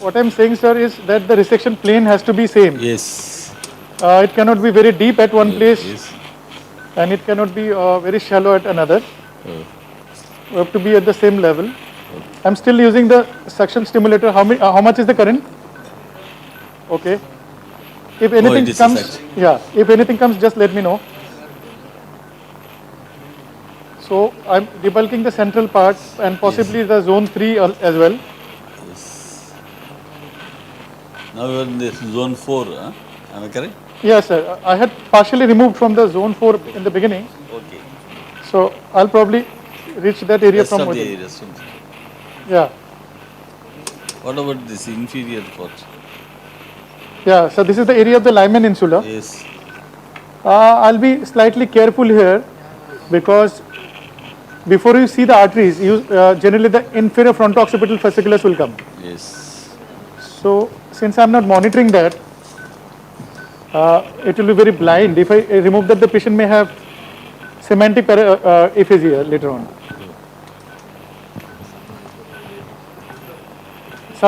What I'm saying, sir, is that the resection plane has to be same. Yes. It cannot be very deep at one place, Yes. and it cannot be very shallow at another. We have to be at the same level. I'm still using the suction stimulator. How much is the current? Okay. If anything comes, if anything comes, just let me know. So I'm debulking the central part and possibly the zone 3 as well. Yes. Now you are in this zone 4, huh? Am I correct? Yes, sir. I had partially removed from the zone 4 in the beginning. Okay. So I'll probably reach that area from within. Yeah. What about this inferior part? Yeah, so this is the area of the Lyman insula. Yes. I'll be slightly careful here because before you see the arteries, generally the inferior fronto-occipital fasciculus will come. Yes. So since I'm not monitoring that, it will be very blind. If I remove that, the patient may have semantic aphasia later on.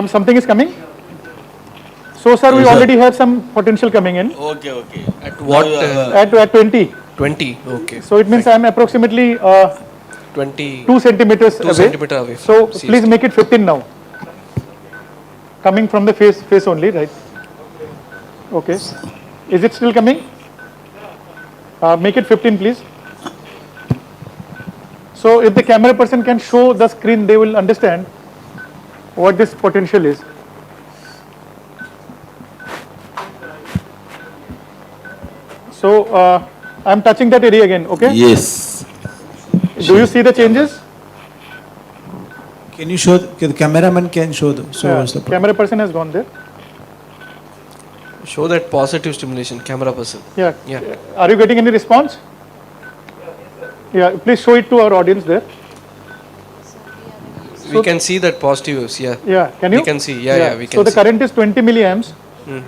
Something is coming? So sir, we already have some potential coming in. Okay, okay. At what? At 20. 20, okay. So it means I am approximately 2 centimeters away. Centimeter away. So please make it 15 now. Coming from the face only, right? Okay. Is it still coming? Make it 15, please. So if the camera person can show the screen, they will understand what this potential is. So I'm touching that area again, okay? Yes. Do you see the changes? Can you show, the cameraman can show the camera person has gone there. Show that positive stimulation, camera person. Yeah. Yeah. Are you getting any response? Yeah, please show it to our audience there. We can see that positive waves, yeah. Yeah, can you? We can see, yeah, we can So the see. current is 20 milliamps.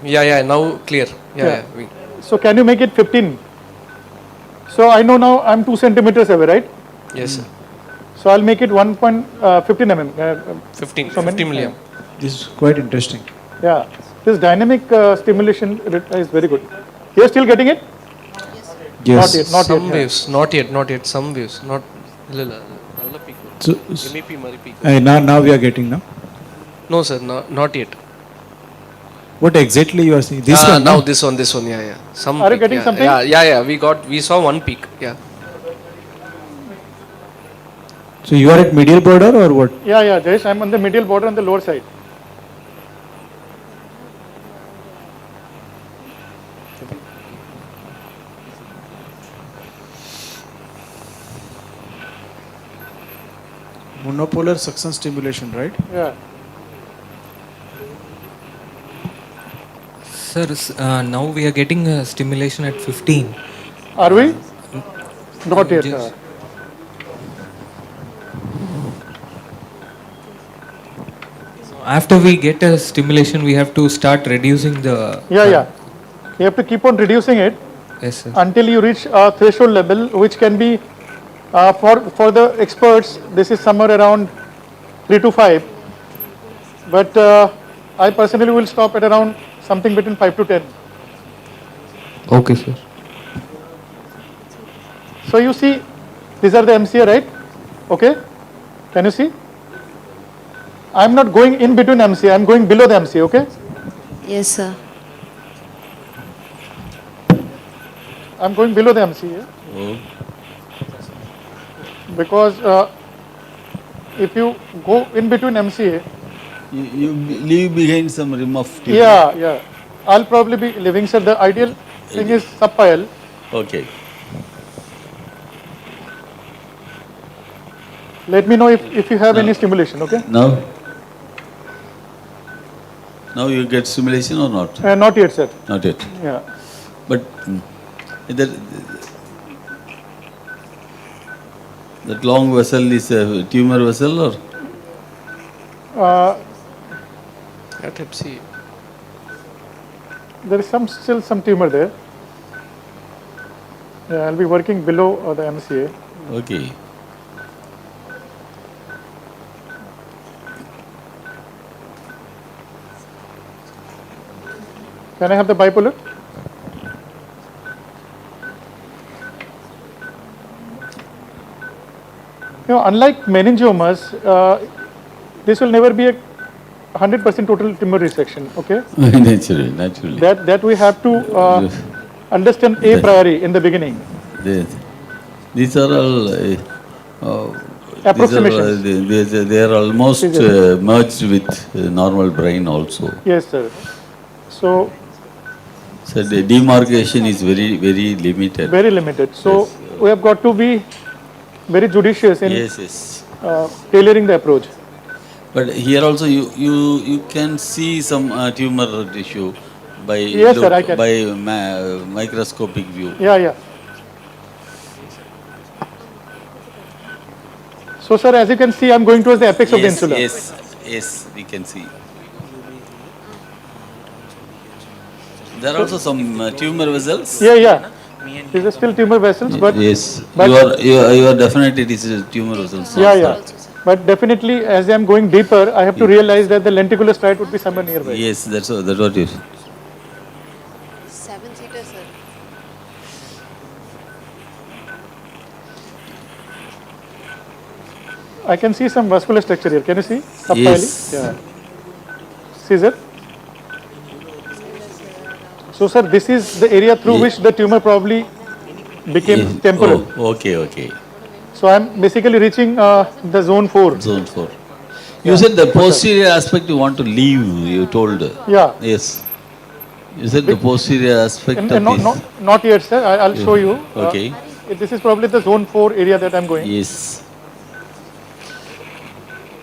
Yeah, now clear. Yeah. So can you make it 15? So I know now I'm 2 centimeters away, right? Yes, sir. So I'll make it 1.15 mm. 15 so milliamp. This is quite interesting. Yeah, this dynamic stimulation is very good. You're still getting it? Yes. Not Some yet. waves, not yet, some waves, not. So, MEP, now we are getting now. No, sir, not yet. What exactly you are seeing? This one? Now no? this one, yeah. Some Are you peak, getting yeah, something? Yeah. We saw one peak, yeah. So you are at medial border or what? Yeah, Jayesh, I'm on the medial border on the lower side. Monopolar suction stimulation, right? Yeah. Sir, now we are getting a stimulation at 15. Are we? Not yet. Just- After we get a stimulation, we have to start reducing the. Yeah. You have to keep on reducing it Yes, sir. until you reach a threshold level, which can be for the experts. This is somewhere around 3 to 5, but I personally will stop at around something between 5 to 10. Okay, sir. So you see, these are the MCA, right? Okay. Can you see? I'm not going in between MCA. I'm going below the MCA. Okay. Yes, sir. I'm going below the MCA. Because if you go in between MCA, you leave behind some rim of tube. yeah, I'll probably be leaving, sir. The ideal thing is subpial. Okay. Let me know if you have any stimulation, okay? Now you get stimulation or not? Not yet, sir. Not yet. Yeah. But that long vessel is a tumor vessel or? At hep C. There is still some tumor there. Yeah, I'll be working below the MCA. Okay. Can I have the bipolar? Unlike meningiomas, this will never be a 100% total tumor resection. Okay. Naturally. That we have to understand a priori in the beginning. These are all approximations. They are almost merged with normal brain also. Yes, sir. So the demarcation is very limited. Very limited. So we have got to be very judicious in tailoring the approach. But here also you can see some tumor tissue by microscopic view. Yeah. So sir, as you can see, I am going towards the apex of the insula. Yes, we can see. There are also some tumor vessels. Yeah. These are still tumor vessels, but yes, you are definitely it is tumor vessels. Yeah. But definitely, as I am going deeper, I have to realize that the lenticular striate would be somewhere nearby. Yes, that's what it is. 7-seater, sir. I can see some vascular structure here. Can you see? Yes. Yeah. See, sir? So, sir, this is the area through which the tumor probably became temporal. Oh, okay. So, I am basically reaching the zone 4. Zone 4. You said the posterior aspect you want to leave, you told. Yeah. Yes. You said the posterior aspect of this. Not yet, sir. I'll show you. Okay. This is probably the zone 4 area that I'm going. Yes.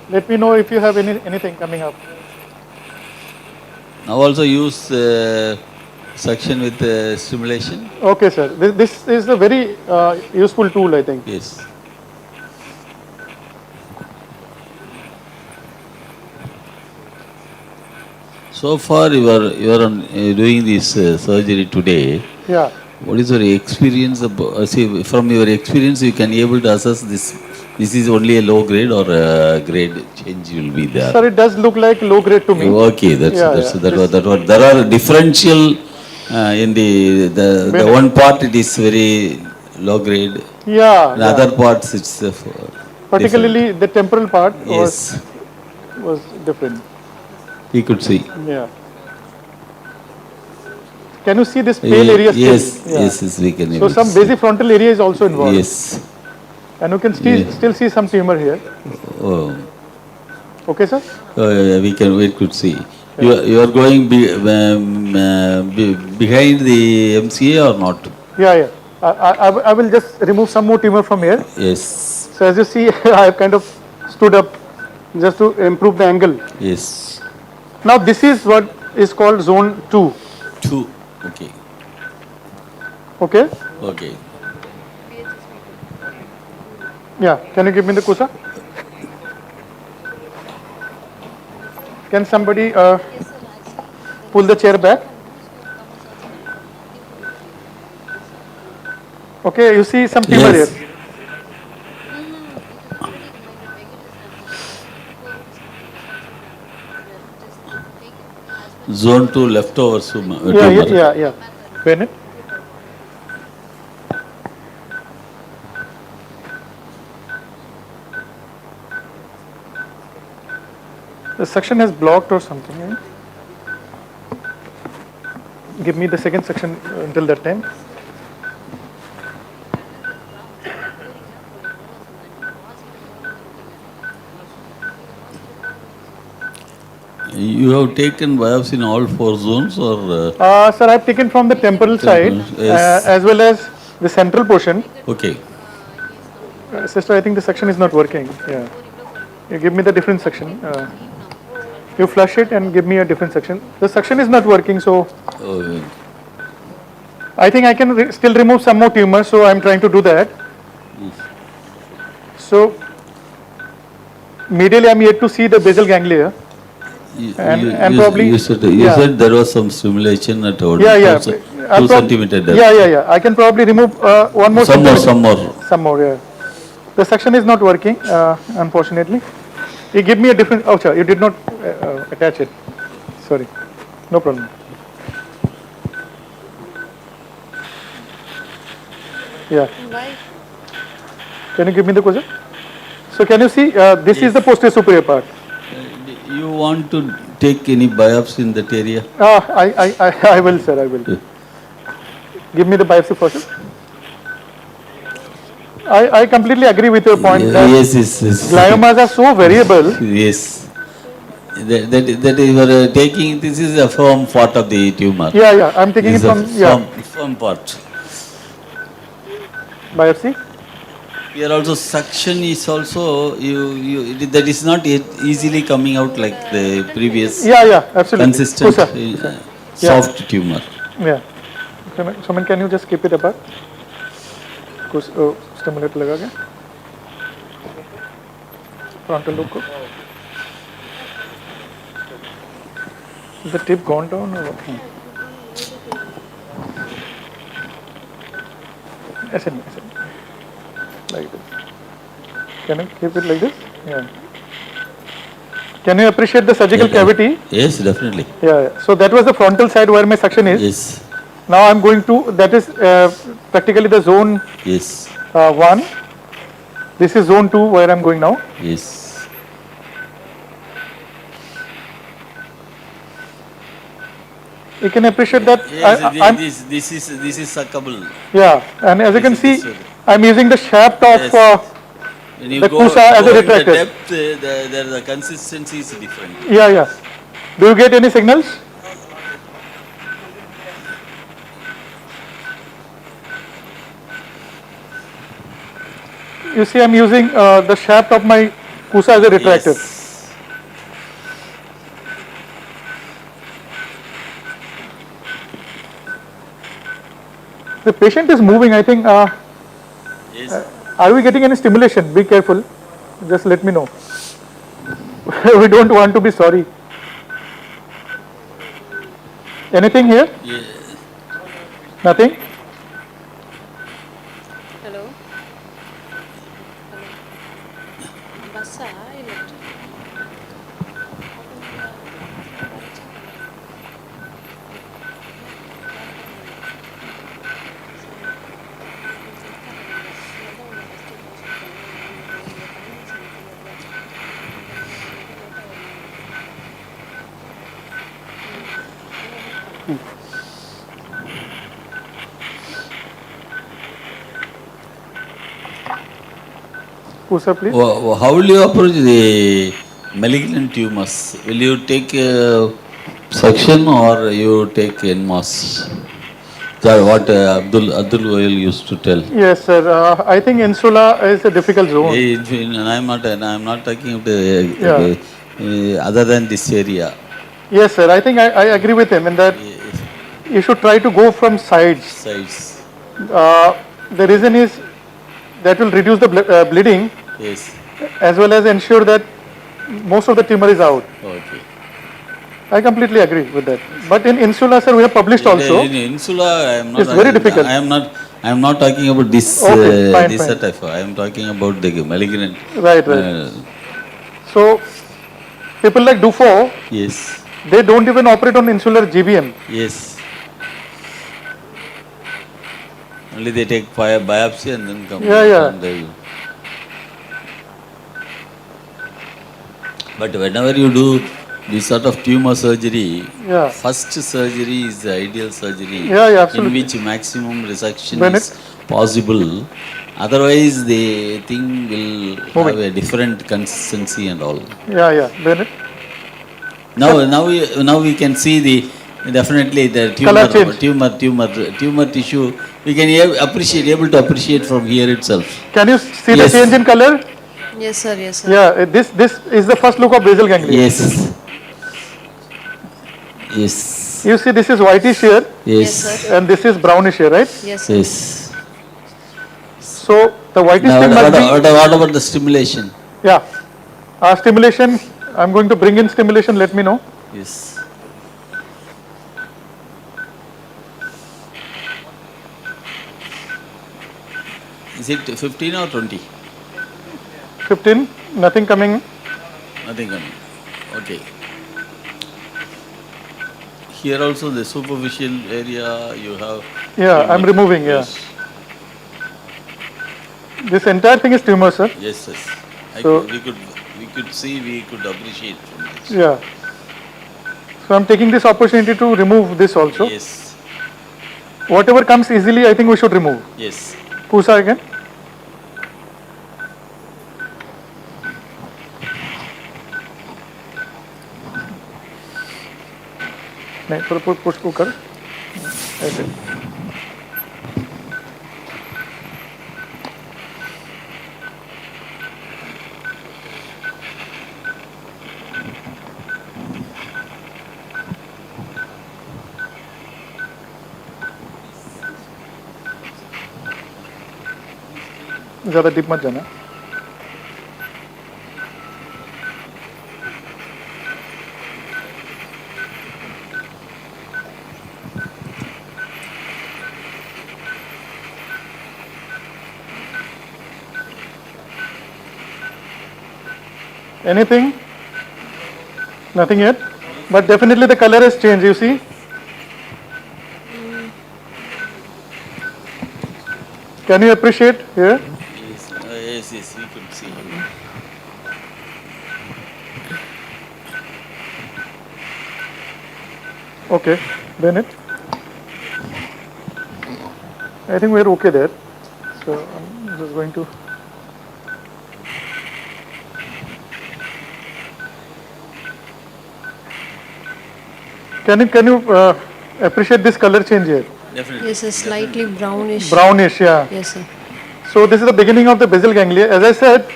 Let me know if you have anything coming up. Now also use suction with stimulation. Okay, sir. This is a very useful tool, I think. Yes. So far, you are doing this surgery today. Yeah. What is your experience? See, from your experience, you can able to assess this. This is only a low grade or a grade change will be there. Sir, it does look like low grade to me. Okay, that one. There are differential in the one part. It is very low grade. Yeah. In other parts, it's particularly different. the temporal part Yes. was different. We could see. Yeah. Can you see this pale area still? Yes, we can. So some basifrontal area is also involved. Yes. And you can still see some tumor here. Oh. Okay, sir? We could see. You are going behind the MCA or not? Yeah. I will just remove some more tumor from here. Yes. So as you see, I have kind of stood up just to improve the angle. Yes. Now this is what is called zone 2. 2. Okay. Okay? Okay. Yeah. Can you give me the kusa? Can somebody pull the chair back? Okay, you see some tumor here. Zone 2 leftover tumor. Yeah. Bennett. The suction has blocked or something. Right? Give me the second section until that time. You have taken biopsy in all 4 zones or? Sir, I have taken from the temporal side as well as the central portion. Okay. Sister, I think the suction is not working. Yeah. You give me the different section. You flush it and give me a different section. The suction is not working, so I think I can still remove some more tumor, so I am trying to do that. So medially I am yet to see the basal ganglia. You said there was some stimulation at all. 2 centimeter depth. Yeah. I can probably remove one more. Some more. Yeah. The suction is not working, unfortunately. You give me a different. Oh, sir, you did not attach it. Sorry. No problem. Yeah. Why? Can you give me the question? So can you see, this is the posterior superior part. You want to take any biopsy in that area? I will, sir, I will. Give me the biopsy first. I completely agree with your point that yes. gliomas are so variable. Yes. That you are taking, this is a firm part of the tumor. Yeah, I'm taking this it from, firm part. Biopsy? Here also suction is also, that is not easily coming out like the previous. Yeah, absolutely. Consistent, soft tumor. Yeah. Someone, can you just keep it apart? कुछ stimulate लगा के frontal lobe को. Is the tip gone down or what? ऐसे नहीं, like this. Can you keep it like this? Yeah. Can you appreciate the surgical cavity? Yes, definitely. Yeah. So that was the frontal side where my suction is. Yes. Now I'm going to, that is practically the zone 1. This is zone 2 where I'm going now. Yes. You can appreciate that. Yes, this is suckable. Yeah, and as you can see, I'm using the shaft of when you the go CUSA as a in retractor. the depth, the consistency is different. Yeah. Do you get any signals? You see, I'm using the shaft of my CUSA as a retractor. Yes. The patient is moving, I think. Yes. Are we getting any stimulation? Be careful. Just let me know. We don't want to be sorry. Anything here? Yeah. Nothing? Hello? Bassa, CUSA, please. How will you approach the malignant tumors? Will you take suction or you take NMOS? What Abdul Goyal used to tell. Yes, sir. I think insula is a difficult zone. I am not talking about other than this area. Yes, sir. I think I agree with him in that you should try to go from sides. The reason is that will reduce the bleeding. Yes. As well as ensure that most of the tumor is out. Okay. I completely agree with that. But in insula, sir, we have published also. In insula, I am not. It's very difficult. I am not talking about this. Fine. Type. I am talking about the malignant. Right. So, people like Dufo. Yes. They don't even operate on insular GBM. Yes. Only they take biopsy and then come. Yeah. But whenever you do this sort of tumor surgery, Yeah. first surgery is the ideal surgery. Yeah, absolutely. In which maximum resection is possible. Otherwise, the thing will have a different consistency and all. Yeah. Bennett. Now we can see definitely the tumor tissue. We can able to appreciate from here itself. Can you see the change in color? Yes, sir. Yeah, this is the first look of basal ganglia. Yes. You see, this is whitish here. Yes, sir. And this is brownish here, right? Yes, sir. Yes. So the whitish thing must be. What about the stimulation? Yeah. Stimulation. I'm going to bring in stimulation. Let me know. Yes. Is it 15 or 20? 15. Nothing coming. Nothing coming. Okay. Here also the superficial area you have. Yeah, I'm removing. Yeah. This entire thing is tumor, sir. Yes, yes. So, we could see, we could appreciate from this. yeah. So I'm taking this opportunity to remove this also. Yes. Whatever comes easily, I think we should remove. Yes. Pusa again. नहीं थोड़ा push को कर ऐसे ज़्यादा deep मत जाना Anything? Nothing yet? But definitely the color has changed, you see? Can you appreciate here? Yes, yes, yes, we could see. Okay, Bennett. I think we're okay there. So I'm just going to. Can you appreciate this color change here? Definitely. Yes, sir, slightly brownish. Brownish, yeah. Yes, sir. So this is the beginning of the basal ganglia. As I said,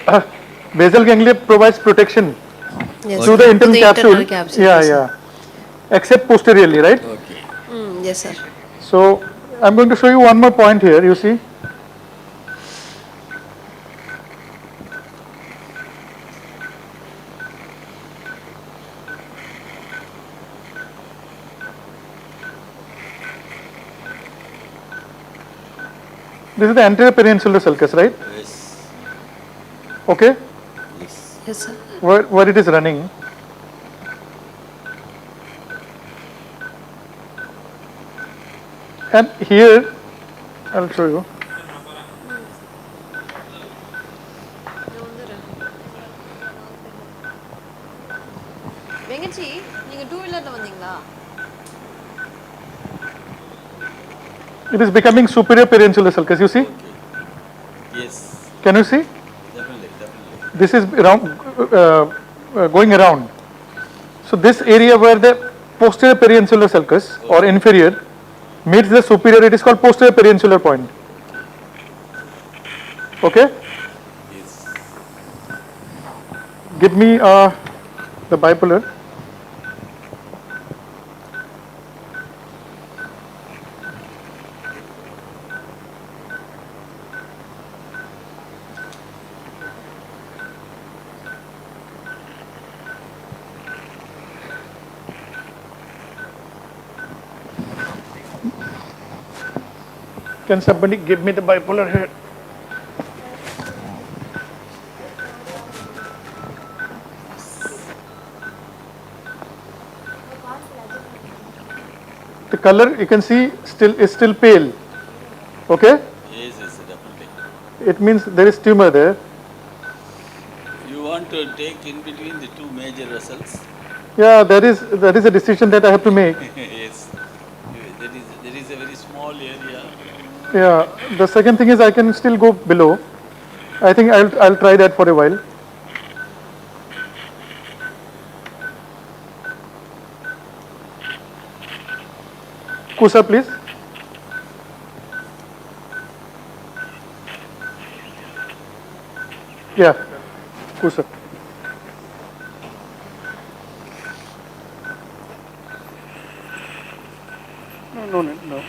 basal ganglia provides protection Yes, to the internal capsule. internal capsule. Yeah, yes, sir. yeah. Except posteriorly, right? Okay. Yes, sir. So I'm going to show you one more point here. You see. This is the anterior peninsular sulcus, right? Yes. Okay. Yes. Yes, sir. Where it is running. And here, I'll show you. வெங்கச்சி நீங்க 2 வீலர்ல வந்தீங்களா It is becoming superior peninsular sulcus. You see? Yes. Can you see? Definitely, definitely. This is around, going around. So this area where the posterior peninsular sulcus or inferior meets the superior, it is called posterior peninsular point. Okay? Yes. Give me the bipolar. Can somebody give me the bipolar here? The color you can see is still pale. Okay? Yes, yes, definitely. It means there is tumor there. You want to take in between the two major vessels? Yeah, that is a decision that I have to make. Yes. There is a very small area. Yeah. The second thing is I can still go below. I think I'll try that for a while. Kusa, please. Yeah. Kusa. No.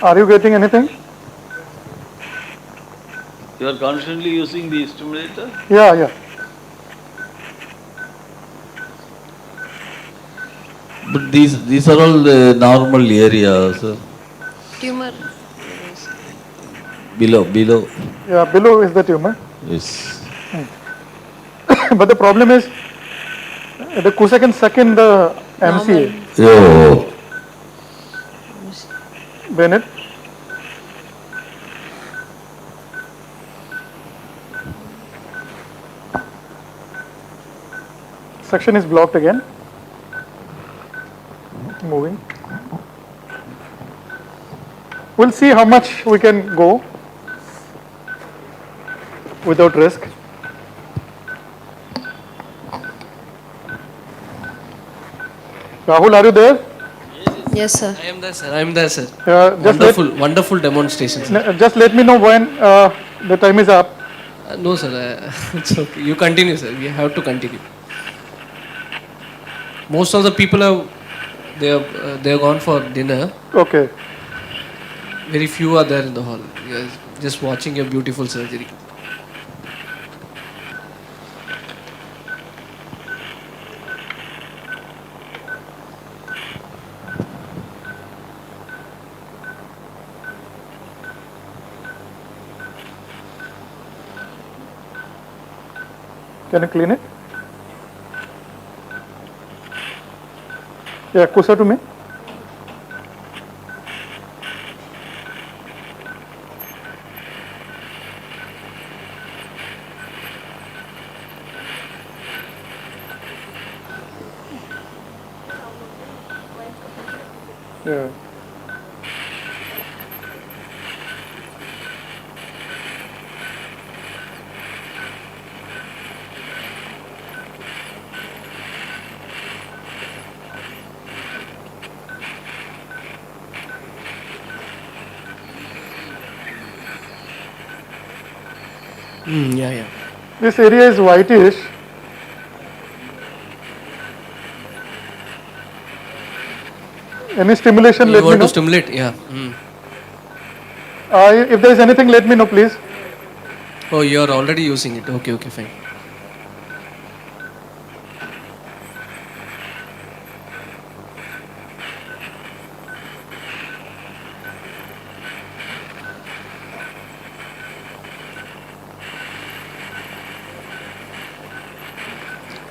Are you getting anything? You are constantly using the stimulator? Yeah. But these are all the normal areas. Tumor. Below. Yeah, below is the tumor. Yes. But the problem is, the CUSA can suck in the MCA. Oh. Bennett. Suction is blocked again. Moving. We'll see how much we can go without risk. Rahul, are you there? Yes, sir. I am there, sir. I am there, sir. Just Wonderful demonstration, sir. Just let me know when the time is up. No, sir. It's okay. You continue, sir. We have to continue. Most of the people they have gone for dinner. Okay. Very few are there in the hall. Yes, just watching your beautiful surgery. Can you clean it? Yeah, closer to me. Yeah. Yeah. This area is whitish. Any stimulation, You let me want know. to stimulate? Yeah. If there is anything, let me know, please. Oh, you are already using it. Okay, fine.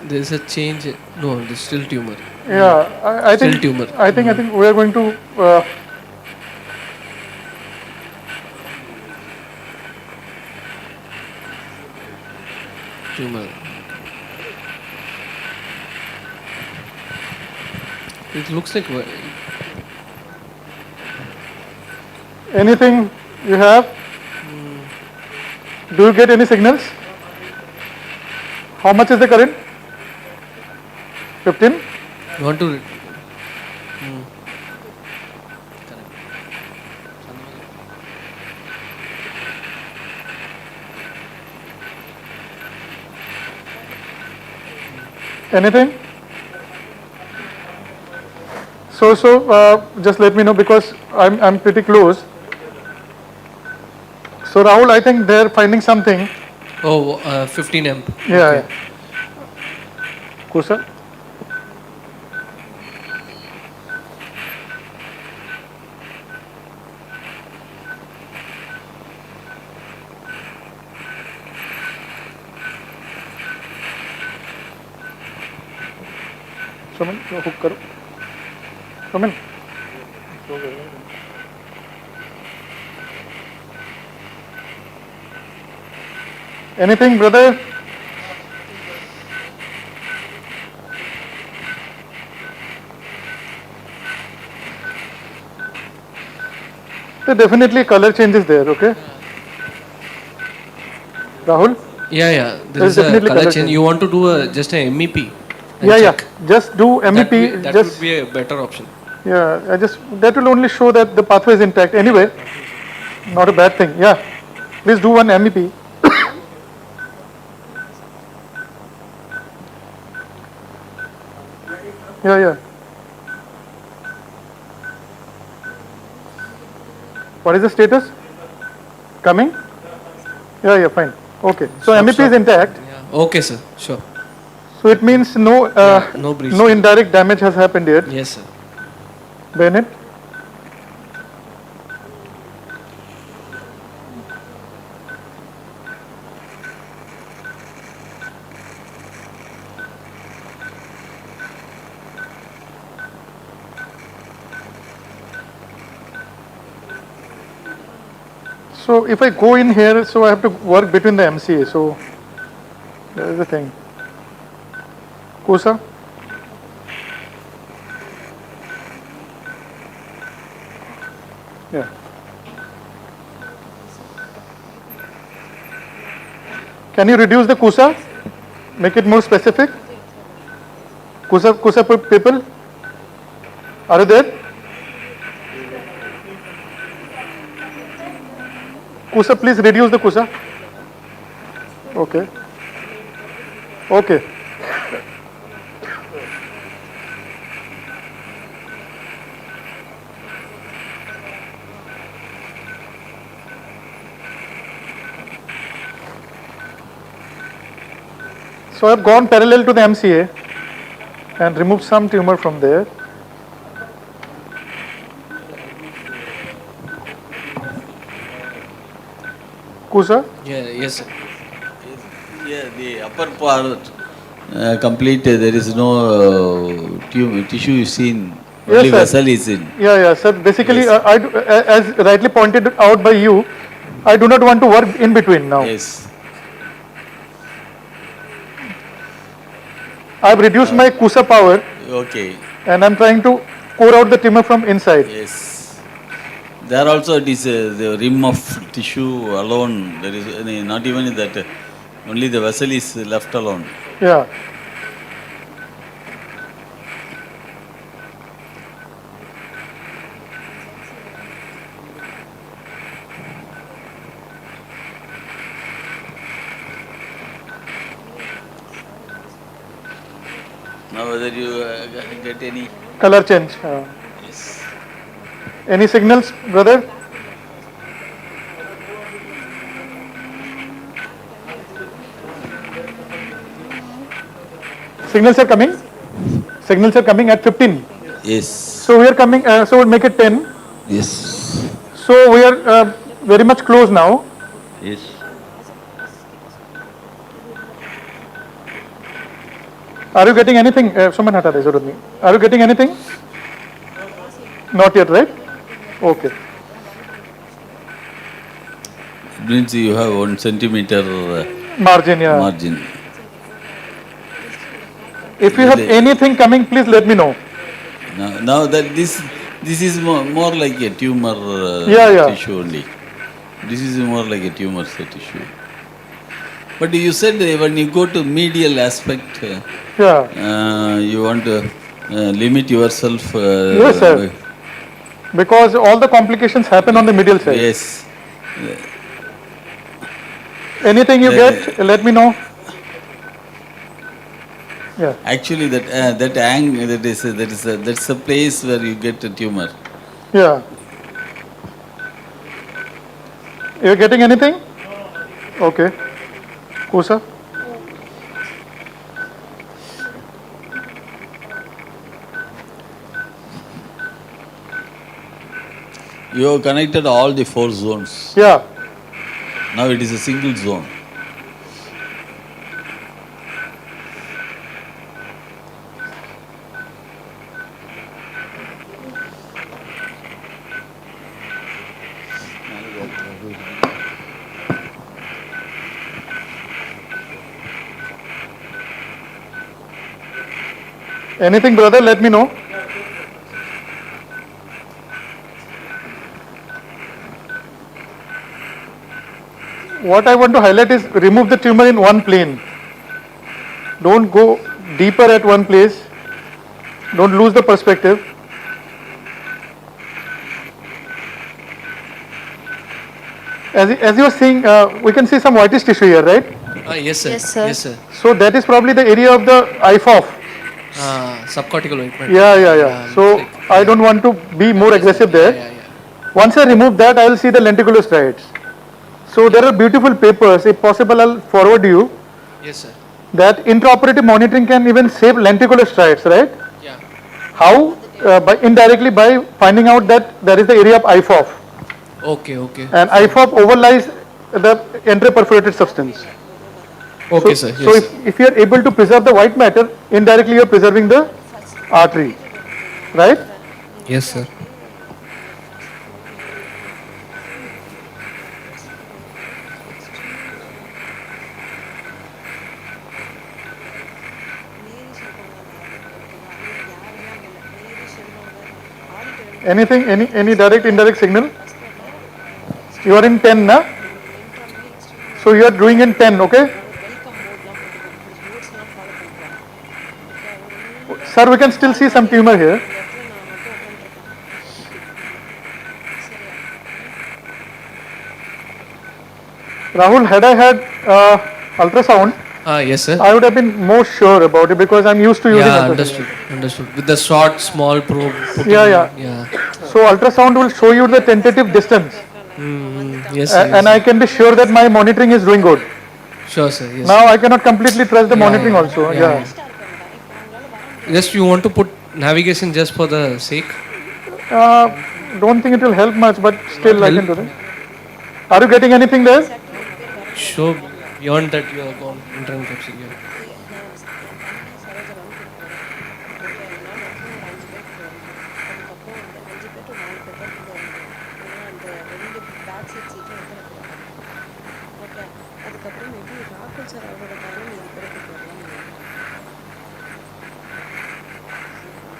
There is a change. No, there's still tumor. Yeah, I Still think. tumor. I think we are going to. Tumor. It looks like. Anything you have? Do you get any signals? How much is the current? 15? You want to? Anything? So just let me know because I'm pretty close. So Rahul, I think they're finding something. Oh, 15 amp. Yeah. Okay. Kusa? Suman, hook karo. Suman. Anything, brother? So definitely color change is there, okay? Rahul? Yeah. There There's is a definitely color color change. change. You want to do just a MEP? and Yeah. check. Just do MEP. That just would be a better option. Yeah, that will only show that the pathway is intact. Anyway, not a bad thing. Yeah, please do one MEP. Yeah. What is the status? Coming? Yeah, fine. Okay. So MEP is intact. Yeah. Okay, sir. Sure. So it means no, no breach. no indirect damage has happened yet. Yes, sir. Bennett? So if I go in here, so I have to work between the MCA. So that is the thing. Kusa? Yeah. Can you reduce the Kusa? Make it more specific? Kusa people? Are you there? Kusa, please reduce the Kusa. Okay. Okay. So I have gone parallel to the MCA and removed some tumor from there. Kusa? Yeah, yes, sir. Yeah, the upper part complete, there is no tissue is seen, only vessel is in. Yeah, sir. Basically, as rightly pointed out by you, I do not want to work in between now. Yes. I have reduced my Kusa power. Okay. And I am trying to core out the tumor from inside. Yes. There also it is the rim of tissue alone. There is not even that. Only the vessel is left alone. Yeah. Now whether you get any Color change. yes. Any signals, brother? Signals are coming. Signals are coming at 15. Yes. So we are coming. So we'll make it 10. Yes. So we are very much close now. Yes. Are you getting anything? Are you getting anything? Not yet, right? Okay. It means you have 1 centimeter Margin, yeah. margin. If you have anything coming, please let me know. Now that this is more like a tumor tissue only. This is more like a tumor tissue. But you said when you go to medial aspect, you want to limit yourself. Yes, sir. Because all the complications happen on the medial side. Yes. Anything you get, let me know. Yeah. Actually, that's a place where you get a tumor. Yeah. You're getting anything? Okay. Kusa? You have connected all the 4 zones. Yeah. Now it is a single zone. Anything, brother, let me know. What I want to highlight is remove the tumor in one plane. Don't go deeper at one place. Don't lose the perspective. As you are seeing, we can see some whitish tissue here, right? Yes, sir. Yes, sir. Yes, sir. So that is probably the area of the IFOF. Subcortical ointment. Yeah. So I don't want to be more aggressive there. Once I remove that, I will see the lenticular striates. So there are beautiful papers. If possible, I'll forward you. Yes, sir. that intraoperative monitoring can even save lenticular striates, right? Yeah. How? Indirectly by finding out that there is the area of IFOF. Okay, okay. And IFOF overlies the enteroperforated substance. Okay, so, sir. So Yes. if you are able to preserve the white matter, indirectly you are preserving the artery, right? Yes, sir. Anything, any direct, indirect signal? You are in 10, na? So you are doing in 10, okay? Sir, we can still see some tumor here. Rahul, had I had ultrasound, Yes, sir. I would have been more sure about it because I'm used to using Yeah, ultrasound. understood. Understood. With the short, small probe. Yeah. So ultrasound will show you the tentative distance. Yes, sir. And I can be sure that my monitoring is doing good. Sure, sir. Yes. Now I cannot completely trust the monitoring also. Yeah. Just you want to put navigation just for the sake? Don't think it will help much, but still I can do that. Are you getting anything there? Show beyond that you have gone internal capsule. Yeah.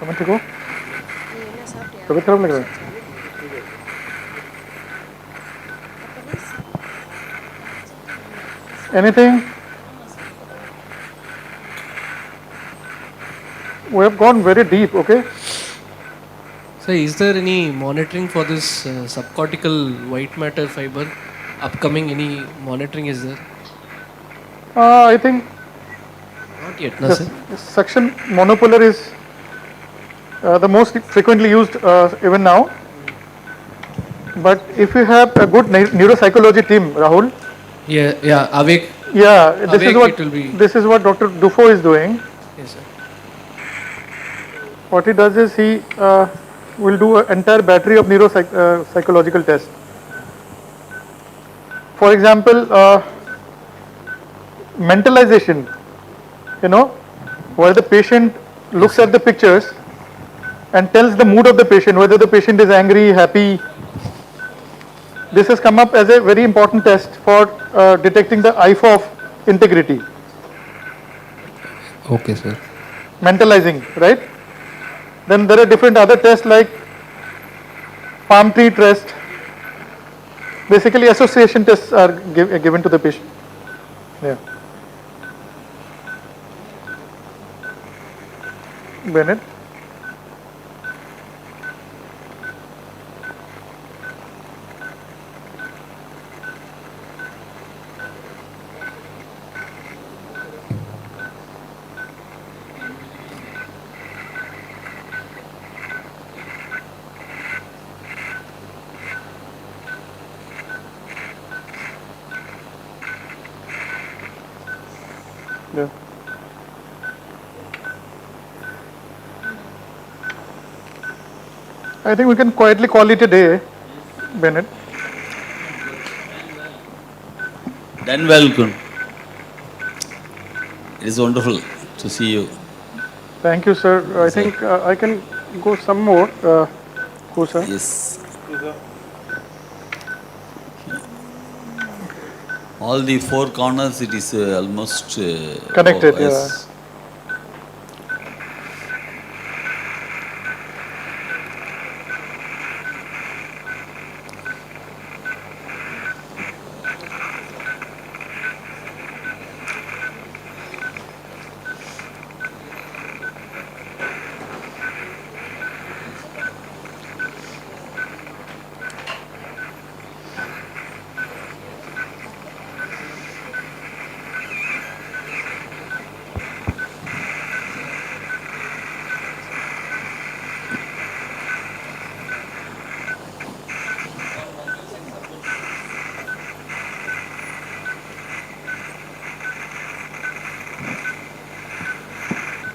समझ ठीक हो? तबीयत खराब लग रहा है? Anything? We have gone very deep, okay? So, is there any monitoring for this subcortical white matter fiber? Upcoming, any monitoring is there? I think Not yet, no, sir. suction monopolar is the most frequently used even now. But if you have a good neuropsychology team, Rahul. Yeah, awake. Yeah, this awake is what it will be. this is what Dr. Dufo is doing. Yes, sir. What he does is he will do an entire battery of neuropsychological tests. For example, mentalization, where the patient looks at the pictures and tells the mood of the patient, whether the patient is angry, happy. This has come up as a very important test for detecting the IFOF integrity. Okay, sir. Mentalizing, right? Then there are different other tests like palm tree test. Basically, association tests are given to the patient. Yeah. Bennett. Yeah. I think we can quietly call it a day, Bennett. Done well, Kun. It is wonderful to see you. Thank you, sir. I think I can go some more. Who, sir? Yes. All the four corners, it is almost connected. Yes.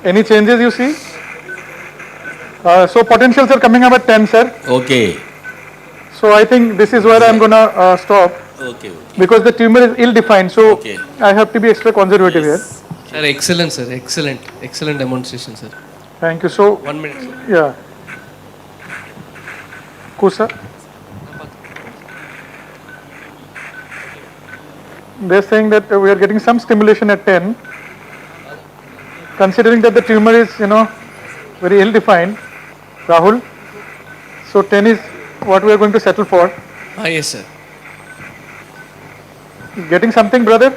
Any changes you see? So potentials are coming up at 10, sir. Okay. So I think this is where I'm gonna stop. Okay. Because the tumor is ill-defined, so Okay. I have to be extra conservative here. Sir, excellent, sir. Excellent demonstration, sir. Thank you. So 1 minute, sir. yeah. Kusa. They're saying that we are getting some stimulation at 10. Considering that the tumor is, very ill-defined, Rahul. So 10 is what we are going to settle for. Yes, sir. Getting something, brother?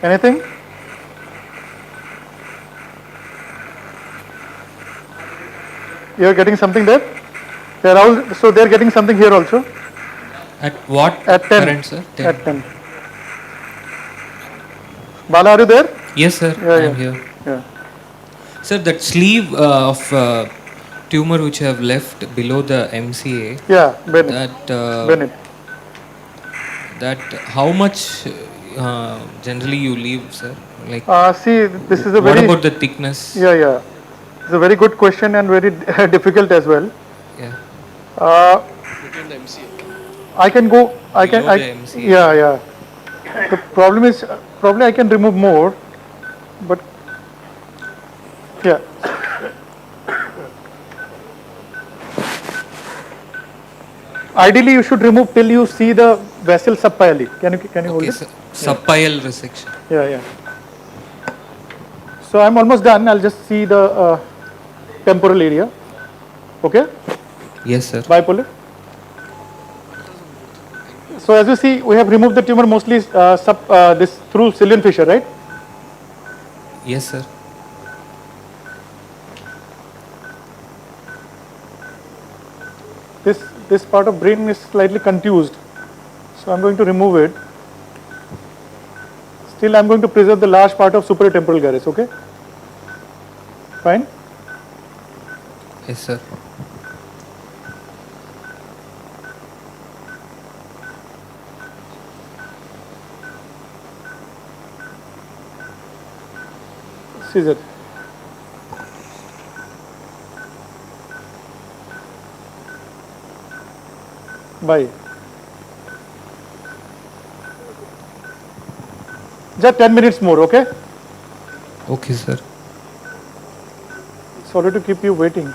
Anything? You're getting something there? They're all, so they're getting something here also? At what At 10. current, sir? 10. At 10. Bala, are you there? Yes, sir. Yeah, I'm here. Yeah. Sir, that sleeve of tumor which have left below the MCA. Yeah, Bennett. Bennett. That how much generally you leave, sir? Like. See, this is a what very. What about the thickness? Yeah. It's a very good question and very difficult as well. Yeah. Between the MCA. I can go. Below the MCA. Yeah. The problem is probably I can remove more, but yeah. Ideally, you should remove till you see the vessel subpially. Can you hold it? Subpial resection. Yeah. So I'm almost done. I'll just see the temporal area. Okay. Yes, sir. Bipolar. So as you see, we have removed the tumor mostly this through Sylvian fissure, right? Yes, sir. This part of brain is slightly contused, so I'm going to remove it. Still, I'm going to preserve the large part of supratemporal gyrus. Okay. Fine. Yes, sir. Scissor. Bye. Just 10 minutes more, okay? Okay, sir. Sorry to keep you waiting.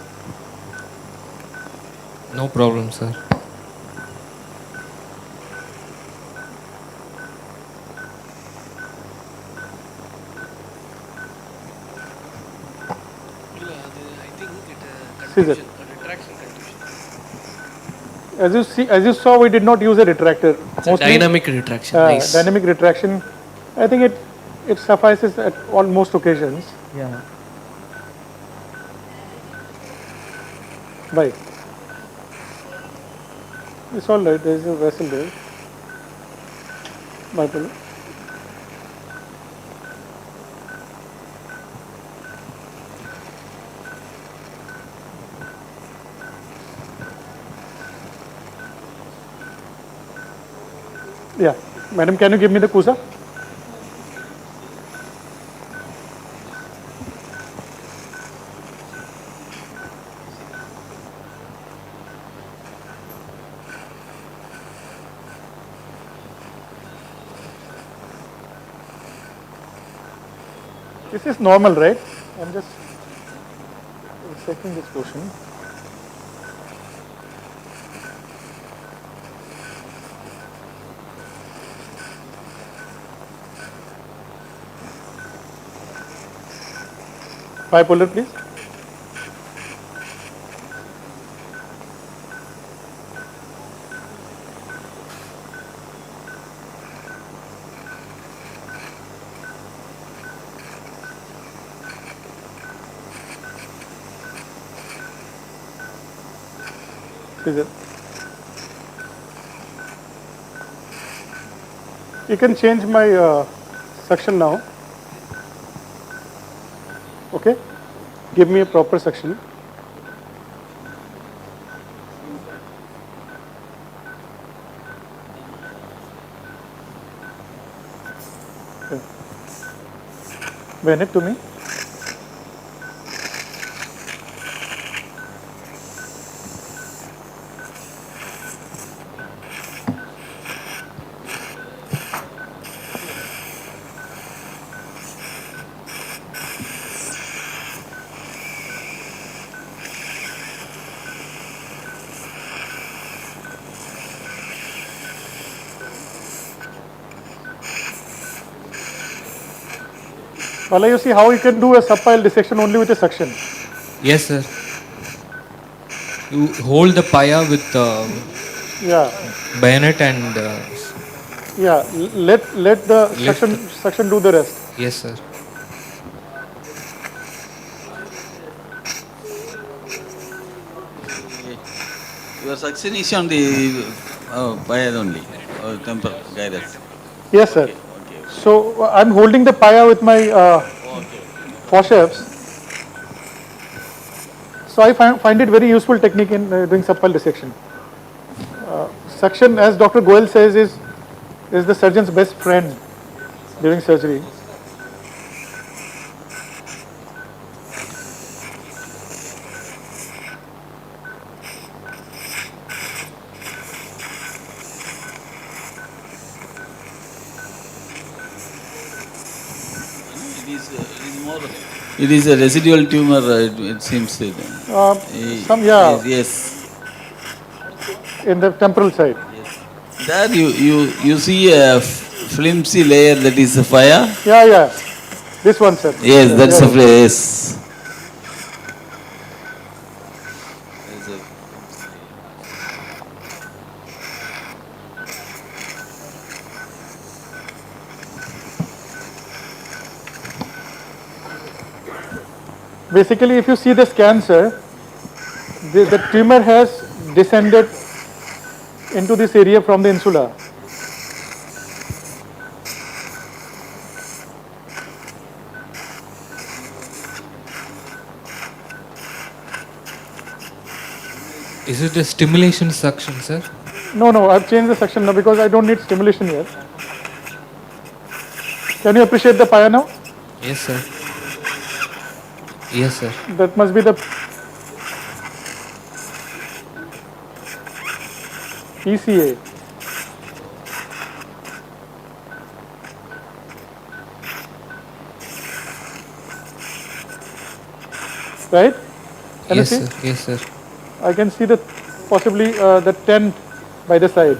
No problem, sir. Scissor. As you saw, we did not use a retractor. Dynamic retraction. Nice. Dynamic retraction. I think it suffices at almost occasions. Yeah. Bye. It's all right. There is a vessel there. Bipolar. Yeah. Madam, can you give me the CUSA? This is normal, right? I'm just checking this portion. Bipolar, please. Scissor. You can change my suction now. Okay. give me a proper suction. Okay. Bend it to me. Bala, you see how you can do a subpile dissection only with a suction? Yes, sir. You hold the paya with Yeah. bayonet and Yeah. Let the suction do the rest. yes, sir. Your suction is on the paya only, or temporal gyrus. Yes, sir. So I'm holding the paya with my forceps. So I find it very useful technique in doing subpile dissection. Suction, as Dr. Goel says, is the surgeon's best friend during surgery. It is a residual tumor, it seems. Yes. In the temporal side. There you see a flimsy layer that is a fire. Yeah. This one, sir. Yes, that's a flare. Yes. Basically, if you see the scan, sir, the tumor has descended into this area from the insula. Is it a stimulation suction, sir? No, I've changed the suction now because I don't need stimulation here. Can you appreciate the paya now? Yes, sir. Yes, sir. That must be the PCA. Right? Can Yes, you see? sir. Yes, sir. I can see the possibly the tent by the side.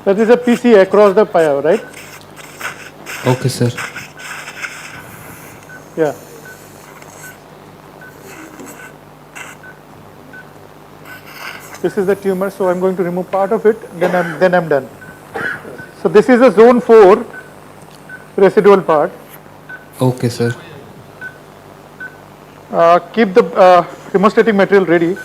That is a PCA across the paya, right? Okay, sir. Yeah. This is the tumor, so I'm going to remove part of it, then I'm done. So this is a zone 4 residual part. Okay, sir. Keep the hemostatic material ready.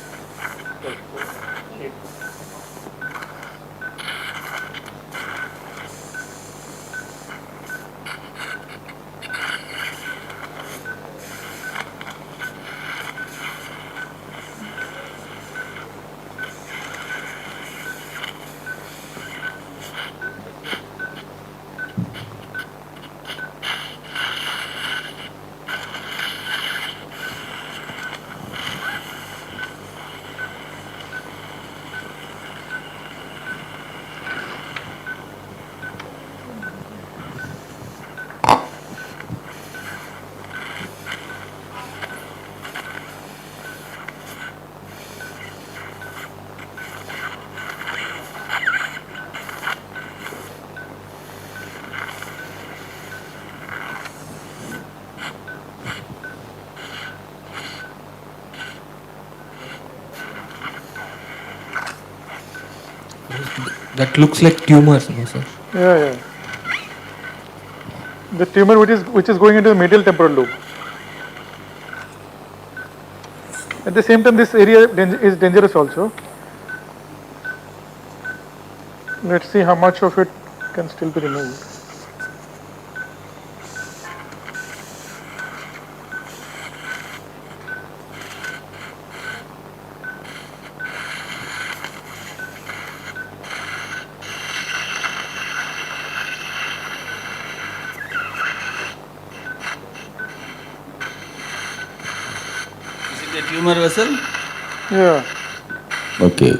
That looks like tumors, no, sir? Yeah. The tumor which is going into the medial temporal lobe. At the same time, this area is dangerous also. Let's see how much of it can still be removed. Is it a tumor vessel? Yeah. Okay.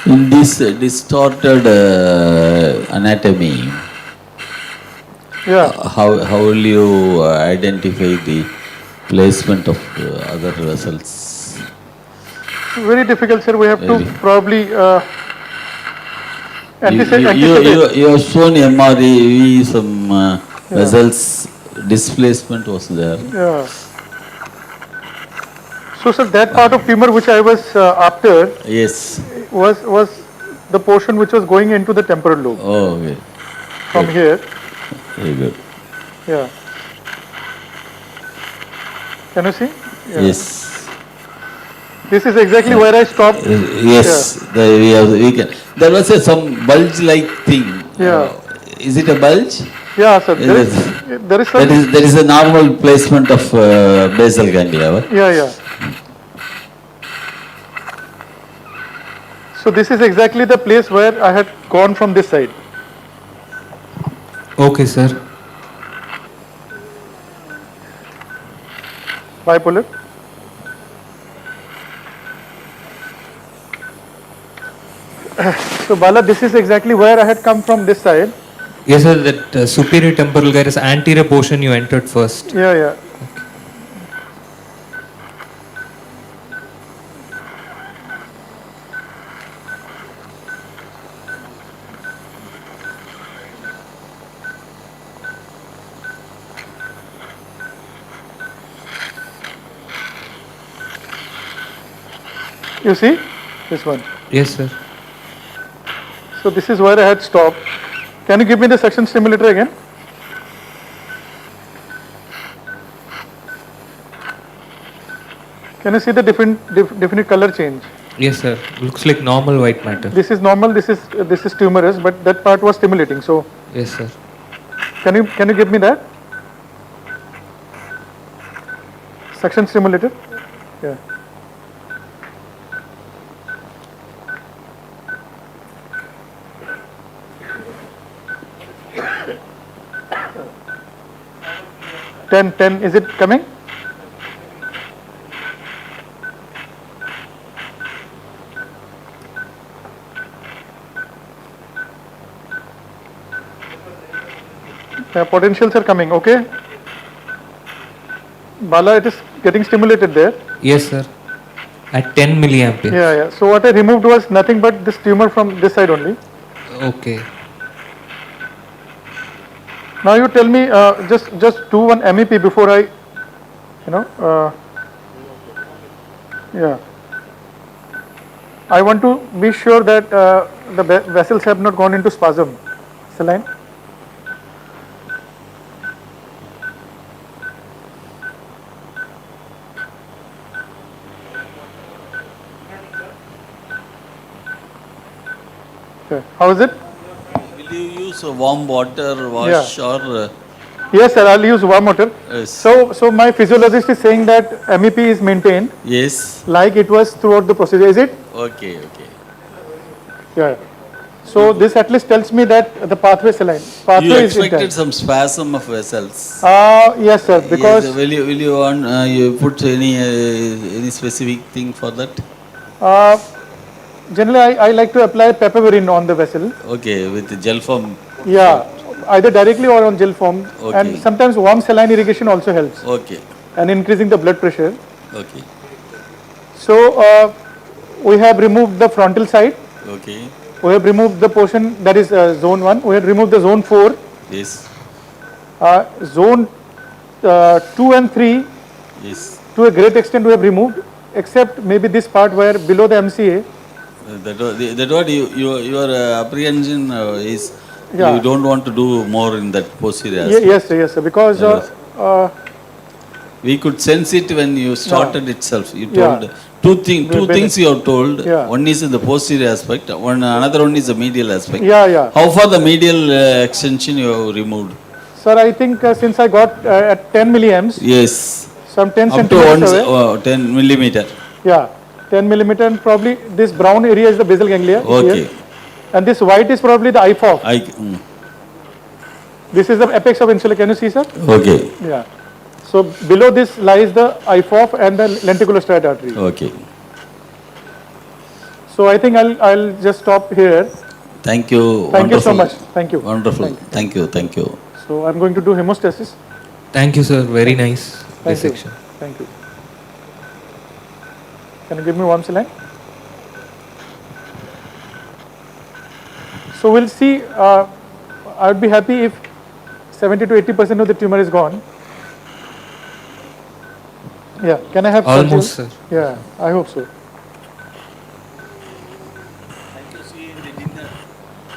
In this distorted anatomy, how will you identify the placement of other vessels? Very difficult, sir. We have to probably You have shown MRE, some vessels displacement was there. Yeah. So, sir, that part of tumor which I was after, yes, was the portion which was going into the temporal lobe. Oh, okay. From here. Very good. Yeah. Can you see? Yeah. Yes. This is exactly where I stopped. Yes, we can. There was some bulge-like thing. Yeah. Is it a bulge? Yeah, sir. There is some. There is a normal placement of basal ganglia. Yeah. So this is exactly the place where I had gone from this side. Okay, sir. Bipolar. So Bala, this is exactly where I had come from this side. Yes, sir. That superior temporal gyrus anterior portion you entered first. Yeah. You see this one? Yes, sir. So this is where I had stopped. Can you give me the suction stimulator again? Can you see the definite color change? Yes, sir. Looks like normal white matter. This is normal. This is tumorous, but that part was stimulating. So yes, sir. Can you give me that suction stimulator? Yeah. Ten. Is it coming? Potentials are coming. Okay. Bala, it is getting stimulated there. Yes, sir. At 10 milliampere. Yeah. So what I removed was nothing but this tumor from this side only. Okay. Now you tell me, just do one MEP before I, yeah. I want to be sure that the vessels have not gone into spasm. Saline. Okay. How is it? Will you use warm water wash or? Yes, sir. I'll use warm water. Yes. So my physiologist is saying that MEP is maintained. Yes. Like it was throughout the procedure. Is it? Okay. Yeah. So this at least tells me that the pathway is saline. Pathway You is expected intact. some spasm of vessels. Yes, sir. Because Yes, will you want you put any specific thing for that? generally I like to apply papaverine on the vessel. Okay, with the gel form. Yeah, either directly or on gel form. Okay. And sometimes warm saline irrigation also helps. Okay. And increasing the blood pressure. Okay. So we have removed the frontal side. Okay. We have removed the portion that is zone 1. We have removed the zone 4. Yes. Zone 2 and 3, Yes. to a great extent we have removed, except maybe this part where below the MCA. That what your apprehension is, Yeah. you don't want to do more in that posterior aspect. Yes, yes, sir, because we could sense it when you started itself. You told Yeah. two things you have told. Yeah. One is in the posterior aspect. Another one is the medial aspect. Yeah, yeah. How far the medial extension you have removed? Sir, I think since I got at 10 milliamps. Yes. Some 10 Up to centimeters away. 10 millimeter. Yeah, 10 millimeter, and probably this brown area is the basal ganglia. Okay. Here. And this white is probably the IFOF. This is the apex of insula. Can you see, sir? Okay. Yeah. So below this lies the IFOF and the lenticular striate artery. Okay. So I think I'll just stop here. Thank you. Thank you so much. Thank you. Wonderful. Thank you. Thank you. So I'm going to do hemostasis. Thank you, sir. Very nice dissection. Thank you. Can you give me one saline? So we'll see. I would be happy if 70 to 80% of the tumor is gone. Yeah. Can I have almost, surgery? sir? Yeah, I hope so.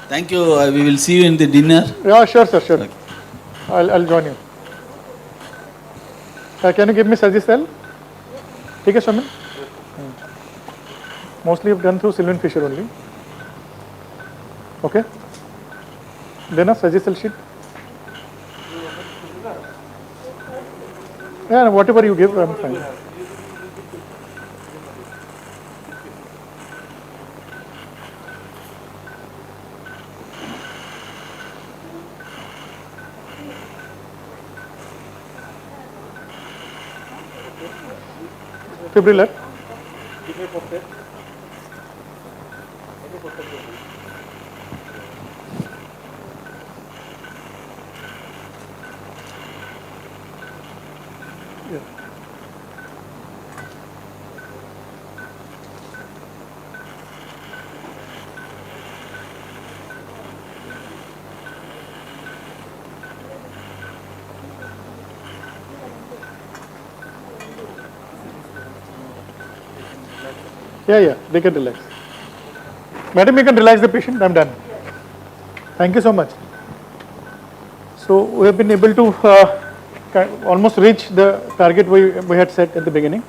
Thank you. We will see you in the dinner. Yeah, sure, sir. Sure. Okay. I'll join you. Can you give me Surgicel? Take a Swamin. Mostly I've done through Sylvian Fisher only. Okay. Then a Surgicel sheet. Yeah, whatever you give, I'm fine. Fibrillate. Yeah, they can relax. Madam, you can relax the patient. I'm done. Thank you so much. So we have been able to almost reach the target we had set at the beginning.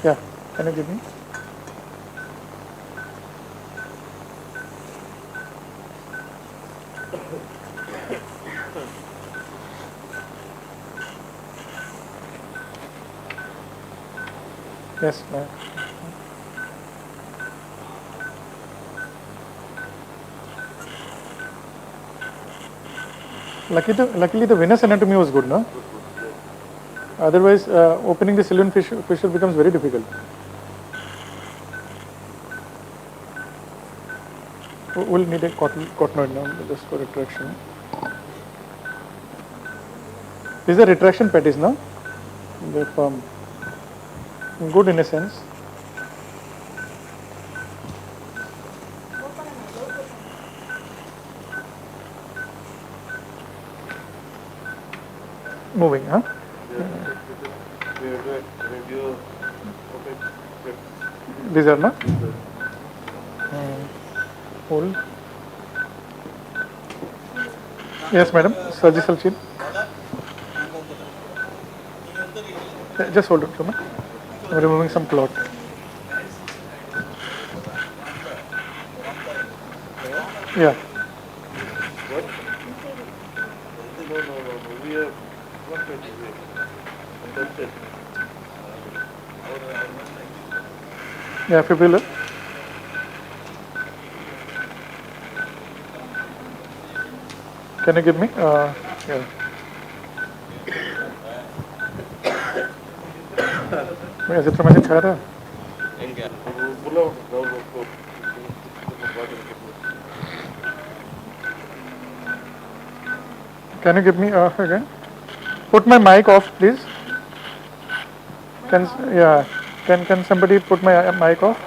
Yeah, can you give me? Yes, ma'am. Luckily the venous anatomy was good, no? Otherwise, opening the Sylvian fissure becomes very difficult. We'll need a cottonoid now, just for retraction. These are retraction patties, no? They're firm. Good in a sense. Moving, huh? These are not? Hold. Yes, madam. Surgical sheet. Just hold it for me. I'm removing some clot. Yeah. What? No. We have one page here. That's it. Yeah, fibrillar. Can you give me? Yeah. Azithromycin खा रहा? Can you give me again? Put my mic off, please. Can somebody put my mic off?